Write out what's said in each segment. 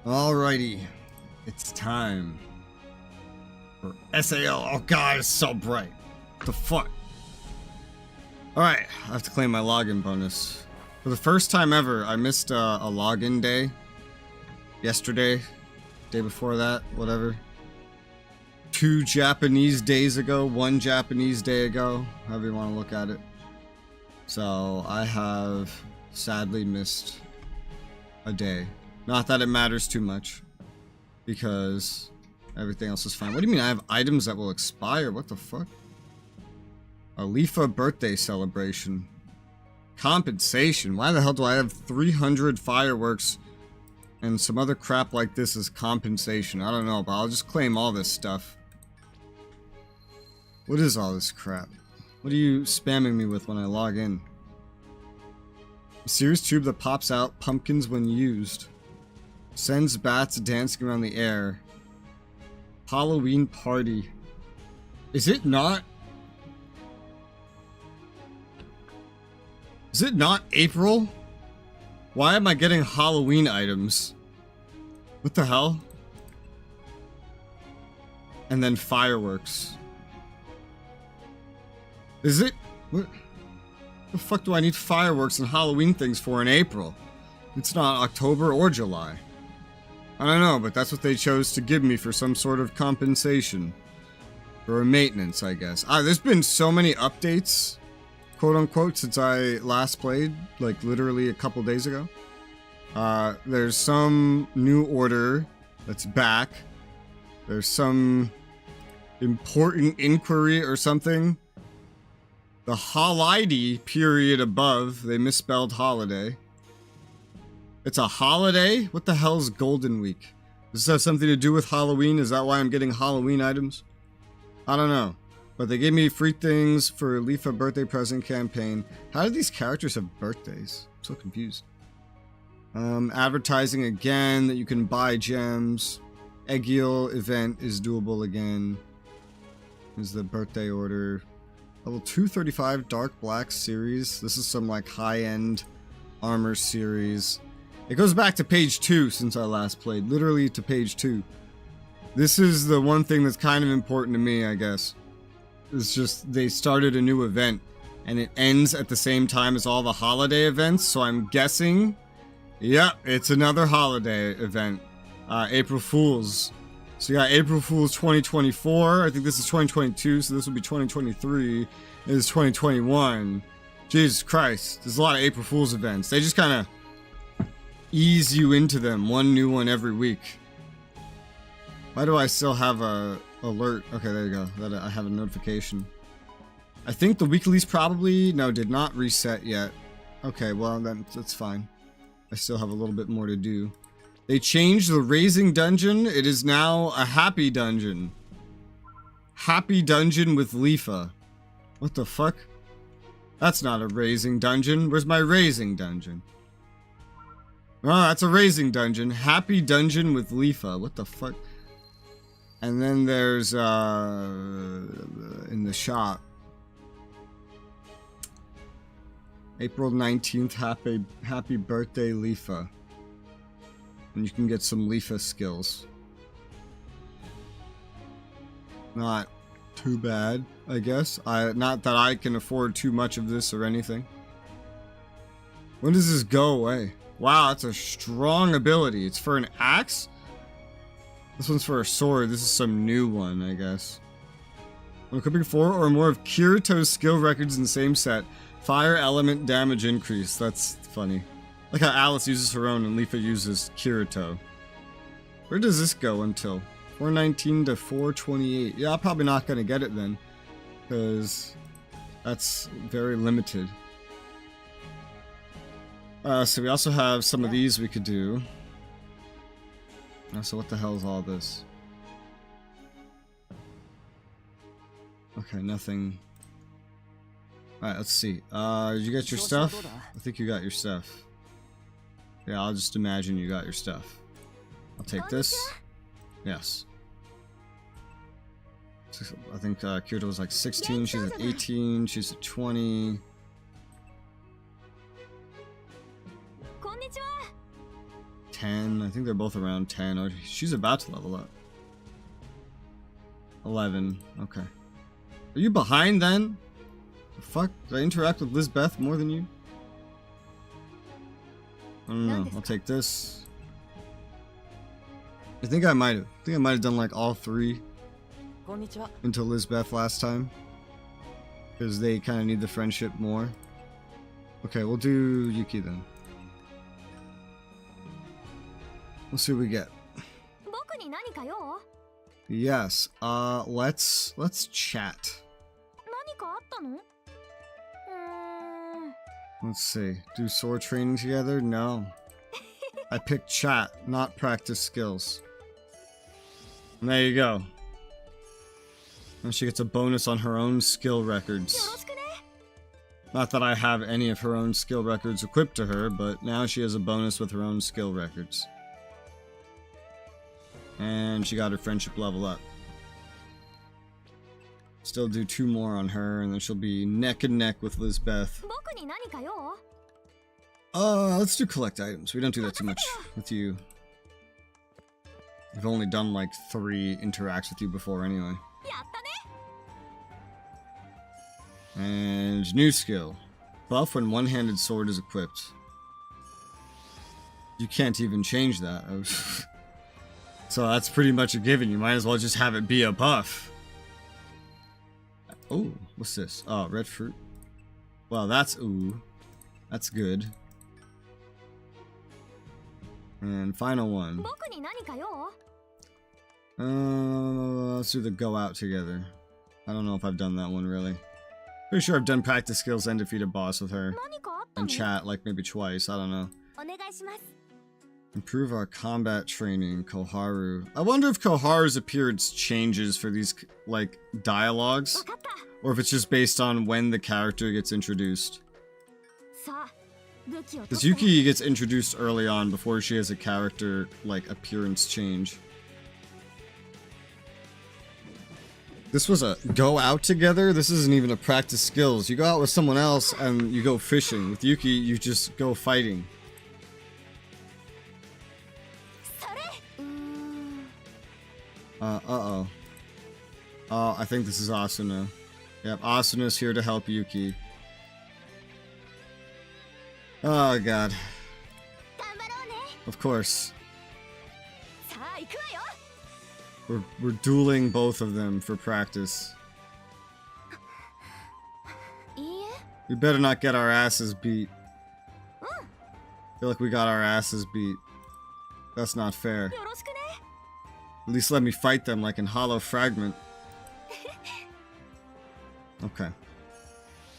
Alrighty, it's time for SAL. Oh god, it's so bright. What the fuck? Alright, I have to claim my login bonus. For the first time ever, I missed a login day. Yesterday, day before that, whatever. 2 Japanese days ago, 1 Japanese day ago, however you want to look at it. So, I have sadly missed a day. Not that it matters too much, because everything else is fine. What do you mean I have items that will expire? What the fuck? A Lifa birthday celebration. Compensation. Why the hell do I have 300 fireworks and some other crap like this as compensation? I don't know, but I'll just claim all this stuff. What is all this crap? What are you spamming me with when I log in? A Sears tube that pops out pumpkins when used. Sends bats dancing around the air. Halloween party. Is it not? Is it not April? Why am I getting Halloween items? What the hell? And then fireworks. Is it? What the fuck do I need fireworks and Halloween things for in April? It's not October or July. I don't know, but that's what they chose to give me for some sort of compensation. For maintenance, I guess. There's been so many updates, quote unquote, since I last played, like literally a couple days ago. There's some new order that's back. There's some important inquiry or something. The holiday period above, they misspelled holiday. It's a holiday? What the hell's Golden Week? Does this have something to do with Halloween? Is that why I'm getting Halloween items? I don't know. But they gave me free things for Lifa birthday present campaign. How do these characters have birthdays? I'm so confused. Advertising again that you can buy gems. Eggiel event is doable again. Is the birthday order. Level 235 Dark Black series. This is some like high-end armor series. It goes back to page 2 since I last played. Literally to page 2. This is the one thing that's kind of important to me, I guess. It's just they started a new event. And it ends at the same time as all the holiday events. So I'm guessing... Yep, it's another holiday event. April Fools. So you got April Fools 2024. I think this is 2022, so this will be 2023. This is 2021. Jesus Christ. There's a lot of April Fools events. They just kind of ease you into them. One new one every week. Why do I still have a alert? Okay, there you go. That I have a notification. I think the weeklies probably... No, did not reset yet. Okay, well, then that's fine. I still have a little bit more to do. They changed the Raising Dungeon. It is now a Happy Dungeon. Happy Dungeon with Lifa. What the fuck? That's not a Raising Dungeon. Where's my Raising Dungeon? Oh, that's a Raising Dungeon. Happy Dungeon with Lifa. What the fuck? And then there's, in the shop. April 19th, happy birthday, Lifa. And you can get some Lifa skills. Not too bad, I guess. Not that I can afford too much of this or anything. When does this go away? Wow, that's a strong ability. It's for an axe? This one's for a sword. This is some new one, I guess. When equipping 4 or more of Kirito's skill records in the same set, fire element damage increase. That's funny. Like how Alice uses her own and Lifa uses Kirito. Where does this go until? 419 to 428. Yeah, I'm probably not going to get it then. Because that's very limited. So we also have some of these we could do. So what the hell is all this? Okay, nothing. Alright, let's see. Did you get your stuff? I think you got your stuff. Yeah, I'll just imagine you got your stuff. I'll take this. Yes. I think Kirito was like 16, she's at 18, she's at 20. 10. I think they're both around 10. Oh, she's about to level up. 11. Okay. Are you behind then? The fuck? Did I interact with Lizbeth more than you? I don't know. I'll take this. I think I might have done like all 3 into Lizbeth last time. Because they kind of need the friendship more. Okay, we'll do Yuki then. We'll see what we get. Yes, let's chat. Let's see. Do sword training together? No. I picked chat, not practice skills. And there you go. And she gets a bonus on her own skill records. Not that I have any of her own skill records equipped to her, but now she has a bonus with her own skill records. And she got her friendship level up. Still do 2 more on her, and then she'll be neck and neck with Lizbeth. Let's do collect items. We don't do that too much with you. I've only done like 3 interacts with you before anyway. And new skill. Buff when one-handed sword is equipped. You can't even change that. So that's pretty much a given. You might as well just have it be a buff. Oh, what's this? Oh, red fruit. Well, that's ooh. That's good. And final one. Let's do the go out together. I don't know if I've done that one really. Pretty sure I've done practice skills and defeat a boss with her. And chat like maybe twice, I don't know. Improve our combat training, Koharu. I wonder if Koharu's appearance changes for these, like, dialogues. Or if it's just based on when the character gets introduced. Because Yuki gets introduced early on before she has a character, like, appearance change. This was a go out together? This isn't even a practice skills. You go out with someone else and you go fishing. With Yuki, you just go fighting. Uh-oh. Oh, I think this is Asuna. Yep, Asuna's here to help Yuki. Oh, God. Of course. We're dueling both of them for practice. We better not get our asses beat. I feel like we got our asses beat. That's not fair. At least let me fight them like in Hollow Fragment. Okay.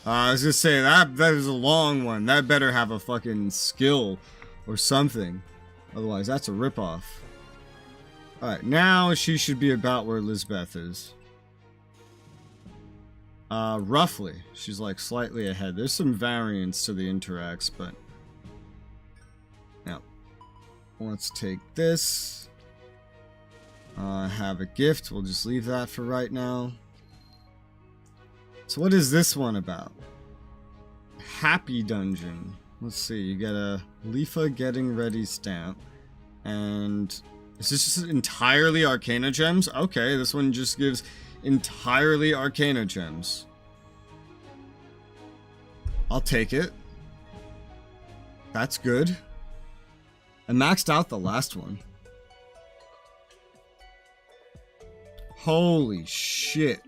I was gonna say, that is a long one. That better have a fucking skill or something. Otherwise, that's a ripoff. Alright, now she should be about where Lizbeth is. Roughly. She's like slightly ahead. There's some variance to the interacts, but... Now, let's take this. Have a gift. We'll just leave that for right now. So what is this one about? Happy Dungeon. Let's see. You get a Lifa Getting Ready stamp. And is this just entirely Arcana gems? Okay, this one just gives entirely Arcana gems. I'll take it. That's good. I maxed out the last one. Holy shit.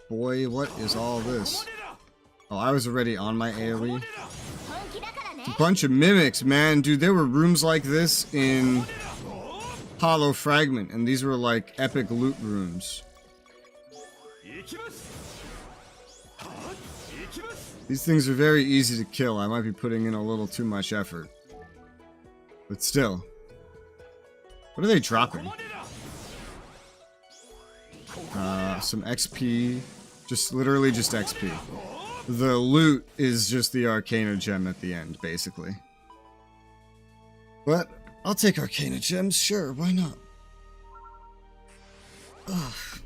Boy, what is all this? Oh, I was already on my AoE. It's a bunch of mimics, man. Dude, there were rooms like this in Hollow Fragment, and these were like epic loot rooms. These things are very easy to kill. I might be putting in a little too much effort. But still. What are they dropping? Some XP. Just literally just XP. The loot is just the Arcana gem at the end, basically. But I'll take Arcana gems, sure, why not? Ugh.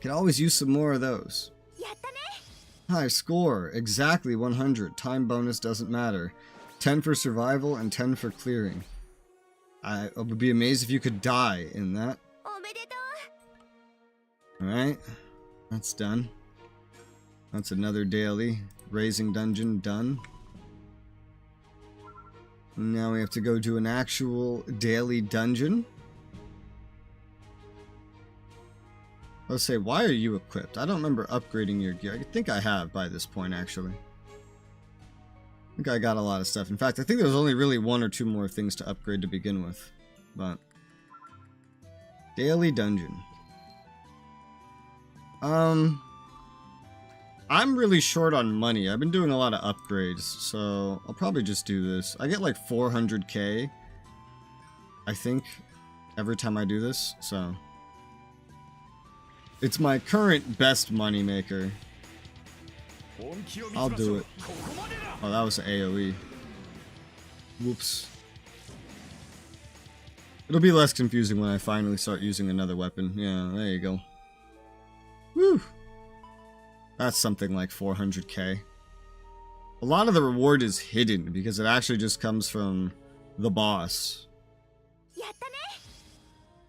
Could always use some more of those. High score, exactly 100. Time bonus doesn't matter. 10 for survival and 10 for clearing. I would be amazed if you could die in that. Alright, that's done. That's another daily. Raising dungeon done. Now we have to go do an actual daily dungeon. Let's say, why are you equipped? I don't remember upgrading your gear. I think I have by this point, actually. I think I got a lot of stuff. In fact, I think there was only really 1 or 2 more things to upgrade to begin with. But daily dungeon. I'm really short on money. I've been doing a lot of upgrades, so I'll probably just do this. I get like 400k, I think, every time I do this, so it's my current best money maker. I'll do it. Oh, that was an AoE. Whoops. It'll be less confusing when I finally start using another weapon. Yeah, there you go. Woo! That's something like 400k. A lot of the reward is hidden because it actually just comes from the boss. Yeah,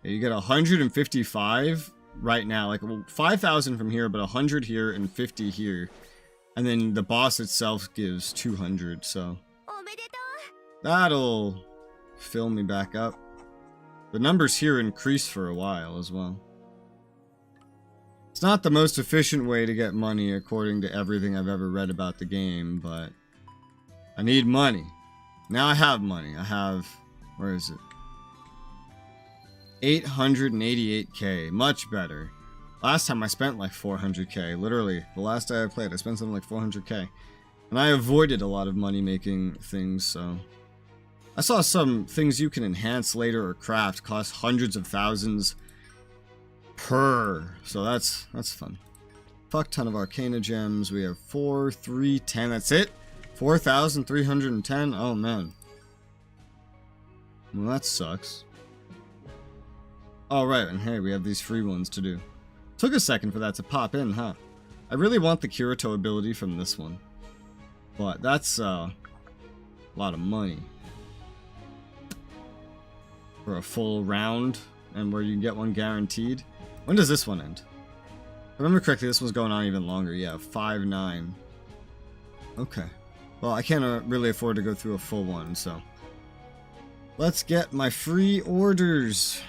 you get 155 right now, like 5,000 from here, but 100 here and 50 here. And then the boss itself gives 200, so that'll fill me back up. The numbers here increase for a while as well. It's not the most efficient way to get money according to everything I've ever read about the game, but I need money. Now I have money. I have, where is it? 888k, much better. Last time I spent like 400k, literally. The last day I played, I spent something like 400k. And I avoided a lot of money-making things, so... I saw some things you can enhance later or craft cost hundreds of thousands per. So that's fun. Fuck ton of Arcana gems. We have 4, 3, 10. That's it? 4,310? Oh, man. Well, that sucks. Oh, right. And hey, we have these free ones to do. Took a second for that to pop in, huh? I really want the Kirito ability from this one. But that's a lot of money. For a full round, and where you can get one guaranteed. When does this one end? If I remember correctly, this one's going on even longer. Yeah, 5-9. Okay. Well, I can't really afford to go through a full one, so... Let's get my free orders.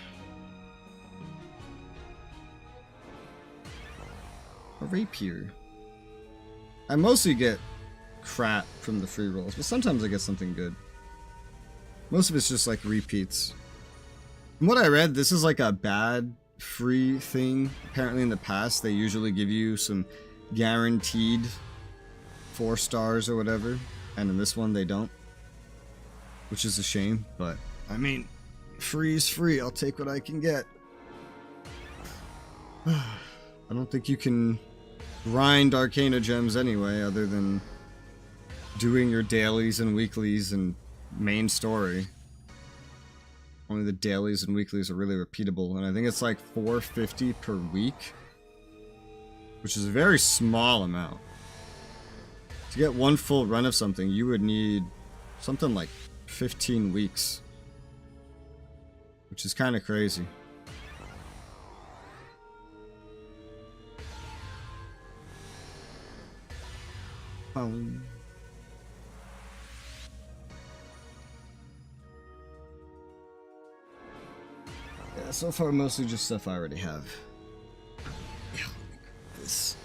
A rapier. I mostly get crap from the free rolls, but sometimes I get something good. Most of it's just like repeats. From what I read, this is like a bad free thing. Apparently in the past, they usually give you some guaranteed 4 stars or whatever. And in this one, they don't. Which is a shame, but I mean, free is free. I'll take what I can get. I don't think you can grind Arcana gems anyway, other than doing your dailies and weeklies and main story. Only the dailies and weeklies are really repeatable, and I think it's like 450 per week, which is a very small amount. To get one full run of something, you would need something like 15 weeks, which is kind of crazy. Yeah, so far mostly just stuff I already have. Yeah, let me grab this.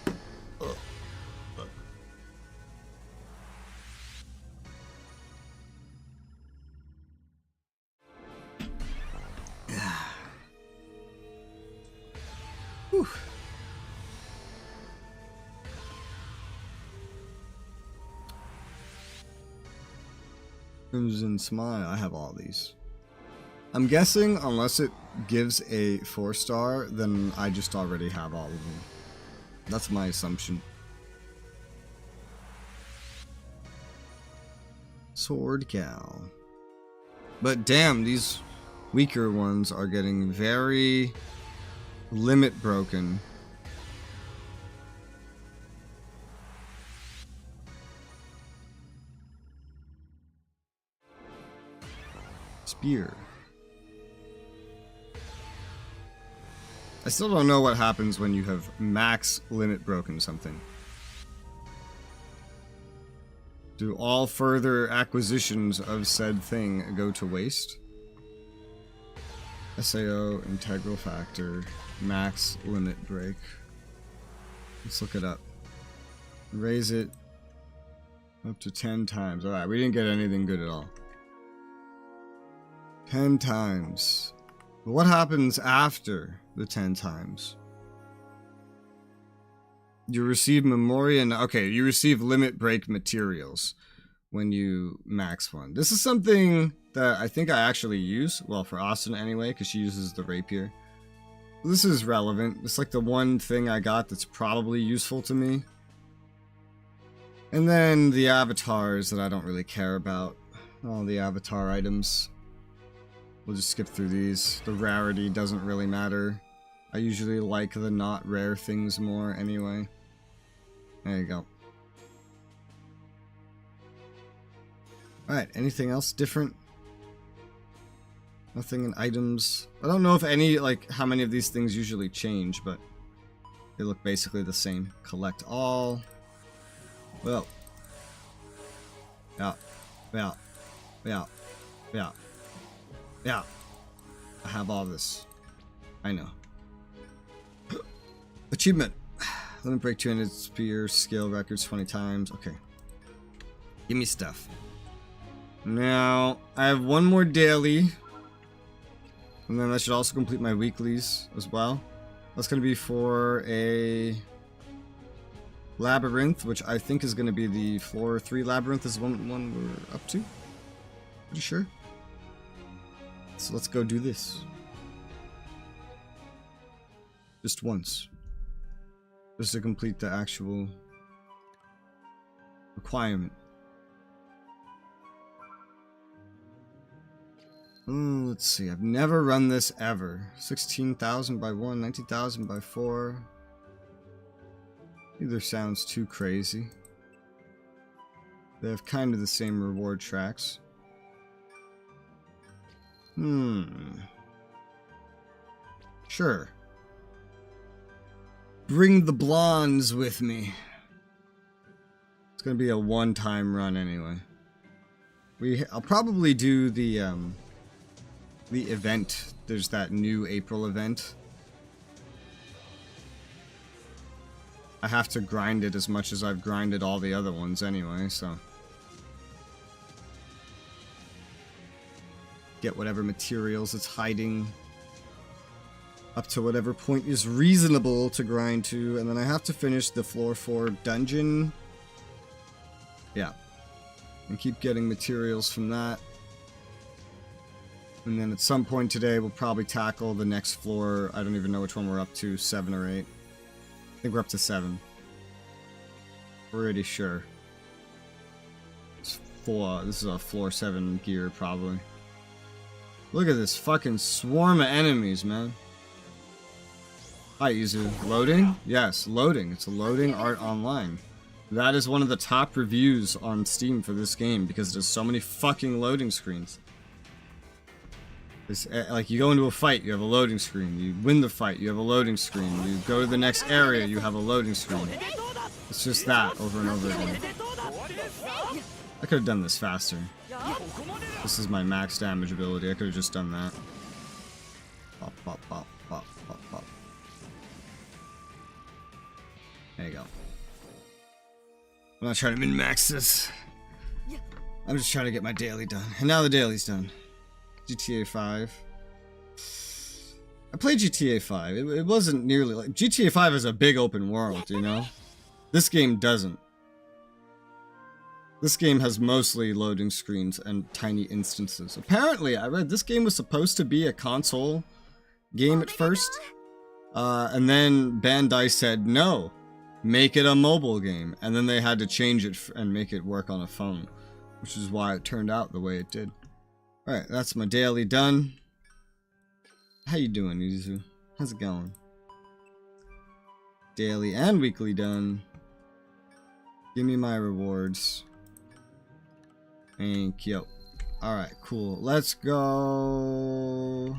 Whew. Crimson Smile, I have all these. I'm guessing unless it gives a 4-star, then I just already have all of them. That's my assumption. Sword Gal. But damn, these weaker ones are getting very limit broken. Spear. I still don't know what happens when you have max limit broken something. Do all further acquisitions of said thing go to waste? SAO, integral factor, max limit break. Let's look it up. Raise it up to 10 times. Alright, we didn't get anything good at all. 10 times. But what happens after the 10 times? You receive memoria and okay, you receive limit break materials when you max one. This is something that I think I actually use, well, for Austin anyway, because she uses the rapier. This is relevant. It's like the one thing I got that's probably useful to me. And then the avatars that I don't really care about. All the avatar items. We'll just skip through these. The rarity doesn't really matter. I usually like the not rare things more anyway. There you go. Alright, anything else different? Nothing in items. I don't know if any, like, how many of these things usually change, but they look basically the same. Collect all. Well. Yeah. Yeah. Yeah. Yeah. Yeah. I have all this. I know. Achievement. Limit break 200 spear skill records 20 times. Okay. Give me stuff. Now, I have one more daily. And then that should also complete my weeklies as well. That's going to be for a labyrinth, which I think is going to be the floor 3 labyrinth is the one we're up to. Pretty sure. So let's go do this. Just once. Just to complete the actual requirement. Let's see. I've never run this ever. 16,000 by 1, 19,000 by 4. Either sounds too crazy. They have kind of the same reward tracks. Sure. Bring the blondes with me. It's gonna be a one-time run anyway. I'll probably do the event. There's that new April event. I have to grind it as much as I've grinded all the other ones anyway, so. Get whatever materials it's hiding. Up to whatever point is reasonable to grind to, and then I have to finish the floor 4 dungeon. Yeah. And keep getting materials from that. And then at some point today, we'll probably tackle the next floor. I don't even know which one we're up to, 7 or 8. I think we're up to 7. Pretty sure. It's 4. This is a floor 7 gear, probably. Look at this fucking swarm of enemies, man. Hi, Izu. Loading? Yes, loading. It's a loading art online. That is one of the top reviews on Steam for this game because there's so many fucking loading screens. It's, like, you go into a fight, you have a loading screen. You win the fight, you have a loading screen. You go to the next area, you have a loading screen. It's just that over and over again. I could have done this faster. This is my max damage ability. I could have just done that. Pop, pop, pop, pop, pop, pop. There you go. I'm not trying to min-max this. I'm just trying to get my daily done. And now the daily's done. GTA 5. I played GTA 5. It wasn't nearly like... GTA 5 is a big open world, you know? This game doesn't. This game has mostly loading screens and tiny instances. Apparently, I read this game was supposed to be a console game at first. And then Bandai said, no, make it a mobile game. And then they had to change it and make it work on a phone. Which is why it turned out the way it did. Alright, that's my daily done. How you doing, Izu? How's it going? Daily and weekly done. Give me my rewards. Thank you. Alright, cool. Let's go.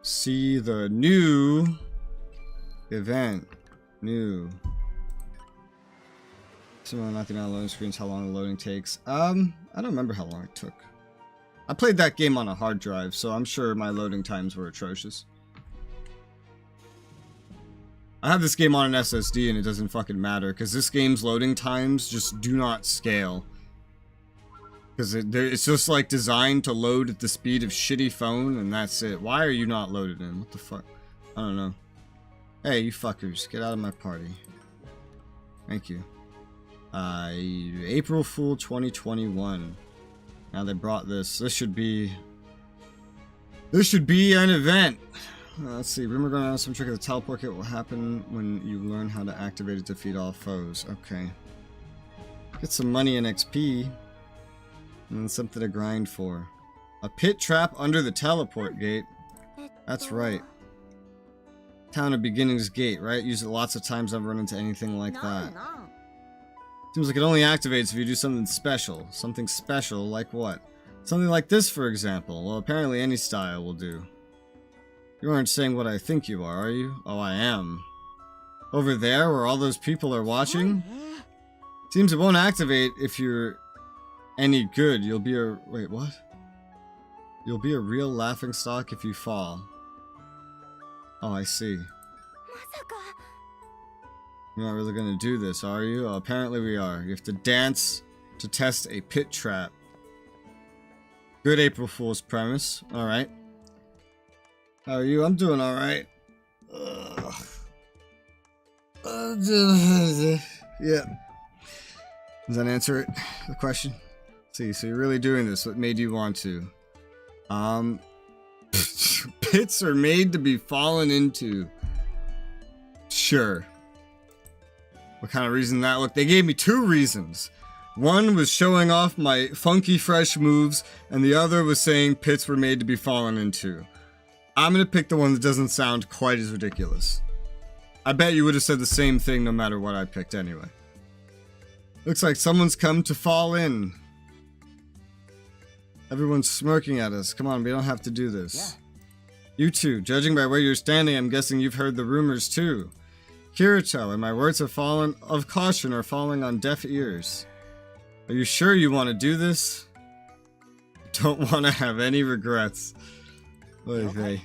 See the new event. New. Similar, not the amount of loading screens, how long the loading takes. I don't remember how long it took. I played that game on a hard drive, so I'm sure my loading times were atrocious. I have this game on an SSD and it doesn't fucking matter, because this game's loading times just do not scale. Because it's just like designed to load at the speed of shitty phone, and that's it. Why are you not loaded in? What the fuck? I don't know. Hey, you fuckers, get out of my party. Thank you. April Fool 2021. Now they brought this. This should be an event. Let's see. Rumor going on some trick of the teleport kit will happen when you learn how to activate it to defeat all foes. Okay. Get some money and XP. And then something to grind for. A pit trap under the teleport gate. That's right. Town of Beginnings gate, right? Use it lots of times. I've run into anything like that. Seems like it only activates if you do something special. Something special like what? Something like this, for example. Well, apparently any style will do. You aren't saying what I think you are you? Oh, I am. Over there, where all those people are watching? Seems it won't activate if you're any good. You'll be a... Wait, what? You'll be a real laughingstock if you fall. Oh, I see. You're not really gonna do this, are you? Oh, apparently we are. You have to dance to test a pit trap. Good April Fool's premise. Alright. How are you? I'm doing alright. Yeah. Does that answer it? The question? See, so you're really doing this. What made you want to? Pits are made to be fallen into. Sure. What kind of reason that? Look, they gave me two reasons. One was showing off my funky fresh moves, and the other was saying pits were made to be fallen into. I'm gonna pick the one that doesn't sound quite as ridiculous. I bet you would have said the same thing no matter what I picked anyway. Looks like someone's come to fall in. Everyone's smirking at us. Come on, we don't have to do this. Yeah. You two, judging by where you're standing, I'm guessing you've heard the rumors too. Kirito, and my words of caution are falling on deaf ears. Are you sure you want to do this? Don't want to have any regrets. Okay.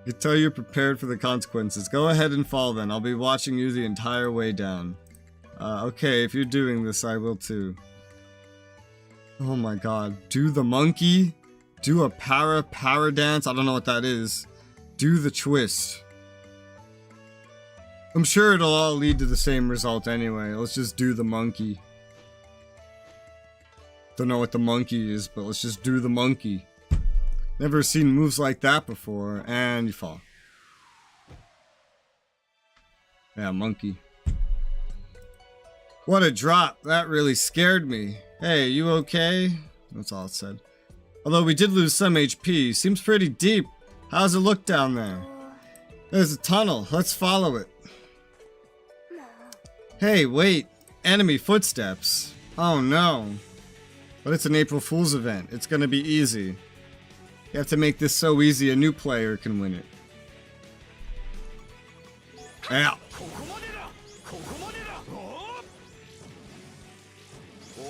You can tell you're prepared for the consequences. Go ahead and fall then. I'll be watching you the entire way down. Okay, if you're doing this, I will too. Oh my god. Do the monkey? Do a para dance? I don't know what that is. Do the twist. I'm sure it'll all lead to the same result anyway. Let's just do the monkey. Don't know what the monkey is, but let's just do the monkey. Never seen moves like that before, and you fall. Yeah, monkey. What a drop. That really scared me. Hey, you okay? That's all it said. Although we did lose some HP. Seems pretty deep. How's it look down there? There's a tunnel. Let's follow it. Hey, wait. Enemy footsteps. Oh no. But it's an April Fool's event. It's gonna be easy. You have to make this so easy a new player can win it. Ow.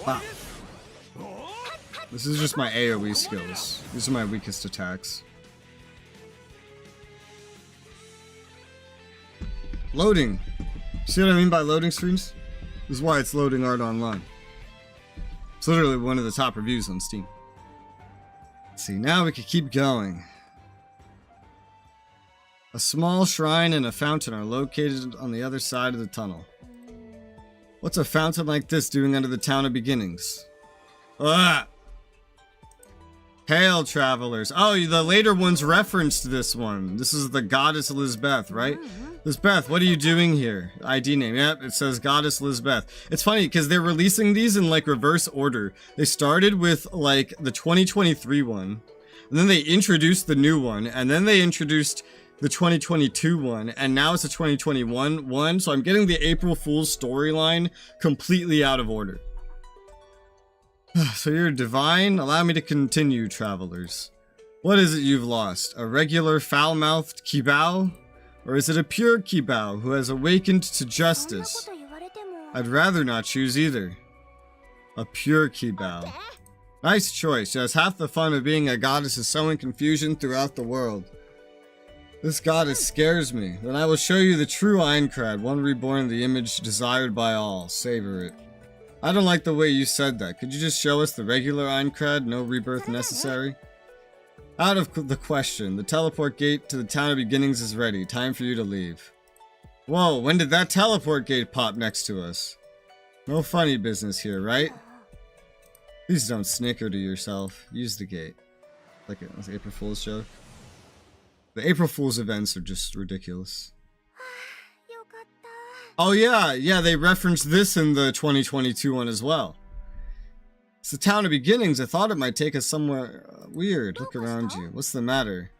Wow. This is just my AoE skills. These are my weakest attacks. Loading. See what I mean by loading screens? This is why it's loading art online. It's literally one of the top reviews on Steam. Let's see, now we can keep going. A small shrine and a fountain are located on the other side of the tunnel. What's a fountain like this doing under the Town of Beginnings? Ah! Hail, travelers. Oh, the later ones referenced this one. This is the goddess Lisbeth, right? Lisbeth, what are you doing here? ID name. Yep, it says Goddess Lisbeth. It's funny because they're releasing these in like reverse order. They started with like the 2023 one, and then they introduced the new one, and then they introduced the 2022 one, and now it's a 2021 one. So I'm getting the April Fool's storyline completely out of order. So you're divine? Allow me to continue, travelers. What is it you've lost? A regular foul-mouthed Kibao? Or is it a pure Kibao who has awakened to justice? I'd rather not choose either. A pure Kibao. Nice choice, yes, half the fun of being a goddess is sowing confusion throughout the world. This goddess scares me. Then I will show you the true Aincrad, one reborn in the image desired by all. Savor it. I don't like the way you said that. Could you just show us the regular Aincrad? No rebirth necessary? Out of the question. The teleport gate to the town of beginnings is ready. Time for you to leave. Whoa, when did that teleport gate pop next to us? No funny business here, right? Please don't snicker to yourself. Use the gate. Like an April Fool's joke. The April Fool's events are just ridiculous. Oh yeah, they referenced this in the 2022 one as well. It's the town of beginnings. I thought it might take us somewhere weird. Look around you. What's the matter?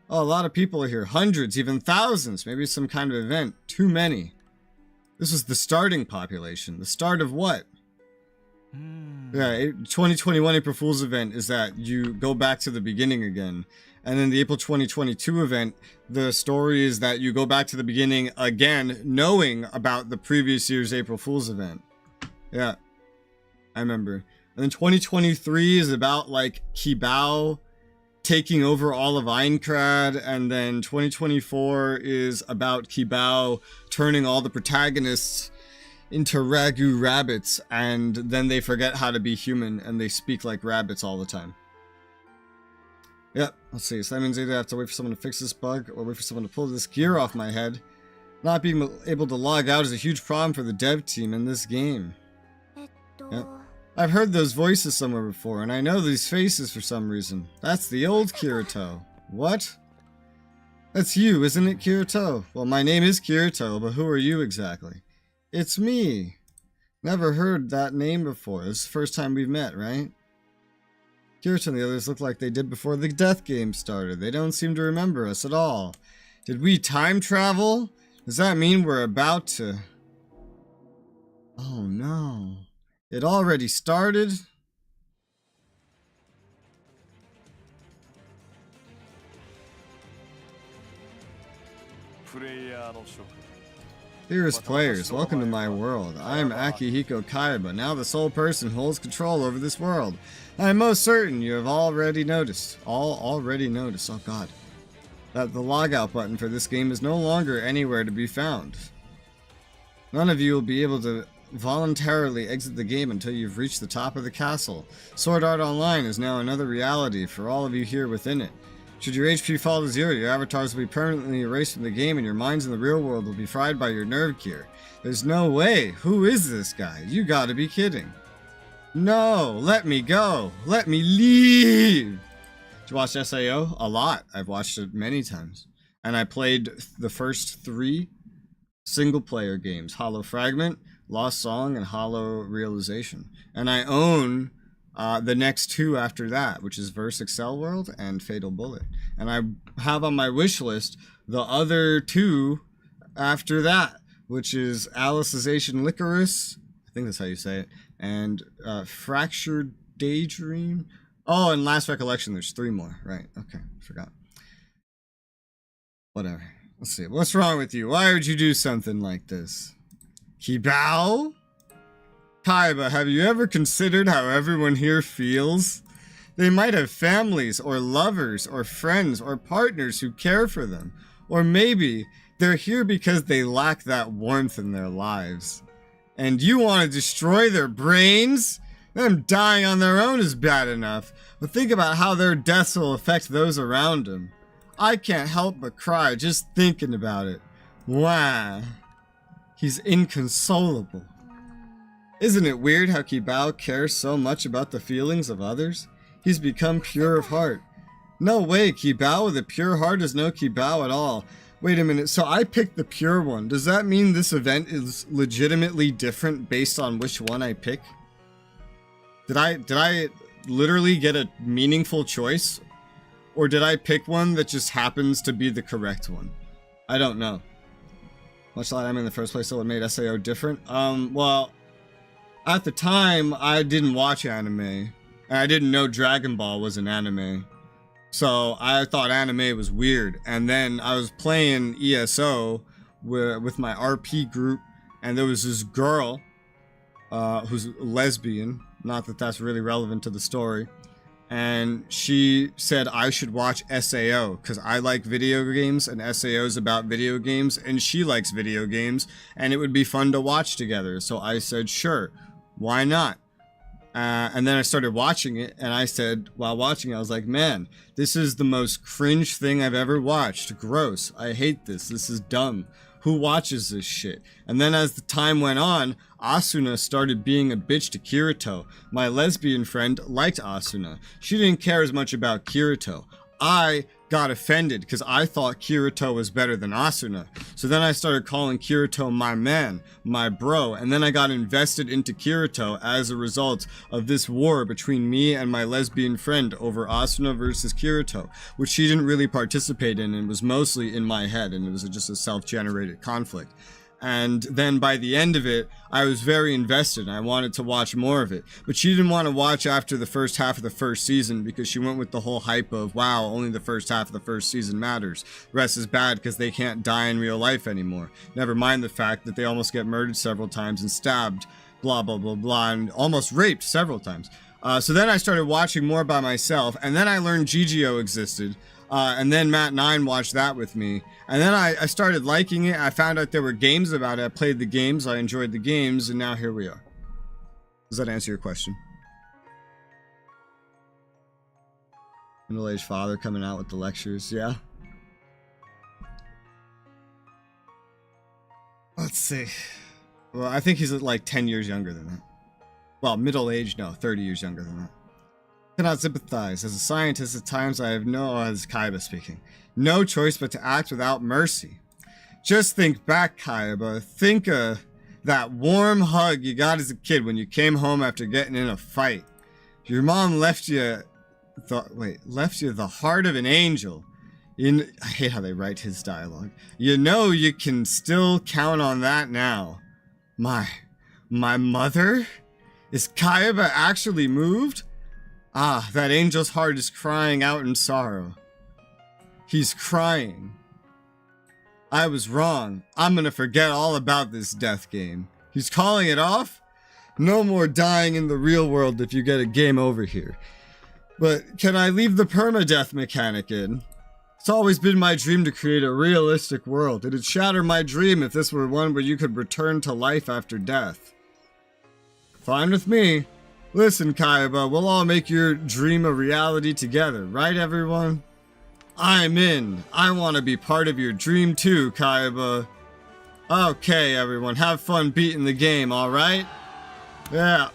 Oh, a lot of people are here. Hundreds, even thousands. Maybe some kind of event. Too many. This was the starting population. The start of what? Yeah, 2021 April Fool's event is that you go back to the beginning again. And then the April 2022 event, the story is that you go back to the beginning again, knowing about the previous year's April Fool's event. Yeah, I remember. And then 2023 is about, like, Kibao taking over all of Aincrad, and then 2024 is about Kibao turning all the protagonists into ragu rabbits, and then they forget how to be human, and they speak like rabbits all the time. Yep, let's see, so that means either I have to wait for someone to fix this bug, or wait for someone to pull this gear off my head. Not being able to log out is a huge problem for the dev team in this game. Yep. I've heard those voices somewhere before, and I know these faces for some reason. That's the old Kirito. What? That's you, isn't it, Kirito? Well, my name is Kirito, but who are you exactly? It's me. Never heard that name before. This is the first time we've met, right? Kirito and the others look like they did before the death game started. They don't seem to remember us at all. Did we time travel? Does that mean we're about to... Oh no. It already started? Dearest players, welcome to my world. I am Akihiko Kaiba, now the sole person who holds control over this world. I am most certain you have already noticed, oh god, that the logout button for this game is no longer anywhere to be found. None of you will be able to voluntarily exit the game until you've reached the top of the castle. Sword Art Online is now another reality for all of you here within it. Should your HP fall to 0, your avatars will be permanently erased from the game and your minds in the real world will be fried by your nerve gear. There's no way. Who is this guy? You gotta be kidding. No, let me go. Let me leave. Did you watch SAO? A lot. I've watched it many times. And I played the first 3 single-player games. Hollow Fragment, Lost Song, and Hollow Realization. And I own the next 2 after that, which is Verse Excel World and Fatal Bullet. And I have on my wish list the other 2 after that, which is Alicization Licorice, I think that's how you say it, and Fractured Daydream. Oh, and Last Recollection, there's 3 more, right? Okay, forgot. Whatever. Let's see, what's wrong with you? Why would you do something like this? Kibao? Kaiba, have you ever considered how everyone here feels? They might have families, or lovers, or friends, or partners who care for them. Or maybe they're here because they lack that warmth in their lives. And you want to destroy their brains? Them dying on their own is bad enough, but think about how their deaths will affect those around them. I can't help but cry just thinking about it. Wow. He's inconsolable. Isn't it weird how Kibao cares so much about the feelings of others? He's become pure of heart. No way, Kibao with a pure heart is no Kibao at all. Wait a minute, so I picked the pure one. Does that mean this event is legitimately different based on which one I pick? Did I literally get a meaningful choice? Or did I pick one that just happens to be the correct one? I don't know. Much like I'm in the first place, so what made SAO different? Well, at the time, I didn't watch anime. And I didn't know Dragon Ball was an anime. So I thought anime was weird. And then I was playing ESO with my RP group, and there was this girl who's lesbian. Not that that's really relevant to the story. And she said I should watch SAO because I like video games and SAO is about video games and she likes video games and it would be fun to watch together. So I said, sure, why not? And then I started watching it and I said, while watching it, I was like, man, this is the most cringe thing I've ever watched. Gross. I hate this. This is dumb. Who watches this shit? And then as the time went on, Asuna started being a bitch to Kirito. My lesbian friend liked Asuna. She didn't care as much about Kirito. I got offended because I thought Kirito was better than Asuna. So then I started calling Kirito my man, my bro, and then I got invested into Kirito as a result of this war between me and my lesbian friend over Asuna versus Kirito, which she didn't really participate in and was mostly in my head, and it was just a self-generated conflict. And then by the end of it, I was very invested. I wanted to watch more of it. But she didn't want to watch after the first half of the first season because she went with the whole hype of, wow, only the first half of the first season matters. The rest is bad because they can't die in real life anymore. Never mind the fact that they almost get murdered several times and stabbed, blah, blah, blah, blah, and almost raped several times. So then I started watching more by myself, and then I learned GGO existed. And then Matt9 watched that with me. And then I started liking it. I found out there were games about it. I played the games. I enjoyed the games. And now here we are. Does that answer your question? Middle-aged father coming out with the lectures. Yeah. Let's see. Well, I think he's like 10 years younger than that. Well, middle-aged, no, 30 years younger than that. Cannot sympathize. As a scientist, at times I have as Kaiba speaking, no choice but to act without mercy. Just think back, Kaiba. Think of that warm hug you got as a kid when you came home after getting in a fight. Your mom left you the heart of an angel. I hate how they write his dialogue. You know you can still count on that now. My mother? Is Kaiba actually moved? Ah, that angel's heart is crying out in sorrow. He's crying. I was wrong. I'm gonna forget all about this death game. He's calling it off? No more dying in the real world if you get a game over here. But can I leave the permadeath mechanic in? It's always been my dream to create a realistic world. It'd shatter my dream if this were one where you could return to life after death. Fine with me. Listen, Kaiba, we'll all make your dream a reality together, right, everyone? I'm in. I want to be part of your dream too, Kaiba. Okay, everyone, have fun beating the game, alright? Yeah.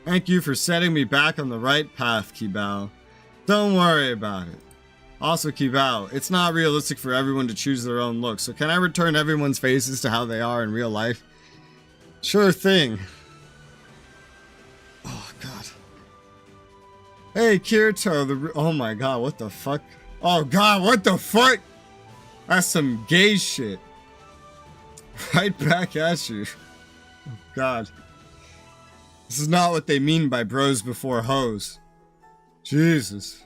Thank you for setting me back on the right path, Kibao. Don't worry about it. Also, Kibao, it's not realistic for everyone to choose their own look, so can I return everyone's faces to how they are in real life? Sure thing. Oh, God. Hey, Kirito, oh my God, what the fuck? Oh, God, what the fuck? That's some gay shit. Right back at you. Oh, God. This is not what they mean by bros before hoes. Jesus.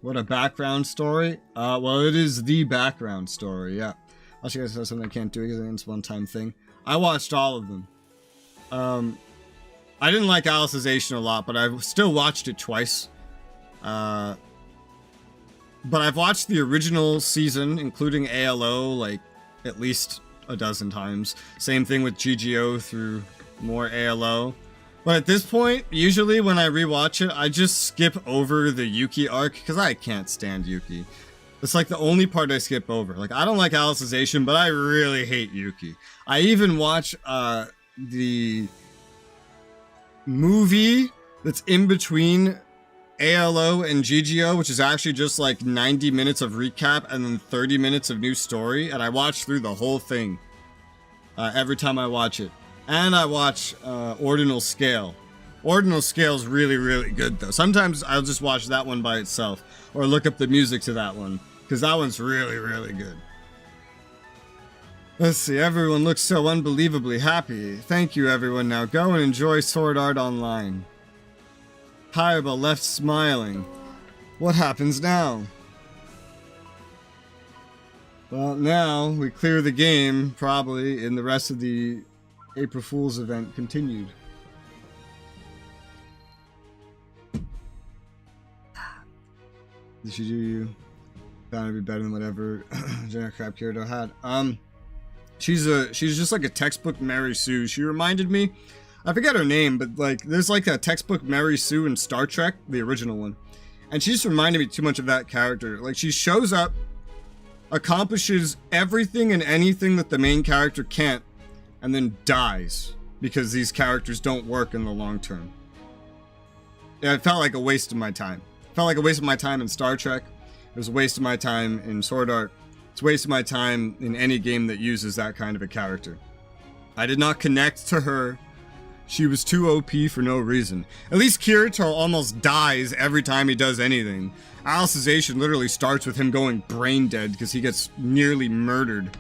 What a background story. Well, it is the background story, yeah. I'll show you guys something I can't do because it's a one-time thing. I watched all of them. I didn't like Alicization a lot, but I've still watched it twice. But I've watched the original season, including ALO, like, at least a dozen times. Same thing with GGO through more ALO. But at this point, usually when I rewatch it, I just skip over the Yuki arc, because I can't stand Yuki. It's like the only part I skip over. Like, I don't like Alicization, but I really hate Yuki. I even watch, the movie that's in between ALO and GGO, which is actually just like 90 minutes of recap and then 30 minutes of new story, and I watch through the whole thing every time I watch it. And I watch Ordinal Scale. Ordinal Scale is really, really good, though. Sometimes I'll just watch that one by itself, or look up the music to that one, because that one's really, really good. Let's see, everyone looks so unbelievably happy. Thank you, everyone. Now go and enjoy Sword Art Online. Kaiba left smiling. What happens now? Well, now we clear the game, probably, and the rest of the April Fool's event continued. Did she do you? Found to be better than whatever generic crap Kirito had. She's just like a textbook Mary Sue. She reminded me, I forget her name, but like there's like a textbook Mary Sue in Star Trek, the original one. And she just reminded me too much of that character. Like she shows up, accomplishes everything and anything that the main character can't, and then dies because these characters don't work in the long term. Yeah, it felt like a waste of my time. It felt like a waste of my time in Star Trek. It was a waste of my time in Sword Art. It's a waste of my time in any game that uses that kind of a character. I did not connect to her. She was too OP for no reason. At least Kirito almost dies every time he does anything. Alicization literally starts with him going brain dead because he gets nearly murdered.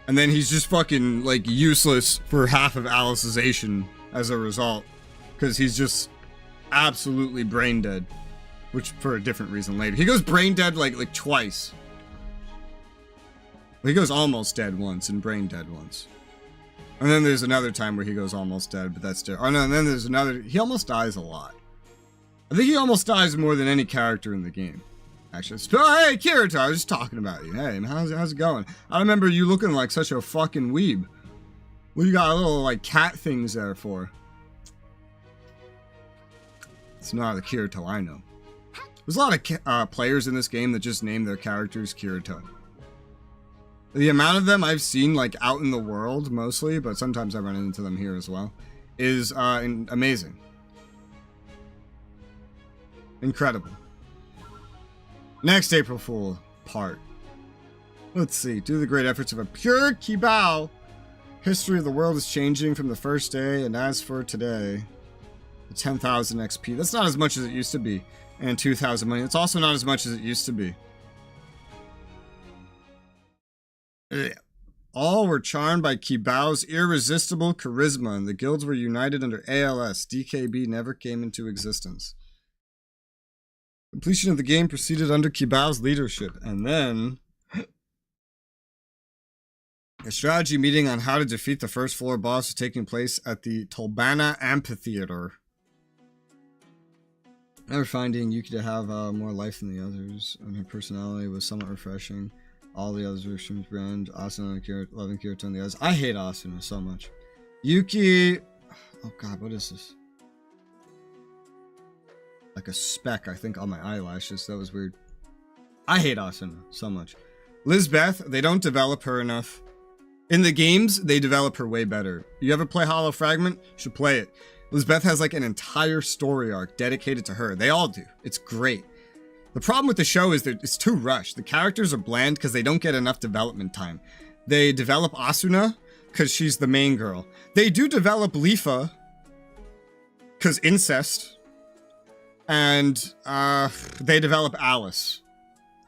And then he's just fucking, like, useless for half of Alicization as a result. Because he's just absolutely brain dead. Which, for a different reason later. He goes brain dead, like twice. Well, he goes almost dead once and brain dead once. And then there's another time where he goes almost dead, but that's different. Oh no, and then there's another, he almost dies a lot. I think he almost dies more than any character in the game. Actually, oh, hey Kirito, I was just talking about you. Hey, how's it going? I remember you looking like such a fucking weeb. What you got little like cat things there for? It's not the Kirito I know. There's a lot of players in this game that just name their characters Kirito. The amount of them I've seen, like, out in the world, mostly, but sometimes I run into them here as well, is amazing. Incredible. Next April Fool part. Let's see. Due to the great efforts of a pure Kibao, history of the world is changing from the first day, and as for today, the 10,000 XP. That's not as much as it used to be. And 2,000 money. It's also not as much as it used to be. All were charmed by Kibao's irresistible charisma, and the guilds were united under ALS. DKB never came into existence. Completion of the game proceeded under Kibao's leadership, and then a strategy meeting on how to defeat the first floor boss was taking place at the Tolbana Amphitheater. Never finding Yuki to have more life than the others, and her personality was somewhat refreshing. All the others were extreme brand. Asuna and loving Kirito and the others. I hate Asuna so much. Yuki... Oh god, what is this? Like a speck, I think, on my eyelashes. That was weird. I hate Asuna so much. Lizbeth, they don't develop her enough. In the games, they develop her way better. You ever play Hollow Fragment? You should play it. Lizbeth has like an entire story arc dedicated to her. They all do. It's great. The problem with the show is that it's too rushed. The characters are bland because they don't get enough development time. They develop Asuna because she's the main girl. They do develop Lifa because incest. And they develop Alice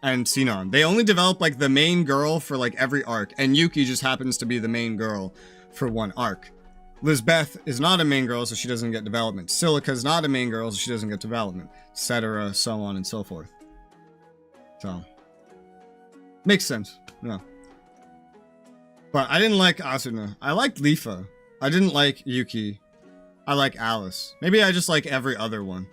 and Sinon. They only develop like the main girl for like every arc. And Yuki just happens to be the main girl for one arc. Lizbeth is not a main girl, so she doesn't get development. Silica is not a main girl, so she doesn't get development. Etc., so on and so forth. So, makes sense. No. But I didn't like Asuna. I liked Lifa. I didn't like Yuki. I like Alice. Maybe I just like every other one.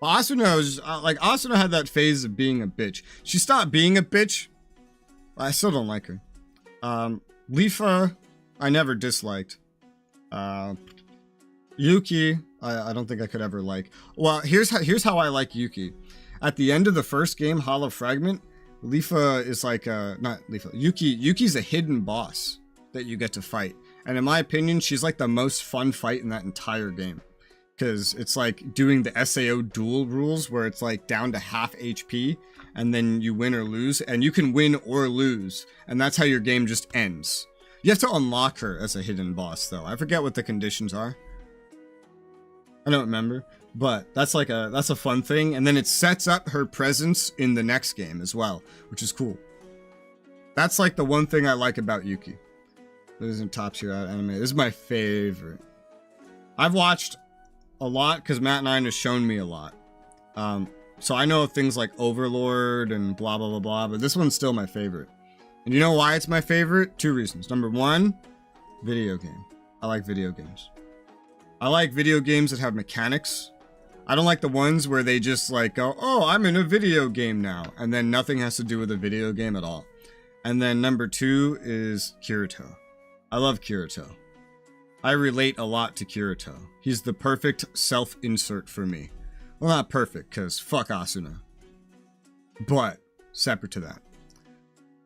But Asuna was like, Asuna had that phase of being a bitch. She stopped being a bitch. I still don't like her. Lifa, I never disliked. Yuki, I don't think I could ever like. Well, here's how I like Yuki. At the end of the first game, Hollow Fragment, Lifa is like not Lifa. Yuki's a hidden boss that you get to fight. And in my opinion, she's like the most fun fight in that entire game. Because it's like doing the SAO duel rules where it's like down to half HP and then you win or lose. And you can win or lose. And that's how your game just ends. You have to unlock her as a hidden boss though. I forget what the conditions are. I don't remember. But that's like that's a fun thing. And then it sets up her presence in the next game as well, which is cool. That's like the one thing I like about Yuki. This is top tier out anime. This is my favorite. I've watched a lot because Matt9 has shown me a lot. So I know things like Overlord and blah, blah, blah, blah, but this one's still my favorite. And you know why it's my favorite? 2 reasons. Number 1, video game. I like video games. I like video games that have mechanics. I don't like the ones where they just like go, oh, I'm in a video game now. And then nothing has to do with a video game at all. And then number 2 is Kirito. I love Kirito. I relate a lot to Kirito. He's the perfect self-insert for me. Well, not perfect, because fuck Asuna. But, separate to that.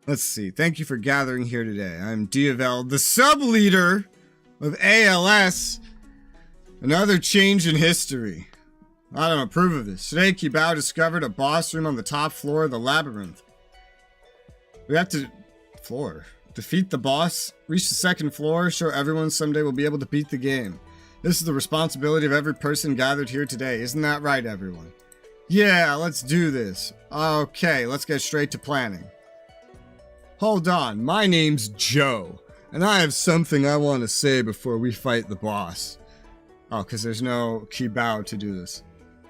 Let's see. Thank you for gathering here today. I'm Diavel, the sub-leader of ALS. Another change in history. I don't approve of this. Today, Kibao discovered a boss room on the top floor of the labyrinth. We have to... Defeat the boss, reach the 2nd floor, show everyone someday we'll be able to beat the game. This is the responsibility of every person gathered here today. Isn't that right, everyone? Yeah, let's do this. Okay, let's get straight to planning. Hold on, my name's Joe, and I have something I want to say before we fight the boss. Oh, because there's no Kibao to do this.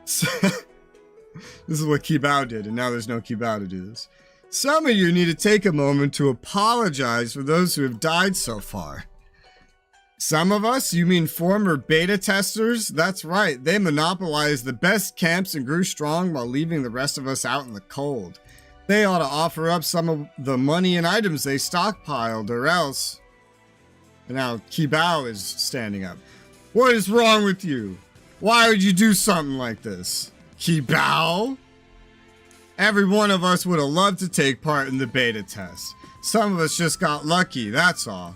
This is what Kibao did, and now there's no Kibao to do this. Some of you need to take a moment to apologize for those who have died so far. Some of us, you mean former beta testers? That's right, they monopolized the best camps and grew strong while leaving the rest of us out in the cold. They ought to offer up some of the money and items they stockpiled, or else... And now Kibao is standing up. What is wrong with you? Why would you do something like this? Kibao? Every one of us would have loved to take part in the beta test. Some of us just got lucky, that's all.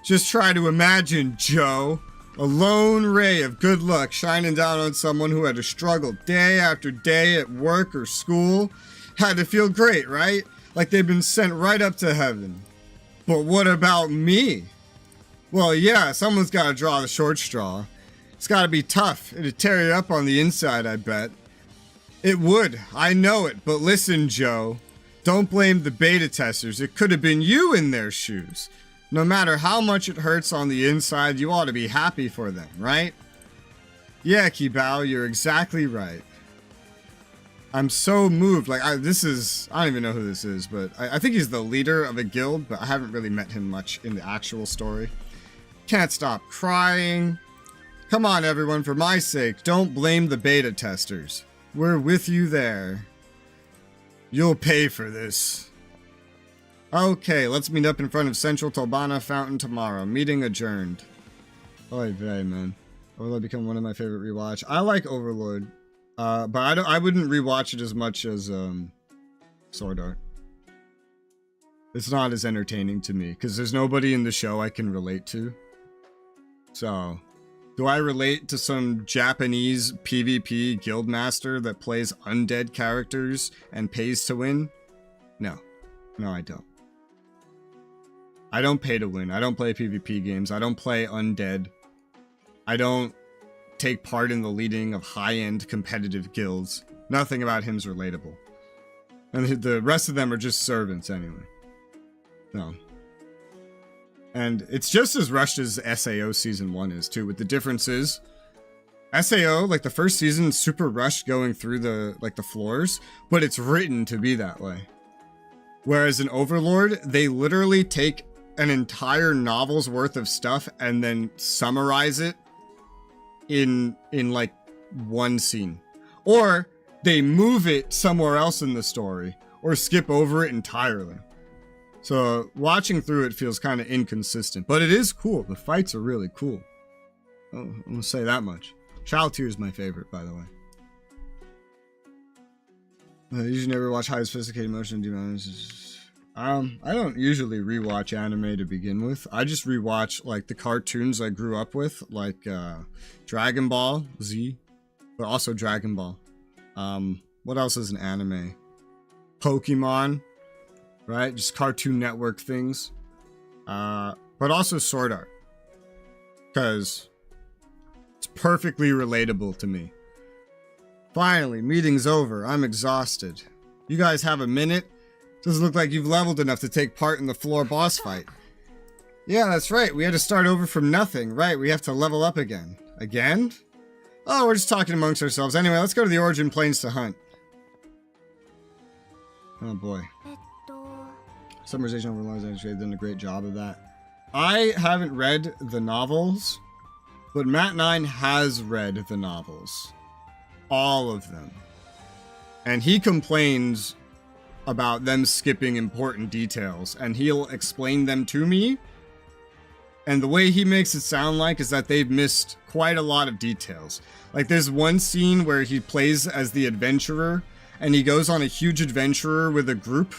Just try to imagine, Joe, a lone ray of good luck shining down on someone who had to struggle day after day at work or school. Had to feel great, right? Like they've been sent right up to heaven. But what about me? Well, yeah, someone's got to draw the short straw. It's got to be tough. It'd tear you up on the inside, I bet. It would, I know it, but listen, Joe. Don't blame the beta testers. It could have been you in their shoes. No matter how much it hurts on the inside, you ought to be happy for them, right? Yeah, Kibao, you're exactly right. I'm so moved. Like, I don't even know who this is, but I think he's the leader of a guild, but I haven't really met him much in the actual story. Can't stop crying. Come on, everyone, for my sake, don't blame the beta testers. We're with you there. You'll pay for this. Okay, let's meet up in front of Central Tobana Fountain tomorrow. Meeting adjourned. Oy vey, man. Overlord become one of my favorite rewatch. I like Overlord. But I wouldn't rewatch it as much as Sword Art. It's not as entertaining to me, because there's nobody in the show I can relate to. So, do I relate to some Japanese PvP guildmaster that plays undead characters and pays to win? No. No, I don't. I don't pay to win. I don't play PvP games. I don't play undead. I don't take part in the leading of high-end competitive guilds. Nothing about him's relatable. And the rest of them are just servants anyway. No. And it's just as rushed as SAO Season 1 is, too, with the differences. SAO, like the first season, super rushed going through the floors, but it's written to be that way. Whereas in Overlord, they literally take an entire novel's worth of stuff and then summarize it in like one scene. Or they move it somewhere else in the story, or skip over it entirely. So watching through it feels kind of inconsistent, but it is cool. The fights are really cool. Oh, I'm gonna say that much. Child Tier is my favorite, by the way. I usually never watch highly sophisticated motion demons. I don't usually rewatch anime to begin with. I just rewatch like the cartoons I grew up with, like Dragon Ball Z, but also Dragon Ball. What else is an anime? Pokemon, right? Just Cartoon Network things. But also Sword Art, because it's perfectly relatable to me. Finally, meeting's over. I'm exhausted. You guys have a minute? Doesn't look like you've leveled enough to take part in the floor boss fight. Yeah, that's right. We had to start over from nothing. Right, we have to level up again. Again? Oh, we're just talking amongst ourselves. Anyway, let's go to the Origin Plains to hunt. Oh boy. Summarization overlords actually done a great job of that. I haven't read the novels, but Matt9 has read the novels. All of them. And he complains about them skipping important details, and he'll explain them to me. And the way he makes it sound like is that they've missed quite a lot of details. Like there's one scene where he plays as the adventurer, and he goes on a huge adventure with a group,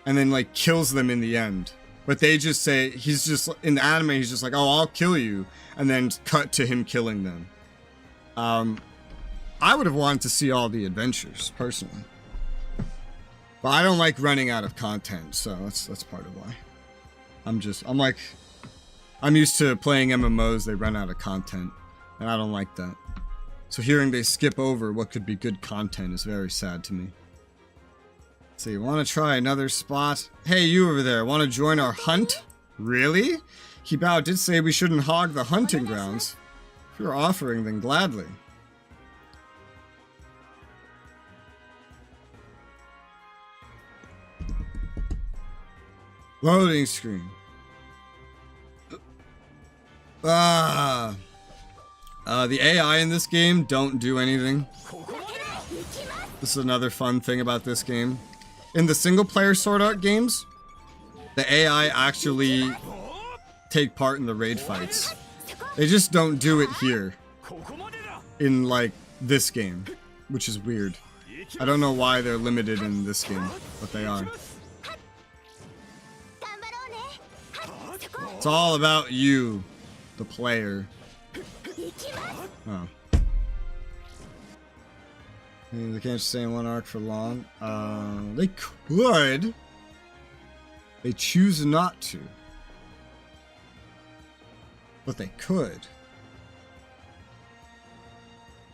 and then like kills them in the end. But they just say, he's just, in the anime, he's just like, oh, I'll kill you. And then cut to him killing them. I would have wanted to see all the adventures, personally. But I don't like running out of content, so that's part of why. I'm used to playing MMOs, they run out of content. And I don't like that. So hearing they skip over what could be good content is very sad to me. So you want to try another spot? Hey, you over there, want to join our hunt? Really? Kibao did say we shouldn't hog the hunting grounds. If you're offering, then gladly. Loading screen. The AI in this game don't do anything. This is another fun thing about this game. In the single player Sword Art games, the AI actually take part in the raid fights. They just don't do it here. In like this game, which is weird. I don't know why they're limited in this game, but they are. It's all about you, the player. Oh. They can't stay in one arc for long. They could. They choose not to. But they could.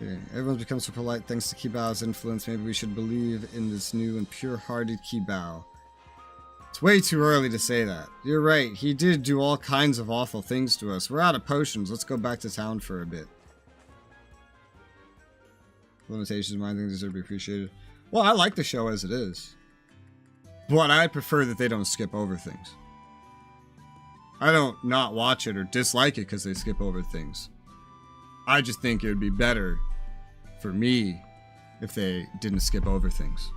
Okay. Everyone's become so polite thanks to Kibao's influence. Maybe we should believe in this new and pure-hearted Kibao. It's way too early to say that. You're right, he did do all kinds of awful things to us. We're out of potions, let's go back to town for a bit. Limitations, my things deserve to be appreciated. Well, I like the show as it is. But I prefer that they don't skip over things. I don't not watch it or dislike it because they skip over things. I just think it would be better for me if they didn't skip over things.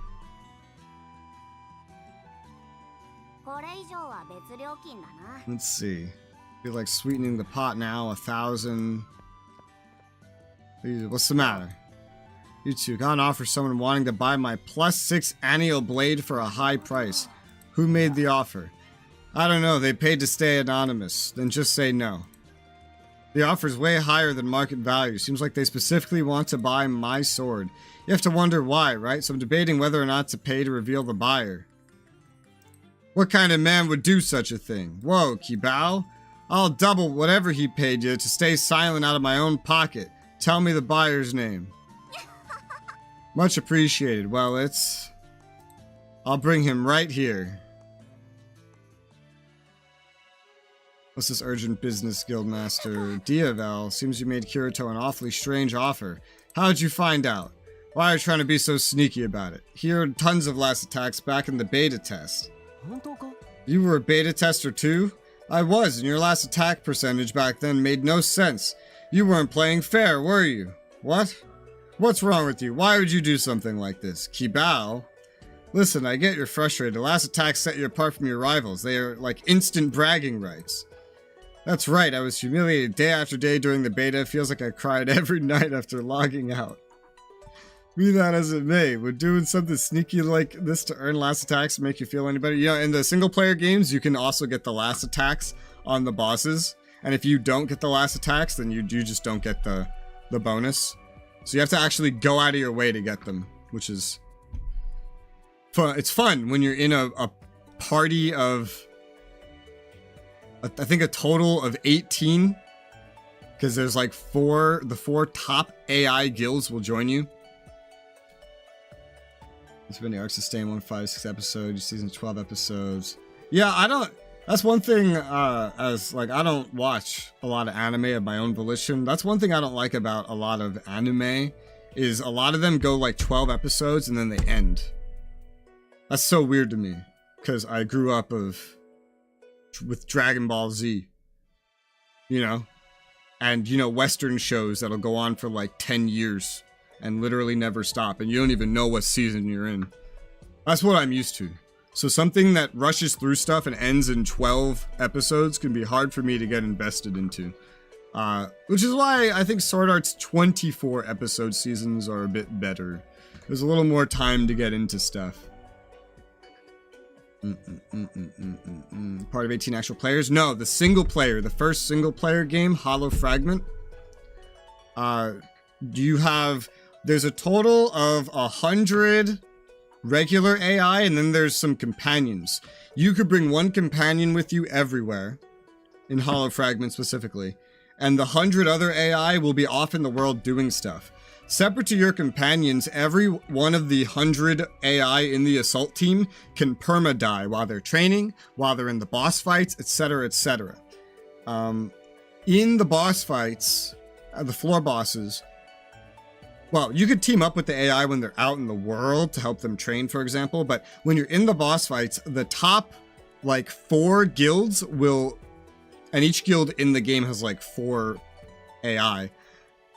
Let's see. I feel like sweetening the pot now, 1,000. What's the matter? You two got an offer someone wanting to buy my +6 annual blade for a high price. Who made the offer? I don't know, they paid to stay anonymous. Then just say no. The offer's way higher than market value. Seems like they specifically want to buy my sword. You have to wonder why, right? So I'm debating whether or not to pay to reveal the buyer. What kind of man would do such a thing? Whoa, Kibao? I'll double whatever he paid you to stay silent out of my own pocket. Tell me the buyer's name. Much appreciated. Well, I'll bring him right here. What's this urgent business, Guildmaster? Diavel, seems you made Kirito an awfully strange offer. How'd you find out? Why are you trying to be so sneaky about it? Here are tons of last attacks back in the beta test. You were a beta tester too? I was, and your last attack percentage back then made no sense. You weren't playing fair, were you? What? What's wrong with you? Why would you do something like this? Kibao? Listen, I get you're frustrated. The last attack set you apart from your rivals. They are like instant bragging rights. That's right, I was humiliated day after day during the beta. It feels like I cried every night after logging out. Be that as it may, would doing something sneaky like this to earn last attacks make you feel any better? You know, in the single player games, you can also get the last attacks on the bosses. And if you don't get the last attacks, then you just don't get the bonus. So you have to actually go out of your way to get them, which is fun. It's fun when you're in a party of, I think a total of 18. Because there's like the four top AI guilds will join you. It's been the arcs to stay in 156 episodes, season 12 episodes. Yeah, I That's one thing, as like, I don't watch a lot of anime of my own volition. That's one thing I don't like about a lot of anime, is a lot of them go like 12 episodes and then they end. That's so weird to me, because I grew up with Dragon Ball Z, you know? And, you know, Western shows that'll go on for like 10 years and literally never stop, and you don't even know what season you're in. That's what I'm used to. So something that rushes through stuff and ends in 12 episodes can be hard for me to get invested into. Which is why I think Sword Art's 24 episode seasons are a bit better. There's a little more time to get into stuff. Part of 18 actual players? No, the single player, the first single player game, Hollow Fragment. There's a total of 100 regular AI, and then there's some companions. You could bring one companion with you everywhere, in Hollow Fragment specifically, and the 100 other AI will be off in the world doing stuff. Separate to your companions, every one of the 100 AI in the assault team can perma-die while they're training, while they're in the boss fights, etc., etc. In the boss fights, the floor bosses, well, you could team up with the AI when they're out in the world to help them train, for example, but when you're in the boss fights, the top, like, 4 guilds will, and each guild in the game has, like, 4 AI.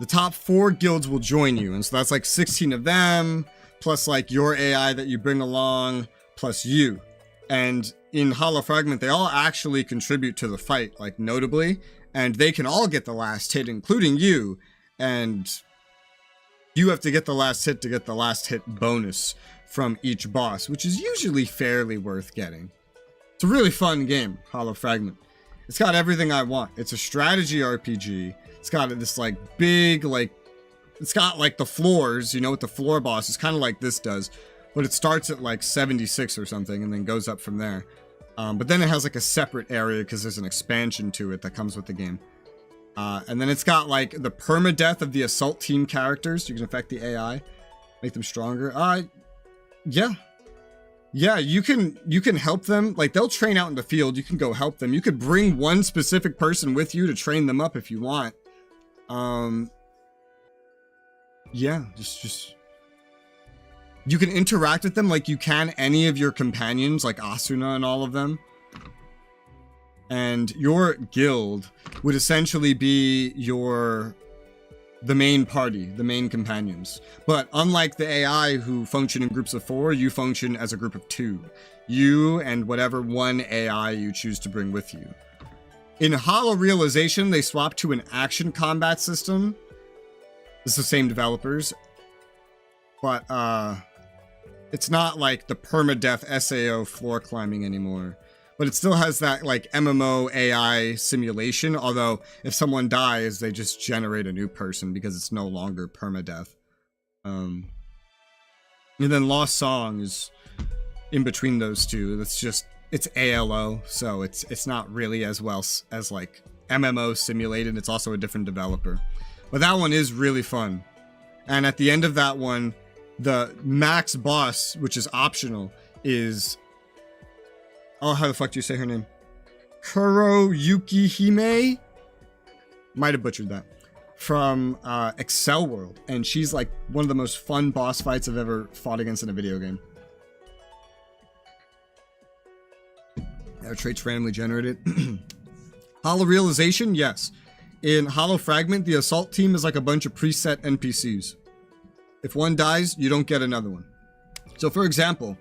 The top 4 guilds will join you, and so that's, like, 16 of them, plus, like, your AI that you bring along, plus you. And in Hollow Fragment, they all actually contribute to the fight, like, notably, and they can all get the last hit, including you, and you have to get the last hit to get the last hit bonus from each boss, which is usually fairly worth getting. It's a really fun game, Hollow Fragment. It's got everything I want. It's a strategy RPG. It's got this like big, like, it's got like the floors, you know, with the floor bosses, kind of like this does, but it starts at like 76 or something and then goes up from there. But then it has like a separate area because there's an expansion to it that comes with the game. And then it's got like the permadeath of the assault team characters. You can affect the AI, make them stronger. Yeah, you can help them. Like, they'll train out in the field. You can go help them. You could bring one specific person with you to train them up if you want. Yeah, just you can interact with them like you can any of your companions, like Asuna and all of them. And your guild would essentially be the main party, the main companions. But unlike the AI who function in groups of 4, you function as a group of 2. You and whatever one AI you choose to bring with you. In Hollow Realization, they swapped to an action combat system. It's the same developers. But it's not like the permadeath SAO floor climbing anymore. But it still has that, like, MMO AI simulation, although if someone dies, they just generate a new person because it's no longer permadeath. And then Lost Song is in between those two. It's ALO, so it's not really as well as, like, MMO simulated. It's also a different developer. But that one is really fun. And at the end of that one, the max boss, which is optional, is... Oh, how the fuck do you say her name? Kuroyuki Hime? Might have butchered that. From Excel World. And she's like one of the most fun boss fights I've ever fought against in a video game. Are traits randomly generated? Hollow Realization? Yes. In Hollow Fragment, the assault team is like a bunch of preset NPCs. If one dies, you don't get another one. So for example...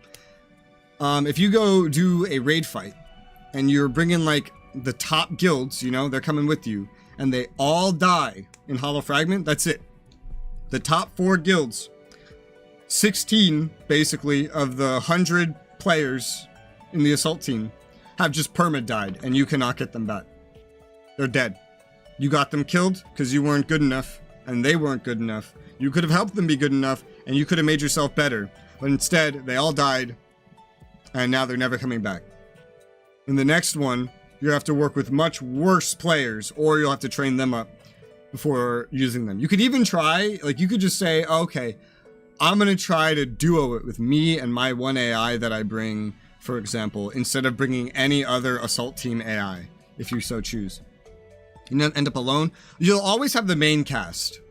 if you go do a raid fight and you're bringing like the top guilds, you know, they're coming with you and they all die in Hollow Fragment, that's it. The top 4 guilds, 16 basically of the 100 players in the assault team have just perma-died and you cannot get them back. They're dead. You got them killed because you weren't good enough and they weren't good enough. You could have helped them be good enough and you could have made yourself better. But instead, they all died. And now they're never coming back. In the next one, you have to work with much worse players, or you'll have to train them up before using them. You could even try, like, you could just say, okay, I'm going to try to duo it with me and my one AI that I bring for example, instead of bringing any other assault team AI, if you so choose. You don't end up alone. You'll always have the main cast,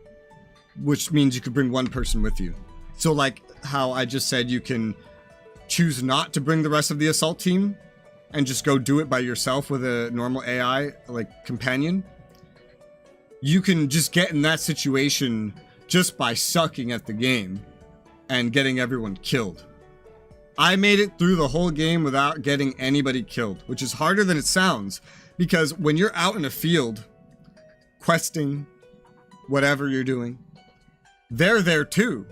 which means you could bring one person with you. So like how I just said, you can choose not to bring the rest of the assault team and just go do it by yourself with a normal AI, like companion. You can just get in that situation just by sucking at the game and getting everyone killed. I made it through the whole game without getting anybody killed, which is harder than it sounds, because when you're out in a field, questing, whatever you're doing, they're there too.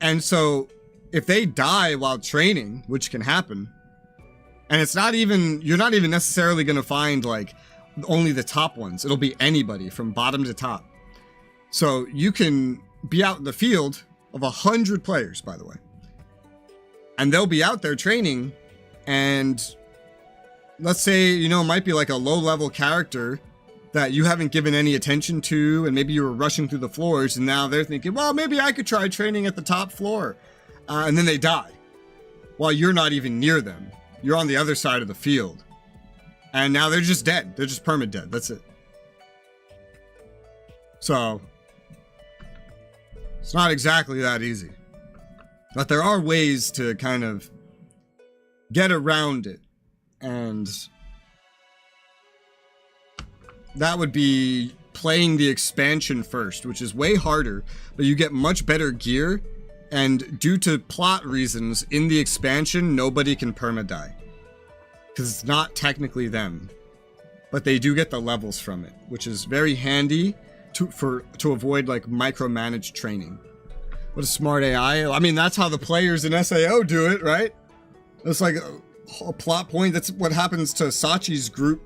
And so if they die while training, which can happen, and it's not even, you're not even necessarily going to find like only the top ones. It'll be anybody from bottom to top. So you can be out in the field of 100 players, by the way, and they'll be out there training, and let's say, you know, it might be like a low level character that you haven't given any attention to, and maybe you were rushing through the floors, and now they're thinking, well, maybe I could try training at the top floor. And then they die while you're not even near them. You're on the other side of the field. And now they're just dead. They're just perma-dead. That's it. So it's not exactly that easy. But there are ways to kind of get around it. And that would be playing the expansion first, which is way harder, but you get much better gear. And due to plot reasons, in the expansion, nobody can perma-die. Because it's not technically them. But they do get the levels from it, which is very handy to avoid like micromanaged training. What a smart AI. I mean, that's how the players in SAO do it, right? It's like a plot point. That's what happens to Sachi's group.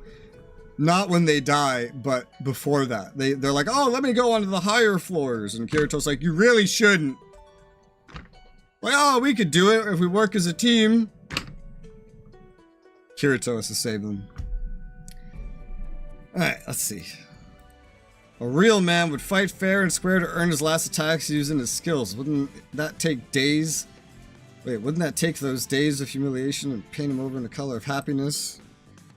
Not when they die, but before that. They're like, oh, let me go onto the higher floors. And Kirito's like, you really shouldn't. Like, oh, we could do it if we work as a team. Kirito has to save them. Alright, let's see. A real man would fight fair and square to earn his last attacks using his skills. Wouldn't that take days? Wait, wouldn't that take those days of humiliation and paint him over in the color of happiness?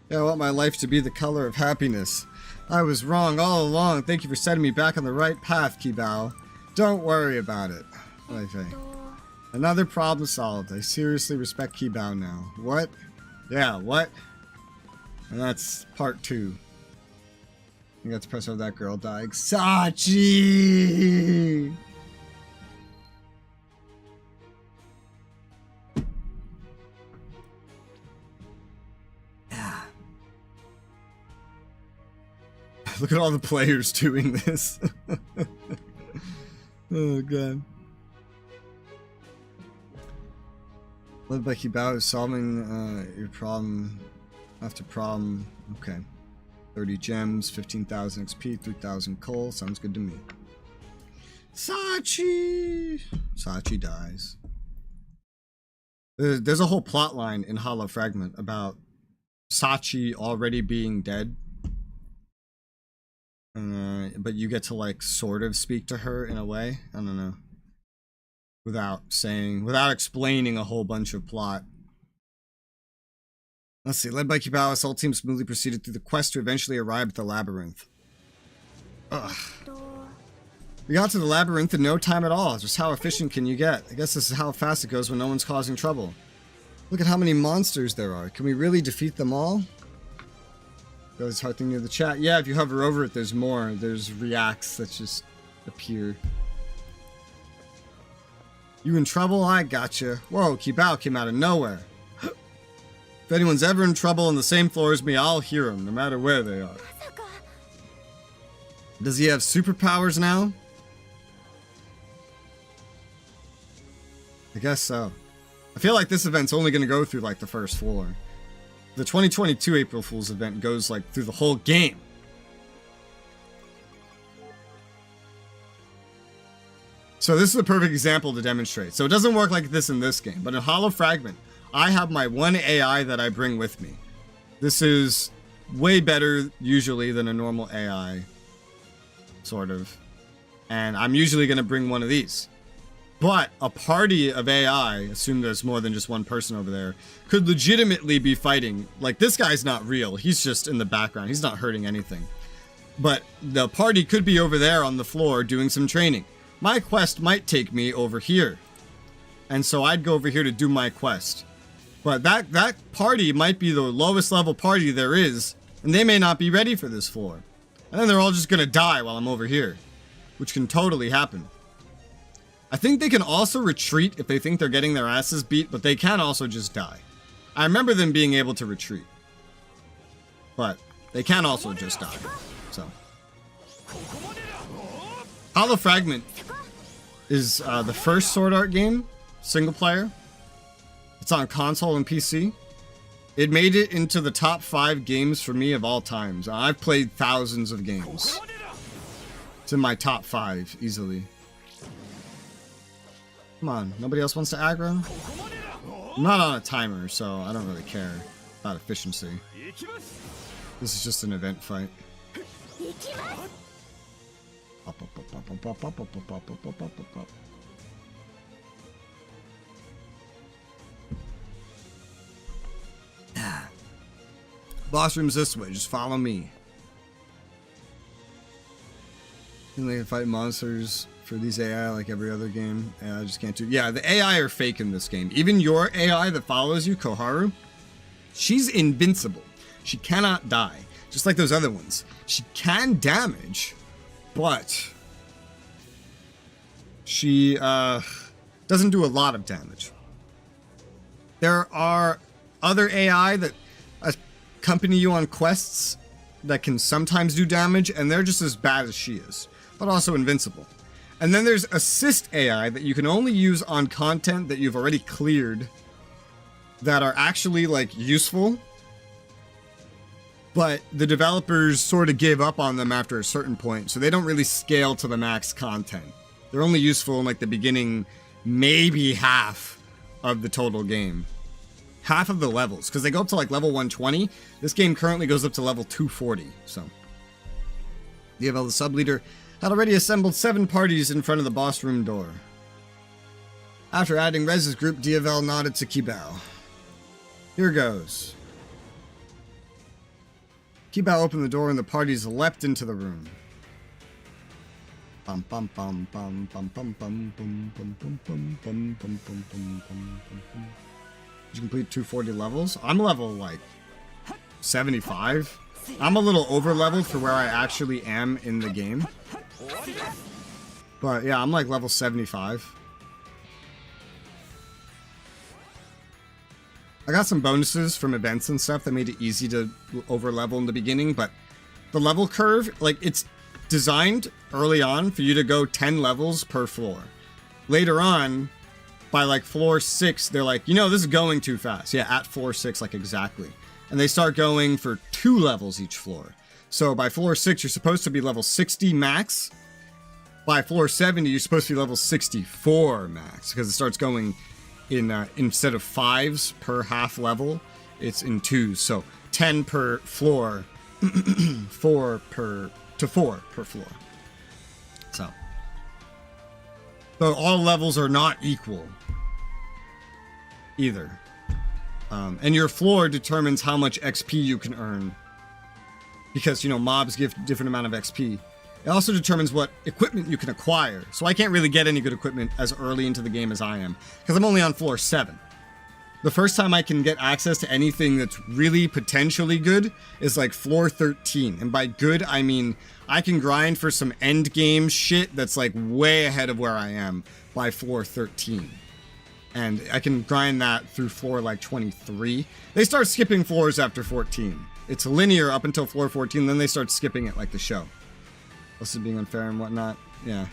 Yeah, I want my life to be the color of happiness. I was wrong all along. Thank you for setting me back on the right path, Kibao. Don't worry about it. Okay. Another problem solved. I seriously respect Kibao now. What? Yeah, what? And that's part 2. I got to press over that girl dying. Sachi! Yeah. Look at all the players doing this. Oh, God. Led by Kibao is solving your problem after problem. Okay. 30 gems, 15,000 XP, 3,000 coal. Sounds good to me. Sachi! Sachi dies. There's a whole plot line in Hollow Fragment about Sachi already being dead. But you get to like sort of speak to her in a way. I don't know. Without explaining a whole bunch of plot. Let's see. Led by Kibao, assault team smoothly proceeded through the quest to eventually arrive at the labyrinth. Ugh. We got to the labyrinth in no time at all. Just how efficient can you get? I guess this is how fast it goes when no one's causing trouble. Look at how many monsters there are. Can we really defeat them all? There's something near the chat. Yeah, if you hover over it, there's more. There's reacts that just appear. You in trouble? I gotcha. Whoa, Kibao came out of nowhere. If anyone's ever in trouble on the same floor as me, I'll hear them, no matter where they are. Does he have superpowers now? I guess so. I feel like this event's only going to go through, like, the first floor. The 2022 April Fool's event goes, like, through the whole game. So this is a perfect example to demonstrate. So it doesn't work like this in this game, but in Hollow Fragment, I have my one AI that I bring with me. This is way better, usually, than a normal AI. Sort of. And I'm usually going to bring one of these. But a party of AI, assume there's more than just one person over there, could legitimately be fighting. Like, this guy's not real. He's just in the background. He's not hurting anything. But the party could be over there on the floor doing some training. My quest might take me over here. And so I'd go over here to do my quest. But that party might be the lowest level party there is, and they may not be ready for this floor. And then they're all just gonna die while I'm over here, which can totally happen. I think they can also retreat if they think they're getting their asses beat, but they can also just die. I remember them being able to retreat, but they can also just die. So, Hollow Fragment is the first Sword Art game, single player. It's on console and PC. It made it into the top 5 games for me of all times. I've played thousands of games. It's in my top 5 easily. Come on, nobody else wants to aggro? I'm not on a timer, so I don't really care about efficiency. This is just an event fight. Boss room's this way, just follow me. And they can fight monsters for these AI like every other game. I just can't do. Yeah, the AI are fake in this game. Even your AI that follows you, Koharu, she's invincible. She cannot die, just like those other ones. She can damage, but she doesn't do a lot of damage. There are other AI that accompany you on quests that can sometimes do damage, and they're just as bad as she is, but also invincible. And then there's assist AI that you can only use on content that you've already cleared that are actually like useful, but the developers sort of give up on them after a certain point, so they don't really scale to the max content. They're only useful in like the beginning, maybe half of the total game. Half of the levels, because they go up to like level 120. This game currently goes up to level 240, so. DFL, the sub-leader, had already assembled 7 parties in front of the boss room door. After adding Rez's group, DFL nodded to Kibao. Here goes. Kibao opened the door and the parties leapt into the room. Bum bum bum bum bum bum bum bum bum bum bum bum bum bum bum bum bum. Did you complete 240 levels? I'm level like 75. I'm a little over leveled for where I actually am in the game. But yeah, I'm like level 75. I got some bonuses from events and stuff that made it easy to over level in the beginning, but the level curve, like, it's designed early on for you to go 10 levels per floor. Later on, by like floor 6, they're like, you know, this is going too fast. Yeah, at floor 6, like exactly. And they start going for 2 levels each floor. So by floor 6, you're supposed to be level 60 max. By floor 70, you're supposed to be level 64 max, because it starts going in, instead of 5s per half level, it's in 2s. So 10 per floor, 4 per floor. So all levels are not equal either. And your floor determines how much XP you can earn, because, you know, mobs give different amount of XP. It also determines what equipment you can acquire. So I can't really get any good equipment as early into the game as I am, because I'm only on floor 7. The first time I can get access to anything that's really potentially good is like floor 13. And by good, I mean I can grind for some end game shit that's like way ahead of where I am by floor 13. And I can grind that through floor like 23. They start skipping floors after 14. It's linear up until floor 14, then they start skipping it like the show. This is being unfair and whatnot. Yeah.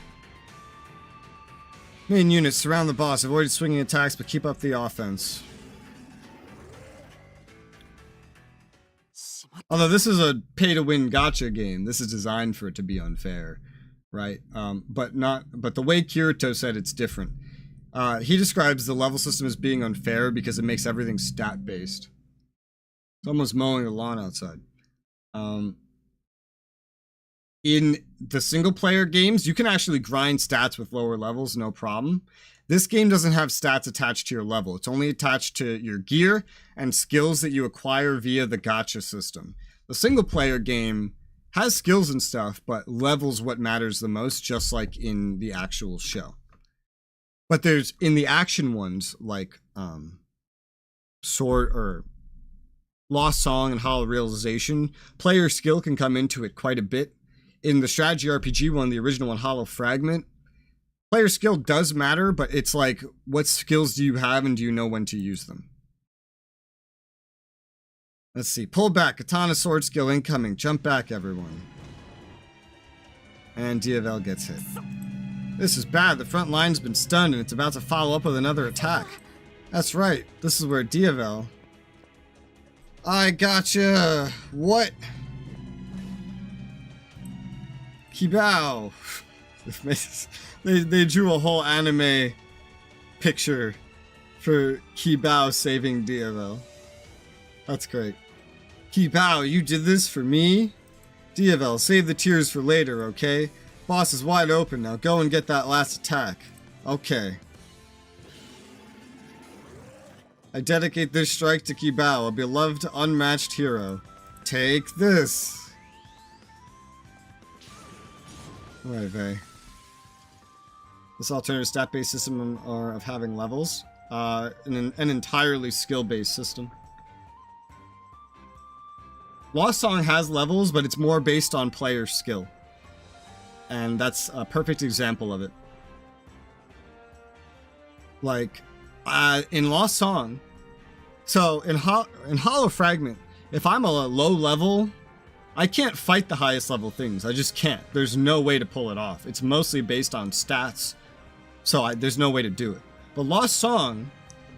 Main units, surround the boss. Avoid swinging attacks, but keep up the offense. Although this is a pay-to-win gacha game, this is designed for it to be unfair, right? But the way Kirito said it's different. He describes the level system as being unfair because it makes everything stat-based. It's almost mowing the lawn outside. in the single player games, you can actually grind stats with lower levels, no problem. This game doesn't have stats attached to your level. It's only attached to your gear and skills that you acquire via the gacha system. The single player game has skills and stuff, but levels what matters the most, just like in the actual show. But there's, in the action ones, like Sword or Lost Song and Hollow Realization, player skill can come into it quite a bit. In the strategy RPG one, the original one, Hollow Fragment, player skill does matter, but it's like, what skills do you have and do you know when to use them? Let's see. Pull back. Katana sword skill incoming. Jump back, everyone. And Diavel gets hit. This is bad. The front line's been stunned and it's about to follow up with another attack. That's right. This is where Diavel... I gotcha. What? Kibao. They drew a whole anime picture for Kibao saving Diavel. That's great. Kibao, you did this for me? Diavel, save the tears for later, okay? Boss is wide open now. Go and get that last attack. Okay. I dedicate this strike to Kibao, a beloved, unmatched hero. Take this. Right, Vey. This alternative stat-based system of having levels. An entirely skill-based system. Lost Song has levels, but it's more based on player skill. And that's a perfect example of it. Like, in Lost Song, so in Hollow Fragment, if I'm a low level, I can't fight the highest level things. I just can't. There's no way to pull it off. It's mostly based on stats, so there's no way to do it. But Lost Song,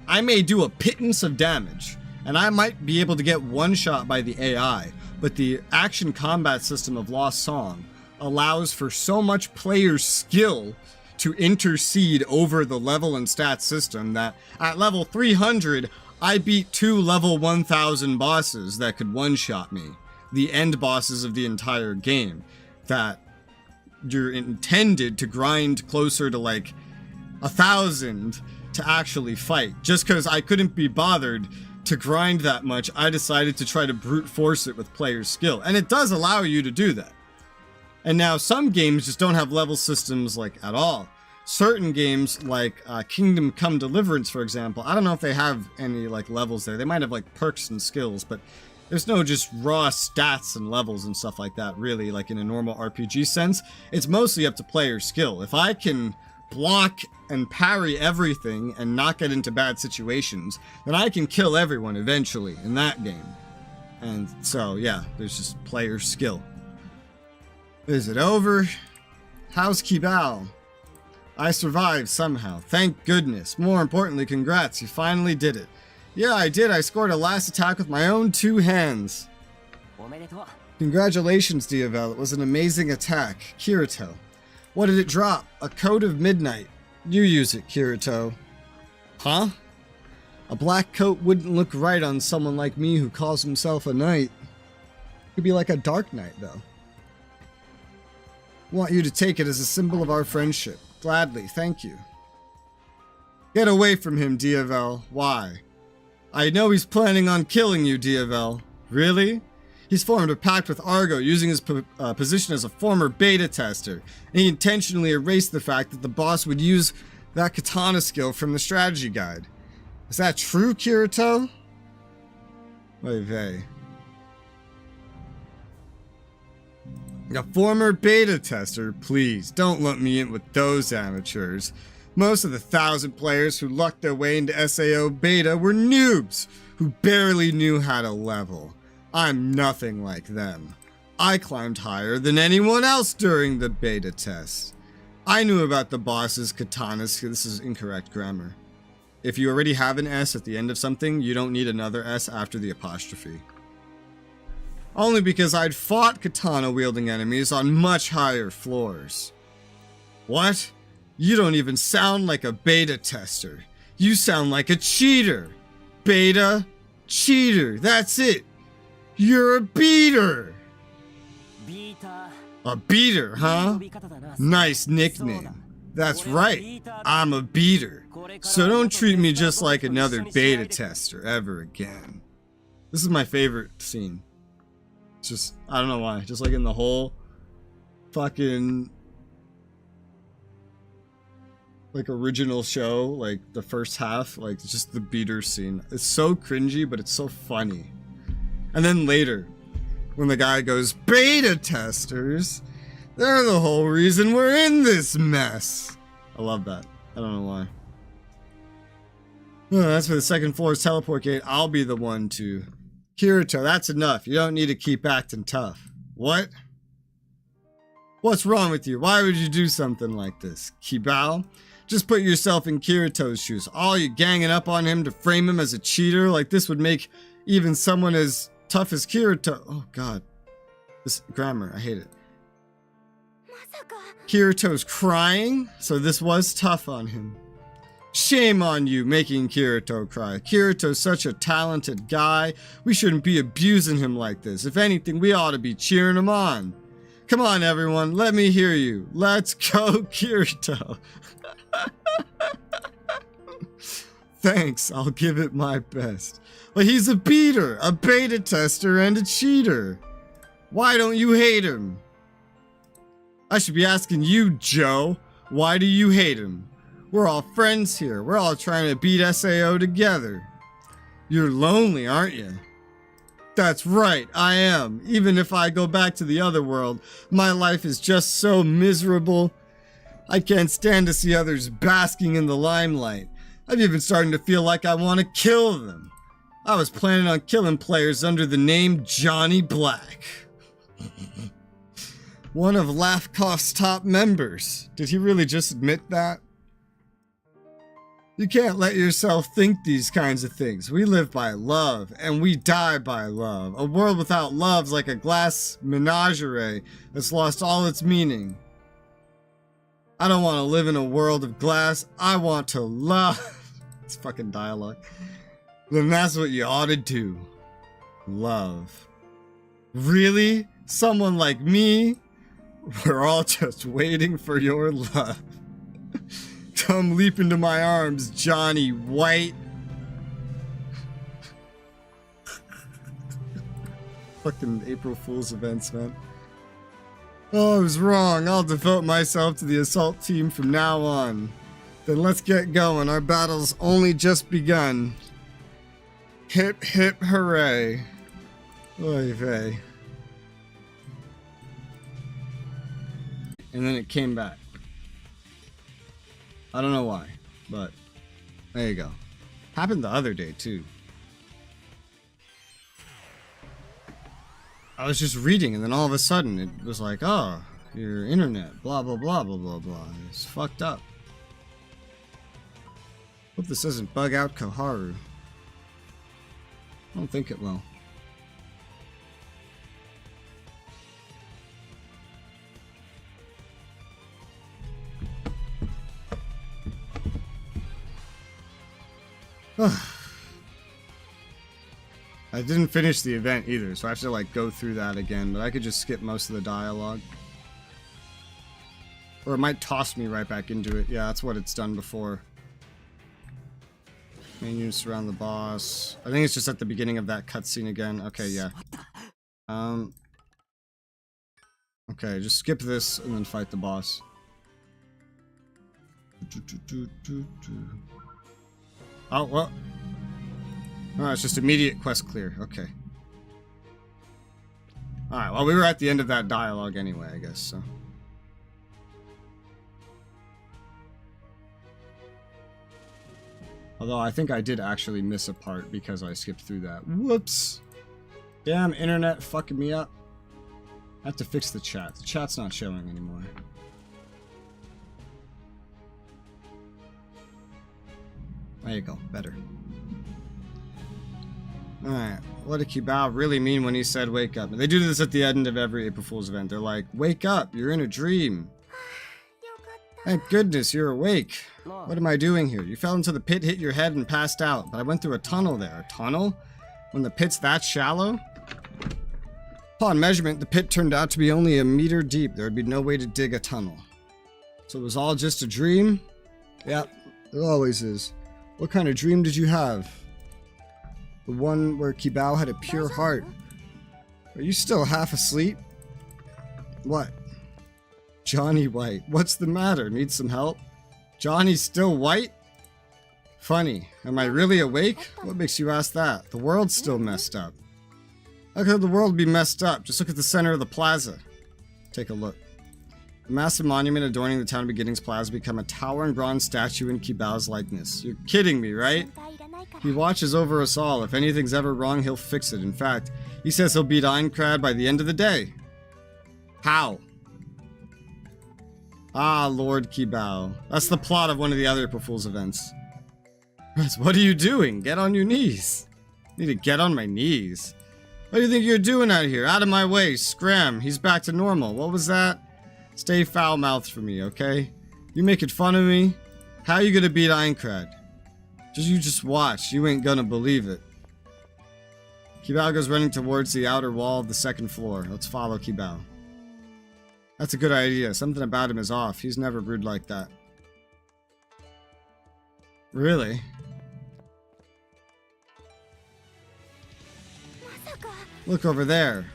I may do a pittance of damage, and I might be able to get one shot by the AI, but the action combat system of Lost Song allows for so much player skill to intercede over the level and stat system that at level 300, I beat 2 level 1000 bosses that could one-shot me. The end bosses of the entire game. That you're intended to grind closer to like 1000 to actually fight. Just because I couldn't be bothered to grind that much, I decided to try to brute force it with player skill. And it does allow you to do that. And now some games just don't have level systems like at all. Certain games like Kingdom Come Deliverance, for example, I don't know if they have any like levels there. They might have like perks and skills, but there's no just raw stats and levels and stuff like that, really, like in a normal RPG sense. It's mostly up to player skill. If I can block and parry everything and not get into bad situations, then I can kill everyone eventually in that game. And so, yeah, there's just player skill. Is it over? How's Kibao? I survived somehow. Thank goodness. More importantly, congrats. You finally did it. Yeah, I did. I scored a last attack with my own 2 hands. Congratulations, Diavel. It was an amazing attack. Kirito. What did it drop? A coat of midnight. You use it, Kirito. Huh? A black coat wouldn't look right on someone like me who calls himself a knight. Could be like a dark knight, though. Want you to take it as a symbol of our friendship. Gladly, thank you. Get away from him, Diavel. Why? I know he's planning on killing you, Diavel. Really? He's formed a pact with Argo using his position as a former beta tester, and he intentionally erased the fact that the boss would use that katana skill from the strategy guide. Is that true, Kirito? Oy vey. A former beta tester? Please, don't lump me in with those amateurs. Most of the 1,000 players who lucked their way into SAO beta were noobs who barely knew how to level. I'm nothing like them. I climbed higher than anyone else during the beta test. I knew about the boss's katanas. This is incorrect grammar. If you already have an S at the end of something, you don't need another S after the apostrophe. Only because I'd fought katana-wielding enemies on much higher floors. What? You don't even sound like a beta tester. You sound like a cheater. Beta, cheater, that's it. You're a beater. A beater, huh? Nice nickname. That's right, I'm a beater. So don't treat me just like another beta tester ever again. This is my favorite scene. It's just, I don't know why, just like in the whole fucking like original show, like the first half, like just the beater scene. It's so cringy, but it's so funny. And then later, when the guy goes, beta testers, they're the whole reason we're in this mess. I love that. I don't know why. Oh, that's for the second floor's teleport gate. I'll be the one to... Kirito, that's enough. You don't need to keep acting tough. What? What's wrong with you? Why would you do something like this? Kibao? Just put yourself in Kirito's shoes. All you ganging up on him to frame him as a cheater like this would make even someone as tough as Kirito... Oh, God. This grammar, I hate it. Kirito's crying, so this was tough on him. Shame on you making Kirito cry. Kirito's such a talented guy. We shouldn't be abusing him like this. If anything, we ought to be cheering him on. Come on, everyone. Let me hear you. Let's go, Kirito. Thanks. I'll give it my best. But he's a beater, a beta tester, and a cheater. Why don't you hate him? I should be asking you, Joe. Why do you hate him? We're all friends here. We're all trying to beat SAO together. You're lonely, aren't you? That's right, I am. Even if I go back to the other world, my life is just so miserable. I can't stand to see others basking in the limelight. I'm even starting to feel like I want to kill them. I was planning on killing players under the name Johnny Black. One of Lafkoff's top members. Did he really just admit that? You can't let yourself think these kinds of things. We live by love, and we die by love. A world without love's like a glass menagerie that's lost all its meaning. I don't want to live in a world of glass. I want to love. It's fucking dialogue. Then that's what you ought to do. Love. Really? Someone like me? We're all just waiting for your love. Come leap into my arms, Johnny White. Fucking April Fool's events, man. Oh, I was wrong. I'll devote myself to the assault team from now on. Then let's get going. Our battle's only just begun. Hip hip hooray. Oy vey. And then it came back. I don't know why, but there you go. Happened the other day too. I was just reading and then all of a sudden it was like, oh, your internet, blah, blah, blah, blah, blah, blah. It's fucked up. Hope this doesn't bug out Koharu. I don't think it will. I didn't finish the event either, so I have to like go through that again, but I could just skip most of the dialogue. Or it might toss me right back into it. Yeah, that's what it's done before. Main units surround the boss. I think it's just at the beginning of that cutscene again. Okay, yeah. Okay, just skip this and then fight the boss. Oh, well. Oh, it's just immediate quest clear. Okay. Alright, well, we were at the end of that dialogue anyway, I guess, so. Although, I think I did actually miss a part because I skipped through that. Whoops! Damn, internet fucking me up. I have to fix the chat. The chat's not showing anymore. There you go, better. Alright, what did Kibao really mean when he said wake up? They do this at the end of every April Fool's event. They're like, wake up, you're in a dream. Thank goodness you're awake. What am I doing here? You fell into the pit, hit your head, and passed out. But I went through a tunnel there. A tunnel? When the pit's that shallow? Upon measurement, the pit turned out to be only a meter deep. There would be no way to dig a tunnel. So it was all just a dream? Yep, it always is. What kind of dream did you have? The one where Kibao had a pure heart. Are you still half asleep? What? Johnny White. What's the matter? Need some help? Johnny's still white? Funny. Am I really awake? What makes you ask that? The world's still messed up. How could the world be messed up? Just look at the center of the plaza. Take a look. The massive monument adorning the Town of Beginnings Plaza become a towering bronze statue in Kibao's likeness. You're kidding me, right? He watches over us all. If anything's ever wrong, he'll fix it. In fact, he says he'll beat Aincrad by the end of the day. How? Ah, Lord Kibao. That's the plot of one of the other April Fool's events. What are you doing? Get on your knees. I need to get on my knees. What do you think you're doing out here? Out of my way. Scram. He's back to normal. What was that? Stay foul-mouthed for me, okay? You making fun of me? How are you gonna beat Aincrad? You just watch. You ain't gonna believe it. Kibao goes running towards the outer wall of the second floor. Let's follow Kibao. That's a good idea. Something about him is off. He's never rude like that. Really? Look over there.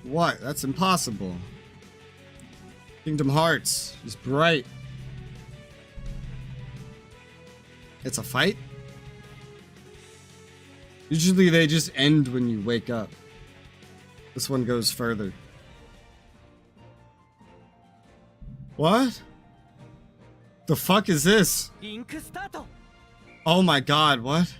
What? That's impossible. Kingdom Hearts. He's bright. It's a fight? Usually they just end when you wake up. This one goes further. What? The fuck is this? Oh my god, what?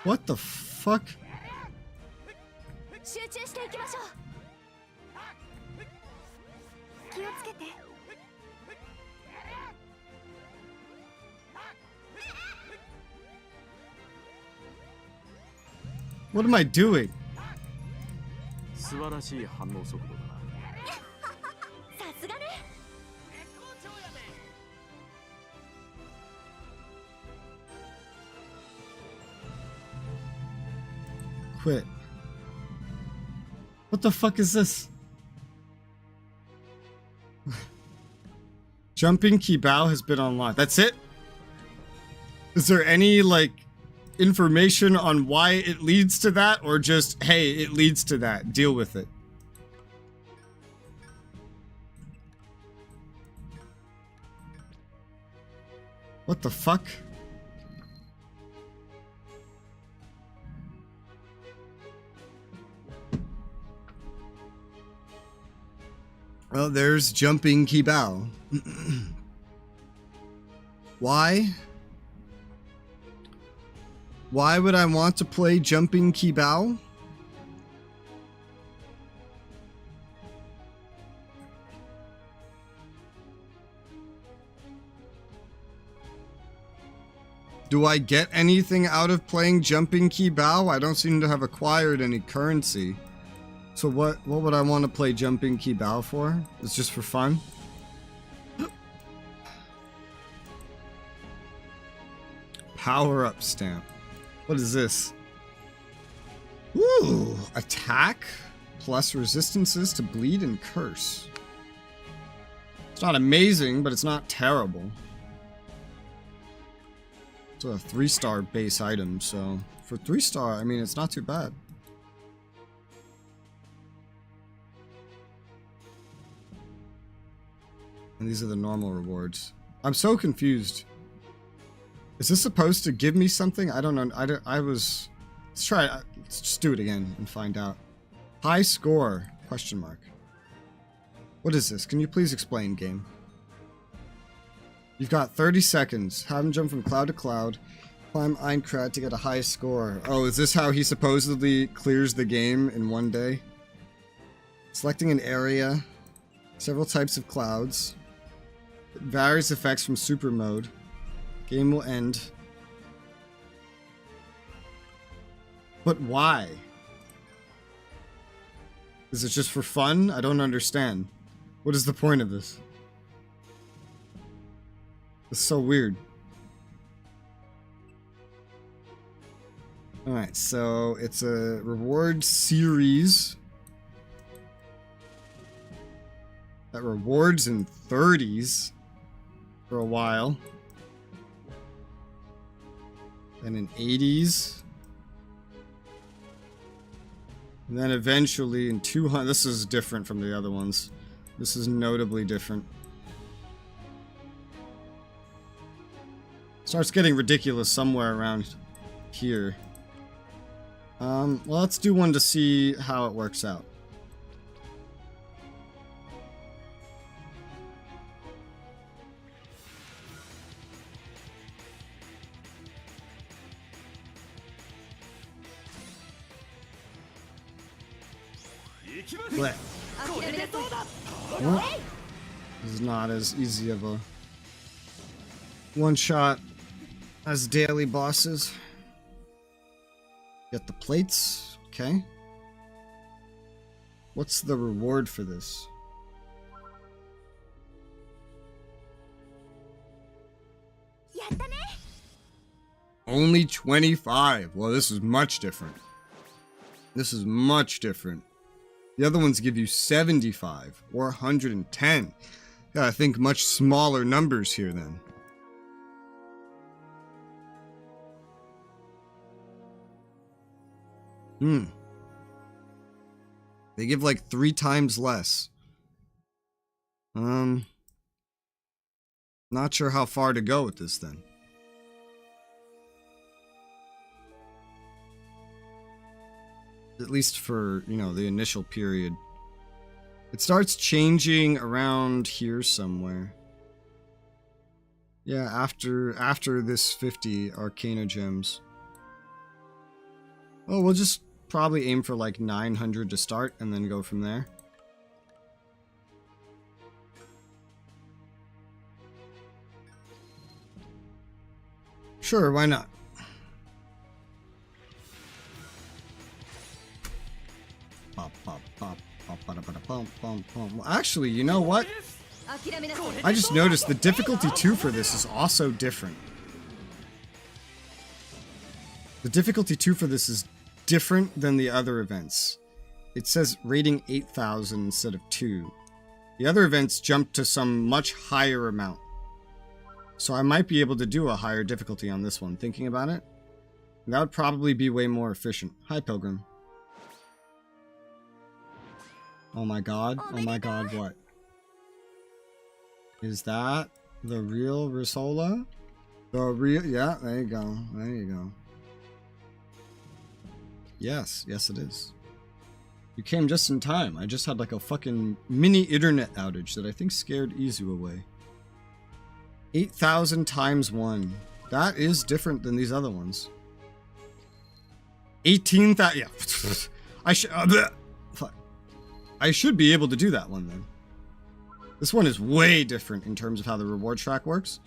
What the fuck? What am I doing? Quit. What the fuck is this? Jumping Kibao has been unlocked. That's it? Is there any, like, information on why it leads to that? Or just, hey, it leads to that. Deal with it. What the fuck? Well, there's jumping Kibao. Why? Why would I want to play jumping Kibao? Do I get anything out of playing jumping Kibao? I don't seem to have acquired any currency. So what would I want to play jumping Kibao for? It's just for fun? Power up stamp. What is this? Ooh, attack plus resistances to bleed and curse. It's not amazing, but it's not terrible. It's a 3-star base item, so for 3-star, I mean, it's not too bad. And these are the normal rewards. I'm so confused. Is this supposed to give me something? I don't know. Let's try it. Let's just do it again and find out. High score? Question mark. What is this? Can you please explain, game? You've got 30 seconds. Have him jump from cloud to cloud. Climb Aincrad to get a high score. Oh, is this how he supposedly clears the game in one day? Selecting an area. Several types of clouds. Various effects from super mode. Game will end. But why? Is it just for fun? I don't understand. What is the point of this? It's so weird. Alright, so it's a reward series that rewards in 30s for a while. Then in 80s. And then eventually in 200. This is different from the other ones. This is notably different. Starts getting ridiculous somewhere around here. Well, let's do one to see how it works out. Blech. Well, this is not as easy of a one shot as daily bosses. Get the plates, okay. What's the reward for this? Only 25. Well, this is much different. This is much different. The other ones give you 75 or 110. Gotta think much smaller numbers here then. They give like 3 times less. Not sure how far to go with this then. At least for, you know, the initial period. It starts changing around here somewhere. Yeah, after this 50 Arcana gems. Oh, we'll just probably aim for like 900 to start and then go from there. Sure, why not? Well, actually, you know what? I just noticed the difficulty 2 for this is also different. The difficulty 2 for this is different than the other events. It says rating 8,000 instead of 2. The other events jump to some much higher amount. So I might be able to do a higher difficulty on this one, thinking about it. That would probably be way more efficient. Hi, Pilgrim. Oh my god. Oh my god, what? Is that the real Resoula? The real... Yeah, there you go. There you go. Yes. Yes, it is. You came just in time. I just had like a fucking mini internet outage that I think scared Izu away. 8,000 times 1. That is different than these other ones. 18,000... Yeah. I should be able to do that one then. This one is way different in terms of how the reward track works,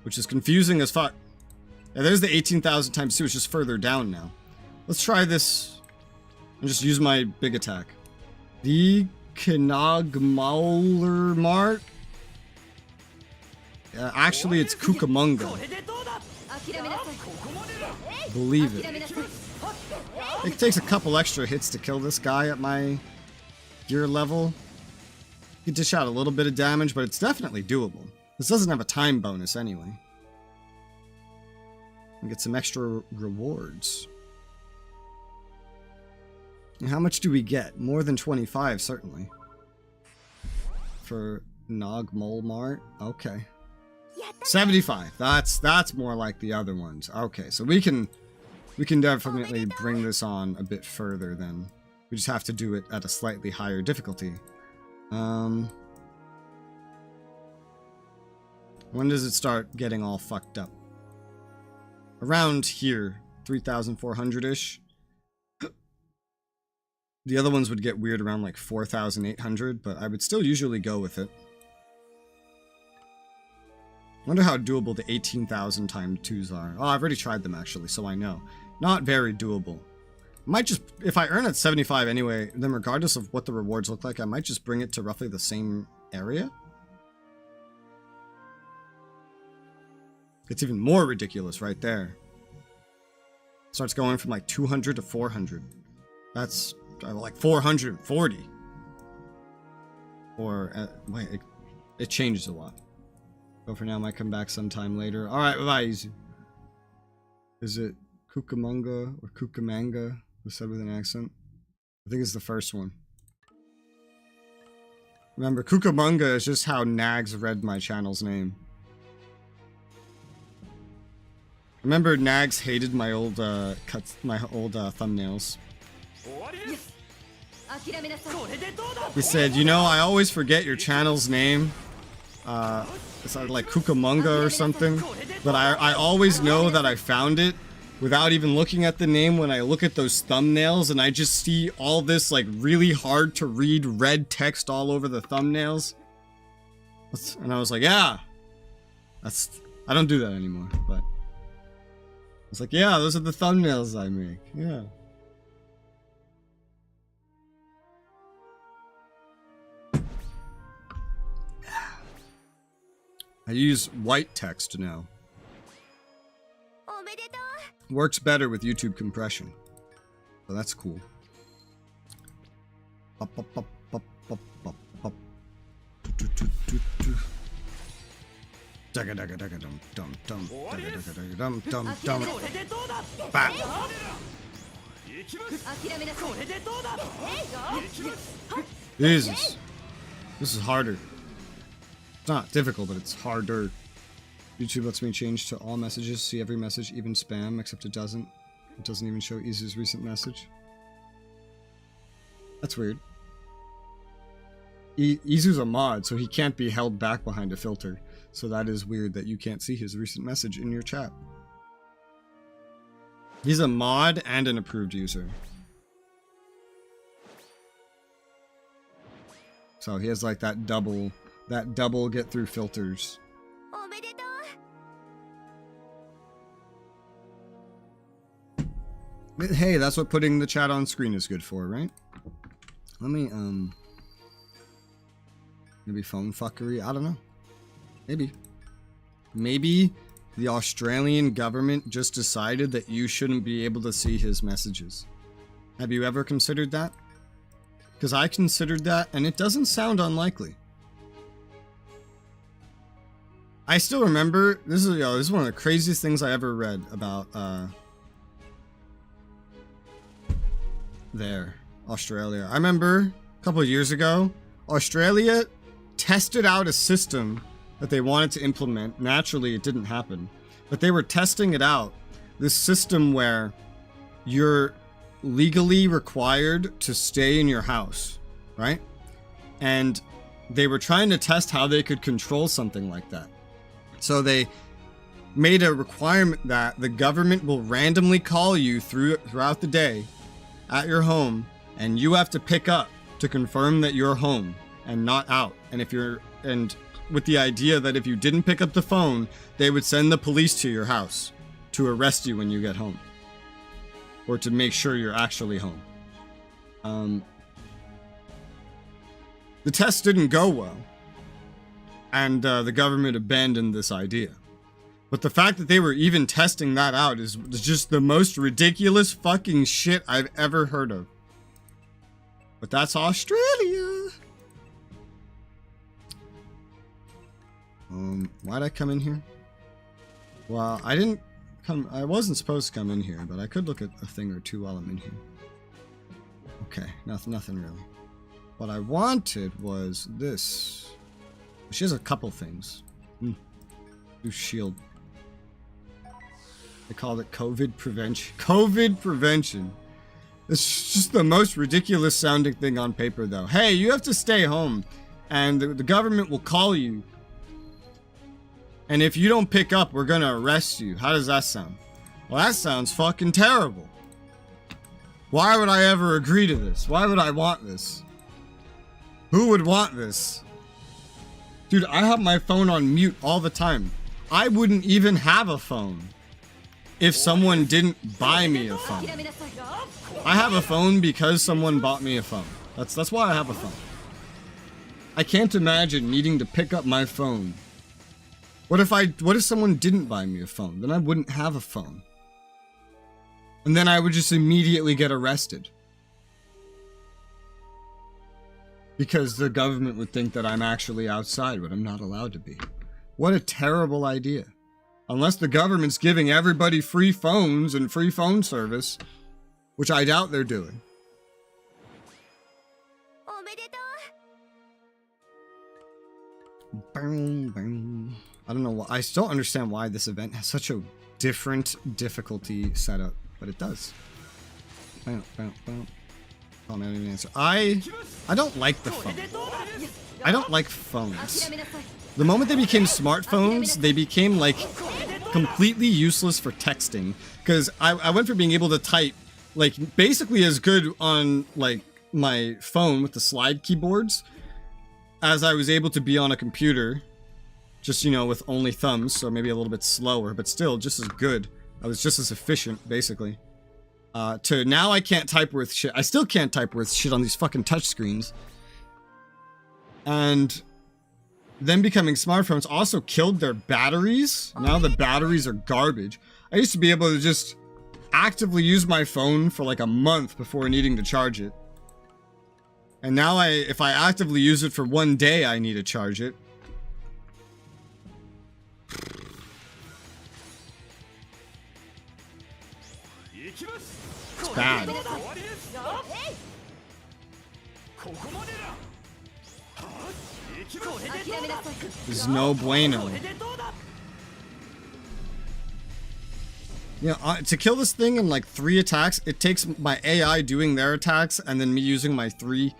which is confusing as fuck. Yeah, there's the 18,000 times 2. It's just further down now. Let's try this and just use my big attack. The Konglomerat. Actually, it's Cucamonga. Believe it. It takes a couple extra hits to kill this guy at my gear level. You dish out a little bit of damage, but it's definitely doable. This doesn't have a time bonus anyway. And get some extra rewards. And how much do we get? More than 25, certainly. For Konglomerat? Okay. 75. That's more like the other ones. Okay, so we can definitely bring this on a bit further then. We just have to do it at a slightly higher difficulty. When does it start getting all fucked up? Around here, 3,400-ish. The other ones would get weird around like 4,800, but I would still usually go with it. Wonder how doable the 18,000 times 2s are. Oh, I've already tried them actually, so I know. Not very doable. Might just, if I earn at 75 anyway, then regardless of what the rewards look like, I might just bring it to roughly the same area. It's even more ridiculous right there. Starts going from like 200 to 400. That's like 440. Or, wait, it changes a lot. So for now, might come back sometime later. Alright, bye-bye, Izu. Is it Cucamonga or Cucamonga? Was said with an accent? I think it's the first one. Remember, Cucamonga is just how Nags read my channel's name. Remember, Nags hated my old thumbnails. He said, you know, I always forget your channel's name. It's like Cucamonga or something. But I always know that I found it without even looking at the name when I look at those thumbnails and I just see all this like really hard to read red text all over the thumbnails. And I was like, yeah. I don't do that anymore, but it's like, yeah, those are the thumbnails I make. Yeah. I use white text now. Works better with YouTube compression. So that's cool. Jesus. This is harder. It's not difficult, but it's harder. YouTube lets me change to all messages, see every message, even spam, except it doesn't. It doesn't even show Izu's recent message. That's weird. Izu's a mod, so he can't be held back behind a filter. So that is weird that you can't see his recent message in your chat. He's a mod and an approved user. So he has like that double get through filters. Hey, that's what putting the chat on screen is good for, right? Let me, maybe phone fuckery? I don't know. Maybe the Australian government just decided that you shouldn't be able to see his messages. Have you ever considered that? Because I considered that, and it doesn't sound unlikely. I still remember, this is one of the craziest things I ever read about, Australia. I remember a couple of years ago, Australia tested out a system that they wanted to implement. Naturally, it didn't happen, but they were testing it out. This system where you're legally required to stay in your house, right? And they were trying to test how they could control something like that. So they made a requirement that the government will randomly call you throughout the day at your home, and you have to pick up to confirm that you're home and not out. And with the idea that if you didn't pick up the phone, they would send the police to your house to arrest you when you get home, or to make sure you're actually home. The test didn't go well, and the government abandoned this idea. But the fact that they were even testing that out is just the most ridiculous fucking shit I've ever heard of. But that's Australia. Why'd I come in here? Well, I wasn't supposed to come in here, but I could look at a thing or two while I'm in here. Okay, nothing really. What I wanted was this. She has a couple things. Do shield. They called it COVID prevention. COVID prevention. It's just the most ridiculous sounding thing on paper, though. Hey, you have to stay home, and the government will call you. And if you don't pick up, we're gonna arrest you. How does that sound? Well, that sounds fucking terrible. Why would I ever agree to this? Why would I want this? Who would want this? Dude, I have my phone on mute all the time. I wouldn't even have a phone if someone didn't buy me a phone. I have a phone because someone bought me a phone. That's why I have a phone. I can't imagine needing to pick up my phone What if someone didn't buy me a phone? Then I wouldn't have a phone. And then I would just immediately get arrested. Because the government would think that I'm actually outside, but I'm not allowed to be. What a terrible idea. Unless the government's giving everybody free phones and free phone service, which I doubt they're doing. I don't know why. I still understand why this event has such a different difficulty setup, but it does. Oh, I don't even answer. I don't like the phone. I don't like phones. The moment they became smartphones, they became like completely useless for texting. Because I went from being able to type like basically as good on like my phone with the slide keyboards as I was able to be on a computer, just, you know, with only thumbs, so maybe a little bit slower, but still just as good. I was just as efficient, basically. To now I can't type worth shit. I still can't type worth shit on these fucking touchscreens. And them becoming smartphones also killed their batteries. Now the batteries are garbage. I used to be able to just actively use my phone for like a month before needing to charge it. And now if I actively use it for one day, I need to charge it. It's bad. There's no bueno. You know, to kill this thing in like 3 attacks, it takes my AI doing their attacks and then me using my 3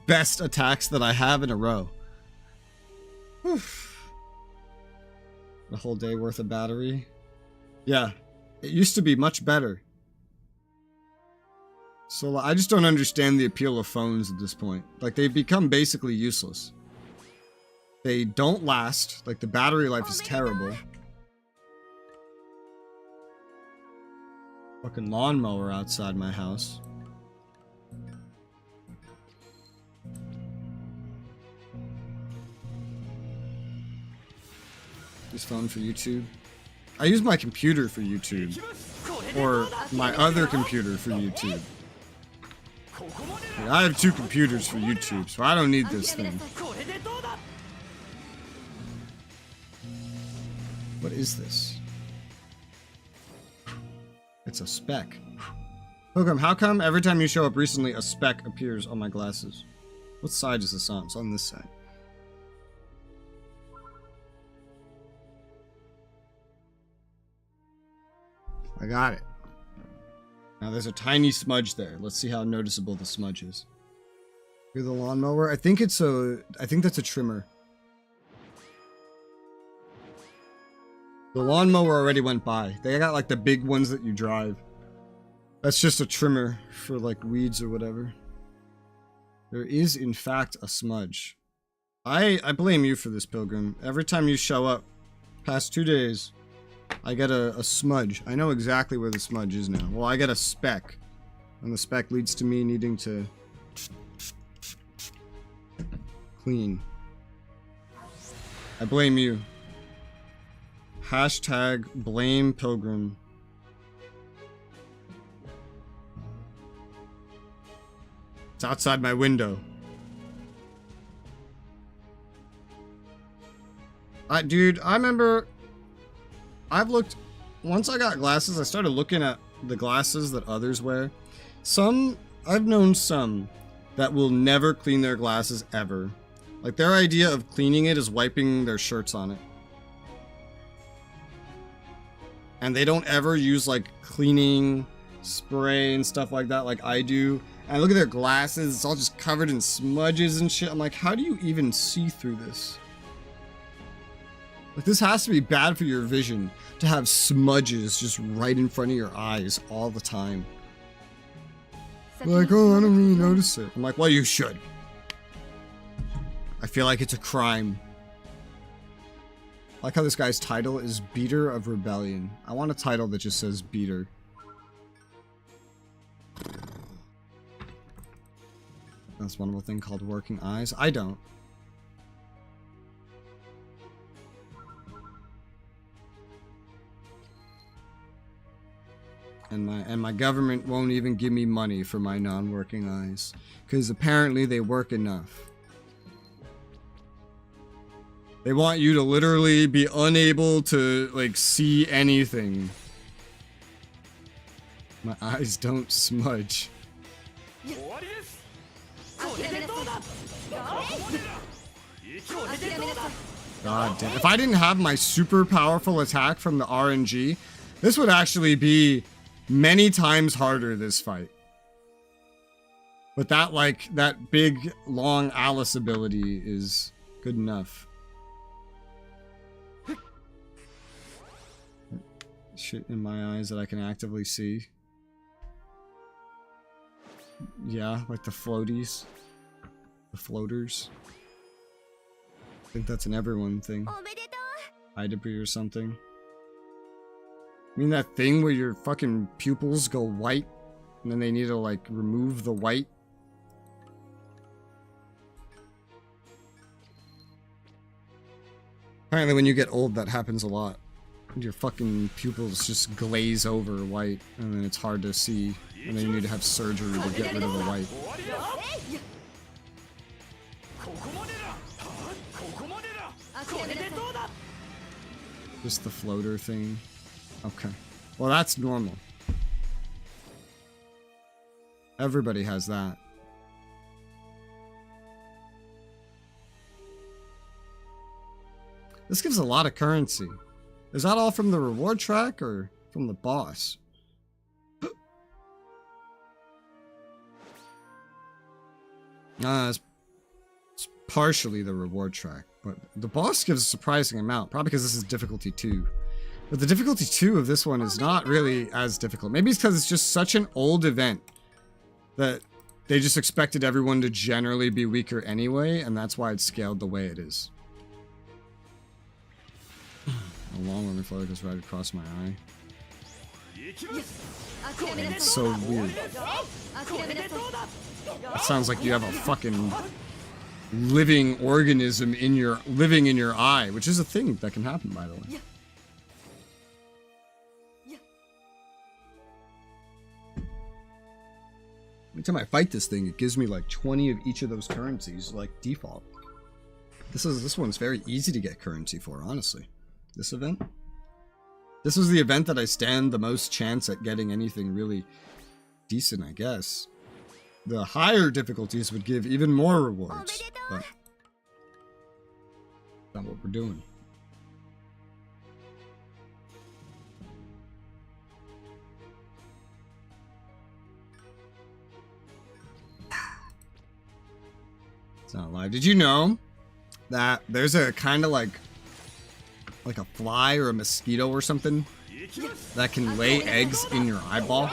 best attacks that I have in a row. Whew. A whole day worth of battery. Yeah, it used to be much better. So I just don't understand the appeal of phones at this point. Like, they've become basically useless. They don't last. Like, the battery life is terrible. Fucking lawnmower outside my house. Use phone for YouTube. I use my computer for YouTube. Or my other computer for YouTube. Like, I have 2 computers for YouTube, so I don't need this thing. What is this? It's a speck. Pilgrim, how come every time you show up recently, a speck appears on my glasses? What side is this on? It's on this side. I got it. Now there's a tiny smudge there. Let's see how noticeable the smudge is. Hear the lawnmower? I think that's a trimmer. The lawnmower already went by. They got like the big ones that you drive. That's just a trimmer for like weeds or whatever. There is in fact a smudge. I blame you for this, Pilgrim. Every time you show up, past 2 days, I get a smudge. I know exactly where the smudge is now. Well, I get a speck. And the speck leads to me needing to clean. I blame you. Hashtag blame Pilgrim. It's outside my window. Dude, I remember I've looked, once I got glasses, I started looking at the glasses that others wear. I've known some that will never clean their glasses ever. Like, their idea of cleaning it is wiping their shirts on it. And they don't ever use, like, cleaning spray and stuff like that like I do. And I look at their glasses, it's all just covered in smudges and shit. I'm like, how do you even see through this? Like, this has to be bad for your vision, to have smudges just right in front of your eyes all the time. They're like, oh, I don't really notice it. I'm like, well, you should. I feel like it's a crime. I like how this guy's title is Beater of Rebellion. I want a title that just says Beater. That's one wonderful thing called working eyes. I don't. And my government won't even give me money for my non-working eyes. Because apparently they work enough. They want you to literally be unable to, like, see anything. My eyes don't smudge. God damn. If I didn't have my super powerful attack from the RNG, this would actually be many times harder, this fight. But that, like, that big, long Alice ability is good enough. Shit in my eyes that I can actively see. Yeah, like the floaties. The floaters. I think that's an everyone thing. Eye debris or something. I mean that thing where your fucking pupils go white and then they need to like remove the white? Apparently when you get old that happens a lot. Your fucking pupils just glaze over white and then it's hard to see and then you need to have surgery to get rid of the white. Just the floater thing. Okay. Well, that's normal. Everybody has that. This gives a lot of currency. Is that all from the reward track or from the boss? It's partially the reward track, but the boss gives a surprising amount, probably because this is difficulty 2. But the difficulty 2 of this one is not really as difficult. Maybe it's because it's just such an old event that they just expected everyone to generally be weaker anyway, and that's why it's scaled the way it is. A long running floater goes right across my eye. It's so weird. It sounds like you have a fucking living organism living in your eye, which is a thing that can happen, by the way. Every time I fight this thing, it gives me like 20 of each of those currencies, like default. This one's very easy to get currency for, honestly. This event? This was the event that I stand the most chance at getting anything really decent, I guess. The higher difficulties would give even more rewards, but that's not what we're doing. It's not live. Did you know that there's a kind of like a fly or a mosquito or something that can lay eggs in your eyeball,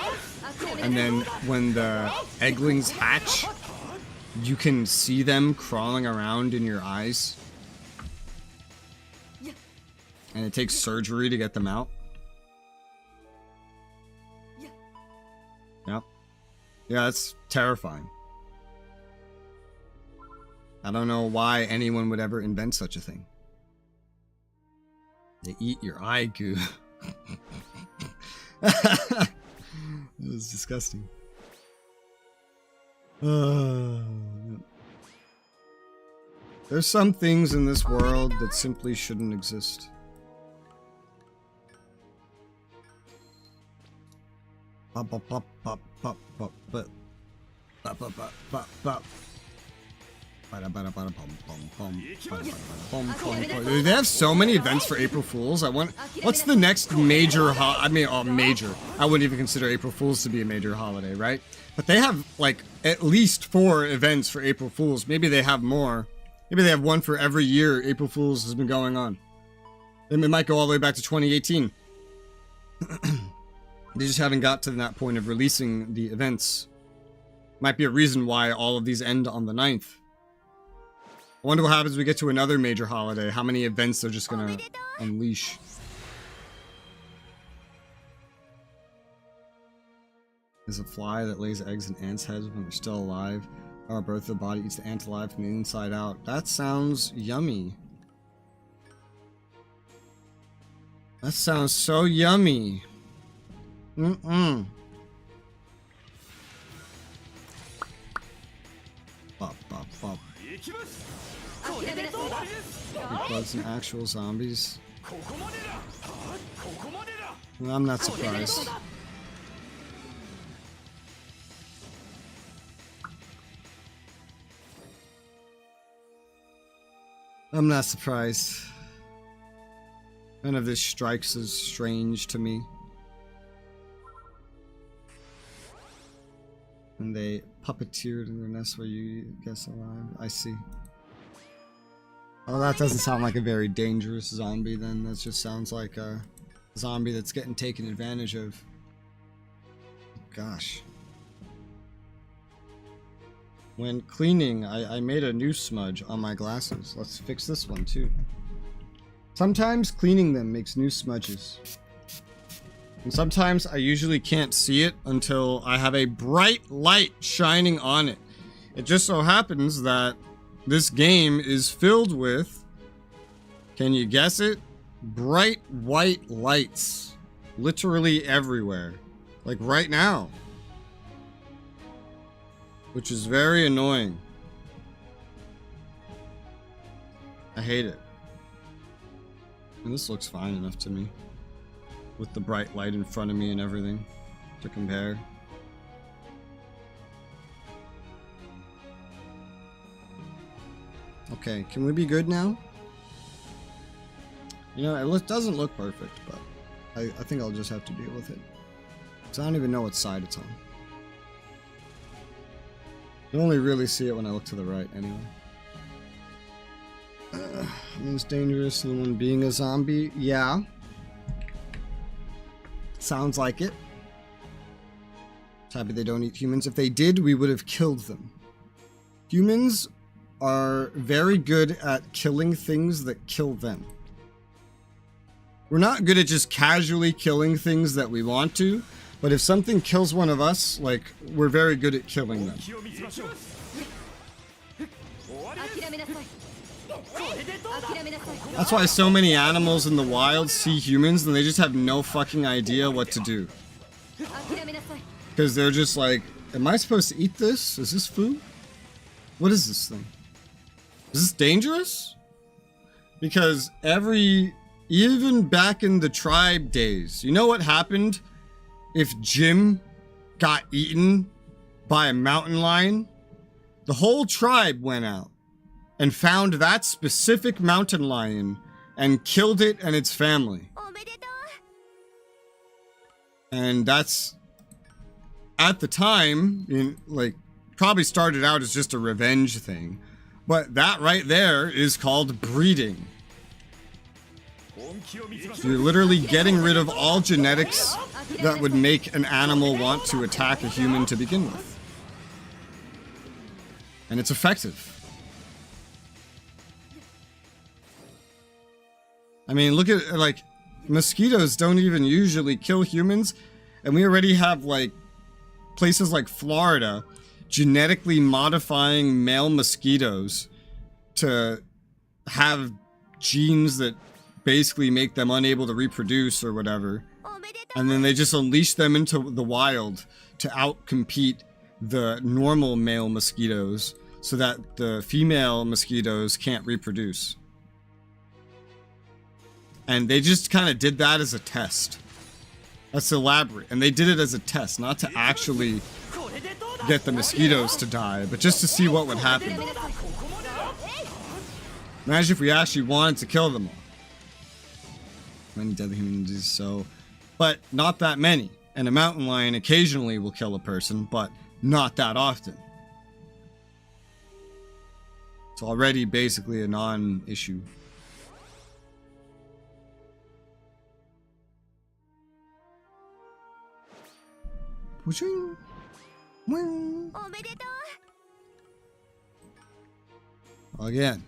and then when the egglings hatch, you can see them crawling around in your eyes, and it takes surgery to get them out? Yep. Yeah, that's terrifying. I don't know why anyone would ever invent such a thing. They eat your eye goo. It was disgusting. There's some things in this world that simply shouldn't exist. They have so many events for April Fools. What's the next major major. I wouldn't even consider April Fools to be a major holiday, right? But they have like at least 4 events for April Fools. Maybe they have more. Maybe they have one for every year April Fools has been going on. It might go all the way back to 2018. They just haven't got to that point of releasing the events. Might be a reason why all of these end on the 9th. I wonder what happens when we get to another major holiday. How many events they're just gonna unleash. There's a fly that lays eggs in ants' heads when they're still alive. Our birth of the body eats the ant alive from the inside out. That sounds yummy. That sounds so yummy. Bop, bop, bop. Bugs and actual zombies. Well, I'm not surprised. I'm not surprised. None of this strikes as strange to me. And they puppeteered in their nest where you guess alive. I see. Oh, that doesn't sound like a very dangerous zombie then. That just sounds like a zombie that's getting taken advantage of. Gosh. When cleaning, I made a new smudge on my glasses. Let's fix this one too. Sometimes cleaning them makes new smudges. And sometimes I usually can't see it until I have a bright light shining on it. It just so happens that this game is filled with, can you guess it? Bright white lights. Literally everywhere. Like right now. Which is very annoying. I hate it. And this looks fine enough to me. With the bright light in front of me and everything to compare. Okay, can we be good now? You know, it doesn't look perfect, but I think I'll just have to deal with it. Because I don't even know what side it's on. You only really see it when I look to the right, anyway. Most dangerous than one being a zombie? Yeah. Sounds like it. Happy they don't eat humans. If they did, we would have killed them. Humans are very good at killing things that kill them. We're not good at just casually killing things that we want to, but if something kills one of us, like, we're very good at killing them. That's why so many animals in the wild see humans and they just have no fucking idea what to do. Because they're just like, am I supposed to eat this? Is this food? What is this thing? Is this dangerous? Because even back in the tribe days, you know what happened if Jim got eaten by a mountain lion? The whole tribe went out and found that specific mountain lion and killed it and its family. And that's, at the time, like, probably started out as just a revenge thing. But that right there is called breeding. You're literally getting rid of all genetics that would make an animal want to attack a human to begin with. And it's effective. I mean, look at, like, mosquitoes don't even usually kill humans, and we already have, like, places like Florida genetically modifying male mosquitoes to have genes that basically make them unable to reproduce or whatever. And then they just unleash them into the wild to outcompete the normal male mosquitoes so that the female mosquitoes can't reproduce. And they just kind of did that as a test. That's elaborate. And they did it as a test, not to actually get the mosquitoes to die, but just to see what would happen. Imagine if we actually wanted to kill them all. Many deadly human diseases, so... But not that many. And a mountain lion occasionally will kill a person, but not that often. It's already basically a non-issue. Pushing. Again,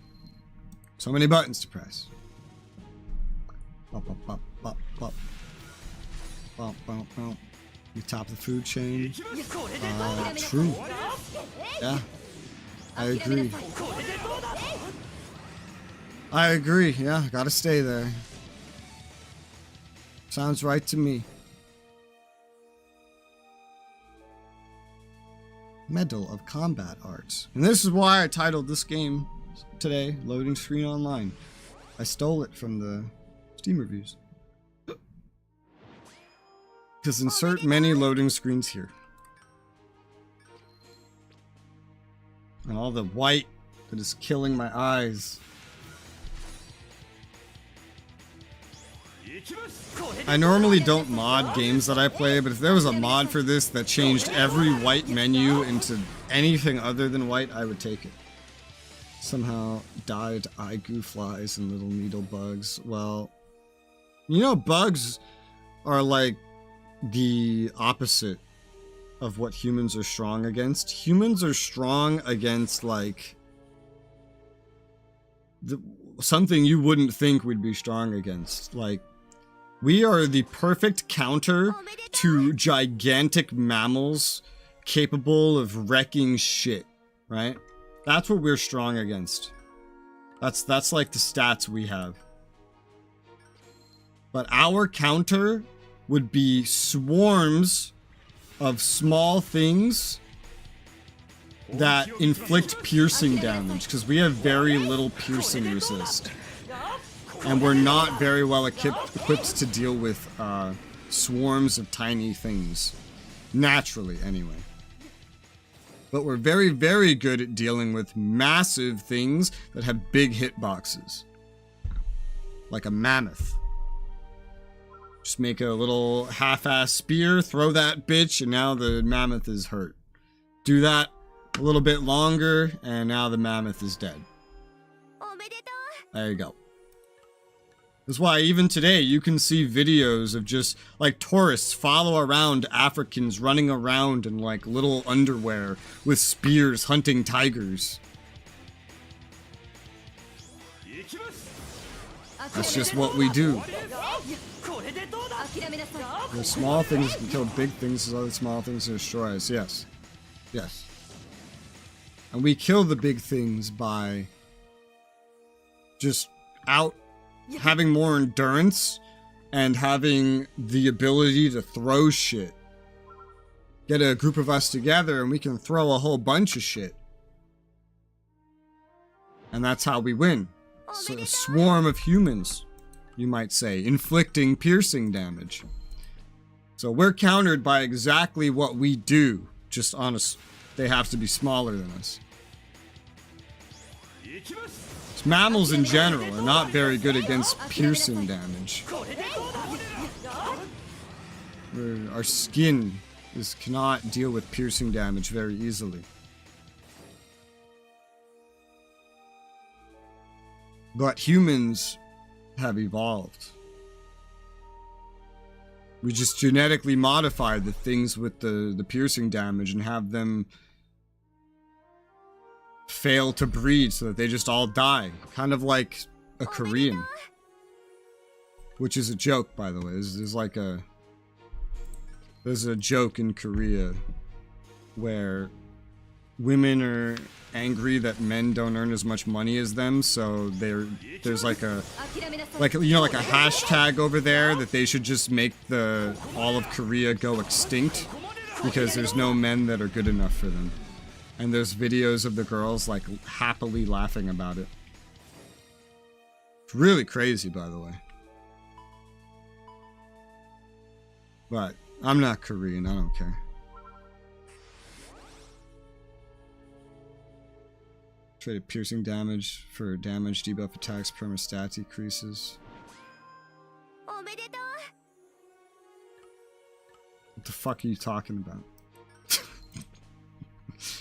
so many buttons to press. Bop, bop, bop, bop, bop. Bop, bop, bop. You top the food chain. True. Yeah, I agree. I agree. Yeah, gotta stay there. Sounds right to me. Medal of Combat Arts. And this is why I titled this game today, Loading Screen Online. I stole it from the Steam reviews. Because insert many loading screens here. And all the white that is killing my eyes. I normally don't mod games that I play, but if there was a mod for this that changed every white menu into anything other than white, I would take it. Somehow dyed eye goo flies and little needle bugs. Well, you know, bugs are like the opposite of what humans are strong against. Humans are strong against like something you wouldn't think we'd be strong against. Like, we are the perfect counter to gigantic mammals capable of wrecking shit, right? That's what we're strong against. That's like the stats we have. But our counter would be swarms of small things that inflict piercing damage, because we have very little piercing resist. And we're not very well equipped to deal with swarms of tiny things. Naturally, anyway. But we're very, very good at dealing with massive things that have big hitboxes. Like a mammoth. Just make a little half-ass spear, throw that bitch, and now the mammoth is hurt. Do that a little bit longer, and now the mammoth is dead. There you go. That's why even today you can see videos of just like tourists follow around Africans running around in like little underwear with spears hunting tigers. That's just what we do. The small things can kill big things as other small things destroy us. Yes. Yes. And we kill the big things by just having more endurance and having the ability to throw shit. Get a group of us together and we can throw a whole bunch of shit. And that's how we win. So a swarm of humans, you might say, inflicting piercing damage. So we're countered by exactly what we do, just on us. They have to be smaller than us. Mammals in general are not very good against piercing damage. Our skin cannot deal with piercing damage very easily. But humans have evolved. We just genetically modify the things with the piercing damage and have them fail to breed so that they just all die. Kind of like a Korean. Which is a joke, by the way. There's a joke in Korea where women are angry that men don't earn as much money as them, so there's like a hashtag over there that they should just make all of Korea go extinct because there's no men that are good enough for them. And there's videos of the girls like happily laughing about it. It's really crazy, by the way. But I'm not Korean, I don't care. Traded piercing damage for damage debuff attacks, perma stat decreases. What the fuck are you talking about?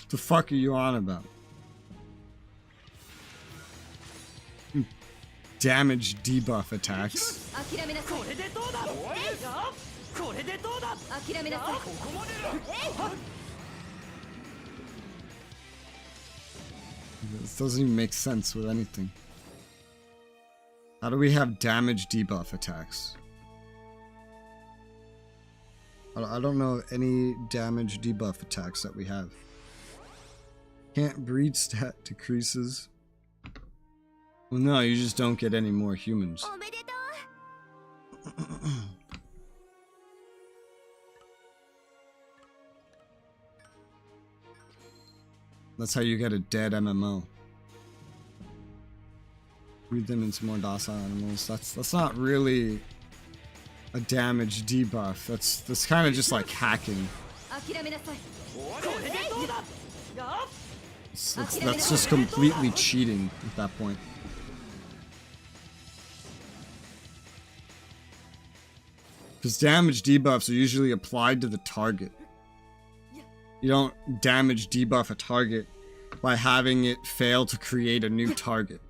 The fuck are you on about? Damage debuff attacks. This doesn't even make sense with anything. How do we have damage debuff attacks? I don't know any damage debuff attacks that we have. Can't breed stat decreases. Well, no, you just don't get any more humans. That's how you get a dead MMO. Breed them into more docile animals. That's not really a damage debuff. That's kind of just like hacking. That's just completely cheating at that point. Because damage debuffs are usually applied to the target. You don't damage debuff a target by having it fail to create a new target.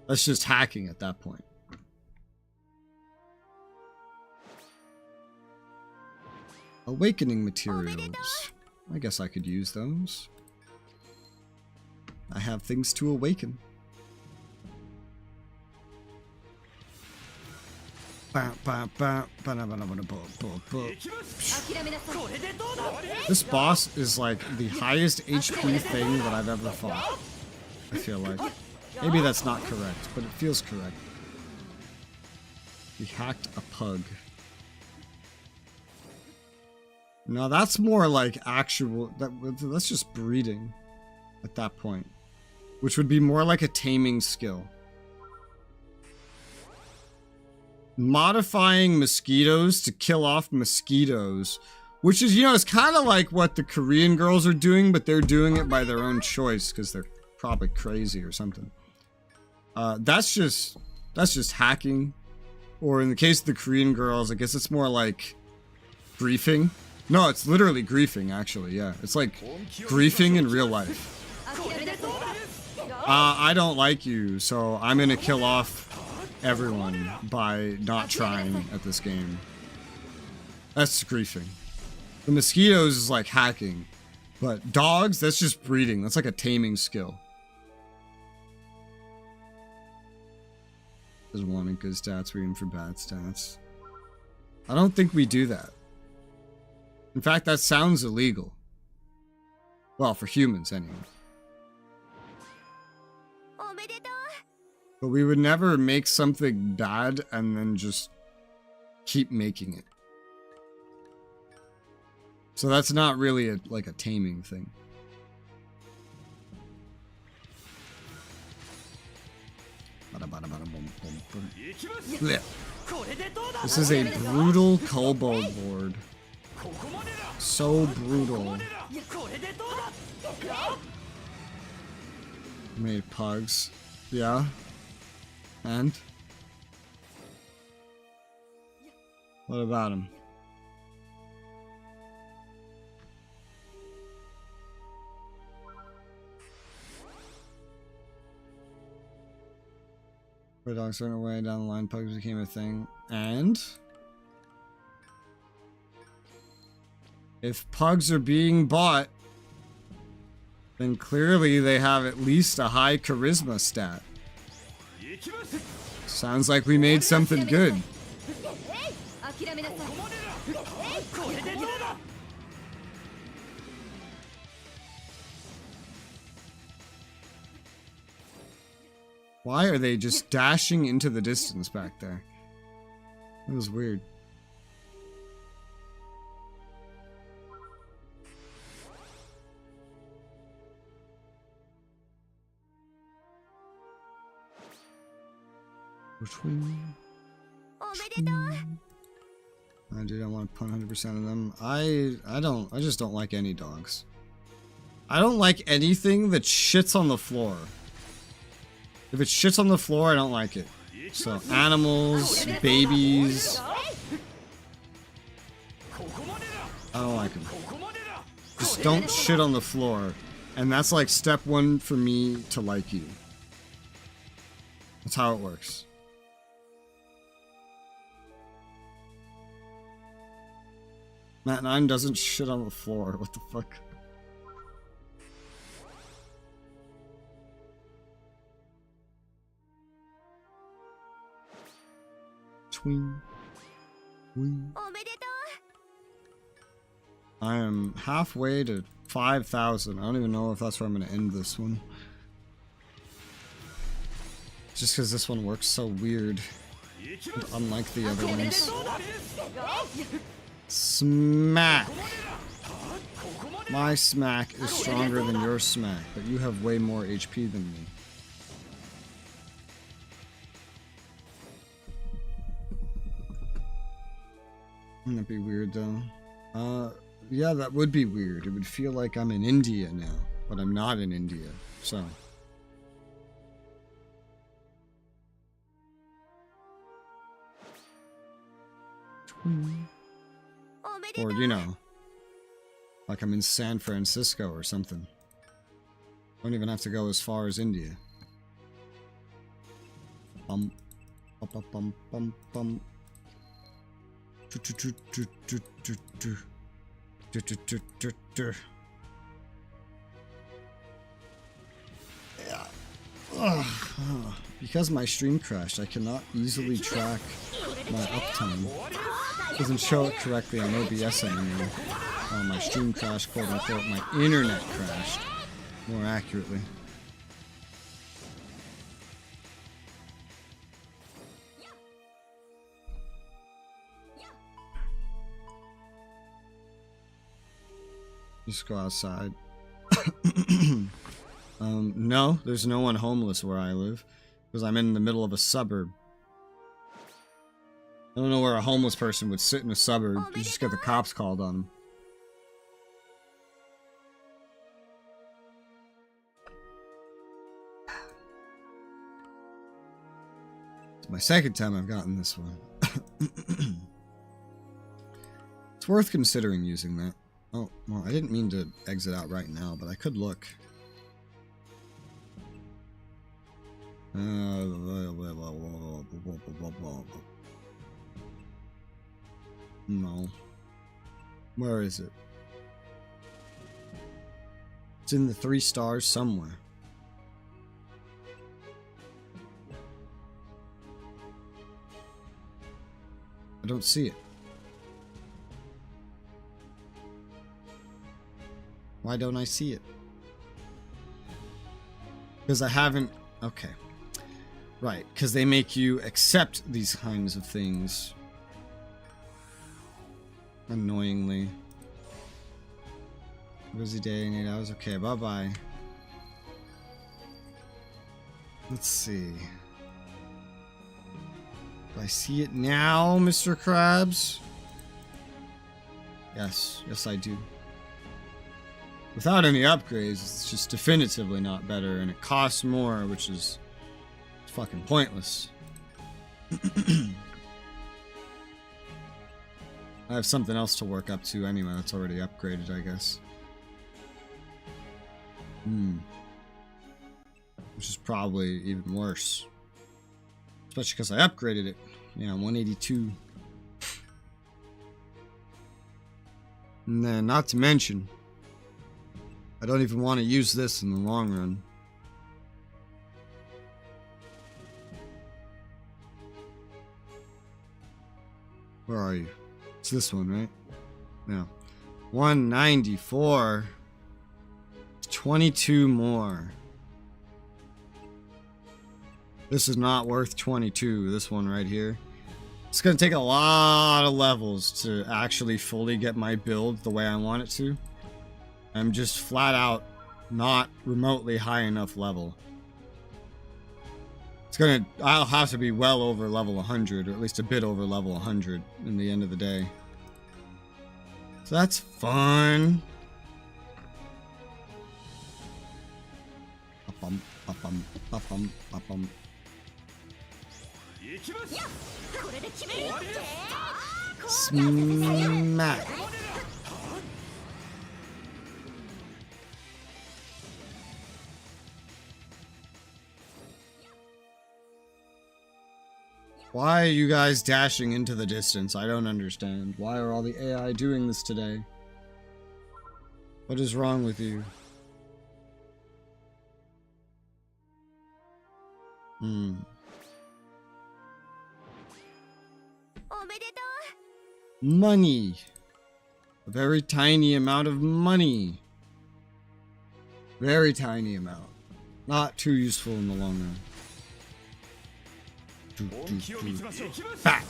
That's just hacking at that point. Awakening materials. I guess I could use those. I have things to awaken. This boss is like the highest HP thing that I've ever fought. I feel like. Maybe that's not correct, but it feels correct. We hacked a pug. No, that's more like actual... That's just breeding at that point. Which would be more like a taming skill. Modifying mosquitoes to kill off mosquitoes. Which is, you know, it's kind of like what the Korean girls are doing, but they're doing it by their own choice because they're probably crazy or something. That's just hacking. Or in the case of the Korean girls, I guess it's more like griefing. No, it's literally griefing, actually, yeah. It's like griefing in real life. I don't like you, so I'm gonna kill off everyone by not trying at this game. That's griefing. The mosquitoes is like hacking. But dogs, that's just breeding. That's like a taming skill. Doesn't want good stats, we're in for bad stats. I don't think we do that. In fact, that sounds illegal. Well, for humans, anyway. But we would never make something bad and then just keep making it. So that's not really like a taming thing. This is a brutal kobold board. So brutal. Made pugs. Yeah. And? What about him? For dogs certain way down the line, pugs became a thing. And? If pugs are being bought, then clearly they have at least a high charisma stat. Sounds like we made something good. Why are they just dashing into the distance back there? That was weird. I don't want to pun 100% of them. I just don't like any dogs. I don't like anything that shits on the floor. If it shits on the floor, I don't like it. So animals, babies. I don't like them. Just don't shit on the floor. And that's like step one for me to like you. That's how it works. Matt 9 doesn't shit on the floor. What the fuck? Twing. Twing. I am halfway to 5,000. I don't even know if that's where I'm going to end this one. Just because this one works so weird. Unlike the other ones. Smack! My smack is stronger than your smack, but you have way more HP than me. Wouldn't that be weird though? Yeah, that would be weird. It would feel like I'm in India now, but I'm not in India, so. Or, you know, like I'm in San Francisco or something. Don't even have to go as far as India. Bum, bum, bum, bum, bum. Yeah. Because my stream crashed, I cannot easily track my uptime. It doesn't show it correctly on OBS anymore. My stream crashed, quote unquote. My internet crashed, more accurately. Just go outside. No, there's no one homeless where I live, because I'm in the middle of a suburb. I don't know where a homeless person would sit in a suburb. You just get the cops called on them. It's my second time I've gotten this one. It's worth considering using that. Oh, well, I didn't mean to exit out right now, but I could look. No. Where is it? It's in the 3 stars somewhere. I don't see it. Why don't I see it? Because I haven't... Okay. Right, because they make you accept these kinds of things. Annoyingly. Busy day in 8 hours. Okay, bye-bye. Let's see. Do I see it now, Mr. Krabs? Yes. Yes, I do. Without any upgrades, it's just definitively not better, and it costs more, which is fucking pointless. I have something else to work up to anyway that's already upgraded, I guess. Which is probably even worse. Especially because I upgraded it. Yeah, 182. And then, not to mention, I don't even want to use this in the long run. Where are you? It's this one, right? Yeah. 194. 22 more. This is not worth 22, this one right here. It's going to take a lot of levels to actually fully get my build the way I want it to. I'm just flat out not remotely high enough level. I'll have to be well over level 100, or at least a bit over level 100 in the end of the day. So that's fun. Up-um, up-um, up-um, up-um. Smack. Why are you guys dashing into the distance? I don't understand. Why are all the AI doing this today? What is wrong with you? Money. A very tiny amount of money. Very tiny amount. Not too useful in the long run. Bah.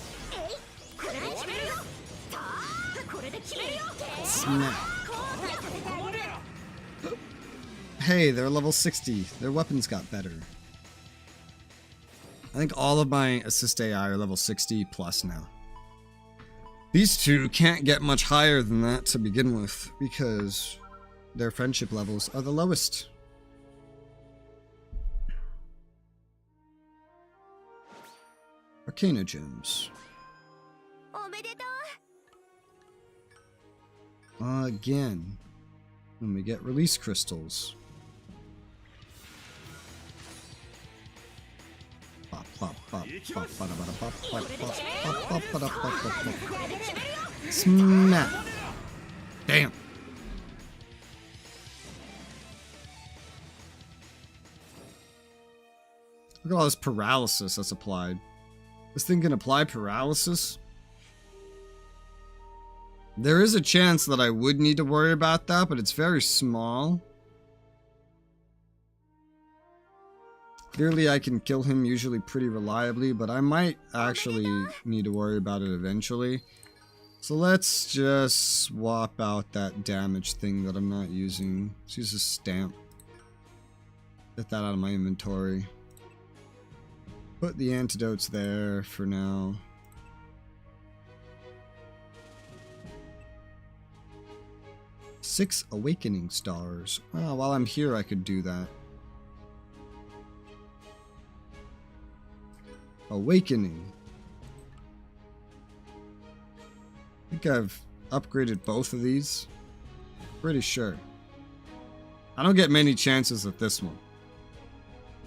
Snap. hey, they're level 60. Their weapons got better. I think all of my assist AI are level 60 plus now. These two can't get much higher than that to begin with because their friendship levels are the lowest. Arcana gems. Again, when we get release crystals. Pop, pop, pop, pop, pop, pop, pop, pop, pop, pop, pop, pop. Smack. Damn. Look at all this paralysis that's applied. This thing can apply paralysis? There is a chance that I would need to worry about that, but it's very small. Clearly I can kill him usually pretty reliably, but I might actually need to worry about it eventually. So let's just swap out that damage thing that I'm not using. Let's use a stamp. Get that out of my inventory. Put the antidotes there for now. Six awakening stars. Oh, while I'm here I could do that. Awakening. I think I've upgraded both of these. Pretty sure. I don't get many chances at this one.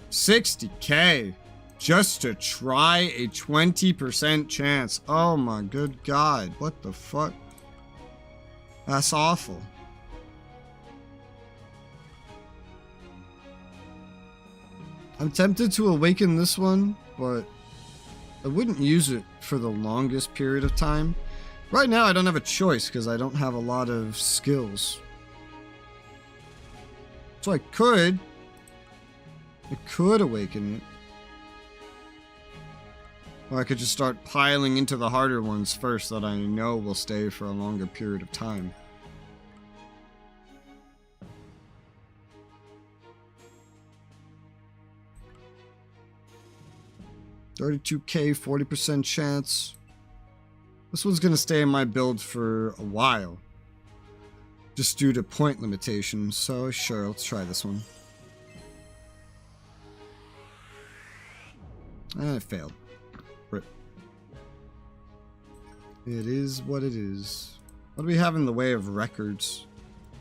60k just to try a 20% chance. Oh my good God. What the fuck? That's awful. I'm tempted to awaken this one, but I wouldn't use it for the longest period of time. Right now I don't have a choice because I don't have a lot of skills. So I could awaken it. Or I could just start piling into the harder ones first that I know will stay for a longer period of time. $32k, 40% chance. This one's gonna stay in my build for a while. Just due to point limitations, so sure, let's try this one. And it failed. Rip. It is what it is. What do we have in the way of records?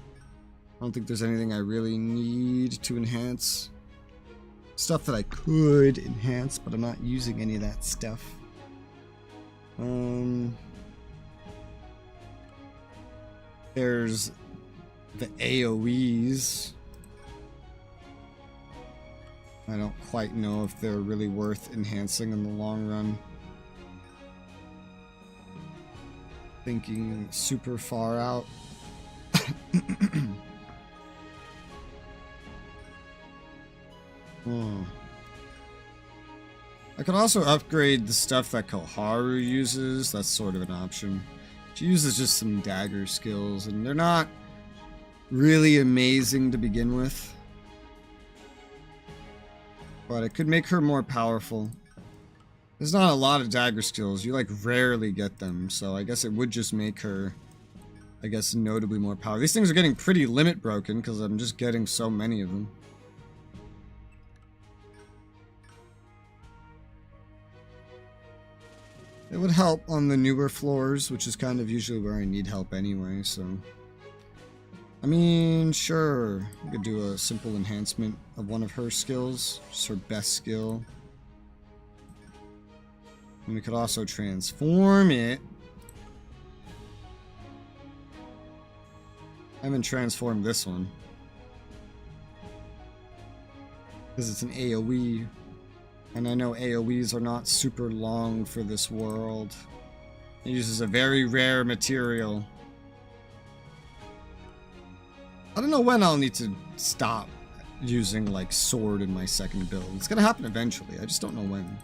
I don't think there's anything I really need to enhance. Stuff that I could enhance, but I'm not using any of that stuff. There's the AoEs. I don't quite know if they're really worth enhancing in the long run. Thinking super far out. I could also upgrade the stuff that Koharu uses. That's sort of an option. She uses just some dagger skills, and they're not really amazing to begin with. But it could make her more powerful. There's not a lot of dagger skills. You like rarely get them, so I guess it would just make her, I guess, notably more powerful. These things are getting pretty limit broken because I'm just getting so many of them. It would help on the newer floors, which is kind of usually where I need help anyway, so... I mean, sure, we could do a simple enhancement of one of her skills, just her best skill. And we could also transform it. I haven't transformed this one. Because it's an AoE. And I know AoEs are not super long for this world. It uses a very rare material. I don't know when I'll need to stop using, like, sword in my second build. It's gonna happen eventually, I just don't know when.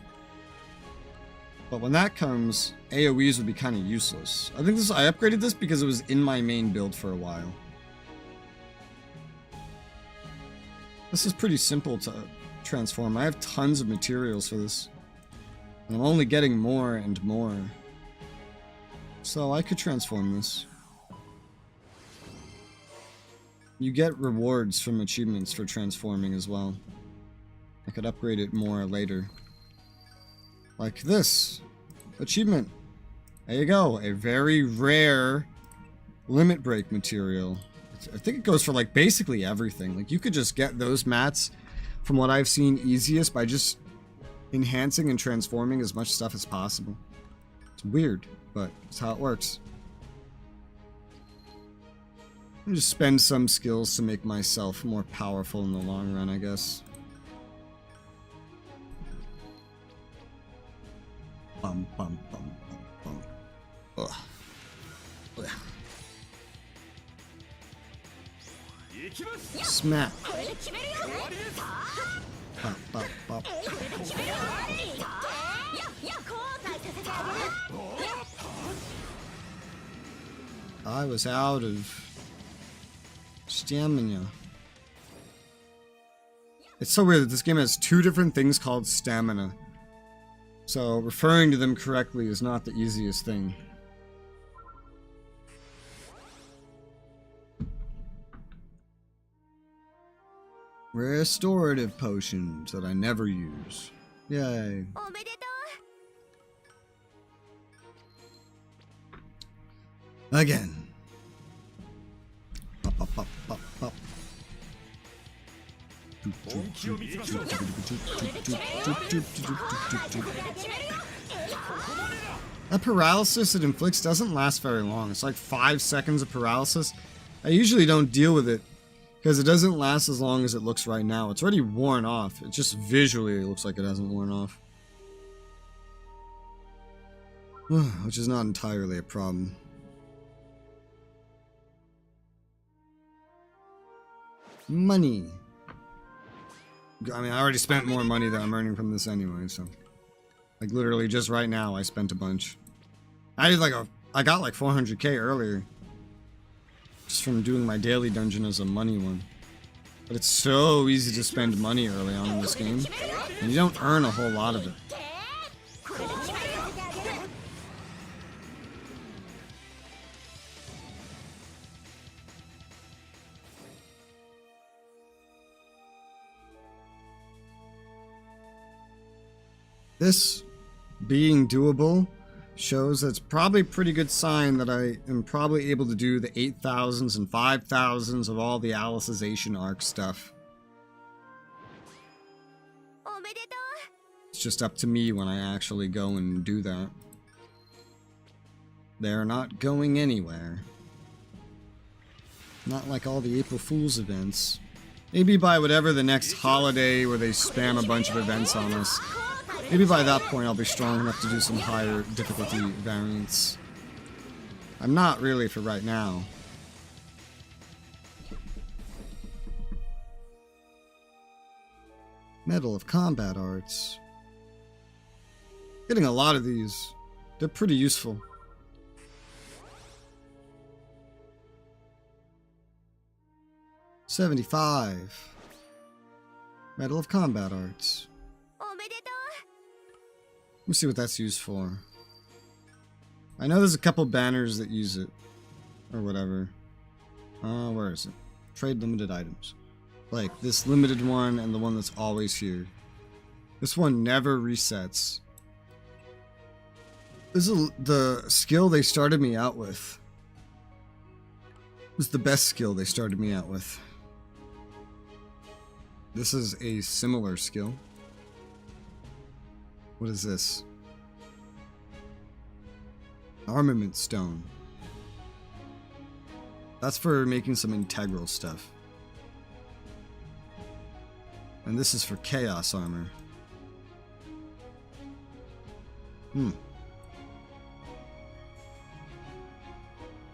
But when that comes, AoEs would be kind of useless. I think I upgraded this because it was in my main build for a while. This is pretty simple to transform. I have tons of materials for this. And I'm only getting more and more. So I could transform this. You get rewards from achievements for transforming as well. I could upgrade it more later. Like this. Achievement. There you go. A very rare limit break material. I think it goes for like basically everything. Like you could just get those mats from what I've seen easiest by just enhancing and transforming as much stuff as possible. It's weird, but it's how it works. I'll just spend some skills to make myself more powerful in the long run, I guess. Bum, bum, bum, bum, bum. Ugh. Ugh. Smack. Bop, bop, bop. I was out of stamina. It's so weird that this game has two different things called stamina. So referring to them correctly is not the easiest thing. Restorative potions that I never use. Yay. Again. Pop, pop, pop, pop, pop. That paralysis it inflicts doesn't last very long. It's like 5 seconds of paralysis. I usually don't deal with it because it doesn't last as long as it looks right now. It's already worn off. It just visually looks like it hasn't worn off. Which is not entirely a problem. Money. I mean, I already spent more money than I'm earning from this anyway, so. Like, literally, just right now, I spent a bunch. I got like 400k earlier. Just from doing my daily dungeon as a money one. But it's so easy to spend money early on in this game. And you don't earn a whole lot of it. This being doable shows that's probably a pretty good sign that I am probably able to do the 8,000s and 5,000s of all the Alicization arc stuff. It's just up to me when I actually go and do that. They're not going anywhere. Not like all the April Fool's events. Maybe by whatever the next holiday where they spam a bunch of events on us. Maybe by that point I'll be strong enough to do some higher difficulty variants. I'm not really for right now. Medal of Combat Arts. Getting a lot of these. They're pretty useful. $75. Medal of Combat Arts. Let me see what that's used for. I know there's a couple banners that use it. Or whatever. Where is it? Trade limited items. Like this limited one and the one that's always here. This one never resets. This is the skill they started me out with. It was the best skill they started me out with. This is a similar skill. What is this? Armament Stone. That's for making some integral stuff. And this is for Chaos Armor.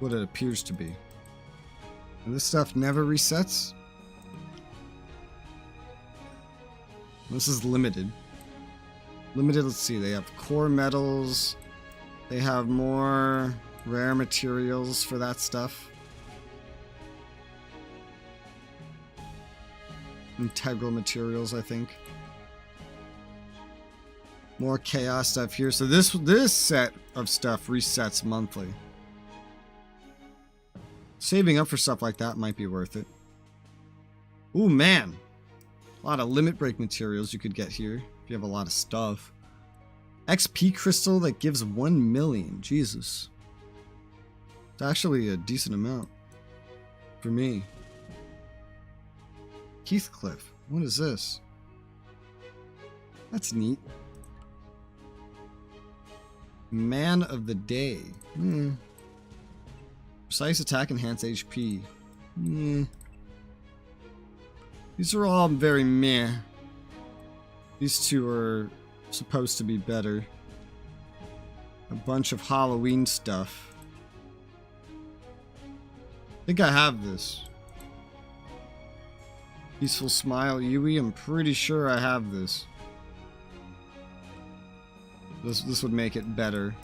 What it appears to be. And this stuff never resets? This is limited. Limited, let's see, they have core metals. They have more rare materials for that stuff. integral materials, I think. More chaos stuff here. So this set of stuff resets monthly. Saving up for stuff like that might be worth it. Ooh, man. A lot of limit break materials you could get here if you have a lot of stuff. XP crystal that gives 1 million. Jesus. It's actually a decent amount for me. Heathcliff. What is this? That's neat. Man of the day. Precise attack, enhance HP. These are all very meh. These two are supposed to be better. A bunch of Halloween stuff. I think I have this. Peaceful Smile Yui. I'm pretty sure I have this. This would make it better.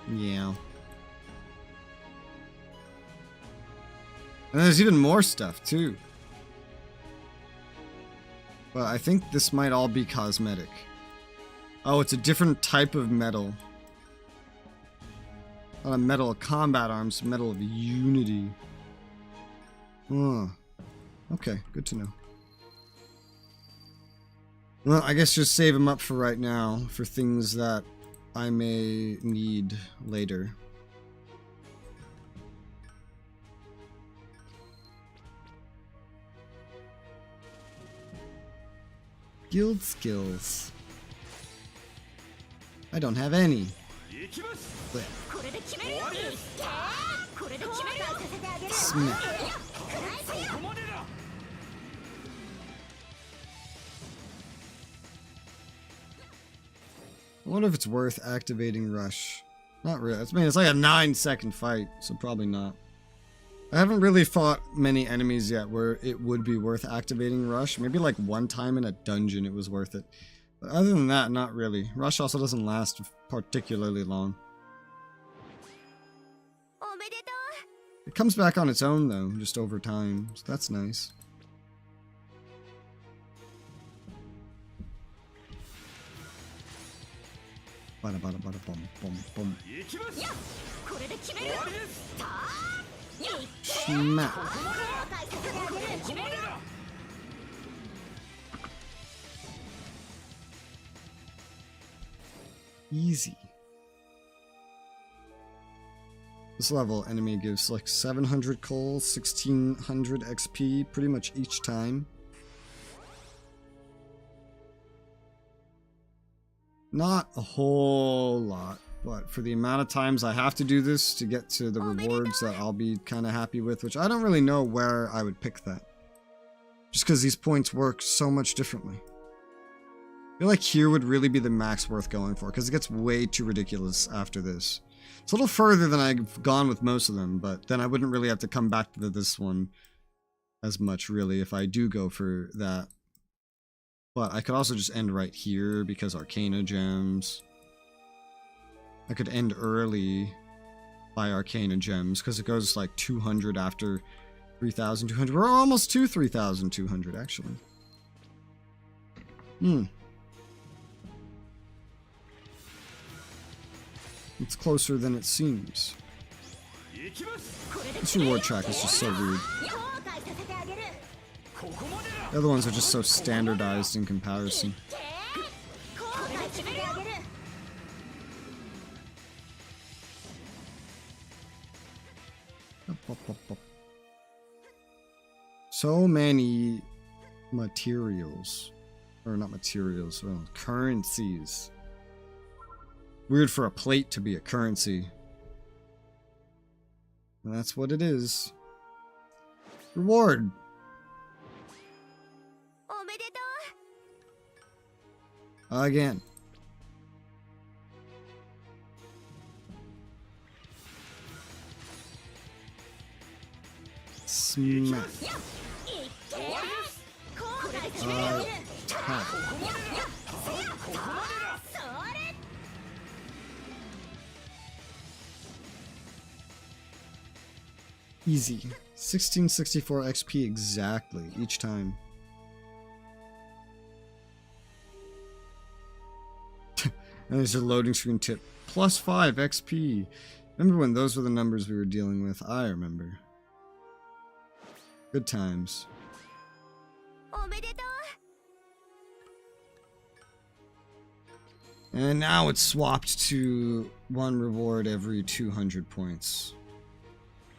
Yeah. And there's even more stuff too. But I think this might all be cosmetic. Oh, it's a different type of metal. Not a metal of combat arms, metal of unity. Okay, good to know. Well, I guess just save them up for right now, for things that I may need later. Guild skills. I don't have any. But Smith. I wonder if it's worth activating Rush. Not really. I mean, it's like a 9-second fight, so probably not. I haven't really fought many enemies yet where it would be worth activating Rush. Maybe like one time in a dungeon it was worth it. But other than that, not really. Rush also doesn't last particularly long. It comes back on its own though, just over time, so that's nice. Bada bada bada bum bum bum. Smack. Easy. This level enemy gives like 700 coal, 1600 XP pretty much each time. Not a whole lot, but for the amount of times I have to do this to get to the rewards that I'll be kind of happy with, which I don't really know where I would pick that. Just because these points work so much differently. I feel like here would really be the max worth going for, because it gets way too ridiculous after this. It's a little further than I've gone with most of them, but then I wouldn't really have to come back to this one as much, really, if I do go for that. But I could also just end right here, because Arcana Gems. I could end early by Arcana Gems, because it goes like 200 after 3,200. We're almost to 3,200, actually. It's closer than it seems. This reward track is just so weird. The other ones are just so standardized in comparison. So many materials. Or not materials, well, currencies. Weird for a plate to be a currency. And that's what it is. Reward. Again. Smack. Attack. Easy. 1664 XP exactly each time. And there's a loading screen tip. +5 XP. Remember when those were the numbers we were dealing with? I remember. Good times. And now it's swapped to 1 reward every 200 points.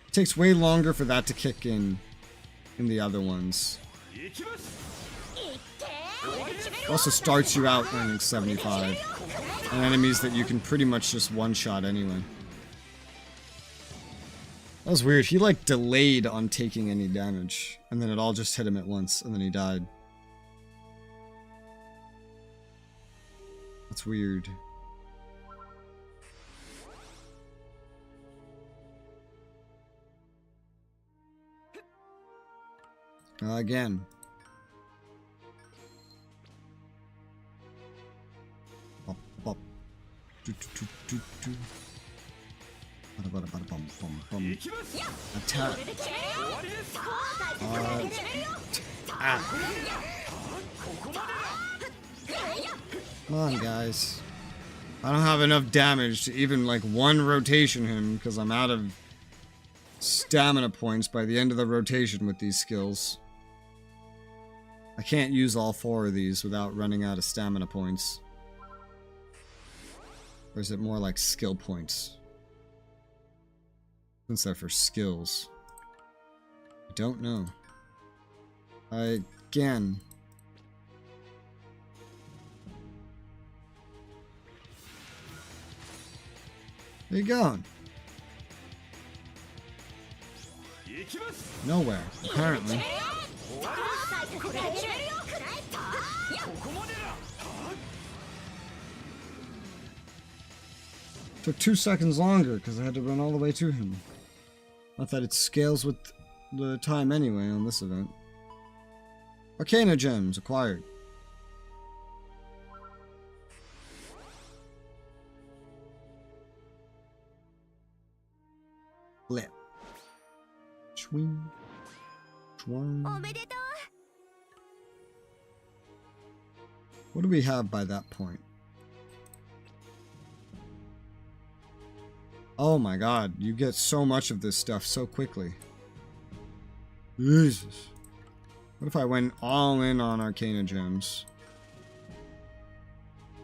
It takes way longer for that to kick in the other ones. It also starts you out earning 75. And enemies that you can pretty much just one-shot anyway. That was weird. He like delayed on taking any damage. And then it all just hit him at once. And then he died. That's weird. Again. Bop, bop. Do, do, do, do. Bada, bada, bada, bum, bum, bum. Attack. Come on, guys. I don't have enough damage to even like one rotation him because I'm out of stamina points by the end of the rotation with these skills. I can't use all 4 of these without running out of stamina points. Or is it more like skill points? Since they're for skills. I don't know. Again. Where you going? Nowhere, apparently. Took 2 seconds longer because I had to run all the way to him. Not that it scales with the time anyway on this event. Arcana gems acquired. Flip. Swing. Swing. What do we have by that point? Oh my god, you get so much of this stuff so quickly. Jesus. What if I went all in on Arcana gems?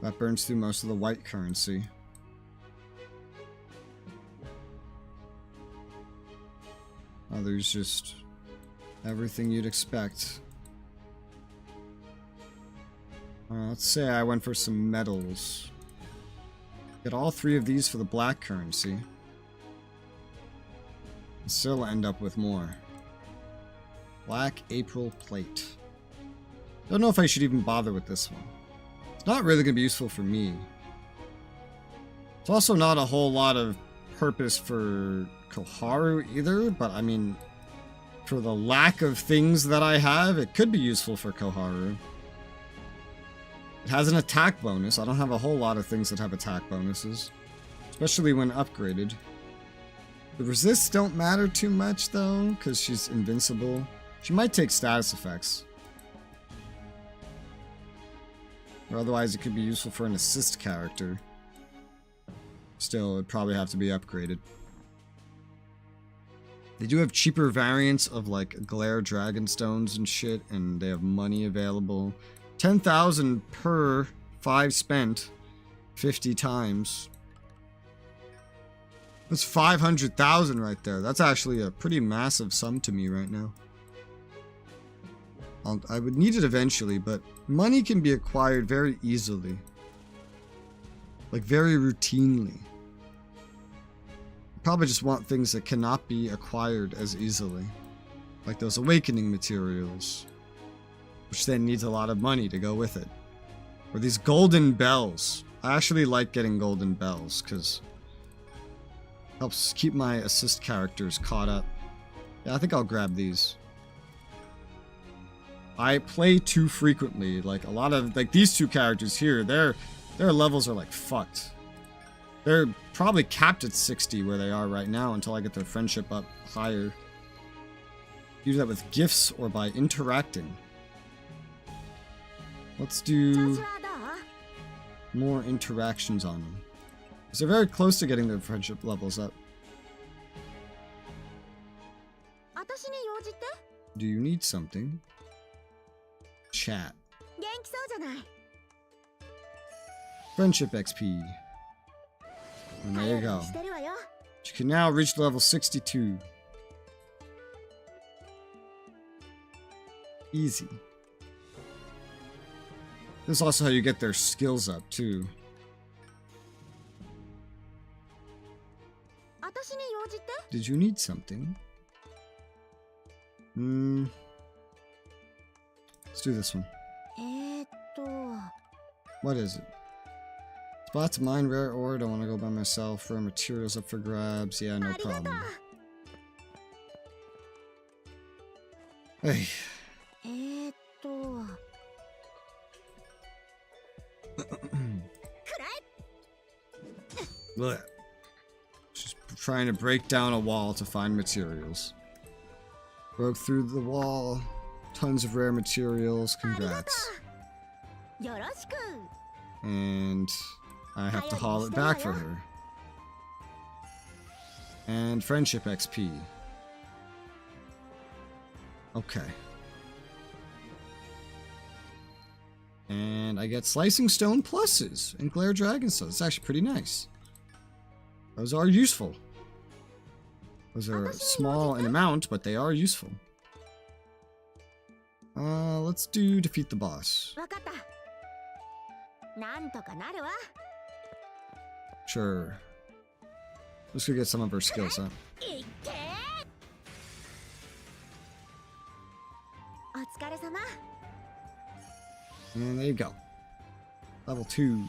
That burns through most of the white currency. Oh, there's just everything you'd expect. Let's say I went for some metals. Get all 3 of these for the black currency. And still end up with more. Black April plate. Don't know if I should even bother with this one. It's not really going to be useful for me. It's also not a whole lot of purpose for Koharu either, but I mean, for the lack of things that I have, it could be useful for Koharu. It has an attack bonus. I don't have a whole lot of things that have attack bonuses, especially when upgraded. The resists don't matter too much though, because she's invincible. She might take status effects. Or otherwise it could be useful for an assist character. Still, it'd probably have to be upgraded. They do have cheaper variants of like Glare Dragonstones and shit, and they have money available. 10,000 per 5 spent 50 times. That's 500,000 right there. That's actually a pretty massive sum to me right now. I would need it eventually, but money can be acquired very easily. Like very routinely. Probably just want things that cannot be acquired as easily. Like those awakening materials. Which then needs a lot of money to go with it. Or these golden bells. I actually like getting golden bells, because it helps keep my assist characters caught up. Yeah, I think I'll grab these. I play too frequently. Like a lot of, like these 2 characters here, their levels are like fucked. They're probably capped at 60 where they are right now until I get their friendship up higher. You do that with gifts or by interacting. Let's do more interactions on them. Because they're very close to getting their friendship levels up. Do you need something? Chat. Friendship XP. And there you go. You can now reach level 62. Easy. This is also how you get their skills up, too. Did you need something? Let's do this one. What is it? Spot to mine rare ore. Don't want to go by myself. Rare materials up for grabs. Yeah, no problem. Hey. Look. Just trying to break down a wall to find materials. Broke through the wall. Tons of rare materials. Congrats. And I have to haul it back for her. And friendship XP. Okay. And I get slicing stone pluses and glare dragon stuff. It's actually pretty nice. Those are useful. Those are small in amount, but they are useful. Let's do defeat the boss. Sure. Let's go get some of her skills up. And there you go. Level 2.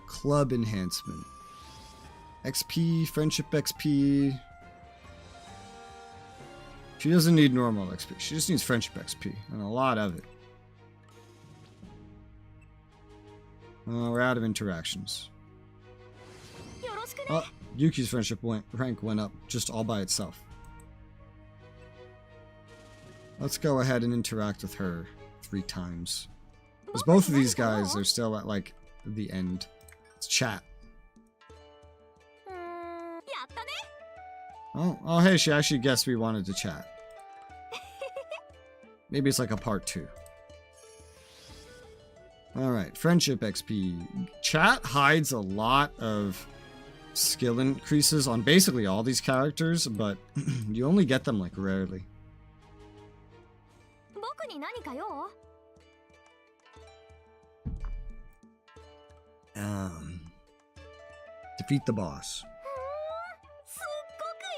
Club enhancement. XP, friendship XP. She doesn't need normal XP. She just needs friendship XP. And a lot of it. We're out of interactions. Oh, Yuki's friendship rank went up just all by itself. Let's go ahead and interact with her 3 times. Because both of these guys are still at, like, the end. Let's chat. Oh, hey, she actually guessed we wanted to chat. Maybe it's like a part 2. Alright, friendship XP. Chat hides a lot of skill increases on basically all these characters, but you only get them, like, rarely. Defeat the boss.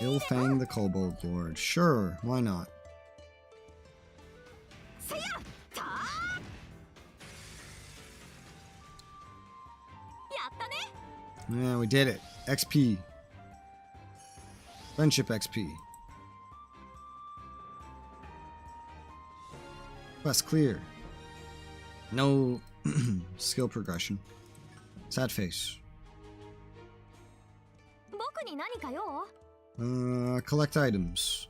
Ilfang the Kobold Lord. Sure, why not? Yeah, we did it. XP. Friendship XP. Quest clear. No skill progression. Sad face. Collect items.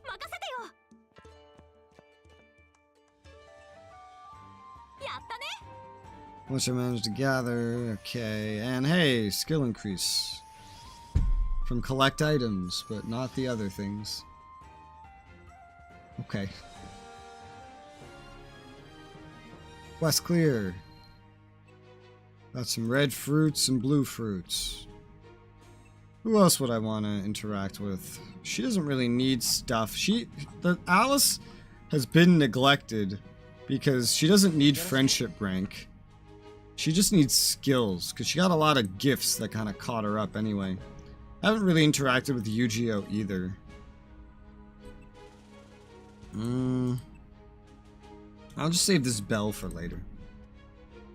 Once I managed to gather, okay, and hey, skill increase from collect items, but not the other things. Okay. Quest clear. Got some red fruits and blue fruits. Who else would I want to interact with? She doesn't really need stuff. Alice has been neglected because she doesn't need friendship rank. She just needs skills, because she got a lot of gifts that kind of caught her up anyway. I haven't really interacted with Yu-Gi-Oh! Either. I'll just save this bell for later.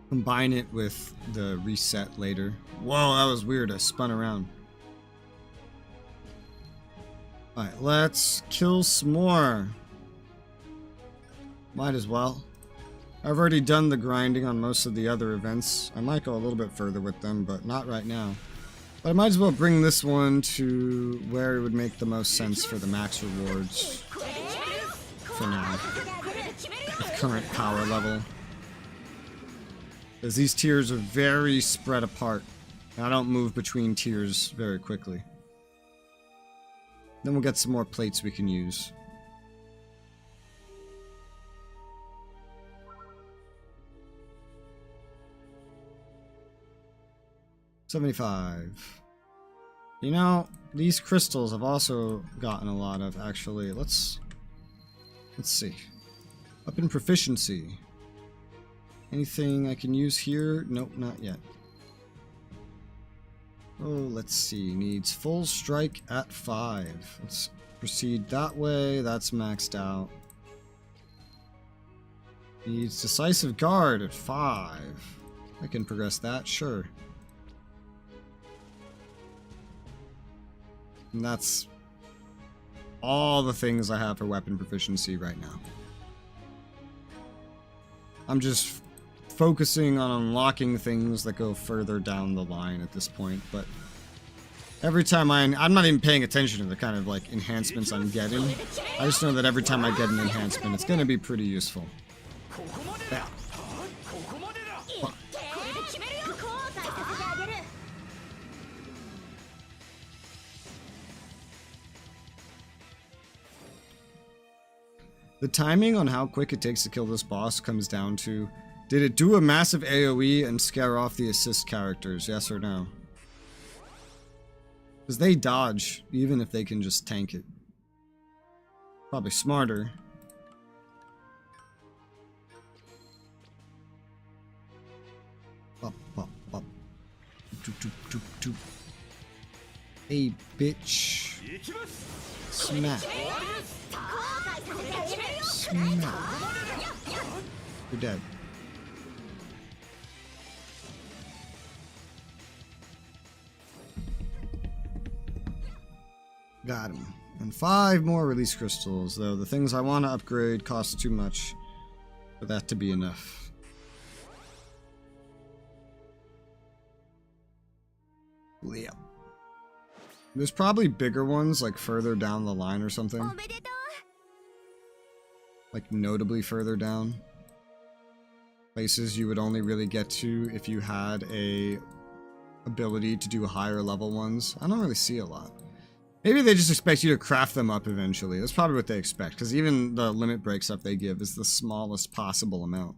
Combine it with the reset later. Whoa, that was weird. I spun around. Alright, let's kill some more. Might as well. I've already done the grinding on most of the other events. I might go a little bit further with them, but not right now. But I might as well bring this one to where it would make the most sense for the max rewards. for now. With current power level. Because these tiers are very spread apart. And I don't move between tiers very quickly. Then we'll get some more plates we can use. $75. You know, these crystals have also gotten a lot of, actually. Let's see. Up in proficiency. Anything I can use here? Nope, not yet. Oh, let's see. Needs full strike at 5. Let's proceed that way. That's maxed out. Needs decisive guard at 5. I can progress that, sure. And that's all the things I have for weapon proficiency right now. I'm just focusing on unlocking things that go further down the line at this point, but every time I'm not even paying attention to the kind of like enhancements I'm getting. I just know that every time I get an enhancement, it's going to be pretty useful. Yeah. The timing on how quick it takes to kill this boss comes down to, did it do a massive AoE and scare off the assist characters, yes or no? Because they dodge, even if they can just tank it. Probably smarter. Bop, bop, bop. Doop, doop, doop, doop. Hey, bitch. Smack. Smack. You're dead. Got him. And 5 more release crystals, though the things I want to upgrade cost too much for that to be enough. Yeah. There's probably bigger ones, like further down the line or something. Like notably further down. Places you would only really get to if you had a ability to do higher level ones. I don't really see a lot. Maybe they just expect you to craft them up eventually. That's probably what they expect, because even the limit break stuff they give is the smallest possible amount.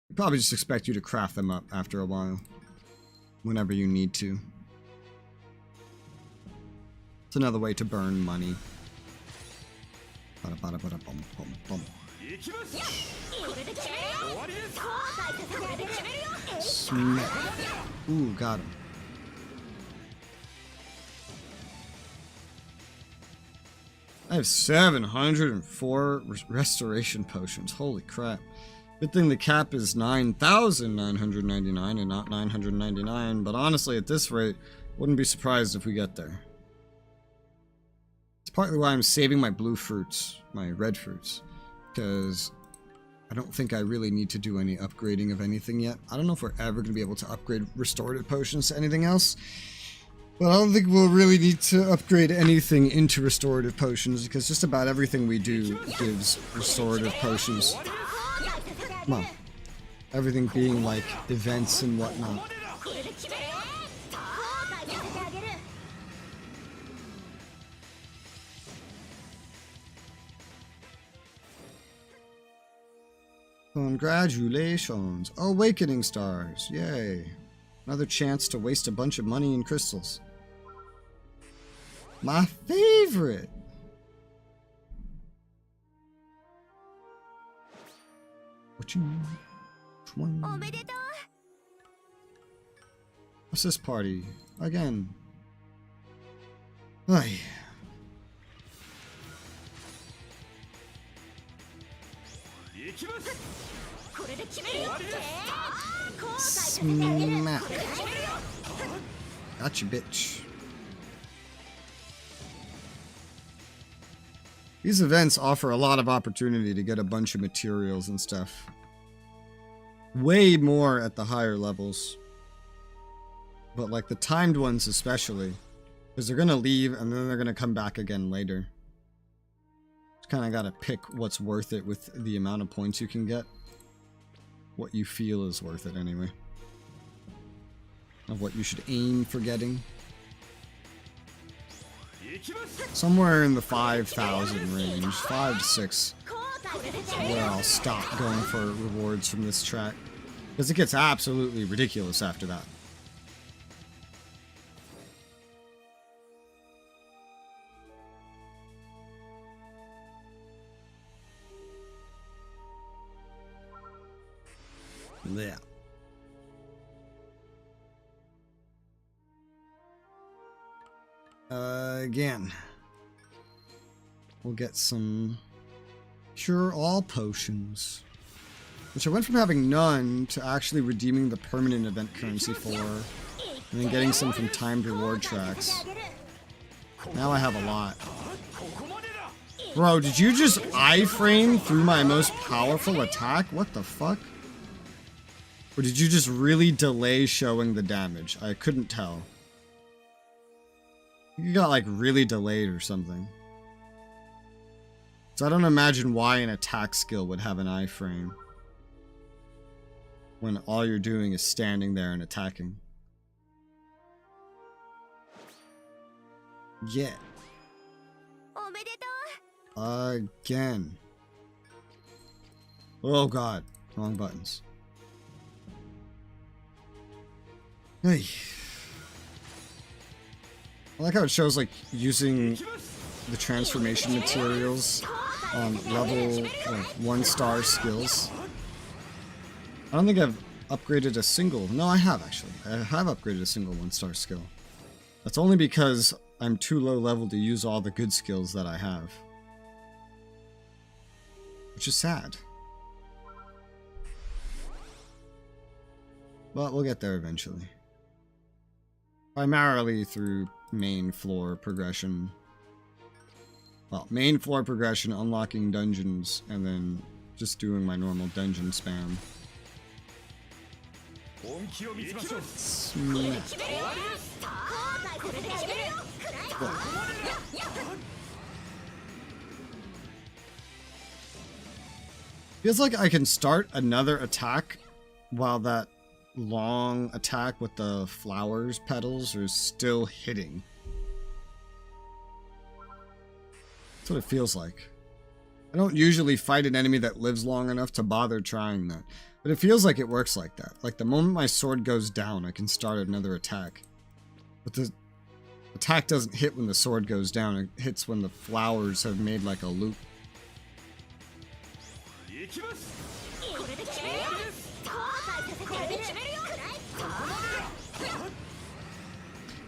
They probably just expect you to craft them up after a while. Whenever you need to. It's another way to burn money. Smack. Ooh, got him. I have 704 restoration potions. Holy crap. Good thing the cap is 9,999 and not 999, but honestly, at this rate, wouldn't be surprised if we get there. It's partly why I'm saving my blue fruits, my red fruits, because I don't think I really need to do any upgrading of anything yet. I don't know if we're ever going to be able to upgrade restorative potions to anything else, but I don't think we'll really need to upgrade anything into restorative potions, because just about everything we do gives restorative potions. Come on. Everything being like events and whatnot. Congratulations. Awakening stars. Yay. Another chance to waste a bunch of money in crystals. My favorite. What you want? What's this party? Again. Ay. Smack. Gotcha, bitch. These events offer a lot of opportunity to get a bunch of materials and stuff. Way more at the higher levels. But like the timed ones especially. Because they're going to leave and then they're going to come back again later. Kind of got to pick what's worth it with the amount of points you can get. What you feel is worth it anyway. Of what you should aim for getting. Somewhere in the 5,000 range, 5 to 6, where I'll stop going for rewards from this track. Because it gets absolutely ridiculous after that. Yeah. Again, we'll get some cure all potions, which I went from having none to actually redeeming the permanent event currency for, and then getting some from timed reward tracks. Now I have a lot. Bro, did you just iframe through my most powerful attack? What the fuck? Or did you just really delay showing the damage? I couldn't tell. You got like really delayed or something. So I don't imagine why an attack skill would have an iframe when all you're doing is standing there and attacking. Yeah. Again. Oh god. Wrong buttons. Hey. I like how it shows like using the transformation materials on level 1-star skills. I don't think I've upgraded a single. No, I have actually. I have upgraded a single 1-star skill. That's only because I'm too low level to use all the good skills that I have. Which is sad. But we'll get there eventually. Primarily through main floor progression. Well, main floor progression, unlocking dungeons, and then just doing my normal dungeon spam. Smack. Feels like I can start another attack while that long attack with the flowers petals are still hitting. That's what it feels like. I don't usually fight an enemy that lives long enough to bother trying that, but it feels like it works like that. Like the moment my sword goes down, I can start another attack. But the attack doesn't hit when the sword goes down, it hits when the flowers have made like a loop.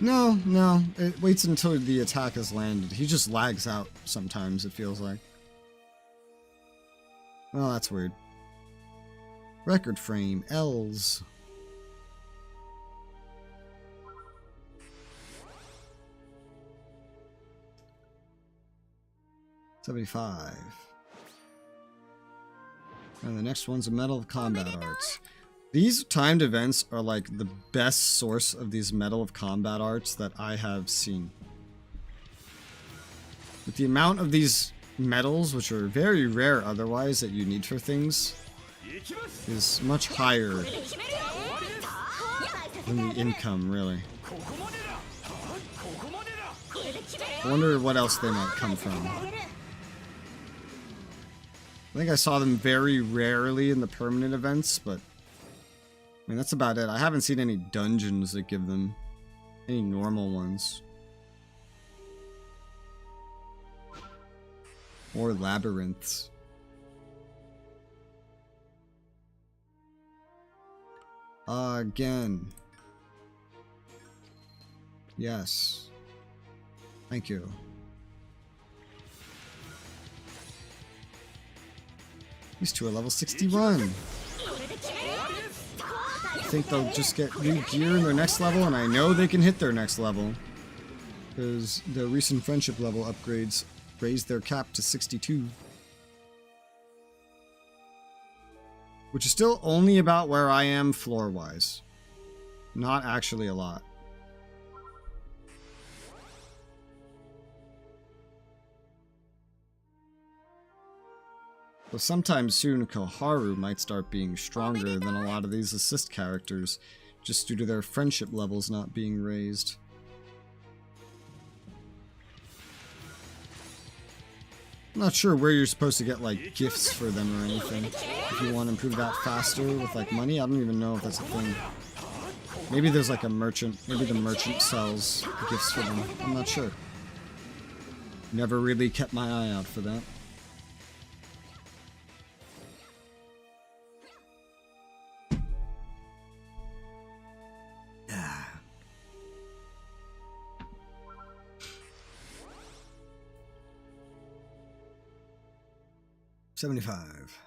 No, it waits until the attack has landed. He just lags out sometimes, it feels like. Oh, that's weird. Record frame, L's. $75. And the next one's a Medal of Combat Arts. These timed events are like the best source of these Medal of Combat Arts that I have seen. With the amount of these medals, which are very rare otherwise, that you need for things, is much higher than the income, really. I wonder what else they might come from. I think I saw them very rarely in the permanent events, but I mean, that's about it. I haven't seen any dungeons that give them, any normal ones. Or labyrinths. Again. Yes. Thank you. These two are level 61. I think they'll just get new gear in their next level, and I know they can hit their next level. Because the recent friendship level upgrades raised their cap to 62. Which is still only about where I am floor-wise. Not actually a lot. So sometime soon, Koharu might start being stronger than a lot of these assist characters, just due to their friendship levels not being raised. I'm not sure where you're supposed to get, like, gifts for them or anything. If you want to improve that faster with, like, money, I don't even know if that's a thing. Maybe there's, like, a merchant. Maybe the merchant sells gifts for them. I'm not sure. Never really kept my eye out for that. Yeah. 75.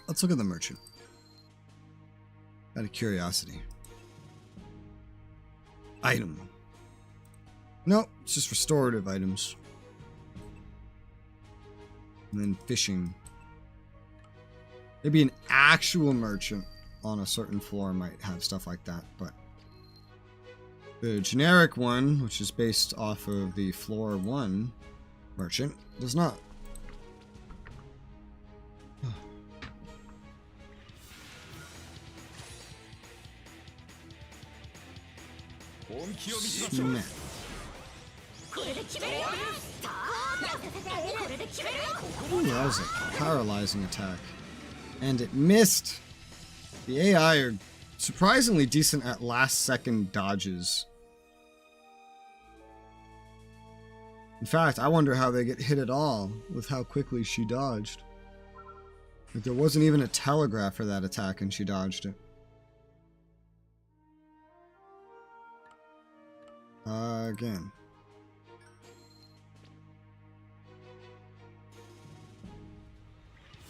Let's look at the merchant. Out of curiosity. Item. Nope, it's just restorative items. And then fishing. Maybe an actual merchant on a certain floor might have stuff like that, but the generic one, which is based off of the floor 1 merchant, does not. Snap. Ooh, that was a paralyzing attack. And it missed. The AI are surprisingly decent at last second dodges. In fact, I wonder how they get hit at all with how quickly she dodged. Like, there wasn't even a telegraph for that attack and she dodged it. Again.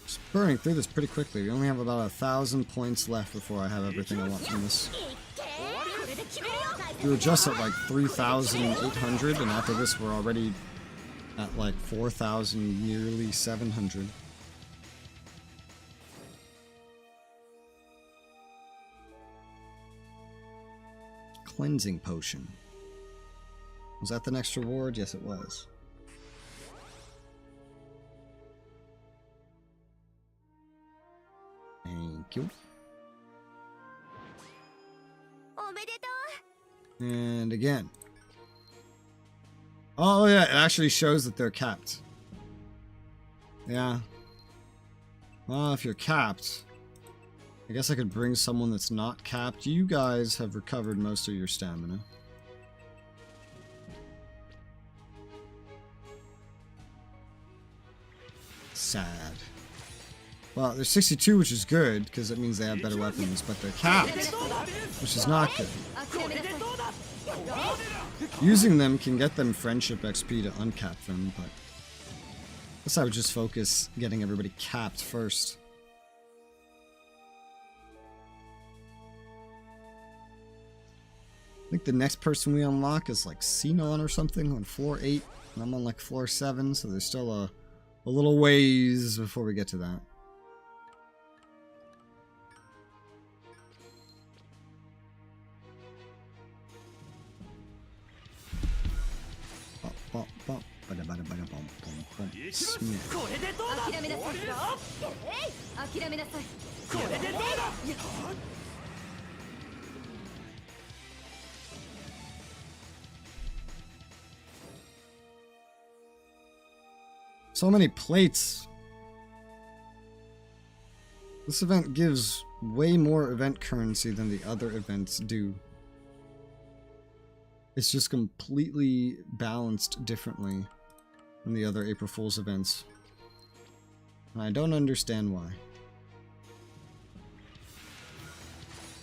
Just burning through this pretty quickly. We only have about 1,000 points left before I have everything I want from this. We were just at like 3,800, and after this we're already at like 4,000, nearly 700. Cleansing potion. Was that the next reward? Yes, it was. Thank you. And again. Oh yeah, it actually shows that they're capped. Yeah. Well, if you're capped, I guess I could bring someone that's not capped. You guys have recovered most of your stamina. Sad. Well, there's 62, which is good, because it means they have better weapons, but they're capped, which is not good. Using them can get them friendship XP to uncap them, but I guess I would just focus getting everybody capped first. I think the next person we unlock is like Xenon or something on floor 8, and I'm on like floor 7, so there's still a little ways before we get to that. So many plates. This event gives way more event currency than the other events do. It's just completely balanced differently than the other April Fool's events. And I don't understand why.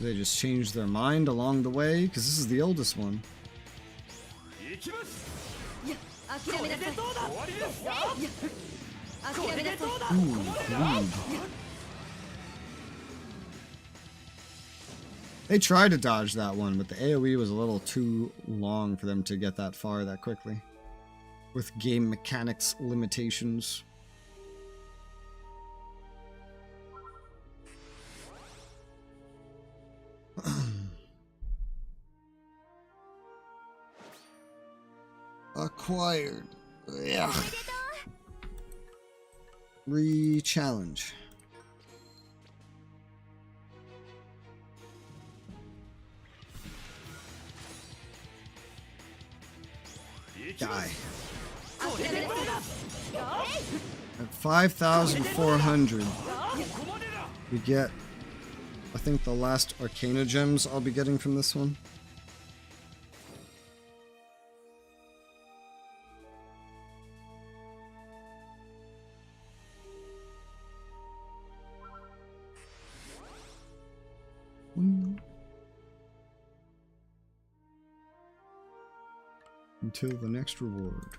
They just changed their mind along the way? Because this is the oldest one. Ooh, greed. They tried to dodge that one, but the AoE was a little too long for them to get that far that quickly. With game mechanics limitations. Acquired. Yeah. Re-challenge. Die. At 5,400, we get, I think, the last Arcana gems I'll be getting from this one. Until the next reward.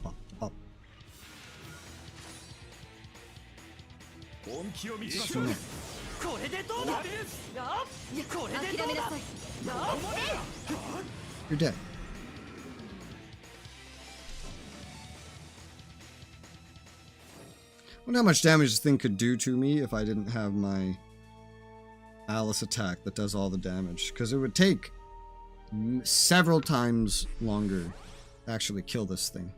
Up, up. You're dead. I wonder how much damage this thing could do to me if I didn't have my Alice attack that does all the damage, because it would take several times longer to actually kill this thing.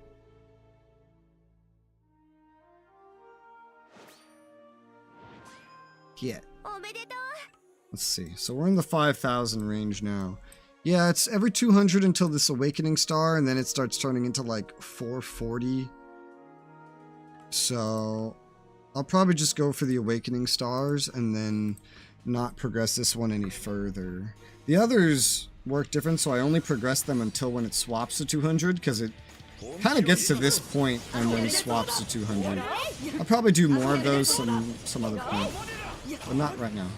Yeah. Let's see. So we're in the 5,000 range now. Yeah, it's every 200 until this Awakening Star, and then it starts turning into like 440. So I'll probably just go for the Awakening Stars and then not progress this one any further. The others work different, so I only progress them until when it swaps to 200, because it kind of gets to this point and then swaps to 200. I'll probably do more of those some other point, but not right now.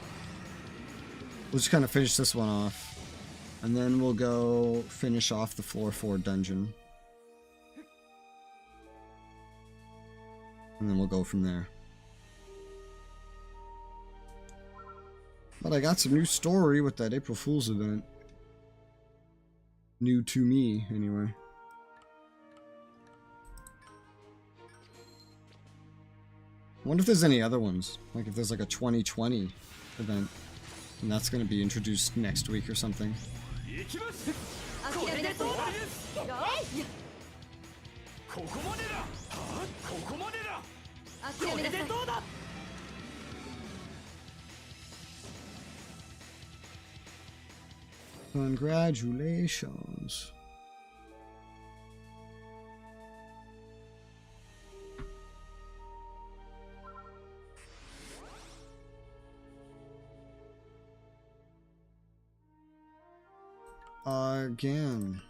We'll just kind of finish this one off, and then we'll go finish off the floor 4 dungeon. And then we'll go from there. But I got some new story with that April Fool's event. New to me, anyway. I wonder if there's any other ones. Like if there's like a 2020 event. And that's going to be introduced next week or something. Congratulations. Again.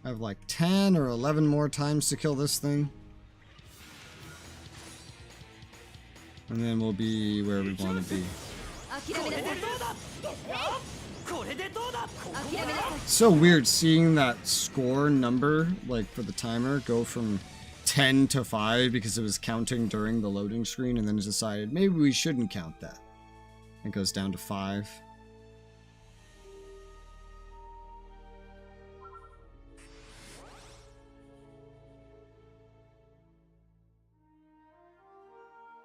I have like 10 or 11 more times to kill this thing. And then we'll be where we want to be. So weird seeing that score number, like for the timer, go from 10 to 5 because it was counting during the loading screen, and then it decided maybe we shouldn't count that. It goes down to 5.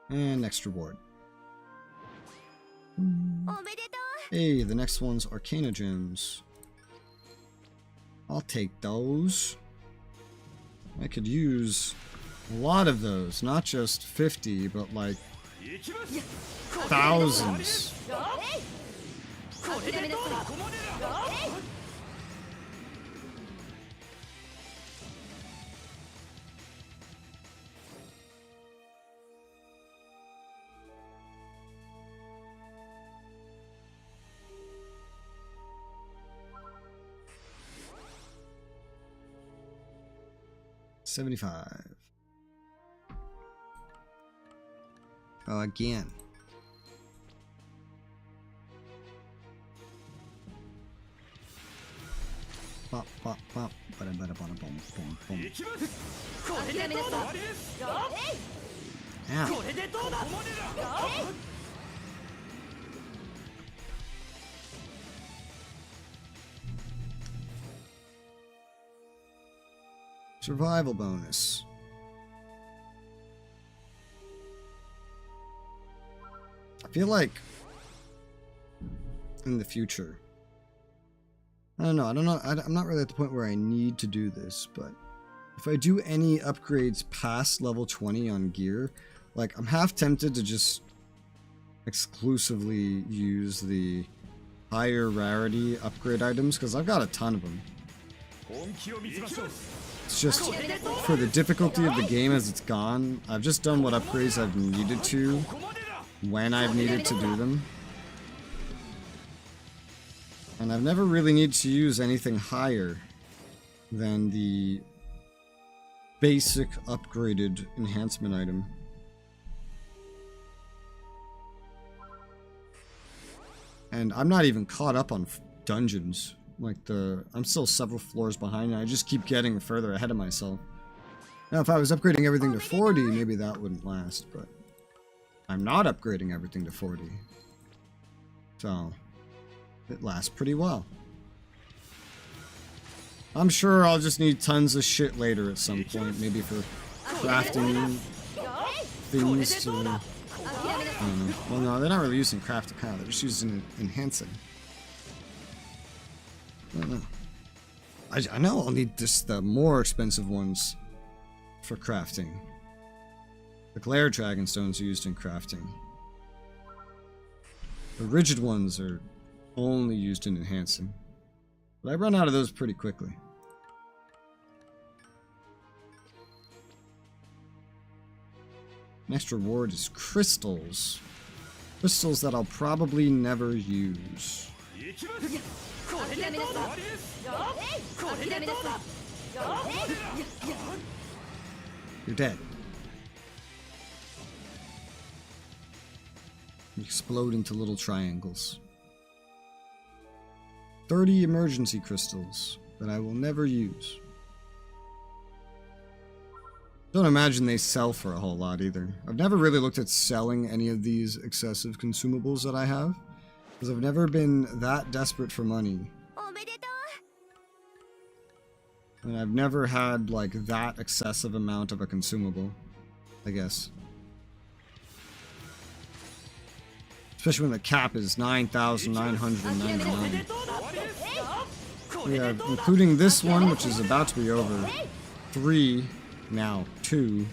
And next reward. Hey, the next one's Arcana Gems. I'll take those. I could use a lot of those, not just 50, but like thousands. 75. Again. Pop, pop, pop. Bada, bada, bada, boom, boom, boom. Ow. Survival bonus. I feel like in the future I don't know. I'm not really at the point where I need to do this, but if I do any upgrades past level 20 on gear, like, I'm half tempted to just exclusively use the higher rarity upgrade items, because I've got a ton of them. It's just, for the difficulty of the game as it's gone, I've just done what upgrades I've needed to, when I've needed to do them. And I've never really needed to use anything higher than the basic upgraded enhancement item. And I'm not even caught up on dungeons. Like, I'm still several floors behind, and I just keep getting further ahead of myself. Now, if I was upgrading everything to 40, maybe that wouldn't last, but I'm not upgrading everything to 40. So it lasts pretty well. I'm sure I'll just need tons of shit later at some point, maybe for crafting things to... I don't know. Well, no, they're not really using crafting, kind of. They're just using enhancing. I don't know. I know I'll need just the more expensive ones for crafting. The glare dragon stones are used in crafting. The rigid ones are only used in enhancing. But I run out of those pretty quickly. Next reward is crystals. Crystals that I'll probably never use. You're dead. You explode into little triangles. 30 emergency crystals that I will never use. Don't imagine they sell for a whole lot either. I've never really looked at selling any of these excessive consumables that I have, because I've never been that desperate for money. And I've never had, like, that excessive amount of a consumable, I guess. Especially when the cap is 9,999. We have, including this one, which is about to be over, 3, now 2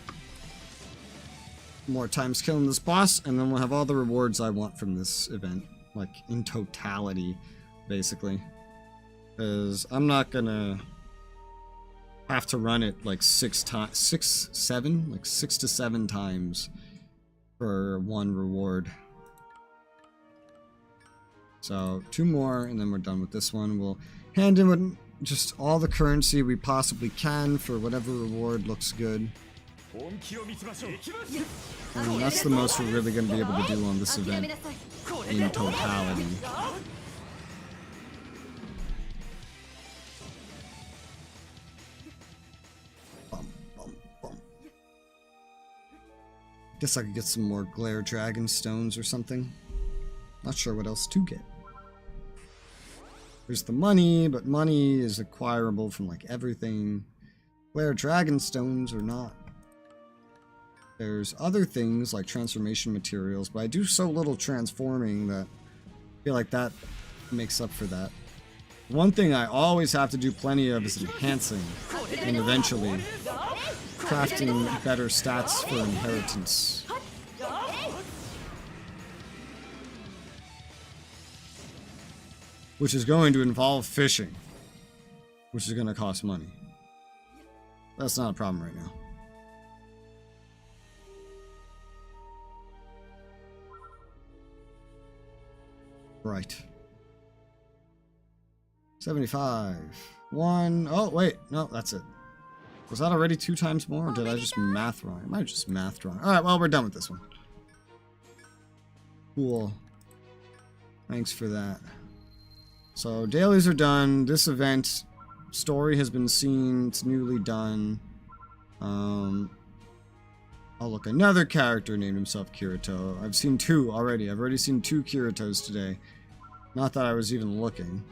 more times killing this boss, and then we'll have all the rewards I want from this event, like, in totality, basically. Because I'm not gonna have to run it like 6 to 7 times for one reward. So 2 more, and then we're done with this one. We'll hand in just all the currency we possibly can for whatever reward looks good. And that's the most we're really going to be able to do on this event in totality. Guess I could get some more glare dragon stones or something. Not sure what else to get. There's the money, but money is acquirable from like everything. Glare dragon stones are not. There's other things like transformation materials, but I do so little transforming that I feel like that makes up for that. One thing I always have to do plenty of is enhancing, and eventually crafting better stats for inheritance. Which is going to involve fishing, which is going to cost money. That's not a problem right now. Right. 75. 1. Oh, wait. No, that's it. Was that already 2 times more, or did I just math wrong? I might have just mathed wrong. Alright, well, we're done with this one. Cool. Thanks for that. So, dailies are done. This event, story has been seen. It's newly done. Oh, look, another character named himself Kirito. I've seen 2 already. I've already seen 2 Kiritos today. Not that I was even looking.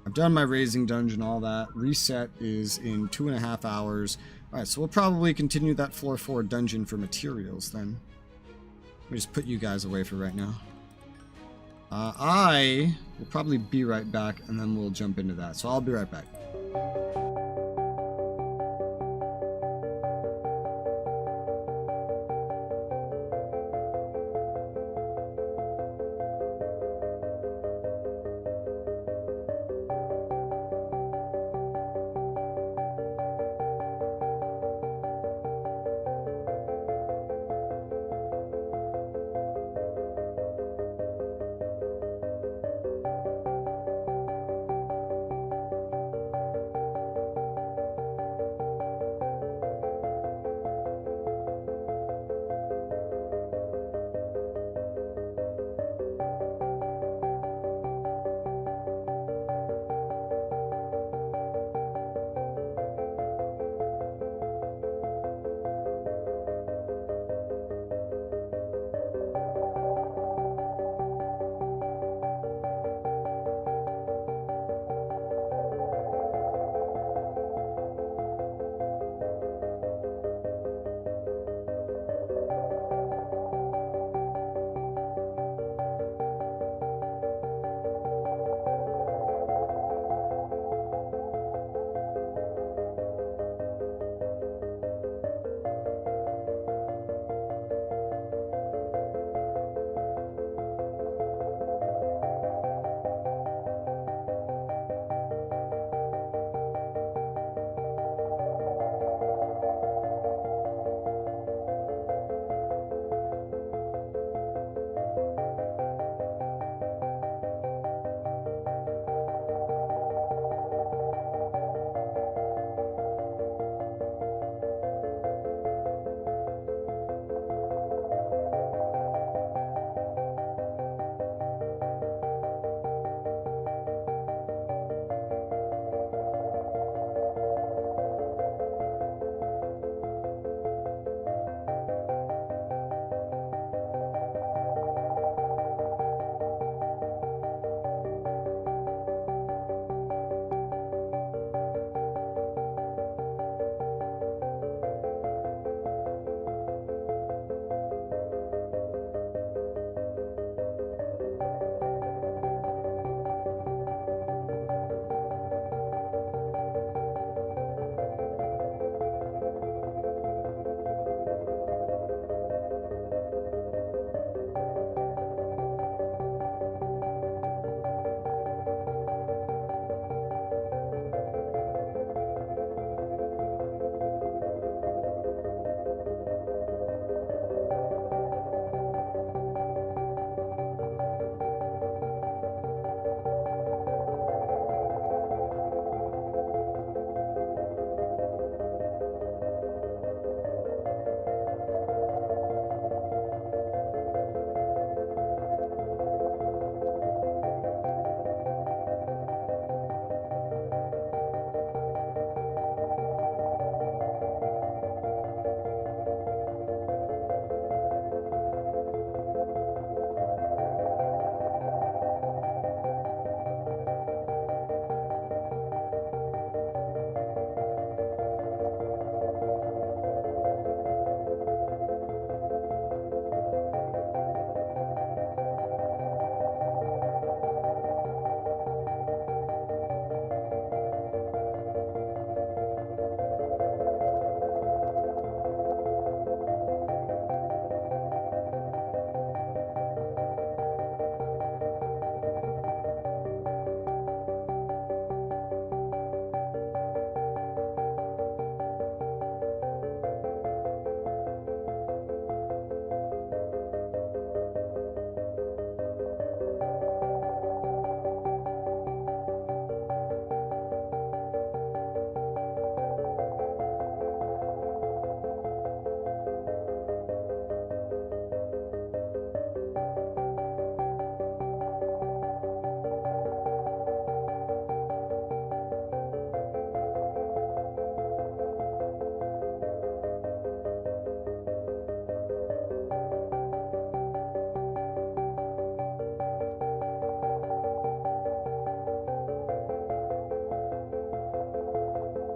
I've done my raising dungeon, all that. Reset is in 2.5 hours. Alright, so we'll probably continue that floor 4 dungeon for materials then. Let me just put you guys away for right now. I will probably be right back, and then we'll jump into that. So I'll be right back.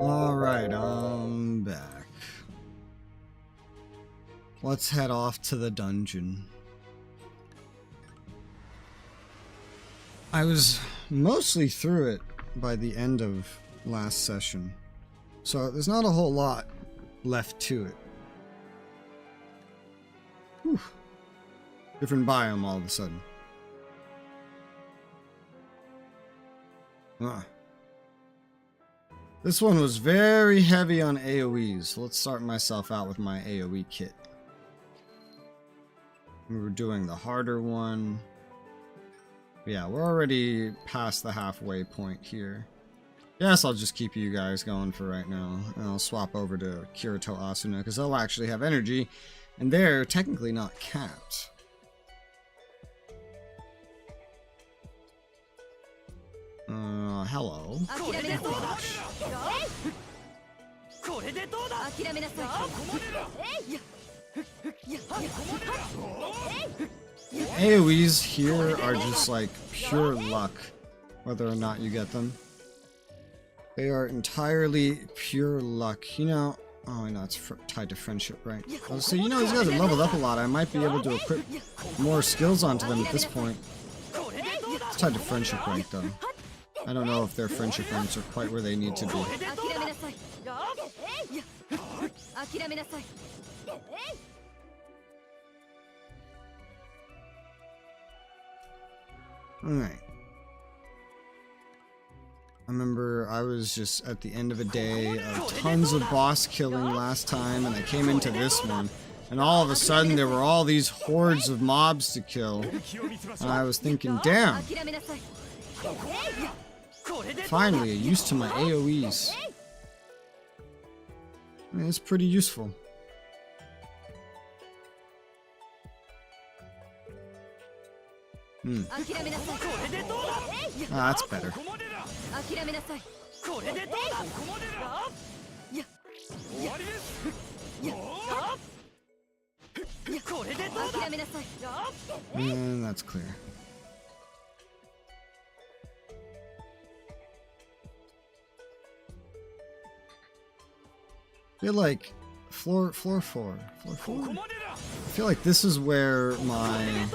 Alright, I'm back. Let's head off to the dungeon. I was mostly through it by the end of last session, so there's not a whole lot left to it. Whew. Different biome all of a sudden. This one was very heavy on AoEs, so let's start myself out with my AoE kit. We were doing the harder one. Yeah, we're already past the halfway point here. Yes, I'll just keep you guys going for right now. And I'll swap over to Kirito Asuna, because they'll actually have energy, and they're technically not capped. Hello. AoEs here are just like pure luck, whether or not you get them. They are entirely pure luck. You know, oh, I know it's tied to friendship rank. I was saying, you know, these guys have leveled up a lot. I might be able to equip more skills onto them at this point. It's tied to friendship rank, though. I don't know if their friendship ranks are quite where they need to be. Alright. I remember I was just at the end of a day of tons of boss killing last time, and I came into this one, and all of a sudden there were all these hordes of mobs to kill, and I was thinking, damn, finally, I'm used to my AoEs. I mean, it's pretty useful. Ah, that's better. And that's clear. I feel like floor 4. I feel like this is where my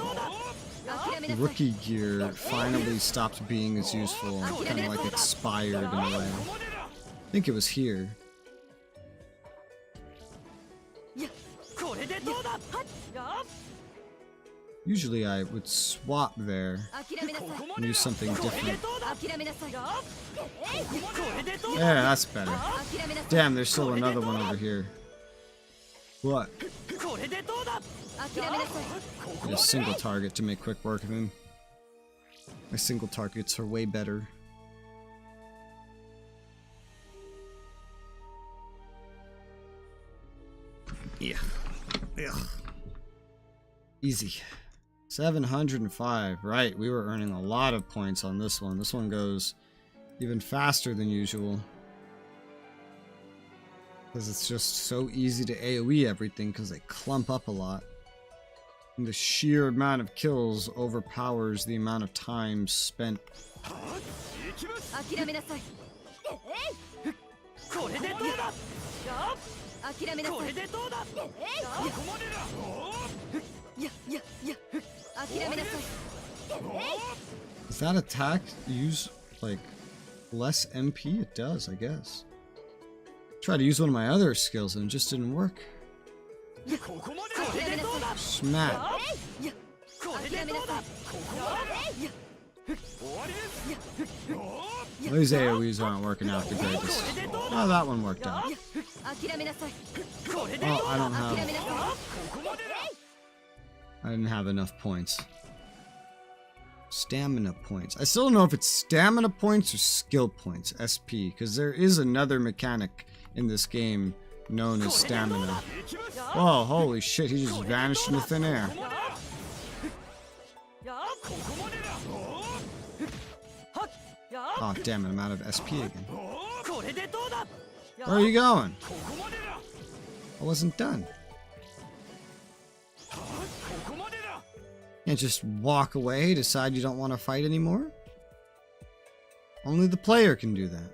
rookie gear finally stopped being as useful, kind of like expired in a way. I think it was here. Usually I would swap there and use something different. Yeah, that's better. Damn, there's still another one over here. What? Need a single target to make quick work of him. My single targets are way better. Yeah. Ugh. Easy. 705. Right, we were earning a lot of points on this one. This one goes even faster than usual. Because it's just so easy to AoE everything because they clump up a lot. And the sheer amount of kills overpowers the amount of time spent. Does that attack use, like, less MP? It does, I guess. Tried to use one of my other skills and it just didn't work. Smack. These AoEs aren't working out the greatest. Oh, that one worked out. Oh, I didn't have enough points. Stamina points. I still don't know if it's stamina points or skill points, SP, because there is another mechanic in this game known as stamina. Whoa, holy shit, he just vanished into thin air. Oh, damn it, I'm out of SP again. Where are you going? I wasn't done. Can't just walk away, decide you don't want to fight anymore? Only the player can do that.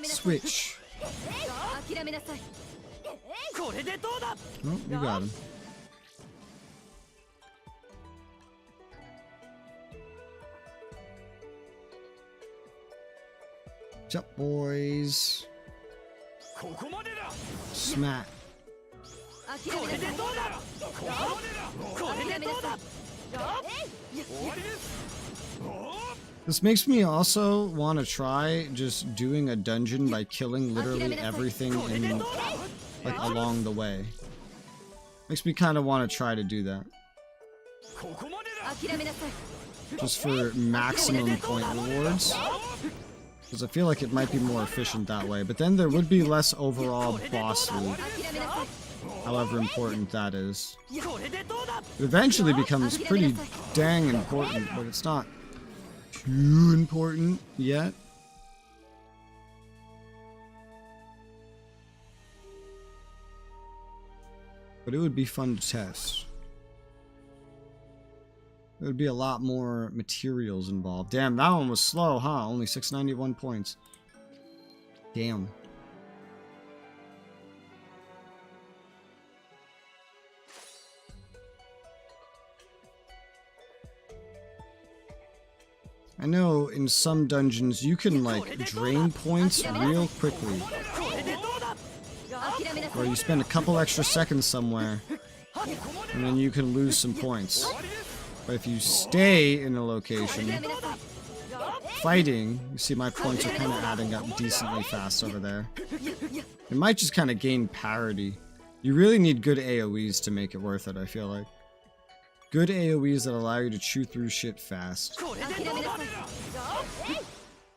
Switch. Oh, you got him. Jump, boys. Smack. This makes me also want to try just doing a dungeon by killing literally everything in, like, along the way. Makes me kind of want to try to do that. Just for maximum point rewards. Because I feel like it might be more efficient that way. But then there would be less overall boss loot. However important that is. It eventually becomes pretty dang important, but it's not too important yet. But it would be fun to test. There would be a lot more materials involved. Damn, that one was slow, huh? Only 691 points. Damn. I know in some dungeons you can, like, drain points real quickly. Or you spend a couple extra seconds somewhere, and then you can lose some points. But if you stay in a location, fighting, you see my points are kind of adding up decently fast over there. It might just kind of gain parity. You really need good AoEs to make it worth it, I feel like. Good AoEs that allow you to chew through shit fast.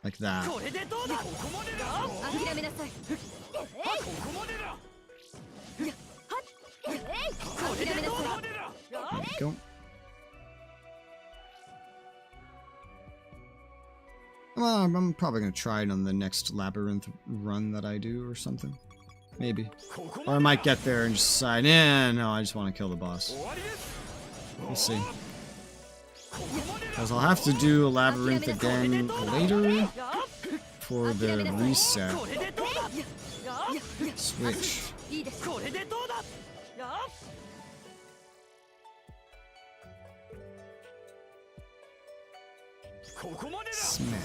Like that. There you go. Well, I'm probably going to try it on the next labyrinth run that I do or something. Maybe. Or I might get there and just decide, no, I just want to kill the boss. We'll see. Because I'll have to do a labyrinth again later for the reset. Switch. Smack.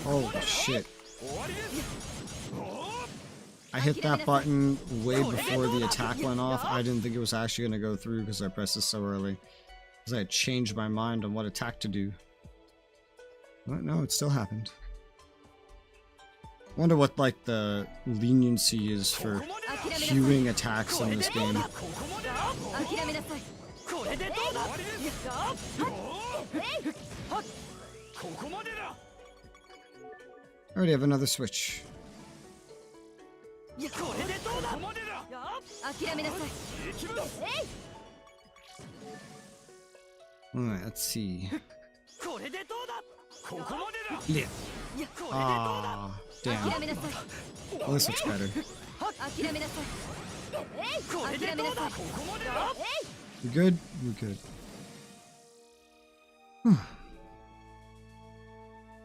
Oh shit. I hit that button way before the attack went off. I didn't think it was actually going to go through because I pressed it so early. Because I had changed my mind on what attack to do. But no, it still happened. I wonder what, like, the leniency is for queuing attacks in this game. I already have another switch. Alright, let's see. Lit. Ah, damn. Well, this looks better. We're good? We're good.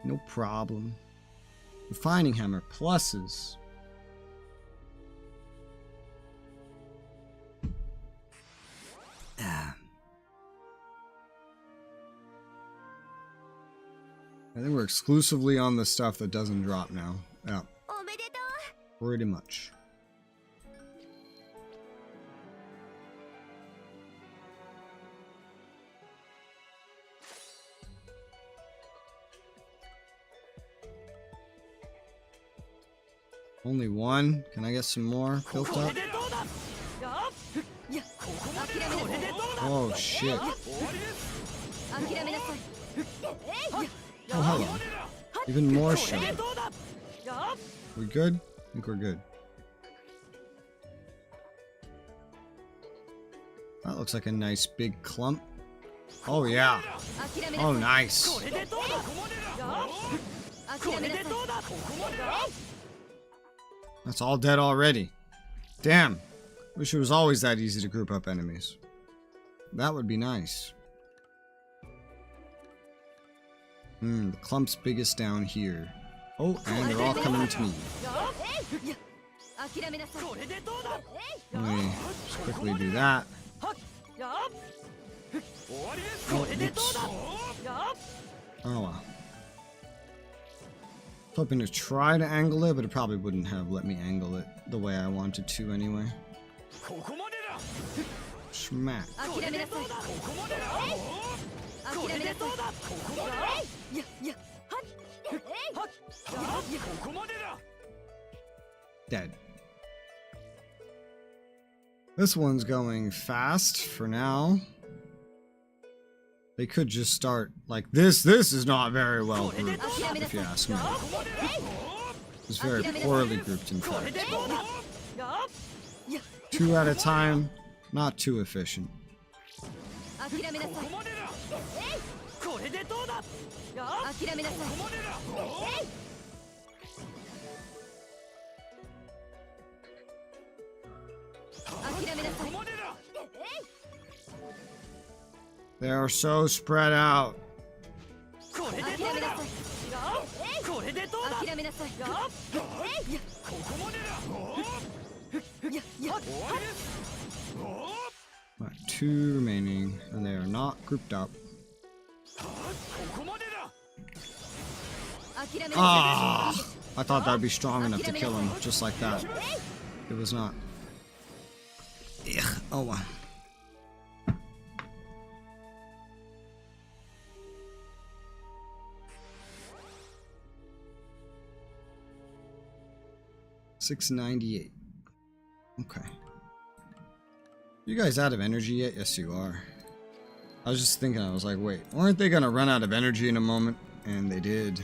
No problem. Refining hammer pluses. I think we're exclusively on the stuff that doesn't drop now. Yeah. Pretty much. Only one? Can I get some more built up? Oh shit. Oh, hello. Even more shit. We good? I think we're good. That looks like a nice big clump. Oh yeah. Oh nice. That's all dead already. Damn. Wish it was always that easy to group up enemies. That would be nice. The clump's biggest down here. Oh, and they're all coming to me. Let me just quickly do that. Oh, oops. Oh well. Hoping to try to angle it, but it probably wouldn't have let me angle it the way I wanted to anyway. Schmack. Dead. This one's going fast for now. They could just start like this. This is not very well grouped, if you ask me. It's very poorly grouped, in fact. 2 at a time, not too efficient. They are so spread out. Right, 2 remaining, and they are not grouped up. Ah! I thought that'd be strong enough to kill him, just like that. It was not. Ugh. Oh well. $698. Okay. You guys out of energy yet? Yes, you are. I was just thinking, I was like, wait, weren't they gonna run out of energy in a moment? And they did.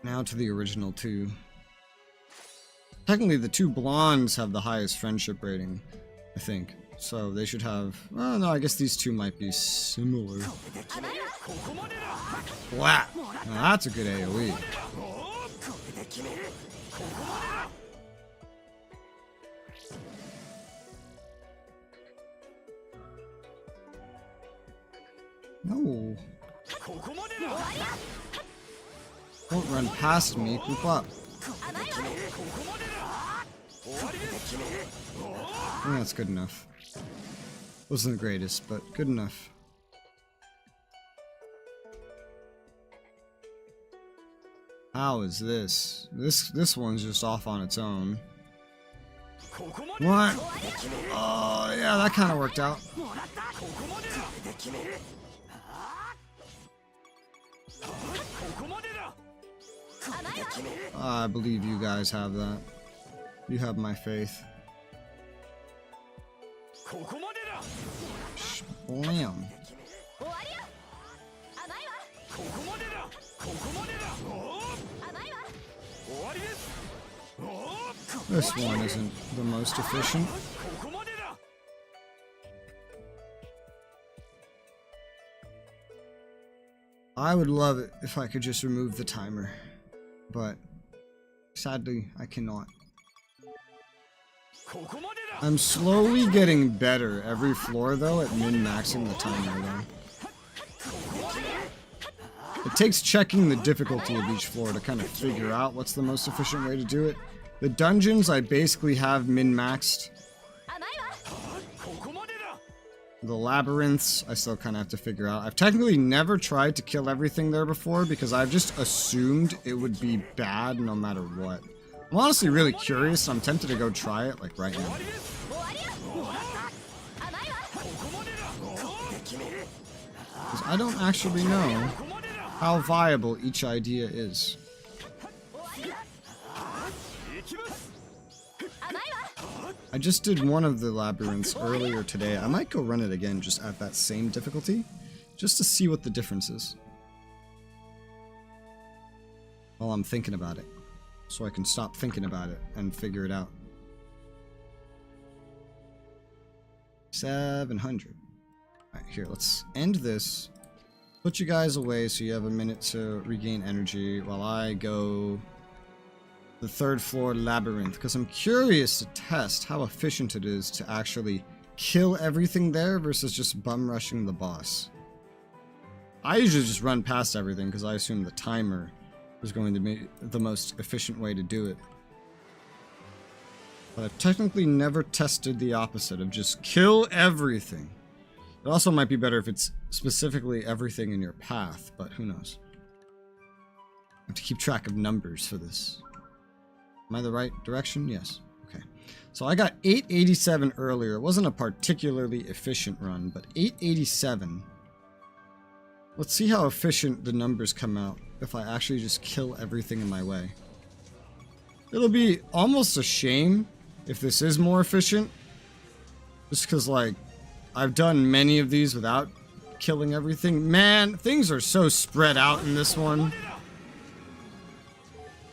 Now to the original 2. Technically, the 2 blondes have the highest friendship rating, I think. So they should have... Well, no, I guess these 2 might be similar. Wow. Now that's a good AoE. No. Don't run past me, group up. I think that's good enough. Wasn't the greatest, but good enough. How is this? This one's just off on its own. What? Oh, yeah, that kind of worked out. I believe you guys have that. You have my faith. Blam. This one isn't the most efficient. I would love it if I could just remove the timer, but sadly I cannot. I'm slowly getting better every floor though at min-maxing the timer though. It takes checking the difficulty of each floor to kind of figure out what's the most efficient way to do it. The dungeons I basically have min-maxed. The labyrinths, I still kind of have to figure out. I've technically never tried to kill everything there before because I've just assumed it would be bad no matter what. I'm honestly really curious, and I'm tempted to go try it, like, right now. Because I don't actually know how viable each idea is. I just did one of the labyrinths earlier today. I might go run it again just at that same difficulty, just to see what the difference is. While I'm thinking about it, so I can stop thinking about it and figure it out. 700. Alright, here, let's end this. Put you guys away so you have a minute to regain energy while I go the 3rd floor labyrinth, because I'm curious to test how efficient it is to actually kill everything there versus just bum rushing the boss. I usually just run past everything because I assume the timer is going to be the most efficient way to do it. But I've technically never tested the opposite of just kill everything. It also might be better if it's specifically everything in your path, but who knows. I have to keep track of numbers for this. Am I the right direction? Yes. Okay. So I got 887 earlier. It wasn't a particularly efficient run, but 887. Let's see how efficient the numbers come out if I actually just kill everything in my way. It'll be almost a shame if this is more efficient. Just because, like, I've done many of these without killing everything. Man, things are so spread out in this one.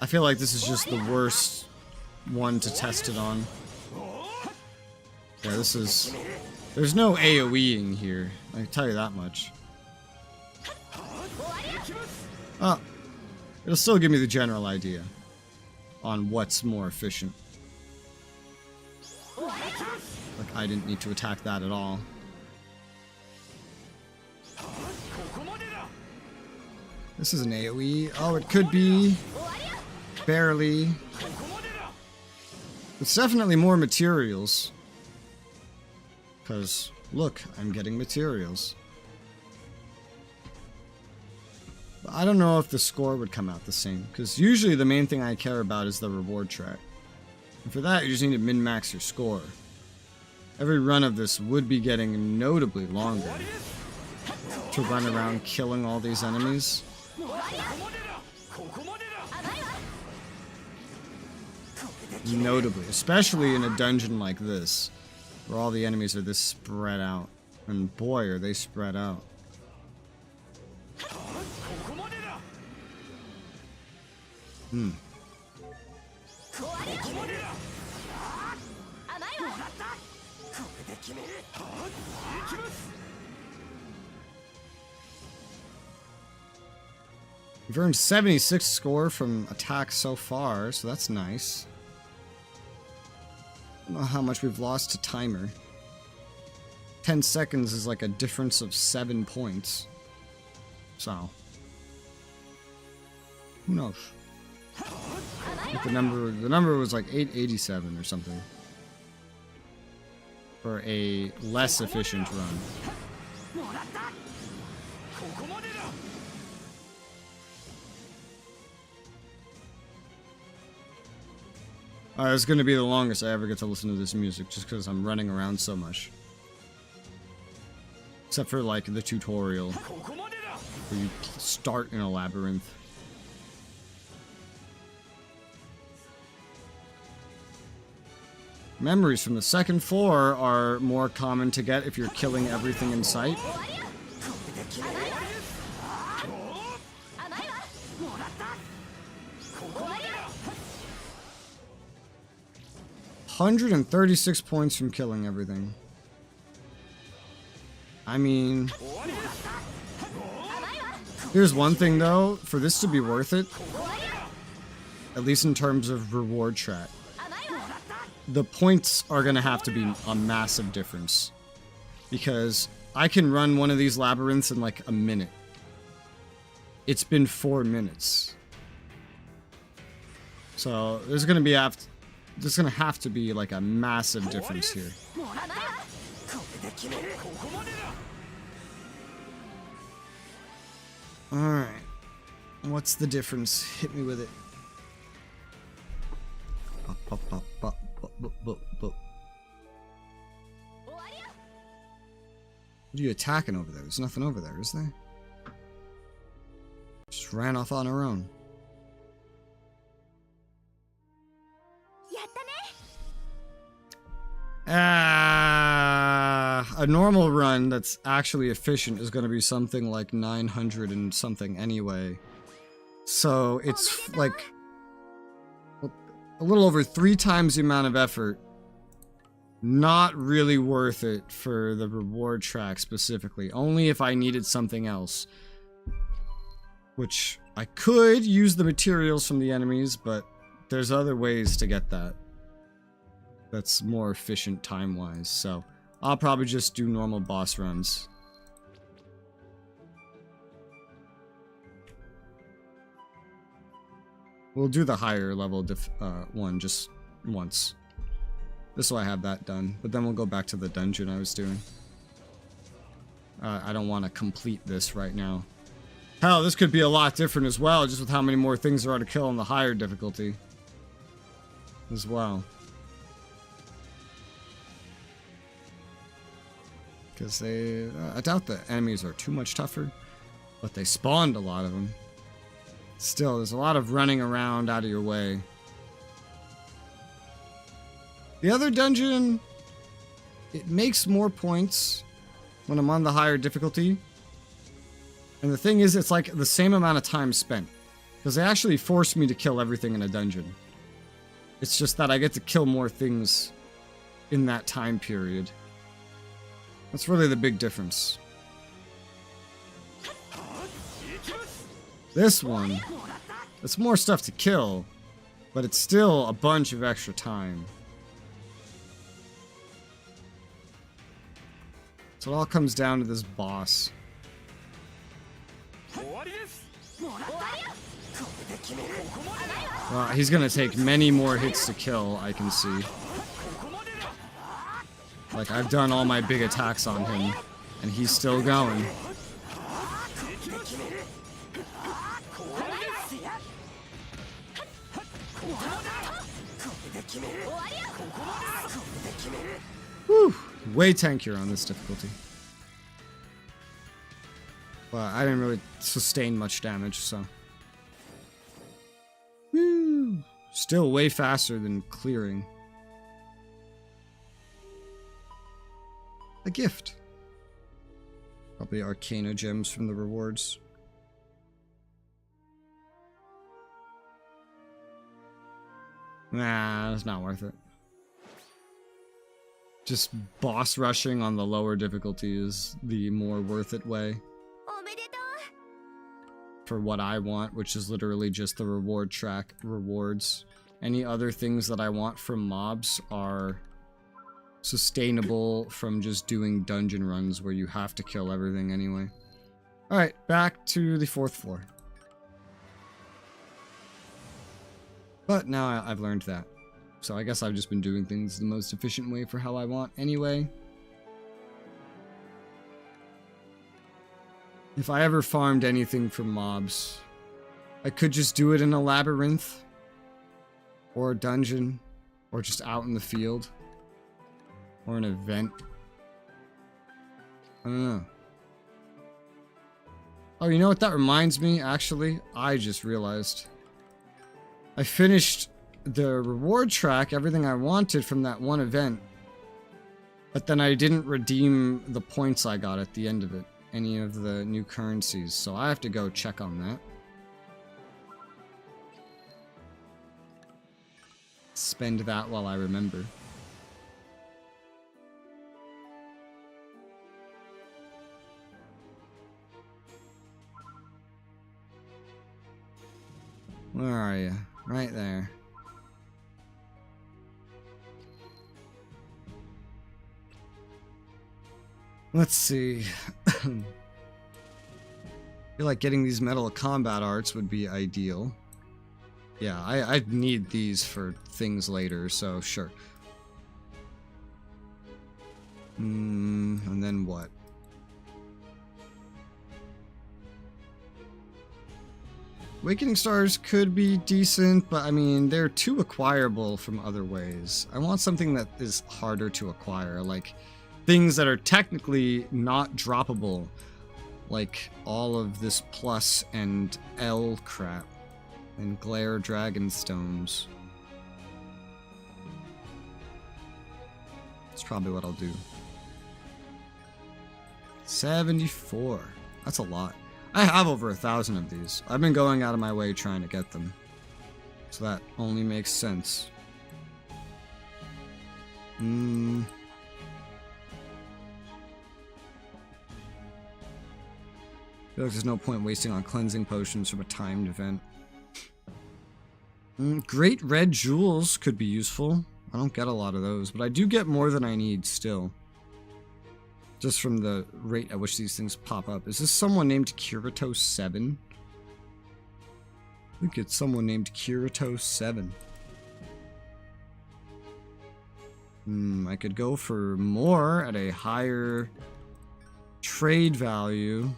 I feel like this is just the worst one to test it on. Yeah, this is... There's no AoEing here. I can tell you that much. Oh, it'll still give me the general idea on what's more efficient. Like, I didn't need to attack that at all. This is an AoE. Oh, it could be. Barely. It's definitely more materials. Because, look, I'm getting materials. But I don't know if the score would come out the same. Because usually the main thing I care about is the reward track. And for that, you just need to min-max your score. Every run of this would be getting notably longer to run around killing all these enemies. Notably, especially in a dungeon like this, where all the enemies are this spread out. And boy, are they spread out. We've earned 76 score from attacks so far, so that's nice. I don't know how much we've lost to timer. 10 seconds is like a difference of 7 points. So, who knows? I think the number was like 887 or something. For a less efficient run. It's going to be the longest I ever get to listen to this music, just because I'm running around so much. Except for, like, the tutorial, where you start in a labyrinth. Memories from the second floor are more common to get if you're killing everything in sight. 136 points from killing everything. I mean... Here's one thing though, for this to be worth it, at least in terms of reward track, the points are gonna have to be a massive difference. Because I can run one of these labyrinths in like a minute. It's been 4 minutes. So there's gonna have to be like a massive difference here. Alright. What's the difference? Hit me with it. What are you attacking over there? There's nothing over there, is there? Just ran off on her own. A normal run that's actually efficient is going to be something like 900 and something anyway. So it's like a little over 3 times the amount of effort. Not really worth it for the reward track specifically. Only if I needed something else. Which I could use the materials from the enemies, but there's other ways to get that. That's more efficient time-wise, so I'll probably just do normal boss runs. We'll do the higher level one just once. Just so I have that done. But then we'll go back to the dungeon I was doing. I don't want to complete this right now. Hell, this could be a lot different as well, just with how many more things there are to kill on the higher difficulty. As well. Because they... I doubt the enemies are too much tougher. But they spawned a lot of them. Still, there's a lot of running around out of your way. The other dungeon... It makes more points when I'm on the higher difficulty. And the thing is, it's like the same amount of time spent. Because they actually force me to kill everything in a dungeon. It's just that I get to kill more things in that time period. That's really the big difference. This one, it's more stuff to kill, but it's still a bunch of extra time. So it all comes down to this boss. He's gonna take many more hits to kill, I can see. Like, I've done all my big attacks on him, and he's still going. Whew, way tankier on this difficulty. But I didn't really sustain much damage, so. Woo! Still way faster than clearing. A gift. Probably Arcana gems from the rewards. Nah, it's not worth it. Just boss rushing on the lower difficulty is the more worth it way. For what I want, which is literally just the reward track rewards. Any other things that I want from mobs are sustainable from just doing dungeon runs where you have to kill everything anyway. Alright, back to the 4th floor. But now I've learned that. So I guess I've just been doing things the most efficient way for how I want anyway. If I ever farmed anything from mobs, I could just do it in a labyrinth, or a dungeon, or just out in the field, or an event. I don't know. Oh, you know what that reminds me, actually? I just realized. I finished the reward track, everything I wanted from that one event, but then I didn't redeem the points I got at the end of it. Any of the new currencies, so I have to go check on that. Spend that while I remember. Where are you? Right there. Let's see. I feel like getting these Metal Combat arts would be ideal. Yeah, I'd need these for things later, so sure. And then what? Awakening Stars could be decent, but I mean, they're too acquirable from other ways. I want something that is harder to acquire, like things that are technically not droppable, like all of this plus and L crap, and Glare Dragonstones. That's probably what I'll do. 74. That's a lot. I have over 1,000 of these. I've been going out of my way trying to get them. So that only makes sense. I feel like there's no point wasting on cleansing potions from a timed event. Great red jewels could be useful. I don't get a lot of those, but I do get more than I need still. Just from the rate at which these things pop up. Is this someone named Kirito7? I think it's someone named Kirito7. I could go for more at a higher trade value.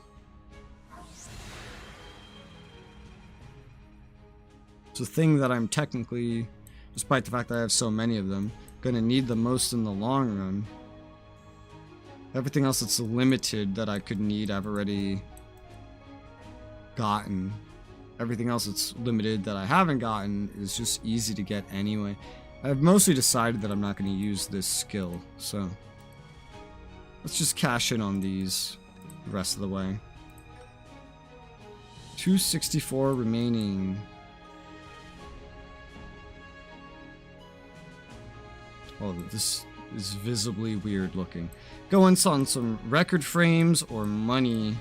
It's a thing that I'm technically, despite the fact that I have so many of them, gonna need the most in the long run. Everything else that's limited that I could need, I've already gotten. Everything else that's limited that I haven't gotten is just easy to get anyway. I've mostly decided that I'm not going to use this skill, so let's just cash in on these the rest of the way. 264 remaining. Oh, this is visibly weird looking. Go on some record frames or money.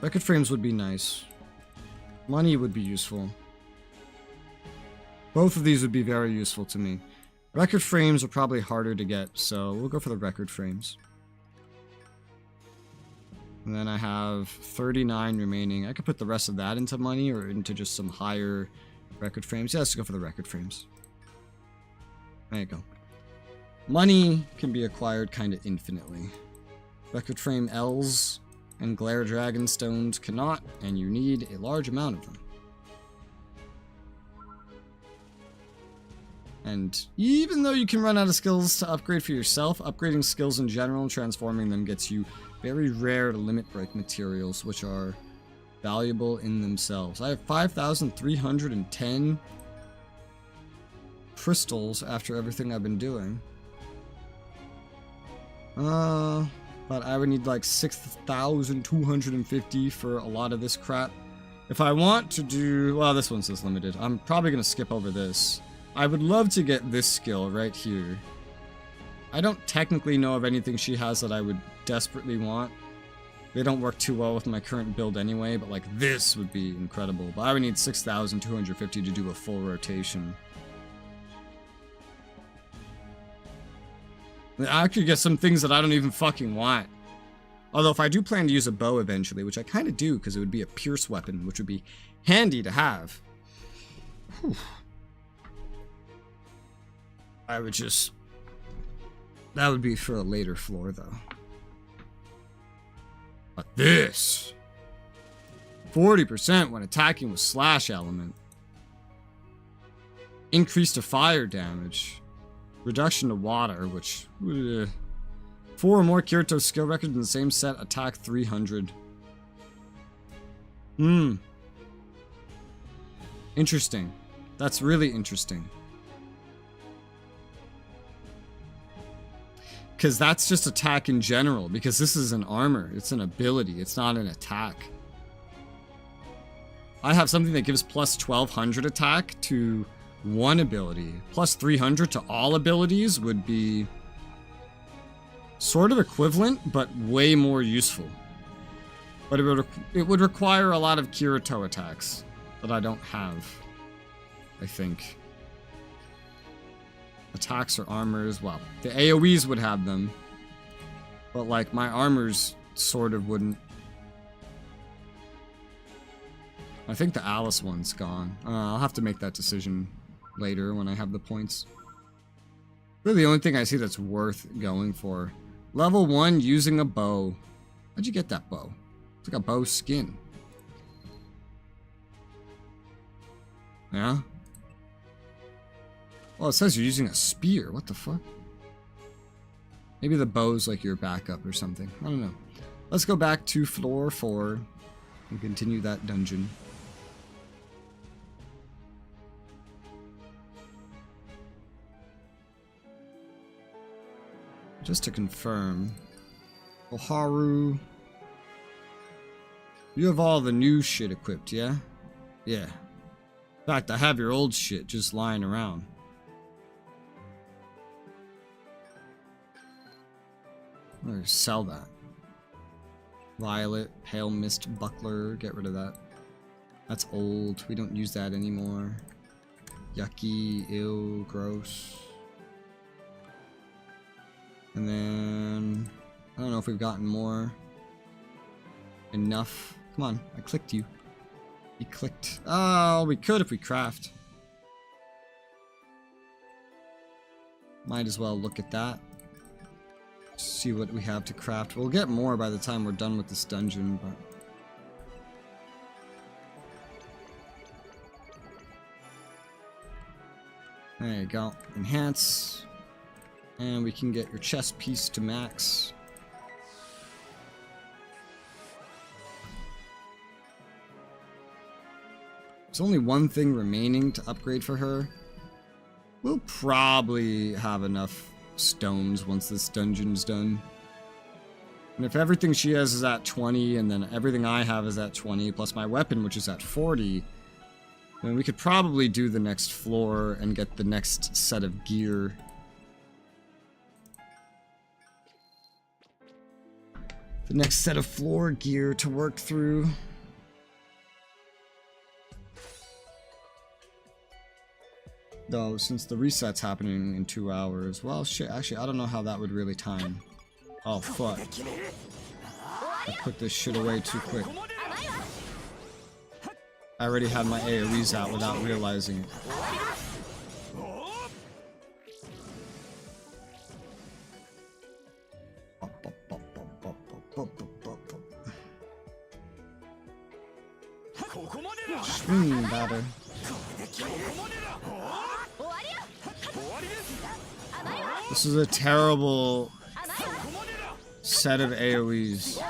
Record frames would be nice. Money would be useful. Both of these would be very useful to me. Record frames are probably harder to get, so we'll go for the record frames. And then I have 39 remaining. I could put the rest of that into money or into just some higher record frames. Yeah, let's go for the record frames. There you go. Money can be acquired kind of infinitely. Record frame L's and Glare Dragon Stones cannot, and you need a large amount of them. And even though you can run out of skills to upgrade for yourself, upgrading skills in general and transforming them gets you very rare limit break materials, which are valuable in themselves. I have 5,310 crystals after everything I've been doing. But I would need like 6,250 for a lot of this crap. If I want to do... Well, this one says limited. I'm probably going to skip over this. I would love to get this skill right here. I don't technically know of anything she has that I would desperately want. They don't work too well with my current build anyway, but like this would be incredible. But I would need 6,250 to do a full rotation. I could get some things that I don't even fucking want. Although if I do plan to use a bow eventually, which I kind of do because it would be a pierce weapon, which would be handy to have. Whew. I would just... That would be for a later floor though. But this... 40% when attacking with slash element. Increase to fire damage. Reduction to water, which... 4 or more Kirito skill records in the same set, attack 300. Interesting. That's really interesting. Because that's just attack in general, because this is an armor. It's an ability, it's not an attack. I have something that gives plus 1200 attack to one ability. Plus 300 to all abilities would be sort of equivalent, but way more useful. But it would require a lot of Kirito attacks that I don't have, I think. Attacks or armors, well, the AoEs would have them, but like my armors sort of wouldn't. I think the Alice one's gone. I'll have to make that decision later when I have the points. Really the only thing I see that's worth going for. Level 1 using a bow. How'd you get that bow? It's like a bow skin. Yeah? Well, it says you're using a spear. What the fuck? Maybe the bow's like your backup or something. I don't know. Let's go back to floor 4 and continue that dungeon. Just to confirm. Oharu. You have all the new shit equipped, yeah? Yeah. In fact, I have your old shit just lying around. I'm gonna sell that. Violet, Pale Mist Buckler, get rid of that. That's old, we don't use that anymore. Yucky, ew, gross. And then, I don't know if we've gotten more. Enough. Come on, I clicked you. He clicked. Oh, we could if we craft. Might as well look at that. See what we have to craft. We'll get more by the time we're done with this dungeon, but... There you go. Enhance. And we can get your chest piece to max. There's only one thing remaining to upgrade for her. We'll probably have enough stones once this dungeon's done. And if everything she has is at 20, and then everything I have is at 20, plus my weapon, which is at 40, then we could probably do the next floor and get the next set of gear. The next set of floor gear to work through. Though, since the reset's happening in 2 hours, well, shit, actually, I don't know how that would really time. Oh, fuck. I put this shit away too quick. I already had my AoEs out without realizing it. Swing batter. This is a terrible set of AoEs.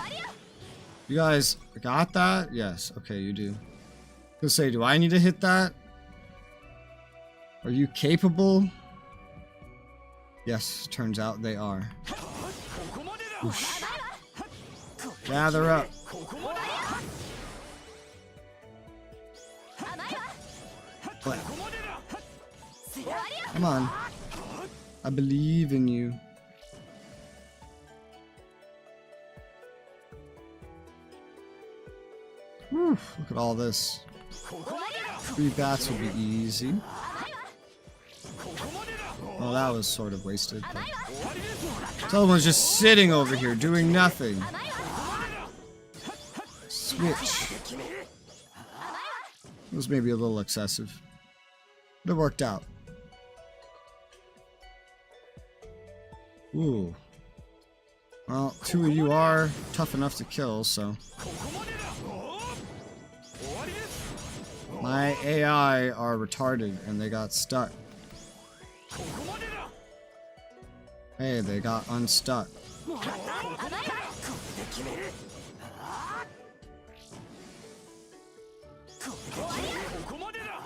You guys got that? Yes. Okay, you do. I was gonna say, do I need to hit that? Are you capable? Yes, turns out they are. Oosh. Gather up. What? Come on. I believe in you. Whew, look at all this. 3 bats would be easy. Well, that was sort of wasted. Someone's just sitting over here doing nothing. Switch. It was maybe a little excessive. But it worked out. Ooh. Well, 2 of you are tough enough to kill, so... My AI are retarded, and they got stuck. Hey, they got unstuck.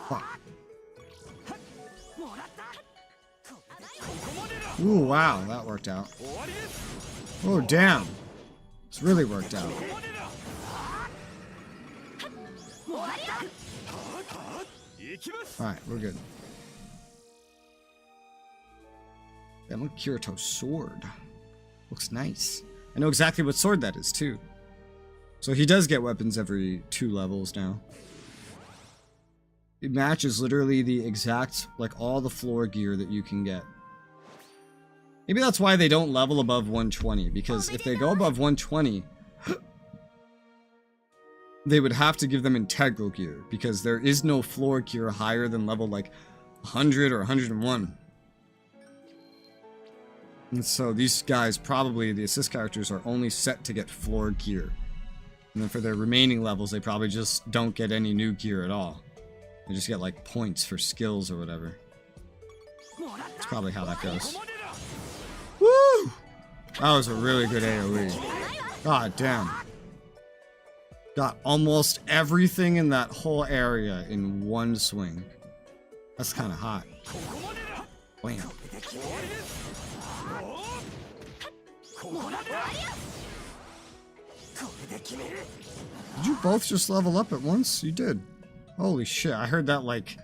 Fuck. Ooh, wow, that worked out. Oh, damn. It's really worked out. Alright, we're good. That one Kirito's sword. Looks nice. I know exactly what sword that is, too. So he does get weapons every 2 levels now. It matches literally the exact, like, all the floor gear that you can get. Maybe that's why they don't level above 120, because if they go above 120, they would have to give them integral gear, because there is no floor gear higher than level, like, 100 or 101. And so these guys, probably, the assist characters, are only set to get floor gear. And then for their remaining levels, they probably just don't get any new gear at all. They just get, like, points for skills or whatever. That's probably how that goes. Woo! That was a really good AoE. God damn. Got almost everything in that whole area in one swing. That's kind of hot. Bam. Did you both just level up at once? You did. Holy shit, I heard that, like,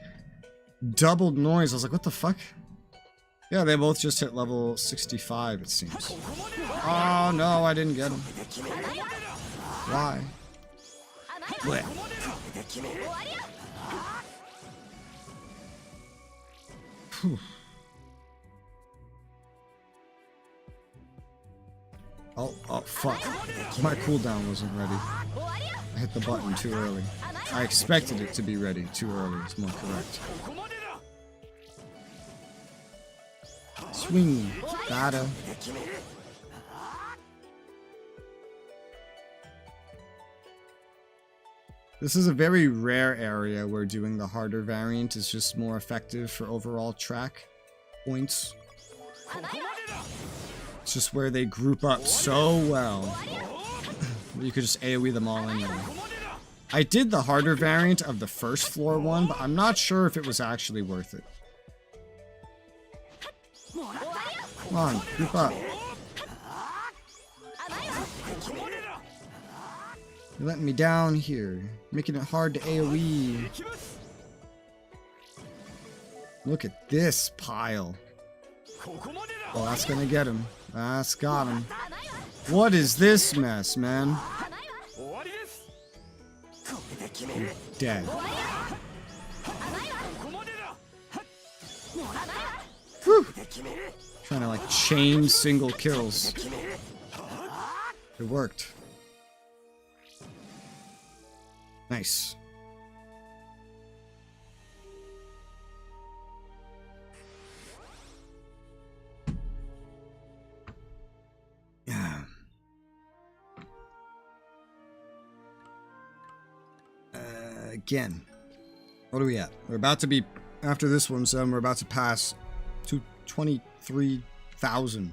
doubled noise. I was like, what the fuck? Yeah, they both just hit level 65, it seems. Oh, no, I didn't get him. Why? Blech. Oh, fuck. My cooldown wasn't ready. I hit the button too early. I expected it to be ready too early, it's more correct. Swing. Gotta. This is a very rare area where doing the harder variant is just more effective for overall track points. It's just where they group up so well. You could just AoE them all anyway. I did the harder variant of the first floor one, but I'm not sure if it was actually worth it. Come on, group up. You're letting me down here, making it hard to AoE. Look at this pile. Oh, that's gonna get him. That's got him. What is this mess, man? You're dead. Whew. Trying to like chain single kills. It worked. Nice. Yeah. Again. What are we at? We're about to be, after this one's done, we're about to pass to 23,000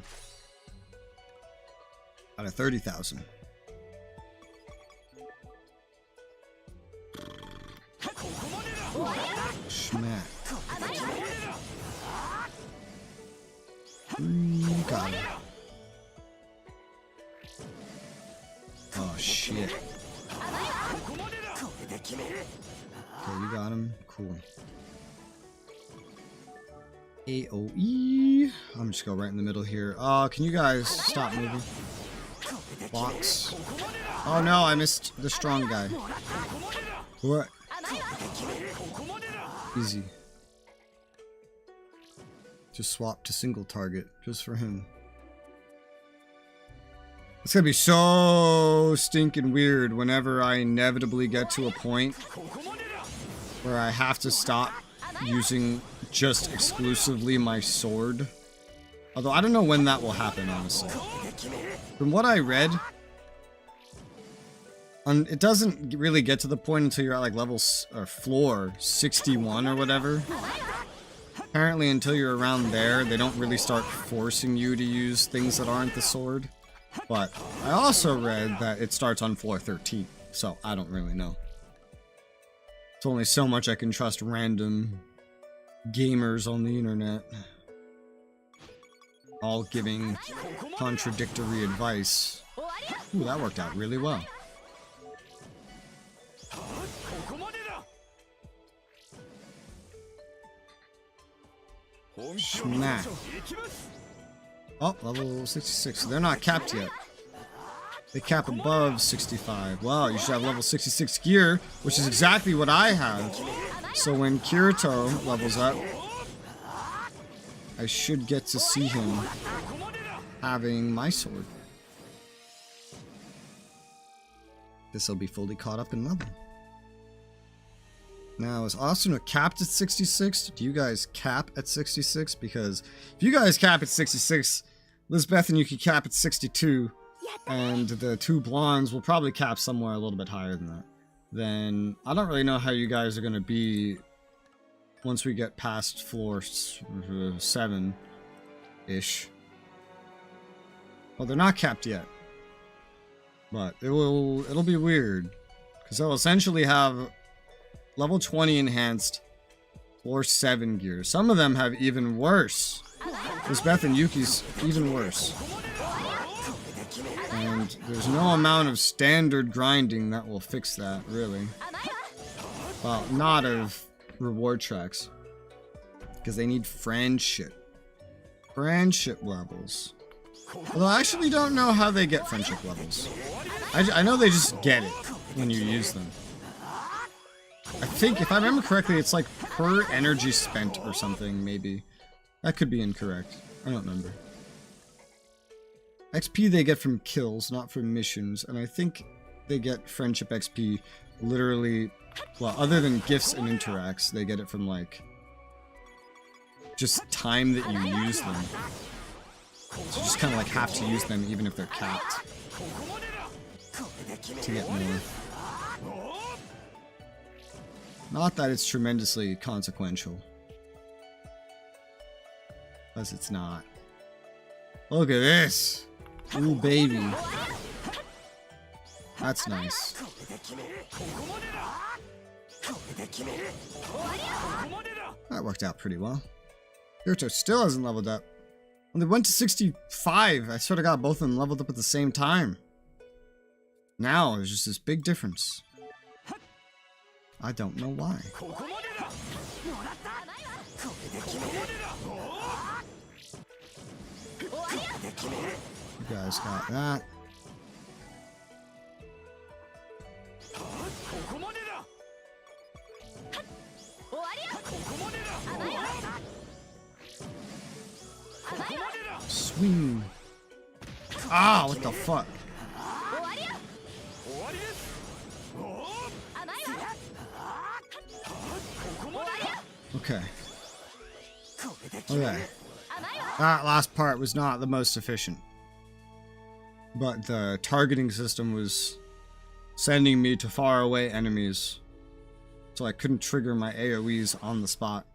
out of 30,000. Schmack. Got him. Oh shit. Okay, you got him. Cool. AoE. I'm just gonna go right in the middle here. Can you guys stop moving? Box. Oh no, I missed the strong guy. What? Easy. Just swap to single target, just for him. It's gonna be so stinking weird whenever I inevitably get to a point where I have to stop using just exclusively my sword. Although I don't know when that will happen, honestly. From what I read, it doesn't really get to the point until you're at like level or floor 61 or whatever. Apparently until you're around there, they don't really start forcing you to use things that aren't the sword. But I also read that it starts on floor 13, so I don't really know. It's only so much I can trust random gamers on the internet, all giving contradictory advice. Ooh, that worked out really well. Smack. Oh, level 66. They're not capped yet. They cap above 65. Wow, you should have level 66 gear, which is exactly what I have. So when Kirito levels up, I should get to see him having my sword. This will be fully caught up in level. Now, is Austin capped at 66? Do you guys cap at 66? Because if you guys cap at 66, Lisbeth and Yuki cap at 62, and the two blondes will probably cap somewhere a little bit higher than that. Then I don't really know how you guys are going to be once we get past floor 7-ish. Well, they're not capped yet. But it'll be weird. Because they'll essentially have level 20 enhanced floor 7 gear. Some of them have even worse. Lisbeth and Yuki's even worse. And there's no amount of standard grinding that will fix that, really. Well, not of reward tracks. Because they need friendship. Friendship levels. Although I actually don't know how they get friendship levels. I know they just get it when you use them. I think, if I remember correctly, it's like per energy spent or something, maybe. That could be incorrect. I don't remember. XP they get from kills, not from missions, and I think they get friendship XP literally Well, other than gifts and interacts, they get it from, like, just time that you use them. So you just kind of, like, have to use them even if they're capped to get more. Not that it's tremendously consequential. Because it's not. Look at this! Ooh, baby. That's nice. That worked out pretty well. Kirito still hasn't leveled up. When they went to 65, I sort of got both of them leveled up at the same time. Now, there's just this big difference. I don't know why. You guys got that. Swing. Ah, what the fuck? Okay. Okay. That last part was not the most efficient. But the targeting system was sending me to far away enemies. So I couldn't trigger my AoEs on the spot.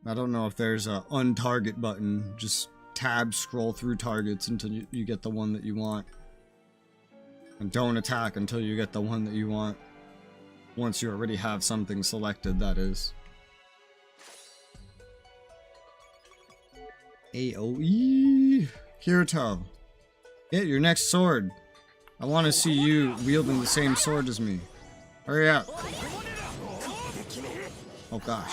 I don't know if there's a untarget button. Just tab scroll through targets until you get the one that you want. And don't attack until you get the one that you want. Once you already have something selected, that is. AoE! Kirito, get your next sword. I want to see you wielding the same sword as me. Hurry up. Oh gosh.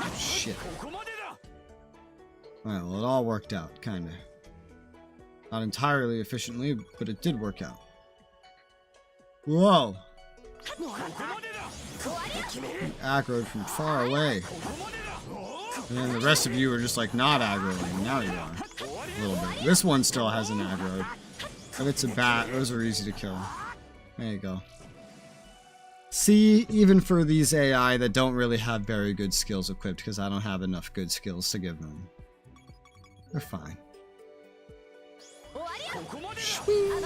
Oh, shit. Alright, well, it all worked out, kinda. Not entirely efficiently, but it did work out. Whoa! You aggroed from far away. And then the rest of you are just like not aggroing. Now you are. A little bit. This one still hasn't aggroed. But it's a bat. Those are easy to kill. There you go. See, even for these AI that don't really have very good skills equipped, because I don't have enough good skills to give them, they're fine. Shwee.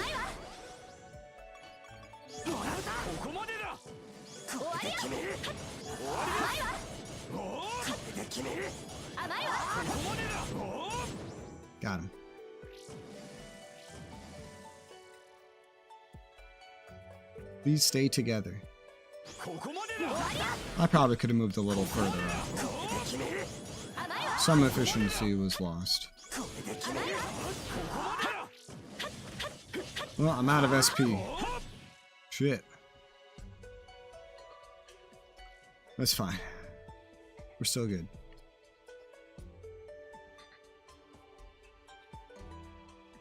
Got him. Please stay together. I probably could have moved a little further out. Some efficiency was lost. Well, I'm out of SP. Shit. That's fine. We're still good.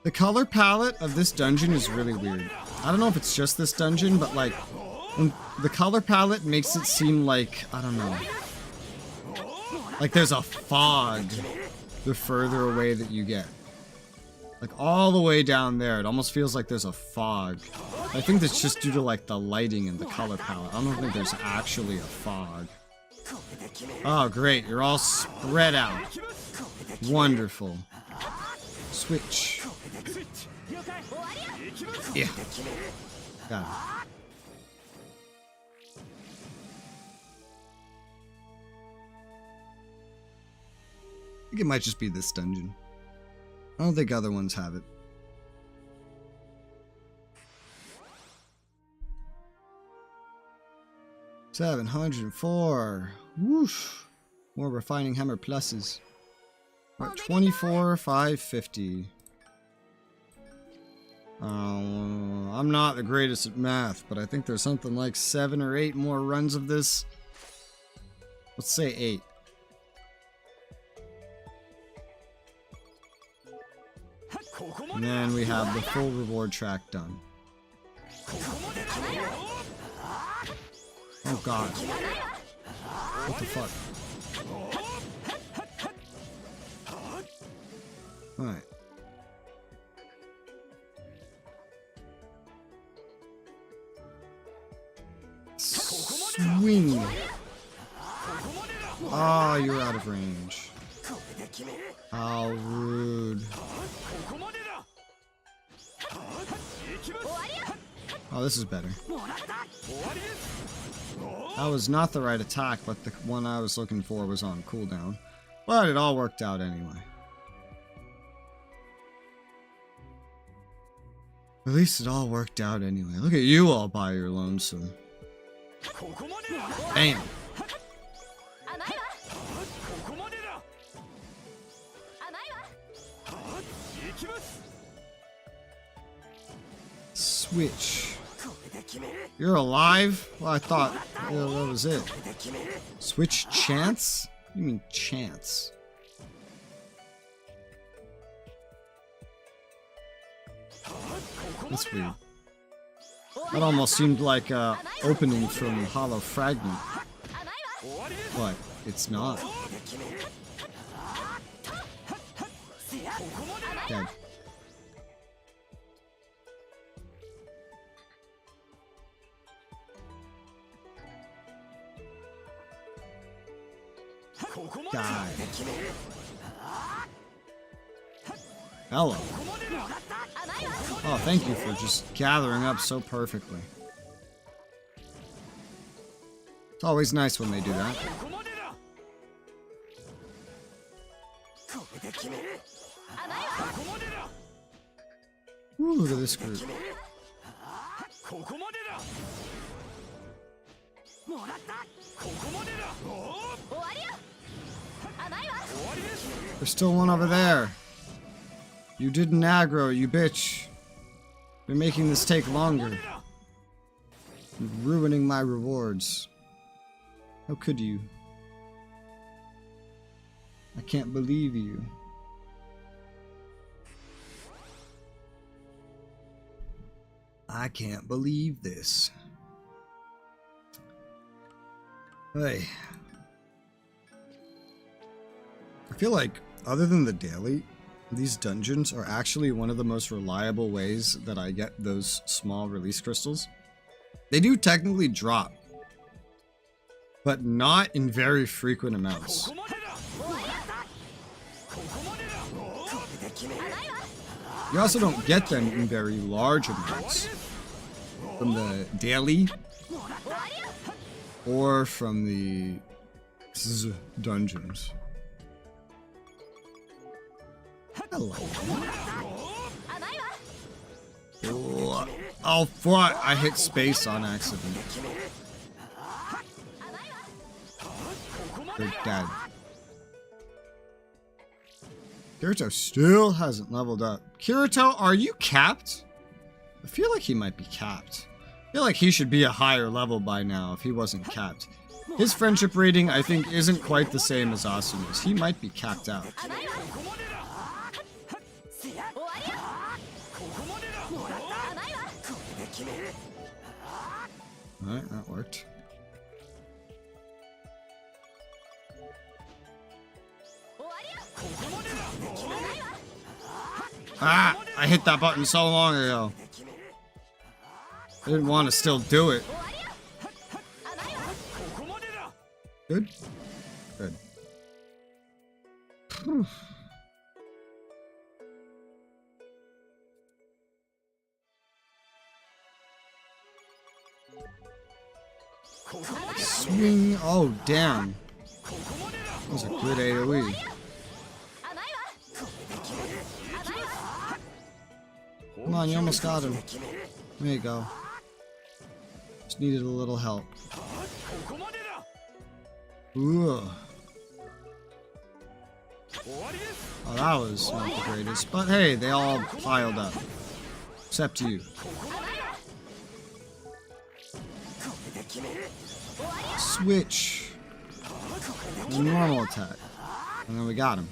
The color palette of this dungeon is really weird. I don't know if it's just this dungeon, but like, the color palette makes it seem like, I don't know, like there's a fog the further away that you get. Like all the way down there, it almost feels like there's a fog. I think that's just due to like the lighting and the color palette. I don't think there's actually a fog. Oh great, you're all spread out. Wonderful. Switch. Yeah. Got it. I think it might just be this dungeon. I don't think other ones have it. $704. Whoosh. More refining hammer pluses. We're at 24,550. I'm not the greatest at math, but I think there's something like 7 or 8 more runs of this. Let's say 8. And then we have the full reward track done. Oh god. What the fuck? Alright. Swing. Ah, you're out of range. How rude. Oh, this is better. That was not the right attack, but the one I was looking for was on cooldown. But it all worked out anyway. At least it all worked out anyway. Look at you all by your lonesome. Damn. Switch. You're alive? Well, I thought that was it. Switch chance? What do you mean chance? That's weird. That almost seemed like an opening from Hollow Fragment. But it's not. Dead. Die. Hello. Oh, thank you for just gathering up so perfectly. It's always nice when they do that. Ooh, look at this group. There's still one over there. You didn't aggro, you bitch. You're making this take longer. You're ruining my rewards. How could you? I can't believe you. I can't believe this. Hey. I feel like, other than the daily, these dungeons are actually one of the most reliable ways that I get those small release crystals. They do technically drop, but not in very frequent amounts. You also don't get them in very large amounts from the daily or from the dungeons. Hello. Oh, fuck. I hit space on accident. They're dead. Kirito still hasn't leveled up. Kirito, are you capped? I feel like he might be capped. I feel like he should be a higher level by now if he wasn't capped. His friendship rating, I think, isn't quite the same as Asuma's. He might be capped out. Alright, that worked. Ah! I hit that button so long ago. I didn't want to still do it. Good? Good. Whew. Swing. Oh, damn. That was a good AoE. Come on, you almost got him. There you go. Just needed a little help. Ooh. Oh, that was not the greatest. But hey, they all piled up. Except you. Switch. Normal attack. And then we got him.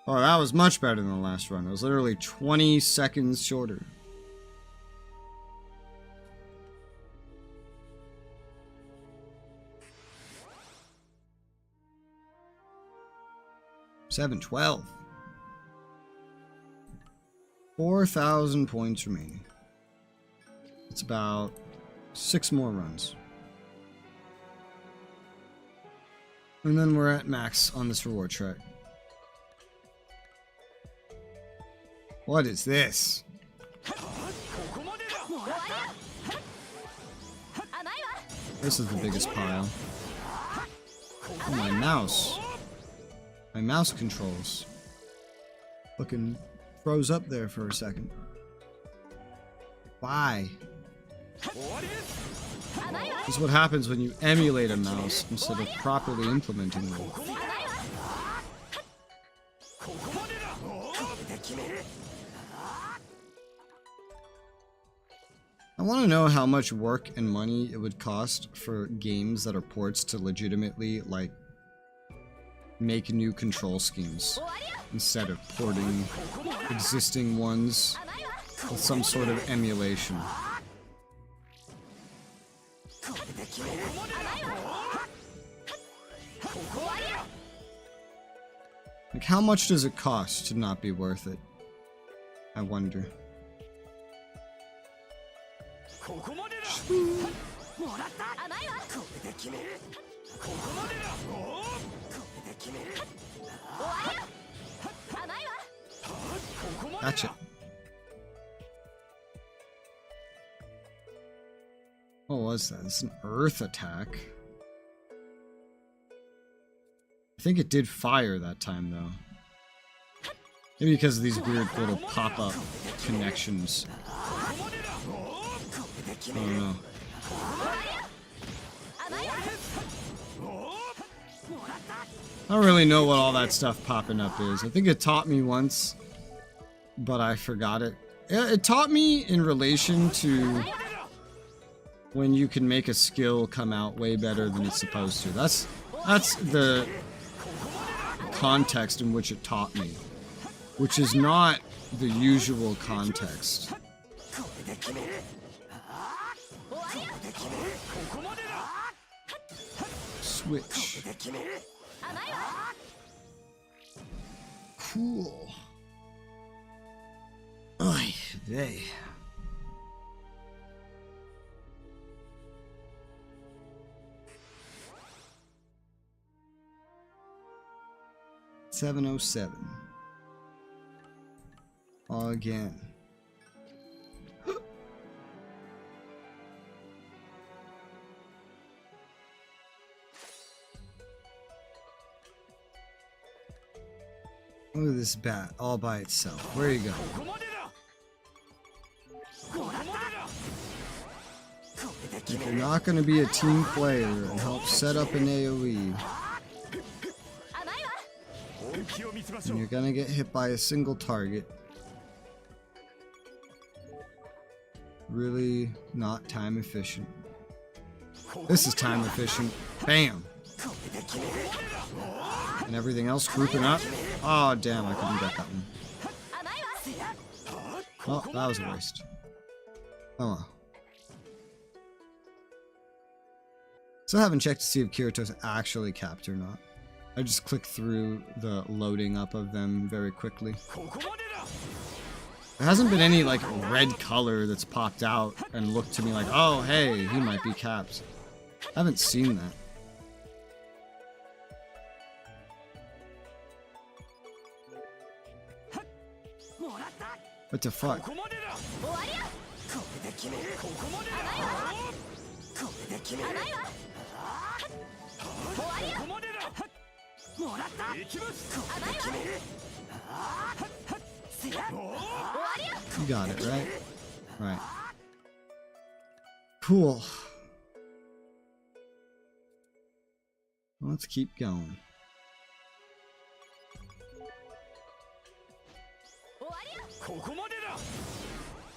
Oh, that was much better than the last run. It was literally 20 seconds shorter. $712. 4,000 points remaining. It's about 6 more runs. And then we're at max on this reward track. What is this? This is the biggest pile. Oh, my mouse. My mouse controls. Fucking froze up there for a second. Why? This is what happens when you emulate a mouse instead of properly implementing one. I want to know how much work and money it would cost for games that are ports to legitimately, like, make new control schemes instead of porting existing ones with some sort of emulation. Like, how much does it cost to not be worth it? I wonder. Gotcha. What was that? It's an earth attack. I think it did fire that time, though. Maybe because of these weird little pop-up connections. I don't know. I don't really know what all that stuff popping up is. I think it taught me once, but I forgot it. It taught me in relation to when you can make a skill come out way better than it's supposed to. That's the context in which it taught me, which is not the usual context. Switch. Cool. Oy vey. $707. Again. Look at this bat all by itself. Where you go? If you're not going to be a team player and help set up an AoE, and you're going to get hit by a single target, really not time efficient. This is time efficient. Bam! And everything else grouping up. Oh, damn, I couldn't get that one. Oh, that was a waste. Oh well. Still haven't checked to see if Kirito's actually capped or not. I just clicked through the loading up of them very quickly. There hasn't been any, like, red color that's popped out and looked to me like, oh, hey, he might be capped. I haven't seen that. What the fuck? You got it, right? Right. Cool. Let's keep going.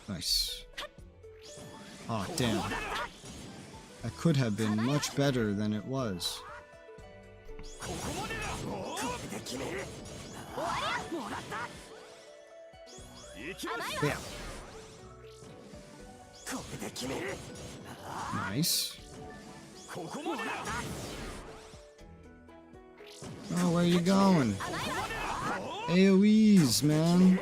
Nice. Oh, damn. That could have been much better than it was. Bam. Nice. Oh, where are you going? AoEs, man.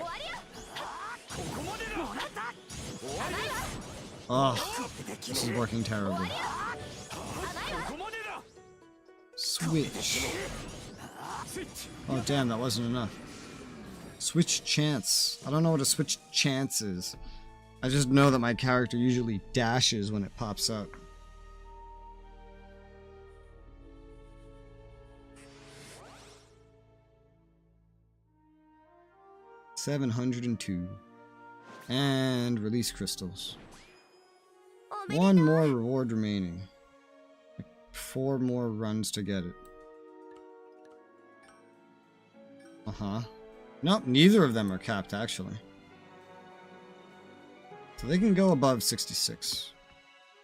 Oh, this is working terribly. Switch. Oh damn, that wasn't enough. Switch chance. I don't know what a switch chance is. I just know that my character usually dashes when it pops up. $702. And release crystals. One more reward remaining. Like 4 more runs to get it. Uh-huh. Nope, neither of them are capped, actually. So they can go above 66.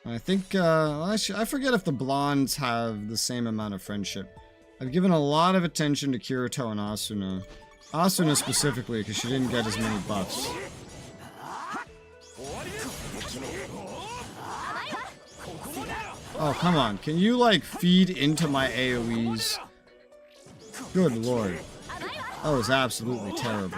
I think, I forget if the blondes have the same amount of friendship. I've given a lot of attention to Kirito and Asuna. Asuna specifically, because she didn't get as many buffs. Oh, come on. Can you, like, feed into my AoEs? Good lord. That was absolutely terrible.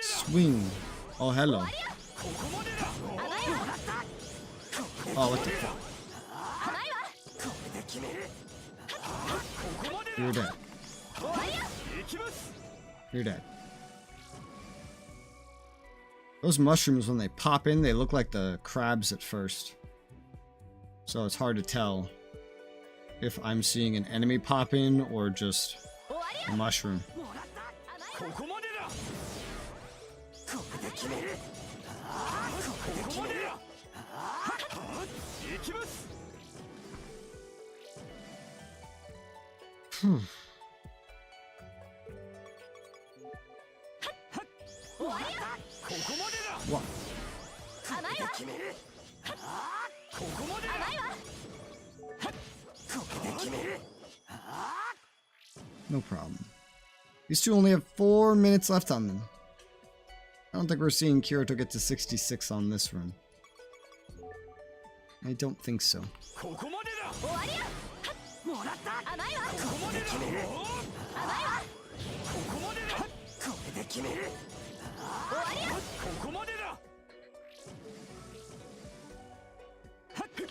Swing. Oh, hello. Oh, what the fuck? You're dead. You're dead. Those mushrooms, when they pop in, they look like the crabs at first. So it's hard to tell if I'm seeing an enemy pop in or just a mushroom. What? No problem. These two only have 4 minutes left on them. I don't think we're seeing Kirito get to 66 on this run. I don't think so.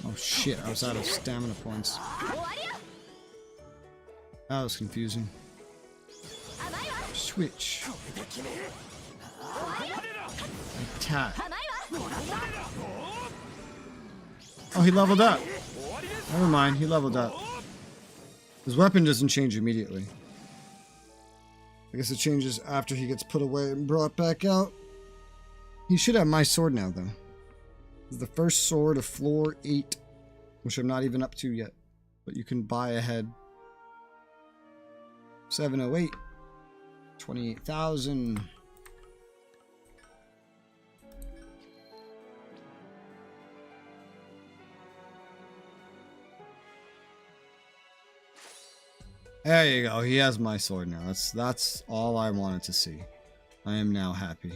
Oh shit, I was out of stamina points. That was confusing. Switch. Attack. Oh, he leveled up. Never mind, he leveled up. His weapon doesn't change immediately. I guess it changes after he gets put away and brought back out. He should have my sword now, though. It's the first sword of floor 8, which I'm not even up to yet. But you can buy ahead. 708. 28,000. There you go. He has my sword now. That's all I wanted to see. I am now happy.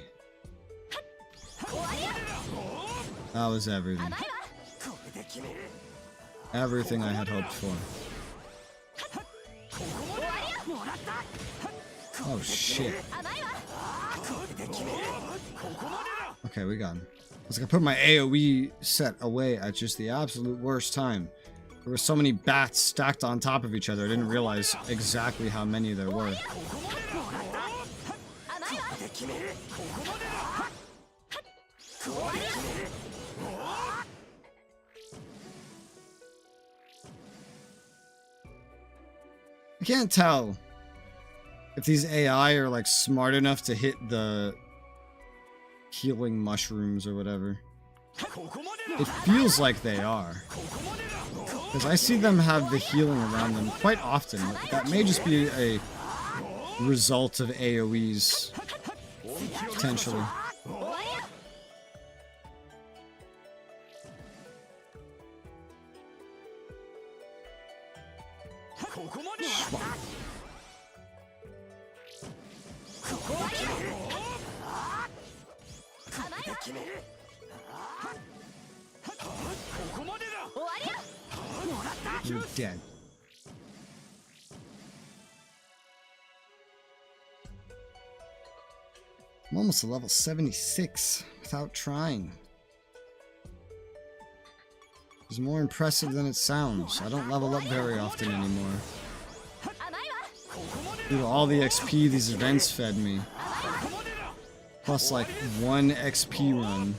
That was everything. Everything I had hoped for. Oh shit. Okay, we got him. It's like I put my AoE set away at just the absolute worst time. There were so many bats stacked on top of each other, I didn't realize exactly how many there were. I can't tell if these AI are like smart enough to hit the healing mushrooms or whatever. It feels like they are. Because I see them have the healing around them quite often. That may just be a result of AoEs, potentially. You're dead. I'm almost to level 76 without trying. It's more impressive than it sounds. I don't level up very often anymore. Due to all the XP these events fed me. Plus like 1 XP run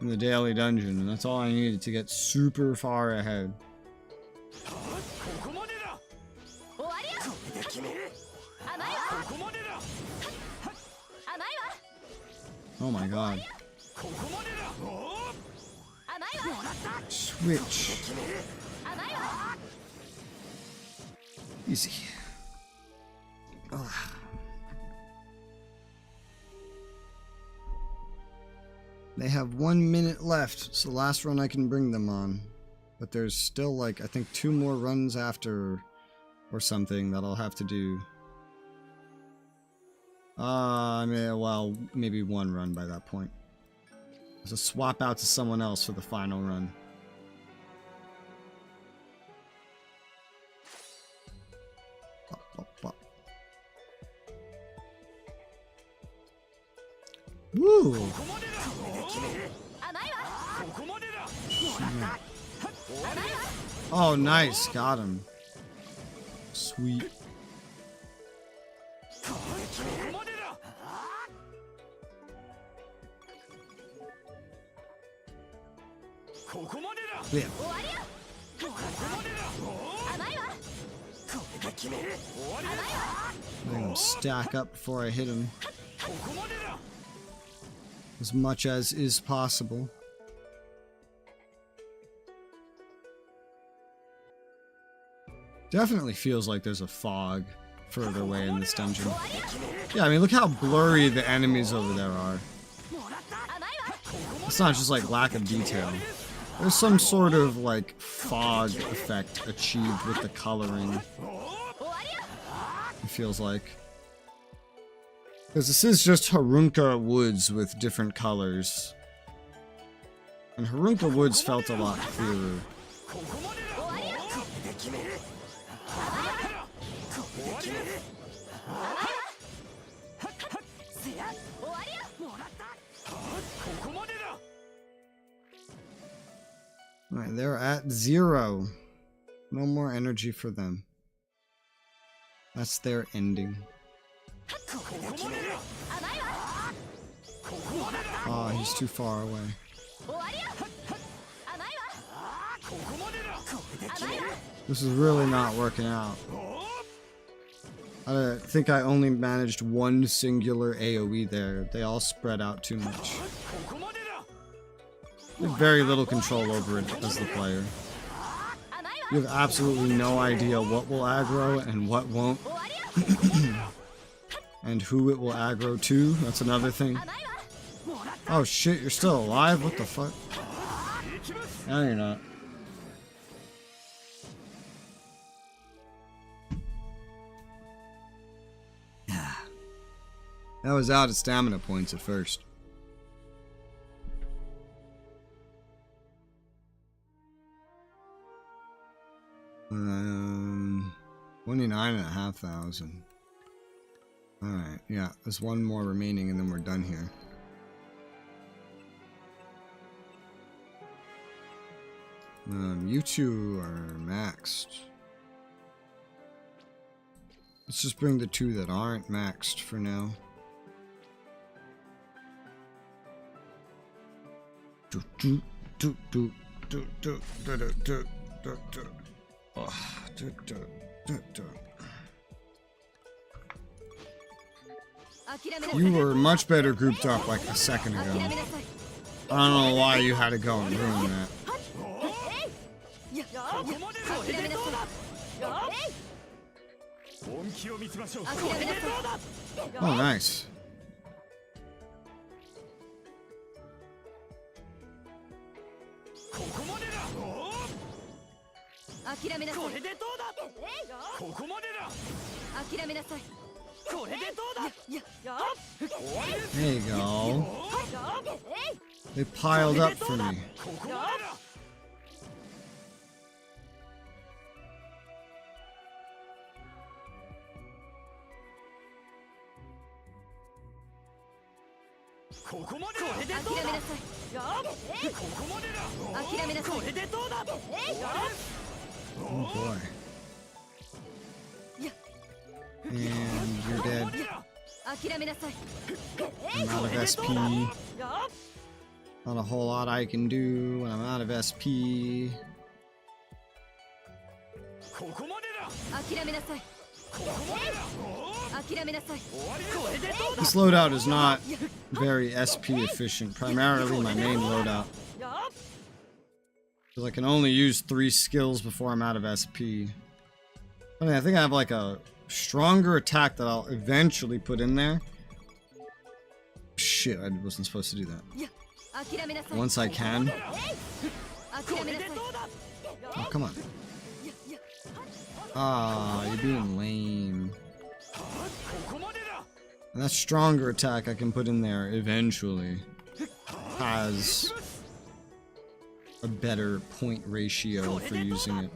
in the daily dungeon, and that's all I needed to get super far ahead. Oh my god. Switch. Easy. Ugh. They have 1 minute left. It's the last run I can bring them on. But there's still like, I think 2 more runs after or something that I'll have to do. Well, maybe 1 run by that point. So swap out to someone else for the final run. Woo! Oh, nice. Got him. Sweet. Yeah. Let him stack up before I hit him. As much as is possible. Definitely feels like there's a fog further away in this dungeon. Yeah, I mean, look how blurry the enemies over there are. It's not just like lack of detail. There's some sort of like fog effect achieved with the coloring. It feels like. Because this is just Harunka Woods with different colors. And Harunka Woods felt a lot clearer. Alright, they're at 0. No more energy for them. That's their ending. Oh, he's too far away. This is really not working out. I think I only managed 1 singular AoE there. They all spread out too much. You have very little control over it as the player. You have absolutely no idea what will aggro and what won't. And who it will aggro to, that's another thing. Oh shit, you're still alive? What the fuck? No, you're not. That was out of stamina points at first. 29,500. Alright, yeah, there's 1 more remaining and then we're done here. You 2 are maxed. Let's just bring the 2 that aren't maxed for now. You were much better grouped up like a second ago. I don't know why you had to go and ruin that. Oh, nice. There you go. They piled up for me. Oh boy. And you're dead. I'm out of SP. Not a whole lot I can do when I'm out of SP. This loadout is not very SP efficient, primarily my main loadout. Because I can only use 3 skills before I'm out of SP. I mean, I think I have like a stronger attack that I'll eventually put in there. Shit, I wasn't supposed to do that. Once I can. Oh, come on. Ah, you're being lame. And that stronger attack I can put in there eventually has a better point ratio for using it.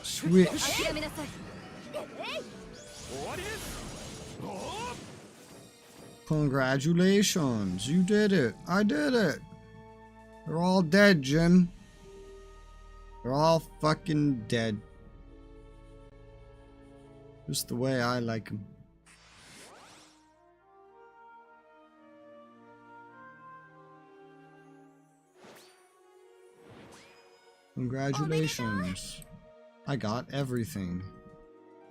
Switch. Congratulations, you did it. I did it. They're all dead, Jim. They're all fucking dead. Just the way I like them. Congratulations. I got everything.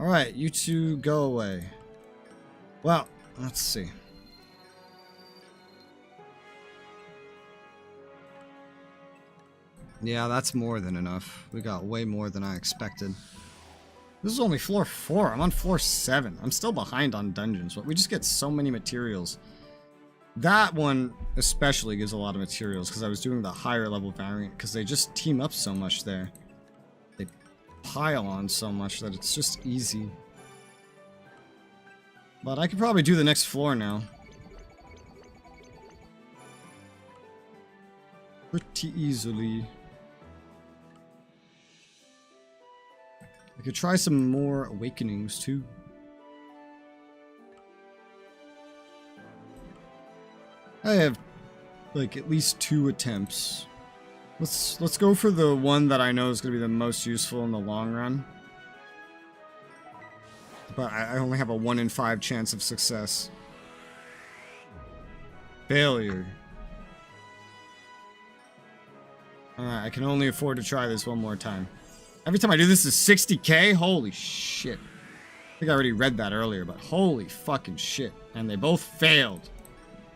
Alright, you two go away. Well, let's see. Yeah, that's more than enough. We got way more than I expected. This is only floor 4. I'm on floor 7. I'm still behind on dungeons, but we just get so many materials. That one especially gives a lot of materials because I was doing the higher level variant because they just team up so much there. They pile on so much that it's just easy. But I could probably do the next floor now. Pretty easily. I could try some more awakenings too. I have like at least 2 attempts. Let's go for the one that I know is going to be the most useful in the long run. But I only have a 1 in 5 chance of success. Failure. Alright, I can only afford to try this one more time. Every time I do this is 60k? Holy shit. I think I already read that earlier, but holy fucking shit. And they both failed.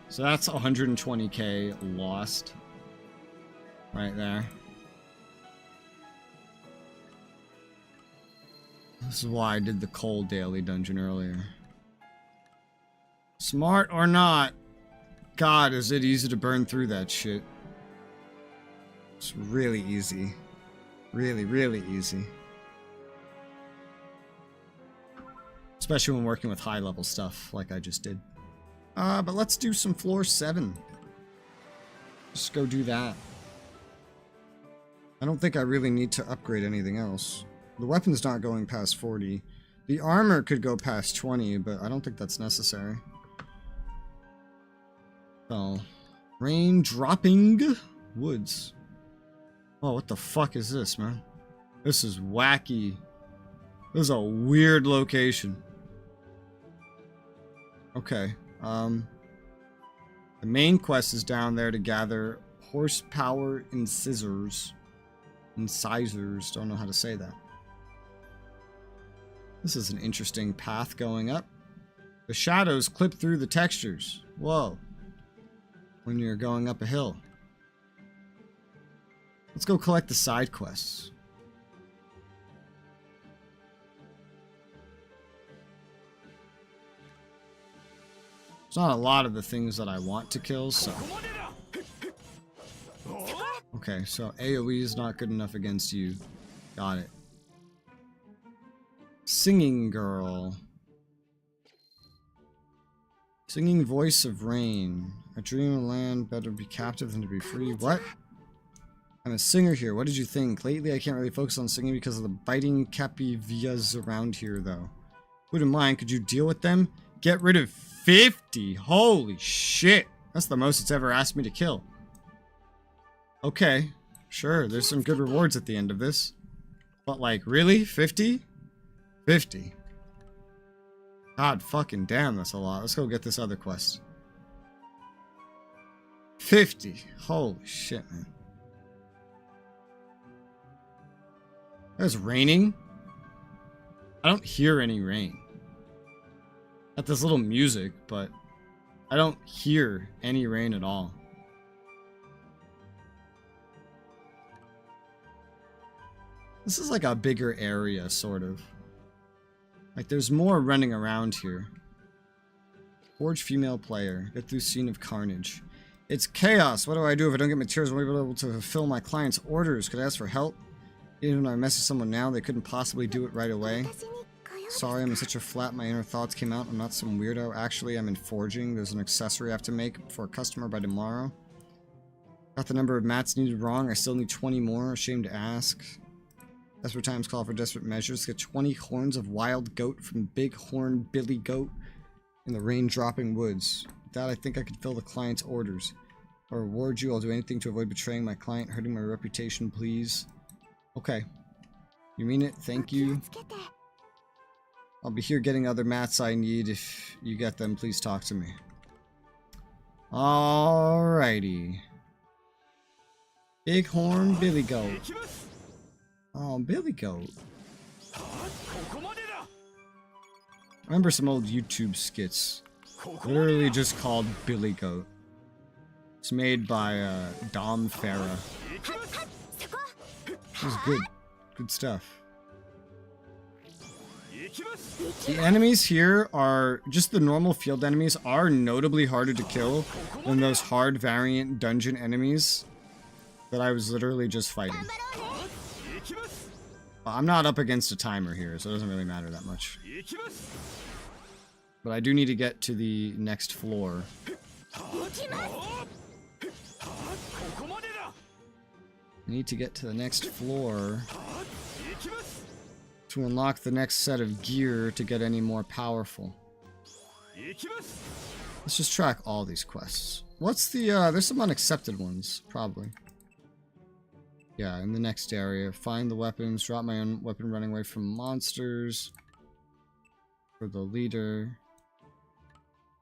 So that's 120k lost. Right there. This is why I did the coal daily dungeon earlier. Smart or not, God, is it easy to burn through that shit. It's really easy. Really, really easy. Especially when working with high level stuff like I just did. But let's do some floor 7. Just go do that. I don't think I really need to upgrade anything else. The weapon's not going past 40. The armor could go past 20, but I don't think that's necessary. So, rain dropping woods. Oh, what the fuck is this, man? This is wacky. This is a weird location. Okay. The main quest is down there to gather horsepower incisors. Incisors. Don't know how to say that. This is an interesting path going up. The shadows clip through the textures. Whoa. When you're going up a hill. Let's go collect the side quests. There's not a lot of the things that I want to kill, so... Okay, so AoE is not good enough against you. Got it. Singing girl. Singing voice of rain. A dream of land, better be captive than to be free. What? I'm a singer here. What did you think? Lately, I can't really focus on singing because of the biting capyvillas around here, though. Wouldn't mind. Could you deal with them? Get rid of 50. Holy shit. That's the most it's ever asked me to kill. Okay. Sure, there's some good rewards at the end of this. But, like, really? 50? 50. God fucking damn, that's a lot. Let's go get this other quest. 50. Holy shit, man. It's raining? I don't hear any rain. Got this little music, but I don't hear any rain at all. This is like a bigger area, sort of. Like, there's more running around here. Forge female player. Get through scene of carnage. It's chaos. What do I do if I don't get materials? Won't be able to fulfill my client's orders. Could I ask for help? Even when I message someone now, they couldn't possibly do it right away. Sorry, I'm in such a flat, my inner thoughts came out. I'm not some weirdo. Actually, I'm in forging. There's an accessory I have to make for a customer by tomorrow. Got the number of mats needed wrong. I still need 20 more. Ashamed to ask. Desperate times call for desperate measures. Get 20 horns of wild goat from Big Horn Billy Goat in the rain-dropping woods. With that, I think I could fill the client's orders. I'll reward you. I'll do anything to avoid betraying my client, hurting my reputation, please. Okay. You mean it? Thank you. I'll be here getting other mats I need. If you get them, please talk to me. Alrighty. Bighorn Billy Goat. Oh, Billy Goat. I remember some old YouTube skits. Literally just called Billy Goat. It's made by Dom Farah. This is good. Good stuff. The enemies here are, just the normal field enemies are notably harder to kill than those hard variant dungeon enemies that I was literally just fighting. I'm not up against a timer here, so it doesn't really matter that much. But I do need to get to the next floor. I need to get to the next floor to unlock the next set of gear to get any more powerful. Let's just track all these quests. What's the, there's some unaccepted ones, probably. Yeah, in the next area. Find the weapons, drop my own weapon running away from monsters. For the leader.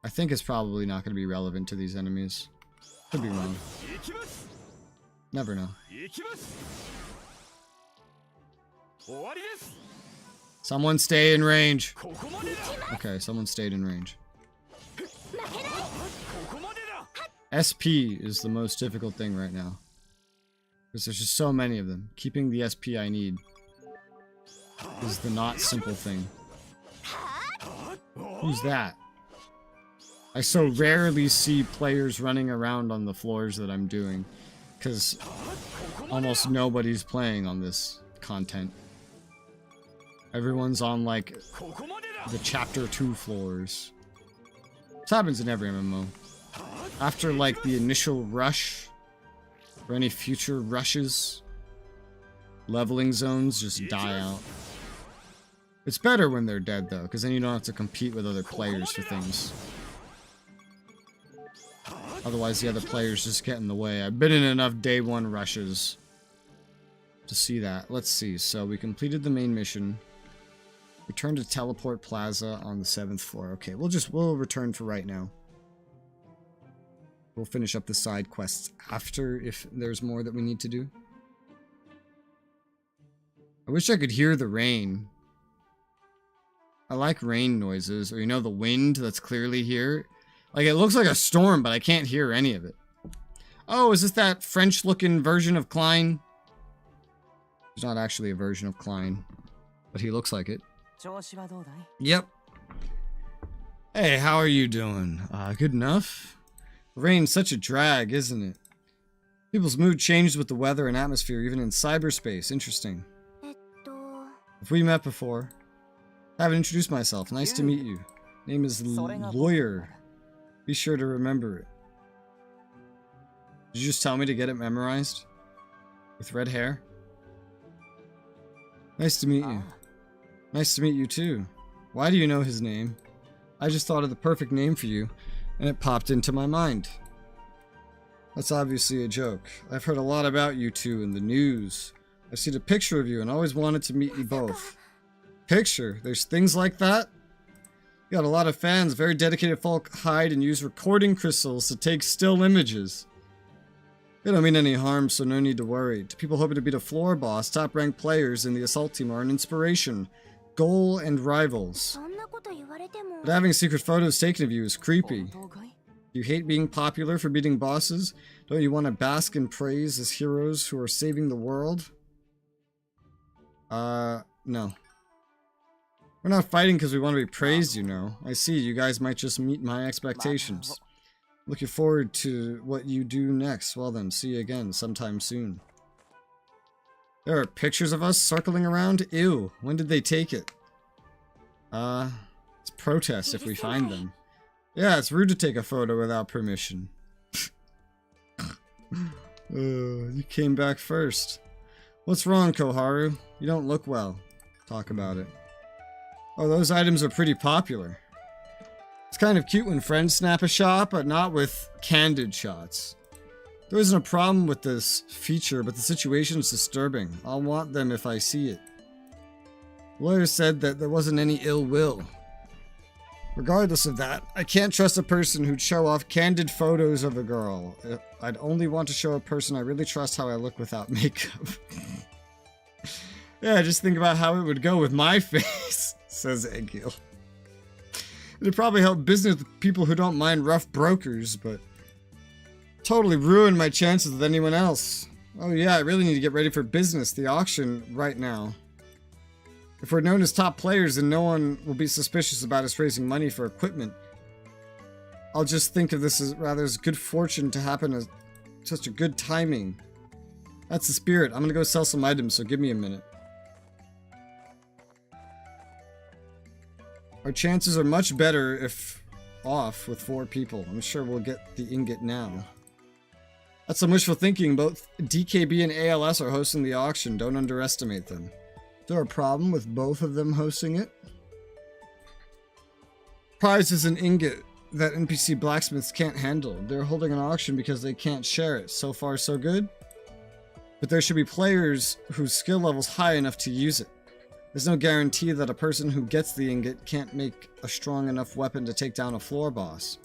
I think it's probably not going to be relevant to these enemies. Could be wrong. Never know. Someone stay in range. Okay, someone stayed in range. SP is the most difficult thing right now. Because there's just so many of them. Keeping the SP I need is the not simple thing. Who's that? I so rarely see players running around on the floors that I'm doing. Because almost nobody's playing on this content. Everyone's on, like, the Chapter 2 floors. This happens in every MMO. After, like, the initial rush, or any future rushes, leveling zones just die out. It's better when they're dead, though, because then you don't have to compete with other players for things. Otherwise, the other players just get in the way. I've been in enough day one rushes to see that. Let's see. So, we completed the main mission. Return to Teleport Plaza on the 7th floor. Okay, we'll return for right now. We'll finish up the side quests after if there's more that we need to do. I wish I could hear the rain. I like rain noises, or you know, the wind that's clearly here. Like, it looks like a storm, but I can't hear any of it. Oh, is this that French-looking version of Klein? There's not actually a version of Klein, but he looks like it. Yep. Hey, how are you doing? Good enough? Rain's such a drag, isn't it? People's mood changes with the weather and atmosphere, even in cyberspace. Interesting. Have we met before? I haven't introduced myself. Nice to meet you. Name is Lawyer. Be sure to remember it. Did you just tell me to get it memorized? with red hair. Nice to meet you. Nice to meet you too. Why do you know his name? I just thought of the perfect name for you, and it popped into my mind. That's obviously a joke. I've heard a lot about you two in the news. I've seen a picture of you and always wanted to meet you both. Picture? There's things like that? You got a lot of fans. Very dedicated folk hide and use recording crystals to take still images. They don't mean any harm, so no need to worry. To people hoping to beat a floor boss, top-ranked players in the assault team are an inspiration, goal, and rivals. But having secret photos taken of you is creepy. You hate being popular for beating bosses? Don't you want to bask in praise as heroes who are saving the world? No. We're not fighting because we want to be praised, you know. I see, you guys might just meet my expectations. Looking forward to what you do next. Well then, see you again sometime soon. There are pictures of us circling around? Ew, when did they take it? It's protest if we find them. Yeah, it's rude to take a photo without permission. You came back first. What's wrong, Koharu? You don't look well. Talk about it. Oh, those items are pretty popular. It's kind of cute when friends snap a shot, but not with candid shots. There isn't a problem with this feature, but the situation is disturbing. I'll want them if I see it. The lawyer said that there wasn't any ill will. Regardless of that, I can't trust a person who'd show off candid photos of a girl. I'd only want to show a person I really trust how I look without makeup. Yeah, just think about how it would go with my face, says Egil. It'd probably help business with people who don't mind rough brokers, but totally ruin my chances with anyone else. Oh yeah, I really need to get ready for business, the auction, right now. If we're known as top players, then no one will be suspicious about us raising money for equipment. I'll just think of this as rather as good fortune to happen as such a good timing. That's the spirit. I'm gonna go sell some items, so give me a minute. Our chances are much better if off with 4 people. I'm sure we'll get the ingot now. That's some wishful thinking. Both DKB and ALS are hosting the auction. Don't underestimate them. Is there a problem with both of them hosting it? Prize is an ingot that NPC blacksmiths can't handle. They're holding an auction because they can't share it. So far, so good? But there should be players whose skill level's high enough to use it. There's no guarantee that a person who gets the ingot can't make a strong enough weapon to take down a floor boss.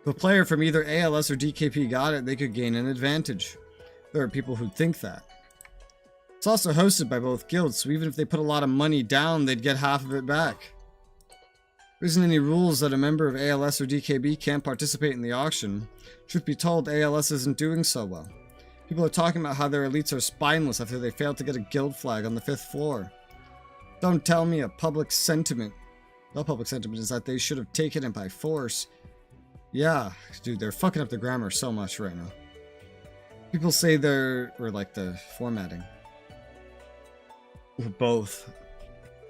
If a player from either ALS or DKP got it, they could gain an advantage. There are people who think that. It's also hosted by both guilds, so even if they put a lot of money down, they'd get half of it back. There isn't any rules that a member of ALS or DKB can't participate in the auction. Truth be told, ALS isn't doing so well. People are talking about how their elites are spineless after they failed to get a guild flag on the 5th floor. Don't tell me the public sentiment is that they should have taken it by force. Yeah, dude, they're fucking up the grammar so much right now. People say or like the formatting. Both.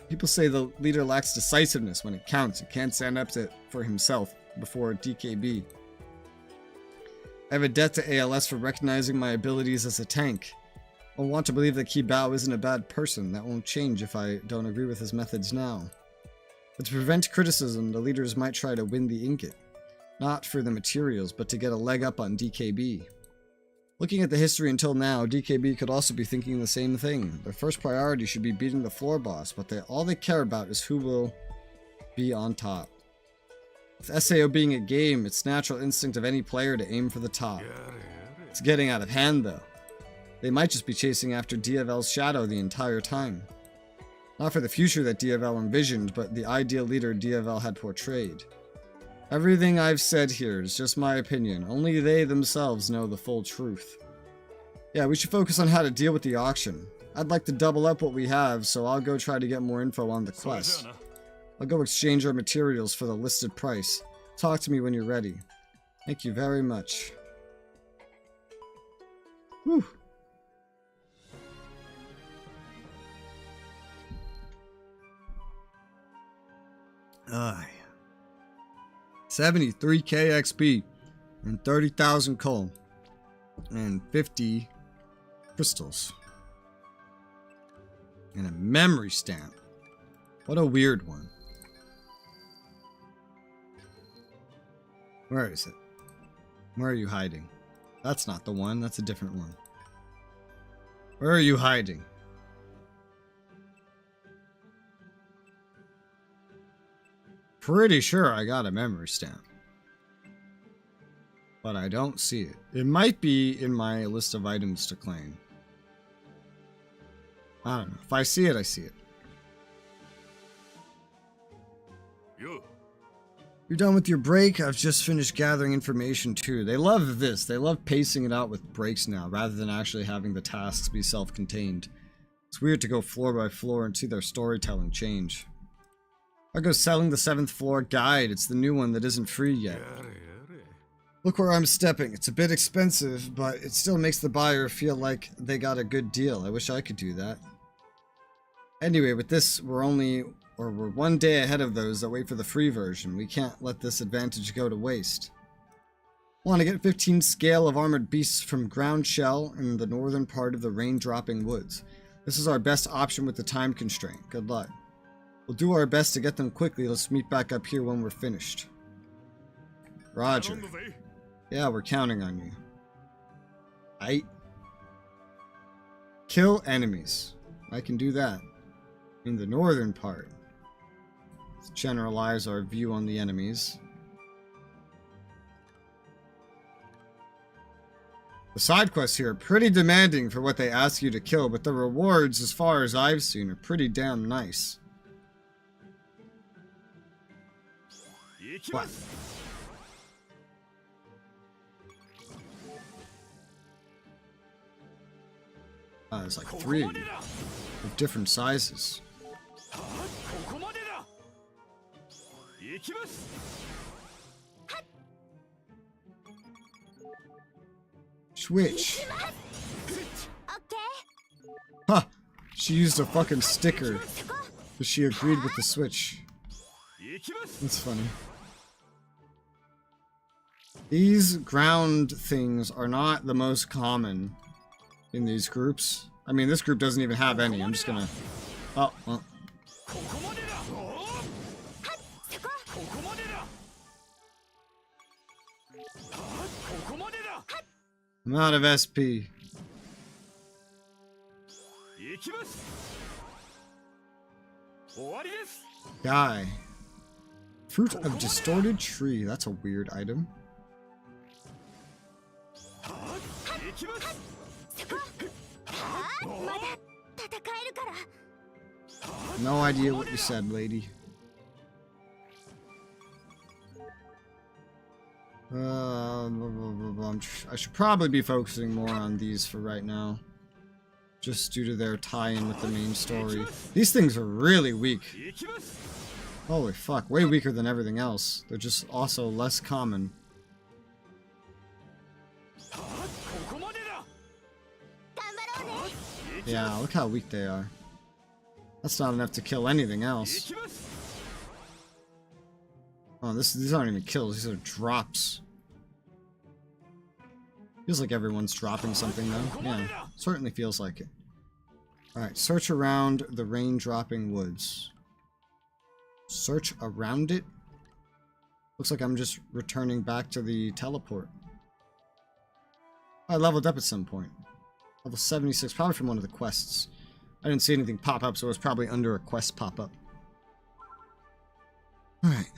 People say the leader lacks decisiveness when it counts. He can't stand up for himself before DKB. I have a debt to ALS for recognizing my abilities as a tank. I want to believe that Kibao isn't a bad person. That won't change if I don't agree with his methods now. But to prevent criticism, the leaders might try to win the ingot. Not for the materials, but to get a leg up on DKB. Looking at the history until now, DKB could also be thinking the same thing. Their first priority should be beating the floor boss, but all they care about is who will be on top. With SAO being a game, it's natural instinct of any player to aim for the top. It's getting out of hand though. They might just be chasing after DFL's shadow the entire time. Not for the future that DFL envisioned, but the ideal leader DFL had portrayed. Everything I've said here is just my opinion. Only they themselves know the full truth. Yeah, we should focus on how to deal with the auction. I'd like to double up what we have, so I'll go try to get more info on the quest. I'll go exchange our materials for the listed price. Talk to me when you're ready. Thank you very much. Whew. Aye. 73k XP and 30,000 coal and 50 crystals. And a memory stamp. What a weird one. Where is it? Where are you hiding? That's not the one. That's a different one. Where are you hiding? Pretty sure I got a memory stamp. But I don't see it. It might be in my list of items to claim. I don't know. If I see it, I see it. You're done with your break? I've just finished gathering information too. They love this. They love pacing it out with breaks now, rather than actually having the tasks be self-contained. It's weird to go floor by floor and see their storytelling change. Argo's selling the 7th floor guide. It's the new one that isn't free yet. Look where I'm stepping. It's a bit expensive, but it still makes the buyer feel like they got a good deal. I wish I could do that. Anyway, with this, we're one day ahead of those that wait for the free version. We can't let this advantage go to waste. Want to get 15 scale of armored beasts from Ground Shell in the northern part of the rain-dropping woods. This is our best option with the time constraint. Good luck. We'll do our best to get them quickly. Let's meet back up here when we're finished. Roger. Yeah, we're counting on you. Aight. Kill enemies. I can do that. In the northern part. Let's generalize our view on the enemies. The side quests here are pretty demanding for what they ask you to kill, but the rewards, as far as I've seen, are pretty damn nice. What? There's like 3 of different sizes. Switch. Huh. She used a fucking sticker because she agreed with the switch. That's funny. These ground things are not the most common in these groups. I mean, this group doesn't even have any. I'm just gonna... Oh, well. I'm out of SP. Guy. Fruit of Distorted Tree. That's a weird item. No idea what you said, lady. I should probably be focusing more on these for right now. Just due to their tie-in with the main story. These things are really weak. Holy fuck, way weaker than everything else. They're just also less common. Yeah, look how weak they are. That's not enough to kill anything else. Oh, these aren't even kills, these are drops. Feels like everyone's dropping something though. Yeah, certainly feels like it. Alright, search around the rain-dropping woods. Search around it? Looks like I'm just returning back to the teleport. I leveled up at some point. Level 76, probably from one of the quests. I didn't see anything pop up, so it was probably under a quest pop-up. Alright.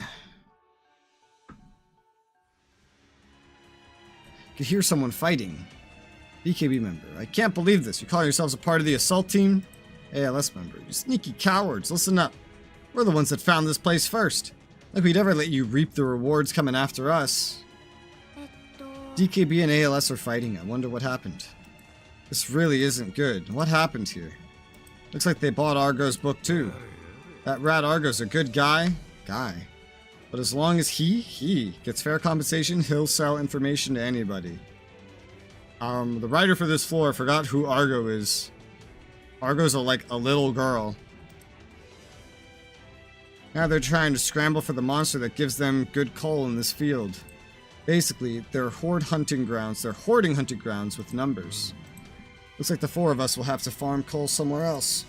Could hear someone fighting. BKB member. I can't believe this. You call yourselves a part of the assault team? ALS member. You sneaky cowards. Listen up. We're the ones that found this place first. Like we'd ever let you reap the rewards coming after us. DKB and ALS are fighting. I wonder what happened. This really isn't good. What happened here? Looks like they bought Argo's book too. That rat Argo's a good guy. But as long as he gets fair compensation, he'll sell information to anybody. The writer for this floor forgot who Argo is. Argo's like a little girl. Now they're trying to scramble for the monster that gives them good coal in this field. Basically, they're hoarding hunting grounds with numbers. Looks like the 4 of us will have to farm coal somewhere else.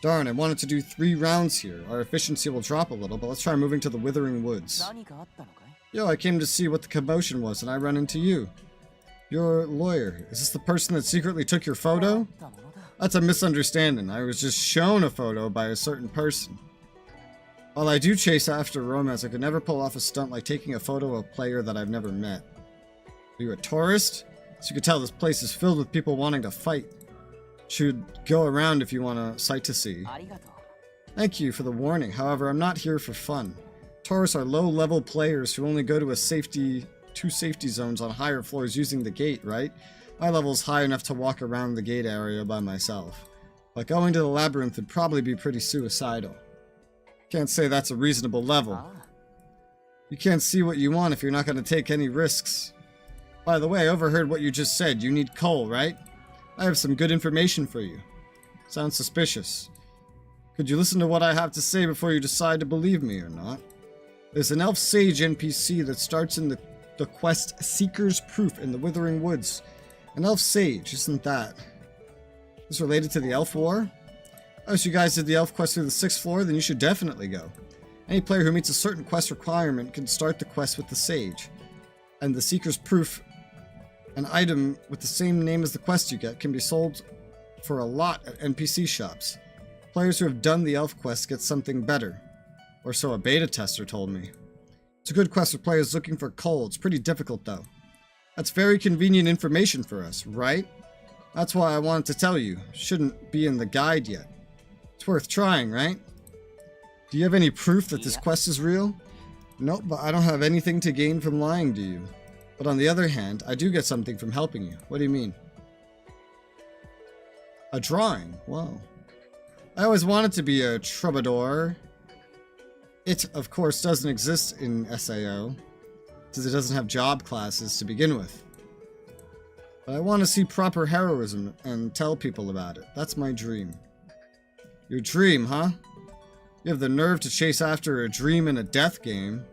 Darn, I wanted to do 3 rounds here. Our efficiency will drop a little, but let's try moving to the Withering Woods. Yo, I came to see what the commotion was, and I run into you. You're a lawyer. Is this the person that secretly took your photo? That's a misunderstanding. I was just shown a photo by a certain person. While I do chase after romance, I could never pull off a stunt like taking a photo of a player that I've never met. Are you a tourist? As you can tell, this place is filled with people wanting to fight. Should go around if you want a sight to see. Thank you for the warning. However, I'm not here for fun. Tourists are low-level players who only go to 2 safety zones on higher floors using the gate, right? My level's high enough to walk around the gate area by myself. But going to the labyrinth would probably be pretty suicidal. Can't say that's a reasonable level. You can't see what you want if you're not going to take any risks. By the way, I overheard what you just said. You need coal, right? I have some good information for you. Sounds suspicious. Could you listen to what I have to say before you decide to believe me or not? There's an elf sage NPC that starts in the quest Seeker's Proof in the Withering Woods. An elf sage, isn't that? Is this related to the elf war? Oh, so you guys did the elf quest through the 6th floor? Then you should definitely go. Any player who meets a certain quest requirement can start the quest with the sage. And the Seeker's Proof, an item with the same name as the quest you get, can be sold for a lot at NPC shops. Players who have done the elf quest get something better. Or so a beta tester told me. It's a good quest for players looking for coal. It's pretty difficult though. That's very convenient information for us, right? That's why I wanted to tell you. Shouldn't be in the guide yet. It's worth trying, right? Do you have any proof that this quest is real? Nope, but I don't have anything to gain from lying to you. But on the other hand, I do get something from helping you. What do you mean? A drawing? Wow. I always wanted to be a troubadour. It, of course, doesn't exist in SAO, since it doesn't have job classes to begin with. But I want to see proper heroism and tell people about it. That's my dream. Your dream, huh? You have the nerve to chase after a dream in a death game.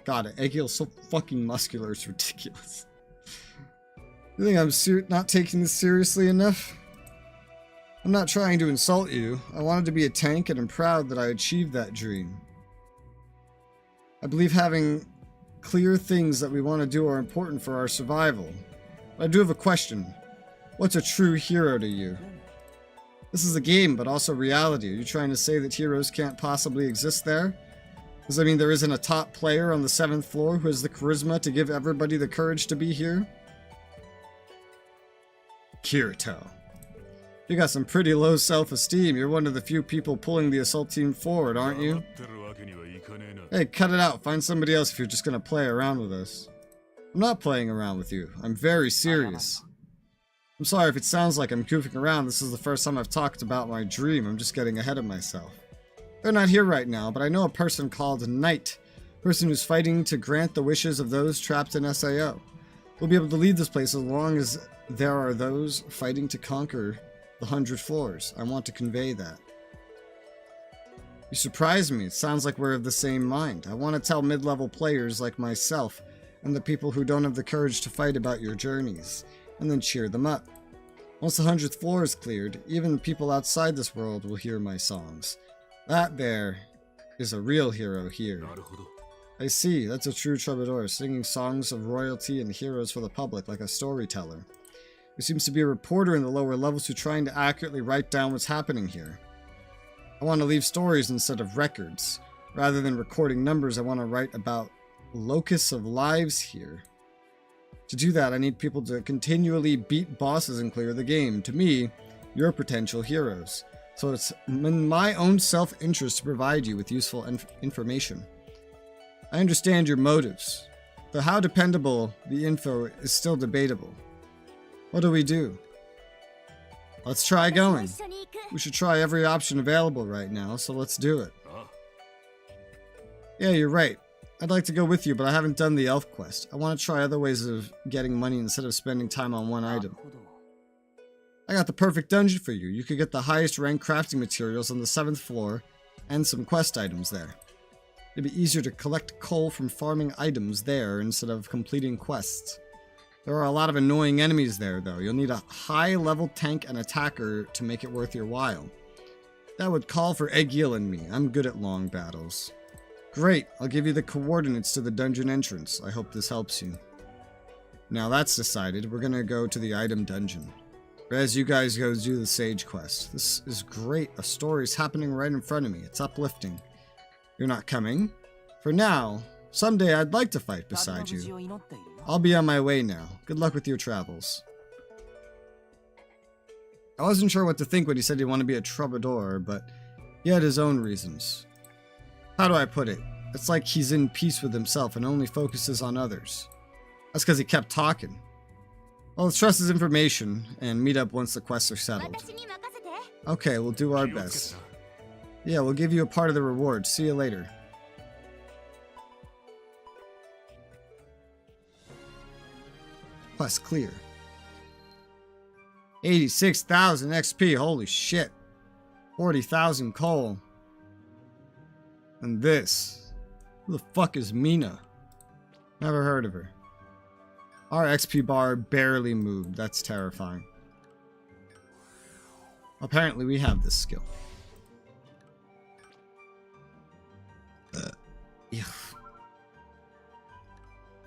God, Egil's so fucking muscular, it's ridiculous. You think I'm not taking this seriously enough? I'm not trying to insult you. I wanted to be a tank and I'm proud that I achieved that dream. I believe having clear things that we want to do are important for our survival. But I do have a question. What's a true hero to you? This is a game, but also reality. Are you trying to say that heroes can't possibly exist there? Does that mean there isn't a top player on the 7th floor who has the charisma to give everybody the courage to be here? Kirito. You got some pretty low self-esteem. You're one of the few people pulling the assault team forward, aren't you? Hey, cut it out. Find somebody else if you're just gonna play around with us. I'm not playing around with you. I'm very serious. I'm sorry if it sounds like I'm goofing around. This is the first time I've talked about my dream. I'm just getting ahead of myself. They're not here right now, but I know a person called Knight. A person who's fighting to grant the wishes of those trapped in SAO. We'll be able to leave this place as long as there are those fighting to conquer the 100 floors. I want to convey that. You surprise me. It sounds like we're of the same mind. I want to tell mid-level players like myself and the people who don't have the courage to fight about your journeys, and then cheer them up. Once the 100th floor is cleared, even people outside this world will hear my songs. That there is a real hero here. I see, that's a true troubadour, singing songs of royalty and heroes for the public like a storyteller. There seems to be a reporter in the lower levels who's trying to accurately write down what's happening here. I want to leave stories instead of records. Rather than recording numbers, I want to write about locusts of lives here. To do that, I need people to continually beat bosses and clear the game. To me, you're potential heroes. So it's in my own self-interest to provide you with useful information. I understand your motives, but how dependable the info is still debatable. What do we do? Let's try going. We should try every option available right now, so let's do it. Yeah, you're right. I'd like to go with you, but I haven't done the elf quest. I want to try other ways of getting money instead of spending time on one item. I got the perfect dungeon for you. You could get the highest ranked crafting materials on the 7th floor and some quest items there. It'd be easier to collect coal from farming items there instead of completing quests. There are a lot of annoying enemies there, though. You'll need a high-level tank and attacker to make it worth your while. That would call for Egil and me. I'm good at long battles. Great, I'll give you the coordinates to the dungeon entrance. I hope this helps you. Now that's decided, we're gonna go to the item dungeon. Res, you guys go do the sage quest. This is great. A story's happening right in front of me. It's uplifting. You're not coming? For now. Someday I'd like to fight beside you. I'll be on my way now. Good luck with your travels. I wasn't sure what to think when he said he wanted to be a troubadour, but he had his own reasons. How do I put it? It's like he's in peace with himself and only focuses on others. That's because he kept talking. Well, let's trust his information and meet up once the quests are settled. Okay, we'll do our best. Yeah, we'll give you a part of the reward. See you later. Quest clear. 86,000 XP, holy shit. 40,000 coal. And this. Who the fuck is Mina? Never heard of her. Our XP bar barely moved. That's terrifying. Apparently we have this skill. Yeah.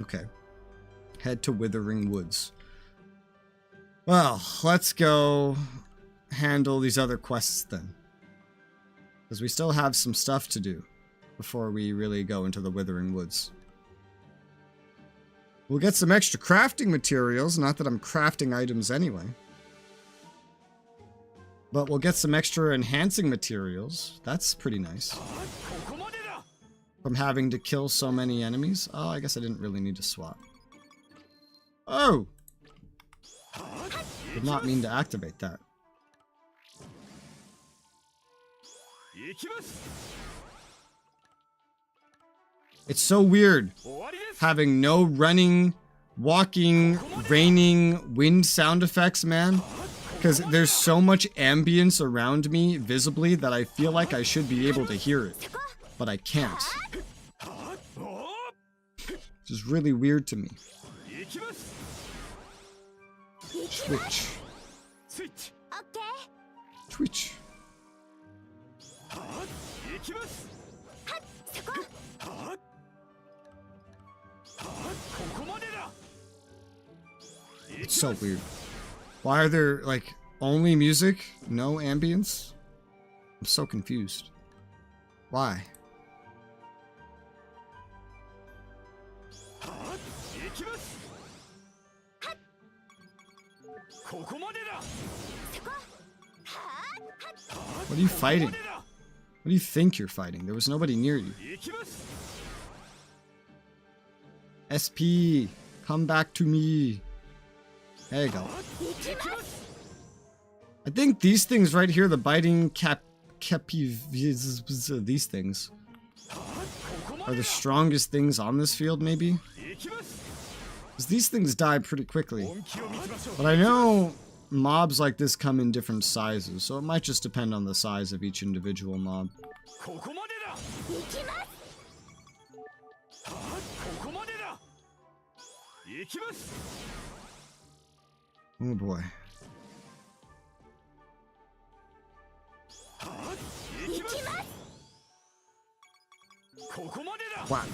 Okay. Head to Withering Woods. Well, let's go handle these other quests then. Because we still have some stuff to do before we really go into the Withering Woods. We'll get some extra crafting materials, not that I'm crafting items anyway. But we'll get some extra enhancing materials. That's pretty nice. From having to kill so many enemies. Oh, I guess I didn't really need to swap. Oh! Did not mean to activate that. It's so weird having no running, walking, raining, wind sound effects, man. Because there's so much ambience around me visibly that I feel like I should be able to hear it. But I can't. Which is really weird to me. Twitch. Twitch. It's so weird. Why are there, like, only music? No ambience? I'm so confused. Why? What are you fighting? What do you think you're fighting? There was nobody near you. SP, come back to me. There you go. I think these things right here, the biting these things, are the strongest things on this field, maybe? Because these things die pretty quickly. But I know mobs like this come in different sizes, so it might just depend on the size of each individual mob. Oh boy. Wow.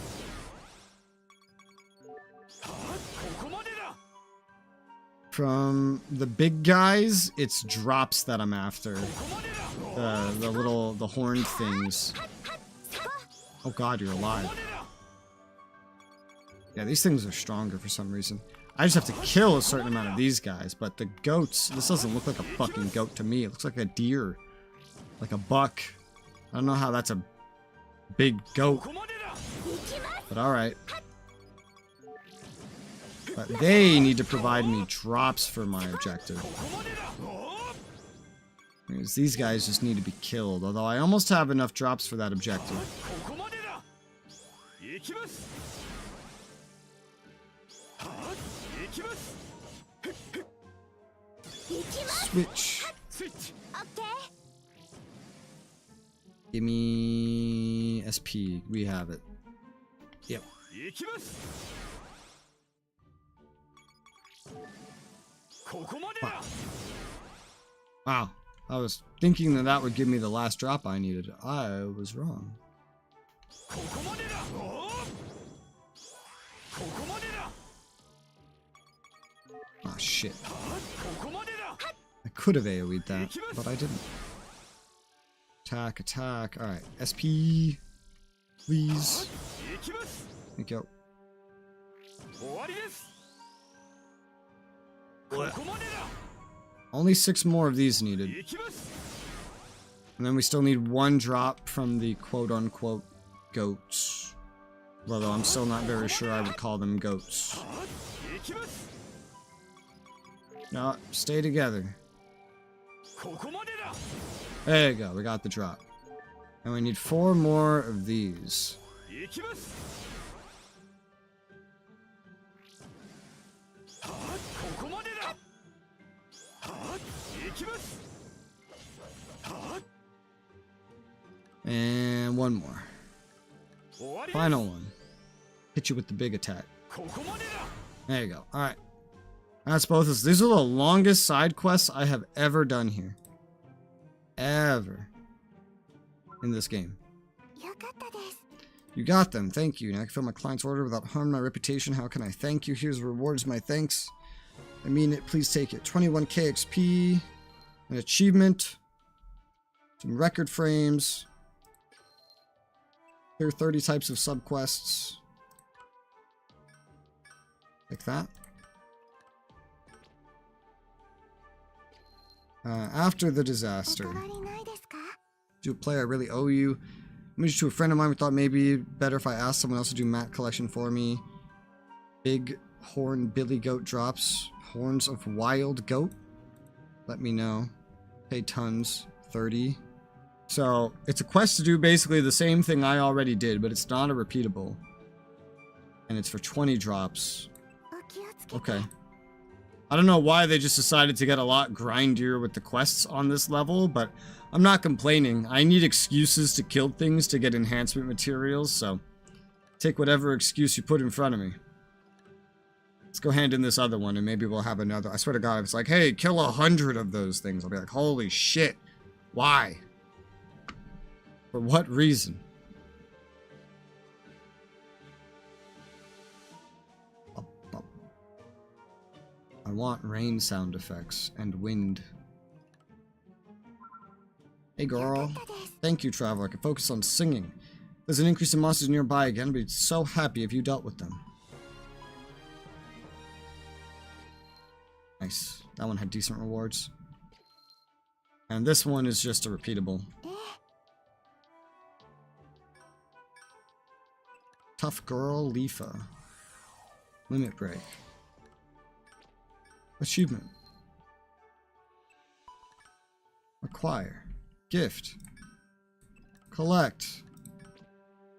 From the big guys, it's drops that I'm after. The horned things. Oh god, you're alive. Yeah, these things are stronger for some reason. I just have to kill a certain amount of these guys, but the goats, this doesn't look like a fucking goat to me. It looks like a deer. Like a buck. I don't know how that's a big goat. But alright. But they need to provide me drops for my objective. Whereas these guys just need to be killed, although I almost have enough drops for that objective. Switch. Give me SP. We have it. Yep. Wow. I was thinking that that would give me the last drop I needed. I was wrong. Ah, shit. I could have AoE'd that, but I didn't. Attack, attack. Alright, SP. Please. Thank you. Only 6 more of these needed. And then we still need 1 drop from the quote-unquote goats. Although I'm still not very sure I would call them goats. No, stay together. There you go, we got the drop. And we need 4 more of these. And 1 more. Final one. Hit you with the big attack. There you go. Alright. That's both of us. These are the longest side quests I have ever done here. Ever. In this game. You got them. Thank you. Now I can fill my client's order without harming my reputation. How can I thank you? Here's rewards. My thanks. I mean it. Please take it. 21k XP. An achievement. Some record frames. Here are 30 types of subquests. Like that. After the disaster. Do a play I really owe you. Message to a friend of mine who thought maybe better if I asked someone else to do mat collection for me. Big horn billy goat drops. Horns of wild goat. Let me know. Pay tons. 30. So, it's a quest to do basically the same thing I already did, but it's not a repeatable. And it's for 20 drops. Okay. I don't know why they just decided to get a lot grindier with the quests on this level, but I'm not complaining. I need excuses to kill things to get enhancement materials, so take whatever excuse you put in front of me. Let's go hand in this other one, and maybe we'll have another. I swear to God, if it's like, hey, kill 100 of those things, I'll be like, holy shit. Why? For what reason? I want rain sound effects and wind. Hey girl. Thank you, Traveler. I can focus on singing. There's an increase in monsters nearby again. I'd be so happy if you dealt with them. Nice. That one had decent rewards. And this one is just a repeatable. Tough girl, Leafa. Limit break. Achievement. Acquire. Gift. Collect.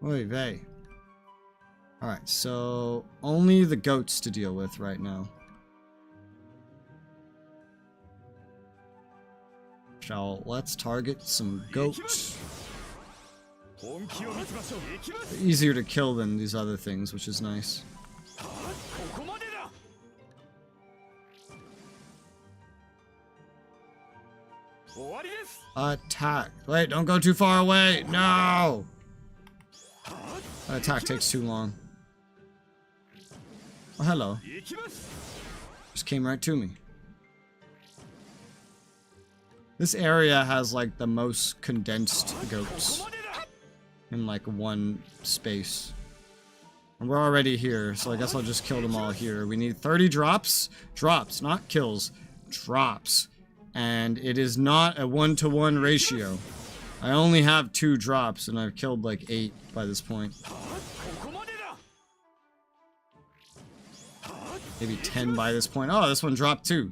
Oy vey. Alright, so only the goats to deal with right now. Let's target some goats. They're easier to kill than these other things, which is nice. Attack. Wait, don't go too far away. No! That attack takes too long. Oh, hello. Just came right to me. This area has, like, the most condensed goats in, like, one space. And we're already here, so I guess I'll just kill them all here. We need 30 drops. Drops, not kills. Drops. And it is not a 1-to-1 ratio. I only have 2 drops, and I've killed, like, 8 by this point. Maybe 10 by this point. Oh, this one dropped 2.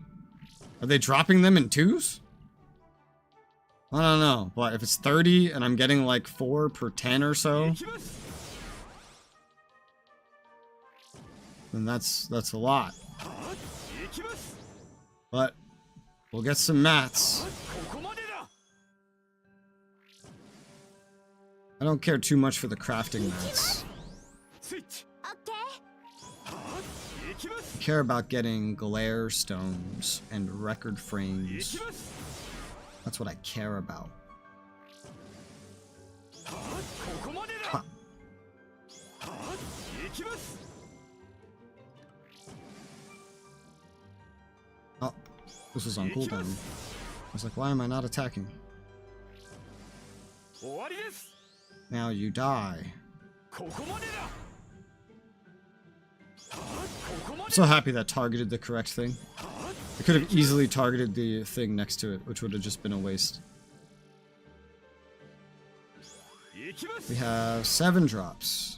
Are they dropping them in 2s? I don't know, but if it's 30 and I'm getting like 4 per 10 or so, then that's a lot. But we'll get some mats. I don't care too much for the crafting mats. I care about getting glare stones and record frames. That's what I care about. Ha. Oh, this was on cooldown. I was like, why am I not attacking? Now you die. I'm so happy that targeted the correct thing. I could have easily targeted the thing next to it, which would have just been a waste. We have 7 drops.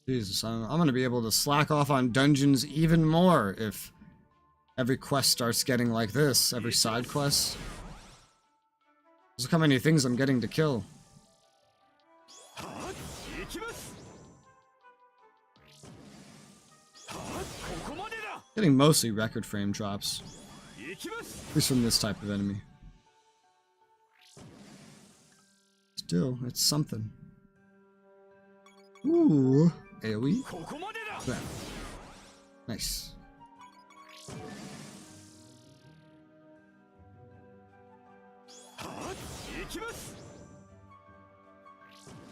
Jesus, I'm gonna be able to slack off on dungeons even more if every quest starts getting like this. Every side quest. Look how many things I'm getting to kill. Getting mostly record frame drops. At least from this type of enemy. Still, it's something. Ooh. AoE? Yeah. Nice.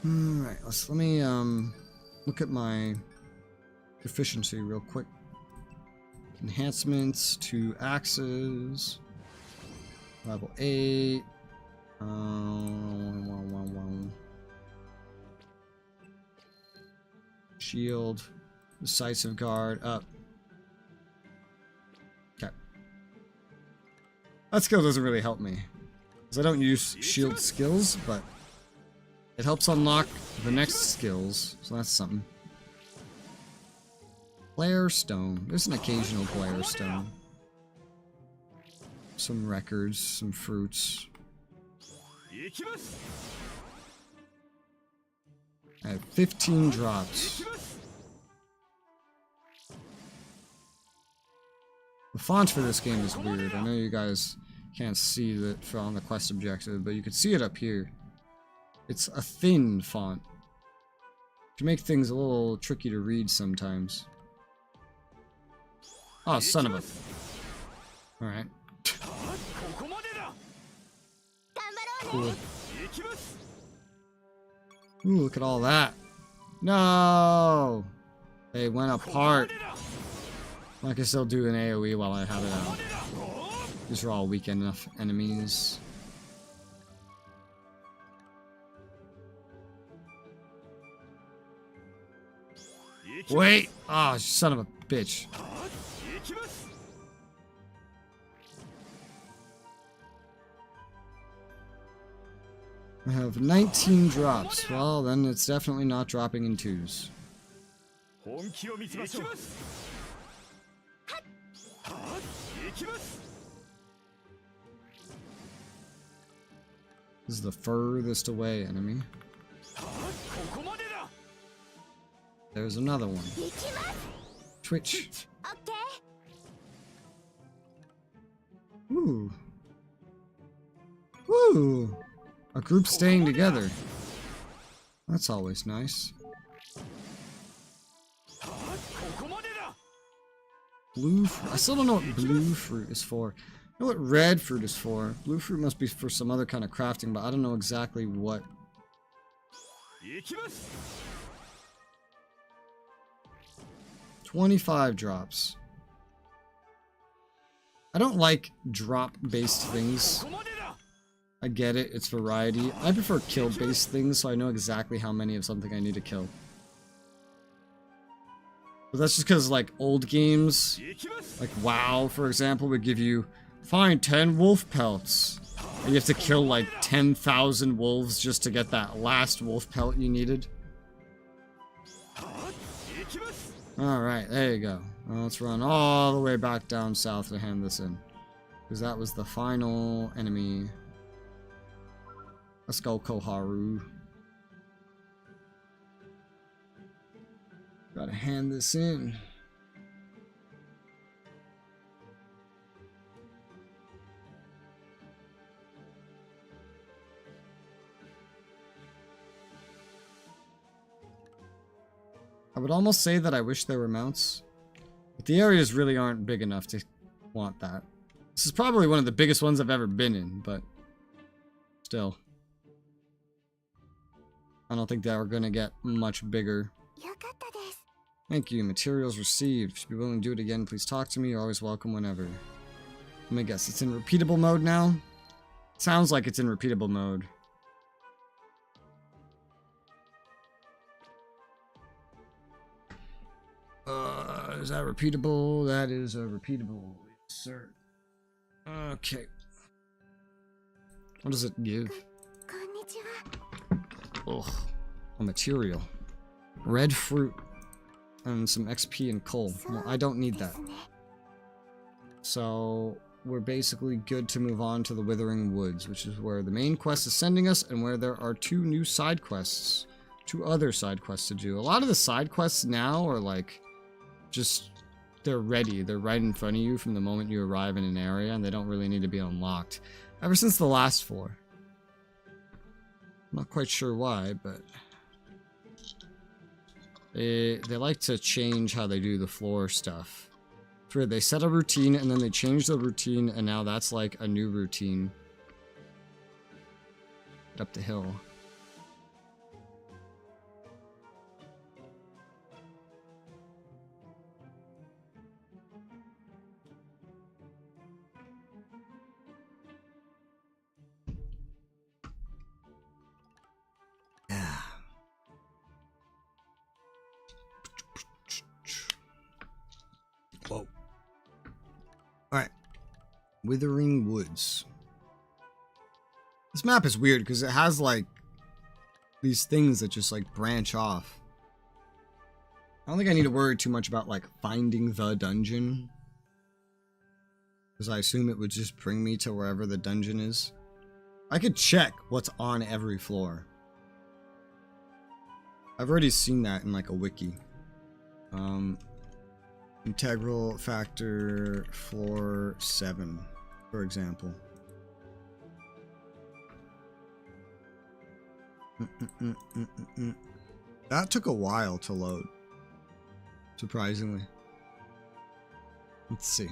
Alright, let me look at my efficiency real quick. Enhancements to axes. Level 8. Shield. Decisive guard up. Okay. That skill doesn't really help me, because I don't use shield skills, but it helps unlock the next skills, so that's something. Glare stone. There's an occasional glare stone. Some records, some fruits. I have 15 drops. The font for this game is weird. I know you guys can't see it on the quest objective, but you can see it up here. It's a thin font, to make things a little tricky to read sometimes. Oh, son of a... Alright. Cool. Ooh, look at all that. No! They went apart. I can still do an AoE while I have it out. These are all weak enough enemies. Wait! Oh, son of a bitch. I have 19 drops. Well, then it's definitely not dropping in 2s. This is the furthest away enemy. There's another one. Twitch. Ooh. Ooh. A group staying together. That's always nice. Blue fruit. I still don't know what blue fruit is for. I know what red fruit is for. Blue fruit must be for some other kind of crafting, but I don't know exactly what. 25 drops. I don't like drop-based things. I get it, it's variety. I prefer kill-based things, so I know exactly how many of something I need to kill. But that's just because, like, old games, like WoW, for example, would give you, find 10 wolf pelts. And you have to kill, like, 10,000 wolves just to get that last wolf pelt you needed. Alright, there you go. Well, let's run all the way back down south to hand this in. Because that was the final enemy. Let's go, Koharu. Gotta hand this in. I would almost say that I wish there were mounts. But the areas really aren't big enough to want that. This is probably one of the biggest ones I've ever been in, but still. I don't think that we're gonna get much bigger. Thank you. Materials received. If you'd be willing to do it again, please talk to me. You're always welcome whenever. Let me guess. It's in repeatable mode now? Sounds like it's in repeatable mode. Is that repeatable? That is a repeatable, sir. Okay. What does it give? Oh, a material. Red fruit. And some XP and coal. Well, I don't need that. So, we're basically good to move on to the Withering Woods, which is where the main quest is sending us, and where there are 2 new side quests. 2 other side quests to do. A lot of the side quests now are like, just, they're ready. They're right in front of you from the moment you arrive in an area, and they don't really need to be unlocked. Ever since the last 4. I'm not quite sure why, but they like to change how they do the floor stuff. It's weird. They set a routine, and then they change the routine, and now that's like a new routine. Get up the hill. Whoa. Alright. Withering Woods. This map is weird because it has like these things that just like branch off. I don't think I need to worry too much about like finding the dungeon, because I assume it would just bring me to wherever the dungeon is. I could check what's on every floor. I've already seen that in like a wiki. Integral factor floor 7, for example. That took a while to load, surprisingly. Let's see.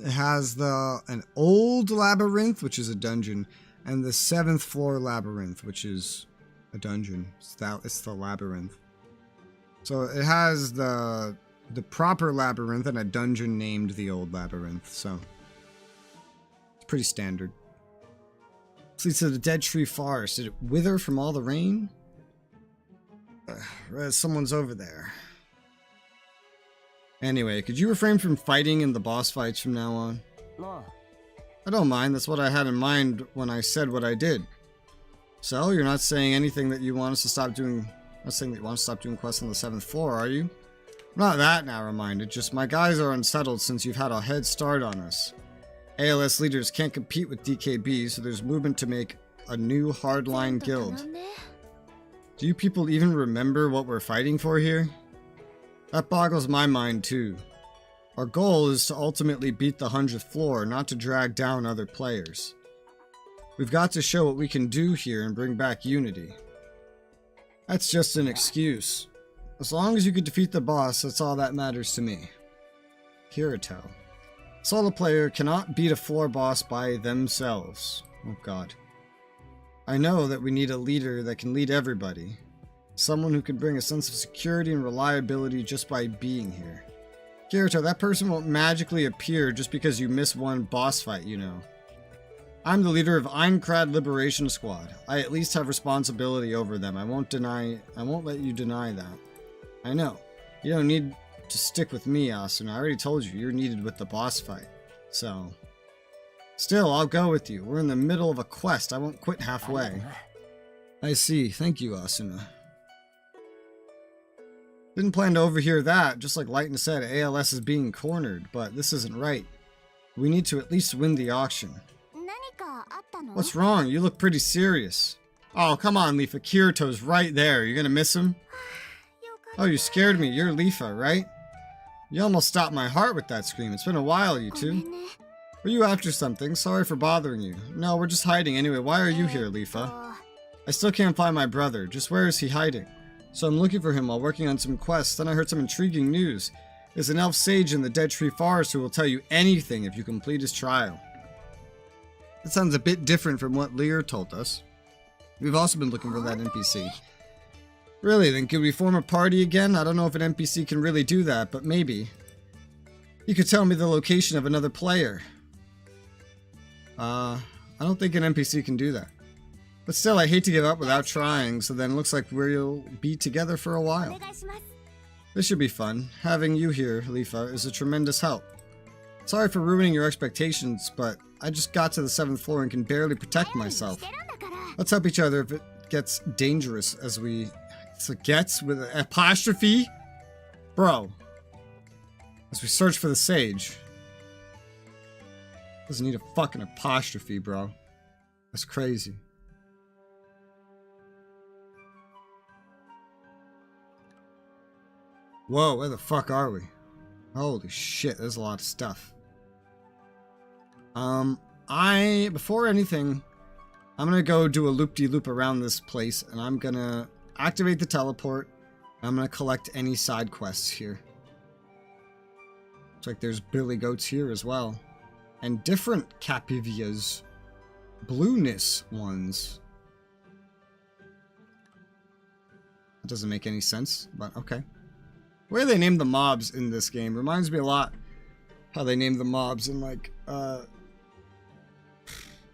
It has an old labyrinth, which is a dungeon, and the 7th floor labyrinth, which is a dungeon. It's the labyrinth. So it has the proper labyrinth and a dungeon named the old labyrinth. So it's pretty standard. This leads to the dead tree forest. Did it wither from all the rain? Someone's over there. Anyway, could you refrain from fighting in the boss fights from now on? No. I don't mind. That's what I had in mind when I said what I did. So, you're not saying anything that you want us to stop doing... Not saying that you want to stop doing quests on the 7th floor, are you? I'm not that narrow-minded, just my guys are unsettled since you've had a head start on us. ALS leaders can't compete with DKB, so there's movement to make a new hardline guild. Do you people even remember what we're fighting for here? That boggles my mind too. Our goal is to ultimately beat the 100th floor, not to drag down other players. We've got to show what we can do here and bring back unity. That's just an excuse. As long as you can defeat the boss, that's all that matters to me. Kirito. A solo player cannot beat a floor boss by themselves. Oh god. I know that we need a leader that can lead everybody. Someone who can bring a sense of security and reliability just by being here. Kirito, that person won't magically appear just because you miss one boss fight, you know. I'm the leader of Einkrad Liberation Squad. I at least have responsibility over them. I won't let you deny that. I know. You don't need to stick with me, Asuna. I already told you, you're needed with the boss fight. So... Still, I'll go with you. We're in the middle of a quest. I won't quit halfway. I see. Thank you, Asuna. Didn't plan to overhear that. Just like Lighten said, ALS is being cornered, but this isn't right. We need to at least win the auction. What's wrong? You look pretty serious. Oh, come on, Leafa. Kirito's right there. You're gonna miss him? Oh, you scared me. You're Leafa, right? You almost stopped my heart with that scream. It's been a while, you two. Were you after something? Sorry for bothering you. No, we're just hiding anyway. Why are you here, Leafa? I still can't find my brother. Just where is he hiding? So I'm looking for him while working on some quests. Then I heard some intriguing news. There's an elf sage in the Dead Tree Forest who will tell you anything if you complete his trial. That sounds a bit different from what Lear told us. We've also been looking for that NPC. Really, then could we form a party again? I don't know if an NPC can really do that, but maybe. You could tell me the location of another player. I don't think an NPC can do that. But still, I hate to give up without trying, so then it looks like we'll be together for a while. This should be fun. Having you here, Lifa, is a tremendous help. Sorry for ruining your expectations, but I just got to the 7th floor and can barely protect myself. Let's help each other if it gets dangerous as we... So gets with an apostrophe? Bro. As we search for the sage. Doesn't need a fucking apostrophe, bro. That's crazy. Whoa, where the fuck are we? Holy shit, there's a lot of stuff. Before anything, I'm gonna go do a loop-de-loop around this place, and I'm gonna activate the teleport. I'm gonna collect any side quests here. Looks like there's billy goats here as well. And different Capivias. Blueness ones. That doesn't make any sense, but okay. The way they name the mobs in this game reminds me a lot how they name the mobs in, like,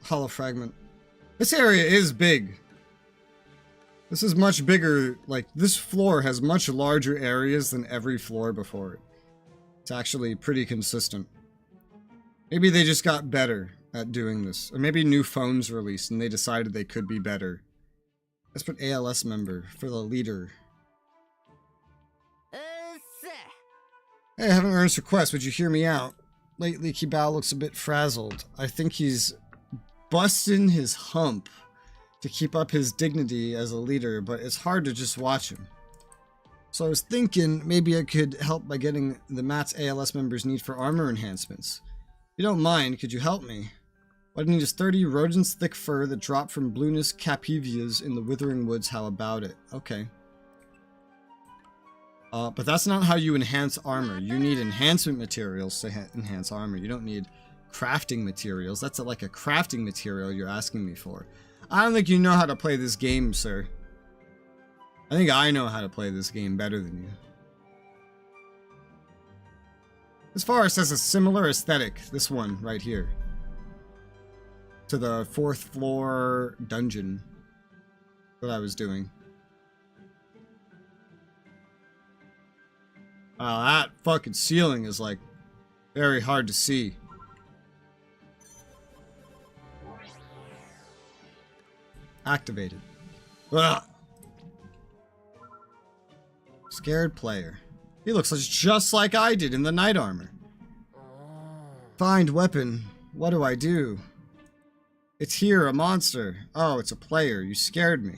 Hollow Fragment. This area is big. This is much bigger. Like, this floor has much larger areas than every floor before it. It's actually pretty consistent. Maybe they just got better at doing this. Or maybe new phones released and they decided they could be better. Let's put ALS member for the leader. Hey, I haven't earned a quest. Would you hear me out? Lately, Kibao looks a bit frazzled. I think he's busting his hump to keep up his dignity as a leader, but it's hard to just watch him. So I was thinking maybe I could help by getting the Matt's ALS members' need for armor enhancements. If you don't mind, could you help me? What I need is 30 rodents thick fur that drop from blueness Capivias in the Withering Woods. How about it? Okay. But that's not how you enhance armor. You need enhancement materials to enhance armor. You don't need crafting materials. That's like a crafting material you're asking me for. I don't think you know how to play this game, sir. I think I know how to play this game better than you. This forest has a similar aesthetic, this one right here, to the 4th floor dungeon that I was doing. Wow, that fucking ceiling is like very hard to see. Activated. Ugh. Scared player. He looks just like I did in the knight armor. Find weapon. What do I do? It's here, a monster. Oh, it's a player. You scared me.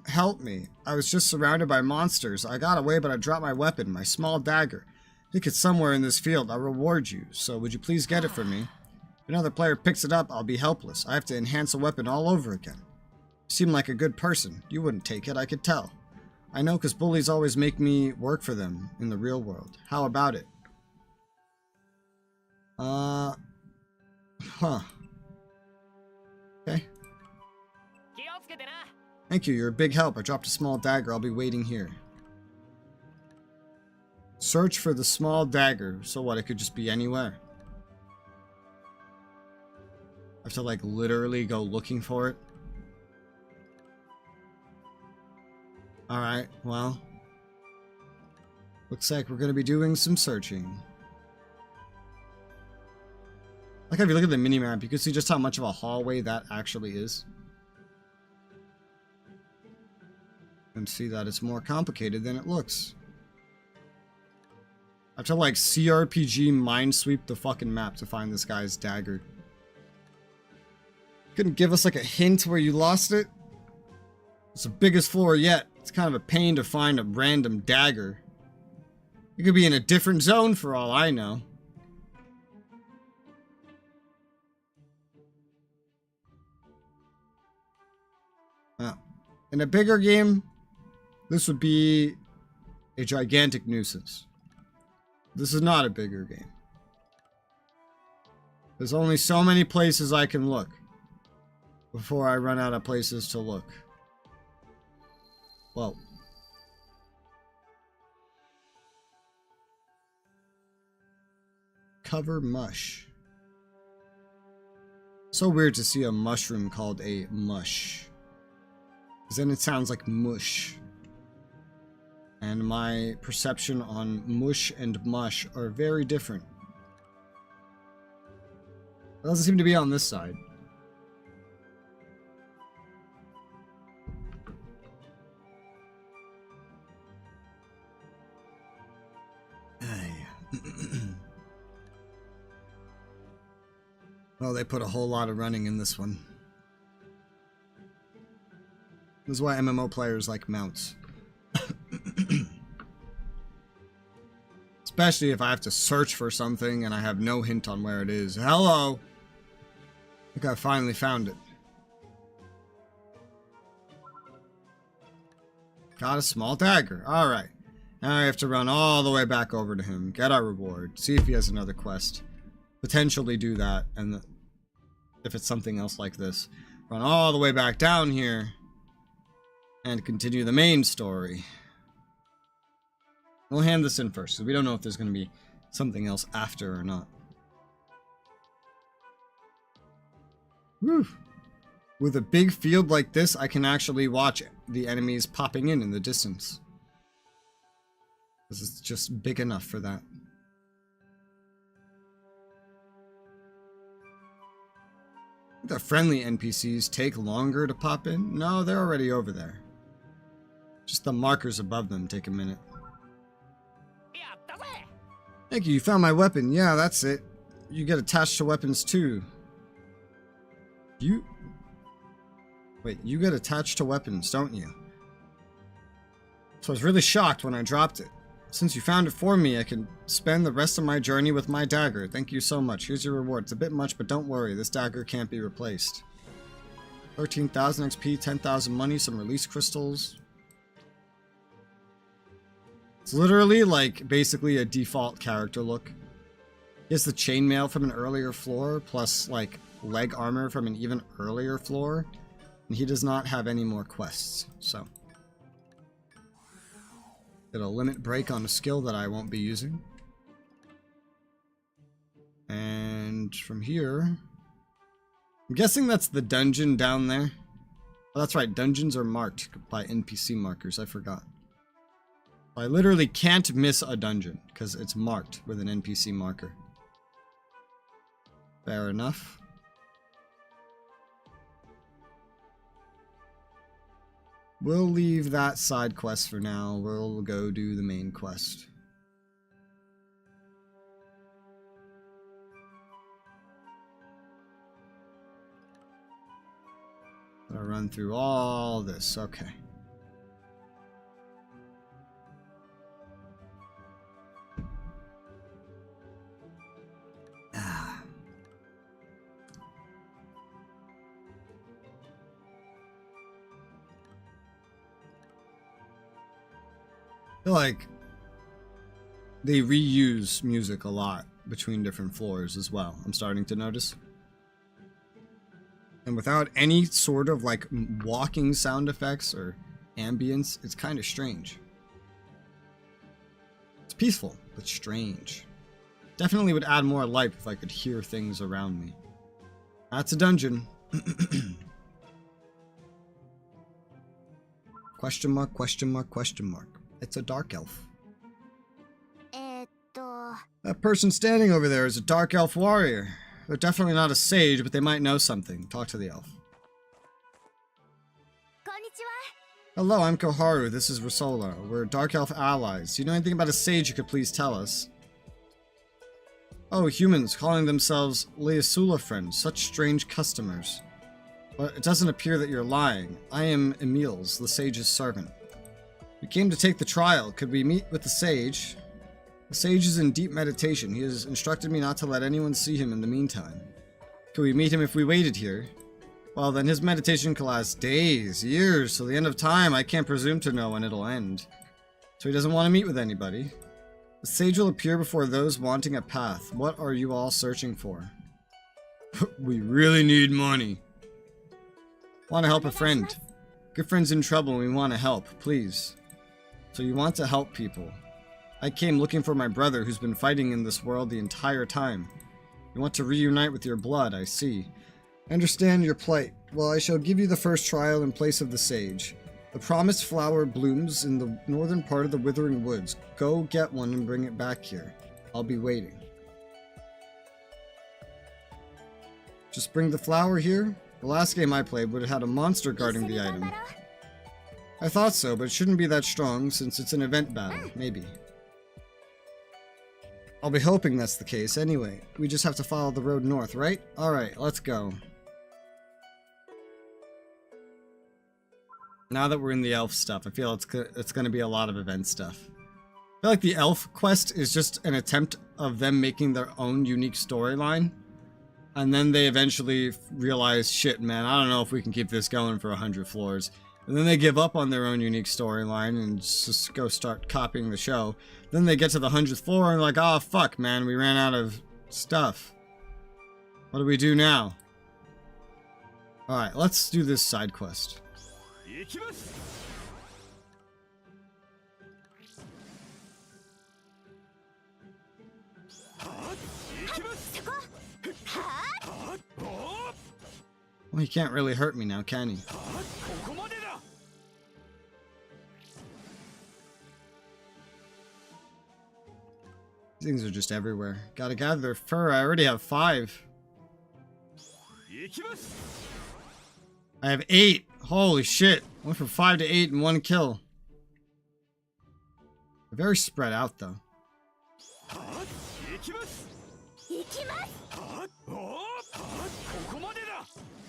Help me. I was just surrounded by monsters. I got away, but I dropped my weapon, my small dagger. I think it's somewhere in this field. I'll reward you. So would you please get it for me? If another player picks it up, I'll be helpless. I have to enhance a weapon all over again. You seem like a good person. You wouldn't take it, I could tell. I know, because bullies always make me work for them in the real world. How about it? Huh. Okay. Thank you, you're a big help. I dropped a small dagger. I'll be waiting here. Search for the small dagger. So what, it could just be anywhere? I have to, like, literally go looking for it? Alright, well. Looks like we're gonna be doing some searching. Like, if you look at the minimap, you can see just how much of a hallway that actually is. And see that it's more complicated than it looks. I have to, like, CRPG minesweep the fucking map to find this guy's dagger. Couldn't give us, like, a hint where you lost it? It's the biggest floor yet. It's kind of a pain to find a random dagger. It could be in a different zone for all I know. In a bigger game, this would be a gigantic nuisance. This is not a bigger game. There's only so many places I can look before I run out of places to look. Whoa. Cover mush. So weird to see a mushroom called a mush. Because then it sounds like mush. And my perception on mush and mush are very different. It doesn't seem to be on this side. Well, they put a whole lot of running in this one. This is why MMO players like mounts. Especially if I have to search for something and I have no hint on where it is. Hello! I think I finally found it. Got a small dagger. Alright. Now I have to run all the way back over to him. Get our reward. See if he has another quest. Potentially do that. And if it's something else like this. Run all the way back down here. And continue the main story. We'll hand this in first, because we don't know if there's going to be something else after or not. Whew. With a big field like this, I can actually watch the enemies popping in the distance. This is just big enough for that. The friendly NPCs take longer to pop in? No, they're already over there. Just the markers above them take a minute. Thank you, you found my weapon. Yeah, that's it. You get attached to weapons too. Wait, you get attached to weapons, don't you? So I was really shocked when I dropped it. Since you found it for me, I can spend the rest of my journey with my dagger. Thank you so much. Here's your reward. It's a bit much, but don't worry. This dagger can't be replaced. 13,000 XP, 10,000 money, some release crystals. It's literally like basically a default character look. He has the chainmail from an earlier floor, plus like leg armor from an even earlier floor. And he does not have any more quests, so. Get a limit break on a skill that I won't be using. And from here, I'm guessing that's the dungeon down there. Oh, that's right, dungeons are marked by NPC markers, I forgot. I literally can't miss a dungeon, because it's marked with an NPC marker. Fair enough. We'll leave that side quest for now. We'll go do the main quest. I'll run through all this. Okay. I feel like they reuse music a lot between different floors as well. I'm starting to notice. And without any sort of like walking sound effects or ambience, it's kind of strange. It's peaceful, but strange. Definitely would add more life if I could hear things around me. That's a dungeon. Question mark, question mark, question mark. It's a dark elf. That person standing over there is a dark elf warrior. They're definitely not a sage, but they might know something. Talk to the elf. Hello, I'm Koharu. This is Resoula. We're dark elf allies. Do you know anything about a sage you could please tell us? Oh, humans calling themselves Resoula friends. Such strange customers. But it doesn't appear that you're lying. I am Emil's, the sage's servant. We came to take the trial. Could we meet with the sage? The sage is in deep meditation. He has instructed me not to let anyone see him in the meantime. Could we meet him if we waited here? Well, then his meditation can last days, years, till the end of time. I can't presume to know when it'll end. So he doesn't want to meet with anybody. The sage will appear before those wanting a path. What are you all searching for? We really need money. Want to help a friend. Good friend's in trouble and we want to help, please. So you want to help people. I came looking for my brother who's been fighting in this world the entire time. You want to reunite with your blood, I see. I understand your plight. Well, I shall give you the first trial in place of the sage. The promised flower blooms in the northern part of the Withering Woods. Go get one and bring it back here. I'll be waiting. Just bring the flower here? The last game I played would have had a monster guarding the item. I thought so, but it shouldn't be that strong since it's an event battle. Maybe. I'll be hoping that's the case. Anyway, we just have to follow the road north, right? Alright, let's go. Now that we're in the elf stuff, I feel it's going to be a lot of event stuff. I feel like the elf quest is just an attempt of them making their own unique storyline. And then they eventually realize, shit, man, I don't know if we can keep this going for 100 floors. And then they give up on their own unique storyline and just go start copying the show. Then they get to the 100th floor and like, oh, fuck, man, we ran out of stuff. What do we do now? Alright, let's do this side quest. Well, he can't really hurt me now, can he? These things are just everywhere. Gotta gather their fur. I already have 5. I have 8. Holy shit. Went from 5 to 8 in 1 kill. They're very spread out, though.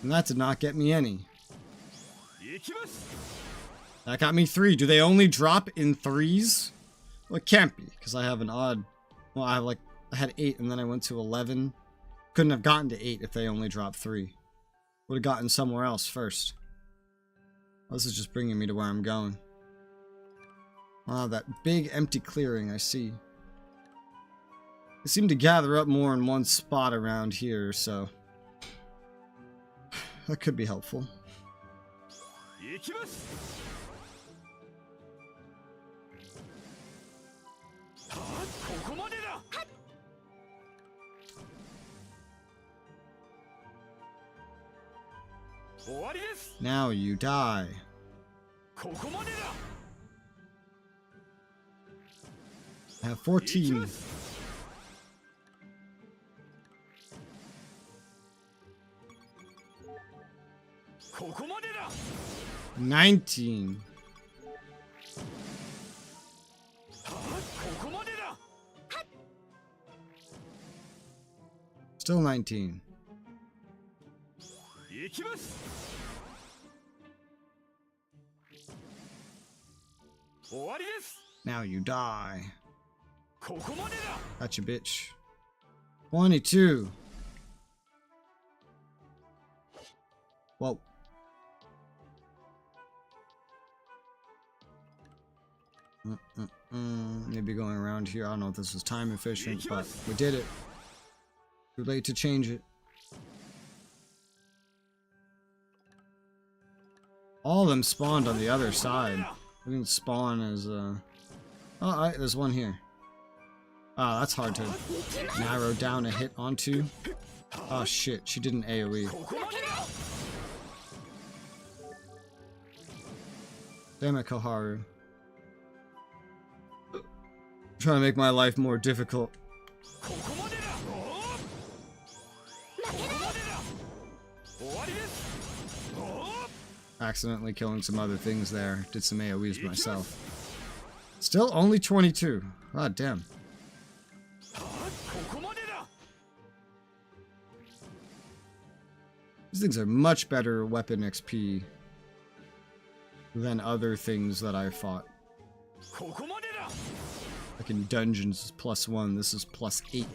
And that did not get me any. That got me 3. Do they only drop in 3s? Well, it can't be, because I have an odd... Well, I had 8 and then I went to 11. Couldn't have gotten to 8 if they only dropped 3. Would have gotten somewhere else first. Well, this is just bringing me to where I'm going. Wow, that big empty clearing, I see. They seem to gather up more in one spot around here, so... that could be helpful. Now you die. I have 14. $19. Still 19. Now you die. Gotcha, bitch. 22. Whoa. Maybe going around here. I don't know if this was time efficient, but we did it. Too late to change it. All of them spawned on the other side. They didn't spawn as oh, there's one here. Oh, that's hard to narrow down a hit onto. Oh shit, she did an AoE. Damn it, Koharu. Trying to make my life more difficult. Accidentally killing some other things there. Did some AoEs myself. Still only 22. God damn. These things are much better weapon XP than other things that I fought. Like in dungeons, it's +1. This is +8.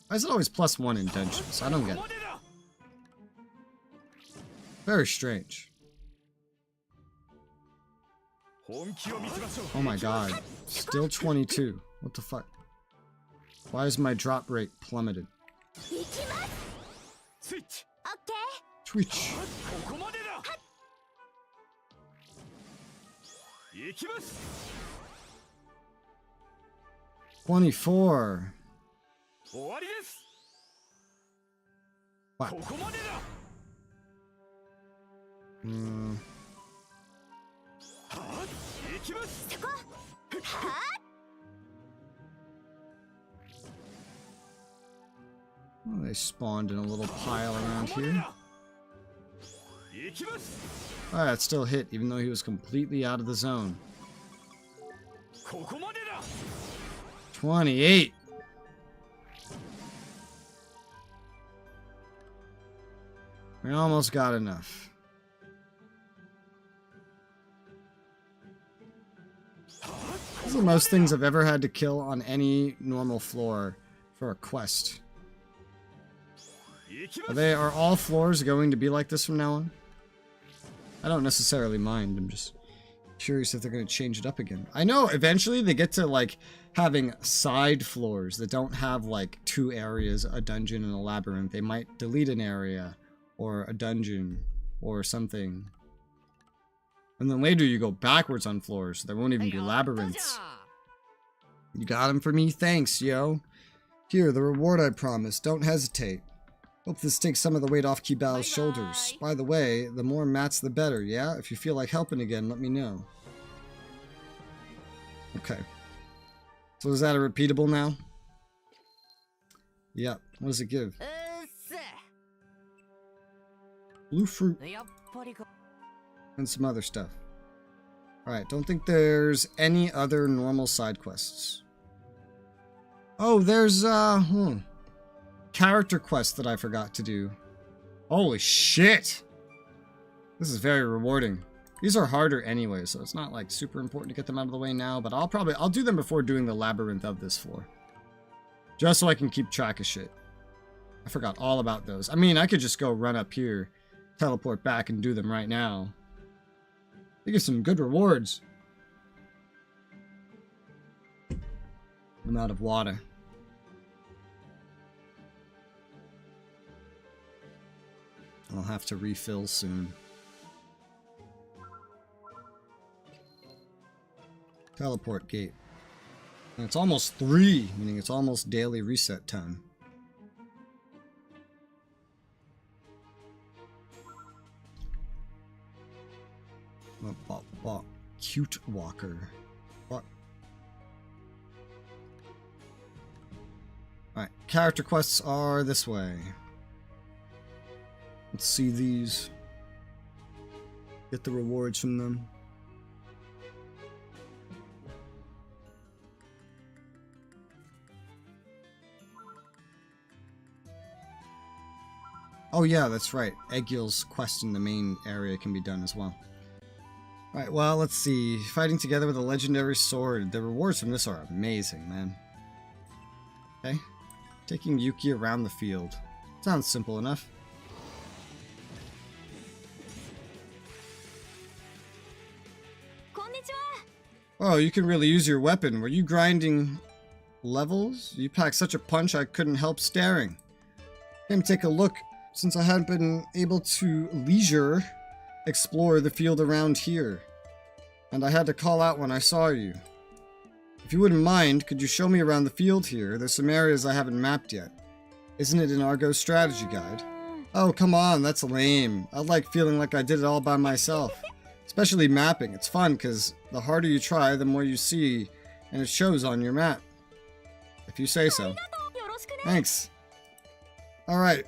Why is it always +1 in dungeons? I don't get it. Very strange. Oh my god. Still 22. What the fuck? Why is my drop rate plummeted? Twitch. 24. Wow. Well, they spawned in a little pile around here. Alright, it still hit, even though he was completely out of the zone. 28! We almost got enough. These are the most things I've ever had to kill on any normal floor for a quest. Are all floors going to be like this from now on? I don't necessarily mind. I'm just curious if they're going to change it up again. I know eventually they get to like having side floors that don't have like 2 areas, a dungeon and a labyrinth. They might delete an area or a dungeon or something. And then later you go backwards on floors. So there won't even be labyrinths. You got him for me? Thanks, yo. Here, the reward I promised. Don't hesitate. Hope this takes some of the weight off Kibao's shoulders. By the way, the more mats the better, yeah? If you feel like helping again, let me know. Okay. So is that a repeatable now? Yep. What does it give? Blue fruit. And some other stuff. Alright, don't think there's any other normal side quests. Oh, there's, character quest that I forgot to do. Holy shit! This is very rewarding. These are harder anyway, so it's not like super important to get them out of the way now, but I'll do them before doing the labyrinth of this floor. Just so I can keep track of shit. I forgot all about those. I mean, I could just go run up here, teleport back, and do them right now. They give some good rewards. I'm out of water. I'll have to refill soon. Teleport gate. And it's almost 3, meaning it's almost daily reset time. Cute walker. What? Alright, character quests are this way. Let's see these. Get the rewards from them. Oh yeah, that's right. Egil's quest in the main area can be done as well. Alright, well, let's see. Fighting together with a legendary sword. The rewards from this are amazing, man. Okay. Taking Yuki around the field. Sounds simple enough. Oh, you can really use your weapon. Were you grinding levels? You packed such a punch I couldn't help staring. Came take a look since I hadn't been able to leisure explore the field around here. And I had to call out when I saw you. If you wouldn't mind, could you show me around the field here? There's some areas I haven't mapped yet. Isn't it in Argo's strategy guide? Oh, come on, that's lame. I like feeling like I did it all by myself. Especially mapping. It's fun because the harder you try, the more you see, and it shows on your map. If you say so. Thanks. Alright.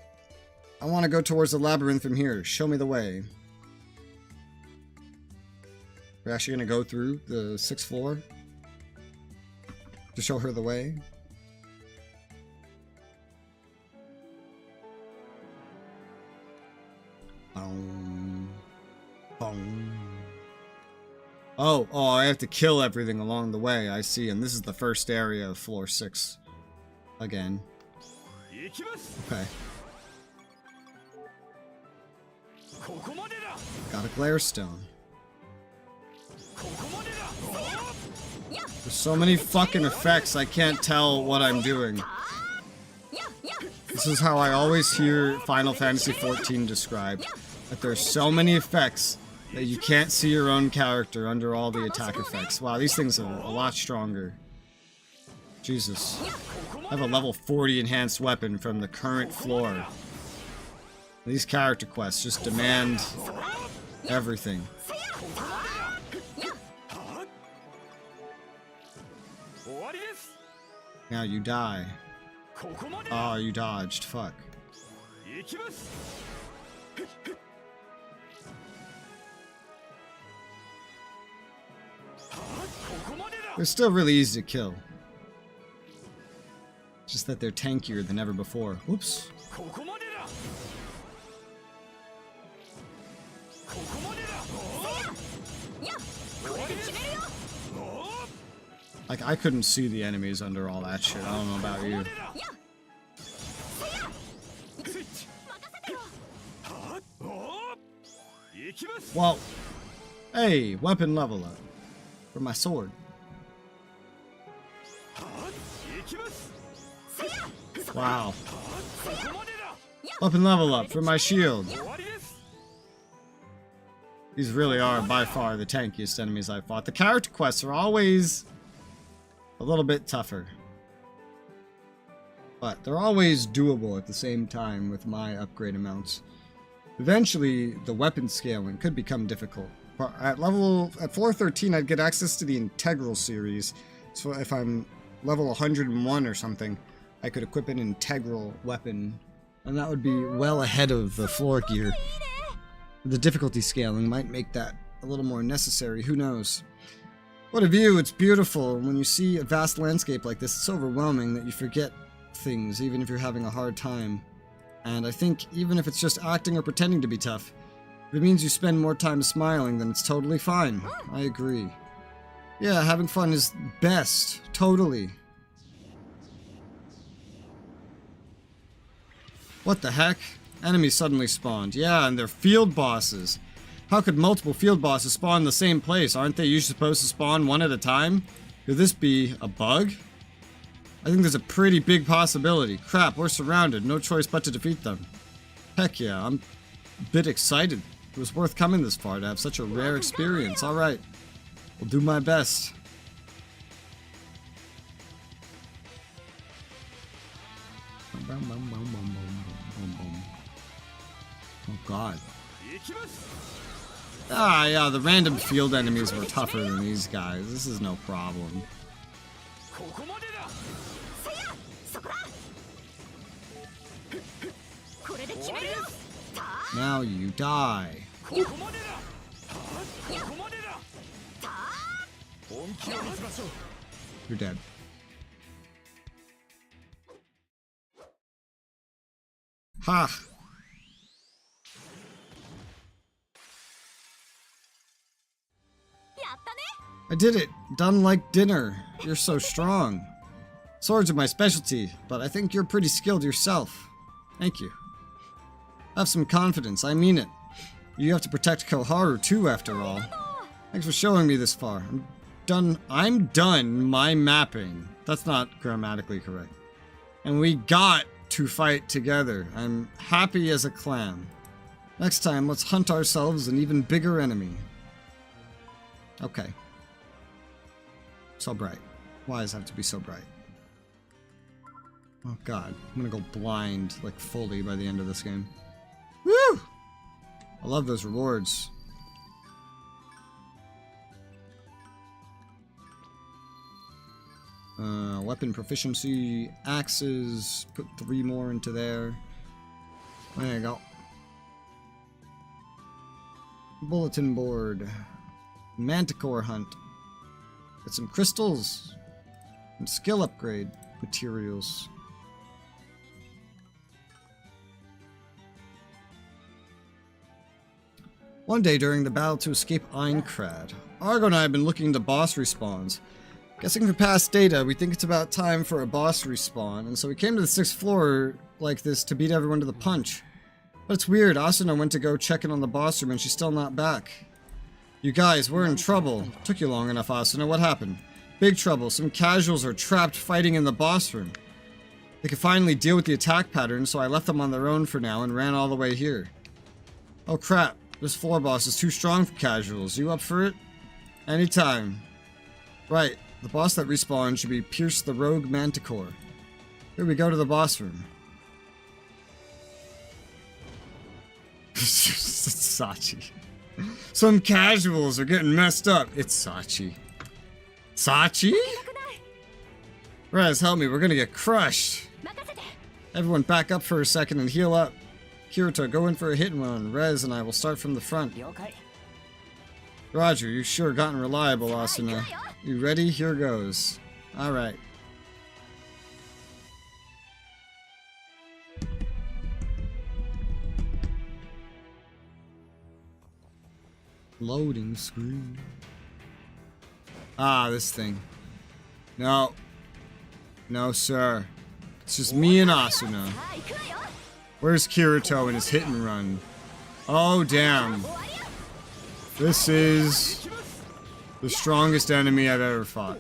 I want to go towards the labyrinth from here. Show me the way. We're actually going to go through the 6th floor to show her the way. Oh, I have to kill everything along the way, I see, and this is the first area of floor 6. Again. Okay. Got a glare stone. There's so many fucking effects, I can't tell what I'm doing. This is how I always hear Final Fantasy XIV described. That there's so many effects that you can't see your own character under all the attack effects. Wow, these things are a lot stronger. Jesus. I have a level 40 enhanced weapon from the current floor. These character quests just demand everything. Now you die. Oh, you dodged. Fuck. They're still really easy to kill. Just that they're tankier than ever before. Whoops. Like, I couldn't see the enemies under all that shit. I don't know about you. Well, hey, weapon level up for my sword. Wow. Weapon level up for my shield. These really are by far the tankiest enemies I've fought. The character quests are always a little bit tougher, but they're always doable at the same time with my upgrade amounts. Eventually, the weapon scaling could become difficult. At floor 13, I'd get access to the Integral series. So if I'm level 101 or something, I could equip an Integral weapon, and that would be well ahead of the floor gear. The difficulty scaling might make that a little more necessary, who knows. What a view, it's beautiful. When you see a vast landscape like this, it's overwhelming that you forget things, even if you're having a hard time. And I think even if it's just acting or pretending to be tough, if it means you spend more time smiling, then it's totally fine. I agree. Yeah, having fun is best. Totally. What the heck? Enemies suddenly spawned. Yeah, and they're field bosses. How could multiple field bosses spawn in the same place? Aren't they usually supposed to spawn one at a time? Could this be a bug? I think there's a pretty big possibility. Crap, we're surrounded. No choice but to defeat them. Heck yeah, I'm a bit excited. It was worth coming this far to have such a rare experience. Alright, I'll do my best. Oh god. Ah, yeah, the random field enemies were tougher than these guys. This is no problem. Now you die. You're dead. Ha! I did it! Done like dinner. You're so strong. Swords are my specialty, but I think you're pretty skilled yourself. Thank you. Have some confidence, I mean it. You have to protect Koharu too, after all. Thanks for showing me this far. I'm done my mapping. That's not grammatically correct. And we got to fight together. I'm happy as a clam. Next time, let's hunt ourselves an even bigger enemy. Okay. So bright. Why does it have to be so bright? Oh god, I'm gonna go blind, like, fully by the end of this game. Woo! I love those rewards. Weapon proficiency, axes, put 3 more into there. There you go. Bulletin board. Manticore hunt. Get some crystals. And skill upgrade materials. One day during the battle to escape Aincrad, Argo and I have been looking into boss respawns. Guessing from past data, we think it's about time for a boss respawn, and so we came to the 6th floor like this to beat everyone to the punch. But it's weird, Asuna went to go check in on the boss room and she's still not back. You guys, we're in trouble. Took you long enough, Asuna. What happened? Big trouble. Some casuals are trapped fighting in the boss room. They could finally deal with the attack pattern, so I left them on their own for now and ran all the way here. Oh crap, this floor boss is too strong for casuals. You up for it? Anytime. Right, the boss that respawned should be Pierce the Rogue Manticore. Here we go to the boss room. It's Sachi. Some casuals are getting messed up. It's Sachi. Sachi? Rez, help me. We're gonna get crushed. Everyone back up for a second and heal up. Kirito, go in for a hit and run. Rez and I will start from the front. Roger, you sure gotten reliable, Asuna. You ready? Here goes. Alright. Loading screen. Ah, this thing. No. No, sir. It's just me and Asuna. Where's Kirito and his hit and run? Oh, damn. This is the strongest enemy I've ever fought.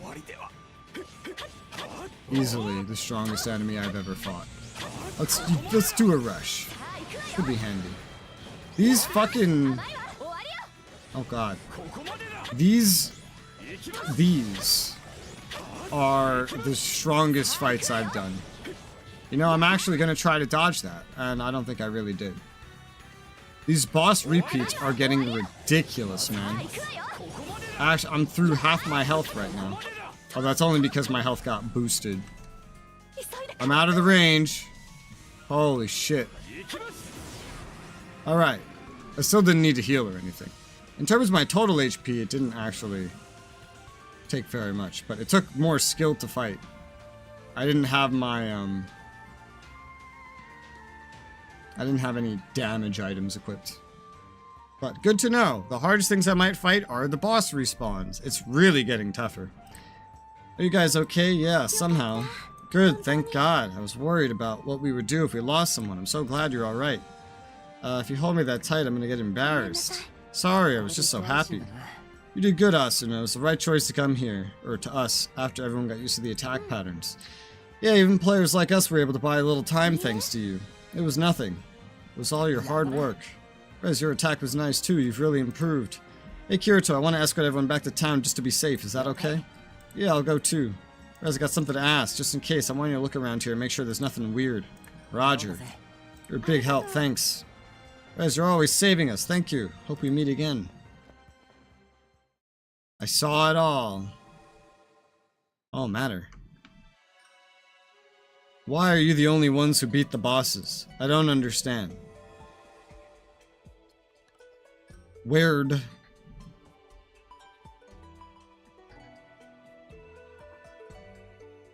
Easily the strongest enemy I've ever fought. Let's do a rush. Could be handy. These fucking... Oh god. These are the strongest fights I've done. You know, I'm actually gonna try to dodge that, and I don't think I really did. These boss repeats are getting ridiculous, man. Actually, I'm through half my health right now. Oh, that's only because my health got boosted. I'm out of the range. Holy shit. Alright. I still didn't need to heal or anything. In terms of my total HP, it didn't actually take very much, but it took more skill to fight. I didn't have my, I didn't have any damage items equipped. But good to know. The hardest things I might fight are the boss respawns. It's really getting tougher. Are you guys okay? Yeah, somehow. Good, thank God. I was worried about what we would do if we lost someone. I'm so glad you're alright. If you hold me that tight, I'm gonna get embarrassed. Sorry, I was just so happy. You did good, Asuna. It was the right choice to come here, or to us, after everyone got used to the attack patterns. Yeah, even players like us were able to buy a little time thanks to you. It was nothing. It was all your hard work. Rez, your attack was nice too. You've really improved. Hey, Kirito, I want to escort everyone back to town just to be safe. Is that okay? Yeah, I'll go too. Rez, I got something to ask. Just in case, I want you to look around here and make sure there's nothing weird. Roger. You're a big help. Thanks. Rez, you're always saving us. Thank you. Hope we meet again. I saw it all. Oh, matter. Why are you the only ones who beat the bosses? I don't understand. Weird.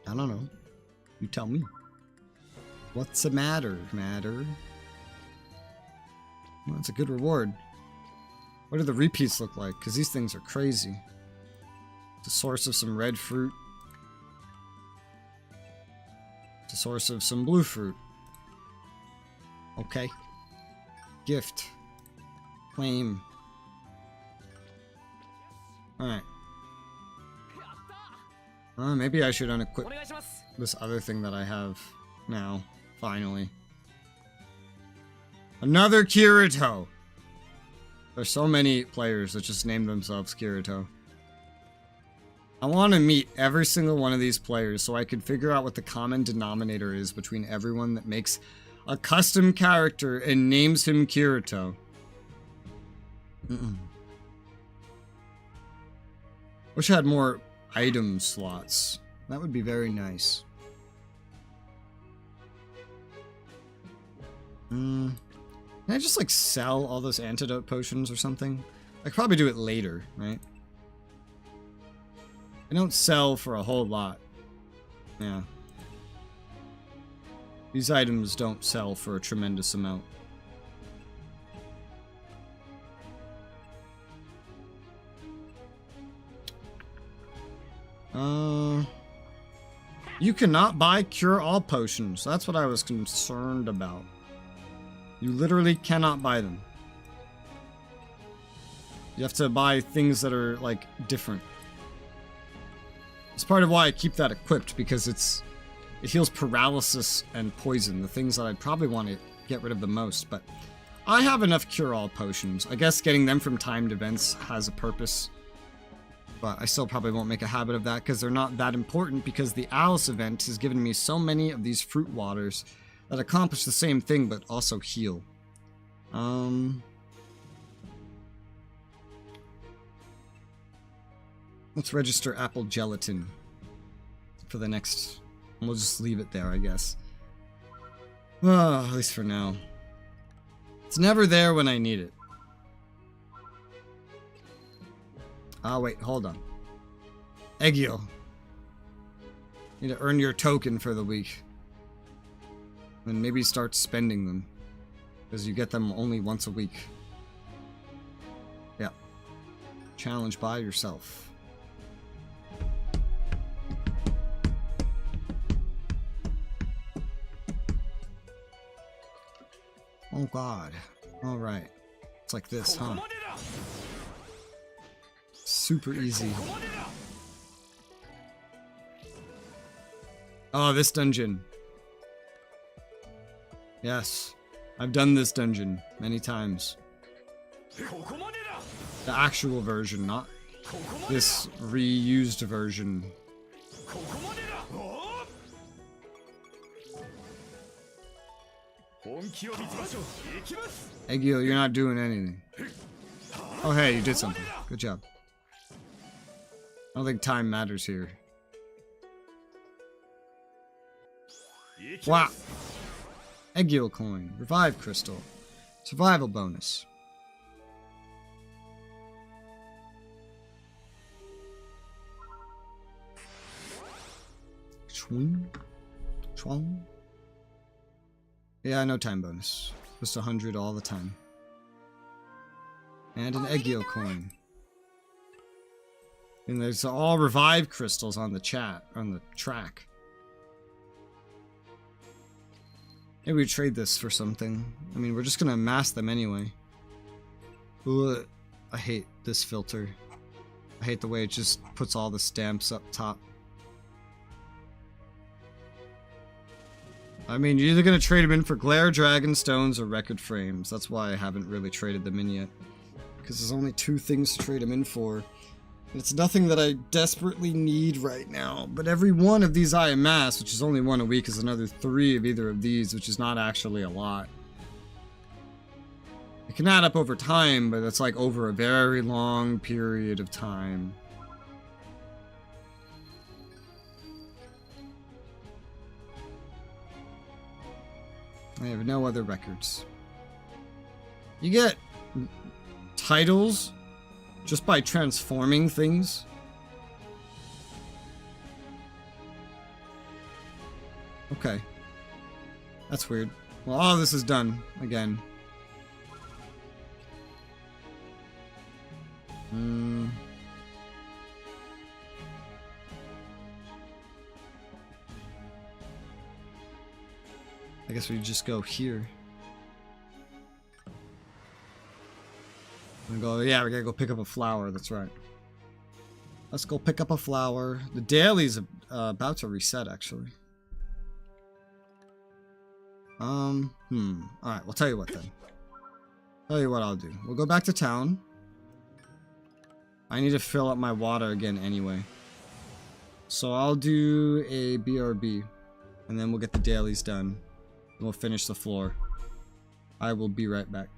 I don't know. You tell me. What's the matter, Well, that's a good reward. What do the repeats look like? Because these things are crazy. The source of some red fruit. The source of some blue fruit. Okay. Gift. Claim. Alright. Maybe I should unequip this other thing that I have now. Finally. Another Kirito! There's so many players that just name themselves Kirito. I want to meet every single one of these players so I could figure out what the common denominator is between everyone that makes a custom character and names him Kirito. Wish I had more item slots. That would be very nice. Can I just like sell all those antidote potions or something? I could probably do it later, right? I don't sell for a whole lot. Yeah. These items don't sell for a tremendous amount. You cannot buy cure-all potions. That's what I was concerned about. You literally cannot buy them. You have to buy things that are, like, different. It's part of why I keep that equipped, because it heals paralysis and poison, the things that I'd probably want to get rid of the most, but I have enough cure-all potions. I guess getting them from timed events has a purpose, but I still probably won't make a habit of that because they're not that important, because the Alice event has given me so many of these fruit waters that accomplish the same thing but also heal. Let's register apple gelatin for the next... We'll just leave it there, I guess. Well, at least for now. It's never there when I need it. Oh, wait, hold on. Egio. Need to earn your token for the week. And maybe start spending them. Because you get them only once a week. Yeah. Challenge by yourself. Oh god. Alright. It's like this, huh? Super easy. Oh, this dungeon. Yes. I've done this dungeon many times. The actual version, not this reused version. Egio, you're not doing anything. Oh hey, you did something. Good job. I don't think time matters here. Wow. Egio coin. Revive crystal. Survival bonus. Schwing? Schwang? Yeah, no time bonus. Just 100 all the time. And an Egio coin. And there's all revive crystals on the track. Maybe we trade this for something. I mean, we're just gonna amass them anyway. Ugh, I hate this filter. I hate the way it just puts all the stamps up top. I mean, you're either gonna trade them in for Glare Dragon Stones or Record Frames. That's why I haven't really traded them in yet. Because there's only 2 things to trade them in for. And it's nothing that I desperately need right now. But every one of these I amass, which is only 1 a week, is another 3 of either of these, which is not actually a lot. It can add up over time, but it's like over a very long period of time. I have no other records. You get titles just by transforming things. Okay. That's weird. Well, all this is done again. I guess we just go here. And go, yeah, we gotta go pick up a flower, that's right. Let's go pick up a flower. The daily's about to reset, actually. Alright, we'll tell you what then. Tell you what I'll do. We'll go back to town. I need to fill up my water again anyway. So I'll do a BRB. And then we'll get the dailies done. And we'll finish the floor. I will be right back.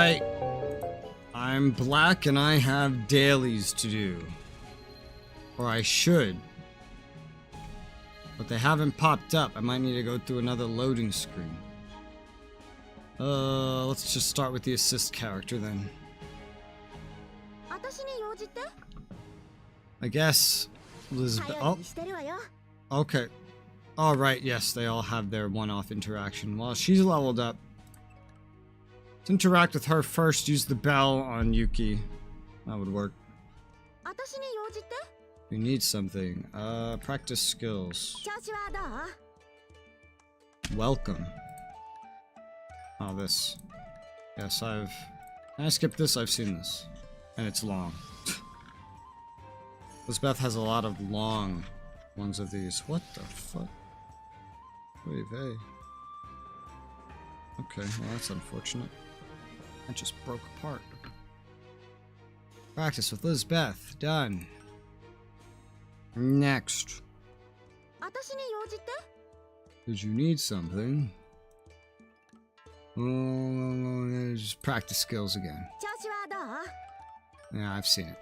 Alright. I'm black and I have dailies to do. Or I should. But they haven't popped up. I might need to go through another loading screen. Let's just start with the assist character then. I guess Elizabeth. Oh. Okay. Alright, yes, they all have their one-off interaction. Well, she's leveled up. Let's interact with her first. Use the bell on Yuki. That would work. You need something. Practice skills. Welcome. Oh, this. Yes, Can I skip this? I've seen this. And it's long. Elizabeth has a lot of long ones of these. What the fuck? Wait, hey. Okay, well that's unfortunate. That just broke apart. Practice with Lizbeth. Done. Next. Did you need something? Just practice skills again. Yeah, I've seen it.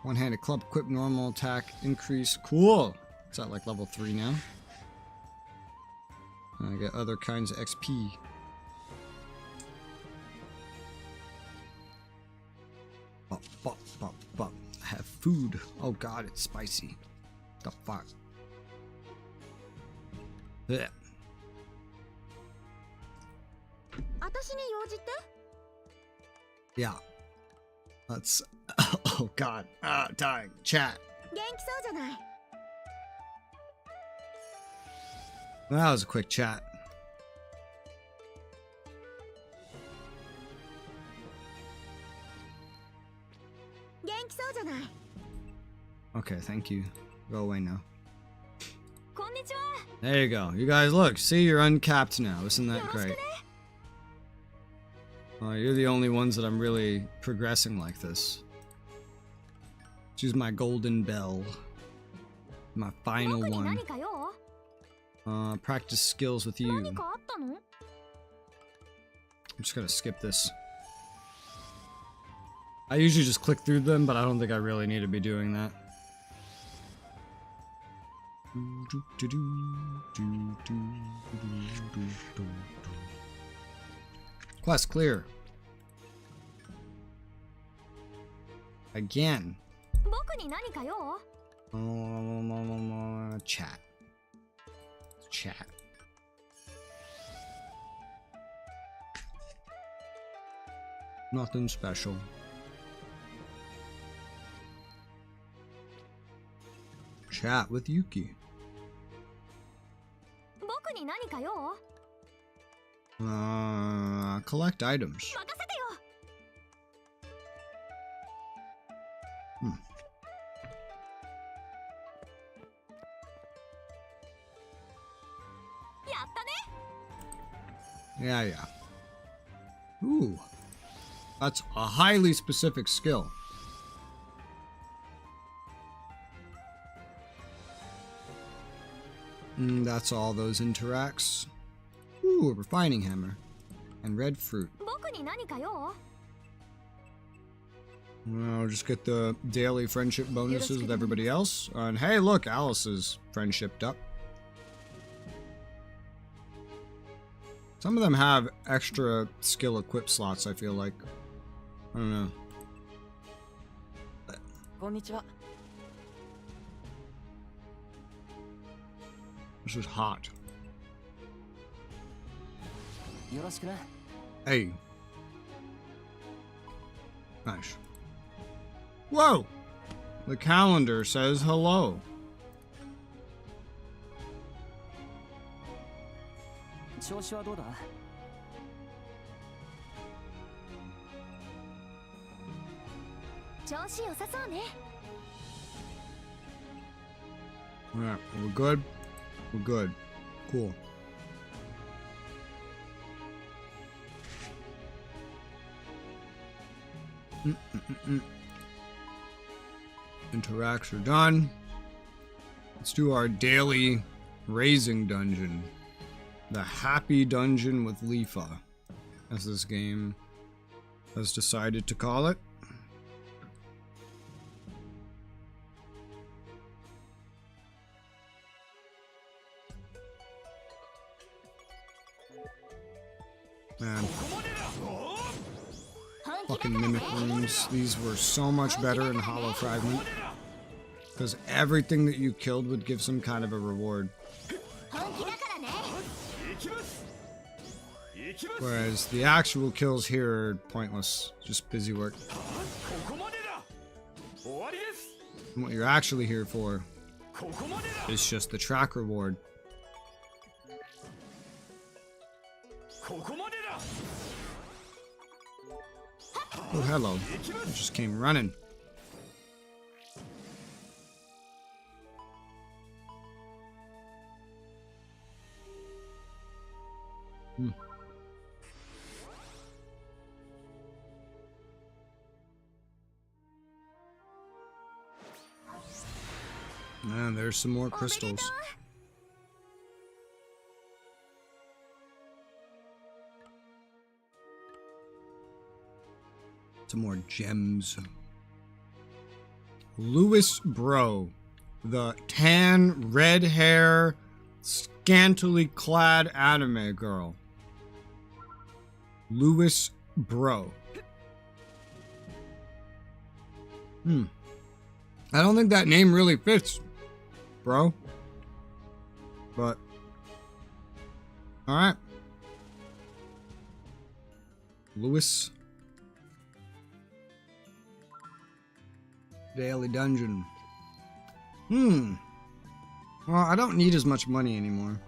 One-handed club equip, normal attack, increase. Cool! It's at like level 3 now. I get other kinds of XP. Bop, bop, bop, bop. I have food. Oh god, it's spicy. The fuck? Yeah. Yeah. Let's. Oh god. Dying. Chat. Well, that was a quick chat. Okay, thank you. Go away now. There you go. You guys, look. See, you're uncapped now. Isn't that great? Oh, you're the only ones that I'm really progressing like this. Choose my golden bell. My final one. Practice skills with you. I'm just gonna skip this. I usually just click through them, but I don't think I really need to be doing that. Quest clear. Again. Chat. Chat. Nothing special. Chat with Yuki. Collect items. Yeah. Ooh. That's a highly specific skill. That's all those interacts. Ooh, a refining hammer. And red fruit. I'll just get the daily friendship bonuses with everybody else. And hey, look, Alice is friendshiped up. Some of them have extra skill equip slots, I feel like. I don't know. This is hot. Hey. Nice. Whoa! The calendar says hello. Yeah, we're good. We're good. Cool. Interacts are done. Let's do our daily raising dungeon. The happy dungeon with Lifa. as this game has decided to call it. Man. Fucking mimic rooms. These were so much better in Hollow Fragment. Because everything that you killed would give some kind of a reward. Whereas the actual kills here are pointless. Just busy work. And what you're actually here for is just the track reward. Oh, hello. I just came running. And there's some more crystals. Some more gems. Louis Bro, the tan, red hair, scantily clad anime girl. Louis Bro. I don't think that name really fits, bro. But all right. Louis. Daily dungeon. Well, I don't need as much money anymore.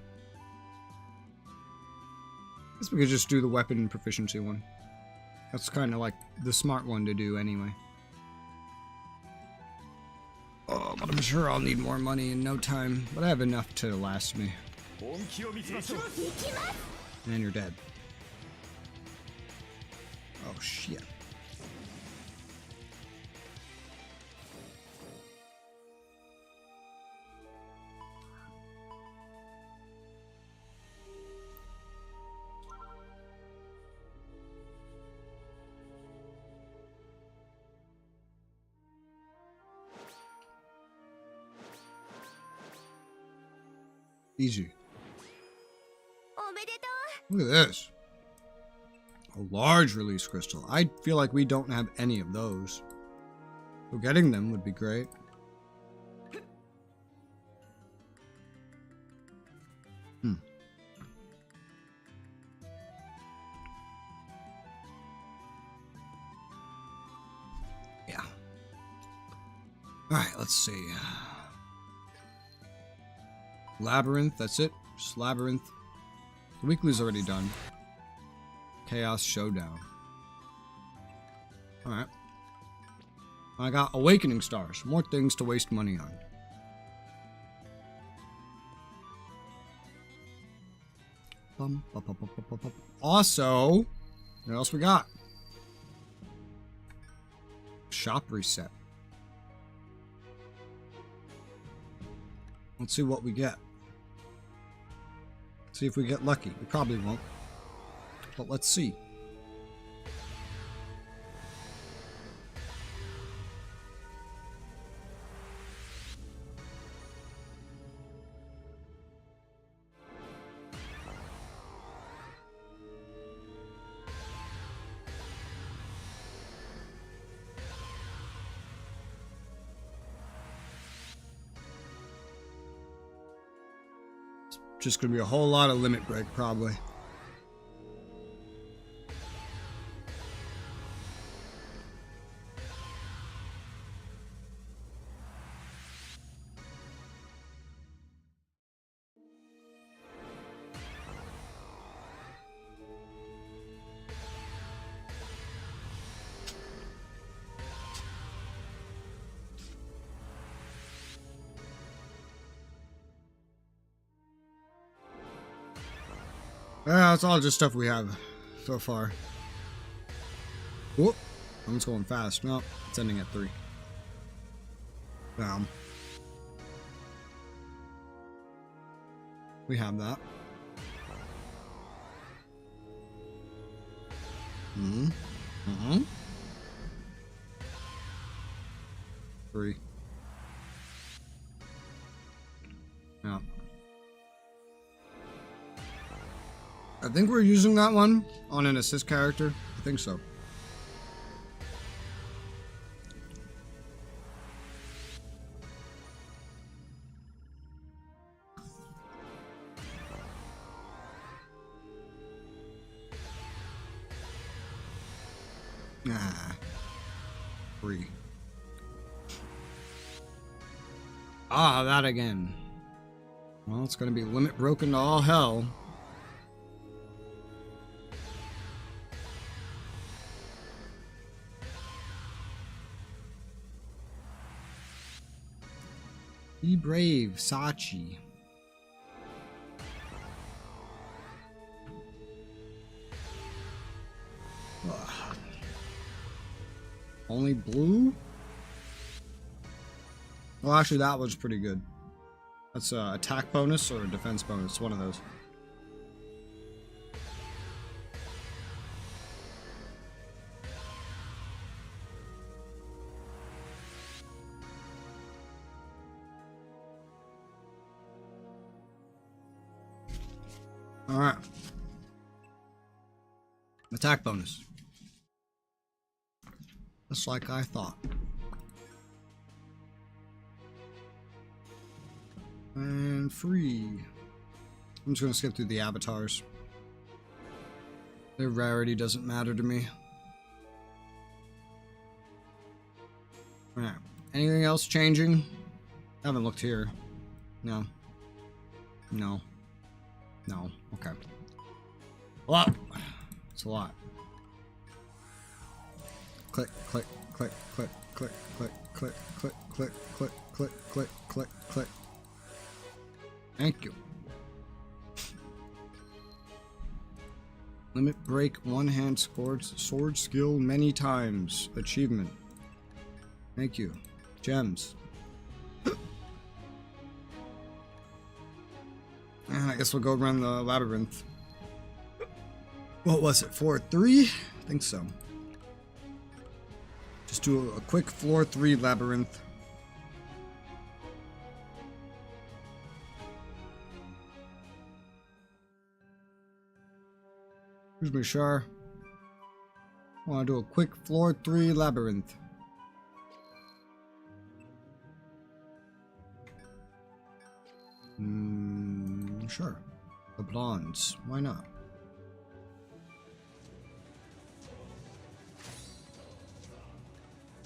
I guess we could just do the weapon proficiency one. That's kind of like the smart one to do anyway. Oh, but I'm sure I'll need more money in no time. But I have enough to last me. And you're dead. Oh, shit. Easy. Look at this. A large release crystal. I feel like we don't have any of those. So getting them would be great. Yeah. Alright, let's see. Labyrinth, that's it. Just Labyrinth. The weekly's already done. Chaos Showdown. Alright. I got Awakening Stars. More things to waste money on. Also, what else we got? Shop reset. Let's see what we get. See if we get lucky. We probably won't. But let's see. Just gonna be a whole lot of limit break, probably. That's all just stuff we have so far. Whoop. I'm just going fast. No, it's ending at 3. We have that. 3. Yeah. I think we're using that one on an assist character. I think so. Ah. 3. Ah, that again. Well, it's gonna be limit broken to all hell. Be brave, Sachi. Ugh. Only blue? Well, actually, that was pretty good. That's a attack bonus or a defense bonus, one of those. All right. Attack bonus. Just like I thought. And free. I'm just gonna skip through the avatars. Their rarity doesn't matter to me. Alright. Anything else changing? I haven't looked here. No. No. No. Okay. A lot. It's a lot. Click, click, click, click, click, click, click, click, click, click, click, click, click, click. Thank you. Limit break one hand sword skill many times. Achievement. Thank you. Gems. I guess we'll go run the labyrinth. What was it? Floor 3? I think so. Just do a quick floor 3 labyrinth. Excuse me, Shar. I want to do a quick floor 3 labyrinth. Sure. The blondes. Why not?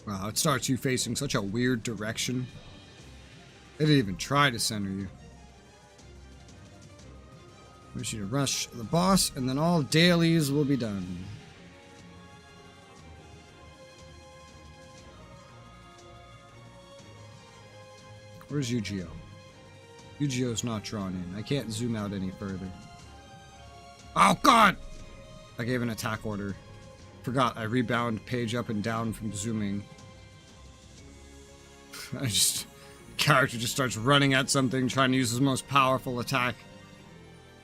Wow, it starts you facing such a weird direction. They didn't even try to center you. We wish you to rush the boss, and then all dailies will be done. Where's Yu-Gi-Oh? Yu-Gi-Oh's not drawn in. I can't zoom out any further. Oh god! I gave an attack order. Forgot I rebound page up and down from zooming. Character just starts running at something, trying to use his most powerful attack.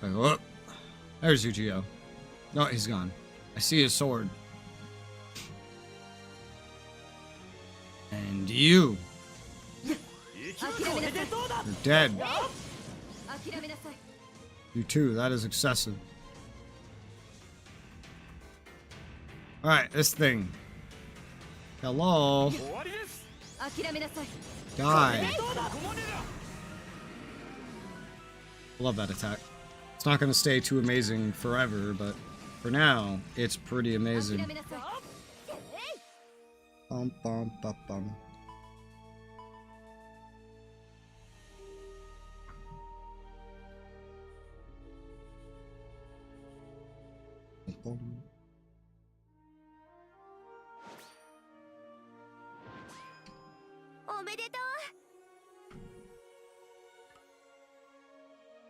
Like, whoop. There's Yu-Gi-Oh. No, he's gone. I see his sword. And you. You're dead. You too, that is excessive. Alright, this thing. Hello. Die. Love that attack. It's not going to stay too amazing forever, but for now, it's pretty amazing. Bum, bum, bum, bum.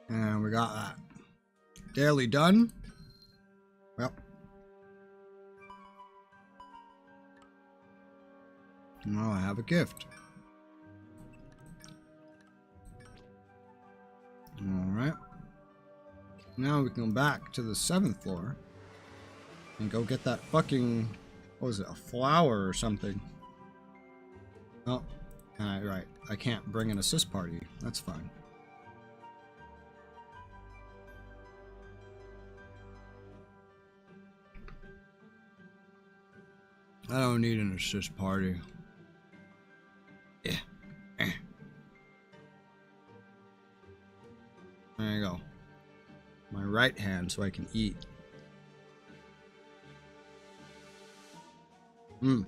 And we got that. Daily done. Well. Now I have a gift. Alright. Now we can go back to the 7th floor. And go get that fucking... What was it? A flower or something. Oh. Right. I can't bring an assist party. That's fine. I don't need an assist party. Yeah. There you go. My right hand so I can eat. I'll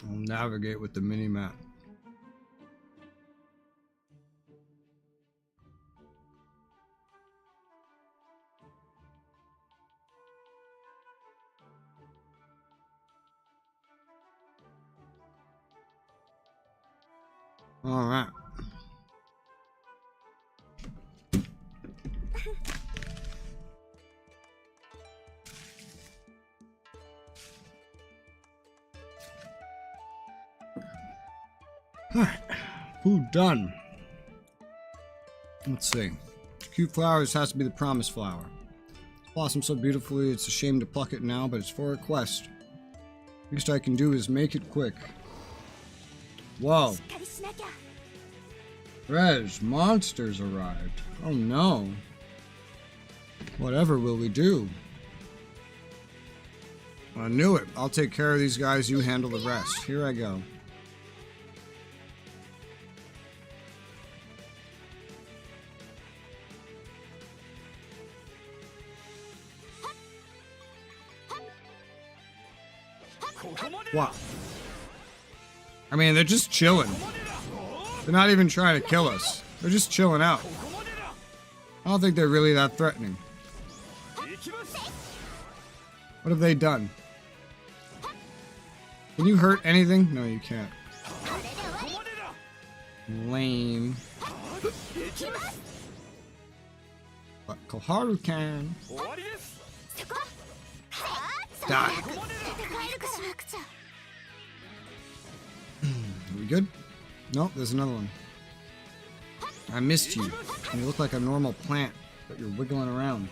navigate with the mini-map. All right. All right. Food done. Let's see. Cute flowers has to be the promised flower. It's blossomed so beautifully, it's a shame to pluck it now, but it's for a quest. Least I can do is make it quick. Whoa. Res, monsters arrived. Oh no. Whatever will we do? I knew it. I'll take care of these guys, you handle the rest. Here I go. Wow. I mean, they're just chilling. They're not even trying to kill us. They're just chilling out. I don't think they're really that threatening. What have they done? Can you hurt anything? No, you can't. Lame. But Koharu can. Die. Are we good? Nope, there's another one. I missed you. You look like a normal plant, but you're wiggling around.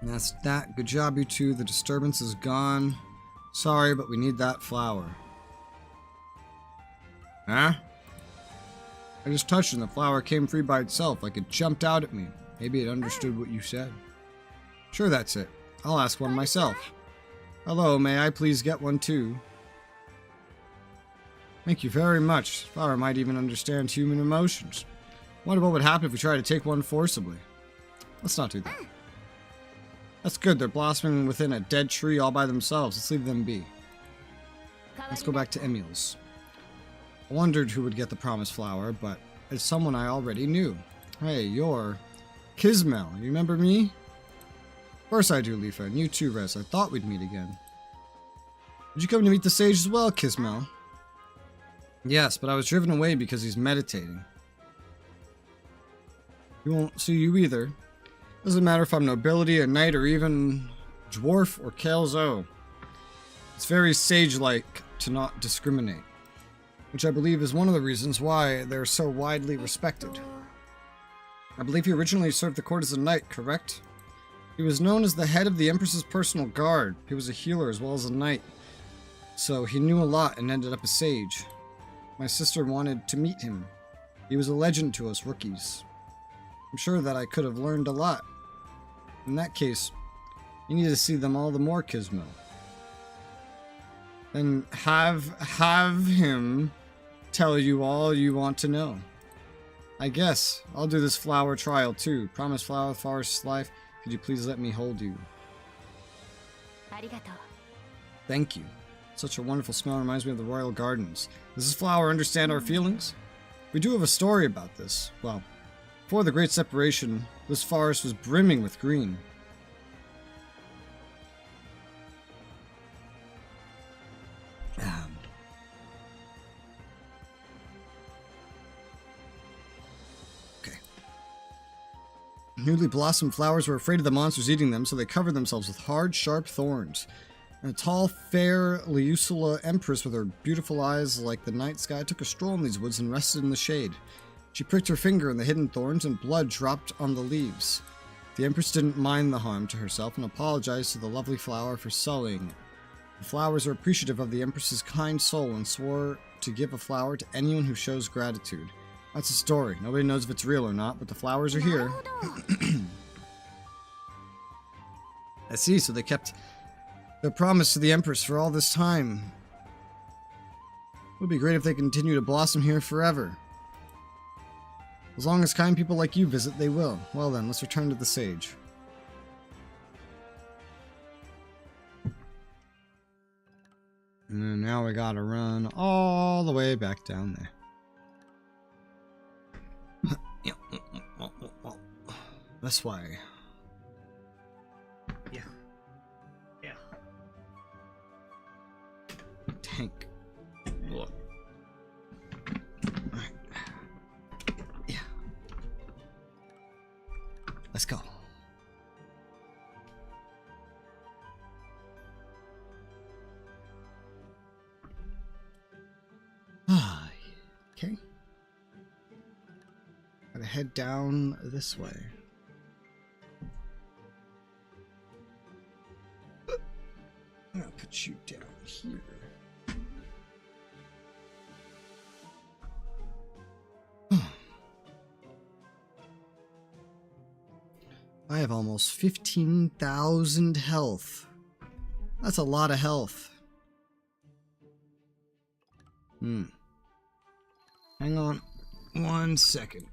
And that's that. Good job, you two. The disturbance is gone. Sorry, but we need that flower. Huh? I just touched it and the flower came free by itself, like it jumped out at me. Maybe it understood what you said. Sure, that's it. I'll ask one myself. Hello, may I please get one too? Thank you very much. Flower might even understand human emotions. Wonder what would happen if we tried to take one forcibly. Let's not do that. That's good, they're blossoming within a dead tree all by themselves. Let's leave them be. Let's go back to Emil's. I wondered who would get the promised flower, but it's someone I already knew. Hey, you're... Kismel, you remember me? Of course I do, Leafa, and you too, Res. I thought we'd meet again. Did you come to meet the sage as well, Kismel? Yes, but I was driven away because he's meditating. He won't see you either. Doesn't matter if I'm nobility, a knight, or even dwarf or Kalzo. It's very sage-like to not discriminate, which I believe is one of the reasons why they're so widely respected. I believe he originally served the court as a knight, correct? He was known as the head of the Empress's personal guard. He was a healer as well as a knight, so he knew a lot and ended up a sage. My sister wanted to meet him. He was a legend to us rookies. I'm sure that I could have learned a lot. In that case, you need to see them all the more, Kismo. Then have him tell you all you want to know. I guess I'll do this flower trial too. Promise flower, forest life. Could you please let me hold you? Thank you. Such a wonderful smell reminds me of the royal gardens. Does this flower understand our feelings? We do have a story about this. Well, before the Great Separation, this forest was brimming with green. Okay. Newly blossomed flowers were afraid of the monsters eating them, so they covered themselves with hard, sharp thorns. And a tall, fair Resoula empress with her beautiful eyes like the night sky took a stroll in these woods and rested in the shade. She pricked her finger in the hidden thorns and blood dropped on the leaves. The empress didn't mind the harm to herself and apologized to the lovely flower for sullying it. The flowers were appreciative of the empress's kind soul and swore to give a flower to anyone who shows gratitude. That's a story. Nobody knows if it's real or not, but the flowers are here. I see, so they kept their promise to the Empress for all this time. It would be great if they continue to blossom here forever. As long as kind people like you visit, they will. Well then, let's return to the sage. And now we gotta run all the way back down there. This way. Yeah. Yeah. Tank. Look. Alright. Yeah. Let's go. Okay. Gotta head down this way. I'm gonna put you down here. I have almost 15,000 health. That's a lot of health. Hang on 1 second.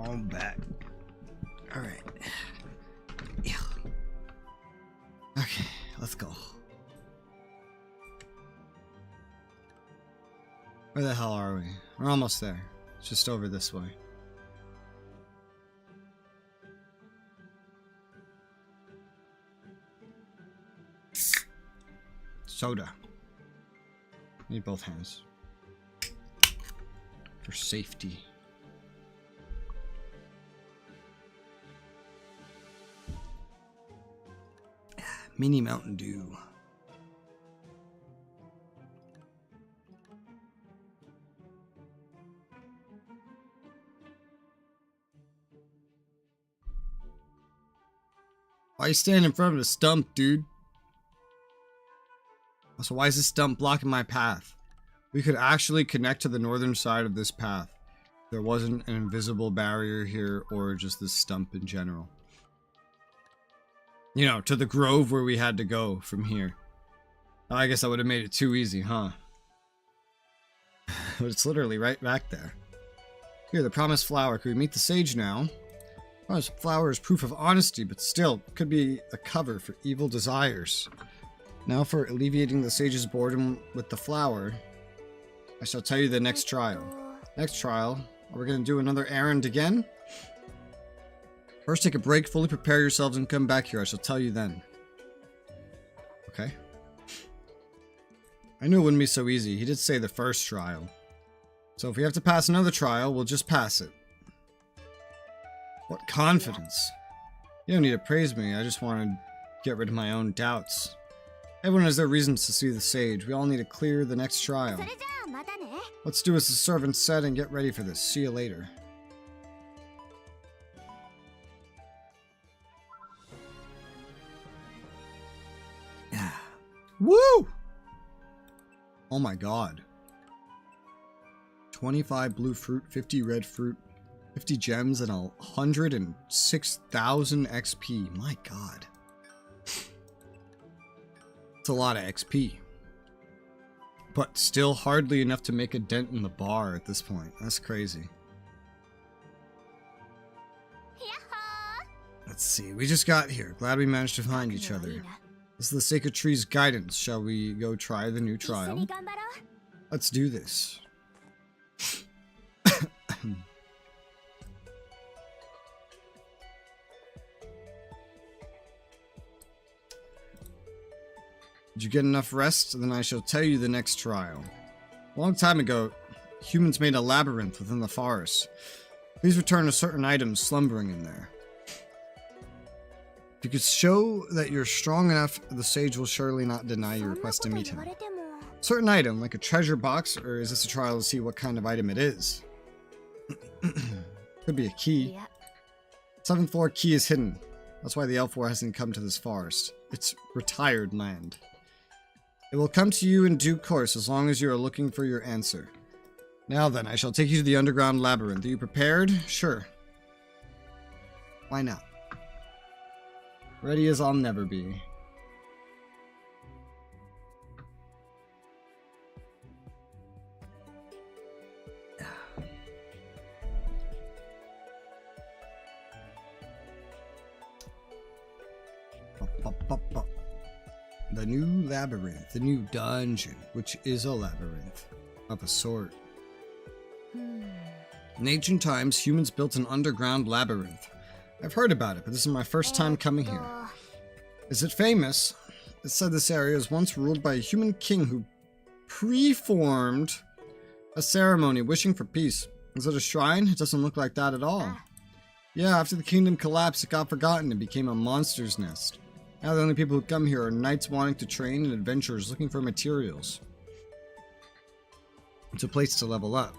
I'm back. Alright. Yeah. Okay, let's go. Where the hell are we? We're almost there. It's just over this way. Soda. Need both hands. For safety. Mini Mountain Dew. Why you standing in front of the stump, dude? Also, why is this stump blocking my path? We could actually connect to the northern side of this path. There wasn't an invisible barrier here or just this stump in general. You know, to the grove where we had to go from here. I guess I would have made it too easy, huh? But it's literally right back there. Here, the promised flower. Could we meet the sage now? Promised flower is proof of honesty, but still, could be a cover for evil desires. Now for alleviating the sage's boredom with the flower, I shall tell you the next trial. Next trial? Are we going to do another errand again? First, take a break, fully prepare yourselves, and come back here. I shall tell you then. Okay. I knew it wouldn't be so easy. He did say the first trial. So if we have to pass another trial, we'll just pass it. What confidence. You don't need to praise me. I just want to get rid of my own doubts. Everyone has their reasons to see the sage. We all need to clear the next trial. Let's do as the servant said and get ready for this. See you later. Woo! Oh my god. 25 blue fruit, 50 red fruit, 50 gems, and 106,000 XP. My god. It's a lot of XP. But still hardly enough to make a dent in the bar at this point. That's crazy. Let's see, we just got here. Glad we managed to find each other. This is the Sacred Tree's guidance. Shall we go try the new trial? Let's do this. Did you get enough rest? Then I shall tell you the next trial. A long time ago, humans made a labyrinth within the forest. Please return to certain items slumbering in there. If you could show that you're strong enough, the sage will surely not deny your request to meet him. Certain item, like a treasure box, or is this a trial to see what kind of item it is? Could be a key. 7th floor key is hidden. That's why the elf war hasn't come to this forest. It's retired land. It will come to you in due course as long as you are looking for your answer. Now then, I shall take you to the underground labyrinth. Are you prepared? Sure. Why not? Ready as I'll never be. The new labyrinth, the new dungeon, which is a labyrinth of a sort. In ancient times, humans built an underground labyrinth. I've heard about it, but this is my first time coming here. Is it famous? It said this area was once ruled by a human king who preformed a ceremony wishing for peace. Is it a shrine? It doesn't look like that at all. Yeah, after the kingdom collapsed, it got forgotten and became a monster's nest. Now the only people who come here are knights wanting to train and adventurers looking for materials. It's a place to level up.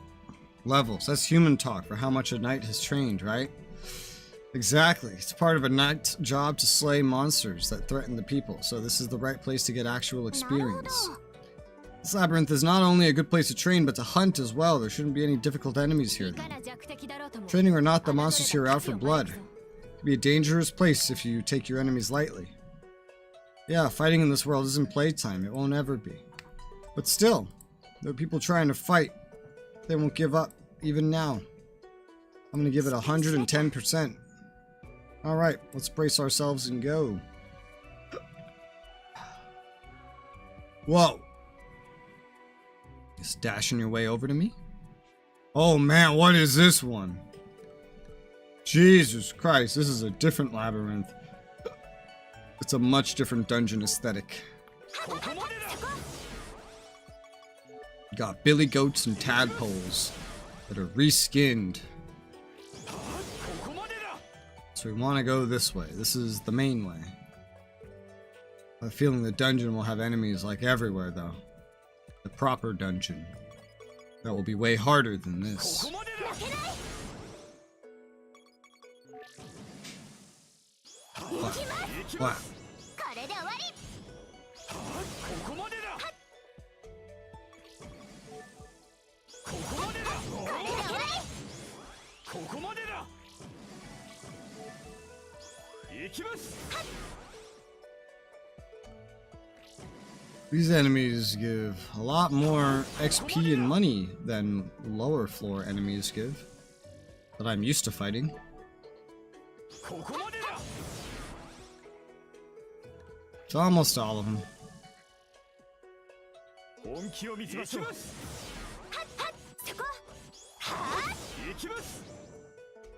Levels, that's human talk for how much a knight has trained, right? Exactly. It's part of a knight's job to slay monsters that threaten the people, so this is the right place to get actual experience. This labyrinth is not only a good place to train, but to hunt as well. There shouldn't be any difficult enemies here then. Training or not, the monsters here are out for blood. It can be a dangerous place if you take your enemies lightly. Yeah, fighting in this world isn't playtime. It won't ever be. But still, there are people trying to fight. They won't give up, even now. I'm gonna give it 110%. Alright, let's brace ourselves and go. Whoa. Just dashing your way over to me? Oh man, what is this one? Jesus Christ, this is a different labyrinth. It's a much different dungeon aesthetic. Got billy goats and tadpoles that are reskinned. So we want to go this way. This is the main way. I have a feeling the dungeon will have enemies like everywhere though. The proper dungeon. That will be way harder than this. What? These enemies give a lot more XP and money than lower floor enemies give that I'm used to fighting. It's almost all of them.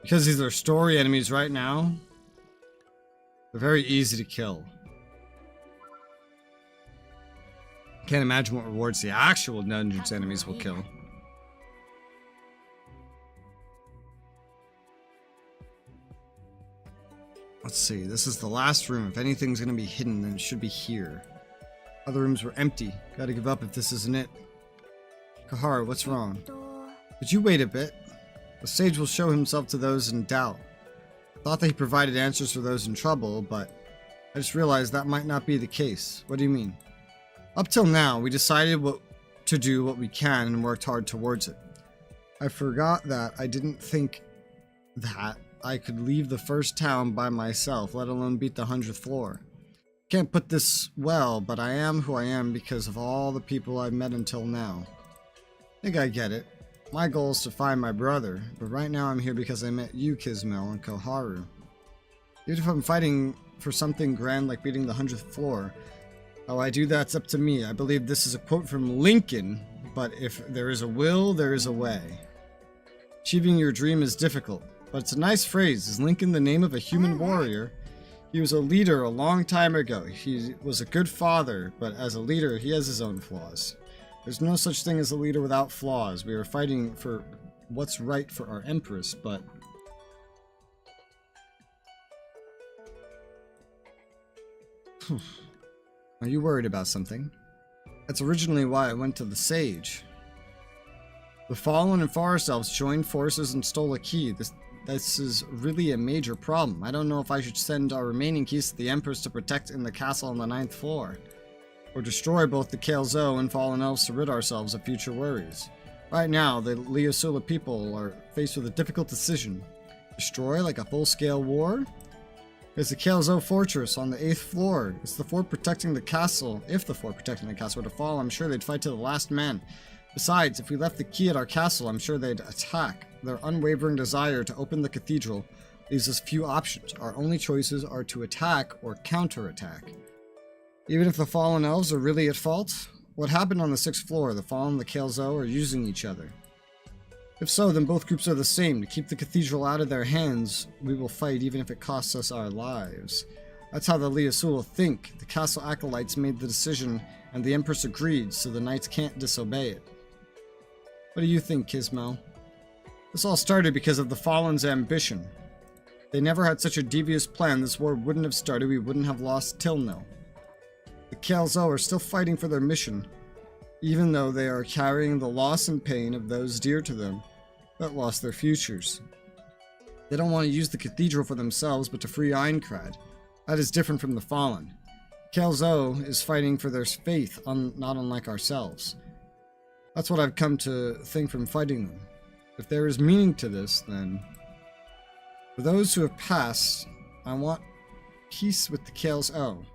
Because these are story enemies right now, they're very easy to kill. Can't imagine what rewards the actual dungeon's enemies will kill. Let's see, this is the last room. If anything's gonna be hidden, then it should be here. Other rooms were empty. Gotta give up if this isn't it. Kahara, what's wrong? Could you wait a bit? The sage will show himself to those in doubt. Thought that he provided answers for those in trouble, but I just realized that might not be the case. What do you mean? Up till now, we decided to do what we can and worked hard towards it. I forgot that I didn't think that I could leave the first town by myself, let alone beat the 100th floor. Can't put this well, but I am who I am because of all the people I've met until now. I think I get it. My goal is to find my brother, but right now I'm here because I met you, Kismel, and Koharu. Even if I'm fighting for something grand like beating the 100th floor, how I do that's up to me. I believe this is a quote from Lincoln, but if there is a will, there is a way. Achieving your dream is difficult, but it's a nice phrase. Is Lincoln the name of a human warrior? He was a leader a long time ago. He was a good father, but as a leader, he has his own flaws. There's no such thing as a leader without flaws. We are fighting for what's right for our empress, but... Are you worried about something? That's originally why I went to the Sage. The Fallen and Forest Elves joined forces and stole a key. This is really a major problem. I don't know if I should send our remaining keys to the Empress to protect in the castle on the 9th floor, or destroy both the Kalezo and Fallen Elves to rid ourselves of future worries. Right now, the Resoula people are faced with a difficult decision. Destroy like a full-scale war? There's the Kalezo Fortress on the 8th floor. It's the fort protecting the castle. If the fort protecting the castle were to fall, I'm sure they'd fight to the last man. Besides, if we left the key at our castle, I'm sure they'd attack. Their unwavering desire to open the cathedral leaves us few options. Our only choices are to attack or counterattack. Even if the Fallen Elves are really at fault, what happened on the 6th floor? The Fallen and the Kalezo are using each other. If so, then both groups are the same. To keep the cathedral out of their hands, we will fight even if it costs us our lives. That's how the Resoula think. The castle acolytes made the decision, and the Empress agreed, so the knights can't disobey it. What do you think, Kismel? This all started because of the Fallen's ambition. If they never had such a devious plan, this war wouldn't have started, we wouldn't have lost Tilno. The Kalezo are still fighting for their mission, even though they are carrying the loss and pain of those dear to them that lost their futures. They don't want to use the cathedral for themselves, but to free Aincrad. That is different from the Fallen. Kalezo is fighting for their faith, not unlike ourselves. That's what I've come to think from fighting them. If there is meaning to this, then... For those who have passed, I want peace with the Kalezo.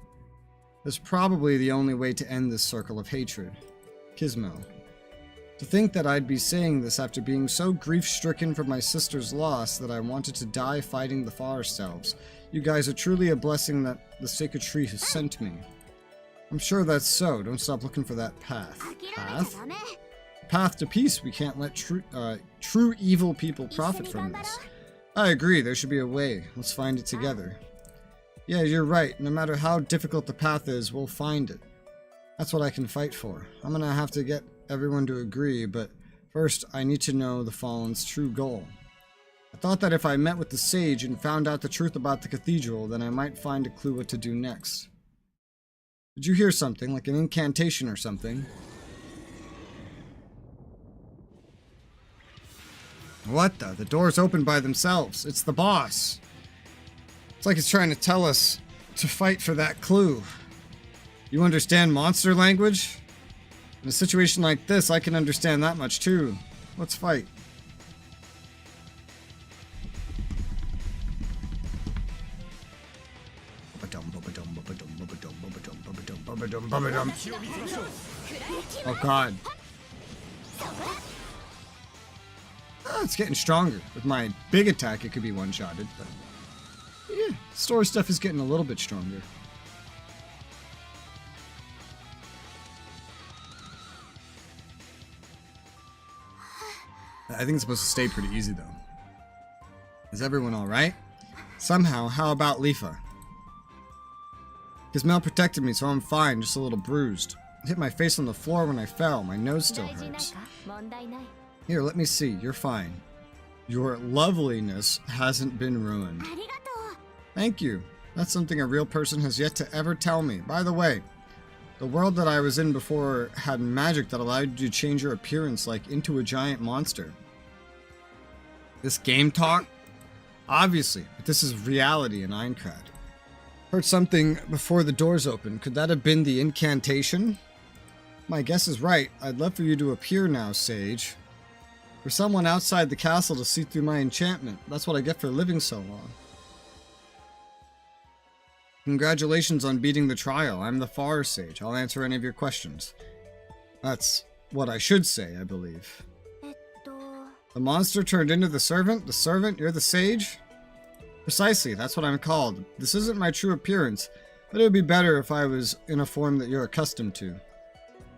That's probably the only way to end this circle of hatred. Kismel. To think that I'd be saying this after being so grief-stricken from my sister's loss that I wanted to die fighting the Forest Elves. You guys are truly a blessing that the Sacred Tree has sent me. I'm sure that's so. Don't stop looking for that path. Path? Path to peace. We can't let true evil people profit from this. I agree. There should be a way. Let's find it together. Yeah, you're right. No matter how difficult the path is, we'll find it. That's what I can fight for. I'm gonna have to get everyone to agree, but first I need to know the Fallen's true goal. I thought that if I met with the Sage and found out the truth about the cathedral, then I might find a clue what to do next. Did you hear something, like an incantation or something? What the? The doors open by themselves. It's the boss. It's like he's trying to tell us to fight for that clue. You understand monster language? In a situation like this, I can understand that much too. Let's fight. Oh god. Oh, it's getting stronger. With my big attack, it could be one-shotted, but... yeah, store stuff is getting a little bit stronger. I think it's supposed to stay pretty easy, though. Is everyone alright? Somehow, how about Lifa? His Mel protected me, so I'm fine, just a little bruised. I hit my face on the floor when I fell. My nose still hurts. Here, let me see. You're fine. Your loveliness hasn't been ruined. Thank you. That's something a real person has yet to ever tell me. By the way, the world that I was in before had magic that allowed you to change your appearance like into a giant monster. This game talk? Obviously, but this is reality in Aincrad. Heard something before the doors opened. Could that have been the incantation? My guess is right. I'd love for you to appear now, Sage. For someone outside the castle to see through my enchantment. That's what I get for living so long. Congratulations on beating the trial. I'm the Forest Sage. I'll answer any of your questions. That's what I should say, I believe. The monster turned into the servant? The servant? You're the sage? Precisely, that's what I'm called. This isn't my true appearance, but it would be better if I was in a form that you're accustomed to.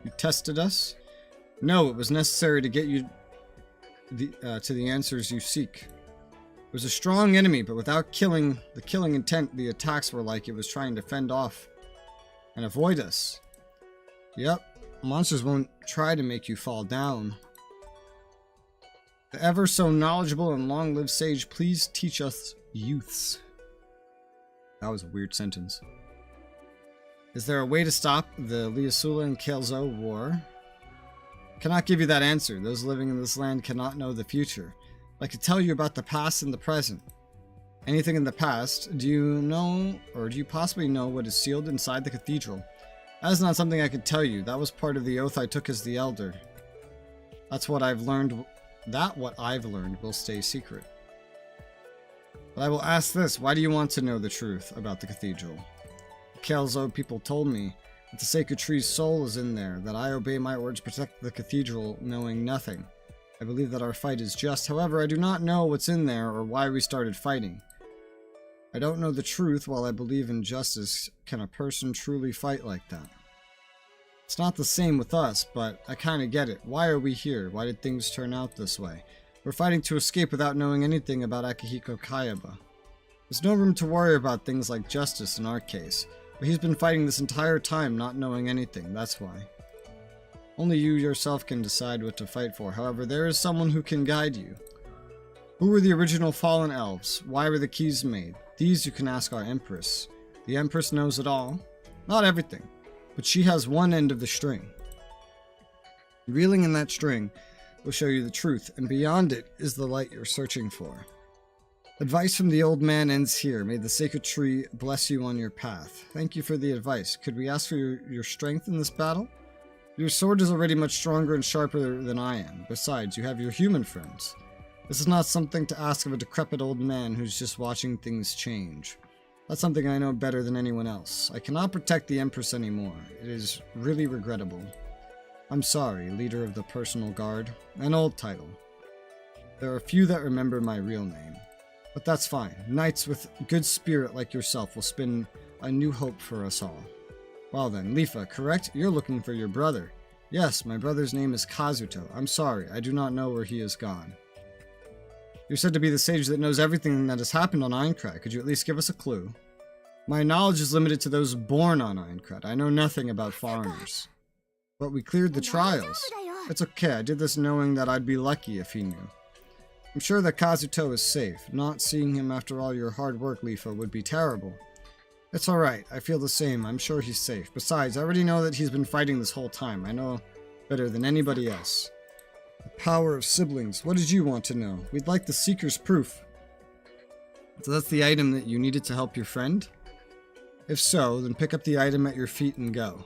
You tested us? No, it was necessary to get you to the answers you seek. It was a strong enemy, but without killing intent, the attacks were like it was trying to fend off and avoid us. Yep, monsters won't try to make you fall down. The ever so knowledgeable and long-lived sage, please teach us youths. That was a weird sentence. Is there a way to stop the Resoula and Kelso war? I cannot give you that answer. Those living in this land cannot know the future. I could tell you about the past and the present. Anything in the past, do you know, or do you possibly know what is sealed inside the cathedral? That is not something I could tell you. That was part of the oath I took as the elder. That's what I've learned. What I've learned will stay secret. But I will ask this, why do you want to know the truth about the cathedral? The Kelso people told me that the sacred tree's soul is in there, that I obey my orders to protect the cathedral, knowing nothing. I believe that our fight is just, however, I do not know what's in there or why we started fighting. I don't know the truth. While I believe in justice, can a person truly fight like that? It's not the same with us, but I kinda get it. Why are we here? Why did things turn out this way? We're fighting to escape without knowing anything about Akihiko Kayaba. There's no room to worry about things like justice in our case, but he's been fighting this entire time not knowing anything, that's why. Only you yourself can decide what to fight for, however, there is someone who can guide you. Who were the original fallen elves? Why were the keys made? These you can ask our Empress. The Empress knows it all. Not everything, but she has one end of the string. Reeling in that string will show you the truth, and beyond it is the light you're searching for. Advice from the old man ends here. May the sacred tree bless you on your path. Thank you for the advice. Could we ask for your strength in this battle? Your sword is already much stronger and sharper than I am. Besides, you have your human friends. This is not something to ask of a decrepit old man who's just watching things change. That's something I know better than anyone else. I cannot protect the Empress anymore. It is really regrettable. I'm sorry, leader of the personal guard. An old title. There are few that remember my real name. But that's fine. Knights with good spirit like yourself will spin a new hope for us all. Well then, Lifa, correct? You're looking for your brother. Yes, my brother's name is Kazuto. I'm sorry, I do not know where he is gone. You're said to be the sage that knows everything that has happened on Aincrad. Could you at least give us a clue? My knowledge is limited to those born on Aincrad. I know nothing about foreigners. But we cleared the trials. It's okay, I did this knowing that I'd be lucky if he knew. I'm sure that Kazuto is safe. Not seeing him after all your hard work, Lifa, would be terrible. It's alright, I feel the same. I'm sure he's safe. Besides, I already know that he's been fighting this whole time. I know better than anybody else. The power of siblings. What did you want to know? We'd like the Seeker's proof. So that's the item that you needed to help your friend? If so, then pick up the item at your feet and go.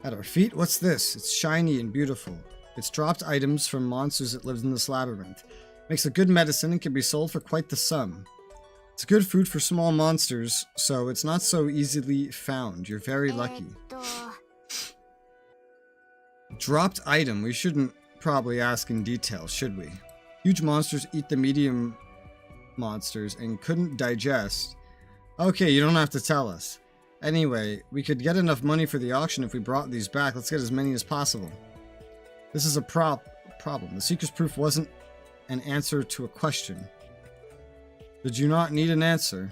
At our feet? What's this? It's shiny and beautiful. It's dropped items from monsters that live in this labyrinth. Makes a good medicine and can be sold for quite the sum. It's good food for small monsters, so it's not so easily found. You're very lucky. Dropped item. We shouldn't probably ask in detail, should we? Huge monsters eat the medium monsters and couldn't digest. Okay, you don't have to tell us. Anyway, we could get enough money for the auction if we brought these back. Let's get as many as possible. This is a problem. The Seeker's proof wasn't an answer to a question. Did you not need an answer?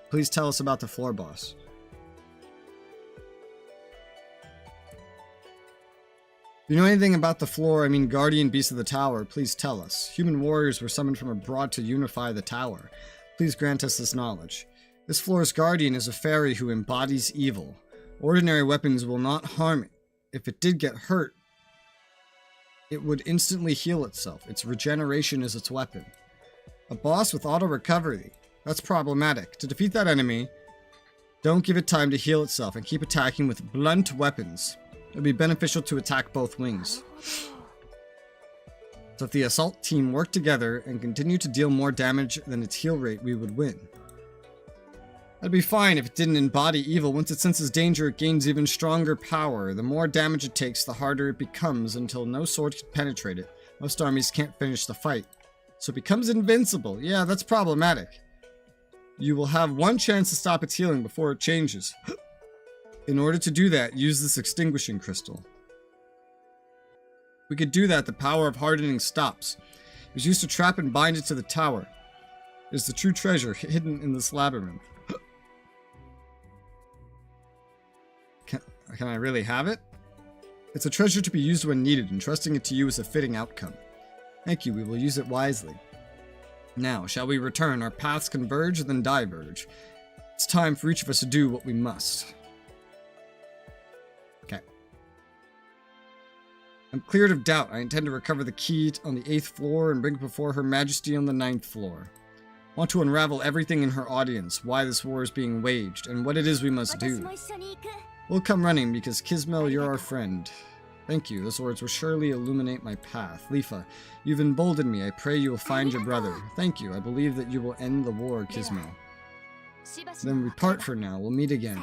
Please tell us about the floor boss. If you know anything about the floor, I mean guardian beast of the tower, please tell us. Human warriors were summoned from abroad to unify the tower. Please grant us this knowledge. This floor's guardian is a fairy who embodies evil. Ordinary weapons will not harm it. If it did get hurt, it would instantly heal itself. Its regeneration is its weapon. A boss with auto-recovery. That's problematic. To defeat that enemy, don't give it time to heal itself and keep attacking with blunt weapons. It would be beneficial to attack both wings. So if the assault team worked together and continued to deal more damage than its heal rate, we would win. That'd be fine if it didn't embody evil. Once it senses danger, it gains even stronger power. The more damage it takes, the harder it becomes until no sword can penetrate it. Most armies can't finish the fight. so it becomes invincible. Yeah, that's problematic. You will have one chance to stop its healing before it changes. In order to do that, use this extinguishing crystal. We could do that, the power of hardening stops. It was used to trap and bind it to the tower. It is the true treasure hidden in this labyrinth. Can I really have it? It's a treasure to be used when needed, and trusting it to you is a fitting outcome. Thank you, we will use it wisely. Now, shall we return? Our paths converge and then diverge. It's time for each of us to do what we must. Okay. I'm cleared of doubt. I intend to recover the key on the 8th floor and bring it before Her Majesty on the 9th floor. I want to unravel everything in her audience, why this war is being waged, and what it is we must do. We'll come running because Kismel, you're our friend. Thank you, those words will surely illuminate my path. Lifa, you've emboldened me. I pray you will find your brother. Thank you, I believe that you will end the war, Kismel. Then we part for now. We'll meet again.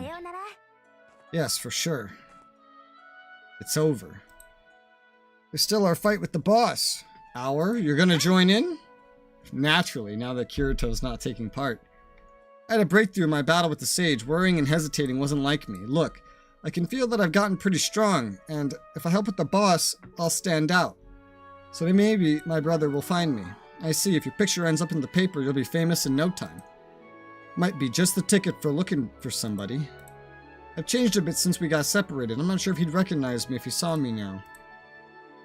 Yes, for sure. It's over. There's still our fight with the boss. Our? You're gonna join in? Naturally, now that Kirito's not taking part. I had a breakthrough in my battle with the sage. Worrying and hesitating wasn't like me. Look, I can feel that I've gotten pretty strong, and if I help with the boss, I'll stand out. So maybe my brother will find me. I see, if your picture ends up in the paper, you'll be famous in no time. Might be just the ticket for looking for somebody. I've changed a bit since we got separated. I'm not sure if he'd recognize me if he saw me now.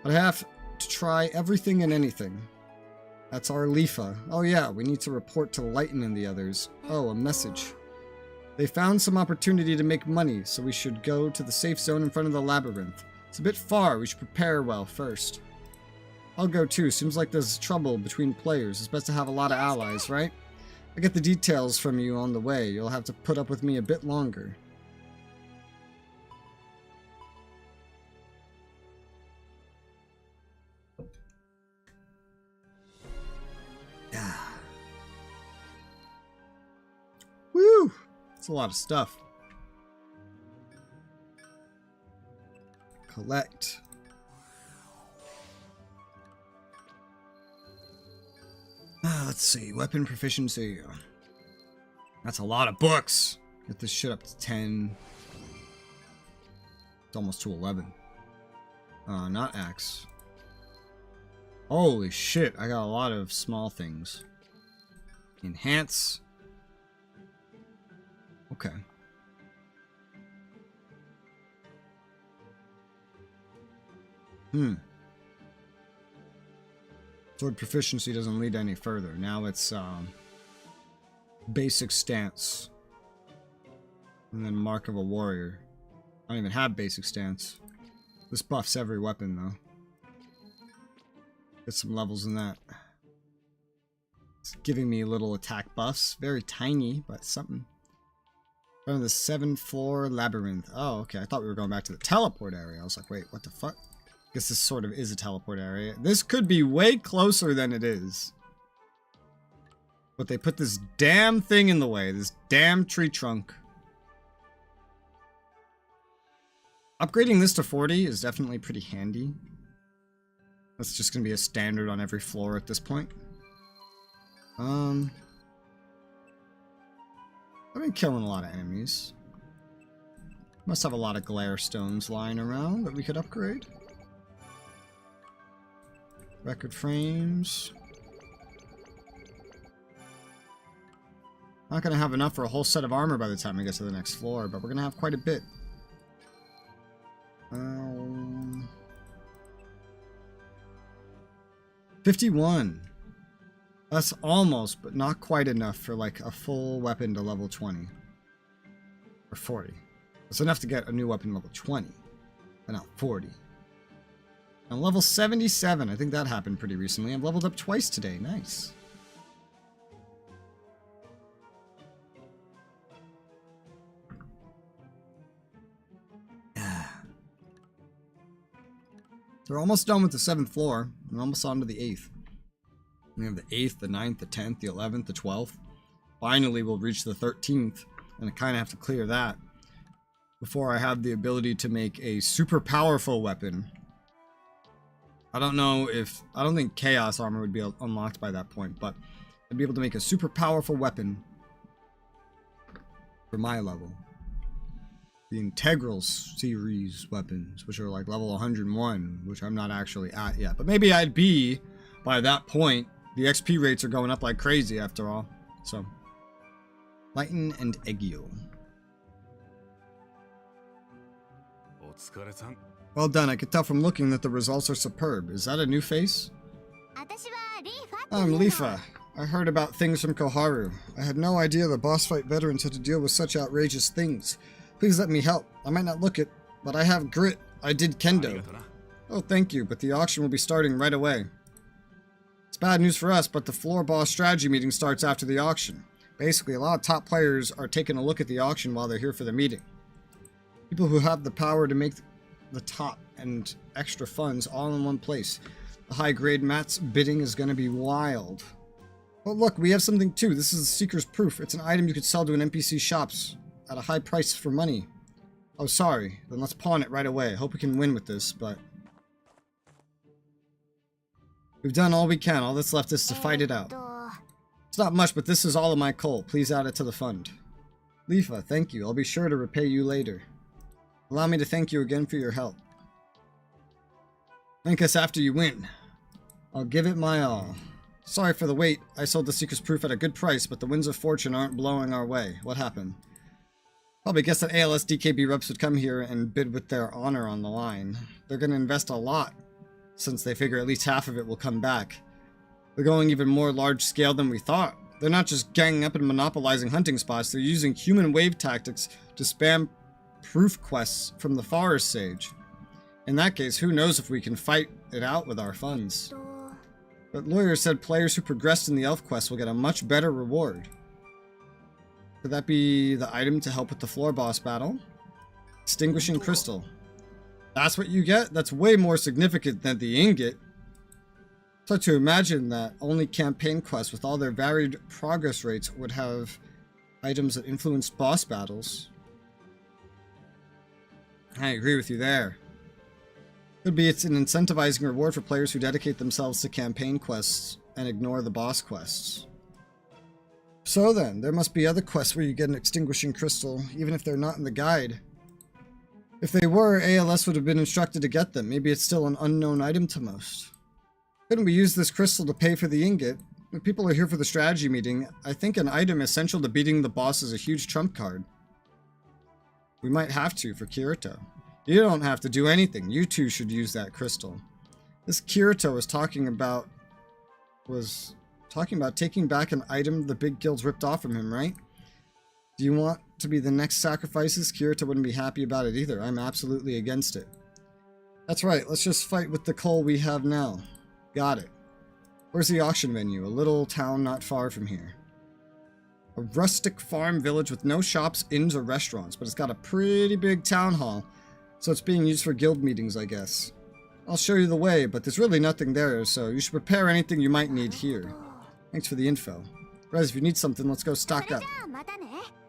But I have to try everything and anything. That's our Lifa. Oh yeah, we need to report to Lighten and the others. Oh, a message. They found some opportunity to make money, so we should go to the safe zone in front of the labyrinth. It's a bit far, we should prepare well first. I'll go too, seems like there's trouble between players. It's best to have a lot of allies, right? I'll get the details from you on the way. You'll have to put up with me a bit longer. Yeah. Woo! It's a lot of stuff. Collect. Let's see. Weapon proficiency. That's a lot of books. Get this shit up to 10. It's almost to 11. Not axe. Holy shit, I got a lot of small things. Enhance. Okay. Sword proficiency doesn't lead any further. Now it's basic stance. And then mark of a warrior. I don't even have basic stance. This buffs every weapon though. Get some levels in that. It's giving me little attack buffs. Very tiny, but something. Front of the 7th floor labyrinth. Oh, okay. I thought we were going back to the teleport area. I was like, wait, what the fuck? Guess this sort of is a teleport area. This could be way closer than it is. But they put this damn thing in the way. This damn tree trunk. Upgrading this to 40 is definitely pretty handy. That's just going to be a standard on every floor at this point. I've been killing a lot of enemies. Must have a lot of glare stones lying around that we could upgrade. Record frames. Not going to have enough for a whole set of armor by the time we get to the next floor, but we're going to have quite a bit. 51. That's almost, but not quite enough for like a full weapon to level 20. Or 40. That's enough to get a new weapon level 20. But not 40. I'm level 77. I think that happened pretty recently. I've leveled up twice today. Nice. So we're almost done with the 7th floor. We're almost on to the 8th. We have the 8th, the 9th, the 10th, the 11th, the 12th. Finally, we'll reach the 13th. And I kind of have to clear that before I have the ability to make a super powerful weapon. I don't think Chaos Armor would be unlocked by that point, but I'd be able to make a super powerful weapon for my level. The Integral series weapons, which are like level 101, which I'm not actually at yet. But maybe I'd be by that point. The XP rates are going up like crazy after all. So, Lighten and Egil. Well done. I could tell from looking that the results are superb. Is that a new face? I'm Lifa. I heard about things from Koharu. I had no idea the boss fight veterans had to deal with such outrageous things. Please let me help. I might not look it, but I have grit. I did kendo. Oh, thank you, but the auction will be starting right away. It's bad news for us, but the floor boss strategy meeting starts after the auction. Basically, a lot of top players are taking a look at the auction while they're here for the meeting. People who have the power to make the top and extra funds all in one place. The high-grade Matt's bidding is going to be wild. But look, we have something too. This is the Seeker's Proof. It's an item you could sell to an NPC shops at a high price for money. Oh, sorry. Then let's pawn it right away. I hope we can win with this, but... We've done all we can. All that's left is to fight it out. It's not much, but this is all of my coal. Please add it to the fund. Lifa, thank you. I'll be sure to repay you later. Allow me to thank you again for your help. Thank us after you win. I'll give it my all. Sorry for the wait. I sold the Seeker's Proof at a good price, but the winds of fortune aren't blowing our way. What happened? Probably guess that ALS DKB reps would come here and bid with their honor on the line. They're going to invest a lot, since they figure at least half of it will come back. They're going even more large scale than we thought. They're not just ganging up and monopolizing hunting spots, they're using human wave tactics to spam proof quests from the Forest Sage. In that case, who knows if we can fight it out with our funds. But lawyers said players who progressed in the elf quest will get a much better reward. Could that be the item to help with the floor boss battle? Extinguishing Crystal. That's what you get? That's way more significant than the ingot. So to imagine that only campaign quests with all their varied progress rates would have items that influenced boss battles. I agree with you there. Could be it's an incentivizing reward for players who dedicate themselves to campaign quests and ignore the boss quests. So then, there must be other quests where you get an extinguishing crystal, even if they're not in the guide. If they were, ALS would have been instructed to get them. Maybe it's still an unknown item to most. Couldn't we use this crystal to pay for the ingot? If people are here for the strategy meeting, I think an item essential to beating the boss is a huge trump card. We might have to for Kirito. You don't have to do anything. You two should use that crystal. This Kirito was talking about taking back an item the big guilds ripped off from him, right? Do you want to be the next sacrifices? Kirito wouldn't be happy about it either. I'm absolutely against it. That's right. Let's just fight with the coal we have now. Got it. Where's the auction venue? A little town not far from here. A rustic farm village with no shops, inns, or restaurants, but it's got a pretty big town hall, so it's being used for guild meetings, I guess. I'll show you the way, but there's really nothing there, so you should prepare anything you might need here. Thanks for the info. Rez, if you need something, let's go stock up. I'm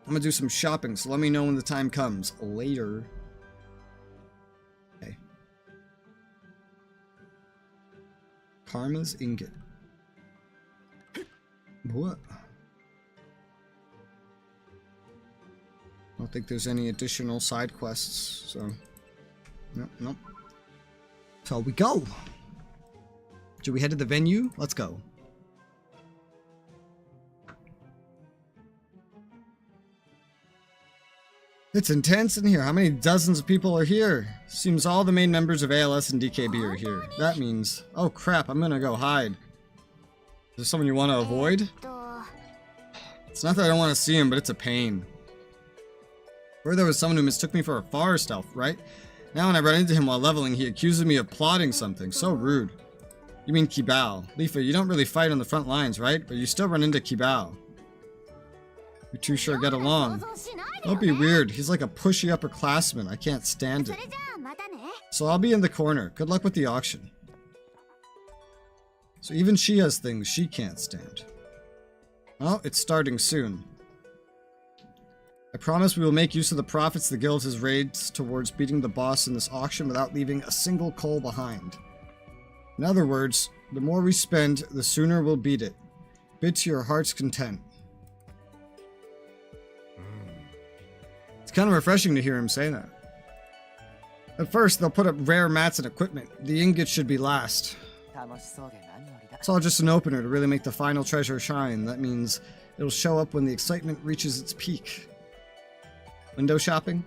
gonna do some shopping, so let me know when the time comes. Later. Okay. Karma's ingot. What? I don't think there's any additional side quests, so... Nope. So we go! Should we head to the venue? Let's go. It's intense in here. How many dozens of people are here? Seems all the main members of ALS and DKB are here. That means... Oh crap, I'm gonna go hide. Is there someone you want to avoid? It's not that I don't want to see him, but it's a pain. Or there was someone who mistook me for a forest elf, right? Now when I run into him while leveling, he accuses me of plotting something. So rude. You mean Kibao. Lifa, you don't really fight on the front lines, right? But you still run into Kibao. You two sure get along. Don't be weird. He's like a pushy upperclassman. I can't stand it. So I'll be in the corner. Good luck with the auction. So even she has things she can't stand. Well, it's starting soon. I promise we will make use of the profits the guild has raised towards beating the boss in this auction without leaving a single coal behind. In other words, the more we spend, the sooner we'll beat it. Bid to your heart's content. It's kind of refreshing to hear him say that. At first, they'll put up rare mats and equipment. The ingots should be last. It's all just an opener to really make the final treasure shine. That means it'll show up when the excitement reaches its peak. Window shopping?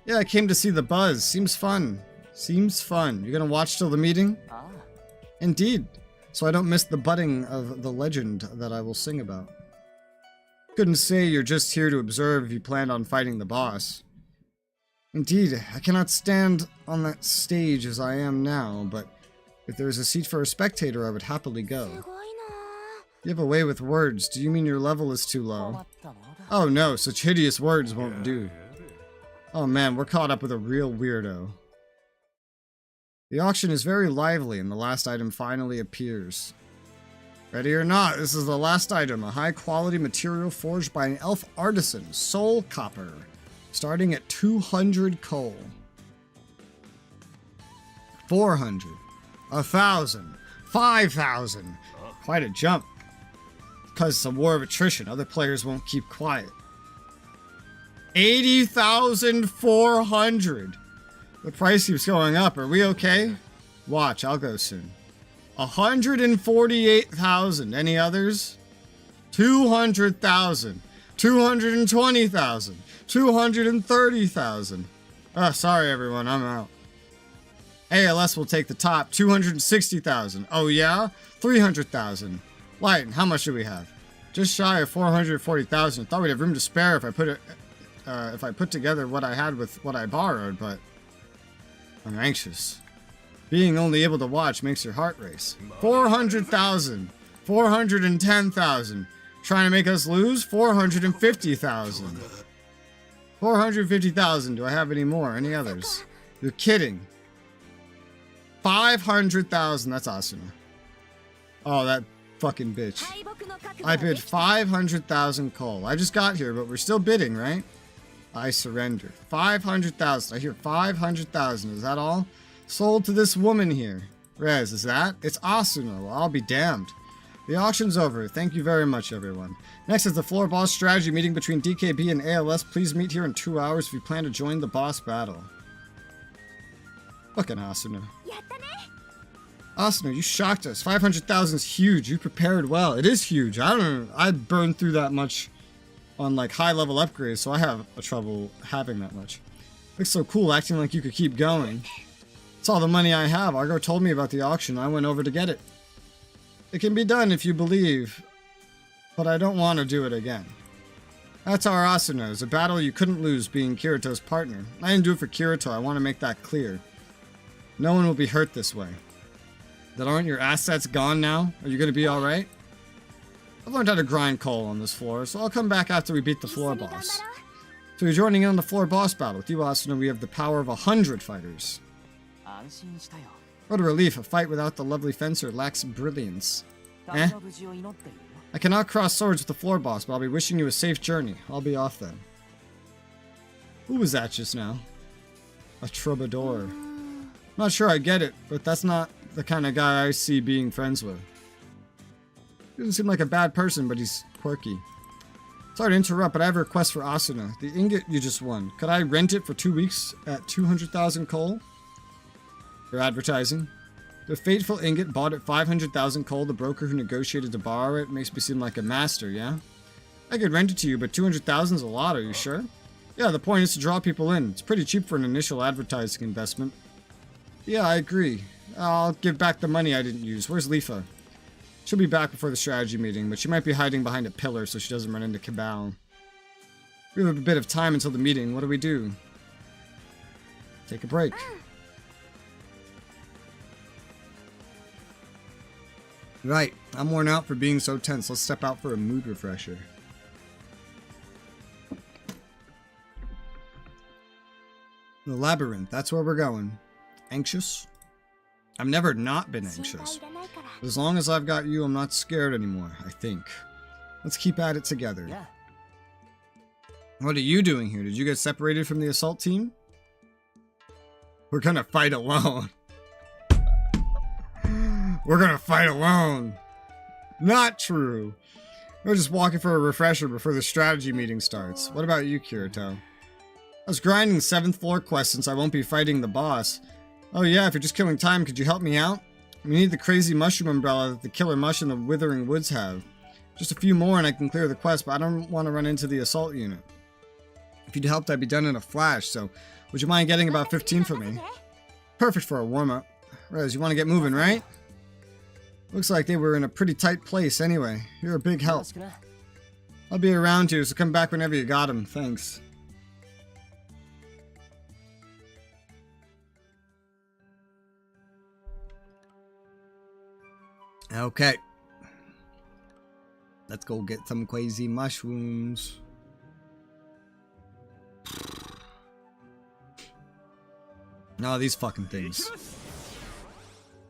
Yeah, I came to see the buzz. Seems fun. Seems fun. You gonna watch till the meeting? Indeed. So I don't miss the budding of the legend that I will sing about. Couldn't say you're just here to observe if you planned on fighting the boss. Indeed, I cannot stand on that stage as I am now, but if there was a seat for a spectator, I would happily go. You have a way with words. Do you mean your level is too low? Oh no, such hideous words won't do. Oh man, we're caught up with a real weirdo. The auction is very lively and the last item finally appears. Ready or not, this is the last item, a high quality material forged by an elf artisan, soul copper, starting at 200 coal. 400, 1,000, 5,000. Quite a jump. Because it's a war of attrition, other players won't keep quiet. 80,400. The price keeps going up. Are we okay? Watch, I'll go soon. 148,000. Any others? 200,000. 220,000. 230,000. Oh, sorry everyone, I'm out. ALS will take the top. 260,000. Oh yeah? 300,000. Light, how much do we have? Just shy of 440,000. Thought we'd have room to spare if I put together what I had with what I borrowed, but I'm anxious. Being only able to watch makes your heart race. 400,000. 410,000. Trying to make us lose? 450,000. 450,000. Do I have any more? Any others? You're kidding. 500,000. That's Asuna. Oh, that fucking bitch. I bid 500,000 coal. I just got here, but we're still bidding, right? I surrender. 500,000. I hear 500,000. Is that all? Sold to this woman here. Rez, is that? It's Asuna. Well, I'll be damned. The auction's over. Thank you very much, everyone. Next is the floor boss strategy meeting between DKB and ALS. Please meet here in 2 hours if you plan to join the boss battle. Fucking Asuna. Asuna, you shocked us. 500,000 is huge. You prepared well. It is huge. I don't know. I burned through that much on like high level upgrades, so I have a trouble having that much. Looks so cool acting like you could keep going. It's all the money I have. Argo told me about the auction. I went over to get it. It can be done if you believe, but I don't want to do it again. That's our Asuna. It's a battle you couldn't lose being Kirito's partner. I didn't do it for Kirito. I want to make that clear. No one will be hurt this way. That aren't your assets gone now? Are you going to be alright? I've learned how to grind coal on this floor, so I'll come back after we beat the floor boss. So you're joining in on the floor boss battle. With you, Asuna, we have the power of 100 fighters. What a relief, a fight without the lovely fencer lacks brilliance. I cannot cross swords with the floor boss, but I'll be wishing you a safe journey. I'll be off then. Who was that just now? A troubadour. Not sure I get it, but that's not the kind of guy I see being friends with. He doesn't seem like a bad person, but he's quirky. Sorry to interrupt, but I have a request for Asuna. The ingot you just won. Could I rent it for 2 weeks at 200,000 coal? For advertising. The fateful ingot bought at 500,000 coal. The broker who negotiated to borrow it makes me seem like a master, yeah? I could rent it to you, but 200,000 is a lot, are you sure? Yeah, the point is to draw people in. It's pretty cheap for an initial advertising investment. Yeah, I agree. I'll give back the money I didn't use. Where's Lifa? She'll be back before the strategy meeting, but she might be hiding behind a pillar so she doesn't run into Cabal. We have a bit of time until the meeting. What do we do? Take a break. Right, I'm worn out for being so tense. Let's step out for a mood refresher. The labyrinth, that's where we're going. Anxious? I've never not been anxious. As long as I've got you, I'm not scared anymore, I think. Let's keep at it together. Yeah. What are you doing here? Did you get separated from the assault team? We're gonna fight alone. We're gonna fight alone. Not true. We're just walking for a refresher before the strategy meeting starts. What about you, Kirito? I was grinding the 7th floor quest since I won't be fighting the boss. Oh yeah, if you're just killing time, could you help me out? We need the crazy mushroom umbrella that the killer mush in the Withering Woods have. Just a few more and I can clear the quest, but I don't want to run into the assault unit. If you'd helped, I'd be done in a flash, so would you mind getting about 15 for me? Perfect for a warm-up. Rez, you want to get moving, right? Looks like they were in a pretty tight place anyway. You're a big help. I'll be around here, so come back whenever you got him. Thanks. Okay. Let's go get some crazy mushrooms. No, these fucking things.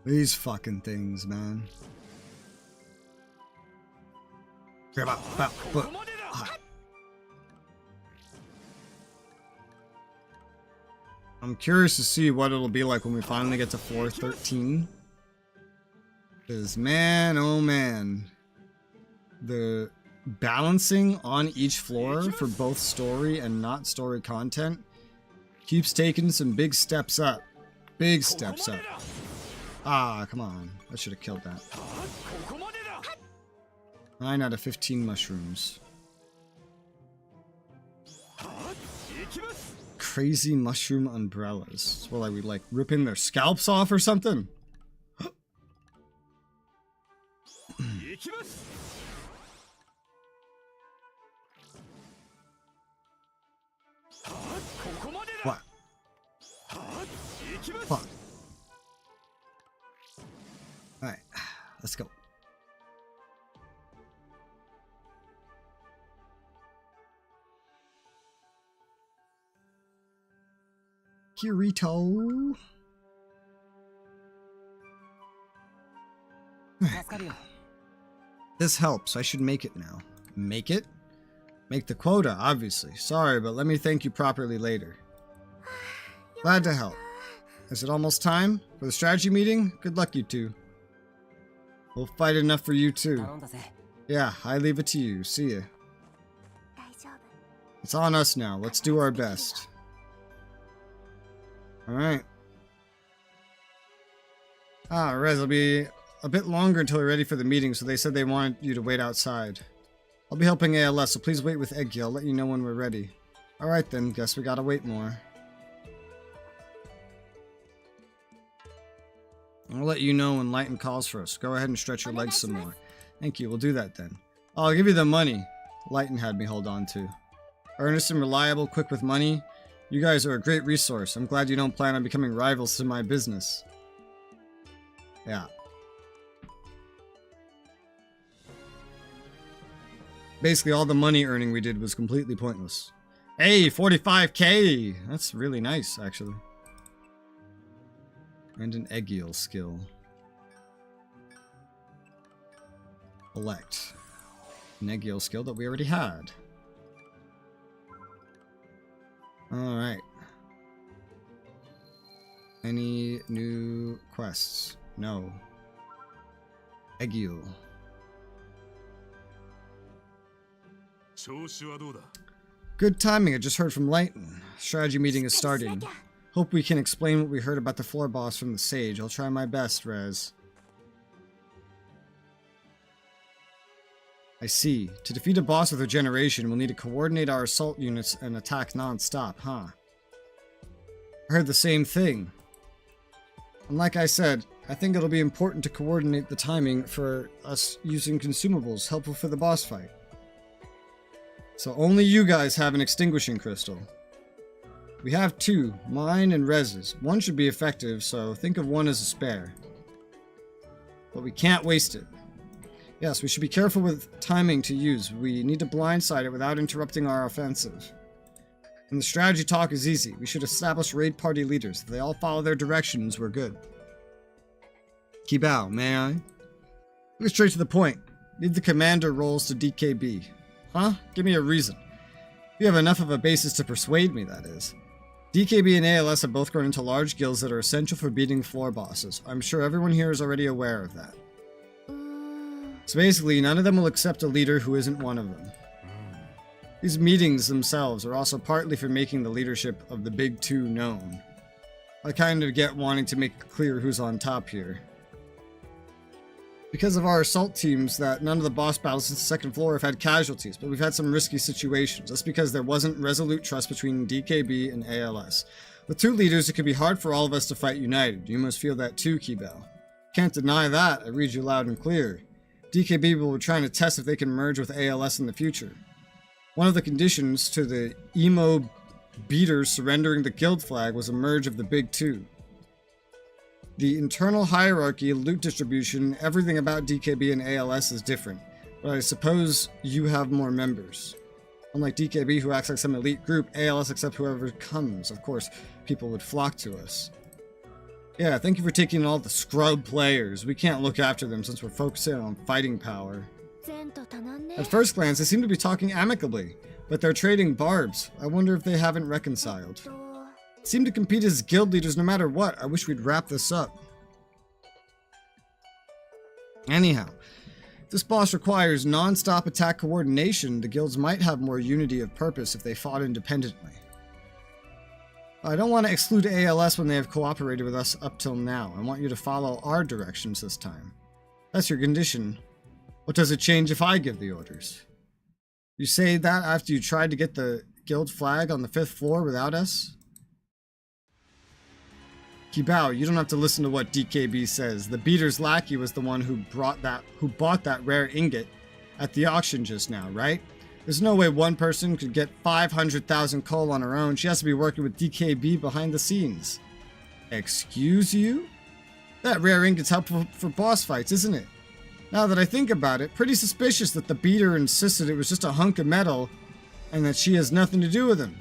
These fucking things, man. I'm curious to see what it'll be like when we finally get to floor 13. Because, man, oh man. The balancing on each floor for both story and not story content keeps taking some big steps up. Big steps up. Ah, come on. I should have killed that. 9 out of 15 mushrooms. Crazy mushroom umbrellas. Well, are we like ripping their scalps off or something? What? What? Alright, let's go. Kirito. This helps. I should make it now. Make it? Make the quota, obviously. Sorry, but let me thank you properly later. Glad to help. Is it almost time for the strategy meeting? Good luck, you two. We'll fight enough for you too. Yeah, I leave it to you. See ya. It's on us now. Let's do our best. Alright. Ah, Rez, it'll be a bit longer until we're ready for the meeting, so they said they wanted you to wait outside. I'll be helping ALS, so please wait with Eggy. I'll let you know when we're ready. Alright then, guess we gotta wait more. I'll let you know when Lighten calls for us. Go ahead and stretch your legs some more. Thank you, we'll do that then. Oh, I'll give you the money Lighten had me hold on to. Earnest and reliable, quick with money. You guys are a great resource. I'm glad you don't plan on becoming rivals to my business. Yeah. Basically, all the money earning we did was completely pointless. Hey, 45k! That's really nice, actually. And an egg eel skill. Elect. An egg eel skill that we already had. Alright. Any new quests? No. Egg eel. Good timing, I just heard from Lighten. Strategy meeting is starting. Hope we can explain what we heard about the floor boss from the sage. I'll try my best, Rez. I see. To defeat a boss with regeneration, we'll need to coordinate our assault units and attack non-stop, huh? I heard the same thing. And like I said, I think it'll be important to coordinate the timing for us using consumables helpful for the boss fight. So only you guys have an extinguishing crystal. We have 2, mine and Rez's. One should be effective, so think of one as a spare. But we can't waste it. Yes, we should be careful with timing to use. We need to blindside it without interrupting our offensive. And the strategy talk is easy. We should establish raid party leaders. If they all follow their directions, we're good. Kibao, may I? Get straight to the point. Leave the commander roles to DKB. Huh? Give me a reason. You have enough of a basis to persuade me, that is. DKB and ALS have both grown into large guilds that are essential for beating floor bosses. I'm sure everyone here is already aware of that. So basically, none of them will accept a leader who isn't one of them. These meetings themselves are also partly for making the leadership of the big two known. I kind of get wanting to make it clear who's on top here. Because of our assault teams, that none of the boss battles since the second floor have had casualties, but we've had some risky situations. That's because there wasn't resolute trust between DKB and ALS. With two leaders, it could be hard for all of us to fight united. You must feel that too, Kibel. Can't deny that, I read you loud and clear. DKB will be trying to test if they can merge with ALS in the future. One of the conditions to the emo beaters surrendering the guild flag was a merge of the big two. The internal hierarchy, loot distribution, everything about DKB and ALS is different, but I suppose you have more members. Unlike DKB, who acts like some elite group, ALS accepts whoever comes. Of course, people would flock to us. Yeah, thank you for taking all the scrub players. We can't look after them since we're focusing on fighting power. At first glance, they seem to be talking amicably, but they're trading barbs. I wonder if they haven't reconciled. Seem to compete as guild leaders no matter what. I wish we'd wrap this up. Anyhow, if this boss requires non-stop attack coordination, the guilds might have more unity of purpose if they fought independently. I don't want to exclude ALS when they have cooperated with us up till now. I want you to follow our directions this time. That's your condition. What does it change if I give the orders? You say that after you tried to get the guild flag on the 5th floor without us? Kibao, you don't have to listen to what DKB says. The beater's lackey was the one who bought that rare ingot at the auction just now, right? There's no way one person could get 500,000 coal on her own. She has to be working with DKB behind the scenes. Excuse you? That rare ingot's helpful for boss fights, isn't it? Now that I think about it, pretty suspicious that the beater insisted it was just a hunk of metal and that she has nothing to do with him.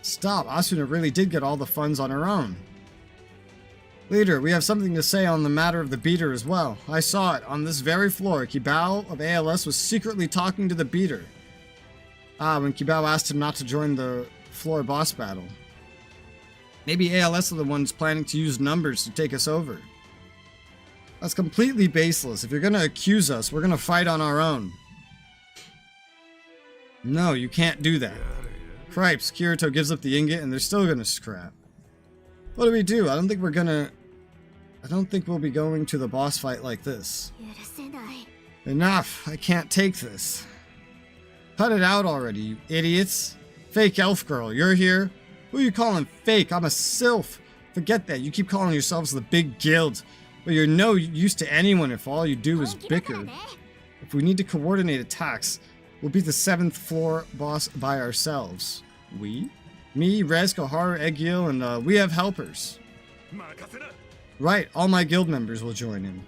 Stop, Asuna really did get all the funds on her own. Leader, we have something to say on the matter of the beater as well. I saw it on this very floor. Kibao of ALS was secretly talking to the beater. When Kibao asked him not to join the floor boss battle. Maybe ALS are the ones planning to use numbers to take us over. That's completely baseless. If you're gonna accuse us, we're gonna fight on our own. No, you can't do that. Cripes, Kirito gives up the ingot and they're still gonna scrap. What do we do? I don't think we'll be going to the boss fight like this. Enough! I can't take this. Cut it out already, you idiots. Fake elf girl, you're here? Who are you calling fake? I'm a sylph. Forget that. You keep calling yourselves the big guild. But you're no use to anyone if all you do is bicker. If we need to coordinate attacks, we'll be the 7th floor boss by ourselves. We? Me, Res, Koharu, Egil, and we have helpers. Right, all my guild members will join in.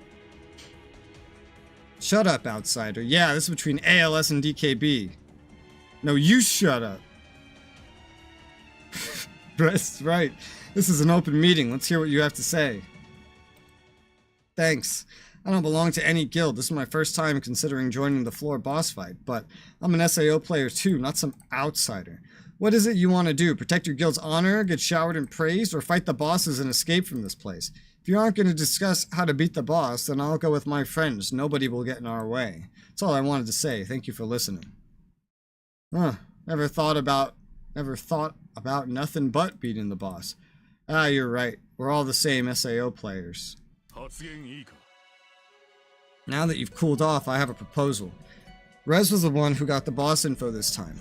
Shut up, outsider. Yeah, this is between ALS and DKB. No, you shut up. Res, right. This is an open meeting. Let's hear what you have to say. Thanks. I don't belong to any guild. This is my first time considering joining the floor boss fight, but I'm an SAO player too, not some outsider. What is it you want to do? Protect your guild's honor, get showered and praised, or fight the bosses and escape from this place? If you aren't going to discuss how to beat the boss, then I'll go with my friends. Nobody will get in our way. That's all I wanted to say. Thank you for listening. Never thought about nothing but beating the boss. You're right. We're all the same SAO players. Now that you've cooled off, I have a proposal. Rez was the one who got the boss info this time.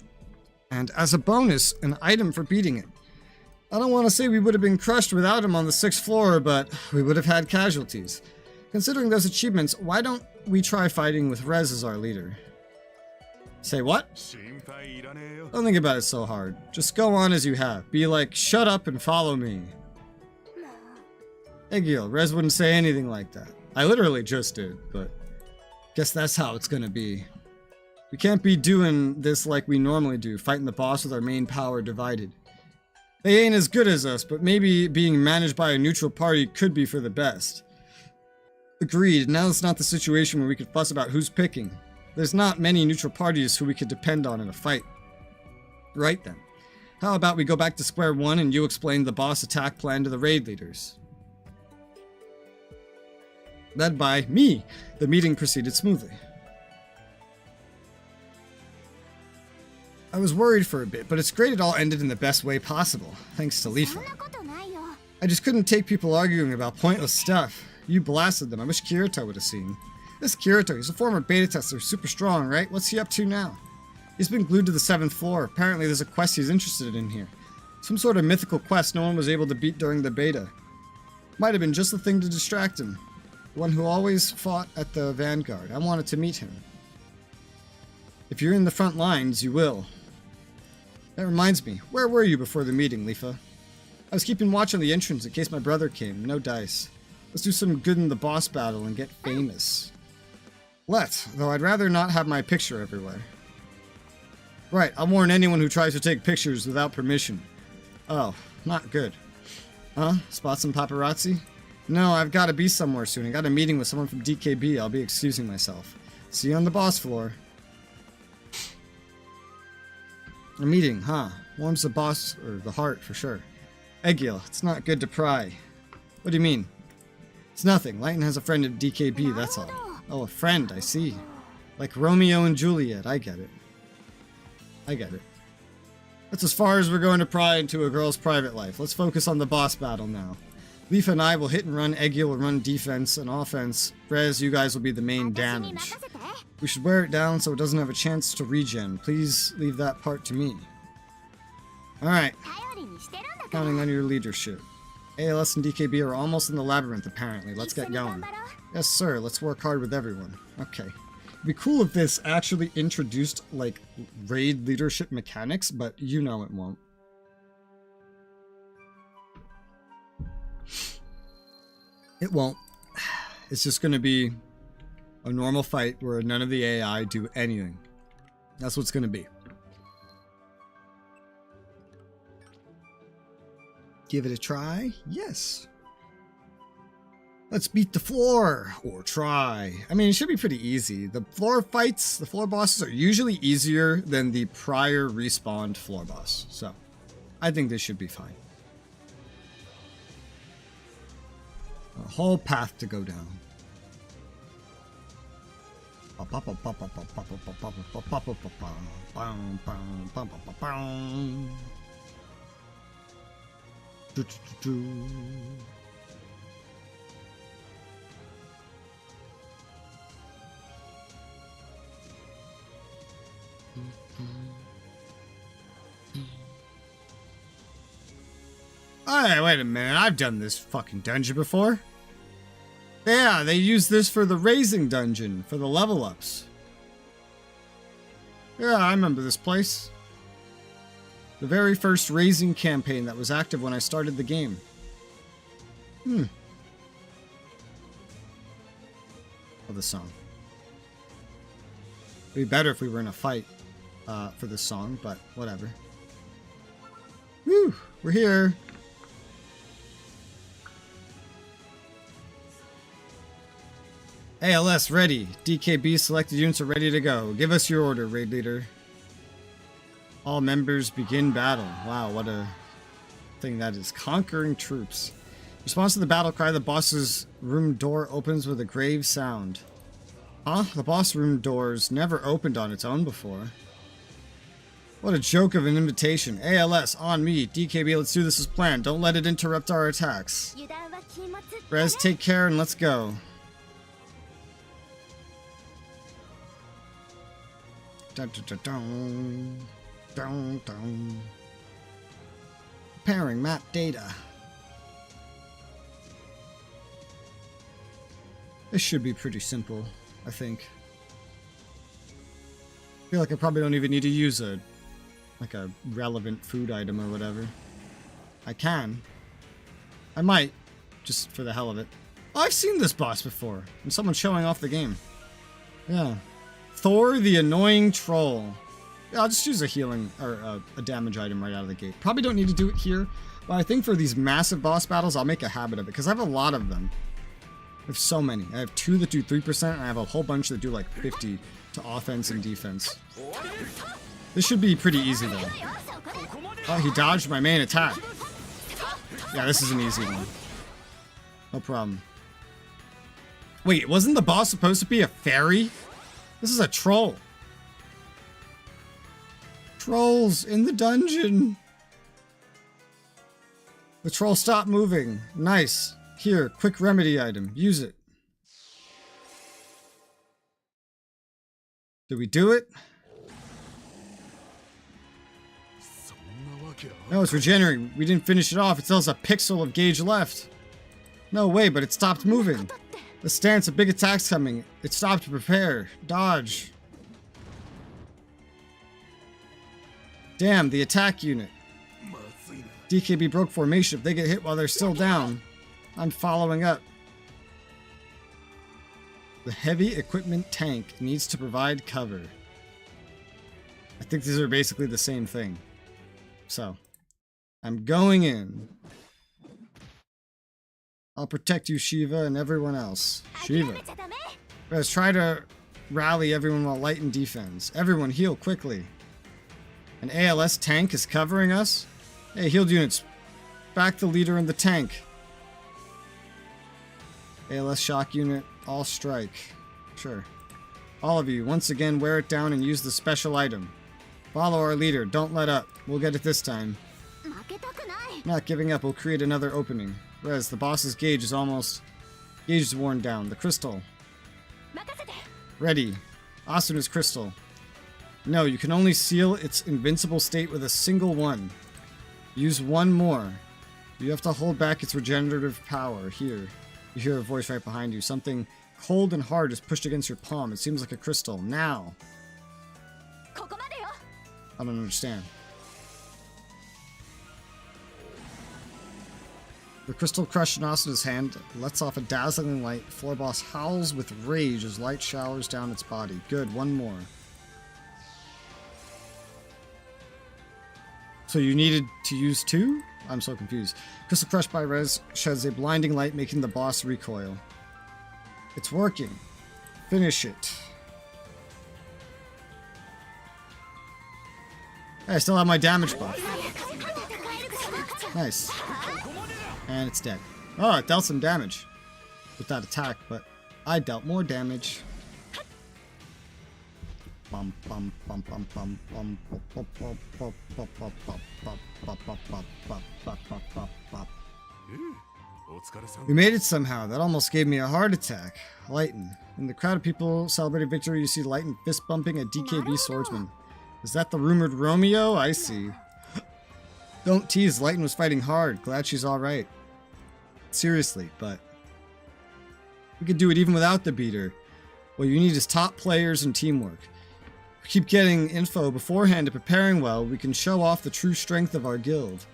And as a bonus, an item for beating it. I don't want to say we would have been crushed without him on the 6th floor, but we would have had casualties. Considering those achievements, why don't we try fighting with Rez as our leader? Say what? Don't think about it so hard. Just go on as you have. Be like, shut up and follow me. Egil, Rez wouldn't say anything like that. I literally just did, but guess that's how it's gonna be. We can't be doing this like we normally do, fighting the boss with our main power divided. They ain't as good as us, but maybe being managed by a neutral party could be for the best. Agreed, now it's not the situation where we could fuss about who's picking. There's not many neutral parties who we could depend on in a fight. Right then. How about we go back to square one and you explain the boss attack plan to the raid leaders? Led by me, the meeting proceeded smoothly. I was worried for a bit, but it's great it all ended in the best way possible, thanks to Leafa. I just couldn't take people arguing about pointless stuff. You blasted them. I wish Kirito would have seen. This Kirito, he's a former beta tester, super strong, right? What's he up to now? He's been glued to the 7th floor. Apparently there's a quest he's interested in here. Some sort of mythical quest no one was able to beat during the beta. Might have been just the thing to distract him. The one who always fought at the Vanguard. I wanted to meet him. If you're in the front lines, you will. That reminds me, where were you before the meeting, Leafa? I was keeping watch on the entrance in case my brother came. No dice. Let's do some good in the boss battle and get famous. Though I'd rather not have my picture everywhere. Right, I'll warn anyone who tries to take pictures without permission. Oh, not good. Huh? Spot some paparazzi? No, I've got to be somewhere soon. I got a meeting with someone from DKB. I'll be excusing myself. See you on the boss floor. A meeting, huh? Warms the boss, or the heart, for sure. Egil, it's not good to pry. What do you mean? It's nothing. Lighton has a friend at DKB, that's all. Oh, a friend, I see. Like Romeo and Juliet, I get it. That's as far as we're going to pry into a girl's private life. Let's focus on the boss battle now. Leafa and I will hit and run, Egil will run defense and offense. Rez, you guys will be the main damage. We should wear it down so it doesn't have a chance to regen. Please leave that part to me. Alright. Counting on your leadership. ALS and DKB are almost in the labyrinth, apparently. Let's get going. Yes, sir. Let's work hard with everyone. Okay. It'd be cool if this actually introduced, like, raid leadership mechanics, but you know it won't. It won't. It's just going to be a normal fight where none of the AI do anything. That's what it's going to be. Give it a try? Yes. Let's beat the floor, or try. I mean, it should be pretty easy. The floor fights, the floor bosses are usually easier than the prior respawned floor boss. So, I think this should be fine. A whole path to go down. Alright, wait a minute. I've done this fucking dungeon before. Yeah, they use this for the raising dungeon, for the level ups. Yeah, I remember this place. The very first raising campaign that was active when I started the game. Oh, the song. It'd be better if we were in a fight for this song, but whatever. Woo! We're here. ALS ready. DKB selected units are ready to go. Give us your order, raid leader. All members begin battle. Wow, what a thing that is. Conquering troops. Response to the battle cry, the boss's room door opens with a grave sound. Huh? The boss room doors never opened on its own before. What a joke of an invitation. ALS, on me. DKB, let's do this as planned. Don't let it interrupt our attacks. Rez, take care and let's go. Dun, dun, dun, dun. Dun, dun. Preparing map data. This should be pretty simple, I think. I feel like I probably don't even need to use a relevant food item or whatever. I can. I might, just for the hell of it. Oh, I've seen this boss before, and someone's showing off the game. Yeah. Thor the Annoying Troll. Yeah, I'll just use a healing, or a damage item right out of the gate. Probably don't need to do it here, but I think for these massive boss battles, I'll make a habit of it, because I have a lot of them. I have so many. I have 2 that do 3%, and I have a whole bunch that do like 50 to offense and defense. This should be pretty easy, though. Oh, he dodged my main attack. Yeah, this is an easy one. No problem. Wait, wasn't the boss supposed to be a fairy? This is a troll. Trolls in the dungeon. The troll stopped moving. Nice. Here, quick remedy item. Use it. Did we do it? No, it's regenerating. We didn't finish it off. It still has a pixel of gauge left. No way, but it stopped moving. The stance, a big attack's coming. It stopped to prepare. Dodge. Damn, the attack unit. DKB broke formation. If they get hit while they're still down, I'm following up. The heavy equipment tank needs to provide cover. I think these are basically the same thing. So, I'm going in. I'll protect you, Shiva, and everyone else. Shiva. Let's try to rally everyone while Lighten defends. Everyone heal quickly. An ALS tank is covering us? Hey, healed units. Back the leader in the tank. ALS shock unit, all strike. Sure. All of you, once again, wear it down and use the special item. Follow our leader. Don't let up. We'll get it this time. Not giving up. We'll create another opening. Res, the boss's gauge is almost... Gauge is worn down. The crystal. Ready. Asuna's crystal. No, you can only seal its invincible state with a single one. Use one more. You have to hold back its regenerative power. Here. You hear a voice right behind you. Something cold and hard is pushed against your palm. It seems like a crystal. Now. I don't understand. The crystal crushed in Asuna's hand lets off a dazzling light. Floor boss howls with rage as light showers down its body. Good, one more. So you needed to use two? I'm so confused. Crystal crushed by Res sheds a blinding light, making the boss recoil. It's working. Finish it. Hey, I still have my damage buff. Nice. And it's dead. Oh, it dealt some damage with that attack, but I dealt more damage. Bum bum bum bum bum bum bum bum bum bum bum bum bum bum. We made it somehow. That almost gave me a heart attack. Lighten. In the crowd of people celebrating victory, you see Lighten fist bumping a DKB swordsman. Is that the rumored Romeo? I see. Don't tease. Lighten was fighting hard. Glad she's alright. Seriously, but we could do it even without the beater. What you need is top players and teamwork. If we keep getting info beforehand and preparing well, we can show off the true strength of our guild.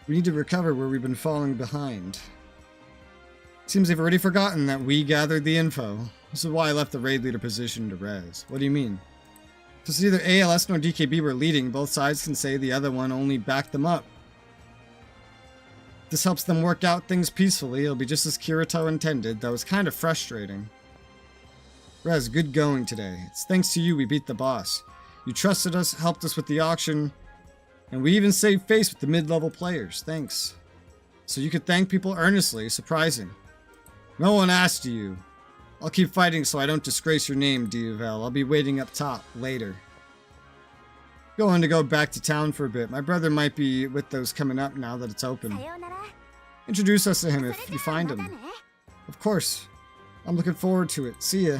We need to recover where we've been falling behind. Seems they've already forgotten that we gathered the info. This is why I left the raid leader position to Res. What do you mean? Since neither ALS nor DKB were leading, both sides can say the other one only backed them up. This helps them work out things peacefully. It'll be just as Kirito intended, though it's kind of frustrating. Res, good going today. It's thanks to you we beat the boss. You trusted us, helped us with the auction, and we even saved face with the mid-level players. Thanks. So you could thank people earnestly. Surprising. No one asked you. I'll keep fighting so I don't disgrace your name, Diavel. I'll be waiting up top later. Going to go back to town for a bit. My brother might be with those coming up now that it's open. Introduce us to him if you find him. Of course. I'm looking forward to it. See ya.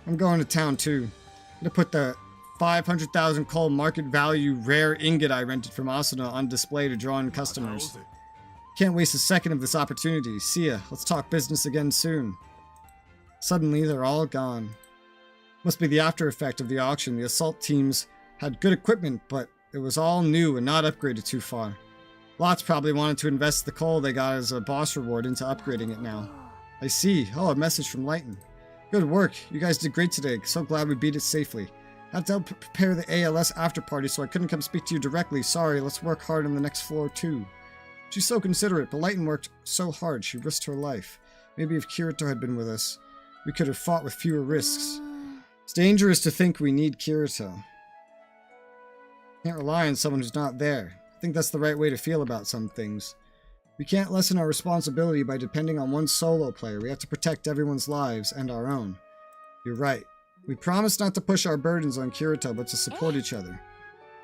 I'm going to town too. I'm gonna put the 500,000 coal market value rare ingot I rented from Asuna on display to draw in customers. Can't waste a second of this opportunity. See ya. Let's talk business again soon. Suddenly, they're all gone. Must be the after effect of the auction. The assault teams had good equipment, but it was all new and not upgraded too far. Lots probably wanted to invest the coal they got as a boss reward into upgrading it now. I see. Oh, a message from Lighten. Good work. You guys did great today. So glad we beat it safely. Had to help prepare the ALS after party, so I couldn't come speak to you directly. Sorry, let's work hard on the next floor too. She's so considerate, but Lighten worked so hard, she risked her life. Maybe if Kirito had been with us, we could have fought with fewer risks. It's dangerous to think we need Kirito. Can't rely on someone who's not there. I think that's the right way to feel about some things. We can't lessen our responsibility by depending on one solo player. We have to protect everyone's lives and our own. You're right. We promise not to push our burdens on Kirito, but to support each other.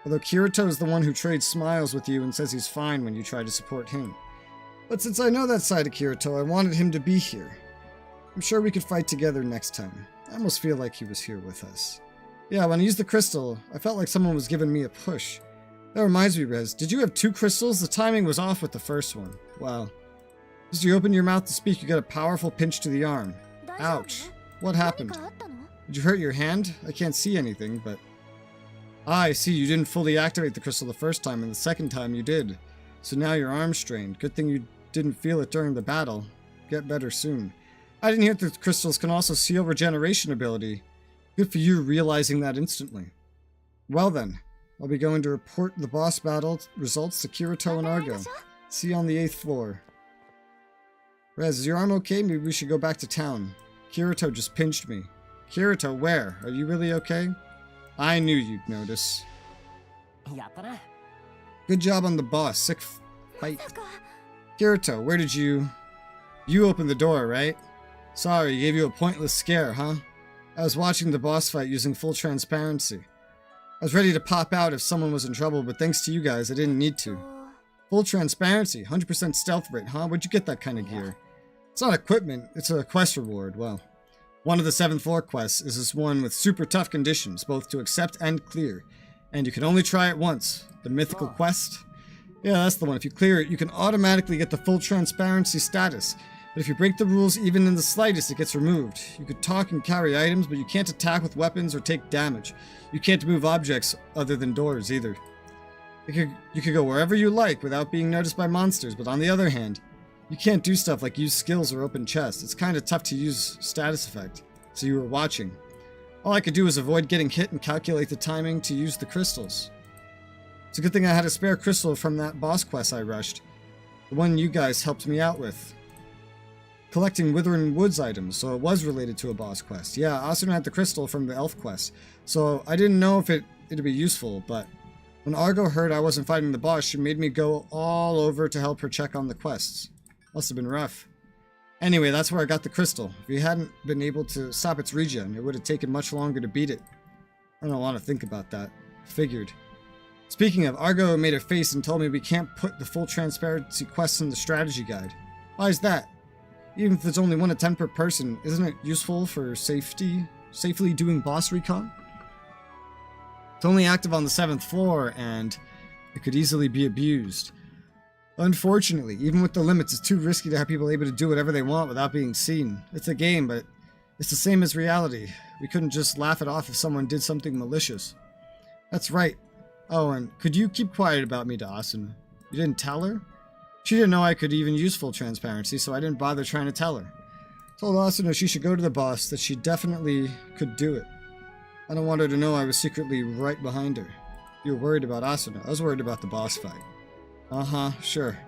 Although Kirito is the one who trades smiles with you and says he's fine when you try to support him. But since I know that side of Kirito, I wanted him to be here. I'm sure we could fight together next time. I almost feel like he was here with us. Yeah, when I used the crystal, I felt like someone was giving me a push. That reminds me, Rez, did you have 2 crystals? The timing was off with the first one. Wow. As you open your mouth to speak, you get a powerful pinch to the arm. Ouch. What happened? Did you hurt your hand? I can't see anything, but... Ah, I see, you didn't fully activate the crystal the first time, and the second time you did. So now your arm's strained. Good thing you didn't feel it during the battle. Get better soon. I didn't hear that the crystals can also seal regeneration ability. Good for you realizing that instantly. Well then, I'll be going to report the boss battle results to Kirito and Argo. See you on the 8th floor. Rez, is your arm okay? Maybe we should go back to town. Kirito just pinched me. Kirito, where? Are you really okay? I knew you'd notice. Good job on the boss. Sick fight. Kirito, where did you... You opened the door, right? Sorry, gave you a pointless scare, huh? I was watching the boss fight using full transparency. I was ready to pop out if someone was in trouble, but thanks to you guys, I didn't need to. Full transparency, 100% stealth rate, huh? Where'd you get that kind of gear? It's not equipment, it's a quest reward. Well, one of the 7th floor quests is this one with super tough conditions, both to accept and clear. And you can only try it once. The mythical quest? Yeah, that's the one. If you clear it, you can automatically get the full transparency status. But if you break the rules even in the slightest, it gets removed. You could talk and carry items, but you can't attack with weapons or take damage. You can't move objects other than doors either. You could go wherever you like without being noticed by monsters, but on the other hand, you can't do stuff like use skills or open chests. It's kind of tough to use status effect, so you were watching. All I could do was avoid getting hit and calculate the timing to use the crystals. It's a good thing I had a spare crystal from that boss quest I rushed. The one you guys helped me out with. Collecting Withering Woods items, so it was related to a boss quest. Yeah, Asuna had the crystal from the elf quest, so I didn't know if it'd be useful, but when Argo heard I wasn't fighting the boss, she made me go all over to help her check on the quests. Must have been rough. Anyway, that's where I got the crystal. If you hadn't been able to stop its regen, it would have taken much longer to beat it. I don't want to think about that. Figured. Speaking of, Argo made a face and told me we can't put the full transparency quests in the strategy guide. Why is that? Even if there's only 1 attempt per person, isn't it useful for safely doing boss recon? It's only active on the 7th floor, and it could easily be abused. Unfortunately, even with the limits, it's too risky to have people able to do whatever they want without being seen. It's a game, but it's the same as reality. We couldn't just laugh it off if someone did something malicious. That's right. Oh, and could you keep quiet about me to Asuna? You didn't tell her? She didn't know I could even use full transparency, so I didn't bother trying to tell her. Told Asuna she should go to the boss, that she definitely could do it. I don't want her to know I was secretly right behind her. You were worried about Asuna. I was worried about the boss fight. Uh-huh, sure.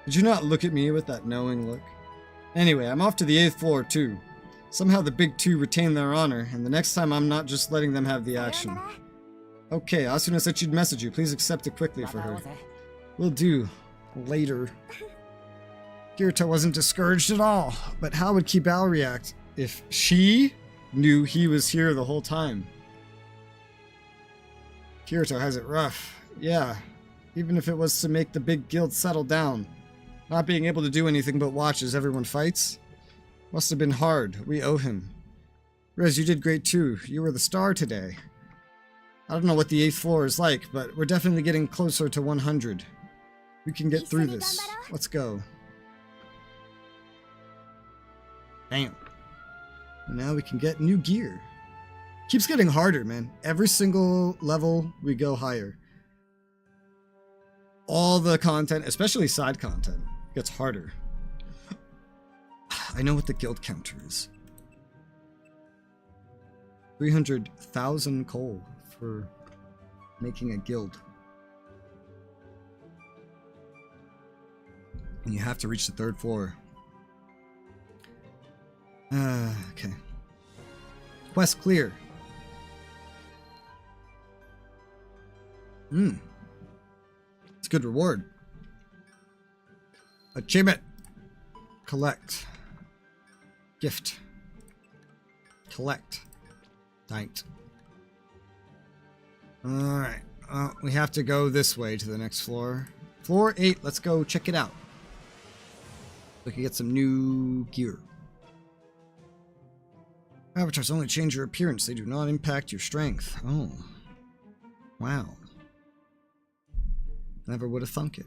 Did you not look at me with that knowing look? Anyway, I'm off to the 8th floor, too. Somehow the big 2 retain their honor, and the next time I'm not just letting them have the action. Okay, Asuna said she'd message you. Please accept it quickly for her. Will do. Later. Kirito wasn't discouraged at all, but how would Kibao react if she knew he was here the whole time? Kirito has it rough. Yeah, even if it was to make the big guild settle down. Not being able to do anything but watch as everyone fights. Must have been hard. We owe him. Rez, you did great too. You were the star today. I don't know what the 8th floor is like, but we're definitely getting closer to 100. We can get through this. Let's go. Damn. And now we can get new gear. Keeps getting harder, man. Every single level we go higher. All the content, especially side content, gets harder. I know what the guild counter is. 300,000 coal for making a guild. And you have to reach the 3rd floor. Okay. Quest clear. It's a good reward. Achievement. Collect. Gift. Collect. Night. Alright. We have to go this way to the next floor. Floor 8. Let's go check it out. We can get some new gear. Avatars only change your appearance. They do not impact your strength. Oh. Wow. Never would have thunk it.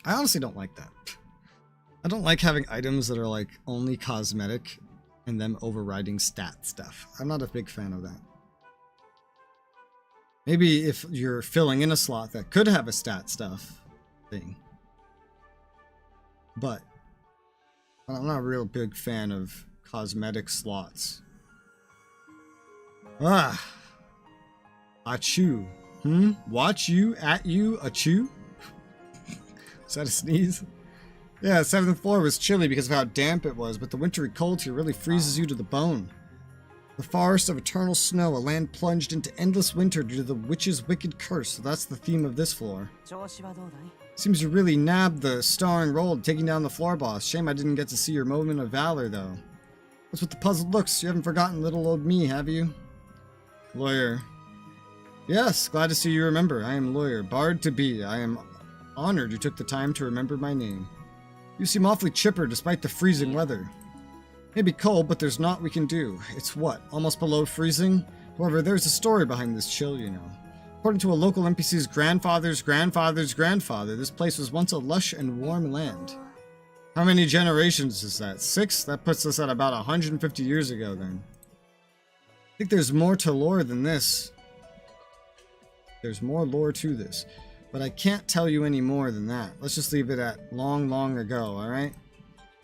I honestly don't like that. I don't like having items that are like only cosmetic and them overriding stat stuff. I'm not a big fan of that. Maybe if you're filling in a slot that could have a stat stuff thing. But I'm not a real big fan of cosmetic slots. Ah. Achoo. Watch you, at you, achoo. Is that a sneeze? Yeah, 7th floor was chilly because of how damp it was, but the wintry cold here really freezes you to the bone. The forest of eternal snow, a land plunged into endless winter due to the witch's wicked curse, so that's the theme of this floor. Seems you really nabbed the starring role, taking down the floor boss. Shame I didn't get to see your moment of valor, though. What's with the puzzled looks? You haven't forgotten little old me, have you? Lawyer. Yes, glad to see you remember. I am Lawyer, bard to be. I am honored you took the time to remember my name. You seem awfully chipper despite the freezing weather. Maybe cold, but there's naught we can do. It's what, almost below freezing? However, there's a story behind this chill, you know. According to a local NPC's grandfather's grandfather's grandfather, this place was once a lush and warm land. How many generations is that? 6? That puts us at about 150 years ago, then. I think there's more to lore than this. There's more lore to this. But I can't tell you any more than that. Let's just leave it at long, long ago, alright?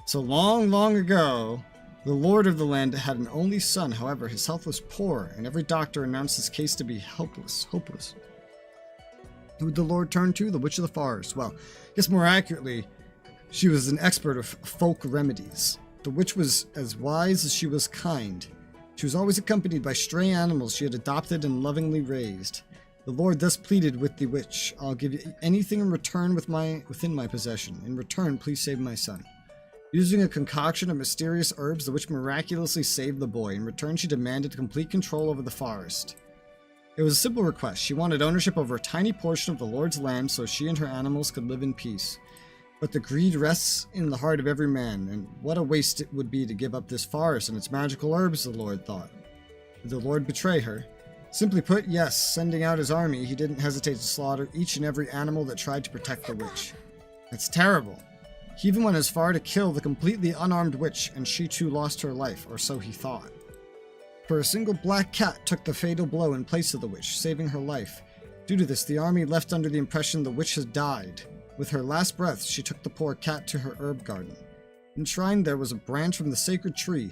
So long, long ago, the lord of the land had an only son. However, his health was poor, and every doctor announced his case to be hopeless. Who would the lord turn to? The witch of the forest. Well, I guess more accurately, she was an expert of folk remedies. The witch was as wise as she was kind. She was always accompanied by stray animals she had adopted and lovingly raised. The Lord thus pleaded with the witch, I'll give you anything in return within my possession. In return, please save my son. Using a concoction of mysterious herbs, the witch miraculously saved the boy. In return, she demanded complete control over the forest. It was a simple request. She wanted ownership over a tiny portion of the Lord's land so she and her animals could live in peace. But the greed rests in the heart of every man, and what a waste it would be to give up this forest and its magical herbs, the Lord thought. Did the Lord betray her? Simply put, yes, sending out his army, he didn't hesitate to slaughter each and every animal that tried to protect the witch. That's terrible. He even went as far to kill the completely unarmed witch, and she too lost her life, or so he thought. For a single black cat took the fatal blow in place of the witch, saving her life. Due to this, the army left under the impression the witch had died. With her last breath, she took the poor cat to her herb garden. Enshrined there was a branch from the sacred tree,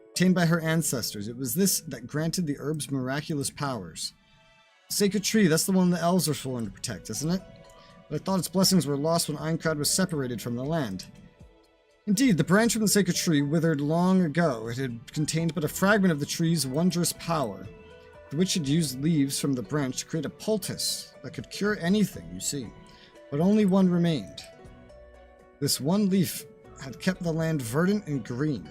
obtained by her ancestors. It was this that granted the herb's miraculous powers. The sacred tree, that's the one the elves are sworn to protect, isn't it? But I thought its blessings were lost when Aincrad was separated from the land. Indeed, the branch from the sacred tree withered long ago. It had contained but a fragment of the tree's wondrous power. The witch had used leaves from the branch to create a poultice that could cure anything, you see. But only one remained. This one leaf had kept the land verdant and green.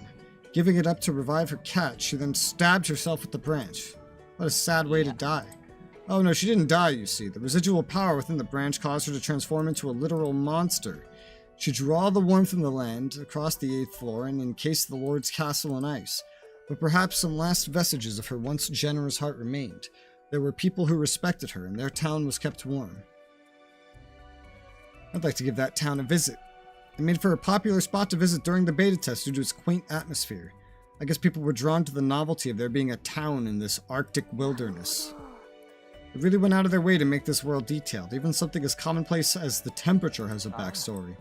Giving it up to revive her cat, she then stabbed herself with the branch. What a sad way to die. Oh no, she didn't die, you see. The residual power within the branch caused her to transform into a literal monster. She drew all the warmth from the land across the 8th floor and encased the Lord's castle in ice. But perhaps some last vestiges of her once generous heart remained. There were people who respected her, and their town was kept warm. I'd like to give that town a visit. It made for a popular spot to visit during the beta test due to its quaint atmosphere. I guess people were drawn to the novelty of there being a town in this Arctic wilderness. It really went out of their way to make this world detailed. Even something as commonplace as the temperature has a backstory.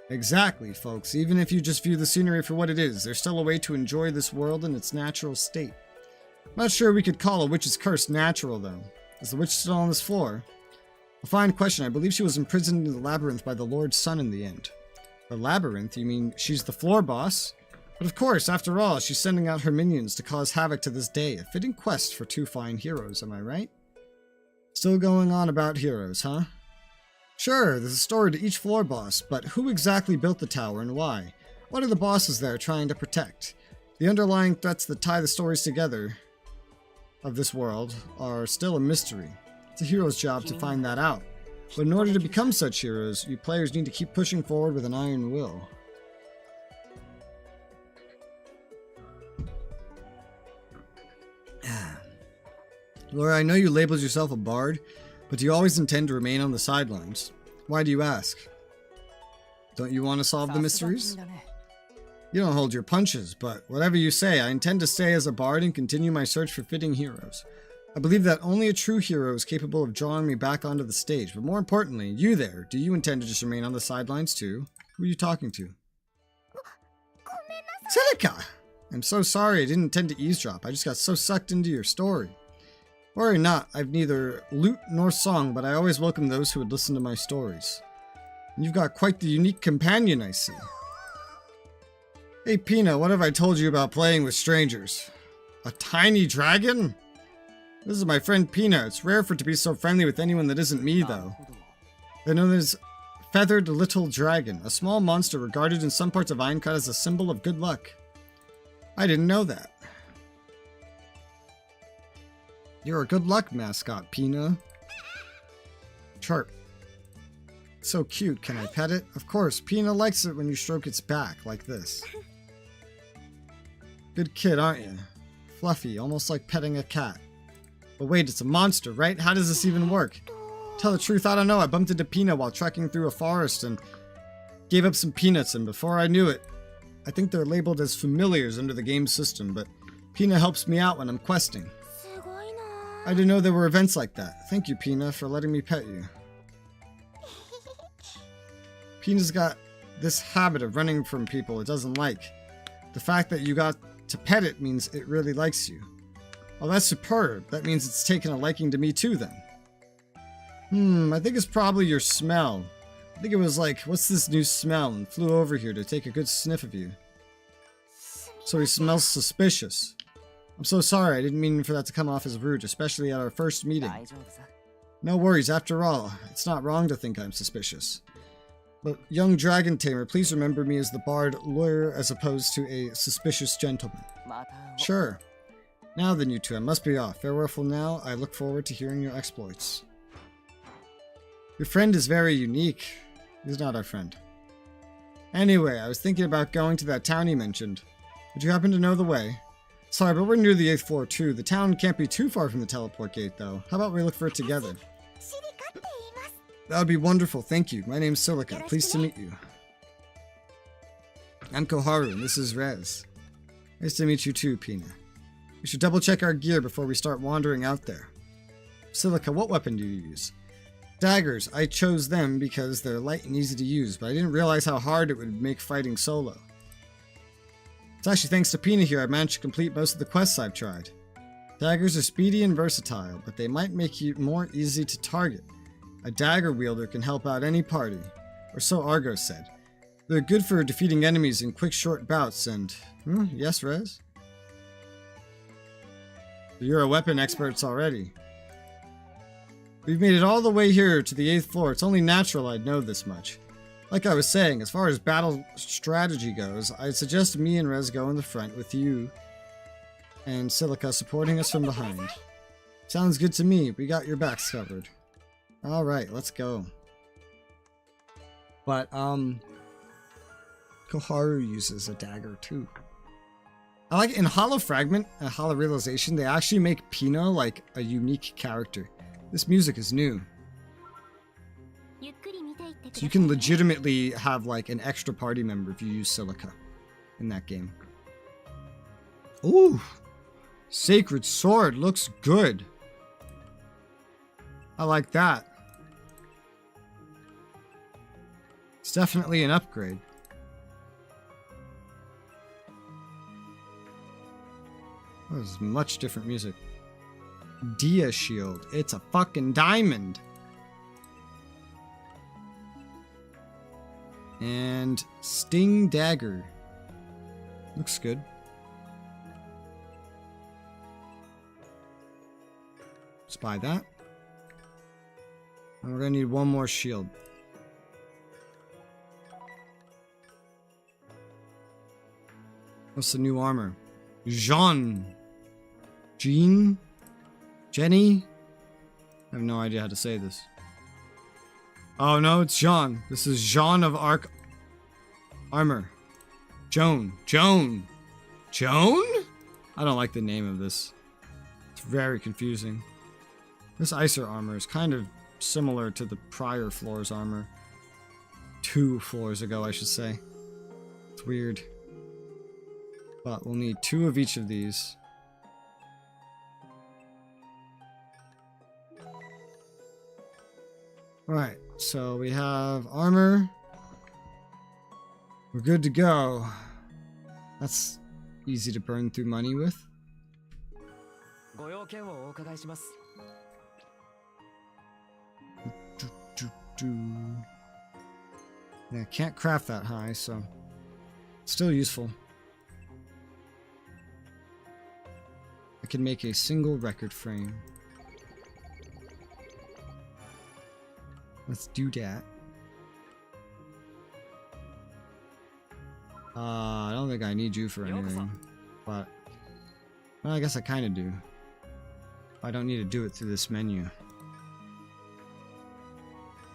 Exactly, folks. Even if you just view the scenery for what it is, there's still a way to enjoy this world in its natural state. I'm not sure we could call a witch's curse natural, though. Is the witch still on this floor? A fine question. I believe she was imprisoned in the labyrinth by the Lord's son in the end. The labyrinth? You mean she's the floor boss? But of course, after all, she's sending out her minions to cause havoc to this day. A fitting quest for two fine heroes, am I right? Still going on about heroes, huh? Sure, there's a story to each floor boss, but who exactly built the tower and why? What are the bosses there trying to protect? The underlying threats that tie the stories together of this world are still a mystery. It's a hero's job to find that out. But in order to become such heroes, you players need to keep pushing forward with an iron will. Laura, I know you labeled yourself a bard, but do you always intend to remain on the sidelines? Why do you ask? Don't you want to solve the mysteries? You don't hold your punches, but whatever you say, I intend to stay as a bard and continue my search for fitting heroes. I believe that only a true hero is capable of drawing me back onto the stage, but more importantly, you there, do you intend to just remain on the sidelines too? Who are you talking to? Silica! I'm so sorry, I didn't intend to eavesdrop, I just got so sucked into your story. Worry not, I've neither lute nor song, but I always welcome those who would listen to my stories. And you've got quite the unique companion, I see. Hey Pina, what have I told you about playing with strangers? A tiny dragon? This is my friend Pina. It's rare for it to be so friendly with anyone that isn't me, though. They're known as Feathered Little Dragon, a small monster regarded in some parts of Ironcut as a symbol of good luck. I didn't know that. You're a good luck mascot, Pina. Chirp. So cute, can I pet it? Of course, Pina likes it when you stroke its back, like this. Good kid, aren't you? Fluffy, almost like petting a cat. But wait, it's a monster, right? How does this even work? Tell the truth, I don't know. I bumped into Pina while trekking through a forest and gave up some peanuts, and before I knew it, I think they're labeled as familiars under the game system, but Pina helps me out when I'm questing. I didn't know there were events like that. Thank you, Pina, for letting me pet you. Pina's got this habit of running from people it doesn't like. The fact that you got to pet it means it really likes you. Oh, that's superb. That means it's taken a liking to me too, then. I think it's probably your smell. I think it was like, what's this new smell? And flew over here to take a good sniff of you. So he smells suspicious. I'm so sorry, I didn't mean for that to come off as rude, especially at our first meeting. No worries, after all, it's not wrong to think I'm suspicious. But young dragon tamer, please remember me as the bard lawyer as opposed to a suspicious gentleman. Sure. Now then, you two, I must be off. Farewell for now. I look forward to hearing your exploits. Your friend is very unique. He's not our friend. Anyway, I was thinking about going to that town you mentioned. Would you happen to know the way? Sorry, but we're near the 8th floor too. The town can't be too far from the teleport gate, though. How about we look for it together? That would be wonderful, thank you. My name's Silica. Pleased to meet you. I'm Koharu, and this is Rez. Nice to meet you too, Pina. We should double check our gear before we start wandering out there. Silica, what weapon do you use? Daggers. I chose them because they're light and easy to use, but I didn't realize how hard it would make fighting solo. It's actually thanks to Pina here I managed to complete most of the quests I've tried. Daggers are speedy and versatile, but they might make you more easy to target. A dagger wielder can help out any party, or so Argo said. They're good for defeating enemies in quick short bouts and... yes, Rez? You're a weapon expert already. We've made it all the way here to the 8th floor. It's only natural I'd know this much. Like I was saying, as far as battle strategy goes, I'd suggest me and Rez go in the front with you and Silica supporting us from behind. Sounds good to me. We got your backs covered. Alright, let's go. But, Koharu uses a dagger too. I like in Hollow Fragment and Hollow Realization, they actually make Pina like a unique character. This music is new. So you can legitimately have like an extra party member if you use Silica in that game. Ooh! Sacred Sword looks good. I like that. It's definitely an upgrade. Oh, this is much different music. Dia Shield. It's a fucking diamond. And Sting Dagger. Looks good. Let's buy that. And we're gonna need one more shield. What's the new armor? Jean? Jenny? I have no idea how to say this. Oh no, it's Jean. This is Jean of Arc Armor. Joan? I don't like the name of this. It's very confusing. This Icer armor is kind of similar to the prior floor's armor. 2 floors ago, I should say. It's weird. But we'll need 2 of each of these. Alright, so we have armor. We're good to go. That's easy to burn through money with. Yeah, can't craft that high, so still useful. I can make a single record frame. Let's do that. I don't think I need you for anything, but well, I guess I kind of do. I don't need to do it through this menu.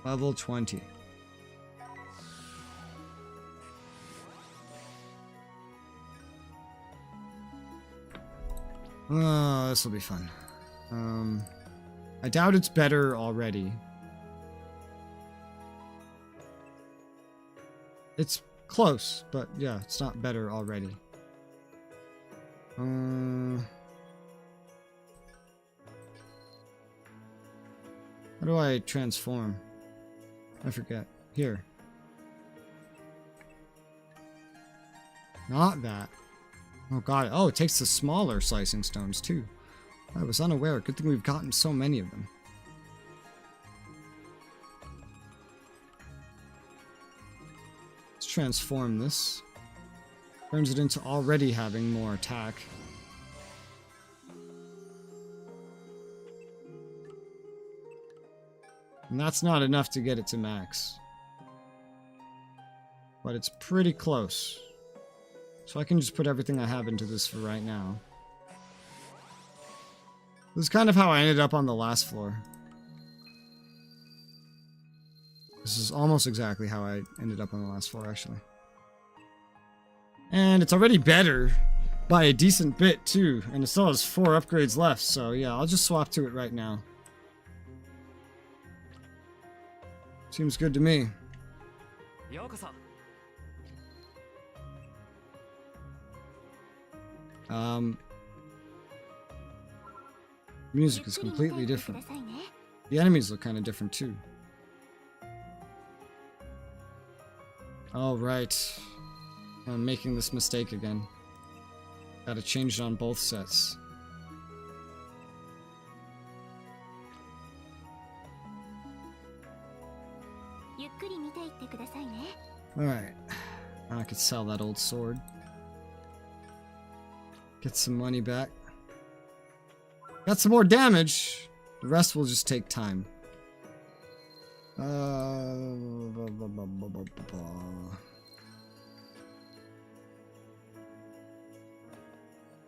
Level 20. Oh, this will be fun. I doubt it's better already. It's close, but yeah, it's not better already. How do I transform? I forget. Here. Not that. Oh god. Oh, it takes the smaller slicing stones too. I was unaware. Good thing we've gotten so many of them. Let's transform this. Turns it into already having more attack. And that's not enough to get it to max. But it's pretty close. So I can just put everything I have into this for right now. This is kind of how I ended up on the last floor. This is almost exactly how I ended up on the last floor, actually. And it's already better by a decent bit, too. And it still has 4 upgrades left, so yeah, I'll just swap to it right now. Seems good to me. Music is completely different. The enemies look kind of different too. Oh right, I'm making this mistake again. Gotta change it on both sets. Alright, now I could sell that old sword. Get some money back. Got some more damage. The rest will just take time.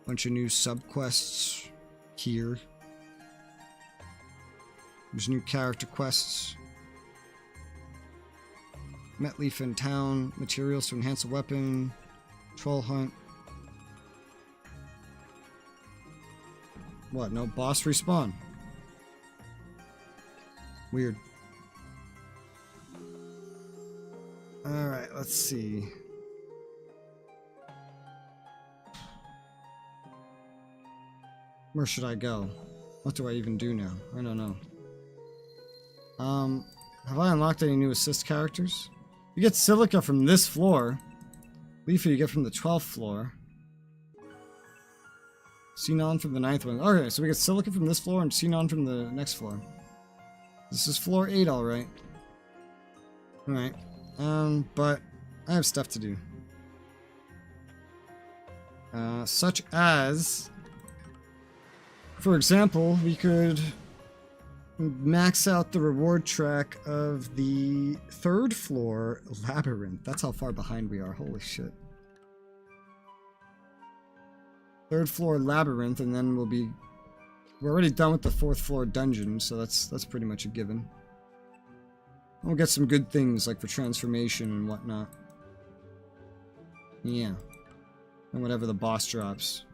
Bunch of new subquests here. There's new character quests. Met Leaf in town. Materials to enhance a weapon. Troll hunt. What? No boss respawn? Weird. Alright, let's see. Where should I go? What do I even do now? I don't know. Have I unlocked any new assist characters? You get Silica from this floor. Leafy you get from the 12th floor. Xenon from the 9th one. Okay, so we get Silica from this floor and Xenon from the next floor. This is floor 8, alright. Alright. But I have stuff to do. Such as, for example, we could max out the reward track of the 3rd floor labyrinth. That's how far behind we are. Holy shit. 3rd floor labyrinth, and then we're already done with the 4th floor dungeon, so that's pretty much a given. We'll get some good things like for transformation and whatnot. Yeah. And whatever the boss drops.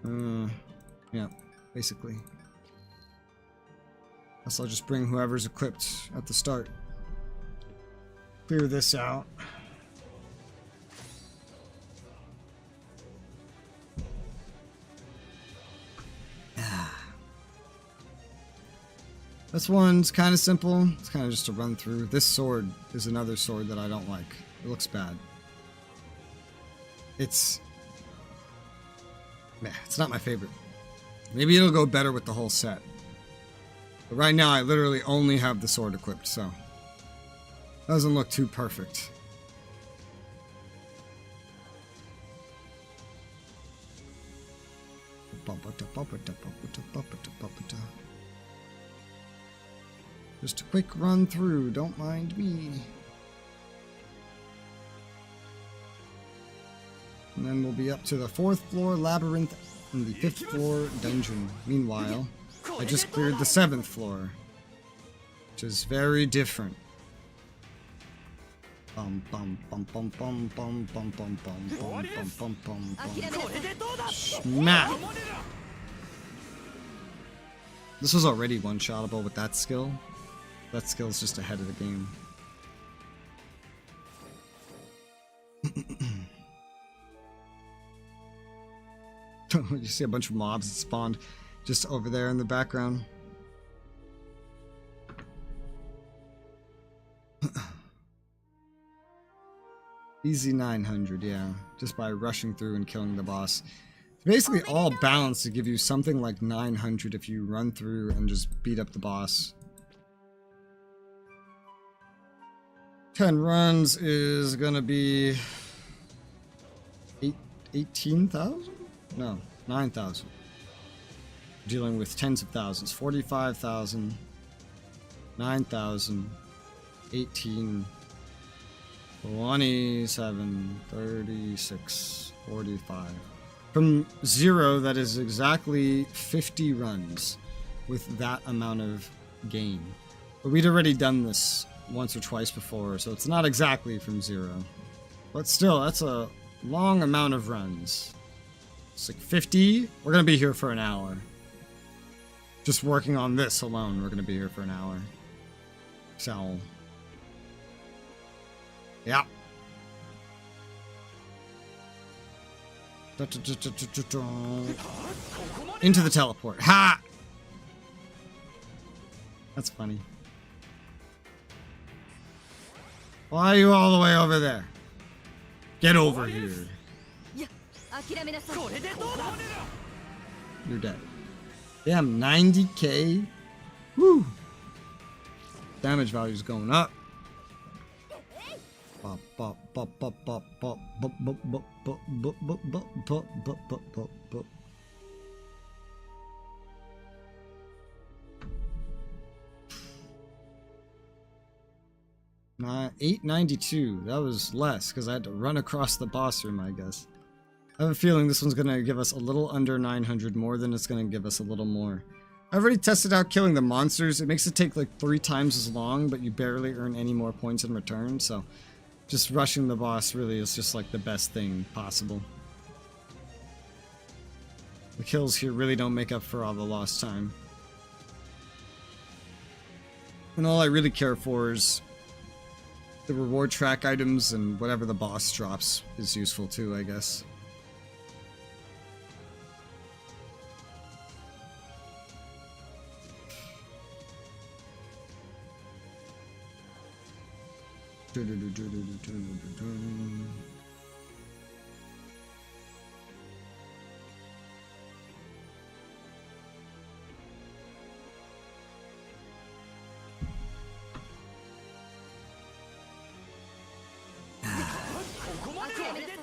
Yeah, basically. Guess I'll just bring whoever's equipped at the start. Clear this out. This one's kind of simple. It's kind of just a run through. This sword is another sword that I don't like. It looks bad. It's not my favorite. Maybe it'll go better with the whole set. But right now I literally only have the sword equipped, so it doesn't look too perfect. Just a quick run through, don't mind me. And then we'll be up to the 4th floor labyrinth and the 5th floor dungeon. Meanwhile, I just cleared the 7th floor, which is very different. Bum bum bum bum bum bum bum bum bum bum bum bum bum. Smack! This was already one-shottable with that skill. That skill's just ahead of the game. You see a bunch of mobs that spawned just over there in the background. Easy 900, yeah. Just by rushing through and killing the boss. It's basically all balanced to give you something like 900 if you run through and just beat up the boss. 10 runs is gonna be 18,000? No, 9,000. Dealing with tens of thousands. 45,000, 9,000, 18, 27, 36, 45. From 0, that is exactly 50 runs with that amount of gain. But we'd already done this once or twice before, so it's not exactly from 0. But still, that's a long amount of runs. It's like 50. We're gonna be here for an hour. Just working on this alone, we're gonna be here for an hour. So, yeah. Into the teleport. Ha! That's funny. Why are you all the way over there? Get over here. You're dead. Damn, 90k? Woo! Damage value's going up. Nah, 892. That was less because I had to run across the boss room, I guess. I have a feeling this one's gonna give us a little under 900 more than it's gonna give us a little more. I've already tested out killing the monsters. It makes it take like 3 times as long, but you barely earn any more points in return, so just rushing the boss really is just like the best thing possible. The kills here really don't make up for all the lost time. And all I really care for is the reward track items, and whatever the boss drops is useful too, I guess.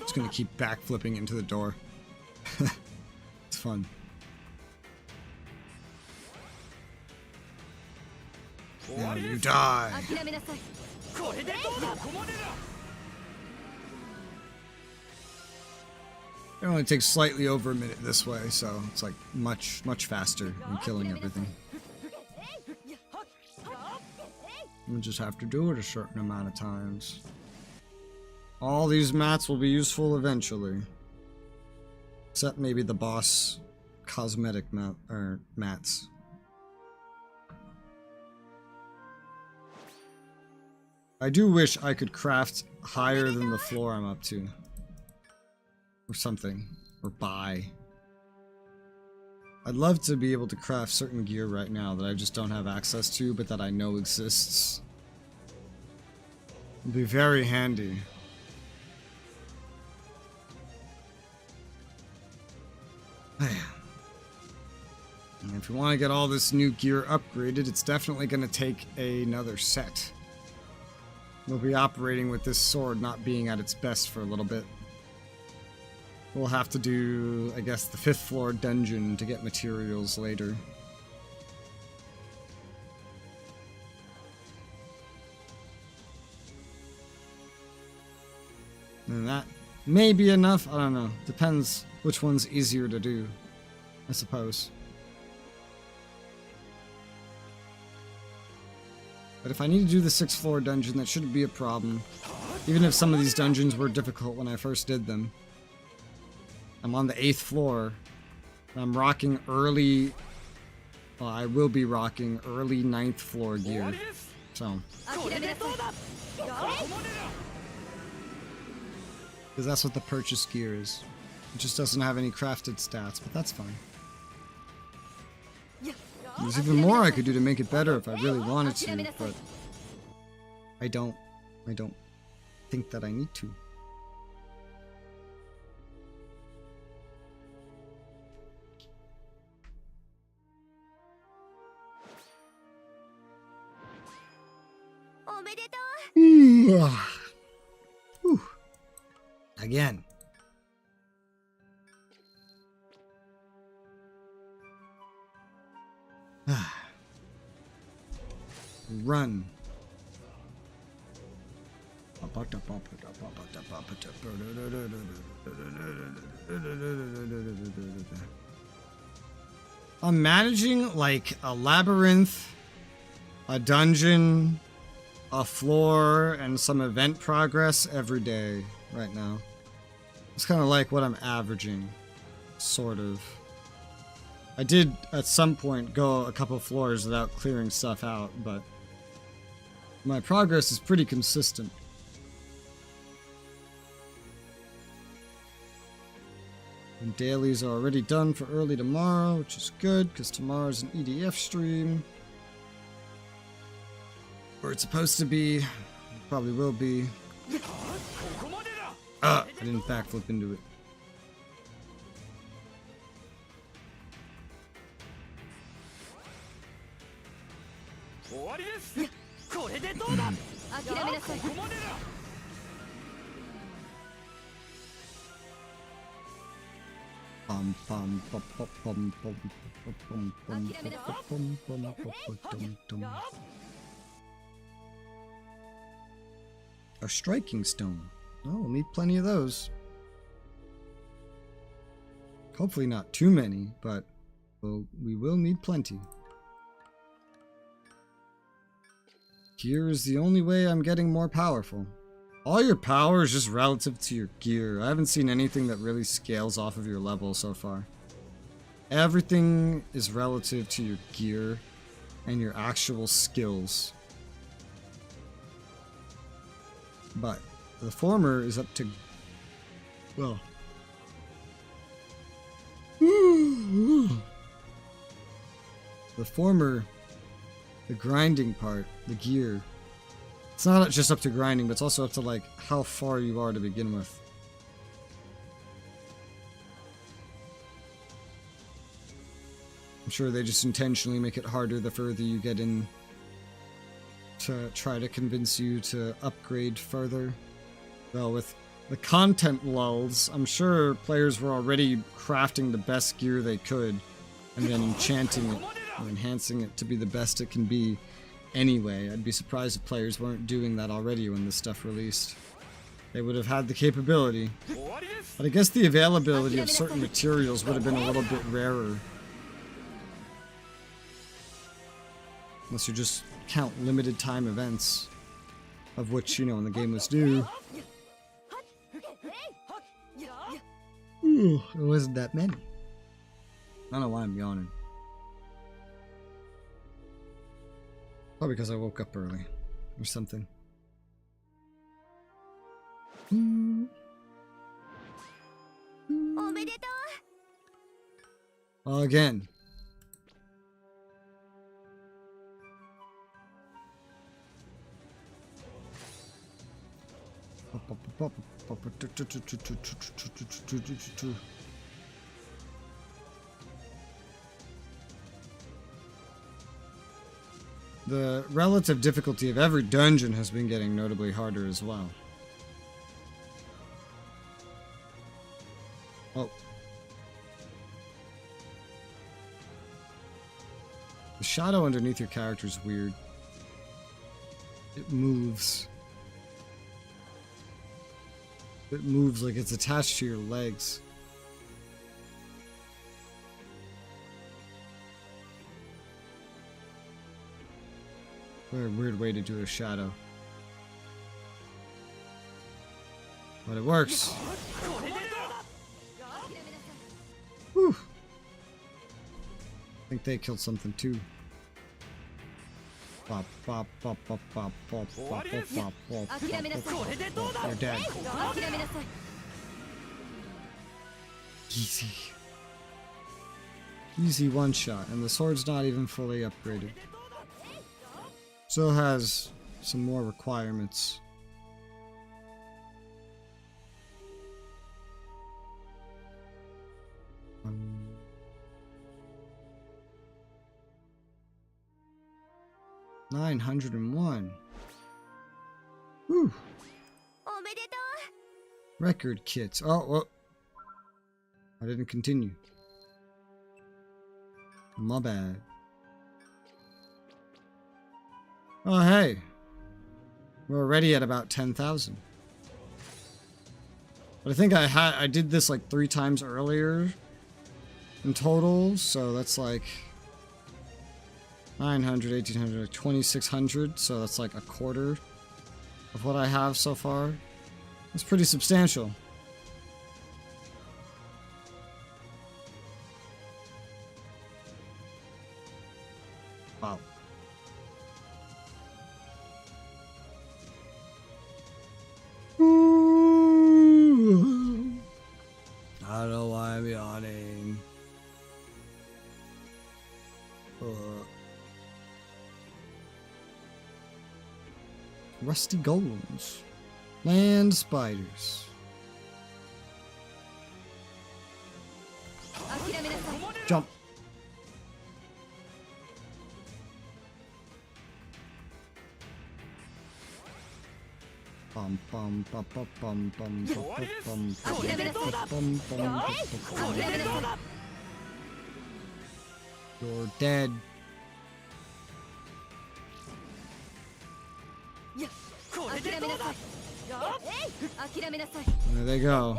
Just gonna keep backflipping into the door. It's fun. Now you die. It only takes slightly over a minute this way, so it's like much faster than killing everything. You just have to do it a certain amount of times. All these mats will be useful eventually. Except maybe the boss cosmetic mats. I do wish I could craft higher than the floor I'm up to. Or something. Or buy. I'd love to be able to craft certain gear right now that I just don't have access to, but that I know exists. It'd be very handy. And if you want to get all this new gear upgraded, it's definitely going to take another set. We'll be operating with this sword not being at its best for a little bit. We'll have to do, I guess, the 5th floor dungeon to get materials later. And that may be enough, I don't know. Depends which one's easier to do, I suppose. But if I need to do the 6th floor dungeon, that shouldn't be a problem. Even if some of these dungeons were difficult when I first did them. I'm on the 8th floor. I'm rocking early... Well, I will be rocking early 9th floor gear. So... Because that's what the purchase gear is. It just doesn't have any crafted stats, but that's fine. There's even more I could do to make it better if I really wanted to, but... I don't think that I need to. Whew. Again. Run. I'm managing like a labyrinth, a dungeon, a floor, and some event progress every day right now. It's kind of like what I'm averaging, sort of. I did at some point go a couple floors without clearing stuff out, but my progress is pretty consistent. And dailies are already done for early tomorrow, which is good, because tomorrow's an EDF stream. Or it's supposed to be. Probably will be. I didn't backflip into it. A striking stone. Oh, we'll need plenty of those. Hopefully not too many, but we will need plenty. Gear is the only way I'm getting more powerful. All your power is just relative to your gear. I haven't seen anything that really scales off of your level so far. Everything is relative to your gear and your actual skills. But the former is up to... well... the former... the grinding part, the gear. It's not just up to grinding, but it's also up to, like, how far you are to begin with. I'm sure they just intentionally make it harder the further you get in to try to convince you to upgrade further. Well, with the content lulls. I'm sure players were already crafting the best gear they could and then enchanting it or enhancing it to be the best it can be anyway. I'd be surprised if players weren't doing that already when this stuff released. They would have had the capability. But I guess the availability of certain materials would have been a little bit rarer. Unless you just count limited time events, of which, you know, when the game was due. Ooh, it wasn't that many. I don't know why I'm yawning. Probably because I woke up early or something. Again. The relative difficulty of every dungeon has been getting notably harder as well. Oh. The shadow underneath your character is weird. It moves. It moves like it's attached to your legs. Very weird way to do a shadow. But it works. Whew. I think they killed something too. Bop, bop, bop, bop, bop, bop, bop, bop, bop, bop. You're dead. Easy. Easy one shot, and the sword's not even fully upgraded. Still has some more requirements. $901. Whew. Record kits. Oh, well. I didn't continue. My bad. Oh, hey. We're already at about 10,000. But I think I did this like 3 times earlier in total, so that's like 900, 1800, 2600, so that's like a quarter of what I have so far. It's pretty substantial. Wow. I don't know why I'm yawning. Rusty golems. Land spiders. Jump. Bum bum bum bum bum bum bum bum bum. You're dead. There they go.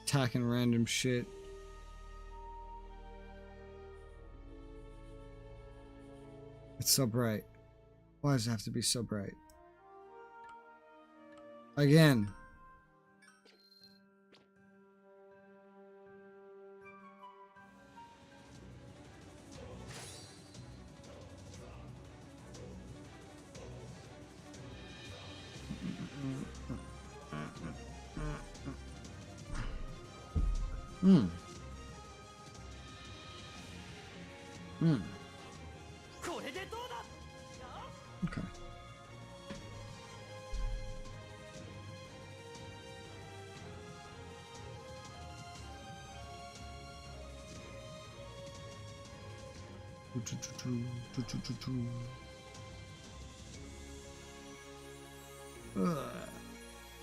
Attacking random shit. It's so bright. Why does it have to be so bright? Again. Okay.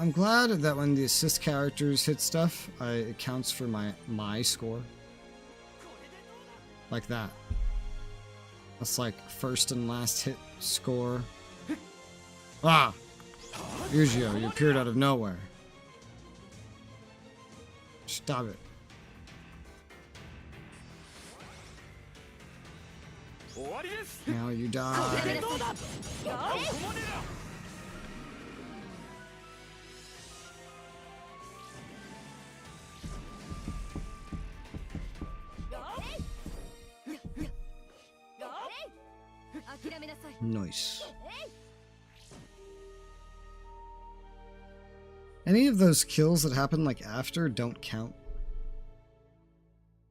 I'm glad that when the assist characters hit stuff, it counts for my score. Like that. That's like first and last hit score. Ah! Yujio, you appeared out of nowhere. Stop it. Now you die. Nice. Any of those kills that happen like after don't count.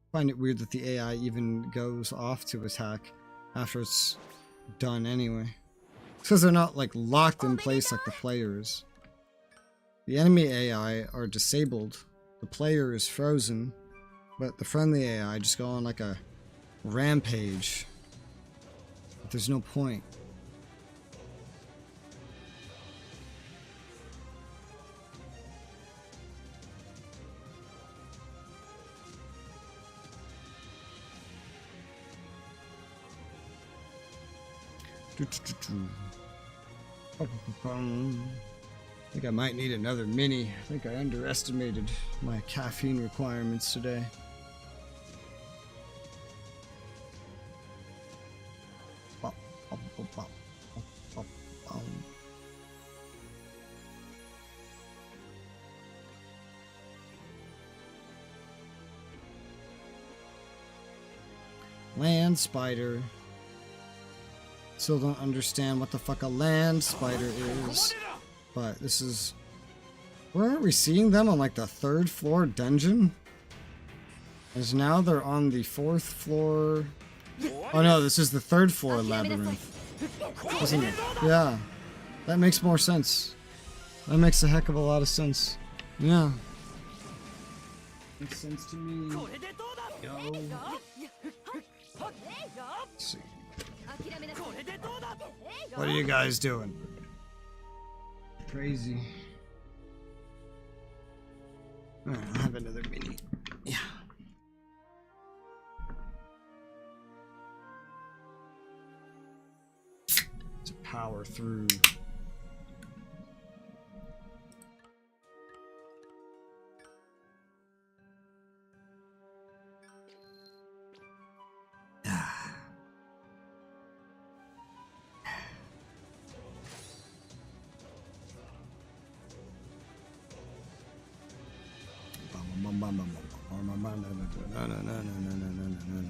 I find it weird that the AI even goes off to attack after it's done anyway. It's because they're not like locked in place like the players. The enemy AI are disabled. The player is frozen, but the friendly AI just go on like a rampage. But there's no point. I think I might need another mini. I think I underestimated my caffeine requirements today. Land spider. Still don't understand what the fuck a land spider is. But this is... Where are we seeing them? On like the 3rd floor dungeon? As now they're on the 4th floor... Oh no, this is the 3rd floor labyrinth. Isn't it? Yeah. That makes more sense. That makes a heck of a lot of sense. Yeah. Makes sense to me. Yo. Let's see. What are you guys doing? Crazy. Alright, I'll have another mini. Yeah. To power through.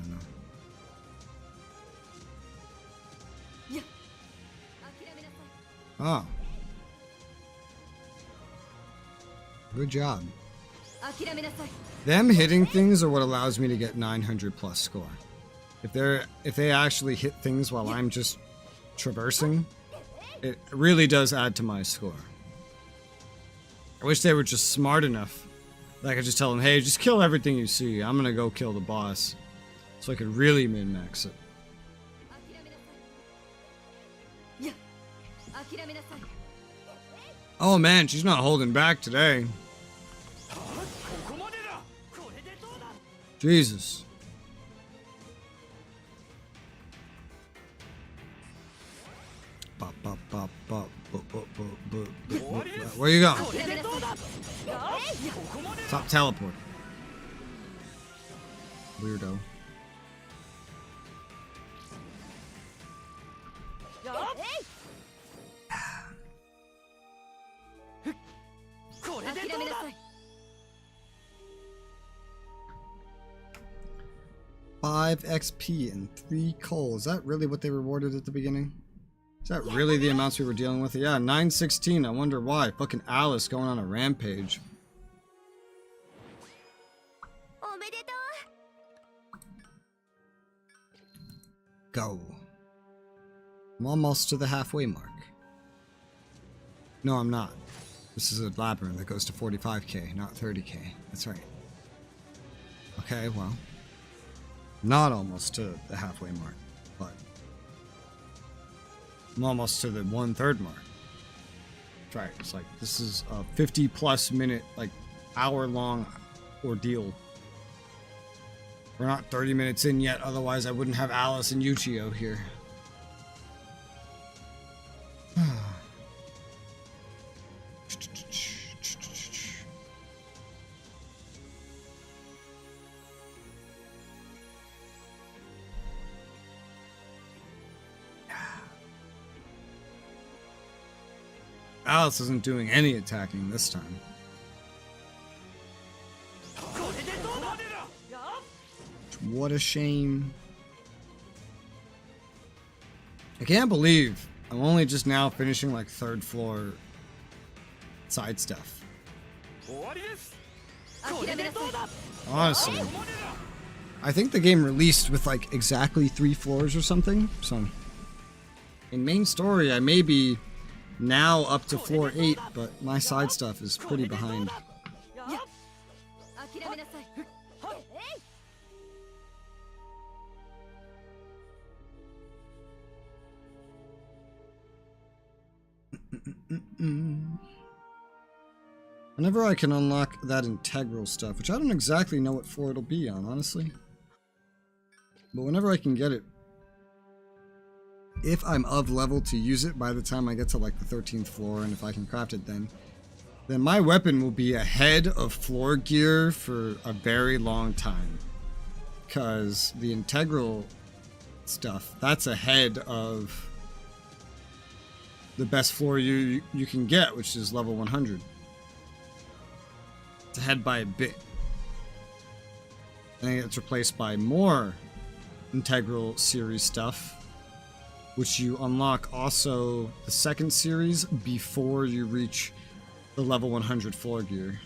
No. Oh. Good job. Them hitting things are what allows me to get 900 plus score. If they actually hit things while I'm just traversing, it really does add to my score. I wish they were just smart enough that I could just tell them, hey, just kill everything you see. I'm gonna go kill the boss. So I could really min-max it. Oh man, she's not holding back today. Jesus. Where you going? Stop teleporting. Weirdo. Five XP and 3 coal. Is that really what they rewarded at the beginning? Is that really the amounts we were dealing with? Yeah, 916. I wonder why. Fucking Alice going on a rampage. Go. I'm almost to the halfway mark. No, I'm not. This is a labyrinth that goes to 45k, not 30k. That's right. Okay, well. Not almost to the halfway mark, but I'm almost to the 1/3 mark. right. It's like, this is a 50+ minute, like, hour-long ordeal. We're not 30 minutes in yet, otherwise I wouldn't have Alice and Yuchio here. Alice isn't doing any attacking this time. What a shame. I can't believe I'm only just now finishing like 3rd floor side stuff. Honestly, I think the game released with like exactly 3 floors or something. So in main story, I may be now up to floor 8, but my side stuff is pretty behind. Whenever I can unlock that integral stuff, which I don't exactly know what floor it'll be on, honestly. But whenever I can get it, if I'm of level to use it by the time I get to like the 13th floor, and if I can craft it then my weapon will be ahead of floor gear for a very long time. Because the integral stuff, that's ahead of the best floor you can get, which is level 100. It's ahead by a bit. And it gets replaced by more integral series stuff, which you unlock also the 2nd series before you reach the level 100 floor gear.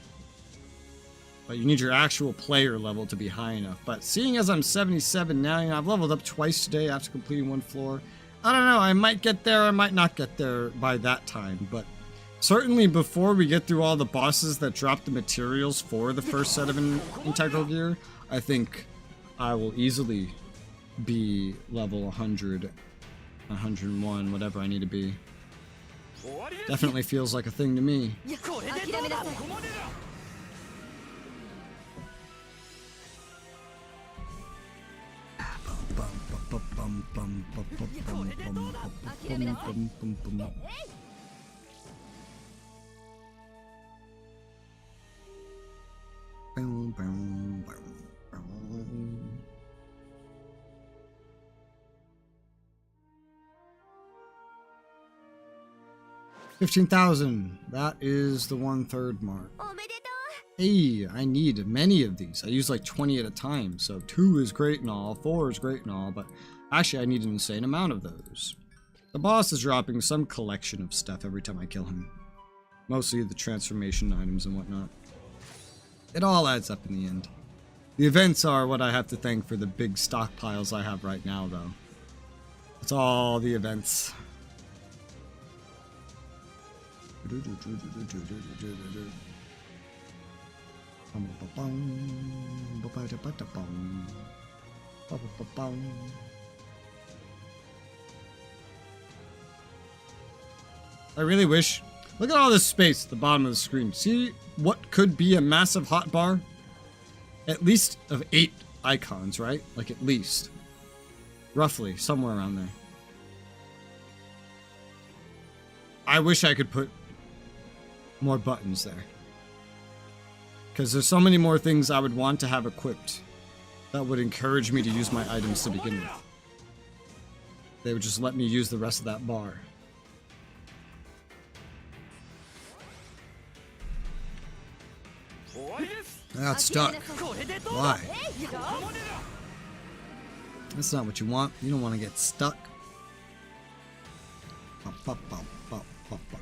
But you need your actual player level to be high enough. But seeing as I'm 77 now, you know, I've leveled up twice today after completing 1 floor. I don't know, I might get there, I might not get there by that time, but certainly before we get through all the bosses that drop the materials for the first set of integral gear, I think I will easily be level 100, 101, whatever I need to be. Definitely feels like a thing to me. $15,000. That is the 1/3 mark. Hey, I need many of these. I use like 20 at a time, so 2 is great and all, 4 is great and all, but actually I need an insane amount of those. The boss is dropping some collection of stuff every time I kill him. Mostly the transformation items and whatnot. It all adds up in the end. The events are what I have to thank for the big stockpiles I have right now, though. It's all the events. I really wish. Look at all this space at the bottom of the screen. See what could be a massive hotbar? At least of 8 icons, right? Like at least. Roughly, somewhere around there. I wish I could put more buttons there. Because there's so many more things I would want to have equipped that would encourage me to use my items to begin with. They would just let me use the rest of that bar. I got stuck. Why? That's not what you want. You don't want to get stuck.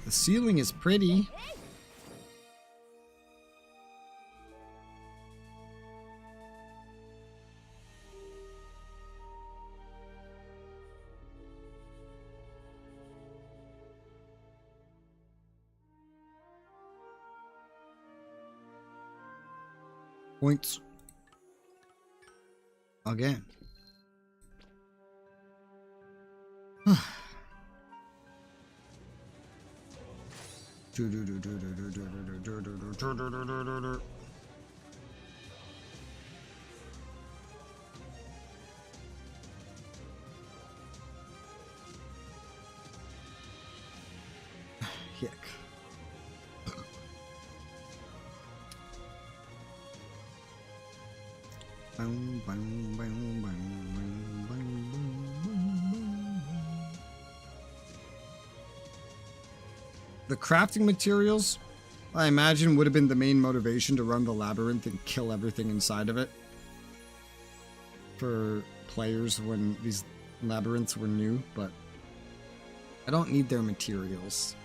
The ceiling is pretty. Points. Again. Yuck. The crafting materials, I imagine, would have been the main motivation to run the labyrinth and kill everything inside of it for players when these labyrinths were new, but I don't need their materials.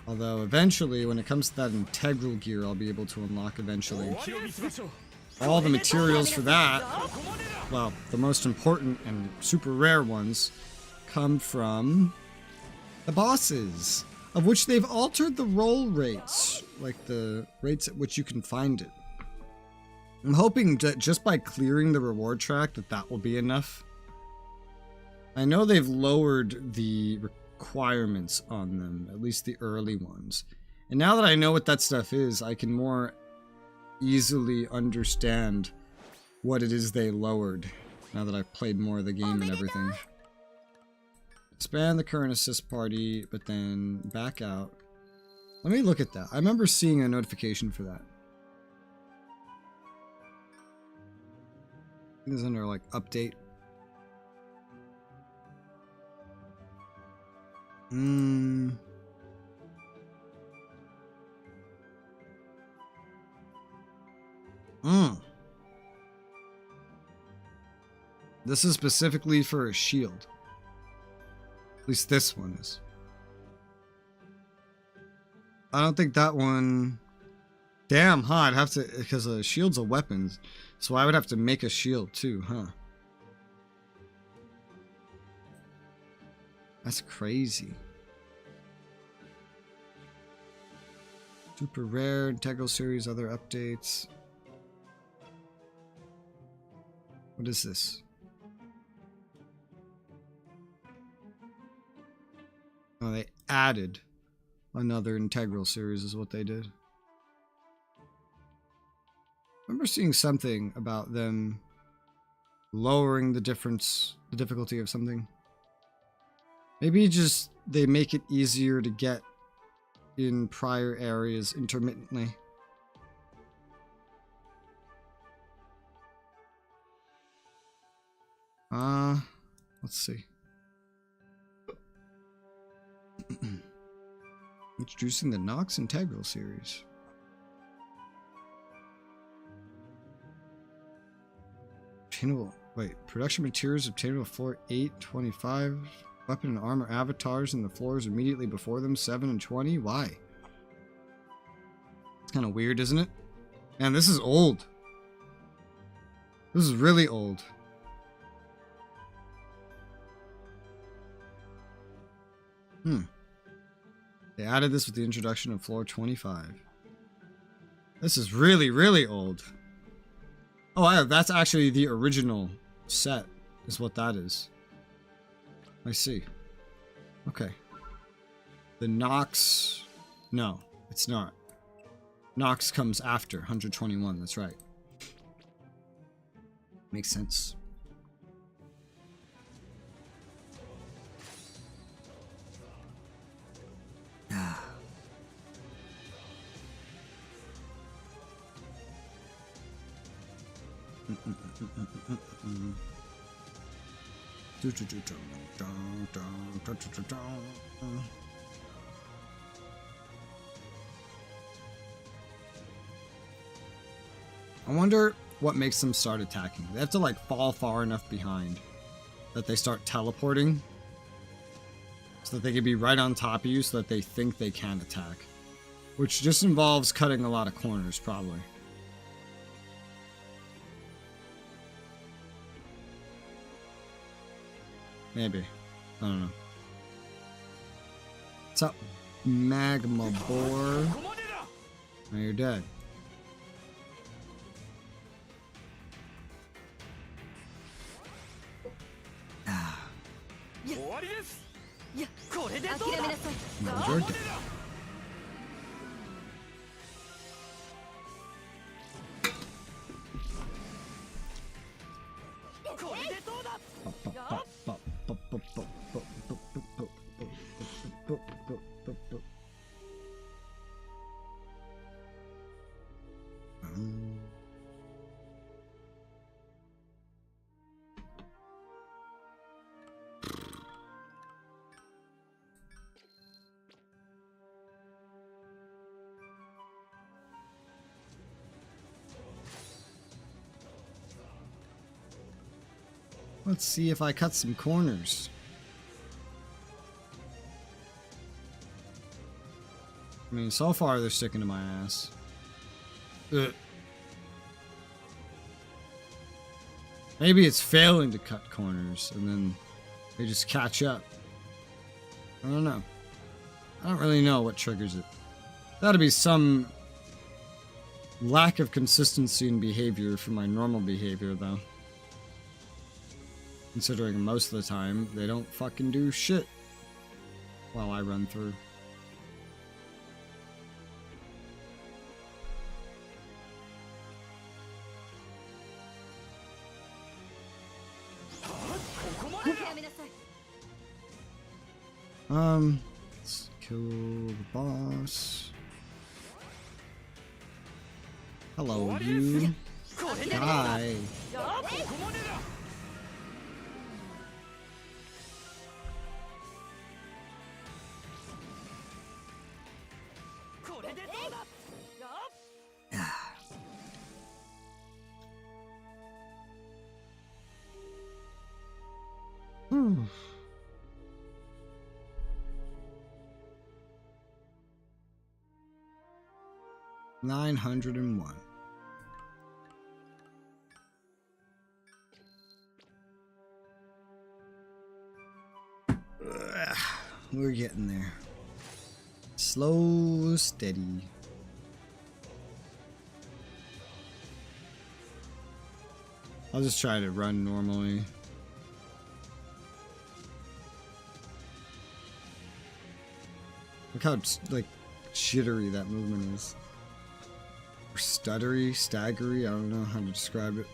Although eventually, when it comes to that integral gear, I'll be able to unlock eventually all the materials for that. Well, the most important and super rare ones come from the bosses, of which they've altered the roll rates, like the rates at which you can find it. I'm hoping that just by clearing the reward track that will be enough. I know they've lowered the requirements on them, at least the early ones. And now that I know what that stuff is, I can more easily understand what it is they lowered, now that I've played more of the game and everything. Expand the current assist party, but then back out. Let me look at that. I remember seeing a notification for that. I think it's under like update. This is specifically for a shield. At least this one is. I don't think that one... Damn, huh? I'd have to... Because a shield's a weapon. So I would have to make a shield too, huh? That's crazy. Super rare, integral series, other updates. What is this? Oh, they added another integral series is what they did. I remember seeing something about them lowering the difficulty of something. Maybe just they make it easier to get in prior areas intermittently. Let's see. Introducing the Nox Integral series. Obtainable. Wait, production materials obtainable floor 8, 25. Weapon and armor avatars in the floors immediately before them, 7 and 20. Why? It's kind of weird, isn't it? Man, this is old. This is really old. They added this with the introduction of floor 25. This is really, really old. Oh, that's actually the original set, is what that is. I see. Okay. The Nox... No, it's not. Nox comes after 121, that's right. Makes sense. Ah. I wonder what makes them start attacking. They have to like fall far enough behind that they start teleporting so that they can be right on top of you so that they think they can attack, which just involves cutting a lot of corners probably. Maybe. I don't know. What's up, Magma Boar? Now you're dead. No, you're dead. Let's see if I cut some corners. I mean, so far they're sticking to my ass. Ugh. Maybe it's failing to cut corners and then they just catch up. I don't know. I don't really know what triggers it. Gotta be some lack of consistency in behavior for my normal behavior, though. Considering most of the time, they don't fucking do shit while I run through. Let's kill the boss. Hello, you. Die. Hmm. $901. We're getting there. Slow, steady. I'll just try to run normally. Look how like jittery that movement is. Or stuttery, staggery, I don't know how to describe it.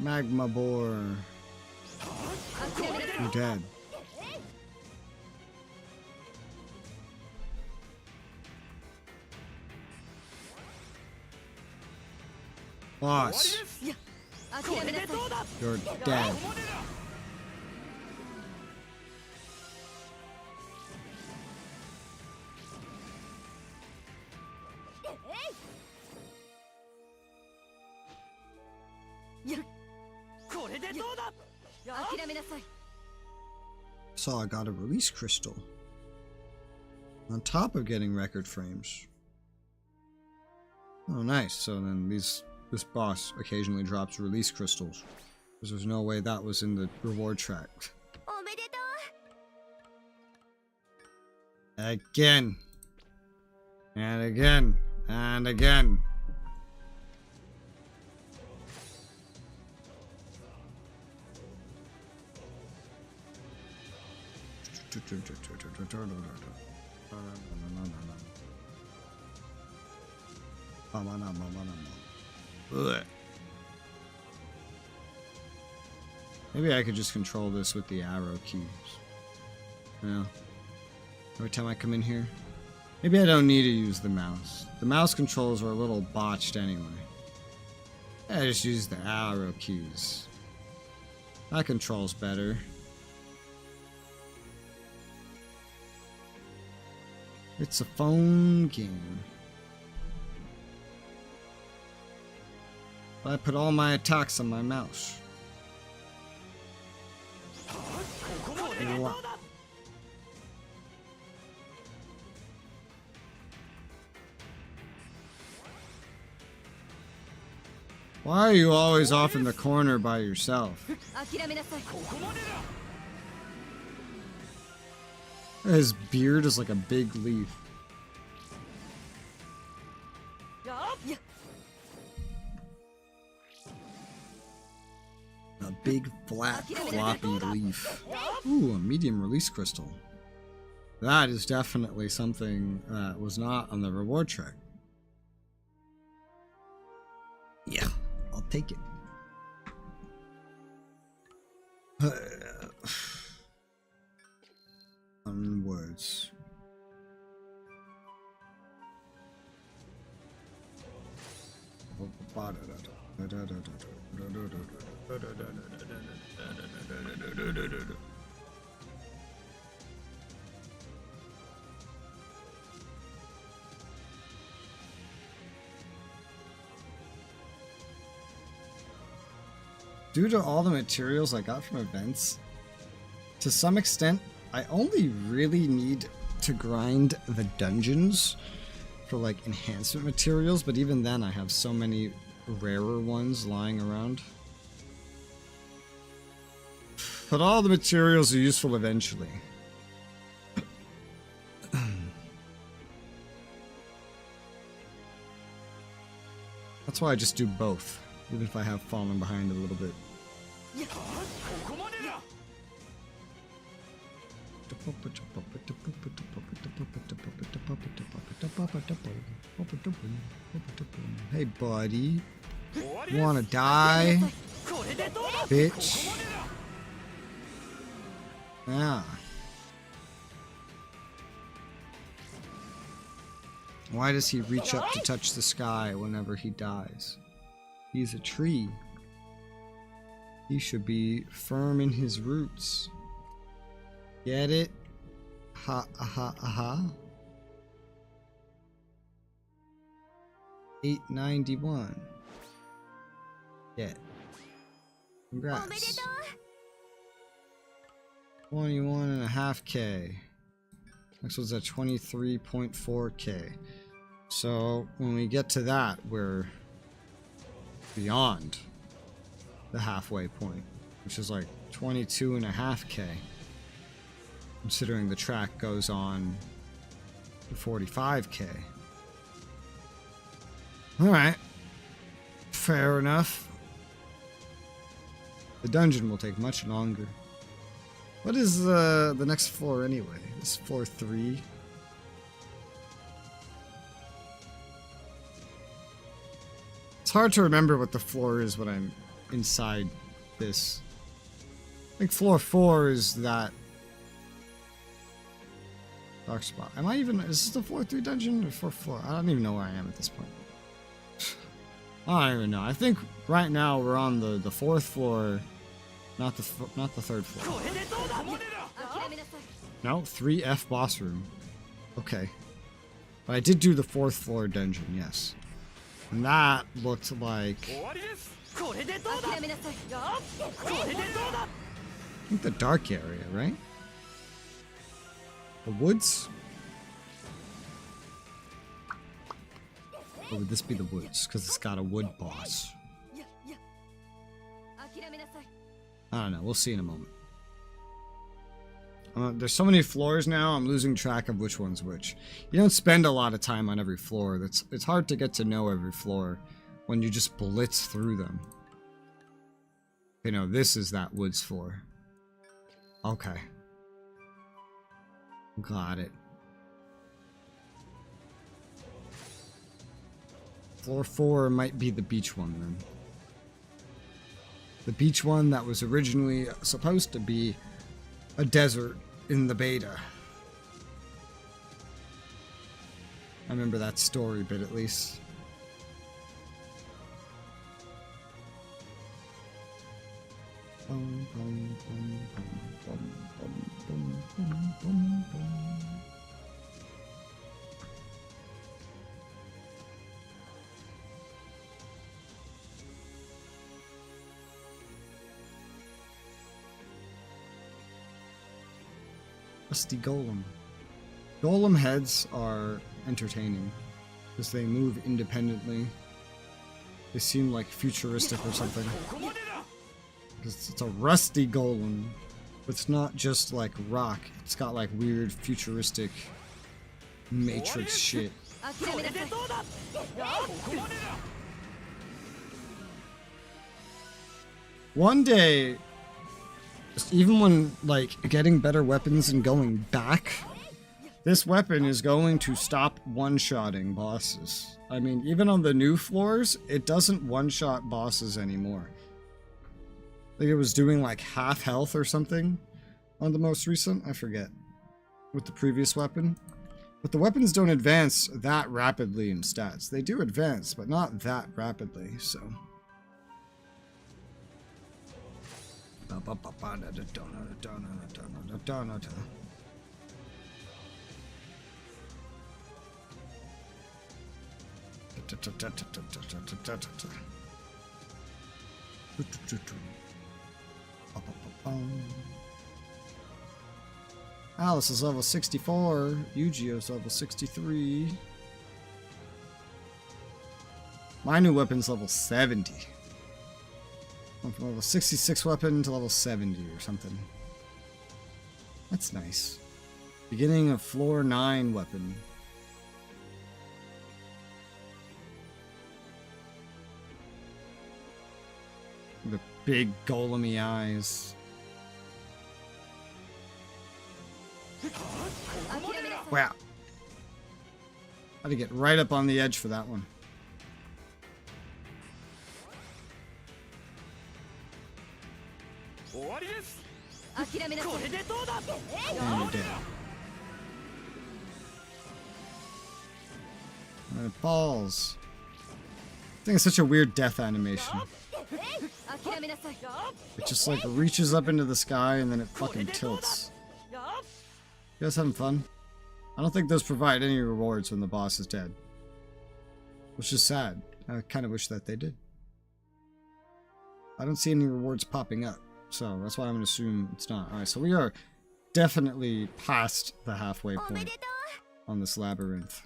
Magma boar. You're dead. Boss. You're dead. So I got a release crystal on top of getting record frames. Oh, nice. So then this boss occasionally drops release crystals, because there's no way that was in the reward track. Again. And again. And again. Maybe I could just control this with the arrow keys. Yeah. Every time I come in here. Maybe I don't need to use the mouse. The mouse controls are a little botched anyway. I just use the arrow keys. That controls better. It's a phone game. I put all my attacks on my mouse. What? Why are you always off in the corner by yourself? His beard is like a big leaf. A big, flat, floppy leaf. Ooh, a medium release crystal. That is definitely something that was not on the reward track. Yeah, I'll take it. Onwards. Due to all the materials I got from events, to some extent, I only really need to grind the dungeons for like enhancement materials, but even then I have so many rarer ones lying around. But all the materials are useful eventually. That's why I just do both, even if I have fallen behind a little bit. Hey buddy, wanna die? Bitch. Yeah. Why does he reach up to touch the sky whenever he dies? He's a tree. He should be firm in his roots. Get it? Ha aha aha. 891. Get. Congrats. 21.5k. Next one's at 23.4k. So when we get to that, we're beyond the halfway point, which is like 22.5k. Considering the track goes on to 45k. Alright. Fair enough. The dungeon will take much longer. What is the next floor anyway? This floor 3. It's hard to remember what the floor is when I'm inside this. I think floor 4 is that dark spot. Am I even... Is this the floor 3 dungeon or 4th floor? I don't even know where I am at this point. I don't even know. I think right now we're on the 4th floor, not the 3rd floor. No, 3F boss room. Okay. But I did do the 4th floor dungeon, yes. And that looked like... I think the dark area, right? The woods? Or would this be the woods? Because it's got a wood boss. I don't know. We'll see in a moment. There's so many floors now, I'm losing track of which one's which. You don't spend a lot of time on every floor. It's hard to get to know every floor when you just blitz through them. You know, this is that woods floor. Okay. Got it. Floor 4 might be the beach one then. The beach one that was originally supposed to be a desert in the beta. I remember that story bit at least. Rusty Golem. Golem heads are entertaining because they move independently They seem like futuristic or something. It's a rusty golem. It's not just like rock. It's got like weird futuristic matrix shit. One day, just even when like getting better weapons and going back, this weapon is going to stop one-shotting bosses. I mean, even on the new floors, it doesn't one-shot bosses anymore. I think it was doing like half health or something on the most recent, I forget, with the previous weapon. But the weapons don't advance that rapidly in stats. They do advance, but not that rapidly, so. Alice is level 64. Yu-Gi-Oh's level 63. My new weapon's level 70. Went from level 66 weapon to level 70 or something. That's nice. Beginning of floor 9 weapon. The big golemy eyes. Wow. Had to get right up on the edge for that one. And you're dead. And it falls. I think it's such a weird death animation. It just like reaches up into the sky and then it fucking tilts. You guys having fun? I don't think those provide any rewards when the boss is dead. Which is sad. I kind of wish that they did. I don't see any rewards popping up. So that's why I'm going to assume it's not. Alright, so we are definitely past the halfway point on this labyrinth.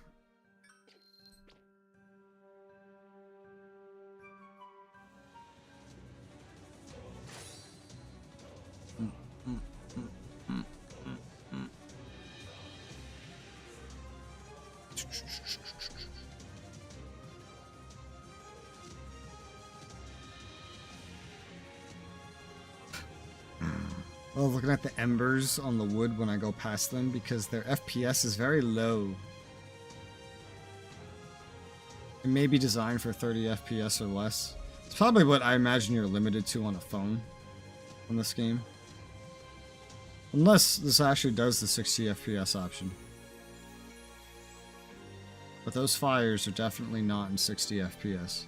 I love looking at the embers on the wood when I go past them because their FPS is very low. It may be designed for 30 FPS or less. It's probably what I imagine you're limited to on a phone on this game. Unless this actually does the 60 FPS option. But those fires are definitely not in 60 FPS.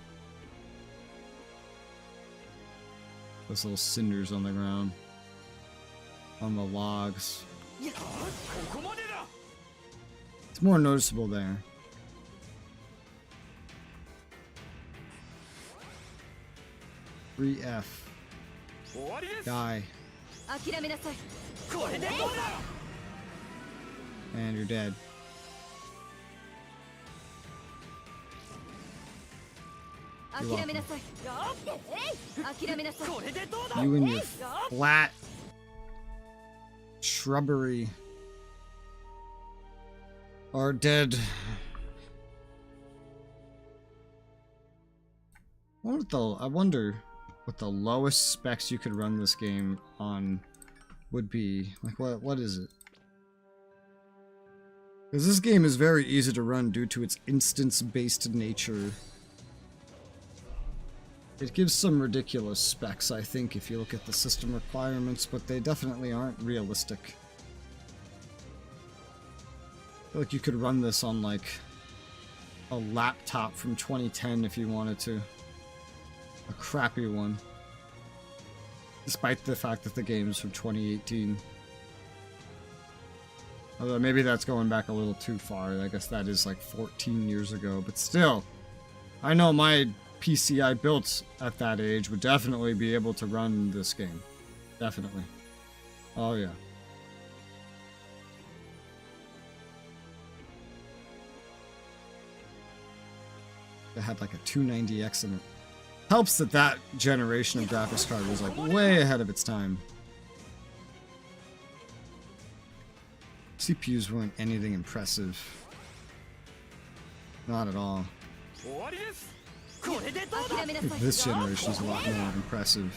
Those little cinders on the ground. On the logs. It's more noticeable there. F. Die. And you're dead. You're welcome. You and your flat shrubbery are dead. I wonder what the lowest specs you could run this game on would be. Like, what is it? Because this game is very easy to run due to its instance-based nature. It gives some ridiculous specs, I think, if you look at the system requirements, but they definitely aren't realistic. I feel like you could run this on, like, a laptop from 2010 if you wanted to. A crappy one. Despite the fact that the game is from 2018. Although maybe that's going back a little too far. I guess that is like 14 years ago, but still. I know my PC I built at that age would definitely be able to run this game. Definitely. Oh yeah. It had like a 290X in it. Helps that that generation of graphics card was like way ahead of its time. CPUs weren't anything impressive. Not at all. I think this generation is a lot more impressive.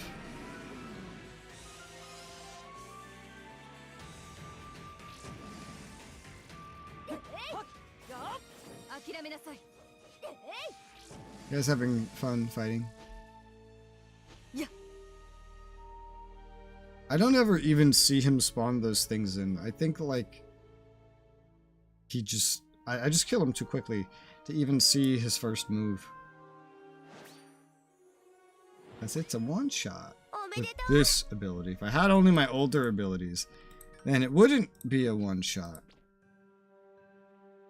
You guys having fun fighting? I don't ever even see him spawn those things in. I think like he just I just kill him too quickly to even see his first move. Because it's a one-shot with this ability. If I had only my older abilities, then it wouldn't be a one-shot.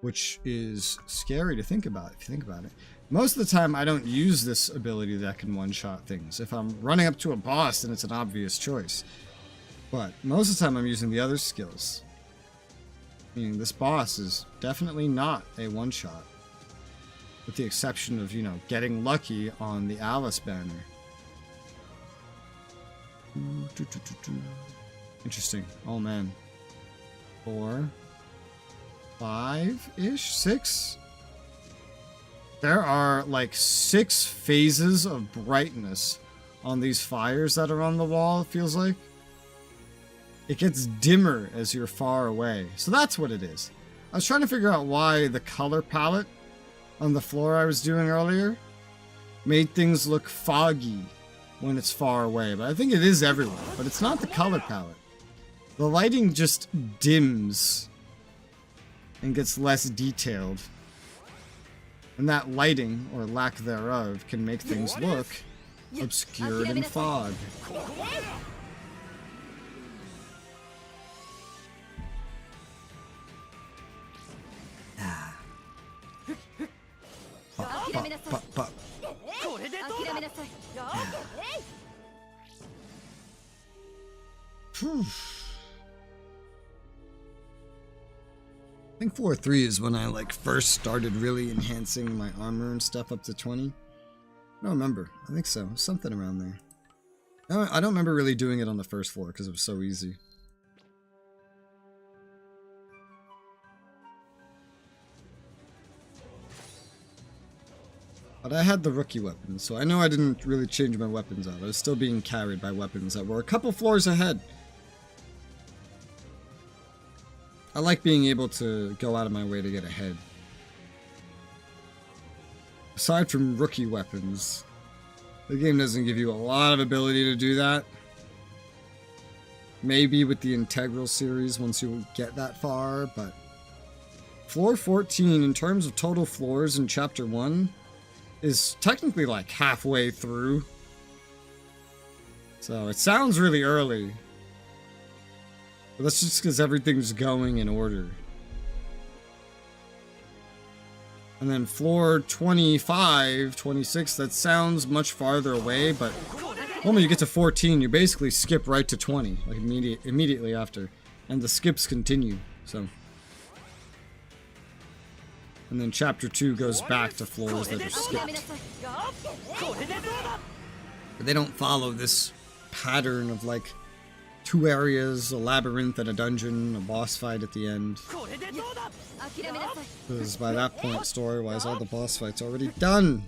Which is scary to think about, if you think about it. Most of the time, I don't use this ability that can one-shot things. If I'm running up to a boss, then it's an obvious choice. But most of the time, I'm using the other skills. Meaning this boss is definitely not a one-shot. With the exception of, you know, getting lucky on the Alice banner. Interesting. Oh, man. 4, 5-ish? 6? There are like 6 phases of brightness on these fires that are on the wall, it feels like. It gets dimmer as you're far away. So that's what it is. I was trying to figure out why the color palette on the floor I was doing earlier made things look foggy when it's far away. But I think it is everywhere. But it's not the color palette. The lighting just dims and gets less detailed. And that lighting, or lack thereof, can make things look obscured in fog. I think 4-3 is when I like first started really enhancing my armor and stuff up to 20. I don't remember. I think so. Something around there. I don't remember really doing it on the first floor because it was so easy. But I had the rookie weapons, so I know I didn't really change my weapons out. I was still being carried by weapons that were a couple floors ahead. I like being able to go out of my way to get ahead. Aside from rookie weapons, the game doesn't give you a lot of ability to do that. Maybe with the Integral series once you get that far, but floor 14 in terms of total floors in Chapter 1 is technically like halfway through. So it sounds really early. But that's just because everything's going in order. And then floor 25, 26, that sounds much farther away, but the moment you get to 14, you basically skip right to 20, like immediately after. And the skips continue, so. And then chapter 2 goes back to floors that are skipped. But they don't follow this pattern of like 2 areas, a labyrinth and a dungeon, a boss fight at the end. Because by that point, story-wise, all the boss fights are already done.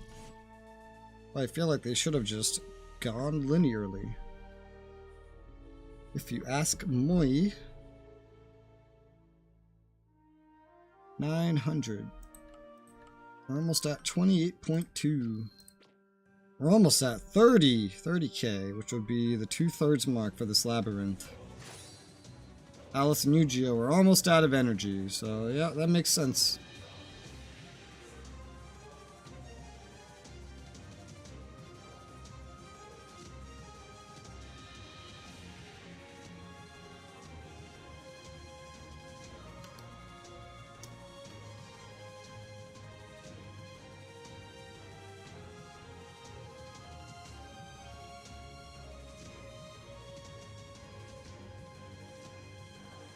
I feel like they should have just gone linearly. If you ask me. 900. We're almost at 28.2. We're almost at 30k, which would be the 2/3 mark for this labyrinth. Alice and Yu-Gi-Oh! Are almost out of energy, so yeah, that makes sense.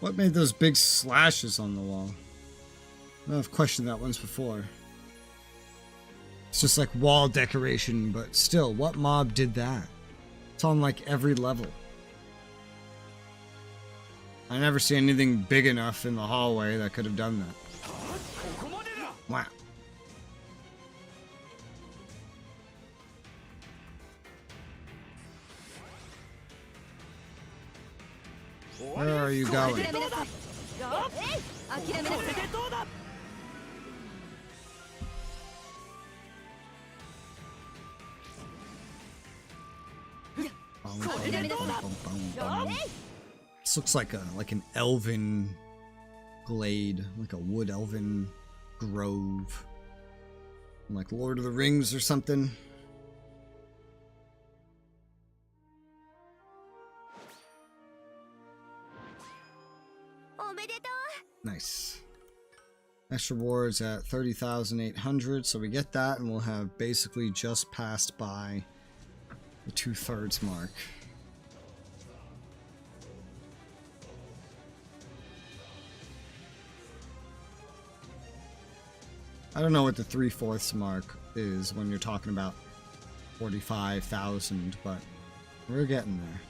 What made those big slashes on the wall? I've questioned that once before. It's just like wall decoration, but still, what mob did that? It's on like every level. I never see anything big enough in the hallway that could have done that. Wow. Where are you going? This looks like an elven glade, like a wood elven grove, like Lord of the Rings or something. Nice. Next rewards at 30,800, so we get that, and we'll have basically just passed by the 2/3 mark. I don't know what the 3/4 mark is when you're talking about 45,000, but we're getting there.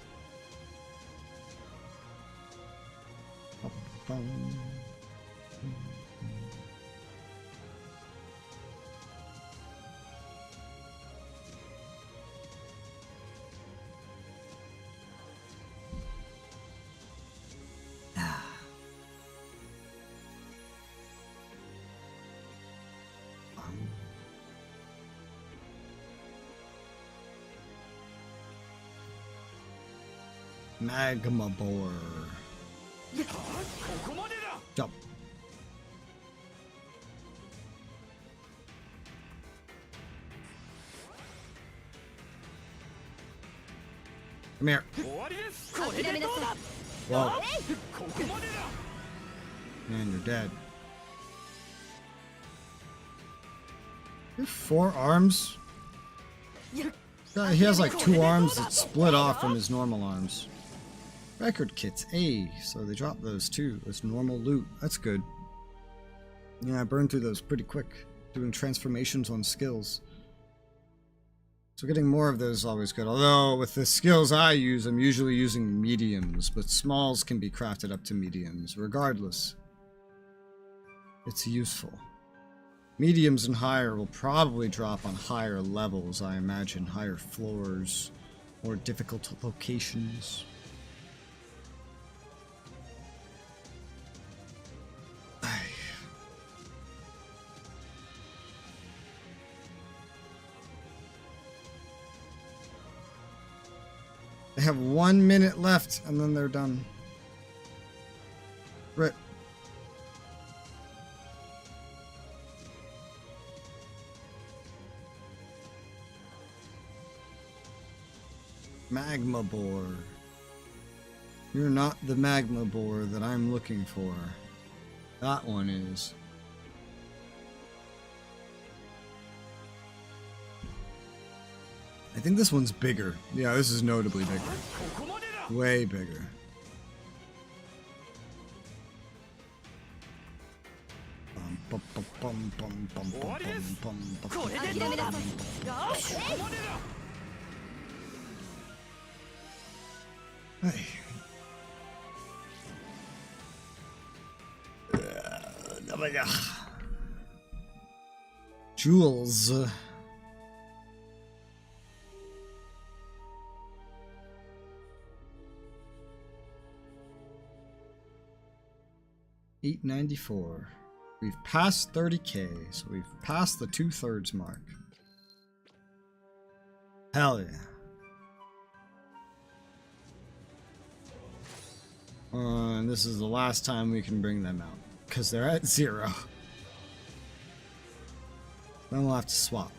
Magma boar. Jump. Come here. Whoa. And you're dead. You have 4 arms? Yeah, he has like 2 arms that split off from his normal arms. Record kits, so they drop those too as normal loot. That's good. Yeah, I burned through those pretty quick, doing transformations on skills. So getting more of those is always good. Although with the skills I use, I'm usually using mediums, but smalls can be crafted up to mediums. Regardless, it's useful. Mediums and higher will probably drop on higher levels, I imagine, higher floors, more difficult locations. They have 1 minute left, and then they're done. Right. Magma boar. You're not the magma boar that I'm looking for. That one is. I think this one's bigger. Yeah, this is notably bigger. Way bigger. Hey. Jewels. $894. We've passed 30k, so we've passed the 2/3 mark. Hell yeah. And this is the last time we can bring them out, because they're at 0. Then we'll have to swap.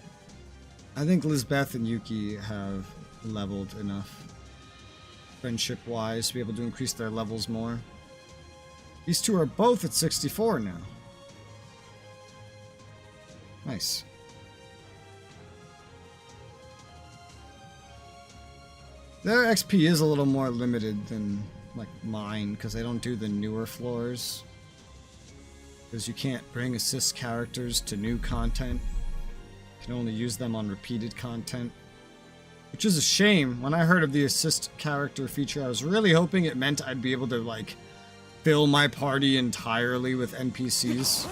I think Lizbeth and Yuki have leveled enough friendship-wise to be able to increase their levels more. These two are both at 64 now. Nice. Their XP is a little more limited than like mine, because they don't do the newer floors. Because you can't bring assist characters to new content. Can only use them on repeated content. Which is a shame. When I heard of the assist character feature, I was really hoping it meant I'd be able to, like, fill my party entirely with NPCs.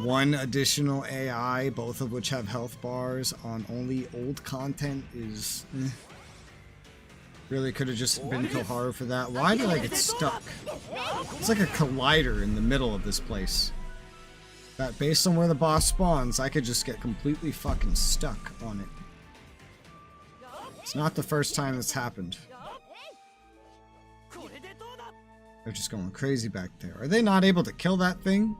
One additional AI, both of which have health bars on only old content is... Really could have just been Koharu for that. Why did I get stuck? It's like a collider in the middle of this place. That based on where the boss spawns, I could just get completely fucking stuck on it. It's not the first time this happened. They're just going crazy back there. Are they not able to kill that thing?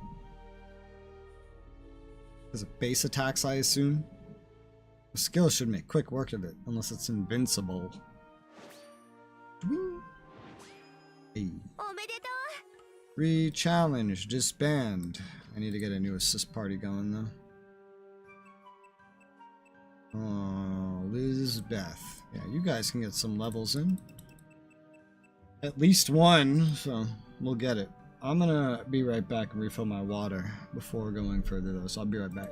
Because of base attacks, I assume. The skill should make quick work of it, unless it's invincible. Hey. Re-challenge, disband. I need to get a new assist party going though. Oh, Lizbeth. Yeah, you guys can get some levels in. At least one, so we'll get it. I'm gonna be right back and refill my water before going further though, so I'll be right back.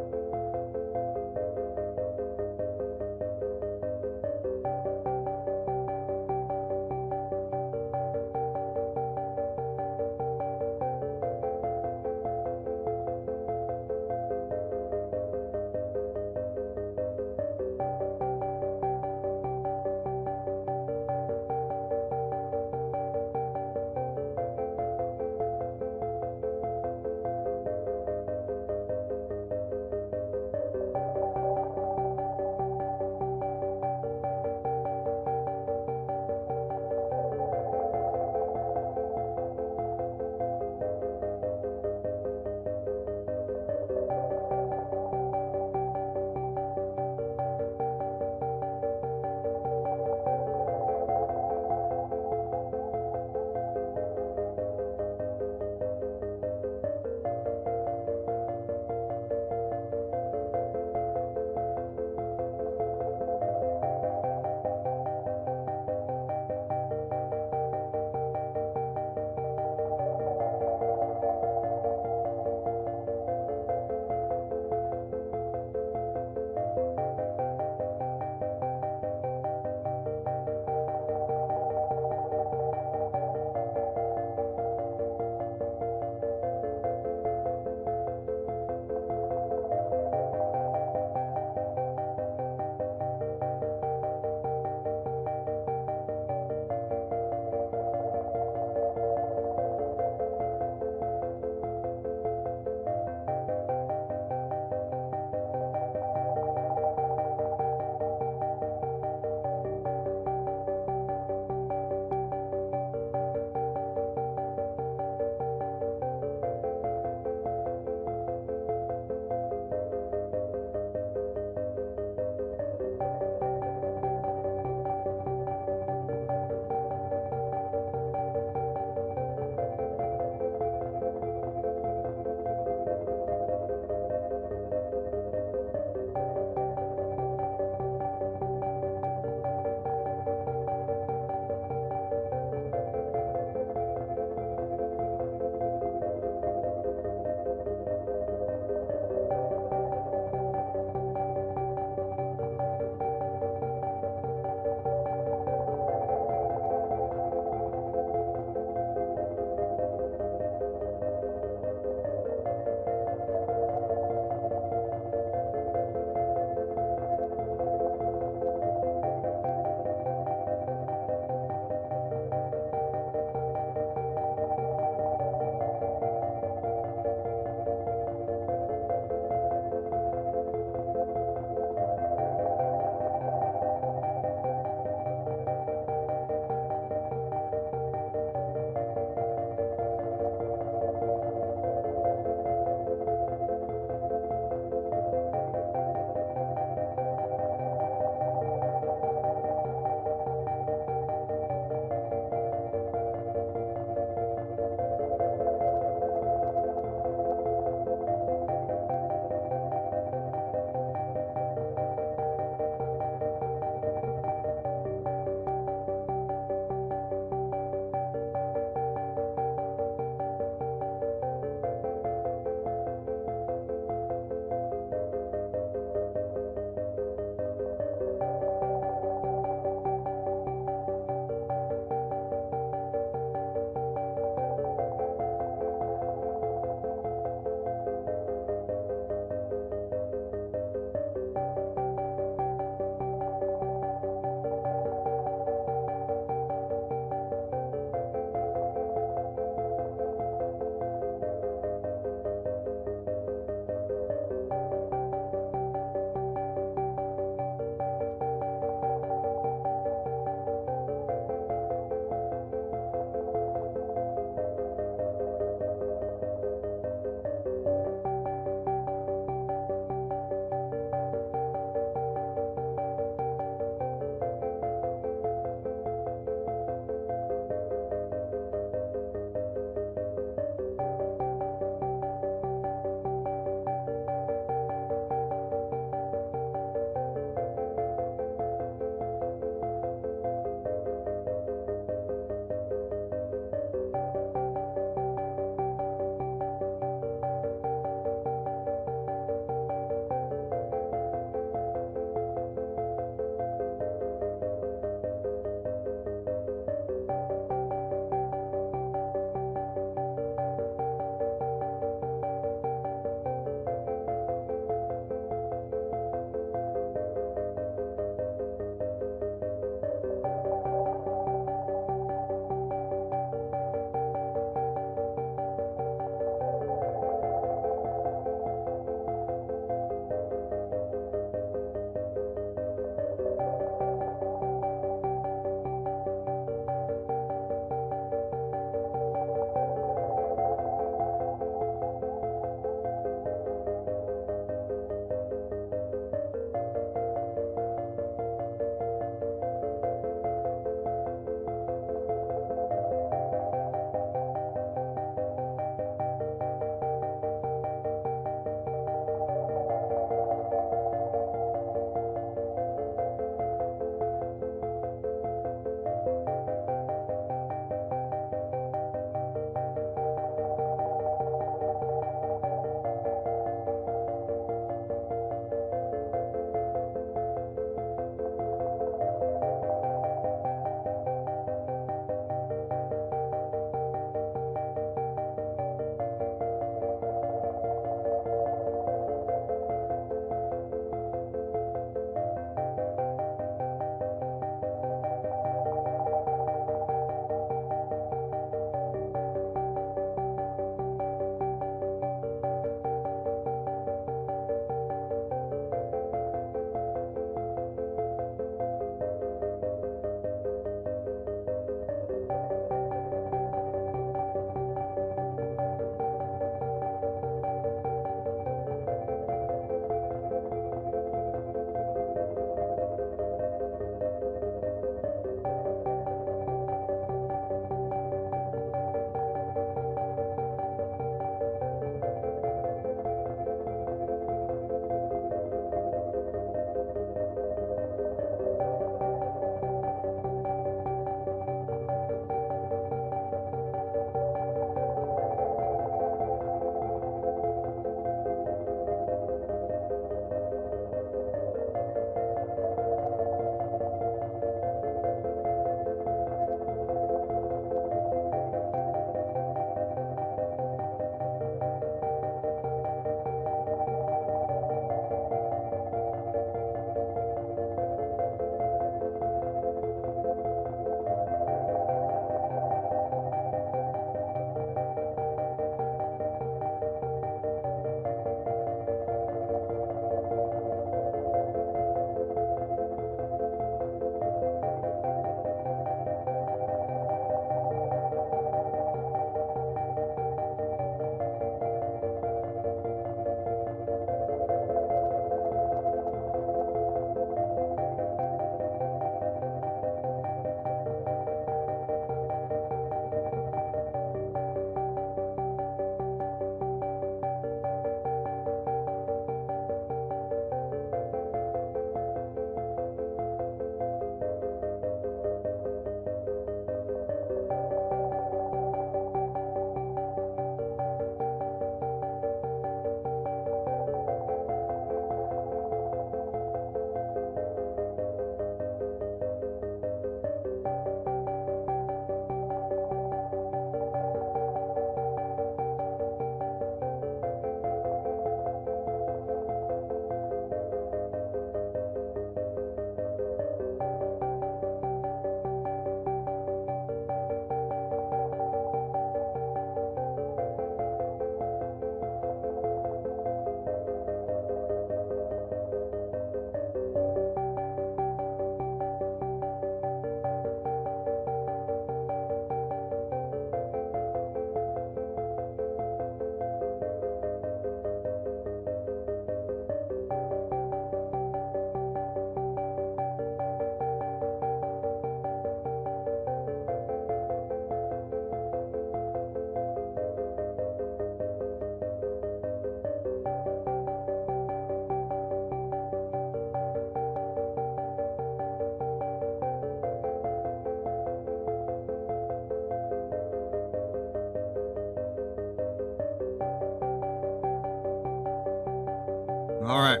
Alright.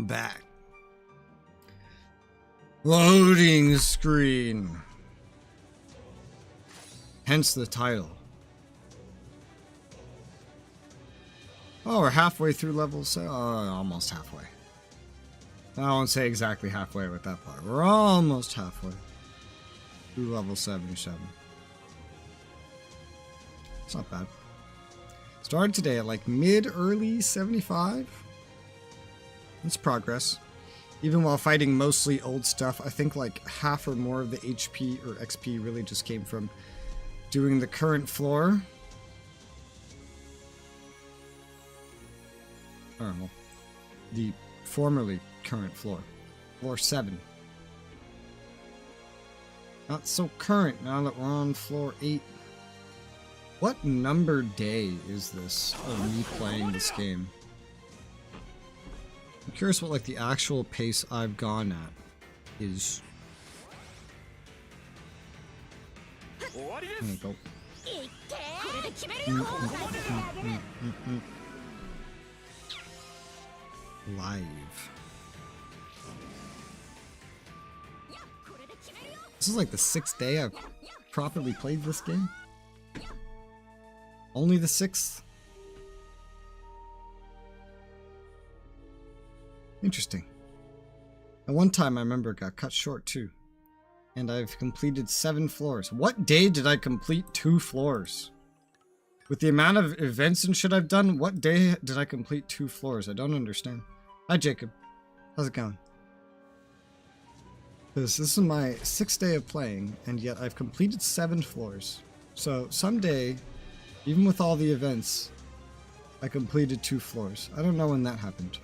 Back. Loading screen. Hence the title. Oh, we're halfway through level 7. Almost halfway. I won't say exactly halfway with that part. We're almost halfway through level 77. It's not bad. Started today at like mid-early 75. That's progress. Even while fighting mostly old stuff, I think like half or more of the HP or XP really just came from doing the current floor. Or well, the formerly current floor. Floor 7. Not so current now that we're on floor 8. What number day is this of me playing this game? I'm curious what like the actual pace I've gone at is. There you go. Live. This is like the 6th day I've properly played this game. Only the 6th? Interesting. At one time I remember it got cut short too. And I've completed 7 floors. What day did I complete 2 floors? With the amount of events and shit I've done, what day did I complete 2 floors? I don't understand. Hi Jacob. How's it going? Because this is my 6th day of playing, and yet I've completed 7 floors. So someday, even with all the events, I completed 2 floors. I don't know when that happened.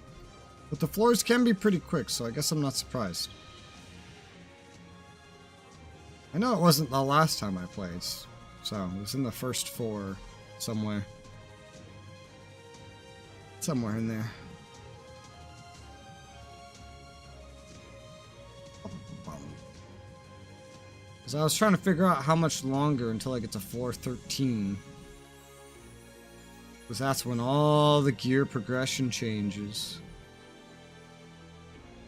But the floors can be pretty quick, so I guess I'm not surprised. I know it wasn't the last time I played, so it was in the first 4 somewhere. Somewhere in there. Because I was trying to figure out how much longer until I get to floor 13. Because that's when all the gear progression changes.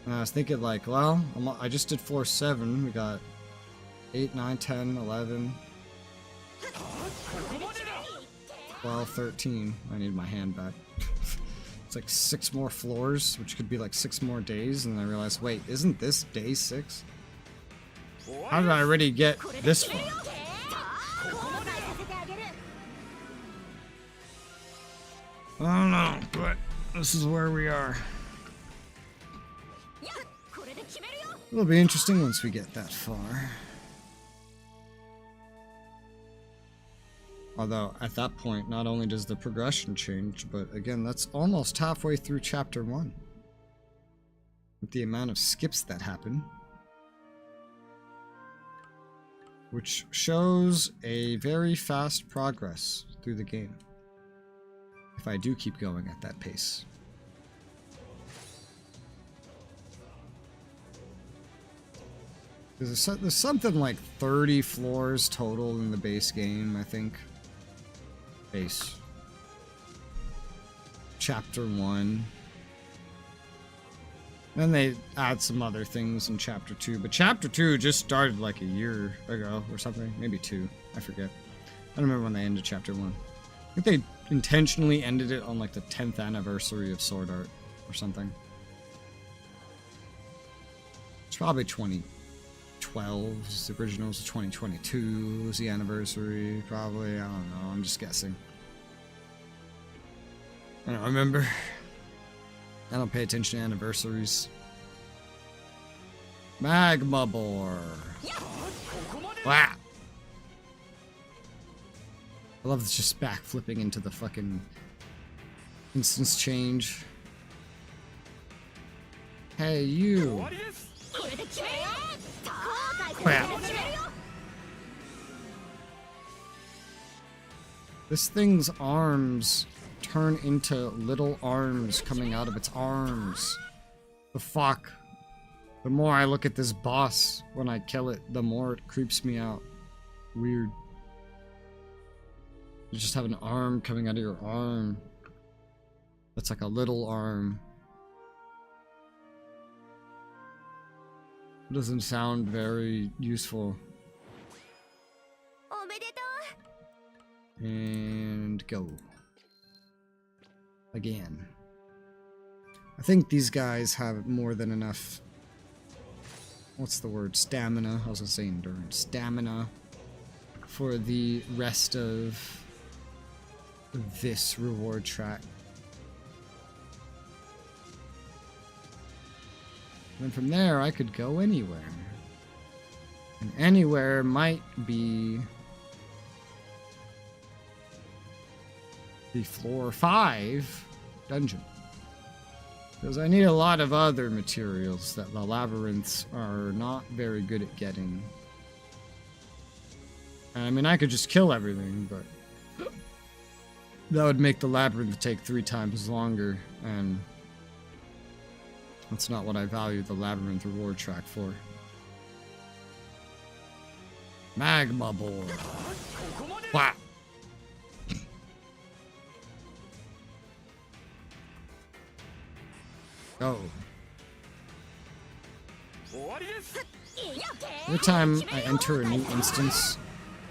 And I was thinking like, well, I just did floor 7. We got 8, 9, 10, 11, 12, 13. I need my hand back. It's like 6 more floors, which could be like 6 more days. And I realized, wait, isn't this day 6? How did I already get this far? I don't know, but this is where we are. It'll be interesting once we get that far. Although, at that point, not only does the progression change, but again, that's almost halfway through Chapter 1. With the amount of skips that happen. Which shows a very fast progress through the game. If I do keep going at that pace. There's something like 30 floors total in the base game, I think. Base. Chapter 1. Then they add some other things in Chapter 2. But Chapter 2 just started like a year ago or something. Maybe 2. I forget. I don't remember when they ended Chapter 1. I think they intentionally ended it on like the 10th anniversary of Sword Art or something. It's probably 2012. The original was 2022 was the anniversary. Probably. I don't know. I'm just guessing. I don't remember. I don't pay attention to anniversaries. Magma Boar. Wow. I love this just backflipping into the fucking instance change. Hey, you. Crap. This thing's arms turn into little arms coming out of its arms. The fuck? The more I look at this boss when I kill it, the more it creeps me out. Weird. You just have an arm coming out of your arm. It's like a little arm. It doesn't sound very useful. And go. Again. I think these guys have more than enough... What's the word? Stamina. I was gonna say endurance. Stamina for the rest of this reward track. And from there, I could go anywhere. And anywhere might be the floor 5 dungeon. Because I need a lot of other materials that the labyrinths are not very good at getting. I mean, I could just kill everything, but that would make the labyrinth take 3 times longer, and that's not what I value the labyrinth reward track for. Magma board. Wow. Go. Every time I enter a new instance,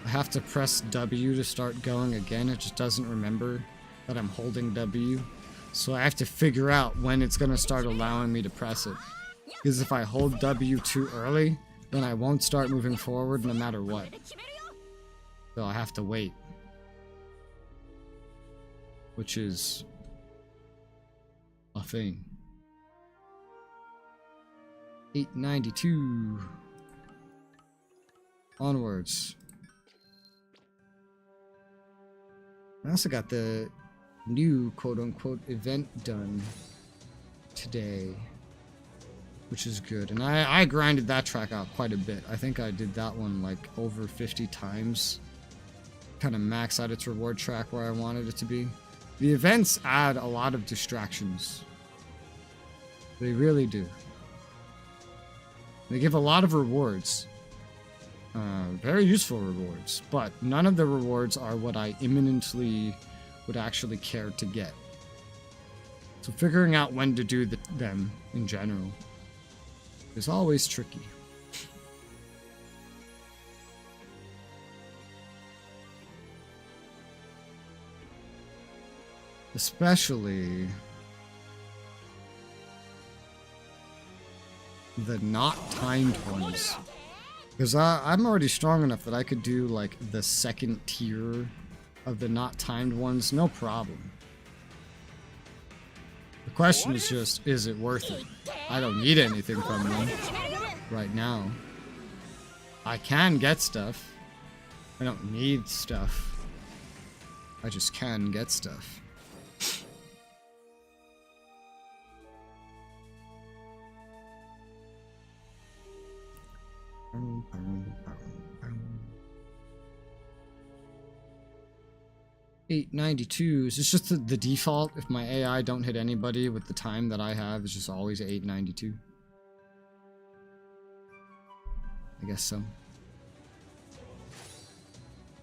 I have to press W to start going again. It just doesn't remember that I'm holding W. So I have to figure out when it's going to start allowing me to press it. Because if I hold W too early, then I won't start moving forward no matter what. So I have to wait. Which is a thing. 892. Onwards. I also got the new quote-unquote event done today, which is good. And I grinded that track out quite a bit. I think I did that one like over 50 times. Kind of max out its reward track where I wanted it to be. The events add a lot of distractions. They really do. They give a lot of rewards. Very useful rewards. But none of the rewards are what I imminently would actually care to get. So figuring out when to do them in general is always tricky. Especially the not timed ones. Because I'm already strong enough that I could do like the second tier of the not timed ones, no problem. The question is just, is it worth it? I don't need anything from them right now. I can get stuff. I don't need stuff. I just can get stuff. $8.92. It's just the default. If my AI don't hit anybody with the time that I have, it's just always $8.92. I guess so.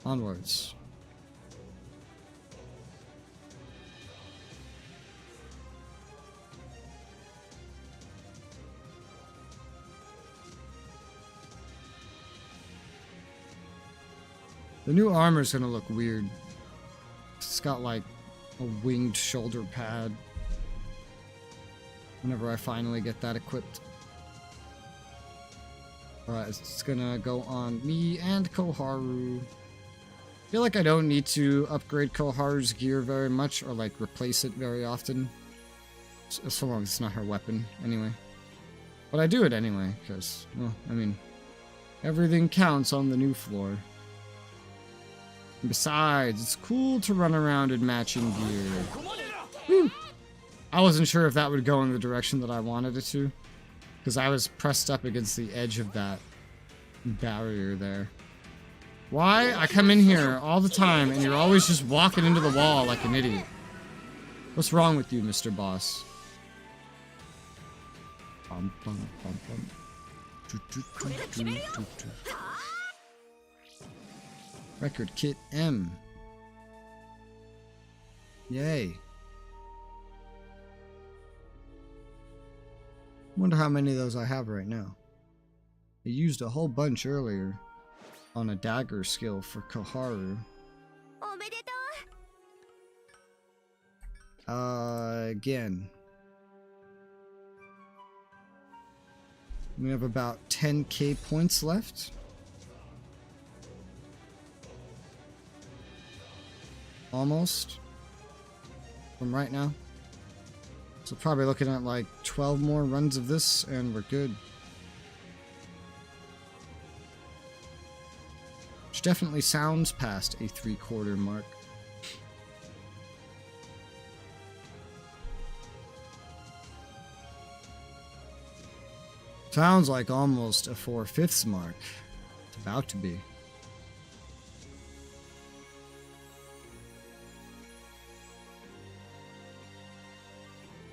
Onwards. The new armor's gonna look weird. It's got like a winged shoulder pad. Whenever I finally get that equipped. Alright, it's gonna go on me and Koharu. I feel like I don't need to upgrade Koharu's gear very much or like replace it very often. So long as it's not her weapon, anyway. But I do it anyway, because, well, I mean, everything counts on the new floor. And besides, it's cool to run around in matching gear. Woo! I wasn't sure if that would go in the direction that I wanted it to, because I was pressed up against the edge of that barrier there. Why? I come in here all the time, and you're always just walking into the wall like an idiot. What's wrong with you, Mr. Boss? Record kit M. Yay. Wonder how many of those I have right now. I used a whole bunch earlier on a dagger skill for Koharu. Again. We have about 10k points left. Almost. From right now. So probably looking at like 12 more runs of this and we're good. Which definitely sounds past a 3/4 mark. Sounds like almost a 4/5 mark. It's about to be.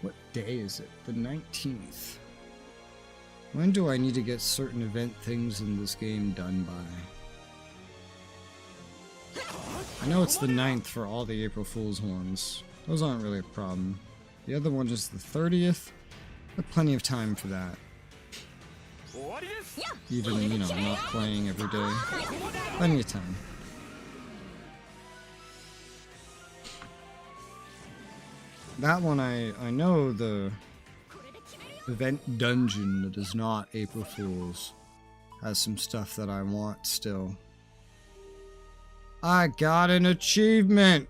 What day is it? The 19th. When do I need to get certain event things in this game done by? I know it's the 9th for all the April Fool's ones. Those aren't really a problem. The other one is the 30th. I have plenty of time for that. Even, you know, not playing every day. Plenty of time. That one I know the event dungeon that is not April Fool's has some stuff that I want still. I got an achievement!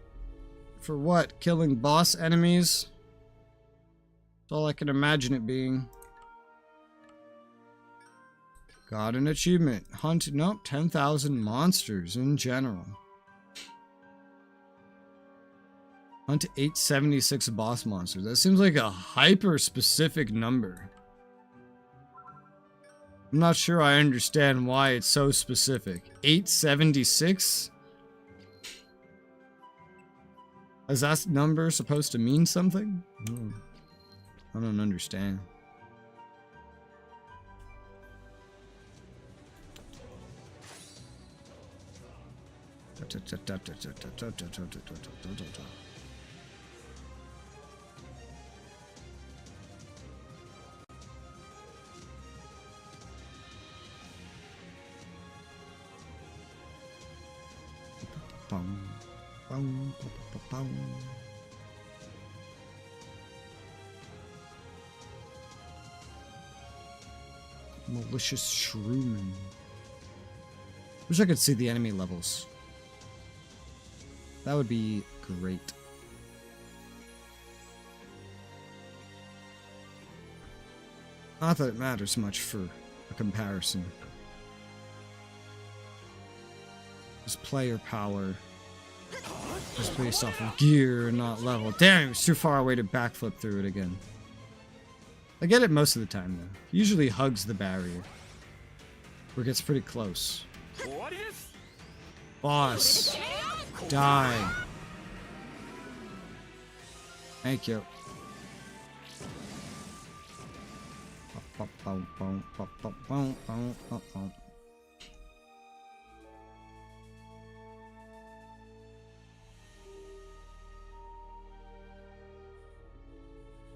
For what? Killing boss enemies? That's all I can imagine it being. Got an achievement. Hunt, nope, 10,000 monsters in general. Hunt 876 boss monsters. That seems like a hyper-specific number. I'm not sure I understand why it's so specific. 876? Is that number supposed to mean something? I don't understand. Malicious Shrewman. Wish I could see the enemy levels. That would be great. Not that it matters much for a comparison. Just player power is based off of gear, not level. Damn, it was too far away to backflip through it again. I get it most of the time, though. Usually hugs the barrier. Or gets pretty close. Boss. Die. Thank you.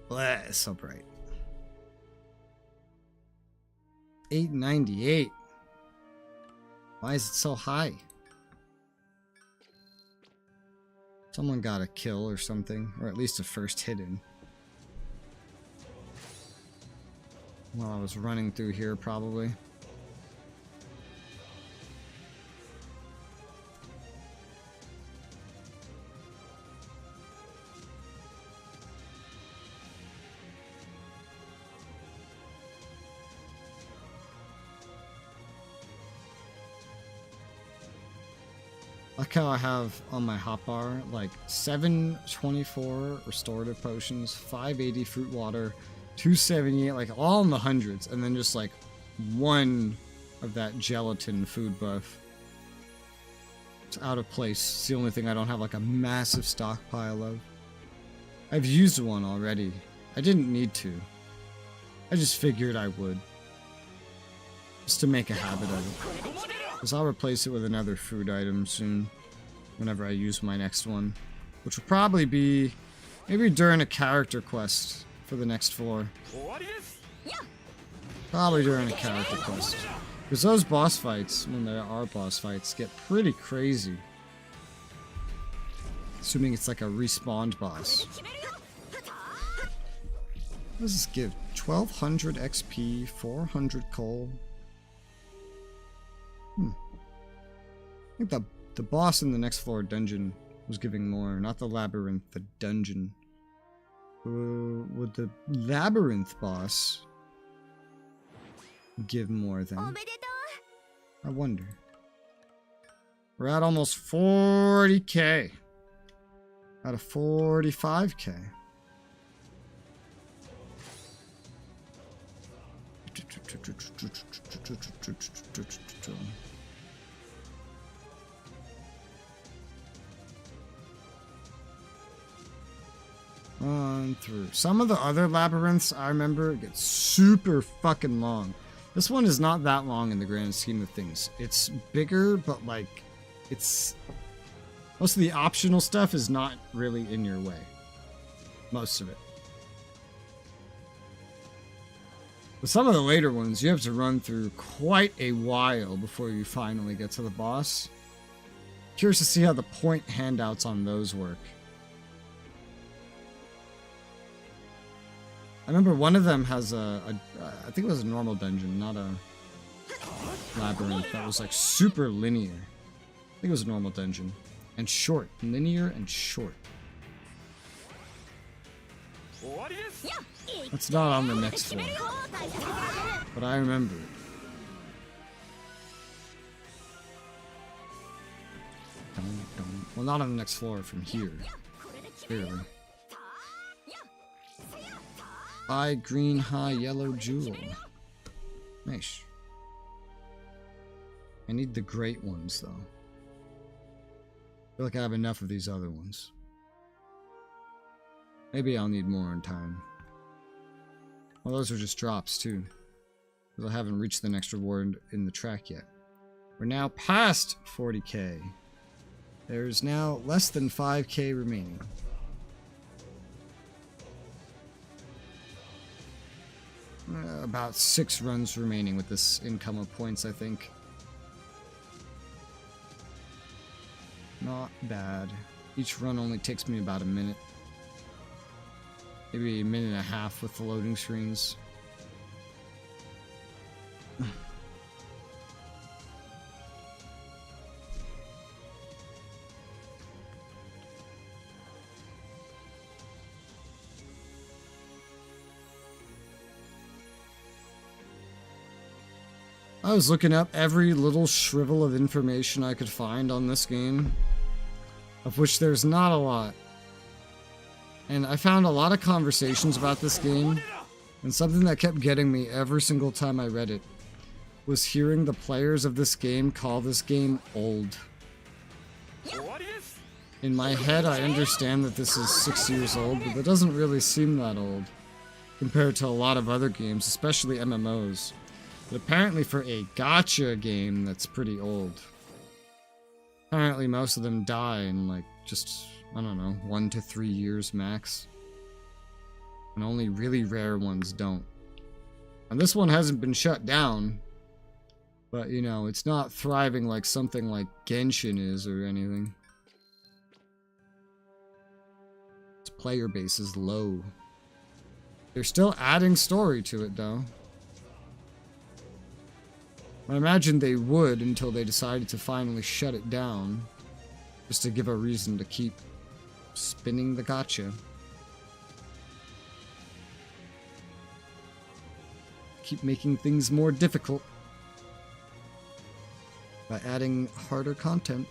Blah, it's so bright. 898. Why is it so high? Someone got a kill or something, or at least a first hit in. While I was running through here, probably. Like how I have on my hotbar, like 724 restorative potions, 580 fruit water, 278, like all in the hundreds, and then just like one of that gelatin food buff. It's out of place. It's the only thing I don't have like a massive stockpile of. I've used one already. I didn't need to. I just figured I would. Just to make a habit of it. Because I'll replace it with another food item soon. Whenever I use my next one. Which will probably be maybe during a character quest for the next floor. Probably during a character quest. Because those boss fights, when there are boss fights, get pretty crazy. Assuming it's like a respawned boss. What does this give? 1200 XP, 400 coal. I think the boss in the next floor dungeon was giving more, not the labyrinth, the dungeon. Would the labyrinth boss give more then? I wonder. We're at almost 40k. Out of 45k. On through. Some of the other labyrinths, I remember, get super fucking long. This one is not that long in the grand scheme of things. It's bigger, but like, it's... Most of the optional stuff is not really in your way. Most of it. But some of the later ones, you have to run through quite a while before you finally get to the boss. Curious to see how the point handouts on those work. I remember one of them has I think it was a normal dungeon, not a labyrinth, that was like super linear. I think it was a normal dungeon. And short. Linear and short. That's not on the next floor. But I remember it. Well, not on the next floor from here. Clearly. High green, high yellow jewel. Nice. I need the great ones, though. I feel like I have enough of these other ones. Maybe I'll need more in time. Well, those are just drops, too. Because I haven't reached the next reward in the track yet. We're now past 40k. There's now less than 5k remaining. About 6 runs remaining with this income of points, I think. Not bad. Each run only takes me about a minute. Maybe a minute and a half with the loading screens. I was looking up every little shrivel of information I could find on this game, of which there's not a lot. And I found a lot of conversations about this game, and something that kept getting me every single time I read it was hearing the players of this game call this game old. In my head, I understand that this is 6 years old, but it doesn't really seem that old compared to a lot of other games, especially MMOs. But apparently for a gacha game, that's pretty old. Apparently most of them die in like just, I don't know, 1 to 3 years max. And only really rare ones don't. And this one hasn't been shut down. But, you know, it's not thriving like something like Genshin is or anything. Its player base is low. They're still adding story to it, though. I imagine they would until they decided to finally shut it down. Just to give a reason to keep spinning the gacha. Keep making things more difficult. By adding harder content.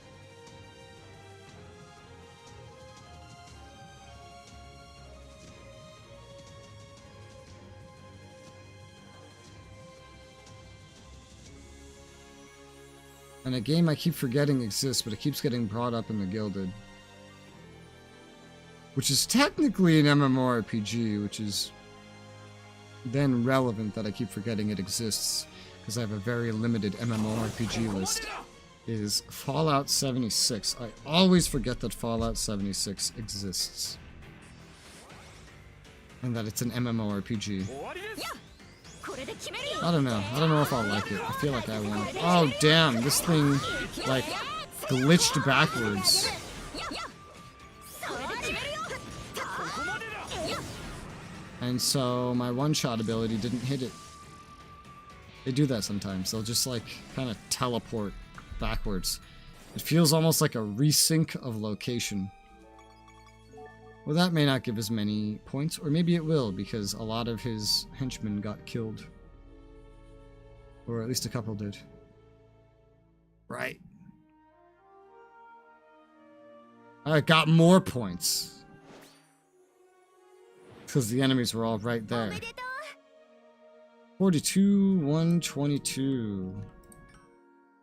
And a game I keep forgetting exists, but it keeps getting brought up in the Gilded. Which is technically an MMORPG, which is then relevant that I keep forgetting it exists, because I have a very limited MMORPG list, is Fallout 76. I always forget that Fallout 76 exists. And that it's an MMORPG. I don't know. I don't know if I'll like it. I feel like I won't. Oh, damn. This thing, like, glitched backwards. And so my one-shot ability didn't hit it. They do that sometimes. They'll just, like, kind of teleport backwards. It feels almost like a resync of location. Well, that may not give as many points, or maybe it will, because a lot of his henchmen got killed. Or at least a couple did. Right. I got more points. Because the enemies were all right there. 42, 122.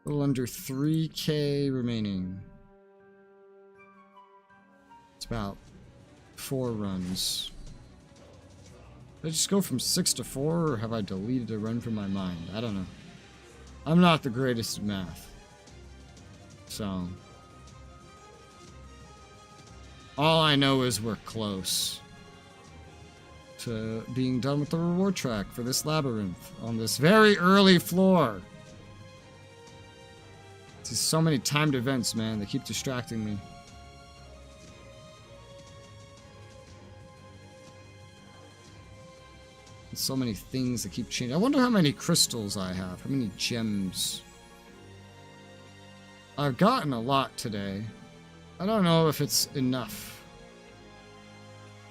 A little under 3k remaining. It's about 4 runs. Did I just go from 6 to 4, or have I deleted a run from my mind? I don't know. I'm not the greatest at math. So. All I know is we're close to being done with the reward track for this labyrinth on this very early floor. There's so many timed events, man. They keep distracting me. There's so many things that keep changing. I wonder how many crystals I have. How many gems? I've gotten a lot today. I don't know if it's enough.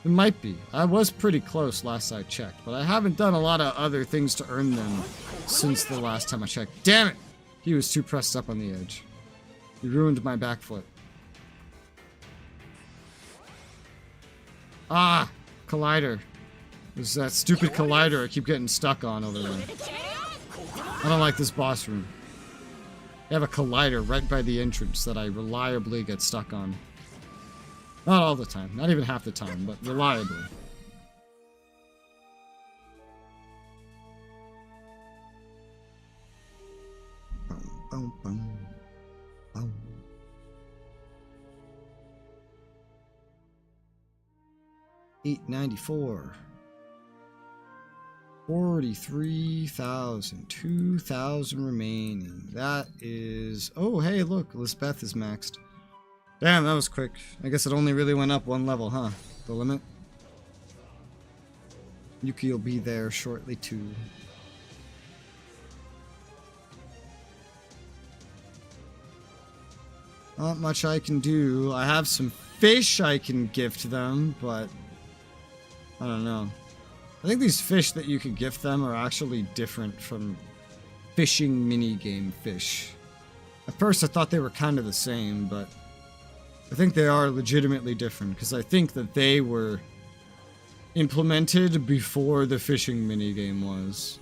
It might be. I was pretty close last I checked, but I haven't done a lot of other things to earn them since the last time I checked. Damn it! He was too pressed up on the edge. He ruined my back foot. Ah! Collider. There's that stupid collider I keep getting stuck on over there. I don't like this boss room. They have a collider right by the entrance that I reliably get stuck on. Not all the time. Not even half the time, but reliably. Boom, boom, boom. 894. 43,000. 2,000 remaining. That is... Oh, hey, look. Lisbeth is maxed. Damn, that was quick. I guess it only really went up 1 level, huh? The limit? Yuki will be there shortly, too. Not much I can do. I have some fish I can gift them, but... I don't know. I think these fish that you could gift them are actually different from fishing minigame fish. At first I thought they were kind of the same, but I think they are legitimately different, because I think that they were implemented before the fishing minigame was.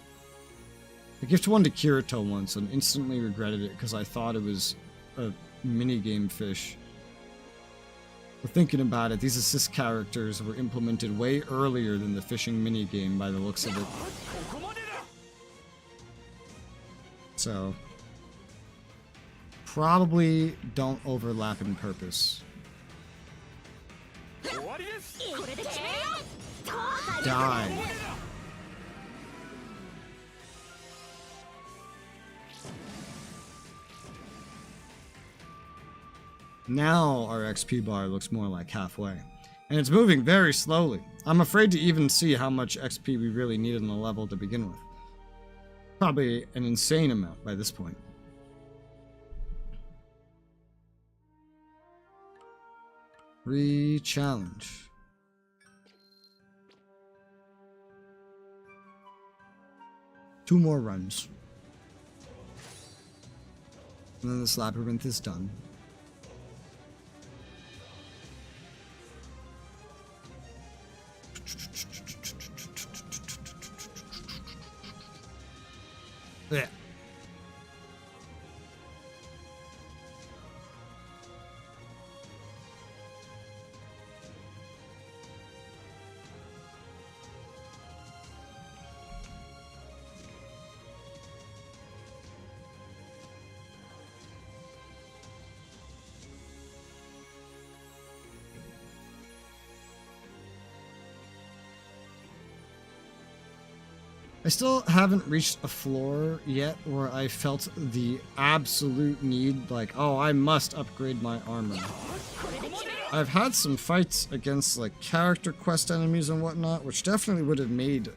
I gifted one to Kirito once and instantly regretted it because I thought it was a minigame fish. But thinking about it, these assist characters were implemented way earlier than the fishing minigame by the looks of it. So, probably don't overlap in purpose. Die. Now our XP bar looks more like halfway. And it's moving very slowly. I'm afraid to even see how much XP we really needed on the level to begin with. Probably an insane amount by this point. Re-challenge. Two more runs. And then this labyrinth is done. Yeah. I still haven't reached a floor yet where I felt the absolute need, like, oh, I must upgrade my armor. I've had some fights against, like, character quest enemies and whatnot, which definitely would have made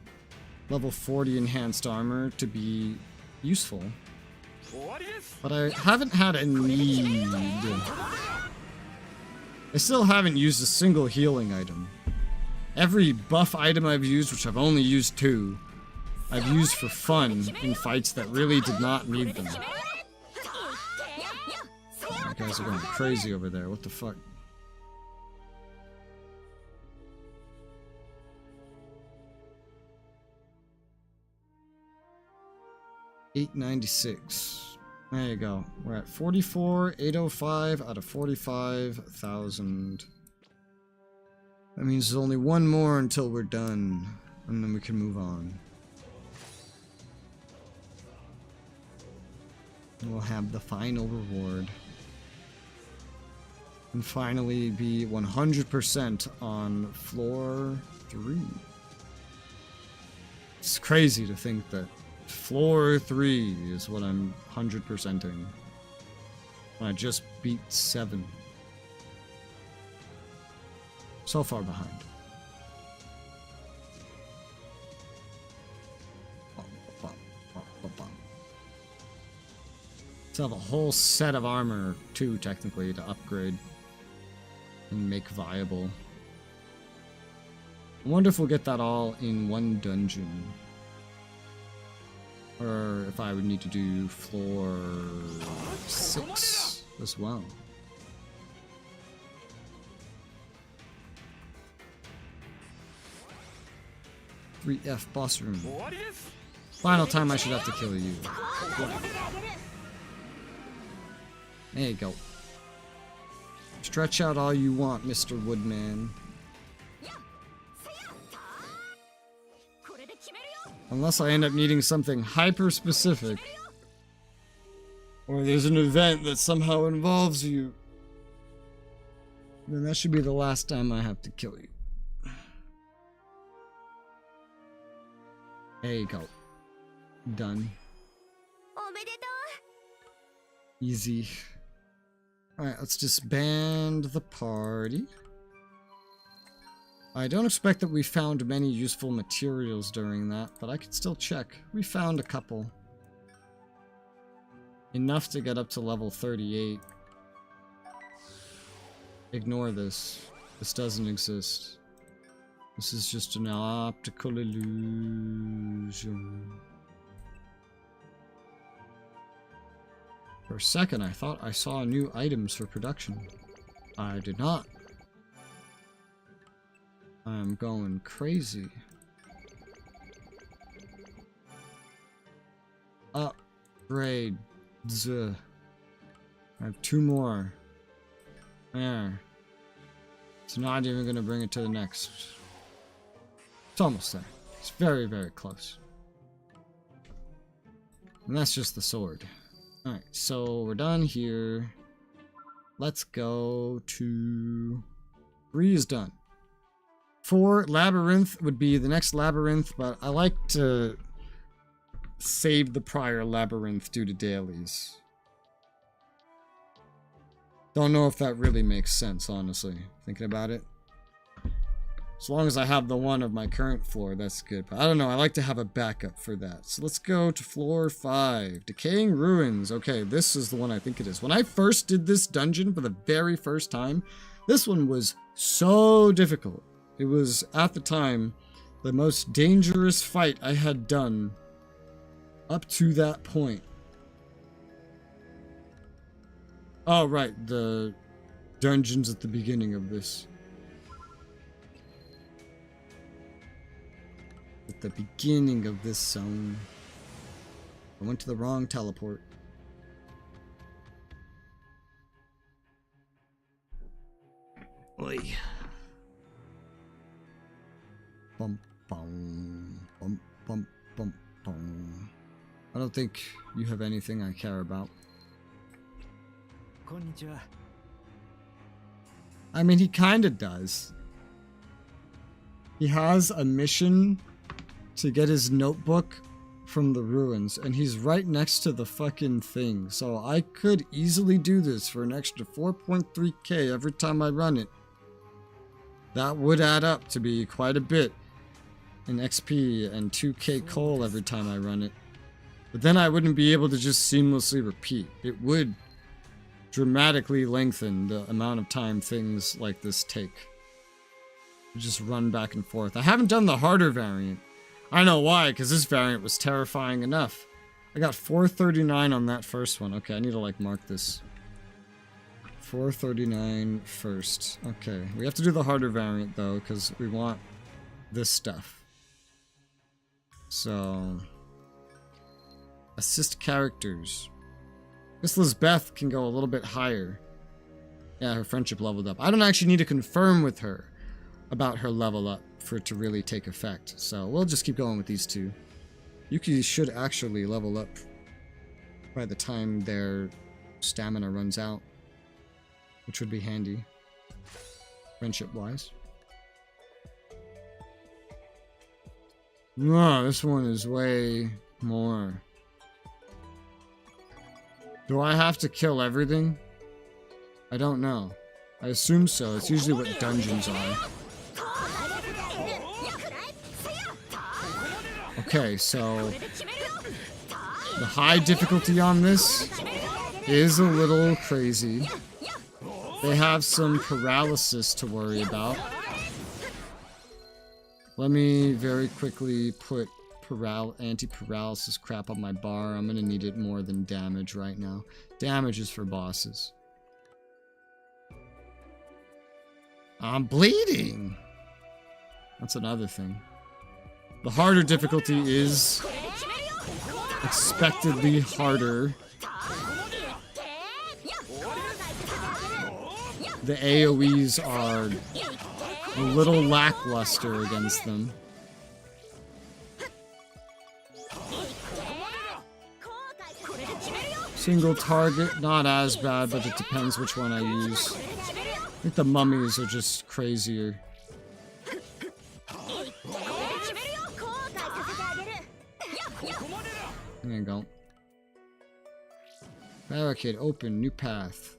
level 40 enhanced armor to be useful. But I haven't had a need. I still haven't used a single healing item. Every buff item I've used, which I've only used 2, I've used for fun in fights that really did not need them. You guys are going crazy over there. What the fuck? $896. There you go. We're at 44,805 out of 45,000. That means there's only one more until we're done, and then we can move on. And we'll have the final reward. And finally be 100% on floor 3. It's crazy to think that floor 3 is what I'm 100%ing. I just beat 7. So far behind. Let's have a whole set of armor, too, technically, to upgrade and make viable. I wonder if we'll get that all in one dungeon. Or if I would need to do floor 6 as well. F boss room. Final time I should have to kill you. There you go. Stretch out all you want, Mr. Woodman. Unless I end up needing something hyper-specific. Or there's an event that somehow involves you. Then that should be the last time I have to kill you. There you go. Done. Easy. Alright, let's disband the party. I don't expect that we found many useful materials during that, but I could still check. We found a couple. Enough to get up to level 38. Ignore this. This doesn't exist. This is just an optical illusion. For a second, I thought I saw new items for production. I did not. I'm going crazy. Upgrade. I have 2 more. There. It's not even going to bring it to the next. It's almost there. It's very, very close. And that's just the sword. Alright, so we're done here. Let's go to... 3 is done. 4, Labyrinth would be the next Labyrinth, but I like to save the prior Labyrinth due to dailies. Don't know if that really makes sense, honestly, thinking about it. As long as I have the one of my current floor, that's good. But I don't know, I like to have a backup for that. So let's go to floor 5. Decaying Ruins. Okay, this is the one I think it is. When I first did this dungeon for the very first time, this one was so difficult. It was, at the time, the most dangerous fight I had done up to that point. Oh, right, the dungeons at the beginning of this. At the beginning of this zone. I went to the wrong teleport. Oi. Bum, bum, bum, bum, bum, bum. I don't think you have anything I care about. Konnichiwa. I mean, he kinda does. He has a mission to get his notebook from the ruins, and he's right next to the fucking thing. So I could easily do this for an extra 4.3k every time I run it. That would add up to be quite a bit in XP and 2k coal every time I run it. But then I wouldn't be able to just seamlessly repeat. It would dramatically lengthen the amount of time things like this take. Just run back and forth. I haven't done the harder variant. I know why, because this variant was terrifying enough. I got 439 on that first one. Okay, I need to like mark this. 439 first. Okay, we have to do the harder variant though, because we want this stuff. So, assist characters. Miss Lizbeth can go a little bit higher. Yeah, her friendship leveled up. I don't actually need to confirm with her about her level up for it to really take effect. So we'll just keep going with these two. Yuki should actually level up by the time their stamina runs out, which would be handy, friendship-wise. No, this one is way more. Do I have to kill everything? I don't know. I assume so. It's usually what dungeons are. Okay, so the high difficulty on this is a little crazy. They have some paralysis to worry about. Let me very quickly put anti-paralysis crap on my bar. I'm gonna need it more than damage right now. Damage is for bosses. I'm bleeding! That's another thing. The harder difficulty is expectedly harder. The AoEs are a little lackluster against them. Single target, not as bad, but it depends which one I use. I think the mummies are just crazier. There you go. Barricade open, new path.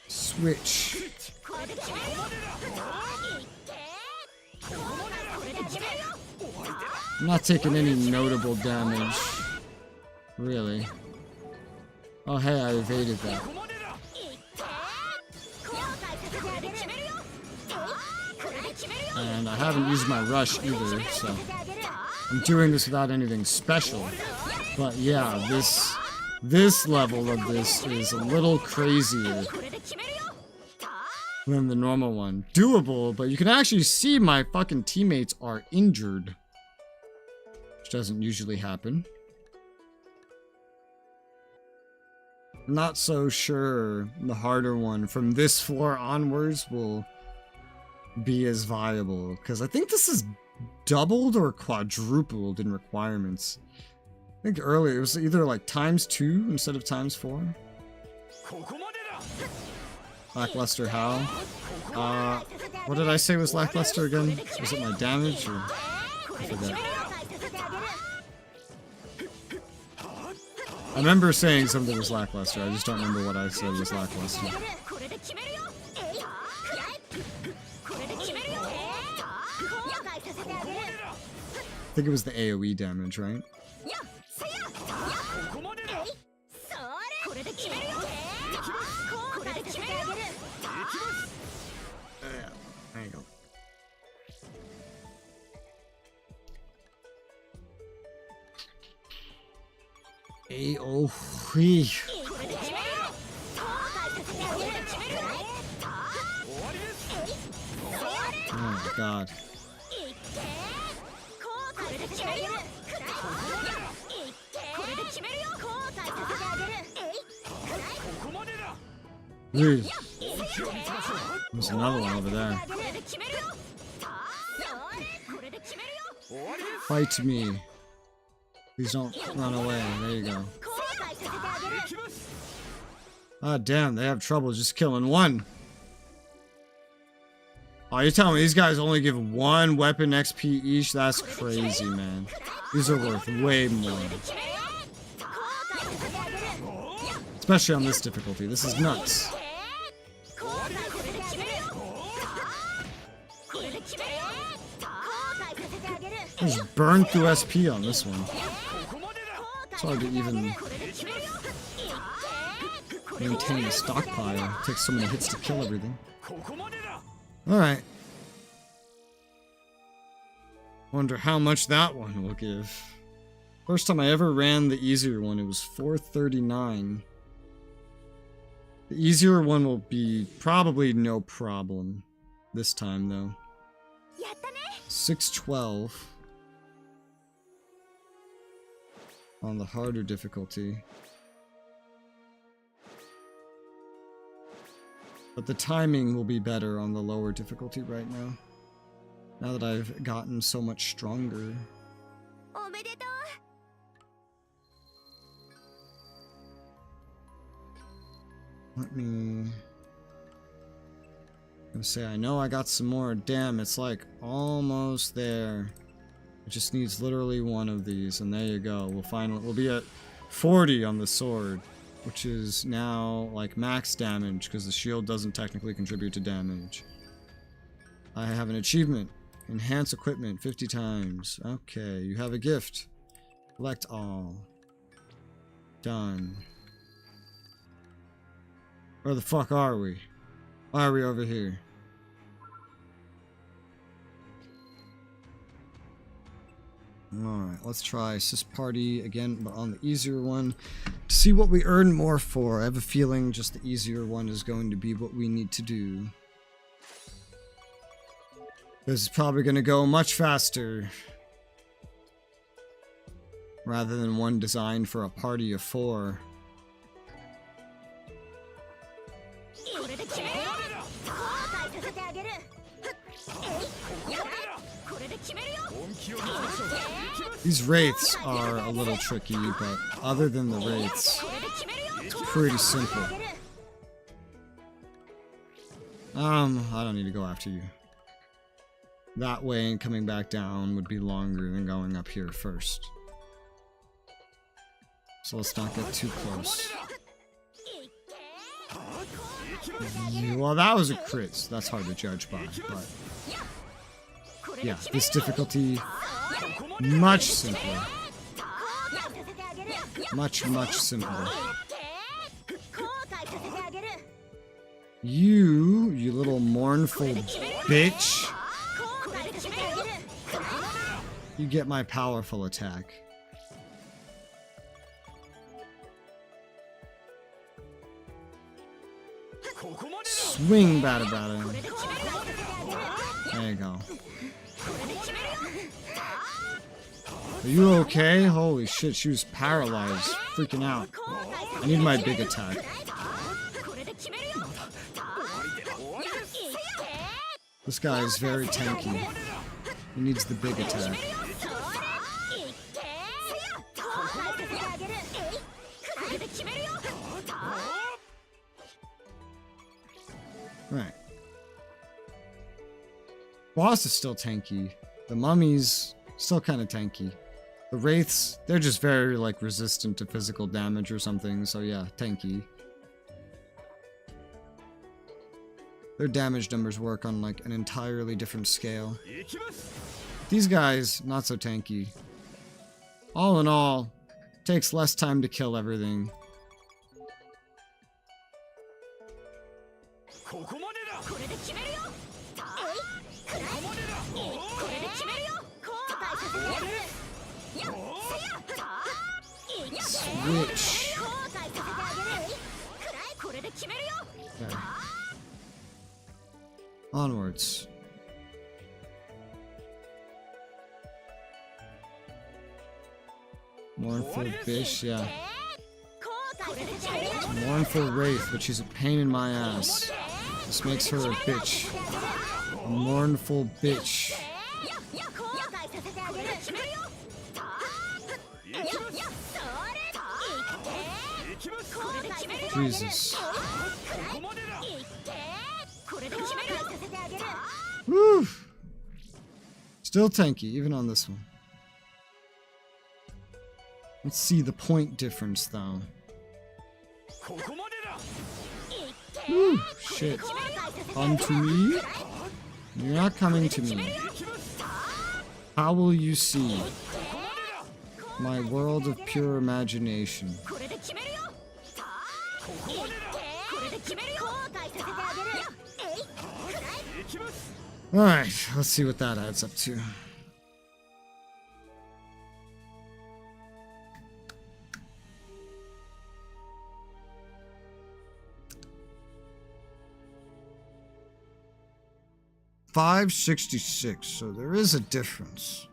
Switch. I'm not taking any notable damage. Really. Oh hey, I evaded that. And I haven't used my rush either, so I'm doing this without anything special. But yeah, this level of this is a little crazier than the normal one. Doable, but you can actually see my fucking teammates are injured, which doesn't usually happen. Not so sure the harder one from this floor onwards will be as viable, because I think this is doubled or quadrupled in requirements. I think earlier it was either like ×2 instead of ×4. Lackluster how? What did I say was lackluster again? Was it my damage or? I forget. I remember saying something was lackluster, I just don't remember what I said was lackluster. I think it was the AoE damage, right? There you go. AoE. Oh my god. There's another one over there. Fight me. Please don't run away. There you go. Ah, damn, they have trouble just killing one. Oh, you're telling me these guys only give 1 weapon XP each? That's crazy, man. These are worth way more. Especially on this difficulty. This is nuts. I just burned through SP on this one. It's hard to even maintain a stockpile. It takes so many hits to kill everything. Alright. Wonder how much that one will give. First time I ever ran the easier one, it was 439. The easier one will be probably no problem this time, though. 612 on the harder difficulty. But the timing will be better on the lower difficulty right now. Now that I've gotten so much stronger. Let me... I'm gonna say, I know I got some more. Damn, it's like almost there. It just needs literally one of these, and there you go. We'll be at 40 on the sword, which is now like max damage because the shield doesn't technically contribute to damage. I have an achievement. Enhance equipment 50 times. Okay, you have a gift. Collect all. Done. Where the fuck are we? Why are we over here? Alright, let's try Sis Party again, but on the easier one. To see what we earn more for. I have a feeling just the easier one is going to be what we need to do. This is probably going to go much faster. Rather than one designed for a party of 4. These wraiths are a little tricky, but other than the wraiths, it's pretty simple. I don't need to go after you. That way, and coming back down would be longer than going up here first. So let's not get too close. Well, that was a crit, so that's hard to judge by, but... yeah, this difficulty, much simpler. Much simpler. You little mournful bitch. You get my powerful attack. Swing bada. There you go. Are you okay? Holy shit, she was paralyzed. Freaking out. I need my big attack. This guy is very tanky. He needs the big attack. Right. Boss is still tanky. The mummies, still kind of tanky. The wraiths, they're just very, like, resistant to physical damage or something, so yeah, tanky. Their damage numbers work on, like, an entirely different scale. These guys, not so tanky. All in all, takes less time to kill everything. Switch. Okay. Onwards. Mournful Bish, yeah. Mournful Wraith, but she's a pain in my ass. This makes her a bitch. A mournful bitch. Jesus. Woo! Still tanky, even on this one. Let's see the point difference, though. Woo! Shit. Come to me? You're not coming to me. How will you see my world of pure imagination? Alright, let's see what that adds up to. $566, so there is a difference.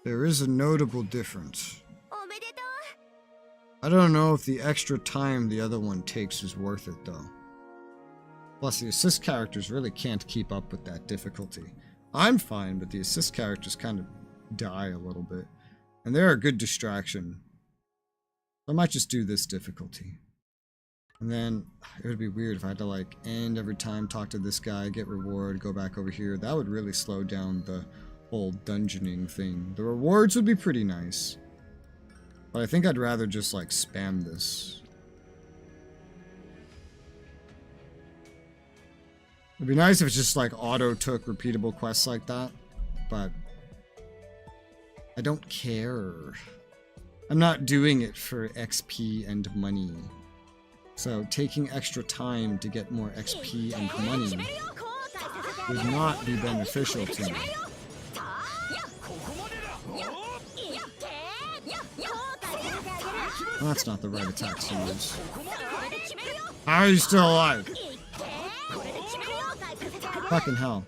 There is a notable difference. I don't know if the extra time the other one takes is worth it, though. Plus, the assist characters really can't keep up with that difficulty. I'm fine, but the assist characters kind of die a little bit. And they're a good distraction. I might just do this difficulty. And then, it would be weird if I had to, like, end every time, talk to this guy, get reward, go back over here. That would really slow down the whole dungeoning thing. The rewards would be pretty nice. But I think I'd rather just, like, spam this. It'd be nice if it's just, like, auto-took repeatable quests like that. But I don't care. I'm not doing it for XP and money. So taking extra time to get more XP and money would not be beneficial to me. Well, that's not the right attack to use. How are you still alive? Fucking hell.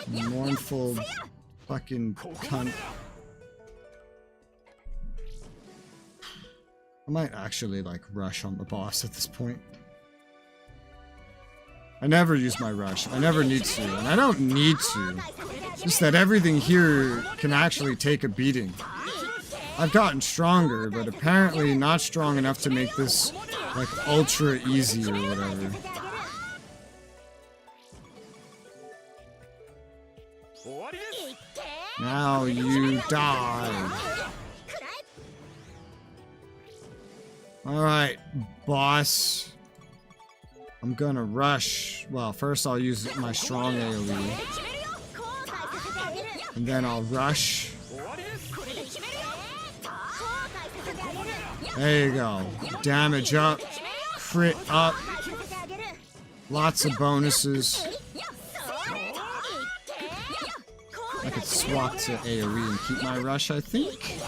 Mournful fucking cunt. I might actually, like, rush on the boss at this point. I never use my rush. I never need to, and I don't need to. Just that everything here can actually take a beating. I've gotten stronger, but apparently not strong enough to make this, like, ultra easy or whatever. Now you die. Alright, boss. I'm gonna rush. Well, first I'll use my strong AoE. And then I'll rush. There you go. Damage up. Crit up. Lots of bonuses. I could swap to AoE and keep my rush, I think.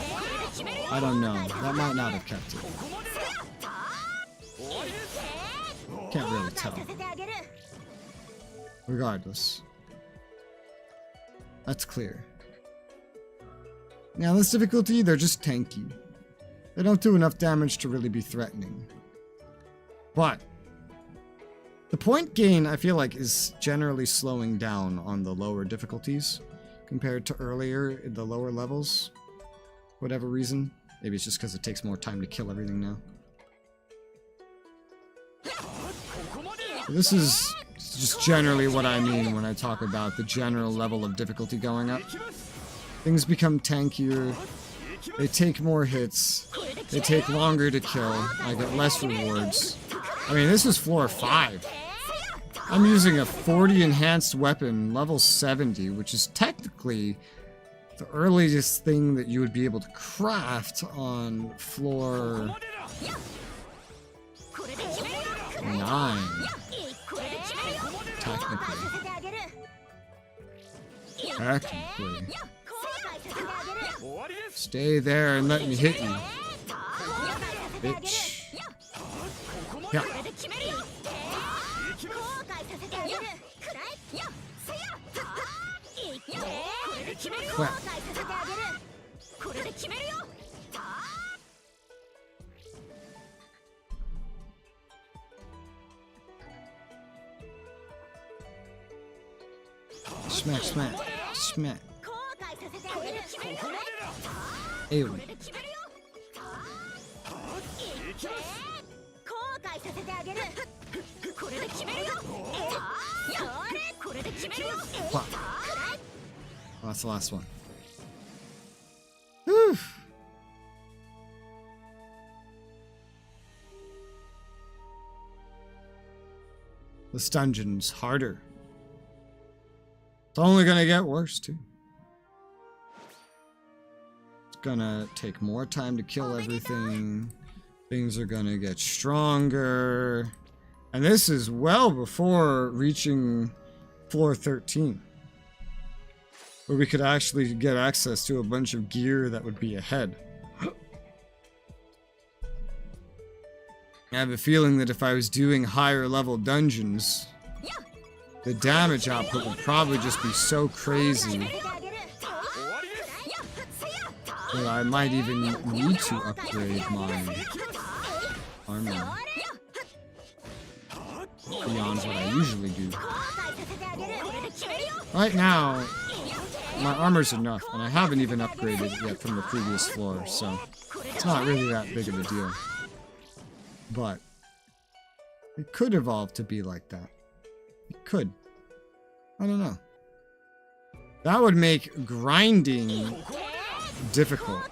I don't know. That might not have kept it. Can't really tell. Regardless. That's clear. Now, this difficulty, they're just tanky. They don't do enough damage to really be threatening. But the point gain, I feel like, is generally slowing down on the lower difficulties compared to earlier in the lower levels. Whatever reason. Maybe it's just because it takes more time to kill everything now. This is just generally what I mean when I talk about the general level of difficulty going up. Things become tankier, they take more hits, they take longer to kill, I get less rewards. I mean, this is floor 5. I'm using a 40 enhanced weapon, level 70, which is technically the earliest thing that you would be able to craft on floor 9. Technically. Stay there and let me hit you. Bitch. Yeah. Crap. Smack, smack, smack. Ew. Wow. Oh, that's the last one. Whew. This dungeon's harder. It's only gonna get worse, too. It's gonna take more time to kill everything. Things are gonna get stronger. And this is well before reaching floor 13. Where we could actually get access to a bunch of gear that would be ahead. I have a feeling that if I was doing higher level dungeons, the damage output would probably just be so crazy that I might even need to upgrade my armor beyond what I usually do. Right now, my armor's enough, and I haven't even upgraded it yet from the previous floor, so it's not really that big of a deal. But it could evolve to be like that. It could. I don't know. That would make grinding difficult.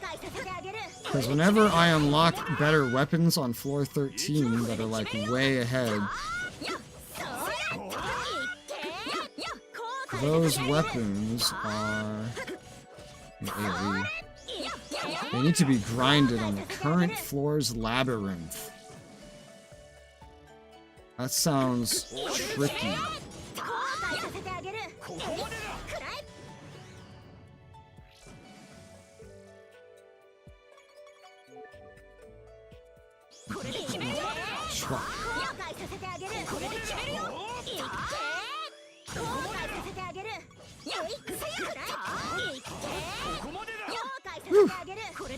Because whenever I unlock better weapons on floor 13 that are like way ahead, those weapons are AoE. They need to be grinded on the current floor's labyrinth. That sounds tricky.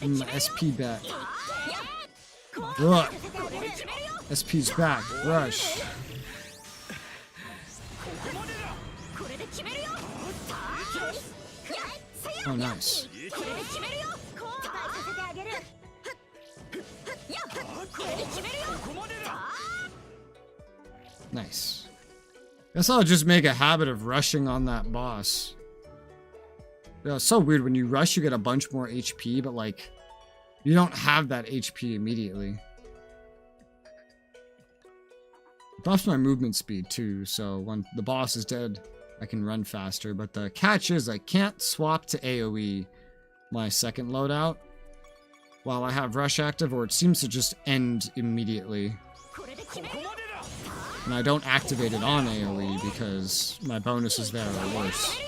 My SP back. Ugh. SP's back. Rush. Oh, nice. Nice. Guess I'll just make a habit of rushing on that boss. Yeah, it's so weird. When you rush, you get a bunch more HP, but like, you don't have that HP immediately. It buffs my movement speed too, so when the boss is dead, I can run faster. But the catch is I can't swap to AoE my second loadout while I have rush active, or it seems to just end immediately. And I don't activate it on AoE because my bonuses there are worse.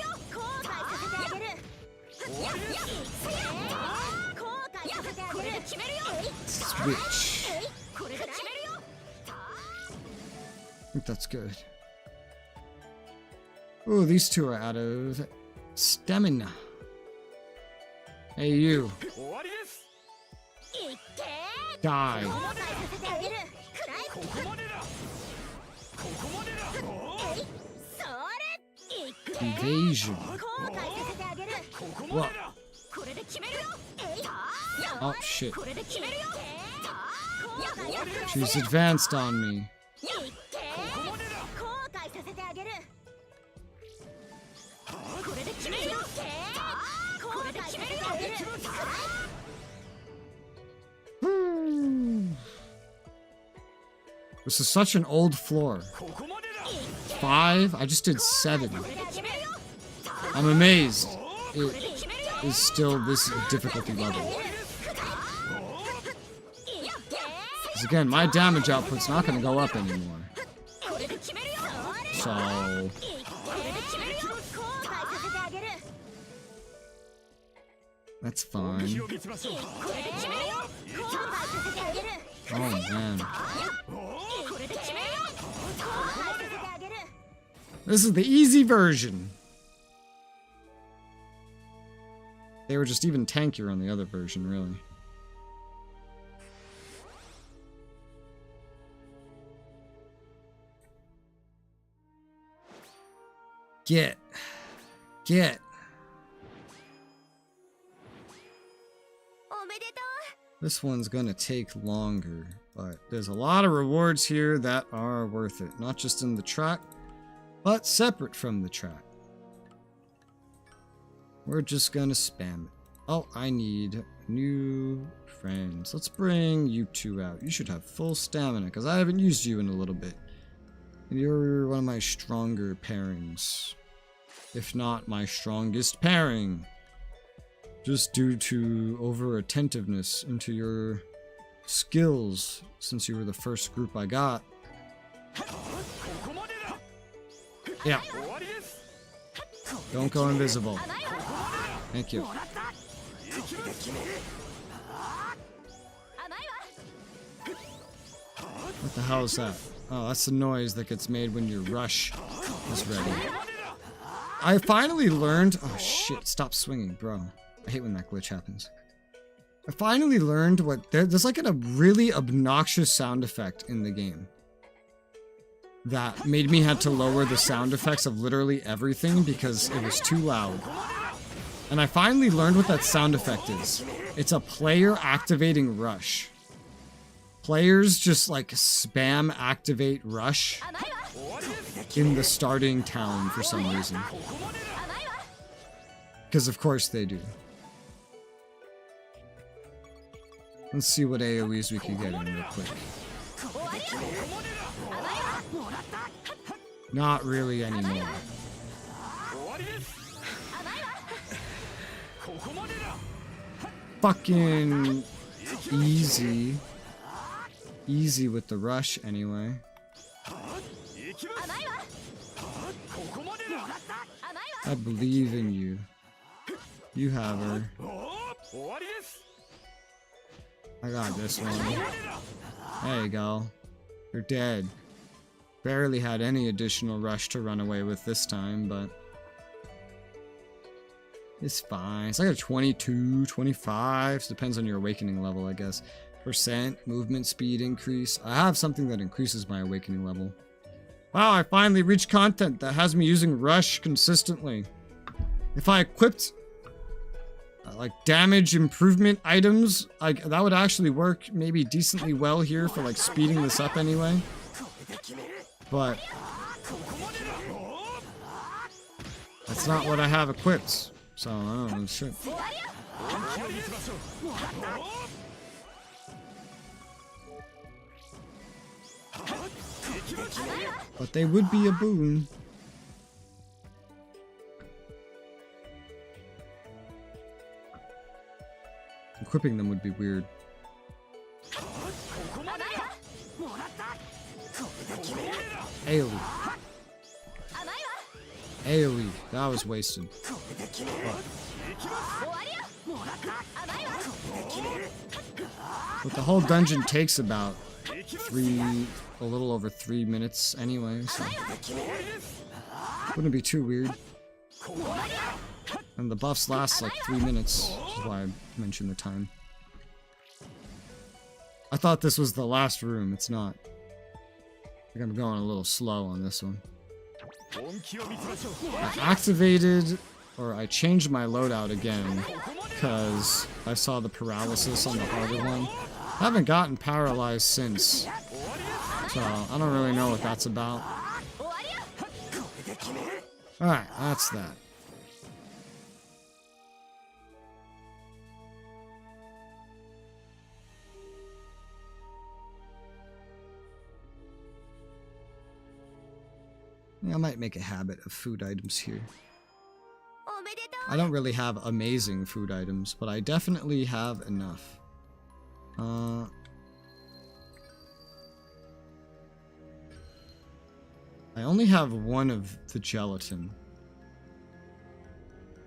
Switch. I think that's good. Oh, these two are out of stamina. Hey, you. Die. Evasion. What? Oh, shit. She's advanced on me. This is such an old floor. 5? I just did 7. I'm amazed it is still this difficulty level. Because again, my damage output's not going to go up anymore. So... that's fine. Oh, man. This is the easy version. They were just even tankier on the other version, really. Get. This one's gonna take longer, but there's a lot of rewards here that are worth it. Not just in the track, but separate from the track. We're just gonna spam it. Oh, I need new friends. Let's bring you two out. You should have full stamina, because I haven't used you in a little bit. And you're one of my stronger pairings. If not my strongest pairing. Just due to over-attentiveness into your skills, since you were the first group I got. Yeah. Don't go invisible. Thank you. What the hell is that? Oh, that's the noise that gets made when your rush is ready. I finally learned... Oh shit, stop swinging, bro. I hate when that glitch happens. I finally learned what... There's like a really obnoxious sound effect in the game. That made me have to lower the sound effects of literally everything because it was too loud. And I finally learned what that sound effect is. It's a player activating rush. Players just like spam activate rush in the starting town for some reason. Because of course they do. Let's see what AoEs we can get in real quick. Not really anymore. Fucking easy. Easy with the rush anyway. I believe in you. You have her. I got this one. There you go. You're dead. Barely had any additional rush to run away with this time, but it's fine. It's like a 22, 25. Depends on your awakening level, I guess. Percent movement speed increase. I have something that increases my awakening level. Wow, I finally reached content that has me using rush consistently. If I equipped like damage improvement items, like that would actually work maybe decently well here for like speeding this up anyway. But that's not what I have equipped, so I don't know shit. But they would be a boon. Equipping them would be weird. AoE. AoE. That was wasted. But the whole dungeon takes about a little over 3 minutes anyway, so wouldn't be too weird. And the buffs last like 3 minutes, which is why I mentioned the time. I thought this was the last room, it's not. I think I'm going a little slow on this one. I activated, or I changed my loadout again, because I saw the paralysis on the harder one. I haven't gotten paralyzed since, so I don't really know what that's about. Alright, that's that. I might make a habit of food items here. I don't really have amazing food items, but I definitely have enough. I only have one of the gelatin.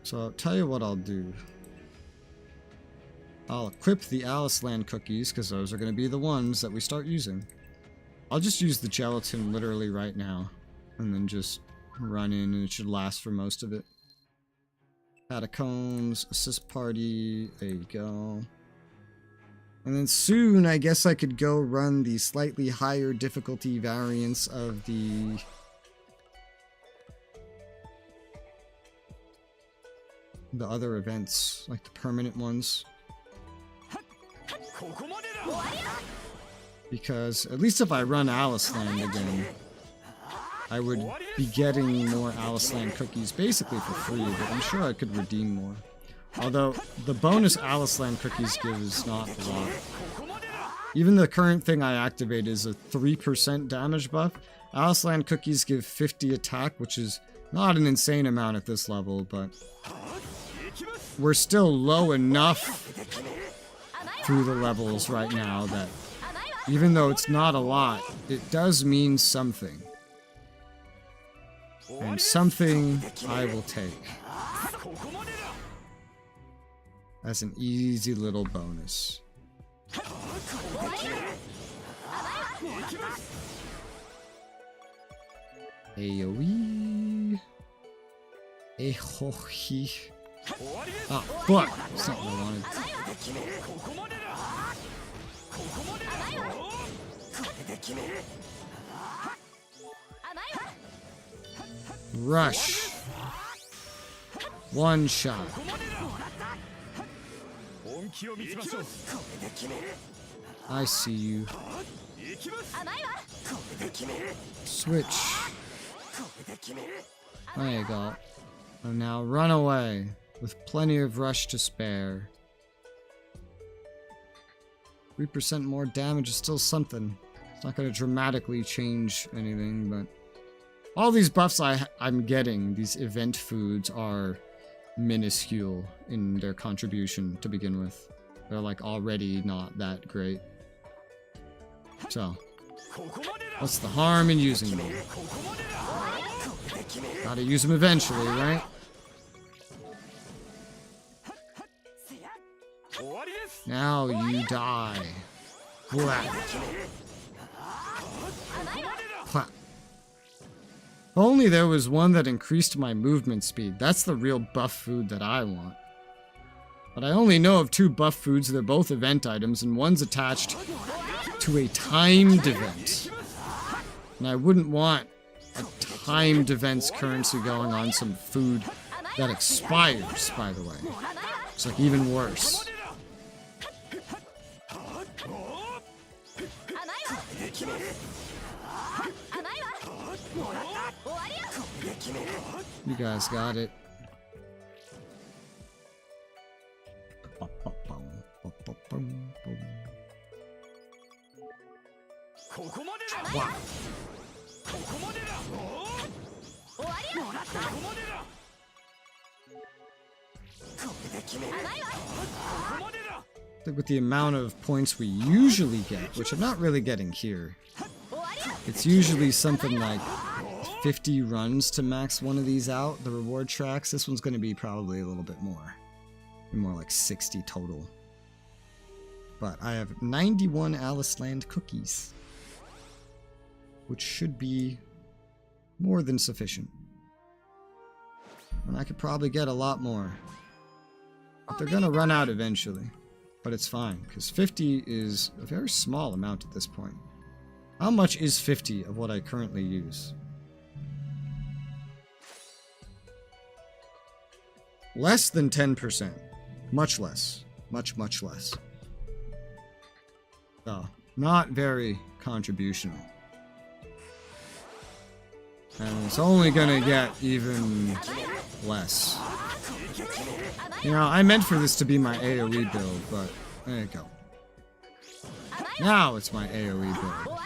So I'll tell you what I'll do. I'll equip the Alice Land cookies, because those are going to be the ones that we start using. I'll just use the gelatin literally right now. And then just run in, and it should last for most of it. Catacombs, assist party, there you go. And then soon, I guess I could go run the slightly higher difficulty variants of the... other events, like the permanent ones. Because at least if I run Alice Land again, I would be getting more Alice Land cookies basically for free, but I'm sure I could redeem more. Although, the bonus Alice Land cookies give is not a lot. Even the current thing I activate is a 3% damage buff. Alice Land cookies give 50 attack, which is not an insane amount at this level, but we're still low enough through the levels right now that even though it's not a lot, it does mean something. And something I will take as an easy little bonus. AoE. Ehohi. Ah, fuck! That's not what I wanted. Rush. One shot. I see you. Switch. There you go. And now run away with plenty of rush to spare. 3% more damage is still something. It's not going to dramatically change anything, but all these buffs I'm getting, these event foods, are minuscule in their contribution to begin with. They're like already not that great. So, what's the harm in using them? Gotta use them eventually, right? Now you die. Whack. Whack. If only there was one that increased my movement speed. That's the real buff food that I want. But I only know of 2 buff foods. They're both event items, and one's attached to a timed event. And I wouldn't want a timed event's currency going on some food that expires, by the way. It's like even worse. You guys got it. Wow. I think with the amount of points we usually get, which I'm not really getting here, it's usually something like 50 runs to max one of these out, the reward tracks. This one's going to be probably a little bit more. More like 60 total. But I have 91 Alice Land cookies, which should be more than sufficient. And I could probably get a lot more. But they're going to run out eventually. But it's fine, because 50 is a very small amount at this point. How much is 50 of what I currently use? Less than 10%. Much less. Much, much less. So, not very contributional. And it's only gonna get even less. You know, I meant for this to be my AoE build, but there you go. Now it's my AoE build.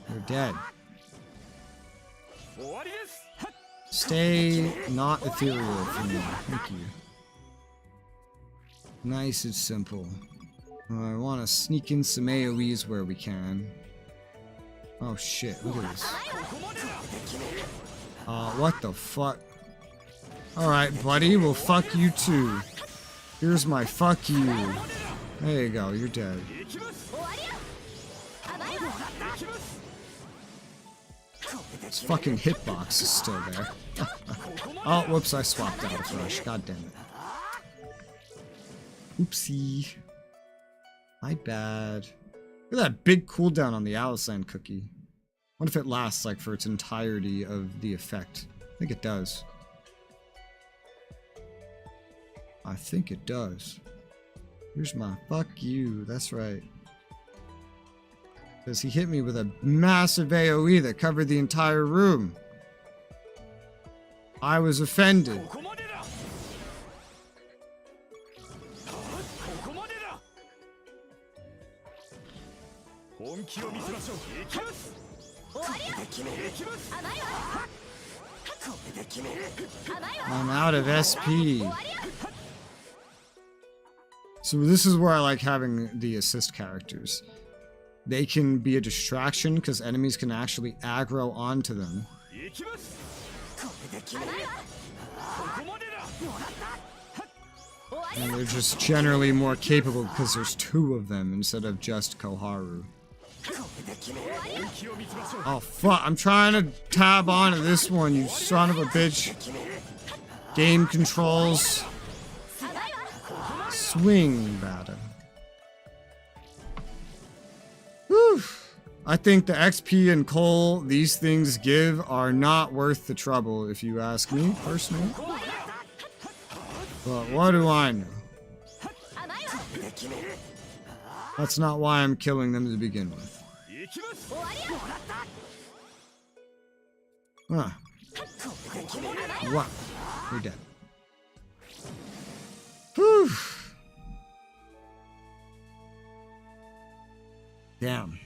You're dead. Stay not ethereal for me. Thank you. Nice and simple. I want to sneak in some AoEs where we can. Oh shit, look at this. What the fuck? Alright, buddy, well fuck you too. Here's my fuck you. There you go, you're dead. This fucking hitbox is still there. Oh, whoops, I swapped out a rush. God damn it. Oopsie. My bad. Look at that big cooldown on the Aliceland cookie. What if it lasts like for its entirety of the effect? I think it does. I think it does. Here's my fuck you. That's right. Because he hit me with a massive AoE that covered the entire room. I was offended. I'm out of SP. So this is where I like having the assist characters. They can be a distraction because enemies can actually aggro onto them. And they're just generally more capable because there's two of them instead of just Koharu. Oh fuck, I'm trying to tab onto this one, you son of a bitch. Game controls. Swing batter. Whew. I think the XP and coal these things give are not worth the trouble, if you ask me, personally. But what do I know? That's not why I'm killing them to begin with. Huh. What? You're dead. Whew. Damn.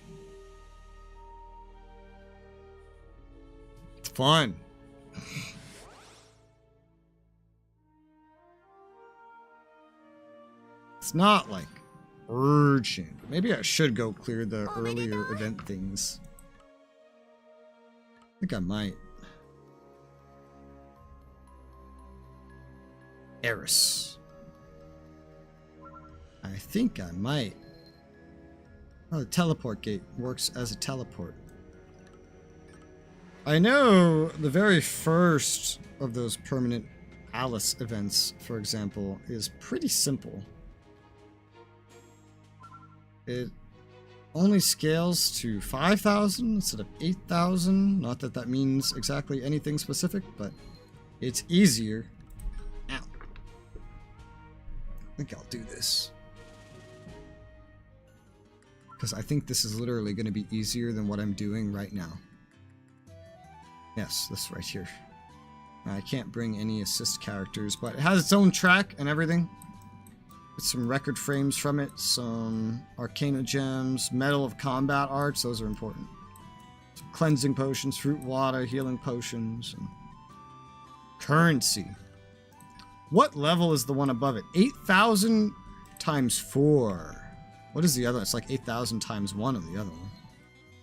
It's fun. It's not like urgent. Maybe I should go clear the earlier event things. I think I might. Eris. I think I might. Oh, the teleport gate works as a teleport. I know the very first of those permanent Alice events, for example, is pretty simple. It only scales to 5,000 instead of 8,000. Not that that means exactly anything specific, but it's easier. Ow. I think I'll do this. Because I think this is literally going to be easier than what I'm doing right now. Yes, this right here. I can't bring any assist characters, but it has its own track and everything. With some record frames from it, some Arcana gems, Medal of Combat arts, those are important. Some cleansing potions, fruit water, healing potions, and currency. What level is the one above it? 8,000 times 4. What is the other? It's like 8,000 times 1 of the other one.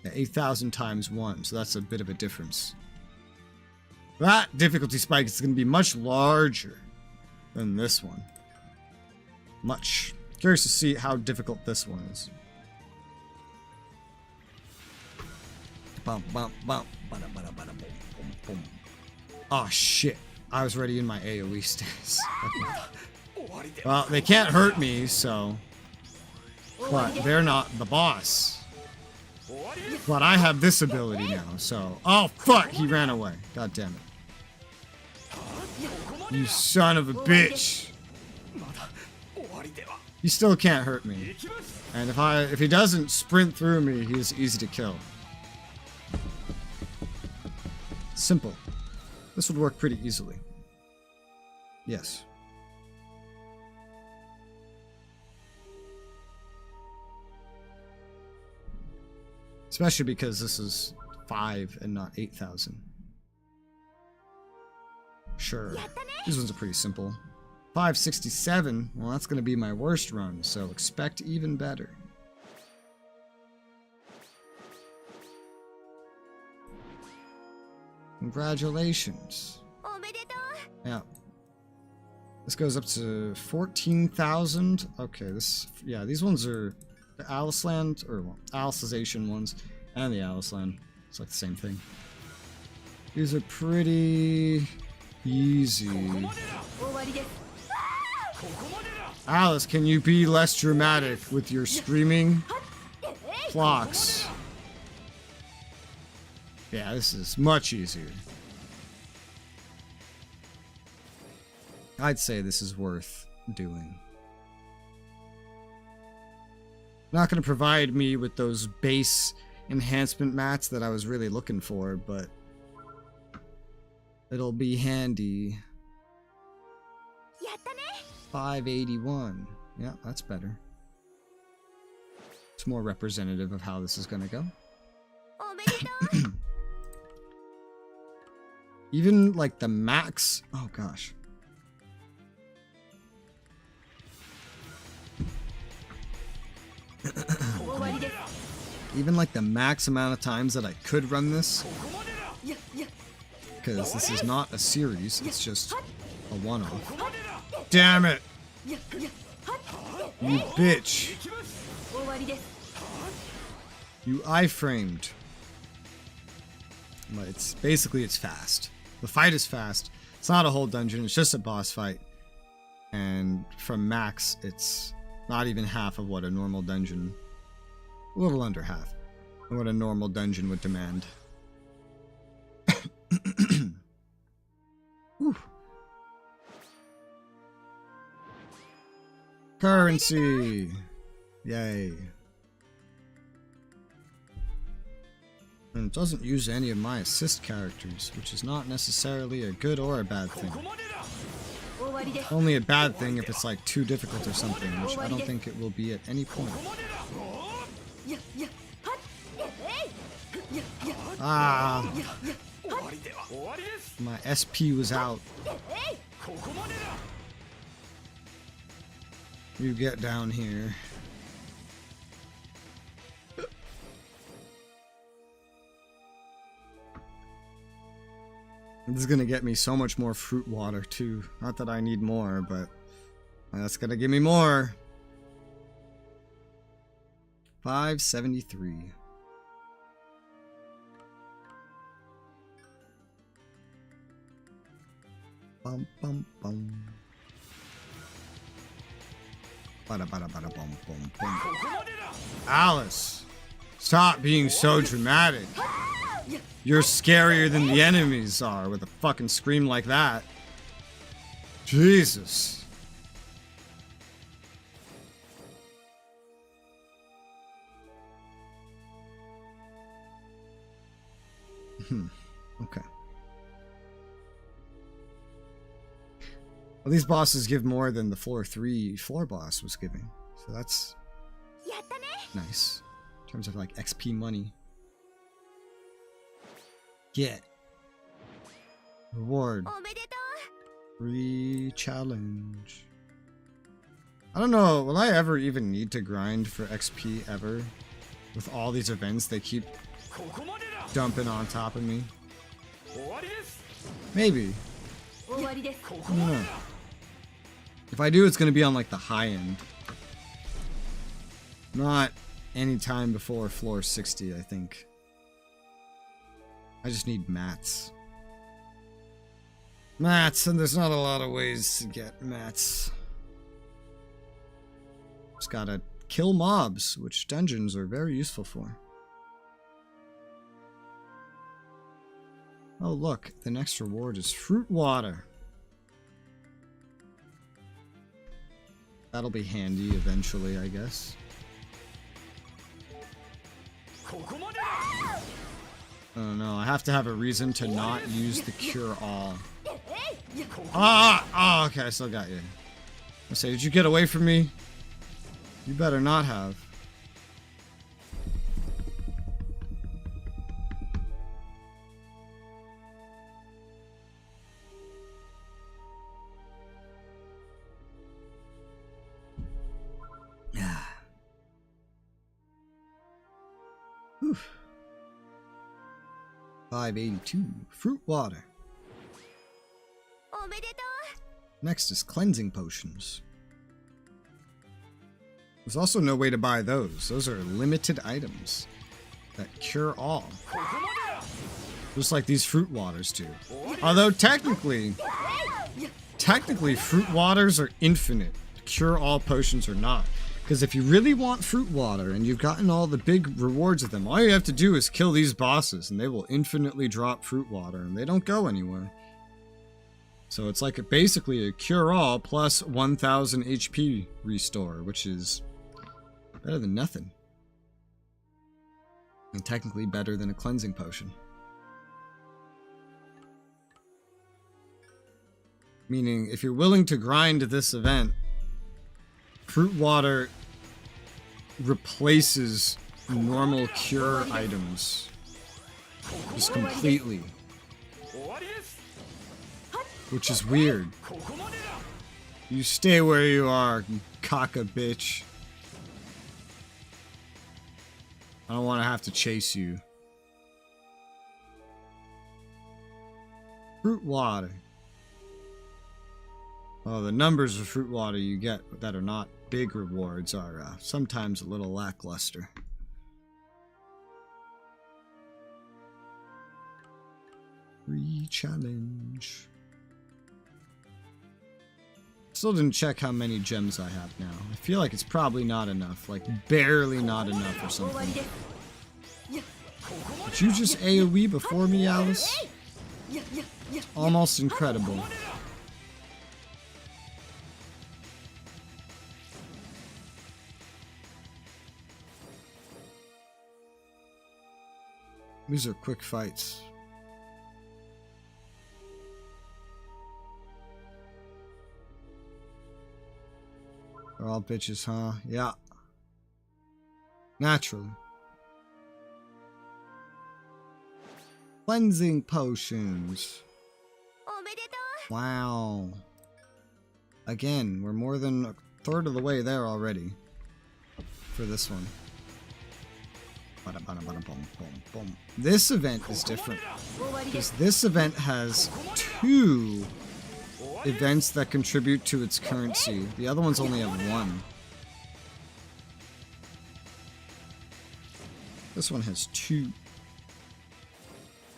Yeah, 8,000 times 1, so that's a bit of a difference. That difficulty spike is going to be much larger than this one. Much. Curious to see how difficult this one is. Bum, bum, bum. Oh shit. I was already in my AoE stance. Well, they can't hurt me, so... But they're not the boss. But I have this ability now, so... Oh fuck, he ran away. God damn it. You son of a bitch. He still can't hurt me. And if he doesn't sprint through me, he's easy to kill. Simple. This would work pretty easily. Yes. Especially because this is 5 and not 8,000. Sure. These ones are pretty simple. 567, well that's going to be my worst run, so expect even better. Congratulations. Yeah. This goes up to 14,000. Okay, yeah, these ones are the Aliceland, or well, Alicization ones, and the Aliceland. It's like the same thing. These are pretty easy. Alice, can you be less dramatic with your screaming clocks? Yeah, this is much easier. I'd say this is worth doing. Not going to provide me with those base enhancement mats that I was really looking for, but it'll be handy. 581. Yeah, that's better. It's more representative of how this is going to go. Even like the max. Oh gosh. Even like the max amount of times that I could run this, because this is not a series, it's just a one-off. Damn it! You bitch! You iframed. But it's basically it's fast. The fight is fast. It's not a whole dungeon, it's just a boss fight. And from max, it's not even half of what a normal dungeon, a little under half, of what a normal dungeon would demand. Currency! Yay. And it doesn't use any of my assist characters, which is not necessarily a good or a bad thing. Only a bad thing if it's like too difficult or something, which I don't think it will be at any point. Ah! My SP was out. You get down here. This is gonna get me so much more fruit water too. Not that I need more, but that's gonna give me more. 573. Bum bum bum. Bada bada bada bum bum bum. Alice, stop being so dramatic. You're scarier than the enemies are with a fucking scream like that. Jesus. Okay. Well, these bosses give more than the floor 3 floor boss was giving. So that's nice. In terms of like XP money. Get. Reward. Re-challenge. I don't know, will I ever even need to grind for XP ever? With all these events they keep dumping on top of me. Maybe. I don't know. If I do, it's gonna be on like the high end. Not any time before floor 60, I think. I just need mats. Mats, and there's not a lot of ways to get mats. Just gotta kill mobs, which dungeons are very useful for. Oh look, the next reward is fruit water. That'll be handy eventually, I guess. Oh no, I have to have a reason to not use the cure-all. Ah! Oh, okay, I still got you. I say, did you get away from me? You better not have. Whew. 582. Fruit water. Next is cleansing potions. There's also no way to buy those. Those are limited items that cure all. Just like these fruit waters do. Although technically technically fruit waters are infinite. Cure all potions are not. Because if you really want fruit water and you've gotten all the big rewards of them, all you have to do is kill these bosses and they will infinitely drop fruit water and they don't go anywhere. So it's like basically a cure all plus 1000 HP restore, which is better than nothing. And technically better than a cleansing potion. Meaning, if you're willing to grind this event, fruit water replaces normal cure items. Just completely. Which is weird. You stay where you are, you cocka bitch. I don't want to have to chase you. Fruit water. Oh, the numbers of fruit water you get that are not big rewards are sometimes a little lackluster. Re-challenge. Still didn't check how many gems I have now. I feel like it's probably not enough. Like, barely not enough or something. Did you just AoE before me, Alice? Almost incredible. These are quick fights. They're all bitches, huh? Yeah. Naturally. Cleansing potions. Wow. Again, we're more than a third of the way there already. For this one. This event is different. Because this event has 2 events that contribute to its currency. The other ones only have 1. This one has 2.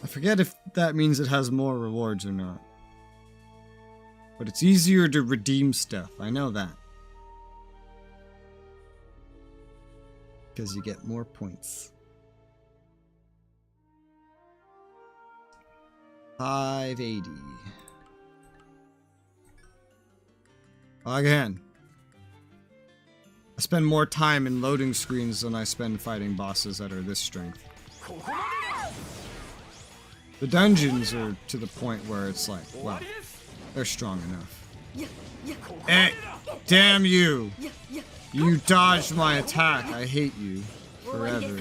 I forget if that means it has more rewards or not. But it's easier to redeem stuff. I know that. Because you get more points. 580. Again. I spend more time in loading screens than I spend fighting bosses that are this strength. The dungeons are to the point where it's like, well, they're strong enough. Hey, damn you! You dodged my attack. I hate you. Forever.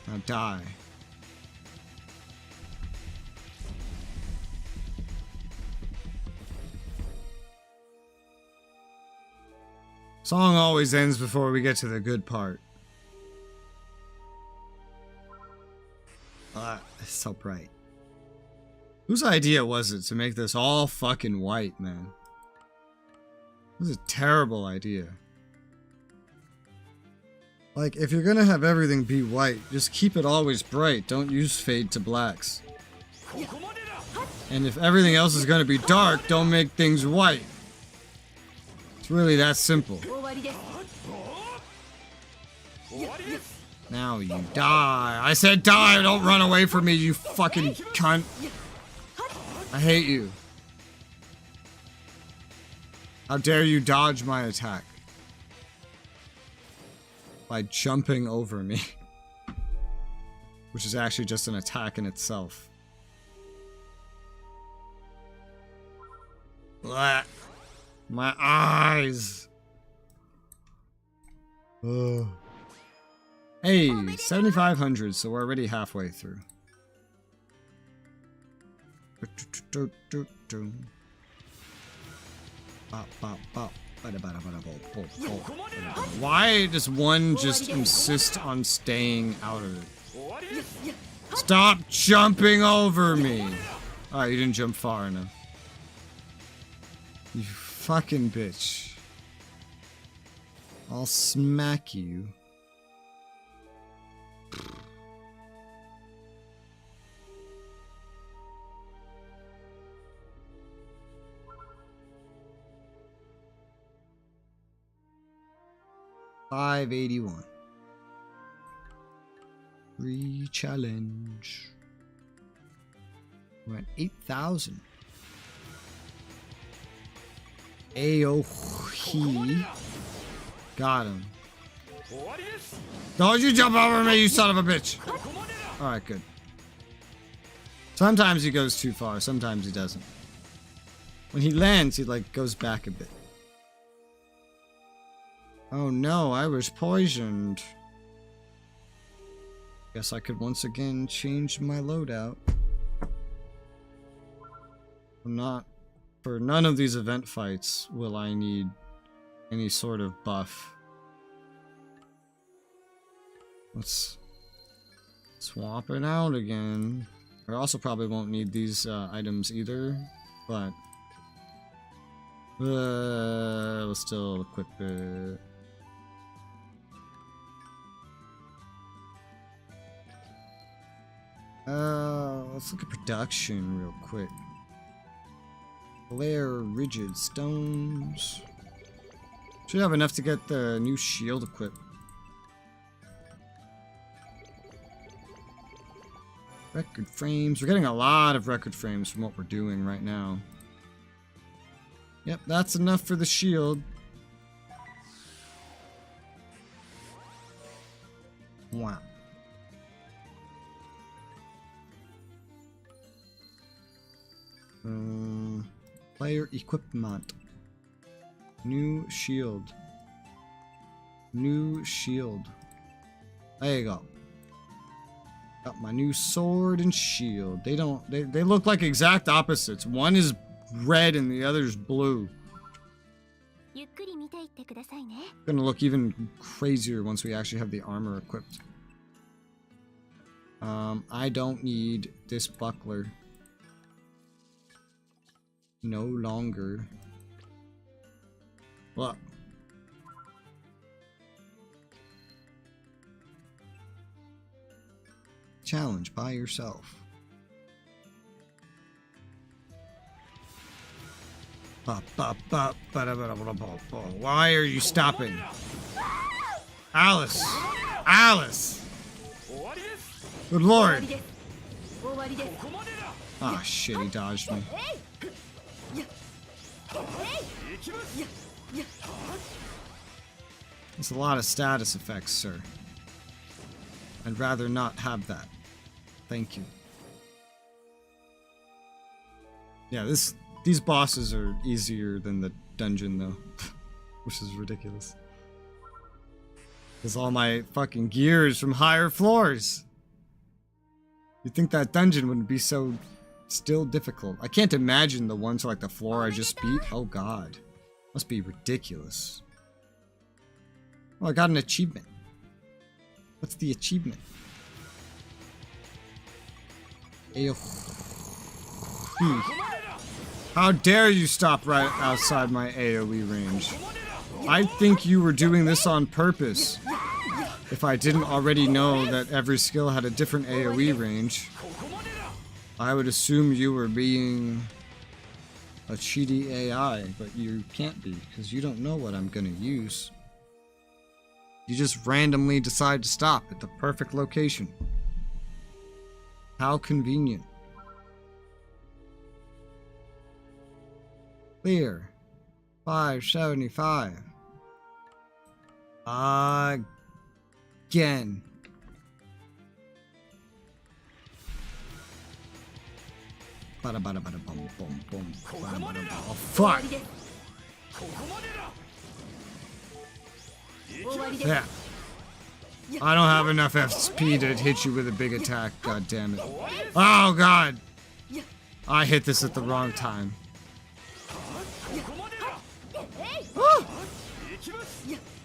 Now die. Song always ends before we get to the good part. It's so bright. Whose idea was it to make this all fucking white, man? This is a terrible idea. Like, if you're gonna have everything be white, just keep it always bright. Don't use fade to blacks. And if everything else is gonna be dark, don't make things white. It's really that simple. Now you die. I said die! Don't run away from me, you fucking cunt. I hate you. How dare you dodge my attack? By jumping over me. Which is actually just an attack in itself. Blah. My eyes! Ugh. Hey, 7,500, so we're already halfway through. Why does one just insist on staying out of it? Stop jumping over me! Alright, you didn't jump far enough. You fucking bitch. I'll smack you. 581. Re-challenge. We're at 8,000. Aohi. Got him. Don't you jump over me, you son of a bitch! Alright, good. Sometimes he goes too far, sometimes he doesn't. When he lands, he like goes back a bit. Oh no, I was poisoned. Guess I could once again change my loadout. For none of these event fights will I need any sort of buff. Let's swap it out again. I also probably won't need these items either, but we'll still equip it. Let's look at production real quick. Flare rigid stones. Should have enough to get the new shield equipped. Record frames. We're getting a lot of record frames from what we're doing right now. Yep, that's enough for the shield. Wow. Player equipment. New shield. New shield. There you go. Got my new sword and shield. They look like exact opposites. One is red and the other's blue. Gonna look even crazier once we actually have the armor equipped. I don't need this buckler. No longer. What? Challenge by yourself. Why are you stopping? Alice! Alice! Good lord! Ah, shit, he dodged me. There's a lot of status effects, sir. I'd rather not have that. Thank you. Yeah, these bosses are easier than the dungeon, though. Which is ridiculous. Because all my fucking gear is from higher floors. You'd think that dungeon wouldn't be so still difficult. I can't imagine the ones like the floor I just beat. Oh god. Must be ridiculous. Oh, I got an achievement. What's the achievement? How dare you stop right outside my AoE range? I'd think you were doing this on purpose. If I didn't already know that every skill had a different AoE range, I would assume you were being a cheaty AI, but you can't be, because you don't know what I'm gonna use. You just randomly decide to stop at the perfect location. How convenient. Clear. 575. Again. Oh, fuck! Yeah. I don't have enough SP to hit you with a big attack, god damn it. Oh god! I hit this at the wrong time.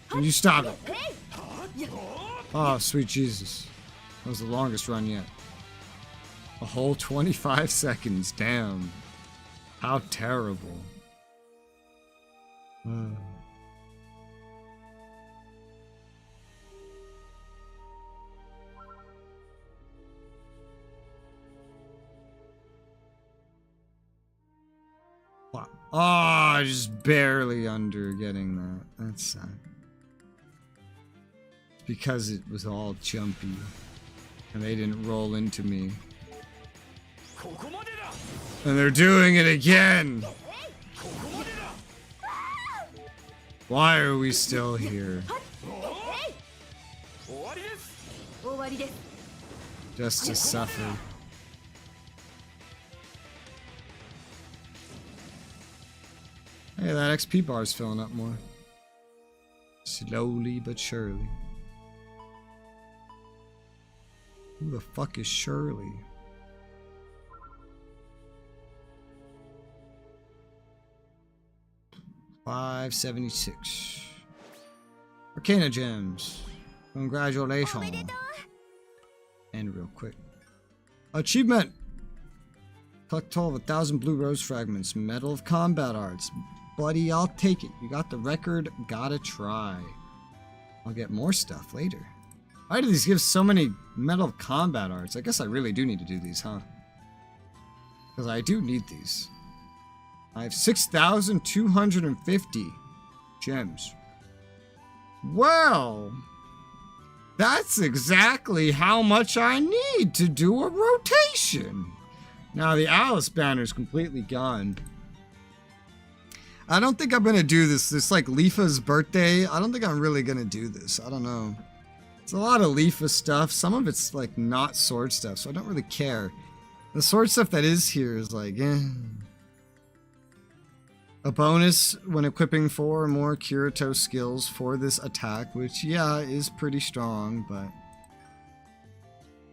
Can you stop it? Oh, sweet Jesus. That was the longest run yet. A whole 25 seconds, damn. How terrible. Wow. Oh, just barely under getting that. That's sad. Because it was all jumpy. And they didn't roll into me. And they're doing it again! Why are we still here? Just to suffer. Hey, that XP bar's filling up more. Slowly but surely. Who the fuck is Shirley? $576. Arcana gems. Congratulations. And real quick. Achievement! Collect total of 1,000 blue rose fragments. Medal of Combat Arts. Buddy, I'll take it. You got the record. Gotta try. I'll get more stuff later. Why do these give so many Medal of Combat Arts? I guess I really do need to do these, huh? Because I do need these. I have 6,250 gems. Well, that's exactly how much I need to do a rotation. Now the Alice banner is completely gone. I don't think I'm gonna do this. It's like Leafa's birthday. I don't think I'm really gonna do this. I don't know. It's a lot of Leafa stuff. Some of it's like not sword stuff, so I don't really care. The sword stuff that is here is like, eh. A bonus when equipping 4 or more Kirito skills for this attack, which, yeah, is pretty strong, but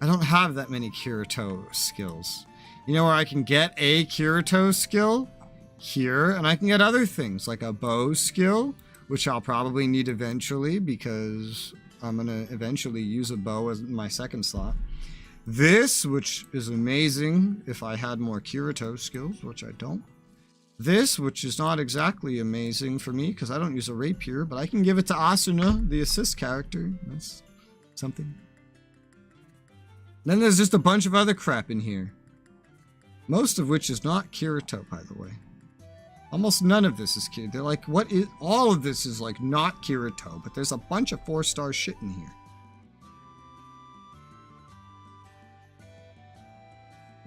I don't have that many Kirito skills. You know where I can get a Kirito skill? Here, and I can get other things, like a bow skill, which I'll probably need eventually, because I'm gonna eventually use a bow as my second slot. This, which is amazing if I had more Kirito skills, which I don't. This, which is not exactly amazing for me, because I don't use a rapier, but I can give it to Asuna, the assist character. That's something. Then there's just a bunch of other crap in here. Most of which is not Kirito, by the way. Almost none of this is Kirito. They're like, what is... All of this is, like, not Kirito, but there's a bunch of 4-star shit in here.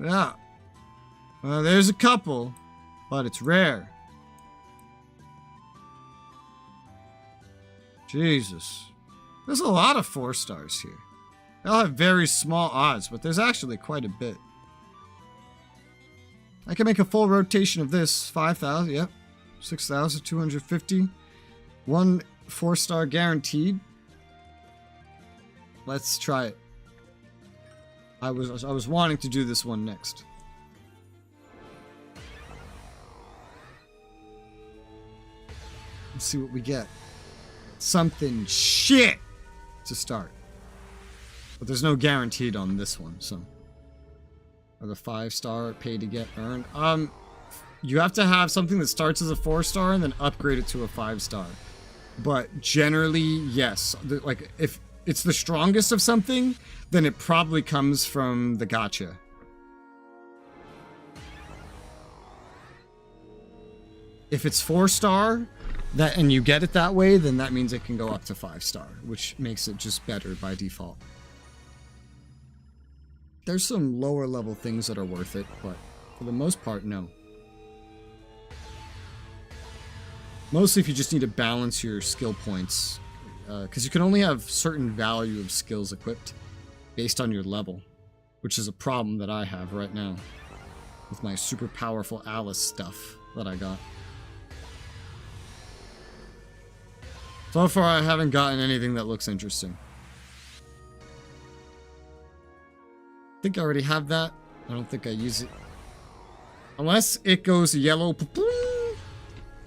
Yeah. Well, there's a couple, but it's rare. Jesus. There's a lot of 4-stars here. They all have very small odds, but there's actually quite a bit. I can make a full rotation of this. 5,000, yep. 6,250. 1 4-star guaranteed. Let's try it. I was wanting to do this one next. Let's see what we get. Something shit to start. But there's no guaranteed on this one, so. Or the 5-star pay to get earned. You have to have something that starts as a 4-star and then upgrade it to a 5-star. But generally, yes. Like, if it's the strongest of something, then it probably comes from the gacha. If it's 4-star, and you get it that way, then that means it can go up to 5-star, which makes it just better by default. There's some lower level things that are worth it, but for the most part, no. Mostly if you just need to balance your skill points, because you can only have certain value of skills equipped based on your level, which is a problem that I have right now with my super powerful Alice stuff that I got. So far, I haven't gotten anything that looks interesting. I think I already have that. I don't think I use it. Unless it goes yellow,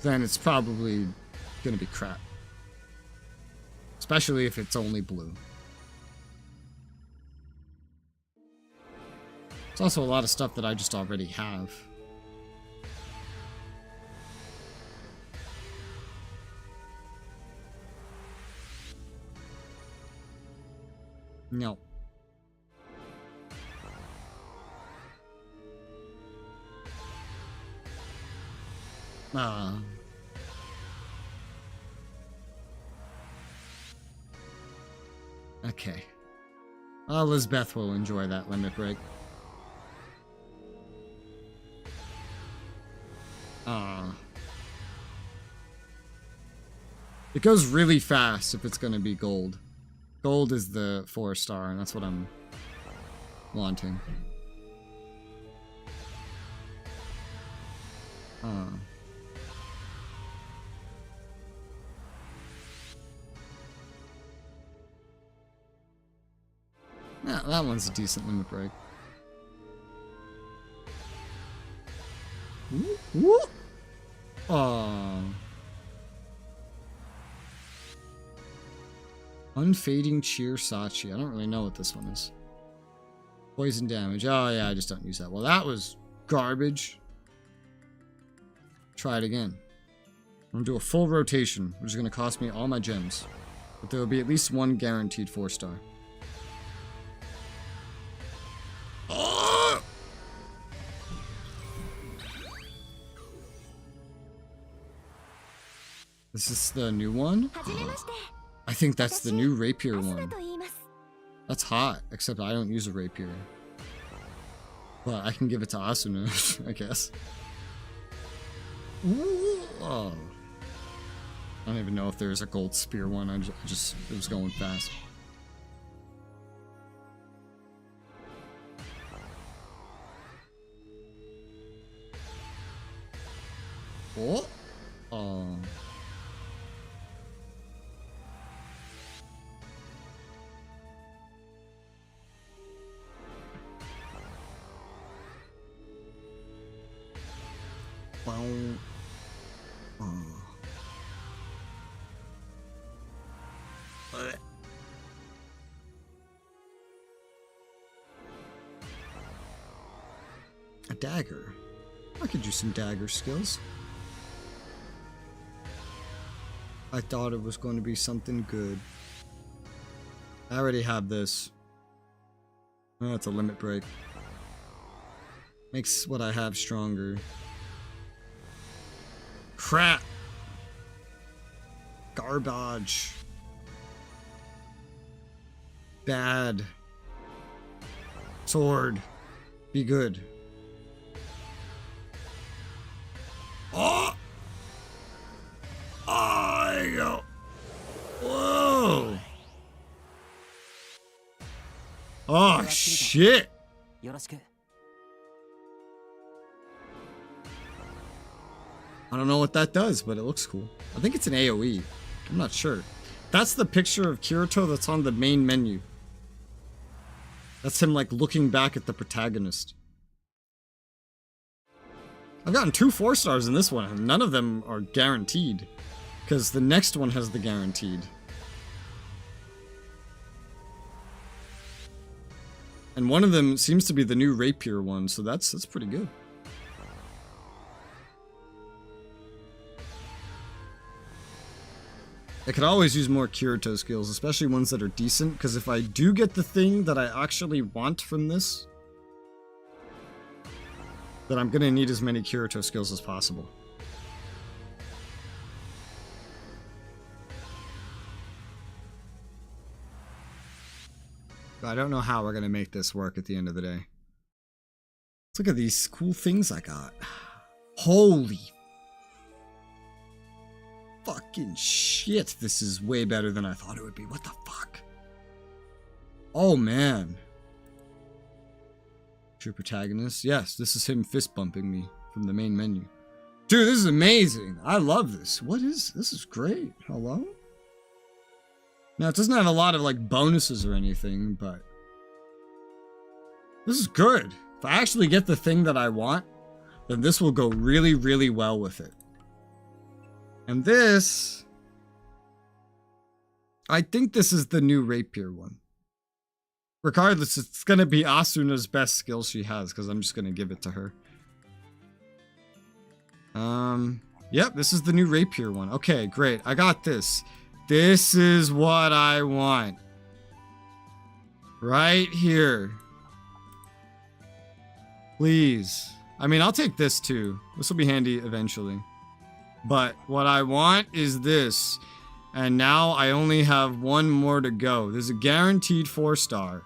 then it's probably gonna be crap. Especially if it's only blue. There's also a lot of stuff that I just already have. No. Okay. Elizabeth will enjoy that limit break. It goes really fast if it's going to be gold. Gold is the 4-star, and that's what I'm wanting. Yeah, that one's a decent limit break. Woo! Unfading Cheer Sachi. I don't really know what this one is. Poison damage. Oh yeah, I just don't use that. Well, that was garbage. Try it again. I'm gonna do a full rotation, which is gonna cost me all my gems. But there will be at least one guaranteed 4-star. Oh! Is this the new one? I think that's the new rapier one. That's hot, except I don't use a rapier. But I can give it to Asuna, I guess. Ooh, oh. I don't even know if there's a gold spear one. It was going fast. Oh. Oh. Wow. Oh. A dagger. I could use some dagger skills. I thought it was going to be something good. I already have this. Oh, it's a limit break. Makes what I have stronger. Crap! Garbage. Bad. Sword. Be good. Oh! Oh, there you go. Whoa! Oh, shit! I don't know what that does, but it looks cool. I think it's an AoE. I'm not sure. That's the picture of Kirito that's on the main menu. That's him, like, looking back at the protagonist. I've gotten 2 4-stars in this one, and none of them are guaranteed. Because the next one has the guaranteed. And one of them seems to be the new rapier one, so that's pretty good. I could always use more Kirito skills, especially ones that are decent, because if I do get the thing that I actually want from this, then I'm gonna need as many Kirito skills as possible. But I don't know how we're gonna make this work at the end of the day. Let's look at these cool things I got. Holy fucking shit, this is way better than I thought it would be. What the fuck? Oh man. True protagonist. Yes, this is him fist bumping me from the main menu. Dude, this is amazing. I love this. What is this? Is great. Hello? Now, it doesn't have a lot of like bonuses or anything, but this is good. If I actually get the thing that I want, then this will go really, really well with it. And this, I think this is the new rapier one. Regardless, it's going to be Asuna's best skill she has, because I'm just going to give it to her. Yep, this is the new rapier one. Okay, great. I got this. This is what I want. Right here. Please. I mean, I'll take this too. This will be handy eventually. But what I want is this. And now I only have one more to go. There's a guaranteed 4-star.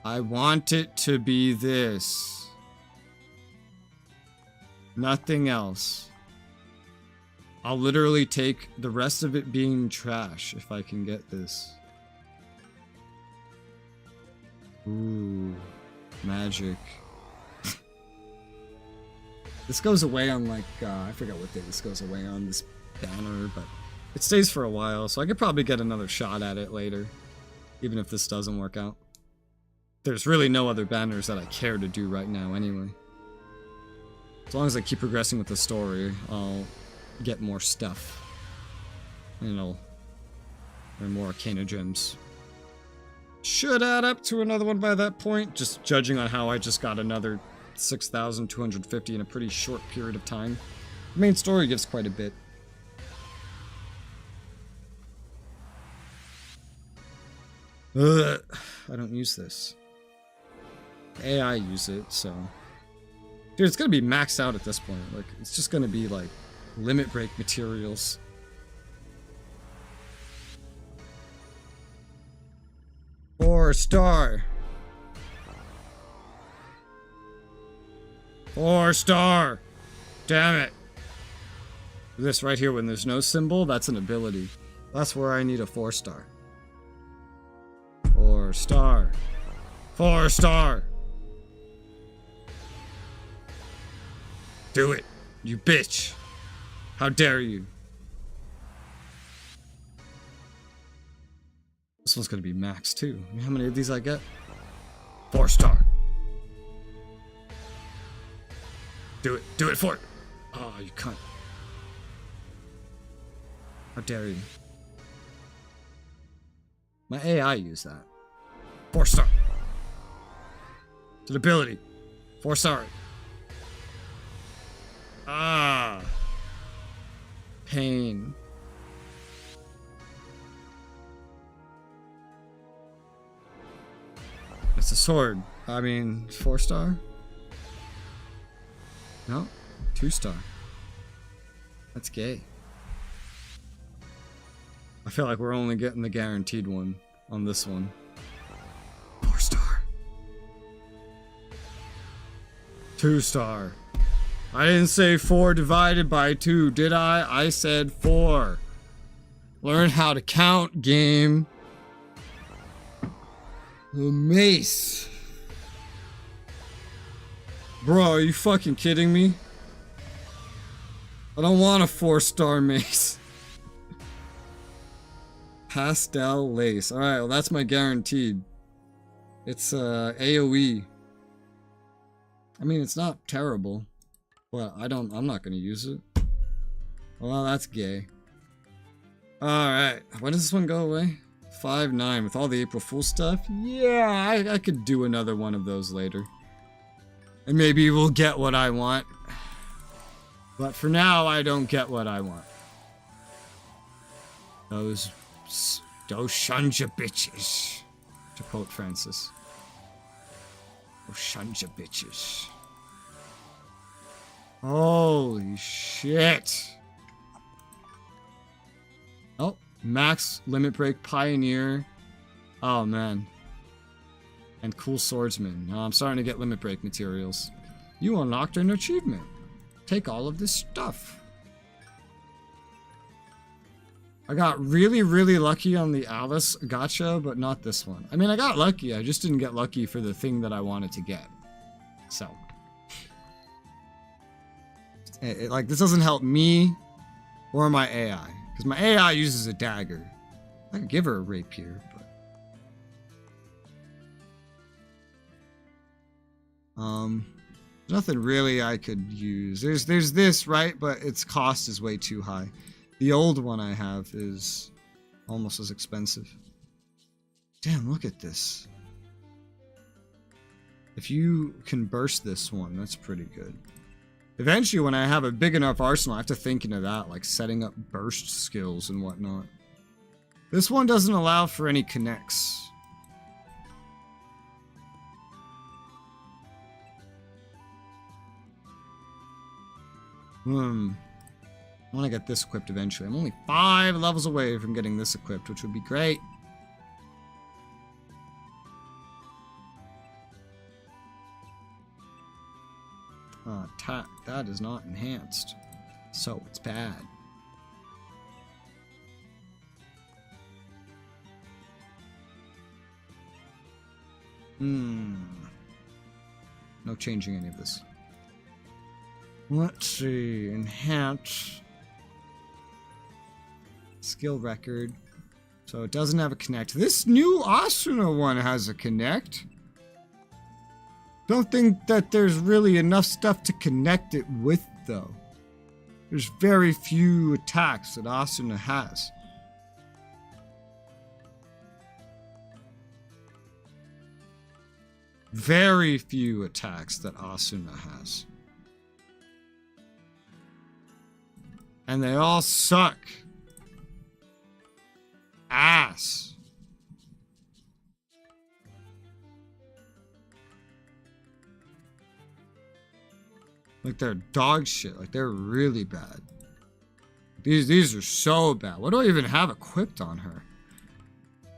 I want it to be this. Nothing else. I'll literally take the rest of it being trash if I can get this. Ooh, magic. This goes away on like, I forgot what day this goes away on, this banner, but it stays for a while, so I could probably get another shot at it later, even if this doesn't work out. There's really no other banners that I care to do right now anyway. As long as I keep progressing with the story, I'll get more stuff. And I'll earn more Arcana gems. Should add up to another one by that point, just judging on how I just got another 6,250 in a pretty short period of time. The main story gives quite a bit. Ugh, I don't use this. AI use it, so... Dude, it's gonna be maxed out at this point. Like, it's just gonna be, like, limit break materials. Four-star! 4-star! Damn it! This right here, when there's no symbol, that's an ability. That's where I need a 4-star. 4-star! 4-star! Do it, you bitch! How dare you? This one's gonna be max too. I mean, how many of these I get? 4-star! Do it for it! Oh, you cunt. How dare you? My AI used that. 4-star! It's an ability. 4-star. Ah! Pain. It's a sword. I mean, 4-star? No, 2-star. That's gay. I feel like we're only getting the guaranteed one on this one. 4-star. 2-star. I didn't say 4 divided by 2, did I? I said 4. Learn how to count, game. The mace. Bro, are you fucking kidding me? I don't want a 4-star mace. Pastel lace. Alright, well that's my guaranteed. It's AoE. I mean, it's not terrible. But I'm not gonna use it. Well, that's gay. Alright, when does this one go away? 5/9 with all the April Fool stuff? Yeah, I could do another one of those later. And maybe we'll get what I want. But for now, I don't get what I want. Those shunja bitches. To quote Francis. Those shunja bitches. Holy shit. Oh, max limit break pioneer. Oh man. And cool swordsman. Now I'm starting to get limit break materials. You unlocked an achievement. Take all of this stuff. I got really, really lucky on the Alice gacha, but not this one. I mean, I got lucky. I just didn't get lucky for the thing that I wanted to get. So. Like, this doesn't help me or my AI. Because my AI uses a dagger. I could give her a rapier, but... nothing really I could use. There's this, right? But its cost is way too high. The old one I have is almost as expensive. Damn, look at this. If you can burst this one, that's pretty good. Eventually, when I have a big enough arsenal, I have to think into that, like setting up burst skills and whatnot. This one doesn't allow for any connects. I want to get this equipped eventually. I'm only 5 levels away from getting this equipped, which would be great. Attack. That is not enhanced. So it's bad. No changing any of this. Let's see. Enhance. Skill record. So it doesn't have a connect. This new Asuna one has a connect. Don't think that there's really enough stuff to connect it with, though. There's very few attacks that Asuna has. Very few attacks that Asuna has. And they all suck. Ass. Like they're dog shit. Like they're really bad. These are so bad. What do I even have equipped on her?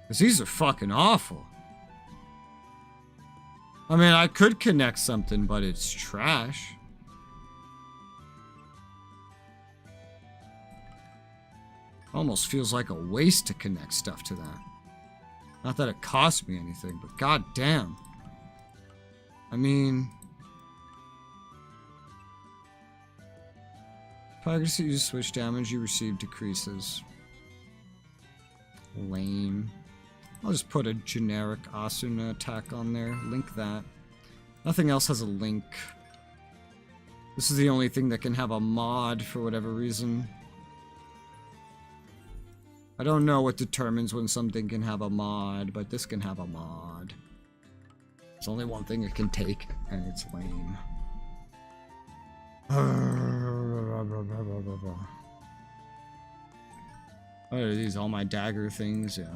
Because these are fucking awful. I mean, I could connect something, but it's trash. Almost feels like a waste to connect stuff to that. Not that it costs me anything, but goddamn. I mean, progress you switch damage you receive decreases. Lame. I'll just put a generic Asuna attack on there. Link that. Nothing else has a link. This is the only thing that can have a mod for whatever reason. I don't know what determines when something can have a mod, but this can have a mod. There's only one thing it can take, and it's lame. What are these? All my dagger things? Yeah.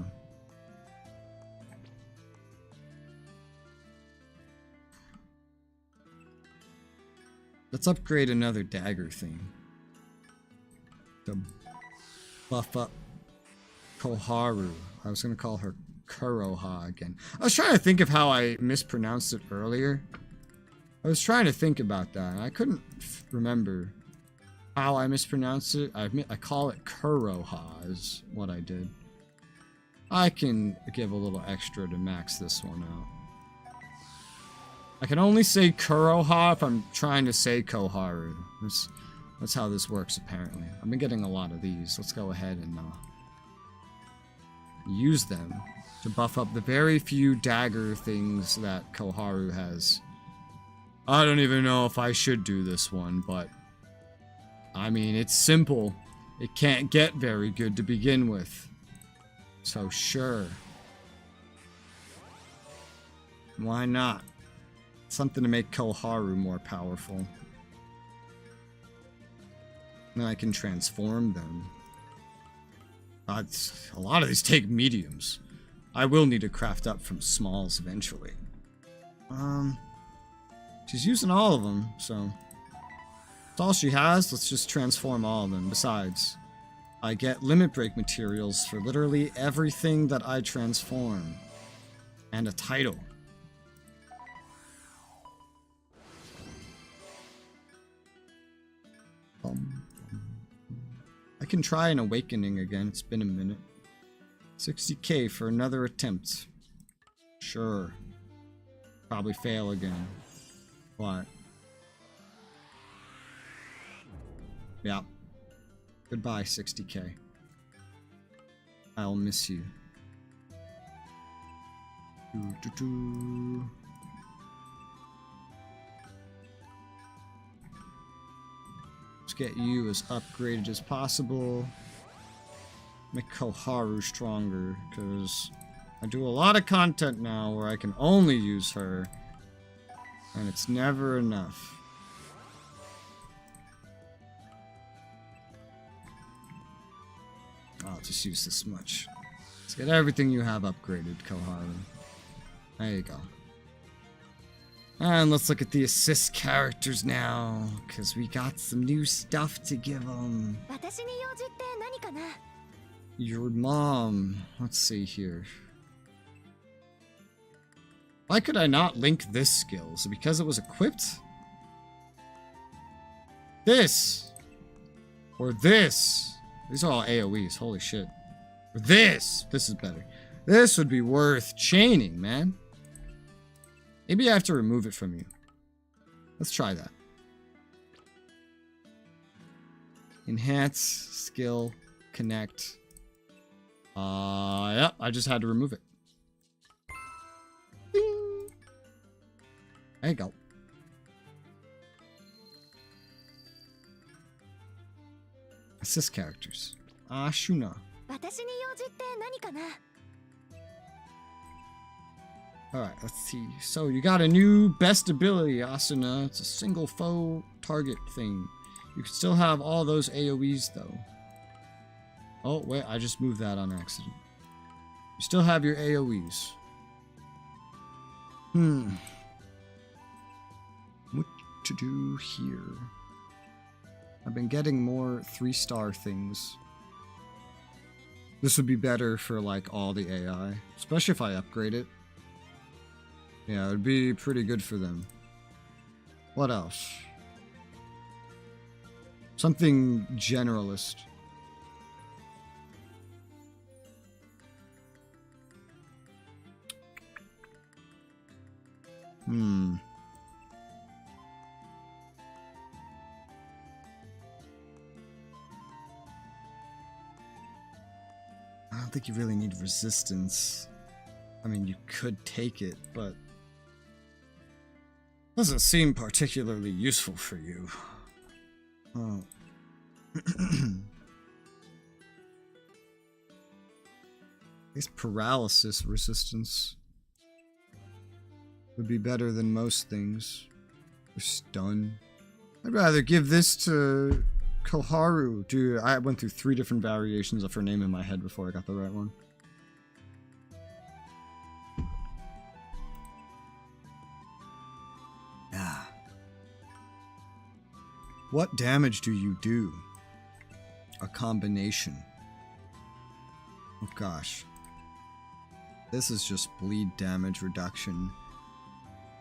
Let's upgrade another dagger thing. To buff up Koharu. I was going to call her Kuroha again. I was trying to think of how I mispronounced it earlier. I was trying to think about that. I couldn't remember how I mispronounced it. I call it Kuroha is what I did. I can give a little extra to max this one out. I can only say Kuroha if I'm trying to say Koharu. That's how this works, apparently. I've been getting a lot of these. Let's go ahead and use them to buff up the very few dagger things that Koharu has. I don't even know if I should do this one, but I mean, it's simple. It can't get very good to begin with. So sure. Why not? Something to make Koharu more powerful. Then I can transform them. A lot of these take mediums. I will need to craft up from smalls eventually. She's using all of them, so that's all she has. Let's just transform all of them. Besides, I get limit break materials for literally everything that I transform. And a title. I can try an awakening again. It's been a minute. 60k for another attempt. Sure. Probably fail again. What? Yeah. Goodbye, 60k. I'll miss you. Let's get you as upgraded as possible. Make Koharu stronger, because I do a lot of content now where I can only use her, and it's never enough. I'll just use this much. Let's get everything you have upgraded, Koharu. There you go. And let's look at the assist characters now, because we got some new stuff to give them. Your mom. Let's see here. Why could I not link this skill? Is it because it was equipped? This! Or this! These are all AoEs, holy shit. Or this! This is better. This would be worth chaining, man. Maybe I have to remove it from you. Let's try that. Enhance, skill, connect. Yeah, I just had to remove it. Ding. There you go. Assist characters. Ashuna. Alright, let's see. So you got a new best ability, Asuna. It's a single foe target thing. You can still have all those AoEs though. Oh, wait, I just moved that on accident. You still have your AoEs. What to do here? I've been getting more 3-star things. This would be better for like all the AI, especially if I upgrade it. Yeah, it would be pretty good for them. What else? Something generalist. I don't think you really need resistance. I mean, you could take it, but doesn't seem particularly useful for you. Oh. This paralysis resistance would be better than most things. Or stun. I'd rather give this to Koharu. Dude, I went through 3 different variations of her name in my head before I got the right one. Ah. What damage do you do? A combination. Oh gosh. This is just bleed damage reduction.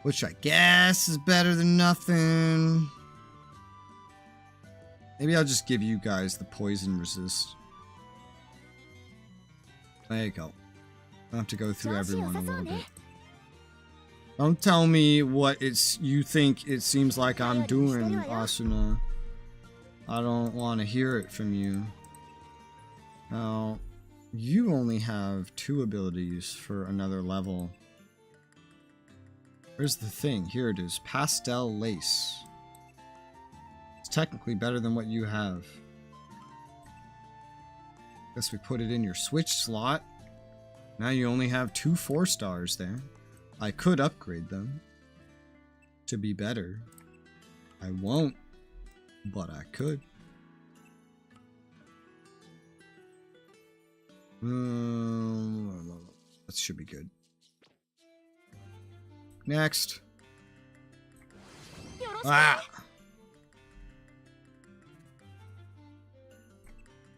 Which I guess is better than nothing. Maybe I'll just give you guys the poison resist. There you go. I have to go through everyone a little bit. Don't tell me what you think it seems like I'm doing, Asuna. I don't want to hear it from you. Now, you only have 2 abilities for another level. Where's the thing? Here it is. Pastel Lace. It's technically better than what you have. Guess we put it in your switch slot. Now you only have 2 4-stars there. I could upgrade them to be better. I won't, but I could. That should be good. Next. Ah!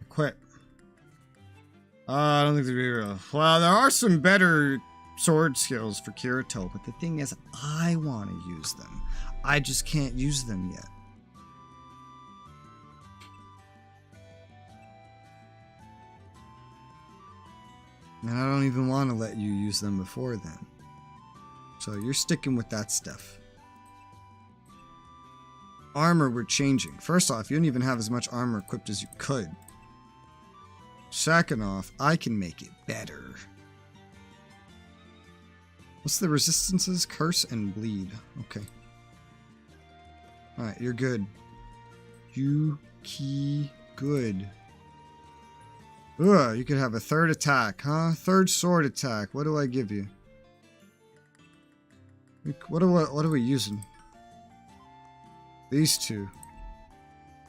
Quit. I don't think they're real. Well, there are some better sword skills for Kirito, but the thing is, I want to use them. I just can't use them yet. And I don't even want to let you use them before then. So you're sticking with that stuff. Armor we're changing. First off, you don't even have as much armor equipped as you could. Second off, I can make it better. What's the resistances? Curse and bleed. Okay. Alright, you're good. Yuki good. Ugh, you could have a 3rd attack, huh? 3rd sword attack. What do I give you? What are we using? These 2.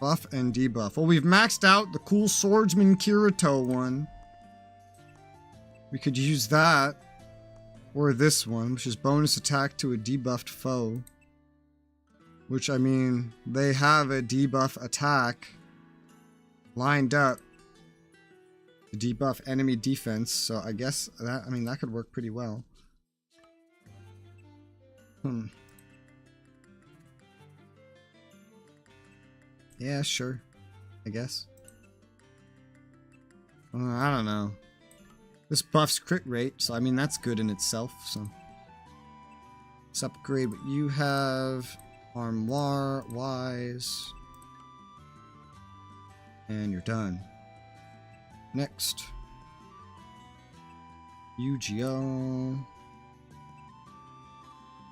Buff and debuff. Well, we've maxed out the cool swordsman Kirito one. We could use that. Or this one, which is bonus attack to a debuffed foe. Which, I mean, they have a debuff attack lined up to debuff enemy defense, so I guess that, I mean, that could work pretty well. Yeah, sure. I guess. I don't know. This buffs crit rate, so I mean, that's good in itself, so. Let's upgrade what you have. Armoire wise. And you're done. Next. UGO.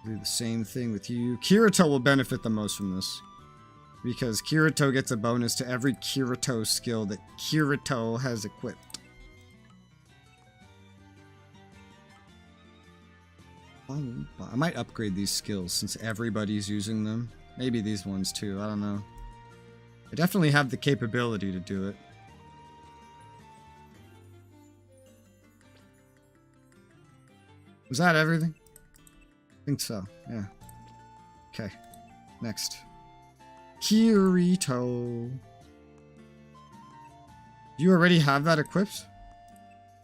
Do the same thing with you. Kirito will benefit the most from this, because Kirito gets a bonus to every Kirito skill that Kirito has equipped. I might upgrade these skills since everybody's using them. Maybe these ones too, I don't know. I definitely have the capability to do it. Was that everything? I think so, yeah. Okay, next. Kirito. You already have that equipped?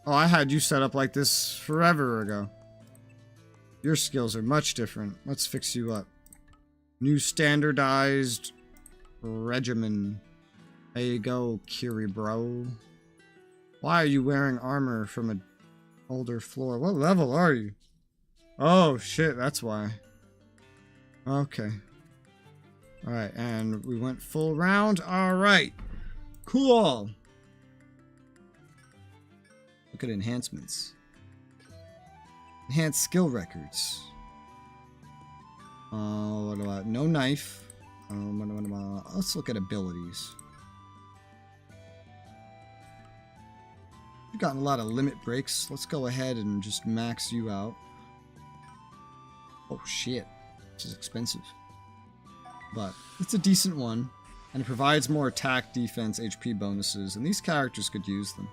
Oh, I had you set up like this forever ago. Your skills are much different. Let's fix you up. New standardized regimen. There you go, Kiri bro. Why are you wearing armor from an older floor? What level are you? Oh shit, that's why. Okay. Alright, and we went full round. Alright. Cool. Look at enhancements. Enhanced skill records. What about no knife? Let's look at abilities. You've gotten a lot of limit breaks. Let's go ahead and just max you out. Oh shit, this is expensive. But it's a decent one, and it provides more attack, defense, HP bonuses, and these characters could use them.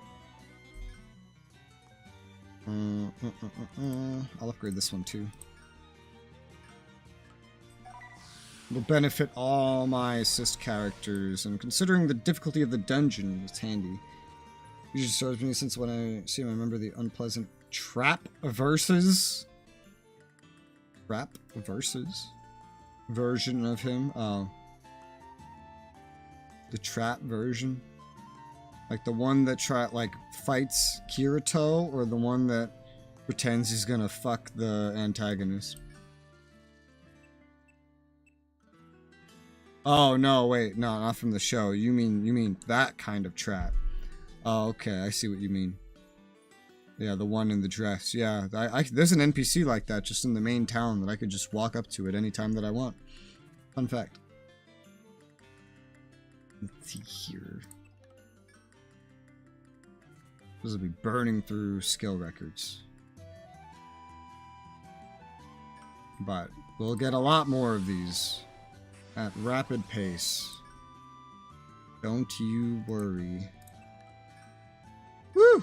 I'll upgrade this one too. It'll benefit all my assist characters, and considering the difficulty of the dungeon, it's handy. Usually serves me since when I see him, I remember the unpleasant trap versus version of him. Oh, the trap version. Like the one that fights Kirito, or the one that pretends he's gonna fuck the antagonist? Oh no, wait, no, not from the show. You mean that kind of trap? Oh, okay, I see what you mean. Yeah, the one in the dress. Yeah, there's an NPC like that just in the main town that I could just walk up to at any time that I want. Fun fact. Let's see here. This will be burning through skill records. But we'll get a lot more of these at rapid pace. Don't you worry. Woo!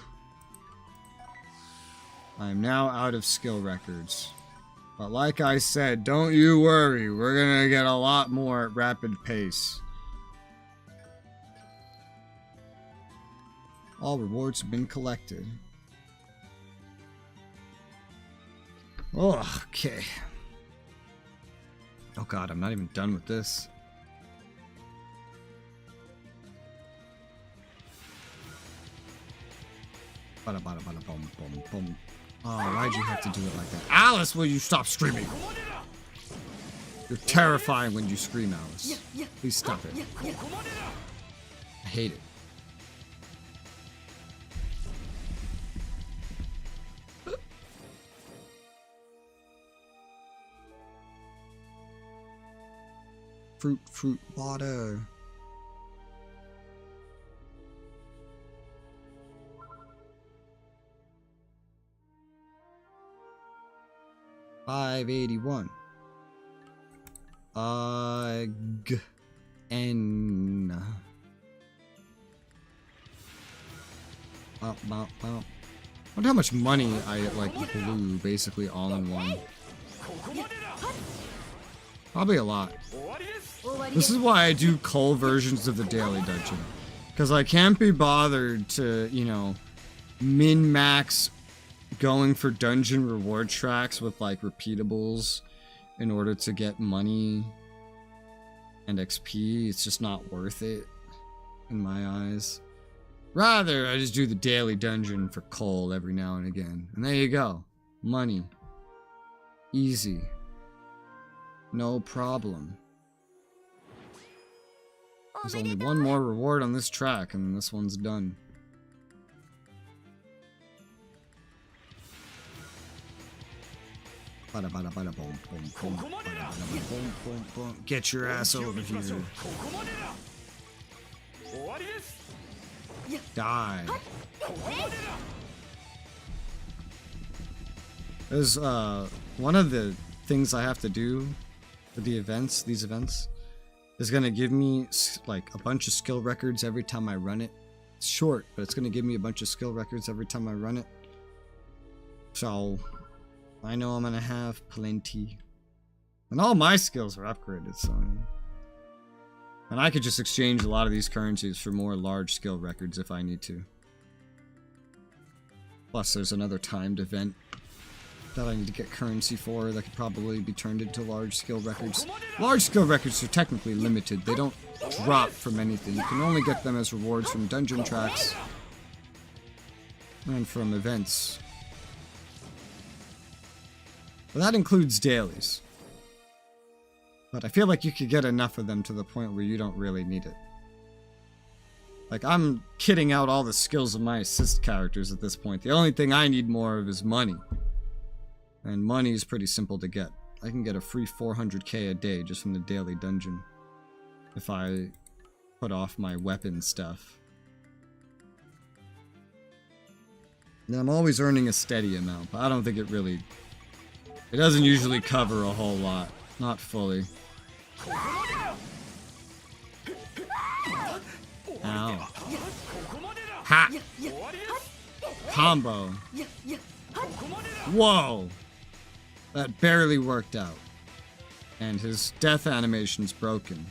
I'm now out of skill records. But like I said, don't you worry. We're gonna get a lot more at rapid pace. All rewards have been collected. Oh, okay. Oh god, I'm not even done with this. Bada bada bada boom boom boom. Oh, why'd you have to do it like that? Alice, will you stop screaming? You're terrifying when you scream, Alice. Please stop it. I hate it. Fruit, water. $581. Up. Wonder how much money I like blew basically all in one. Probably a lot. This is why I do cull versions of the daily dungeon. Because I can't be bothered to, you know, min-max going for dungeon reward tracks with like repeatables in order to get money and XP. It's just not worth it in my eyes. Rather, I just do the daily dungeon for coal every now and again. And there you go. Money. Easy. No problem. There's only one more reward on this track, and this one's done. Get your ass over here. Die. There's one of the things I have to do for the events, these events, is gonna give me like a bunch of skill records every time I run it. It's short, but it's gonna give me a bunch of skill records every time I run it. So I know I'm gonna have plenty. And all my skills are upgraded, so. And I could just exchange a lot of these currencies for more large skill records if I need to. Plus there's another timed event that I need to get currency for that could probably be turned into large skill records. Large skill records are technically limited. They don't drop from anything. You can only get them as rewards from dungeon tracks and from events. But that includes dailies. But I feel like you could get enough of them to the point where you don't really need it. Like, I'm kitting out all the skills of my assist characters at this point. The only thing I need more of is money. And money is pretty simple to get. I can get a free 400k a day just from the daily dungeon. If I put off my weapon stuff. And I'm always earning a steady amount, but I don't think it really... It doesn't usually cover a whole lot. Not fully. Ow. Ha! Combo. Whoa! That barely worked out. And his death animation's broken.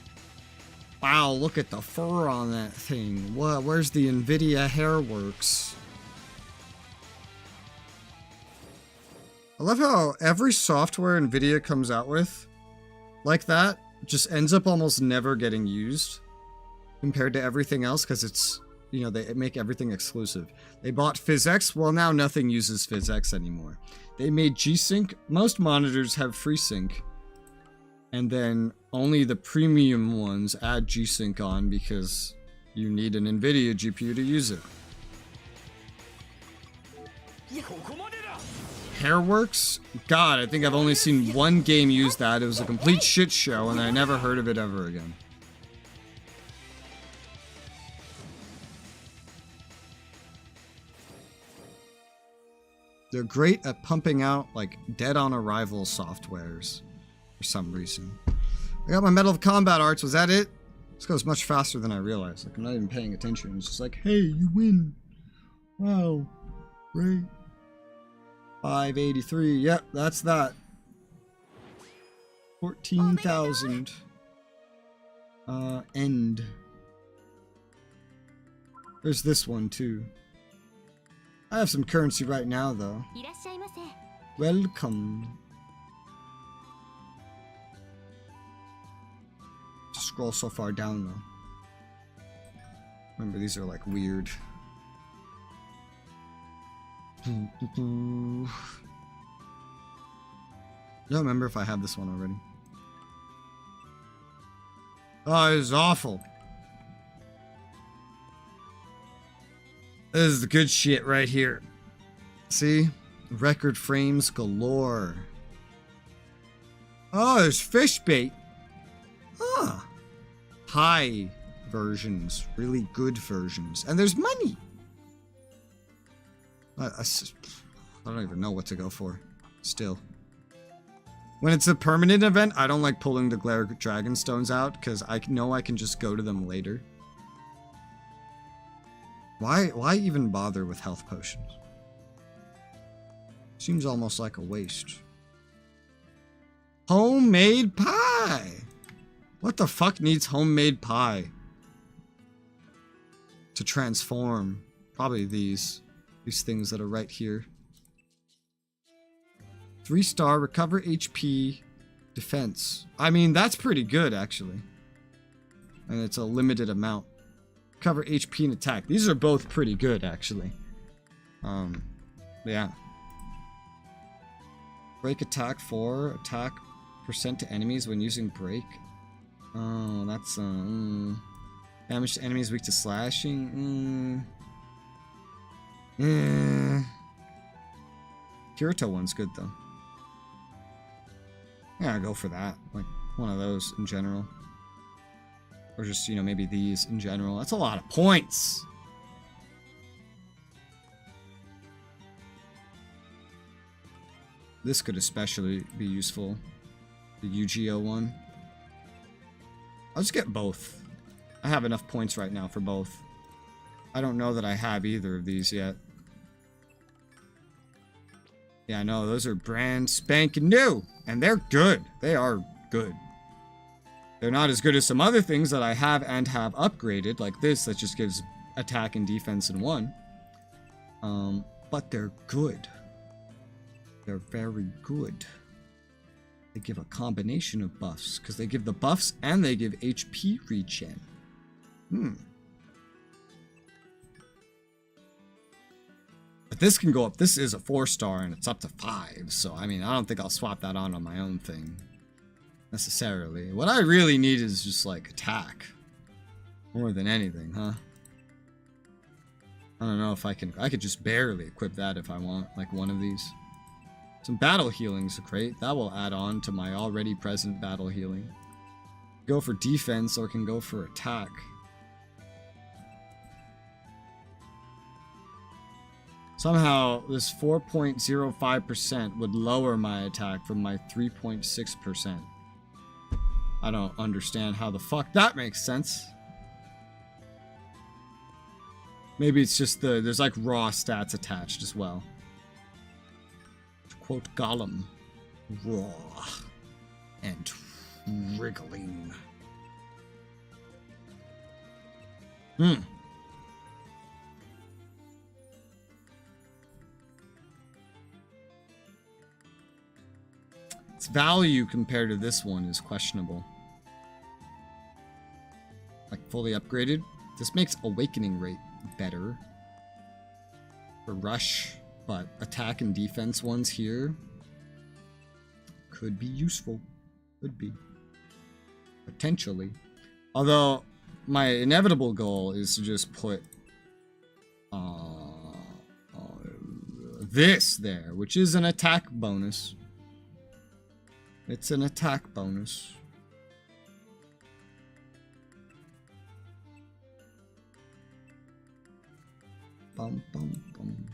Wow, look at the fur on that thing. What? Where's the NVIDIA Hairworks? I love how every software NVIDIA comes out with, like that, just ends up almost never getting used compared to everything else, because it's, you know, they make everything exclusive. They bought PhysX, well now nothing uses PhysX anymore. They made G-Sync, most monitors have FreeSync, and then only the premium ones add G-Sync on because you need an NVIDIA GPU to use it. Hairworks? God, I think I've only seen one game use that. It was a complete shit show, and I never heard of it ever again. They're great at pumping out, like, dead-on-arrival softwares for some reason. I got my Medal of Combat arts. Was that it? This goes much faster than I realized. Like, I'm not even paying attention. It's just like, hey, you win. Wow. Great. 583. Yep, that's that. 14,000. End. There's this one, too. I have some currency right now, though. Welcome. Just scroll so far down, though. Remember, these are, like, weird. I don't remember if I have this one already. Oh, this is awful. This is the good shit right here. See? Record frames galore. Oh, there's fish bait. Ah. High versions. Really good versions. And there's money. I don't even know what to go for. Still. When it's a permanent event, I don't like pulling the Glare Dragon Stones out, because I know I can just go to them later. Why even bother with health potions? Seems almost like a waste. Homemade pie! What the fuck needs homemade pie? To transform. Probably these things that are right here. 3-star, recover HP, defense. I mean, that's pretty good, actually. And it's a limited amount. Recover HP and attack. These are both pretty good, actually. Yeah. Break attack 4. Attack percent to enemies when using break. Oh, that's, damage to enemies weak to slashing. Kirito one's good, though. Yeah, go for that. Like, one of those in general. Or just, you know, maybe these in general. That's a lot of points! This could especially be useful. The Yu-Gi-Oh one. I'll just get both. I have enough points right now for both. I don't know that I have either of these yet. Yeah, no, those are brand spanking new. And they're good. They are good. They're not as good as some other things that I have and have upgraded, like this that just gives attack and defense in one. But they're good. They're very good. They give a combination of buffs, because they give the buffs and they give HP regen. But this can go up. This is a 4-star and it's up to 5. So, I mean, I don't think I'll swap that on my own thing. Necessarily. What I really need is just, like, attack. More than anything, huh? I don't know if I can... I could just barely equip that if I want, like, one of these. Some battle healing's great. That will add on to my already present battle healing. Go for defense or can go for attack. Somehow, this 4.05% would lower my attack from my 3.6%. I don't understand how the fuck that makes sense. Maybe it's just there's like raw stats attached as well. To quote Gollum, raw and wriggling. Its value compared to this one is questionable. Like fully upgraded. This makes awakening rate better. For rush, but attack and defense ones here could be useful. Could be. Potentially. Although, my inevitable goal is to just put this there, which is an attack bonus. It's an attack bonus. Bum, bum, bum.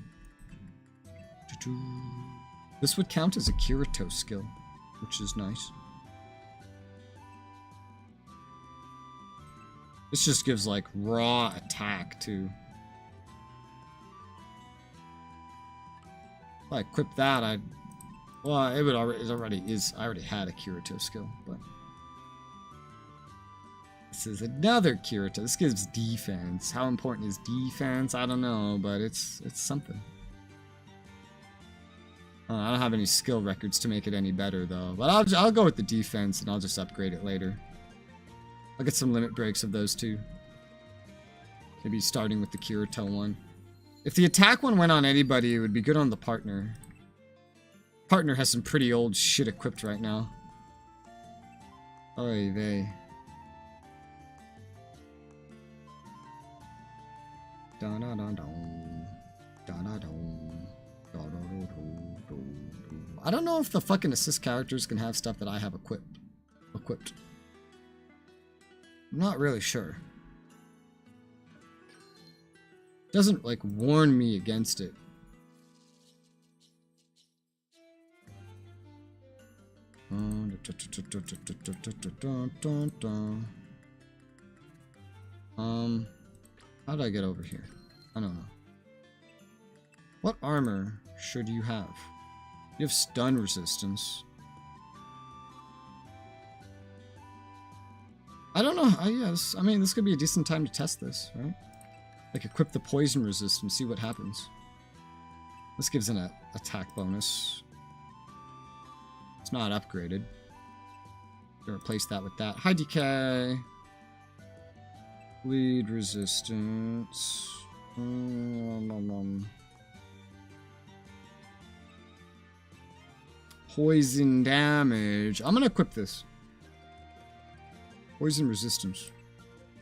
This would count as a Kirito skill, which is nice. This just gives like raw attack too. If I equip that, I'd... Well, I already had a Kirito skill, but... This is another Kirito. This gives defense. How important is defense? I don't know, but it's something. I don't have any skill records to make it any better, though. But I'll go with the defense, and I'll just upgrade it later. I'll get some limit breaks of those two. Maybe starting with the Kirito one. If the attack one went on anybody, it would be good on the partner. Partner has some pretty old shit equipped right now. Oy vey. I don't know if the fucking assist characters can have stuff that I have equipped. I'm not really sure. Doesn't like warn me against it. How do I get over here? I don't know. What armor should you have? You have stun resistance. I don't know. I mean, this could be a decent time to test this, right? Like, equip the poison resistance, see what happens. This gives an attack bonus. It's not upgraded. Replace that with that. High decay. Bleed resistance. Poison damage. I'm gonna equip this. Poison resistance.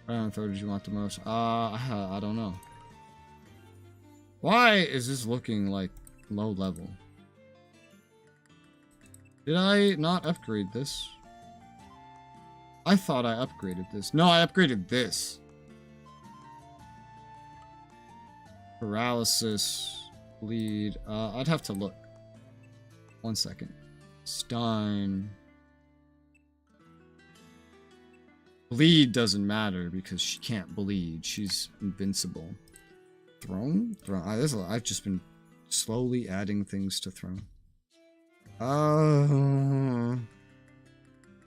I don't know, did you want the most? I don't know. Why is this looking like low level? Did I not upgrade this? I thought I upgraded this. No, I upgraded this. Paralysis. Bleed. I'd have to look. 1 second. Stun. Bleed doesn't matter because she can't bleed. She's invincible. Throne? Throne. I've just been slowly adding things to Throne. I don't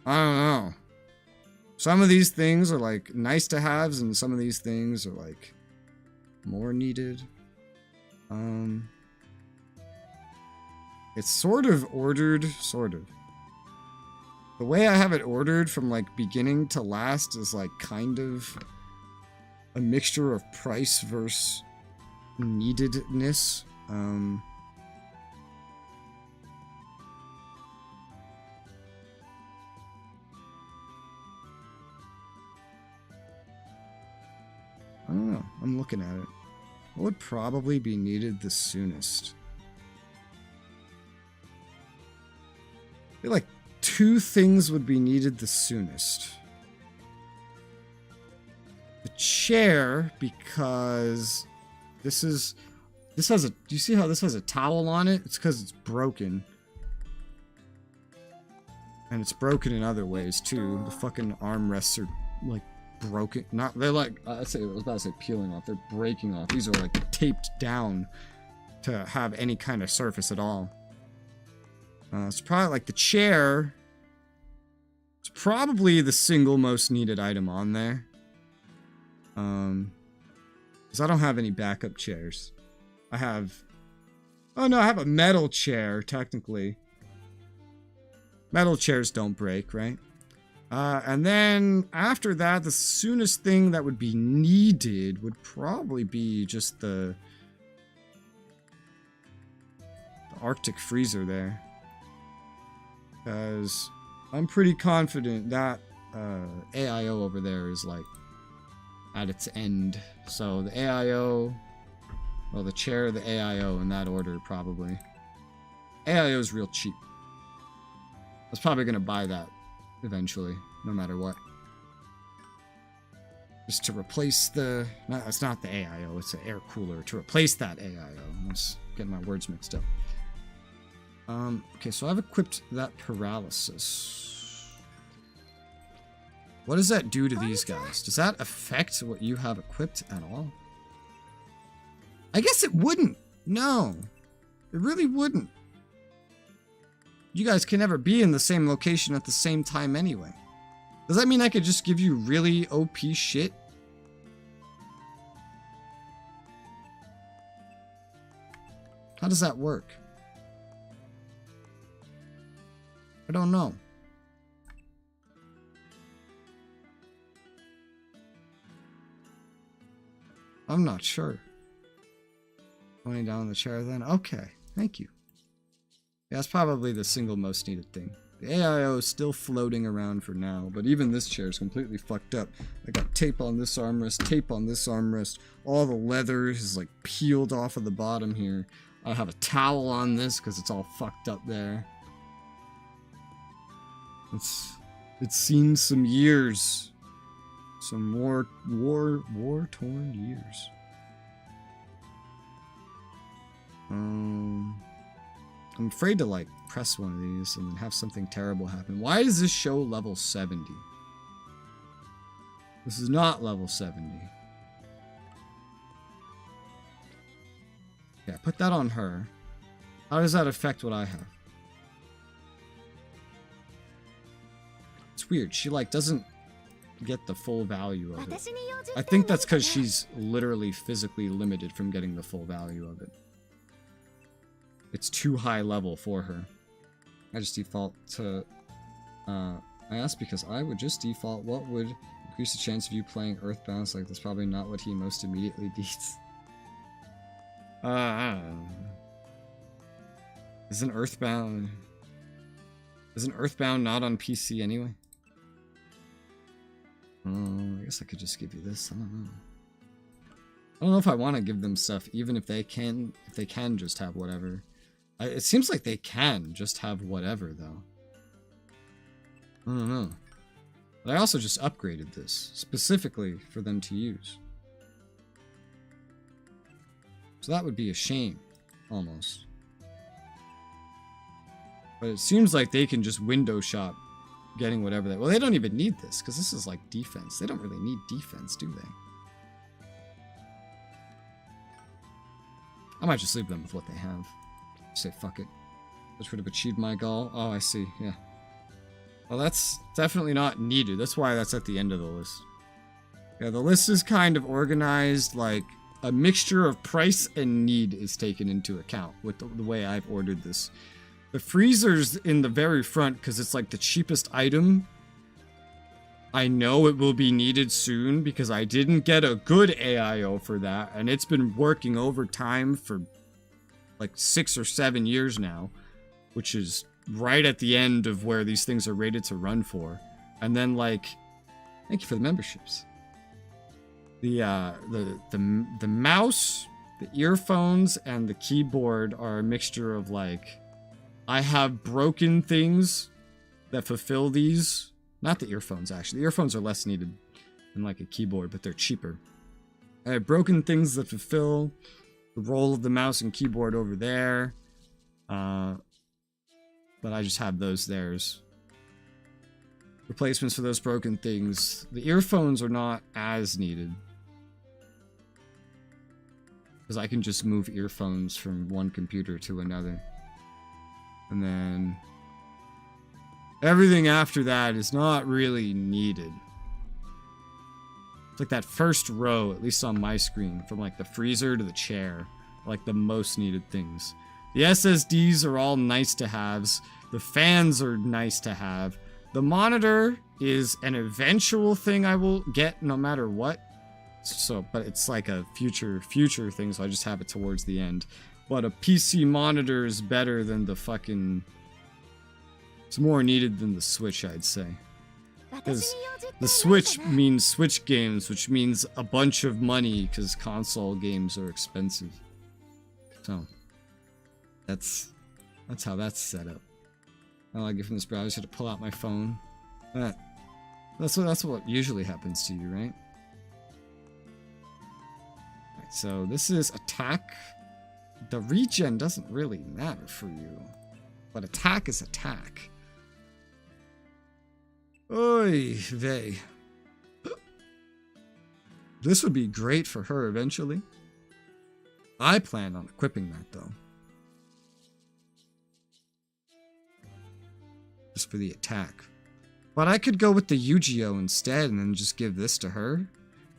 know. Some of these things are like nice to haves, and some of these things are like more needed. It's sort of ordered, sort of. The way I have it ordered from like beginning to last is like kind of a mixture of price versus neededness. I don't know. I'm looking at it. What would probably be needed the soonest? I feel like 2 things would be needed the soonest. The chair, because this has a, do you see how this has a towel on it? It's because it's broken. And it's broken in other ways too. The fucking armrests are like broken. They're like, I was about to say peeling off. They're breaking off. These are like taped down to have any kind of surface at all. It's probably like the chair. It's probably the single most needed item on there. Because I don't have any backup chairs. I have a metal chair, technically. Metal chairs don't break, right? And then after that, the soonest thing that would be needed would probably be just the Arctic freezer there. Because I'm pretty confident that AIO over there is like at its end. So the AIO, well, the chair, the AIO in that order probably. AIO is real cheap. I was probably going to buy that eventually, no matter what. Just to replace the... No, it's not the AIO, it's an air cooler. To replace that AIO. I was getting my words mixed up. Okay, so I've equipped that paralysis. What does that do to these guys? Does that affect what you have equipped at all? I guess it wouldn't. No. It really wouldn't. You guys can never be in the same location at the same time anyway. Does that mean I could just give you really OP shit? How does that work? I don't know. I'm not sure. Pointing down the chair then? Okay, thank you. Yeah, that's probably the single most needed thing. The AIO is still floating around for now, but even this chair is completely fucked up. I got tape on this armrest, tape on this armrest. All the leather is like peeled off of the bottom here. I have a towel on this because it's all fucked up there. It's seen some years. Some more war-torn years. I'm afraid to like press one of these and then have something terrible happen. Why does this show level 70? This is not level 70. Yeah, put that on her. How does that affect what I have? It's weird. She like doesn't get the full value of it. I think that's because she's literally physically limited from getting the full value of it. It's too high level for her. I just default to... I asked because I would just default what would increase the chance of you playing Earthbound. Like, that's probably not what he most immediately needs. I don't know. Isn't Earthbound not on PC anyway? I guess I could just give you this. I don't know. I don't know if I want to give them stuff, even if they can just have whatever. It seems like they can just have whatever, though. I don't know. But I also just upgraded this, specifically for them to use. So that would be a shame, almost. But it seems like they can just window shop getting whatever they... Well, they don't even need this, because this is like defense. They don't really need defense, do they? I might just leave them with what they have. Say, fuck it. Which would have achieved my goal. Oh, I see, yeah. Well, that's definitely not needed. That's why that's at the end of the list. Yeah, the list is kind of organized, like, a mixture of price and need is taken into account with the way I've ordered this. The freezer's in the very front because it's like the cheapest item. I know it will be needed soon because I didn't get a good AIO for that, and it's been working overtime for like 6 or 7 years now, which is right at the end of where these things are rated to run for. And then, like, thank you for the memberships. The mouse, the earphones, and the keyboard are a mixture of, like, I have broken things that fulfill these. Not the earphones, actually. The earphones are less needed than, like, a keyboard, but they're cheaper. I have broken things that fulfill the role of the mouse and keyboard over there. But I just have those theirs. Replacements for those broken things. The earphones are not as needed. Because I can just move earphones from one computer to another. And then everything after that is not really needed. It's like that first row, at least on my screen, from like the freezer to the chair, are like the most needed things. The SSDs are all nice to haves. The fans are nice to have. The monitor is an eventual thing I will get no matter what. So, but it's like a future thing, so I just have it towards the end. But a PC monitor is better than the fucking... It's more needed than the Switch, I'd say. Because the Switch means Switch games, which means a bunch of money, because console games are expensive. So, that's how that's set up. I like it from this browser to pull out my phone. That's what usually happens to you, right? Alright, so this is attack. The regen doesn't really matter for you, but attack is attack. Oy vey. This would be great for her eventually. I plan on equipping that though. Just for the attack. But I could go with the Yu-Gi-Oh instead and then just give this to her.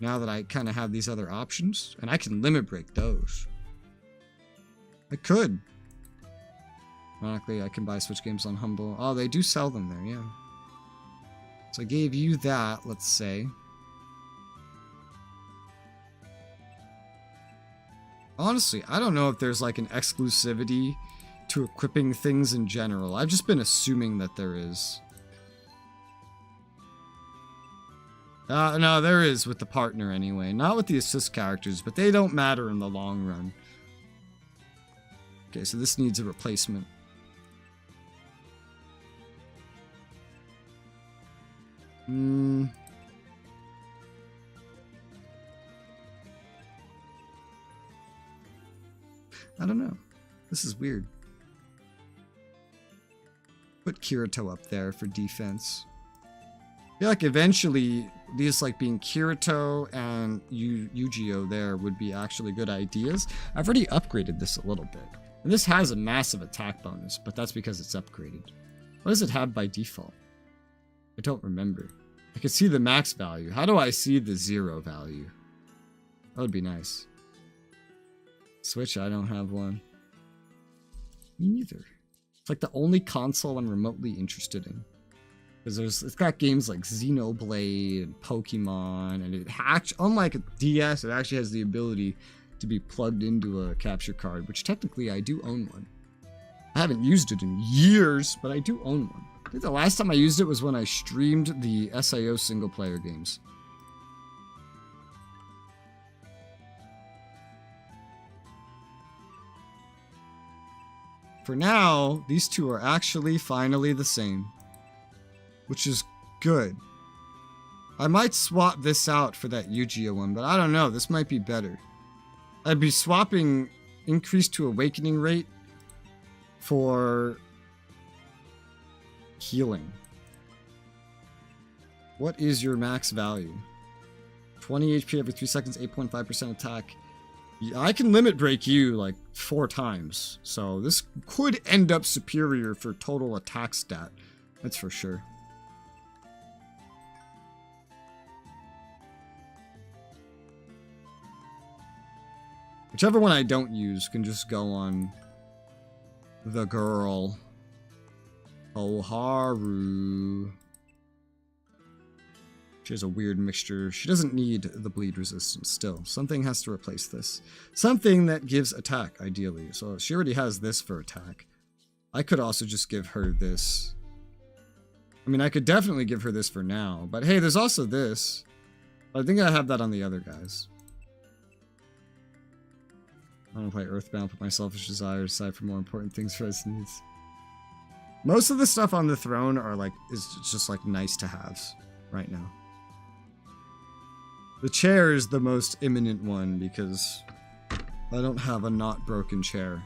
Now that I kind of have these other options. And I can limit break those. I could. Ironically, I can buy Switch games on Humble. Oh, they do sell them there, yeah. So I gave you that, let's say. Honestly, I don't know if there's like an exclusivity to equipping things in general. I've just been assuming that there is. No, there is with the partner anyway. Not with the assist characters, but they don't matter in the long run. Okay, so this needs a replacement. I don't know. This is weird. Put Kirito up there for defense. I feel like eventually these like being Kirito and Yu-Gi-Oh there would be actually good ideas. I've already upgraded this a little bit. And this has a massive attack bonus, but that's because it's upgraded. What does it have by default? I don't remember. I can see the max value. How do I see the 0 value? That would be nice. Switch, I don't have one. Me neither. It's like the only console I'm remotely interested in. Because it's got games like Xenoblade and Pokemon, and unlike a DS, it actually has the ability to be plugged into a capture card, which technically I do own one. I haven't used it in years, but I do own one. I think the last time I used it was when I streamed the SIO single-player games. For now, these two are actually finally the same, which is good. I might swap this out for that Yu-Gi-Oh one, but I don't know. This might be better. I'd be swapping increase to awakening rate for healing. What is your max value? 20 HP every 3 seconds, 8.5% attack. I can limit break you like 4 times, so this could end up superior for total attack stat. That's for sure. Whichever one I don't use can just go on the girl. Oharu. She has a weird mixture. She doesn't need the bleed resistance still. Something has to replace this. Something that gives attack, ideally. So she already has this for attack. I could also just give her this. I mean, I could definitely give her this for now. But hey, there's also this. I think I have that on the other guys. I don't play Earthbound, put my selfish desires aside for more important things for his needs. Most of the stuff on the throne are like, is just like nice to haves right now. The chair is the most imminent one because I don't have a not broken chair.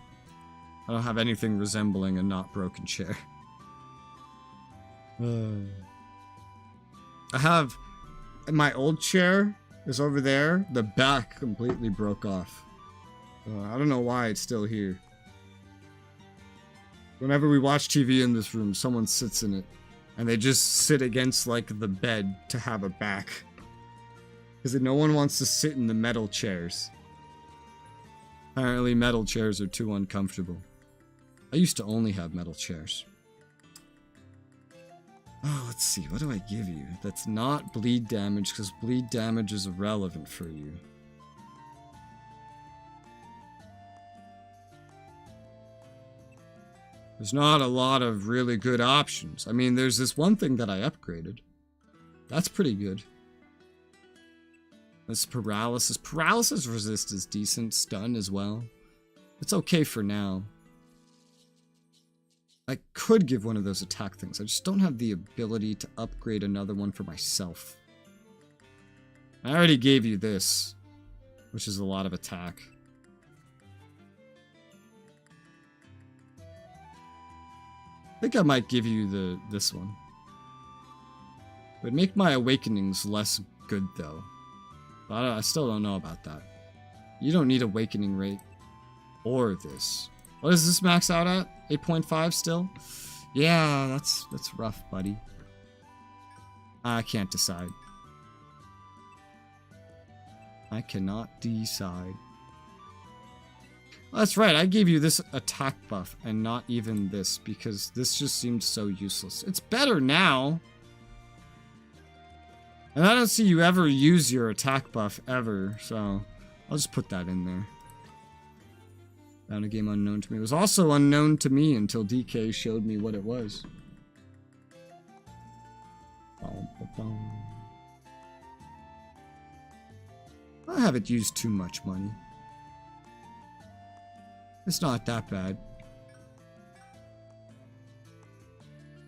I don't have anything resembling a not broken chair. I have, my old chair is over there. The back completely broke off. I don't know why it's still here. Whenever we watch TV in this room, someone sits in it. And they just sit against, like, the bed to have a back. Because no one wants to sit in the metal chairs. Apparently metal chairs are too uncomfortable. I used to only have metal chairs. Oh, let's see. What do I give you? That's not bleed damage, because bleed damage is irrelevant for you. There's not a lot of really good options. I mean, there's this one thing that I upgraded. That's pretty good. This paralysis. Paralysis resist is decent. Stun as well. It's okay for now. I could give one of those attack things. I just don't have the ability to upgrade another one for myself. I already gave you this, which is a lot of attack. I think I might give you this one. It would make my awakenings less good though. But I still don't know about that. You don't need awakening rate or this. What does this max out at? 8.5 still? Yeah, that's rough, buddy. I can't decide. I cannot decide. That's right, I gave you this attack buff and not even this because this just seemed so useless. It's better now. And I don't see you ever use your attack buff ever, so I'll just put that in there. Found a game unknown to me. It was also unknown to me until DK showed me what it was. I haven't used too much money. It's not that bad.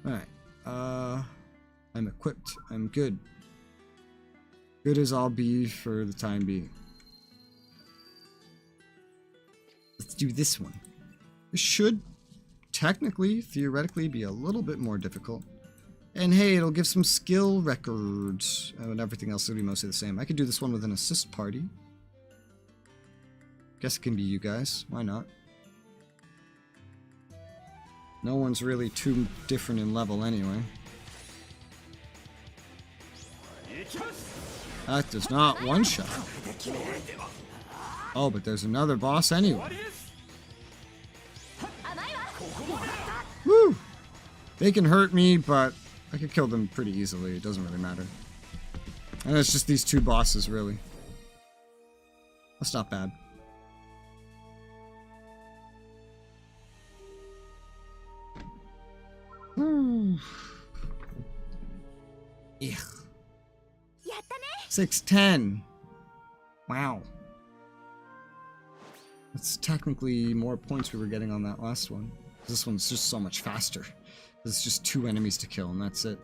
Alright. I'm equipped. I'm good. Good as I'll be for the time being. Let's do this one. This should technically, theoretically, be a little bit more difficult. And hey, it'll give some skill records. And everything else will be mostly the same. I could do this one with an assist party. Guess it can be you guys. Why not? No one's really too different in level anyway. That does not one-shot. Oh, but there's another boss anyway. Woo! They can hurt me, but I can kill them pretty easily. It doesn't really matter. And it's just these two bosses, really. That's not bad. Yeah. 610. Wow. That's technically more points we were getting on that last one. This one's just so much faster. It's just 2 enemies to kill, and that's it.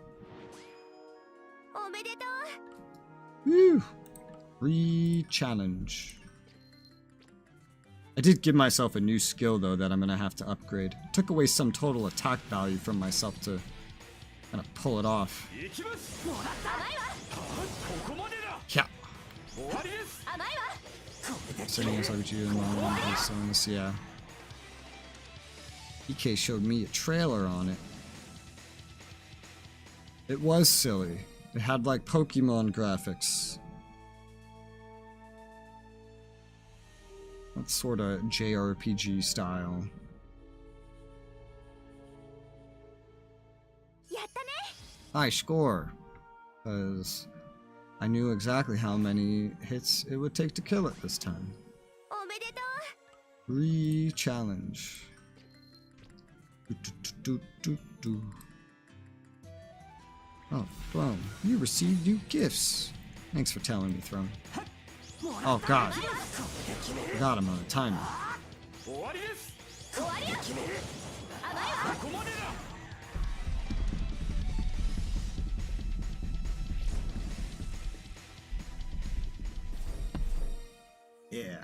Woo! Re-challenge. I did give myself a new skill, though, that I'm gonna have to upgrade. Took away some total attack value from myself to kind of pull it off. Yeah. Setting us like you in this, yeah. EK showed me a trailer on it. It was silly. It had like Pokemon graphics. That's sort of JRPG style. High score. Because I knew exactly how many hits it would take to kill it this time. Re-challenge. Oh, Throne, you received new gifts. Thanks for telling me, Throne. Oh god. God, I'm out of time. Yeah.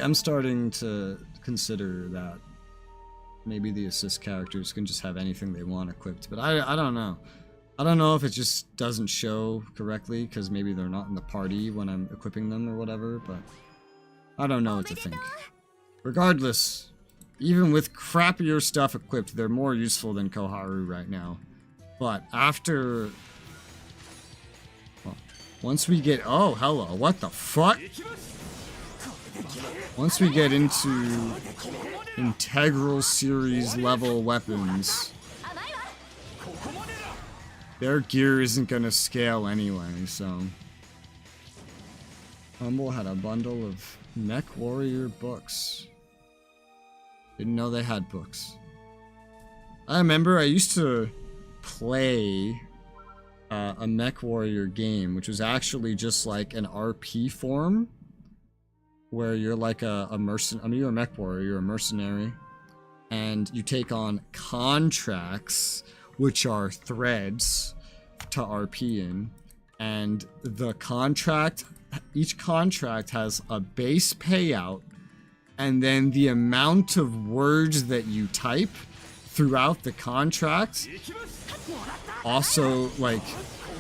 I'm starting to consider that maybe the assist characters can just have anything they want equipped, but I don't know. I don't know if it just doesn't show correctly because maybe they're not in the party when I'm equipping them or whatever, but I don't know what to think. Regardless, even with crappier stuff equipped, they're more useful than Koharu right now. But after... Well, once we get... Oh, hello. What the fuck? Once we get into integral series level weapons, their gear isn't gonna scale anyway, so... Humble had a bundle of Mech Warrior books. Didn't know they had books. I remember I used to play a Mech Warrior game, which was actually just like an RP form, where you're like a mercenary. I mean, you're a Mech Warrior, you're a mercenary, and you take on contracts, which are threads to RP in, and the contract, each contract has a base payout, and then the amount of words that you type throughout the contract, also, like,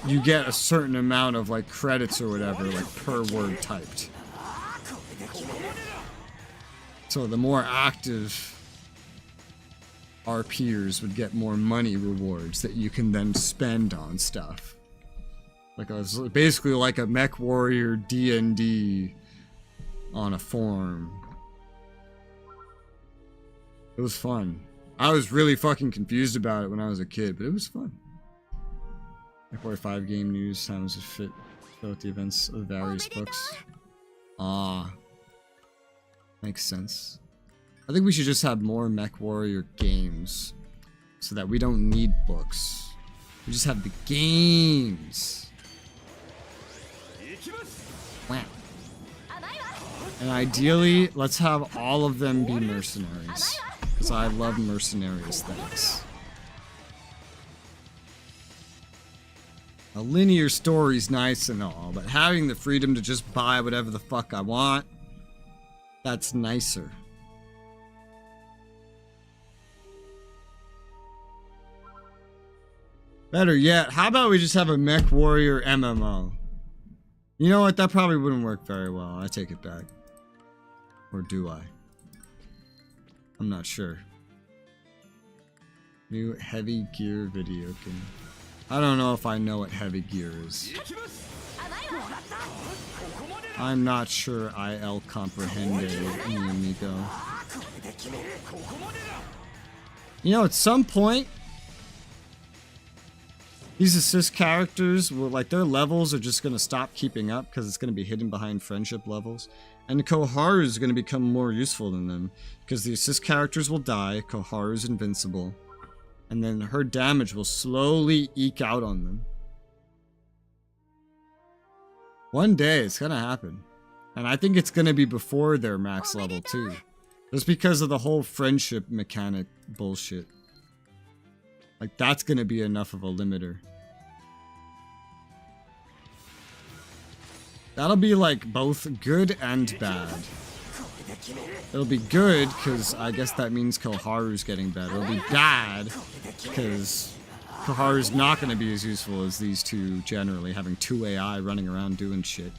you get a certain amount of, like, credits or whatever, like, per word typed. So the more active RPers would get more money rewards that you can then spend on stuff. Like, it was basically like a Mech Warrior D&D on a form. It was fun. I was really fucking confused about it when I was a kid, but it was fun. Mech Warrior 5 game news times to fit with the events of various books. Ah. Makes sense. I think we should just have more Mech Warrior games so that we don't need books. We just have the games. Wow. And ideally, let's have all of them be mercenaries, because I love mercenary aesthetics. A linear story's nice and all, but having the freedom to just buy whatever the fuck I want, that's nicer. Better yet, how about we just have a Mech Warrior MMO? You know what, that probably wouldn't work very well. I take it back. Or do I? I'm not sure. New heavy gear video game. I don't know if I know what heavy gear is. I'm not sure IL comprehende, mi amigo. You know, at some point, these assist characters will, like, their levels are just going to stop keeping up because it's going to be hidden behind friendship levels. And Koharu is going to become more useful than them because the assist characters will die, Koharu's invincible, and then her damage will slowly eke out on them. One day it's going to happen. And I think it's going to be before their max level too. Just because of the whole friendship mechanic bullshit. Like, that's going to be enough of a limiter. That'll be like both good and bad. It'll be good because I guess that means Koharu's getting better. It'll be bad because Koharu's not going to be as useful as these two generally, having 2 AI running around doing shit.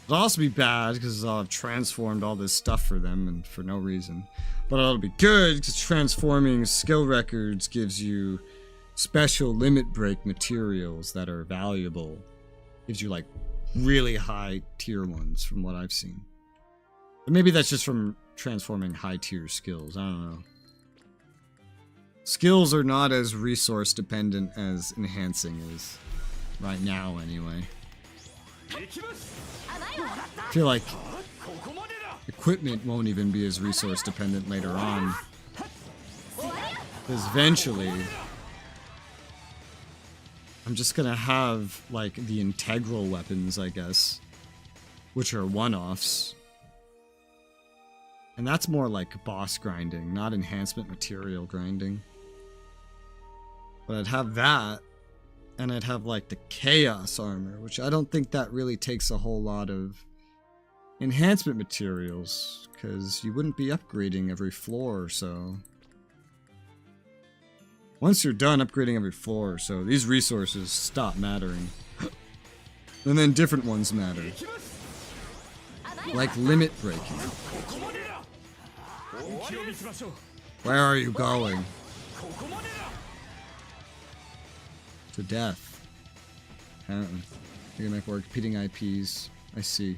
It'll also be bad because I'll have transformed all this stuff for them and for no reason. But it'll be good because transforming skill records gives you special limit break materials that are valuable. Gives you like really high tier ones from what I've seen. But maybe that's just from transforming high tier skills. I don't know. Skills are not as resource dependent as enhancing is. Right now, anyway. I feel like equipment won't even be as resource dependent later on. Because eventually, I'm just gonna have, like, the integral weapons, I guess. Which are one-offs. And that's more like boss grinding, not enhancement material grinding. But I'd have that, and I'd have, like, the chaos armor, which I don't think that really takes a whole lot of enhancement materials, because you wouldn't be upgrading every floor or so. Once you're done upgrading every floor or so, these resources stop mattering. And then different ones matter. Like limit breaking. Where are you going? To death. Apparently. You're gonna make work repeating IPs. I see.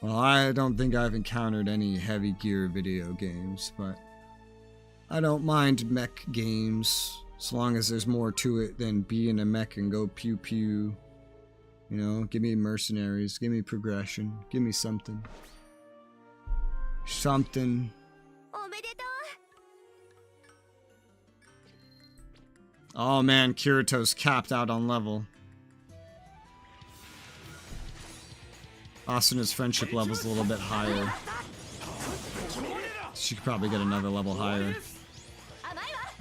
Well, I don't think I've encountered any heavy gear video games, but I don't mind mech games, as long as there's more to it than be in a mech and go pew pew. You know, give me mercenaries, give me progression, give me something. Something. Oh man, Kirito's capped out on level. Asuna's friendship level's a little bit higher. She could probably get another level higher.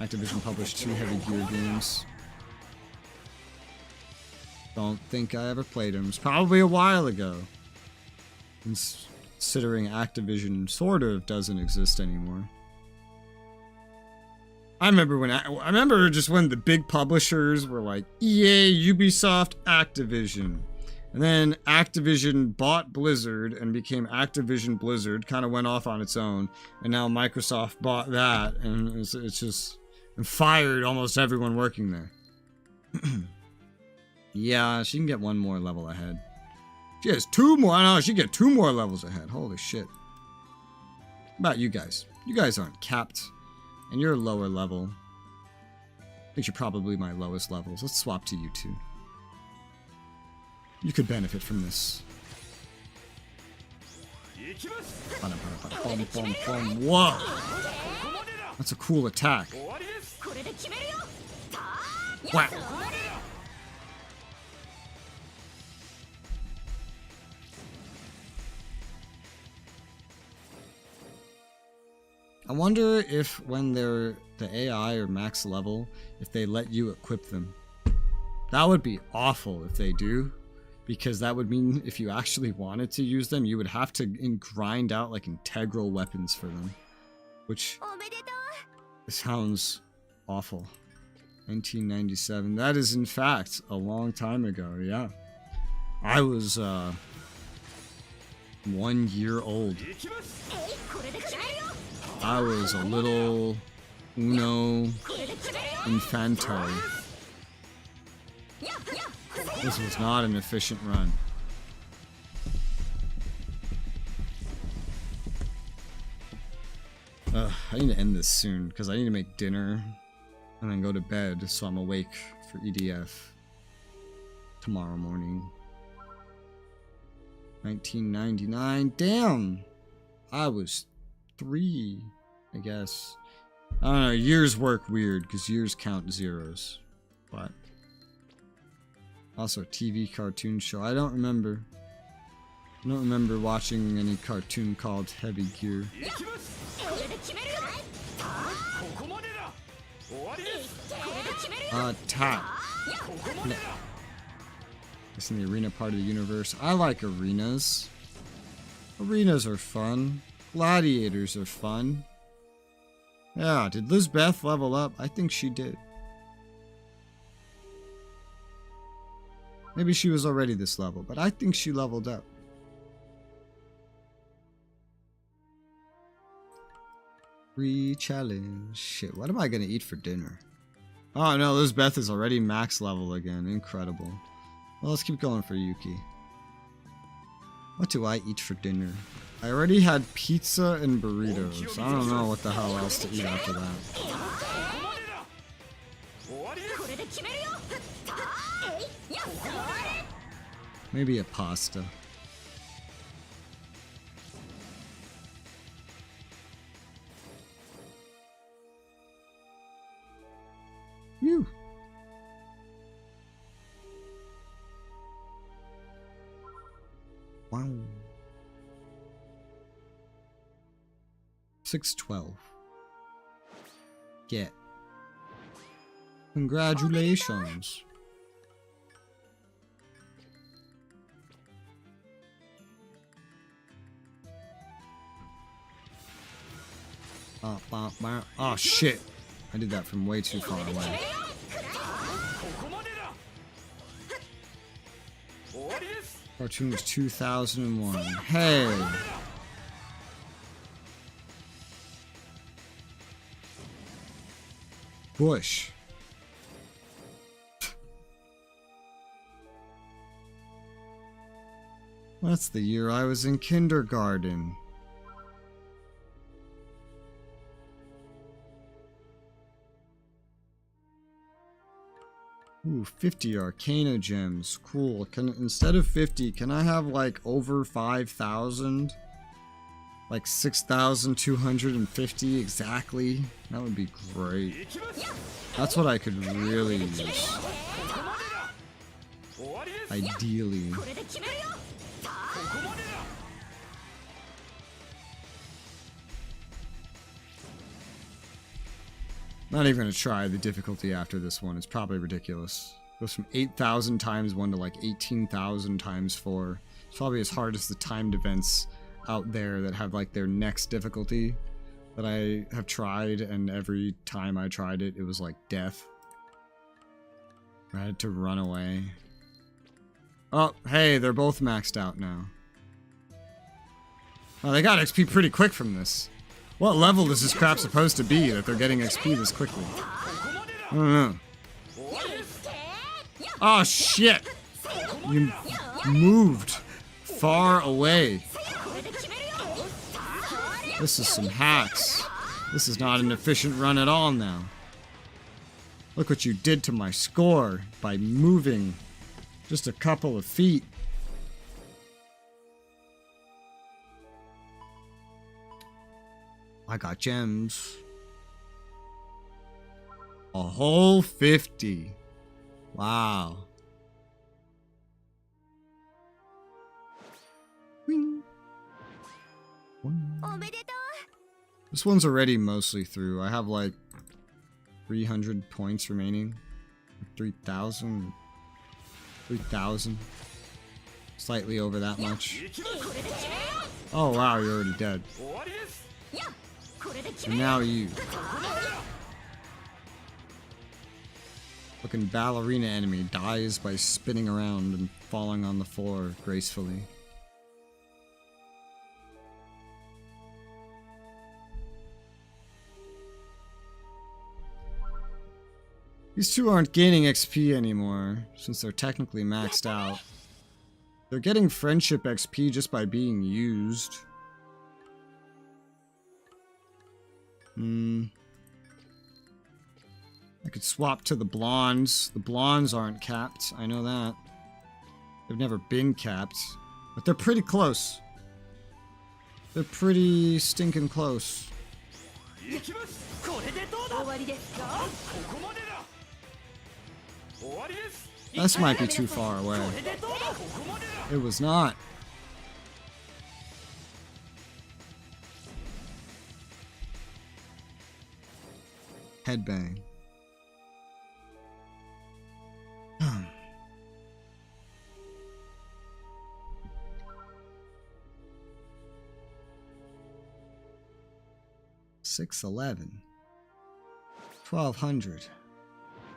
Activision published 2 heavy gear games. Don't think I ever played them. It's probably a while ago. Considering Activision sort of doesn't exist anymore. I remember just when the big publishers were like EA, Ubisoft, Activision. And then Activision bought Blizzard and became Activision Blizzard, kind of went off on its own. And now Microsoft bought that, and it's just and fired almost everyone working there. Yeah, she can get 1 more level ahead. She has 2 more. No, she can get 2 more levels ahead. Holy shit. What about you guys? You guys aren't capped. And you're lower level. I think you're probably my lowest levels. Let's swap to you 2. You could benefit from this. Whoa! That's a cool attack. Wow. I wonder if when they're the AI or max level, if they let you equip them. That would be awful if they do. Because that would mean if you actually wanted to use them, you would have to grind out like integral weapons for them. Which sounds awful. 1997. That is in fact a long time ago, yeah. I was 1 year old. I was a little Uno Infanto. This was not an efficient run. I need to end this soon because I need to make dinner and then go to bed so I'm awake for EDF tomorrow morning. 1999. Damn! I was 3, I guess. I don't know, years work weird because years count zeros. But also TV cartoon show. I don't remember. I don't remember watching any cartoon called Heavy Gear. Attack. No. It's in the arena part of the universe. I like arenas. Arenas are fun. Gladiators are fun. Yeah, did Lizbeth level up? I think she did. Maybe she was already this level, but I think she leveled up. Re-challenge. Shit, what am I gonna eat for dinner? Oh no, Lizbeth is already max level again. Incredible. Well, let's keep going for Yuki. What do I eat for dinner? I already had pizza and burritos. I don't know what the hell else to eat after that. Maybe a pasta. Phew. Wow. 612. Get. Congratulations. Oh shit. I did that from way too far away. Cartoon was 2001. Hey! Bush. That's the year I was in kindergarten. Ooh, 50 Arcana gems. Cool. Instead of 50, can I have like over 5,000? Like 6,250 exactly? That would be great. That's what I could really use. Ideally. Not even gonna try the difficulty after this one. It's probably ridiculous. It goes from 8,000 times 1 to like 18,000 times 4. It's probably as hard as the timed events out there that have like their next difficulty that I have tried, and every time I tried it, it was like death. I had to run away. Oh, hey, they're both maxed out now. Oh, they got XP pretty quick from this. What level is this crap supposed to be that they're getting XP this quickly? I don't know. Oh shit! You moved far away. This is some hacks. This is not an efficient run at all now. Look what you did to my score by moving just a couple of feet. I got gems. A whole 50. Wow. Wing. This one's already mostly through. I have like 300 points remaining. 3,000. 3,000. Slightly over that much. Oh wow, you're already dead. And now you. Looking ballerina enemy dies by spinning around and falling on the floor gracefully. These two aren't gaining XP anymore, since they're technically maxed out. They're getting friendship XP just by being used. I could swap to the blondes. The blondes aren't capped, I know that. They've never been capped, but they're pretty close. They're pretty stinking close. This might be too far away. It was not. Headbang. 611. 1200.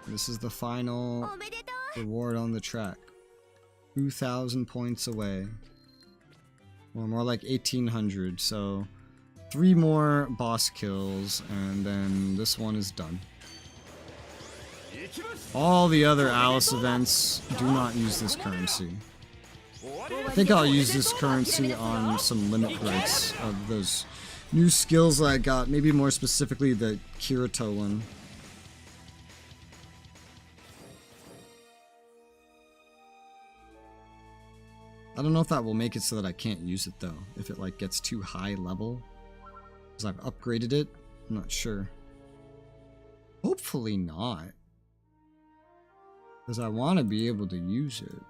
This is the final reward on the track. 2,000 points away. Or more like 1,800, so 3 more boss kills, and then this one is done. All the other Alice events do not use this currency. I think I'll use this currency on some limit breaks of those new skills that I got, maybe more specifically the Kirito one. I don't know if that will make it so that I can't use it though, if it like gets too high level. Because I've upgraded it, I'm not sure. Hopefully not. Because I want to be able to use it.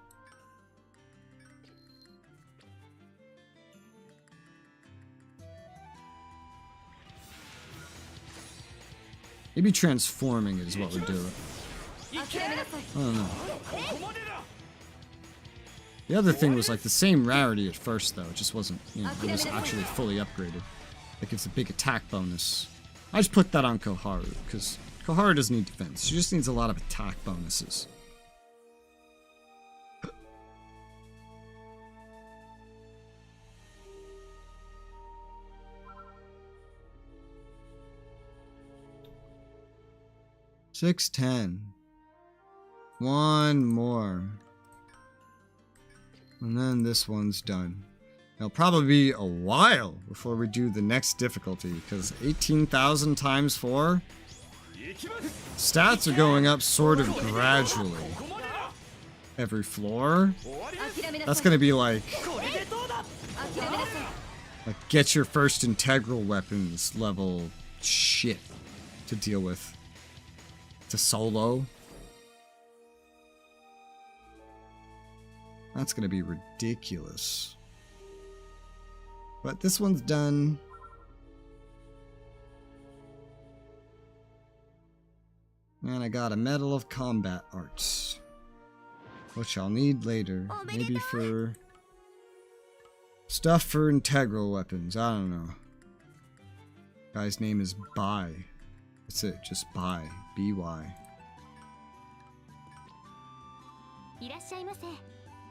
Maybe transforming it is what would do it. I don't know. The other thing was like the same rarity at first though, it just wasn't, you know, it was actually fully upgraded. Like it's a big attack bonus. I just put that on Koharu, because Koharu doesn't need defense, she just needs a lot of attack bonuses. $610. One more. And then this one's done. It'll probably be a while before we do the next difficulty, because 18,000 times 4? Stats are going up sort of gradually. Every floor? That's gonna be like get your first integral weapons level shit to deal with. To solo. That's gonna be ridiculous. But this one's done. And I got a Medal of Combat Arts, which I'll need later. Maybe for stuff for integral weapons. I don't know. Guy's name is Bai. That's it, just Bai. B-Y.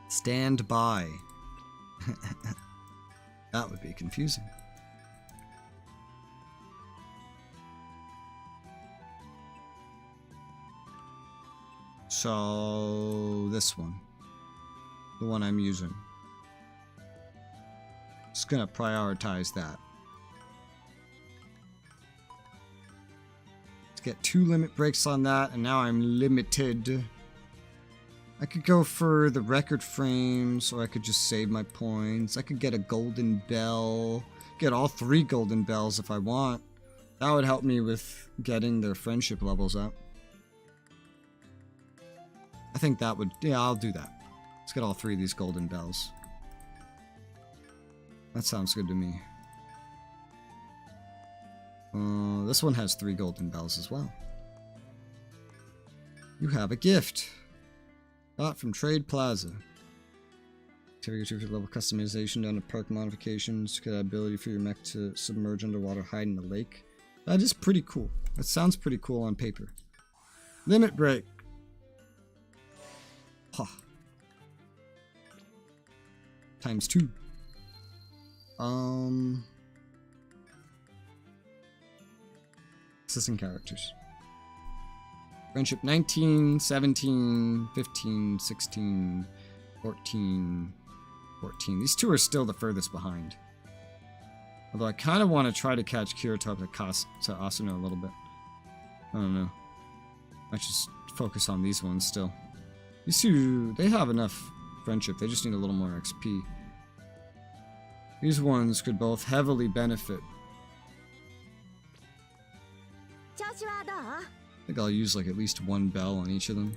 Stand by. That would be confusing. So, this one. The one I'm using. Just gonna prioritize that. Let's get 2 limit breaks on that, and now I'm limited. I could go for the record frames, or I could just save my points. I could get a golden bell. Get all 3 golden bells if I want. That would help me with getting their friendship levels up. I think that would... yeah, I'll do that. Let's get all 3 of these golden bells. That sounds good to me. This one has 3 golden bells as well. You have a gift. Got from Trade Plaza. Activity level customization down to perk modifications. Get the ability for your mech to submerge underwater, hide in the lake. That is pretty cool. That sounds pretty cool on paper. Limit break. Huh. Times 2. Assistant characters. Friendship 19, 17, 15, 16, 14, 14. These two are still the furthest behind. Although I kind of want to try to catch Kirito up to Asuna a little bit. I don't know. Let's just focus on these ones still. These two, they have enough friendship. They just need a little more XP. These ones could both heavily benefit. I think I'll use like at least one bell on each of them.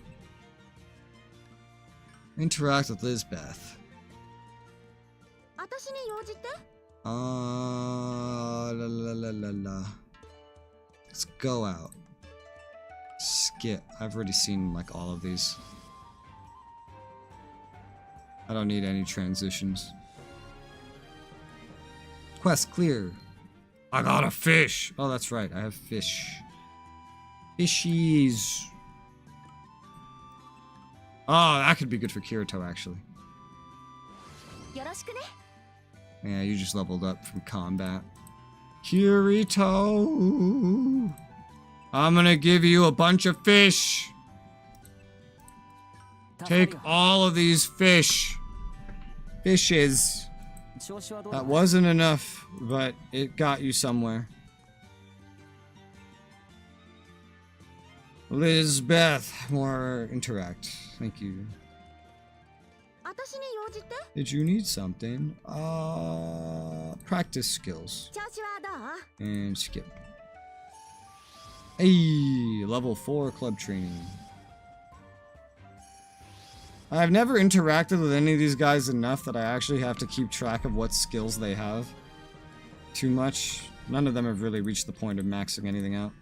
Interact with Lizbeth. Let's go out. Skip. I've already seen like all of these. I don't need any transitions. Quest clear. I got a fish. Oh, that's right. I have fish. Fishies. Oh, that could be good for Kirito, actually. Yeah, you just leveled up from combat. Kirito! I'm gonna give you a bunch of fish! Take all of these fish. Fishes. That wasn't enough, but it got you somewhere. Lizbeth, more interact. Thank you. Did you need something? Practice skills. And skip. Hey, level 4 club training. I've never interacted with any of these guys enough that I actually have to keep track of what skills they have. Too much. None of them have really reached the point of maxing anything out.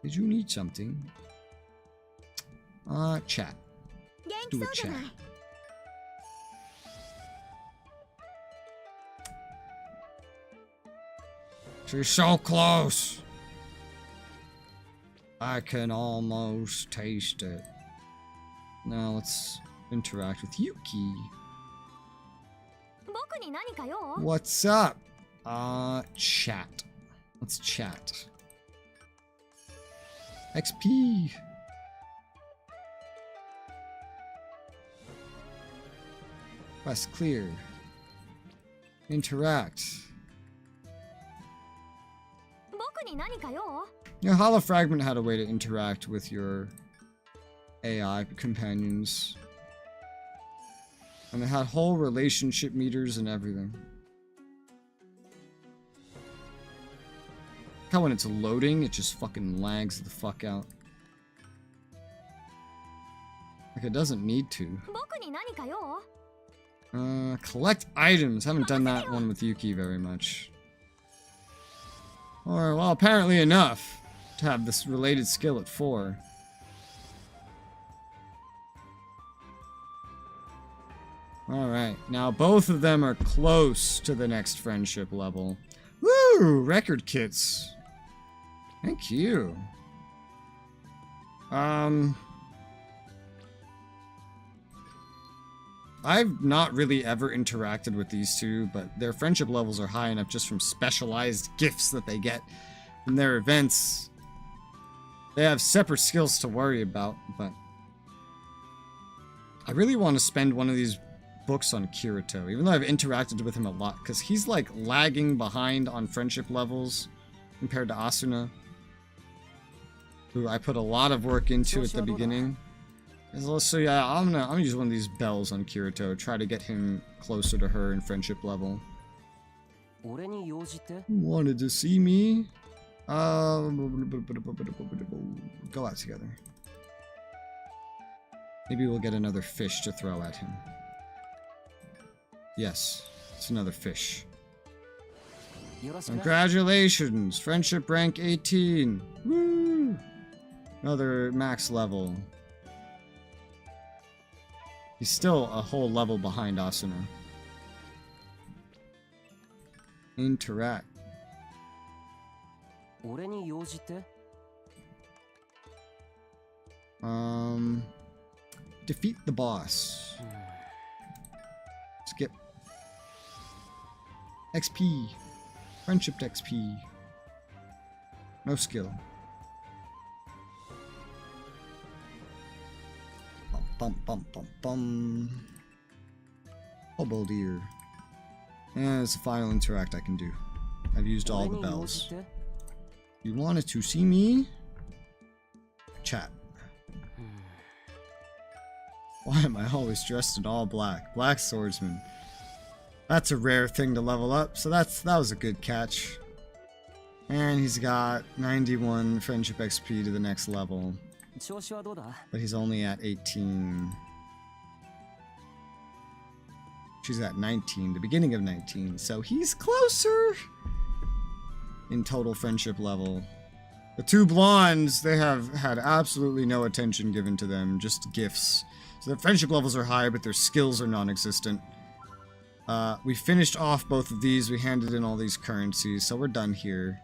Did you need something? Chat. Do a chat. She's so close. I can almost taste it. Now let's interact with Yuki. What's up? Chat. Let's chat. XP. Quest clear. Interact. Your Hollow Fragment had a way to interact with your AI companions. And they had whole relationship meters and everything. How when it's loading, it just fucking lags the fuck out. Like it doesn't need to. Collect items. Haven't done that one with Yuki very much. Or, well, apparently enough to have this related skill at 4. Alright, now both of them are close to the next friendship level. Woo! Record kits. Thank you. I've not really ever interacted with these two, but their friendship levels are high enough just from specialized gifts that they get in their events. They have separate skills to worry about, but I really want to spend one of these books on Kirito, even though I've interacted with him a lot, because he's like lagging behind on friendship levels compared to Asuna, who I put a lot of work into at the beginning. So yeah, I'm gonna use one of these bells on Kirito, try to get him closer to her in friendship level. Wanted to see me? Go out together. Maybe we'll get another fish to throw at him. Yes, it's another fish. Congratulations! Friendship rank 18! Woo! Another max level. He's still a whole level behind Asuna. Interact. Defeat the boss. Skip. XP. Friendship XP. No skill. Bum, bum, bum, bum, bum. Hobo deer. And it's the final interact I can do. I've used all the bells. You wanted to see me? Chat. Why am I always dressed in all black? Black swordsman. That's a rare thing to level up, so that was a good catch. And he's got 91 friendship XP to the next level. But he's only at 18. She's at 19, the beginning of 19, so he's closer in total friendship level. The two blondes, they have had absolutely no attention given to them, just gifts. So their friendship levels are high, but their skills are non-existent. We finished off both of these, we handed in all these currencies, so we're done here.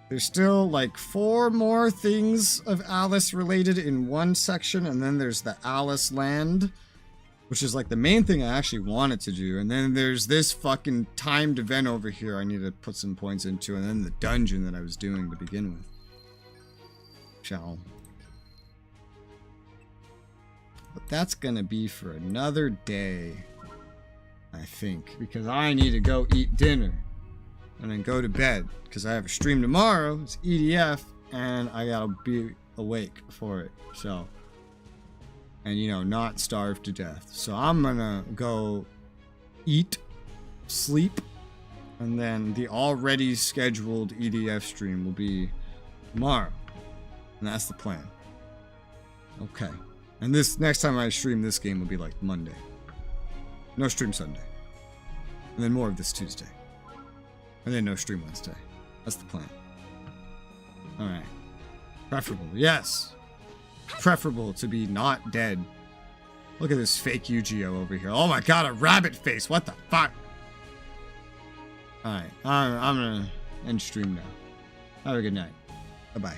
There's still like 4 more things of Alice related in one section, and then there's the Alice land, which is like the main thing I actually wanted to do. And then there's this fucking timed event over here I need to put some points into, and then the dungeon that I was doing to begin with. Shall. But that's gonna be for another day, I think, because I need to go eat dinner and then go to bed, because I have a stream tomorrow. It's EDF, and I gotta be awake for it, so, and you know, not starve to death. So I'm gonna go eat, sleep, and then the already scheduled EDF stream will be tomorrow, and that's the plan. Okay, and this next time I stream this game will be like Monday. No stream Sunday, and then more of this Tuesday. And then no stream Wednesday. That's the plan. Alright. Preferable. Yes. Preferable to be not dead. Look at this fake Yu-Gi-Oh over here. Oh my god, a rabbit face. What the fuck? Alright. I'm gonna end stream now. Have a good night. Bye-bye.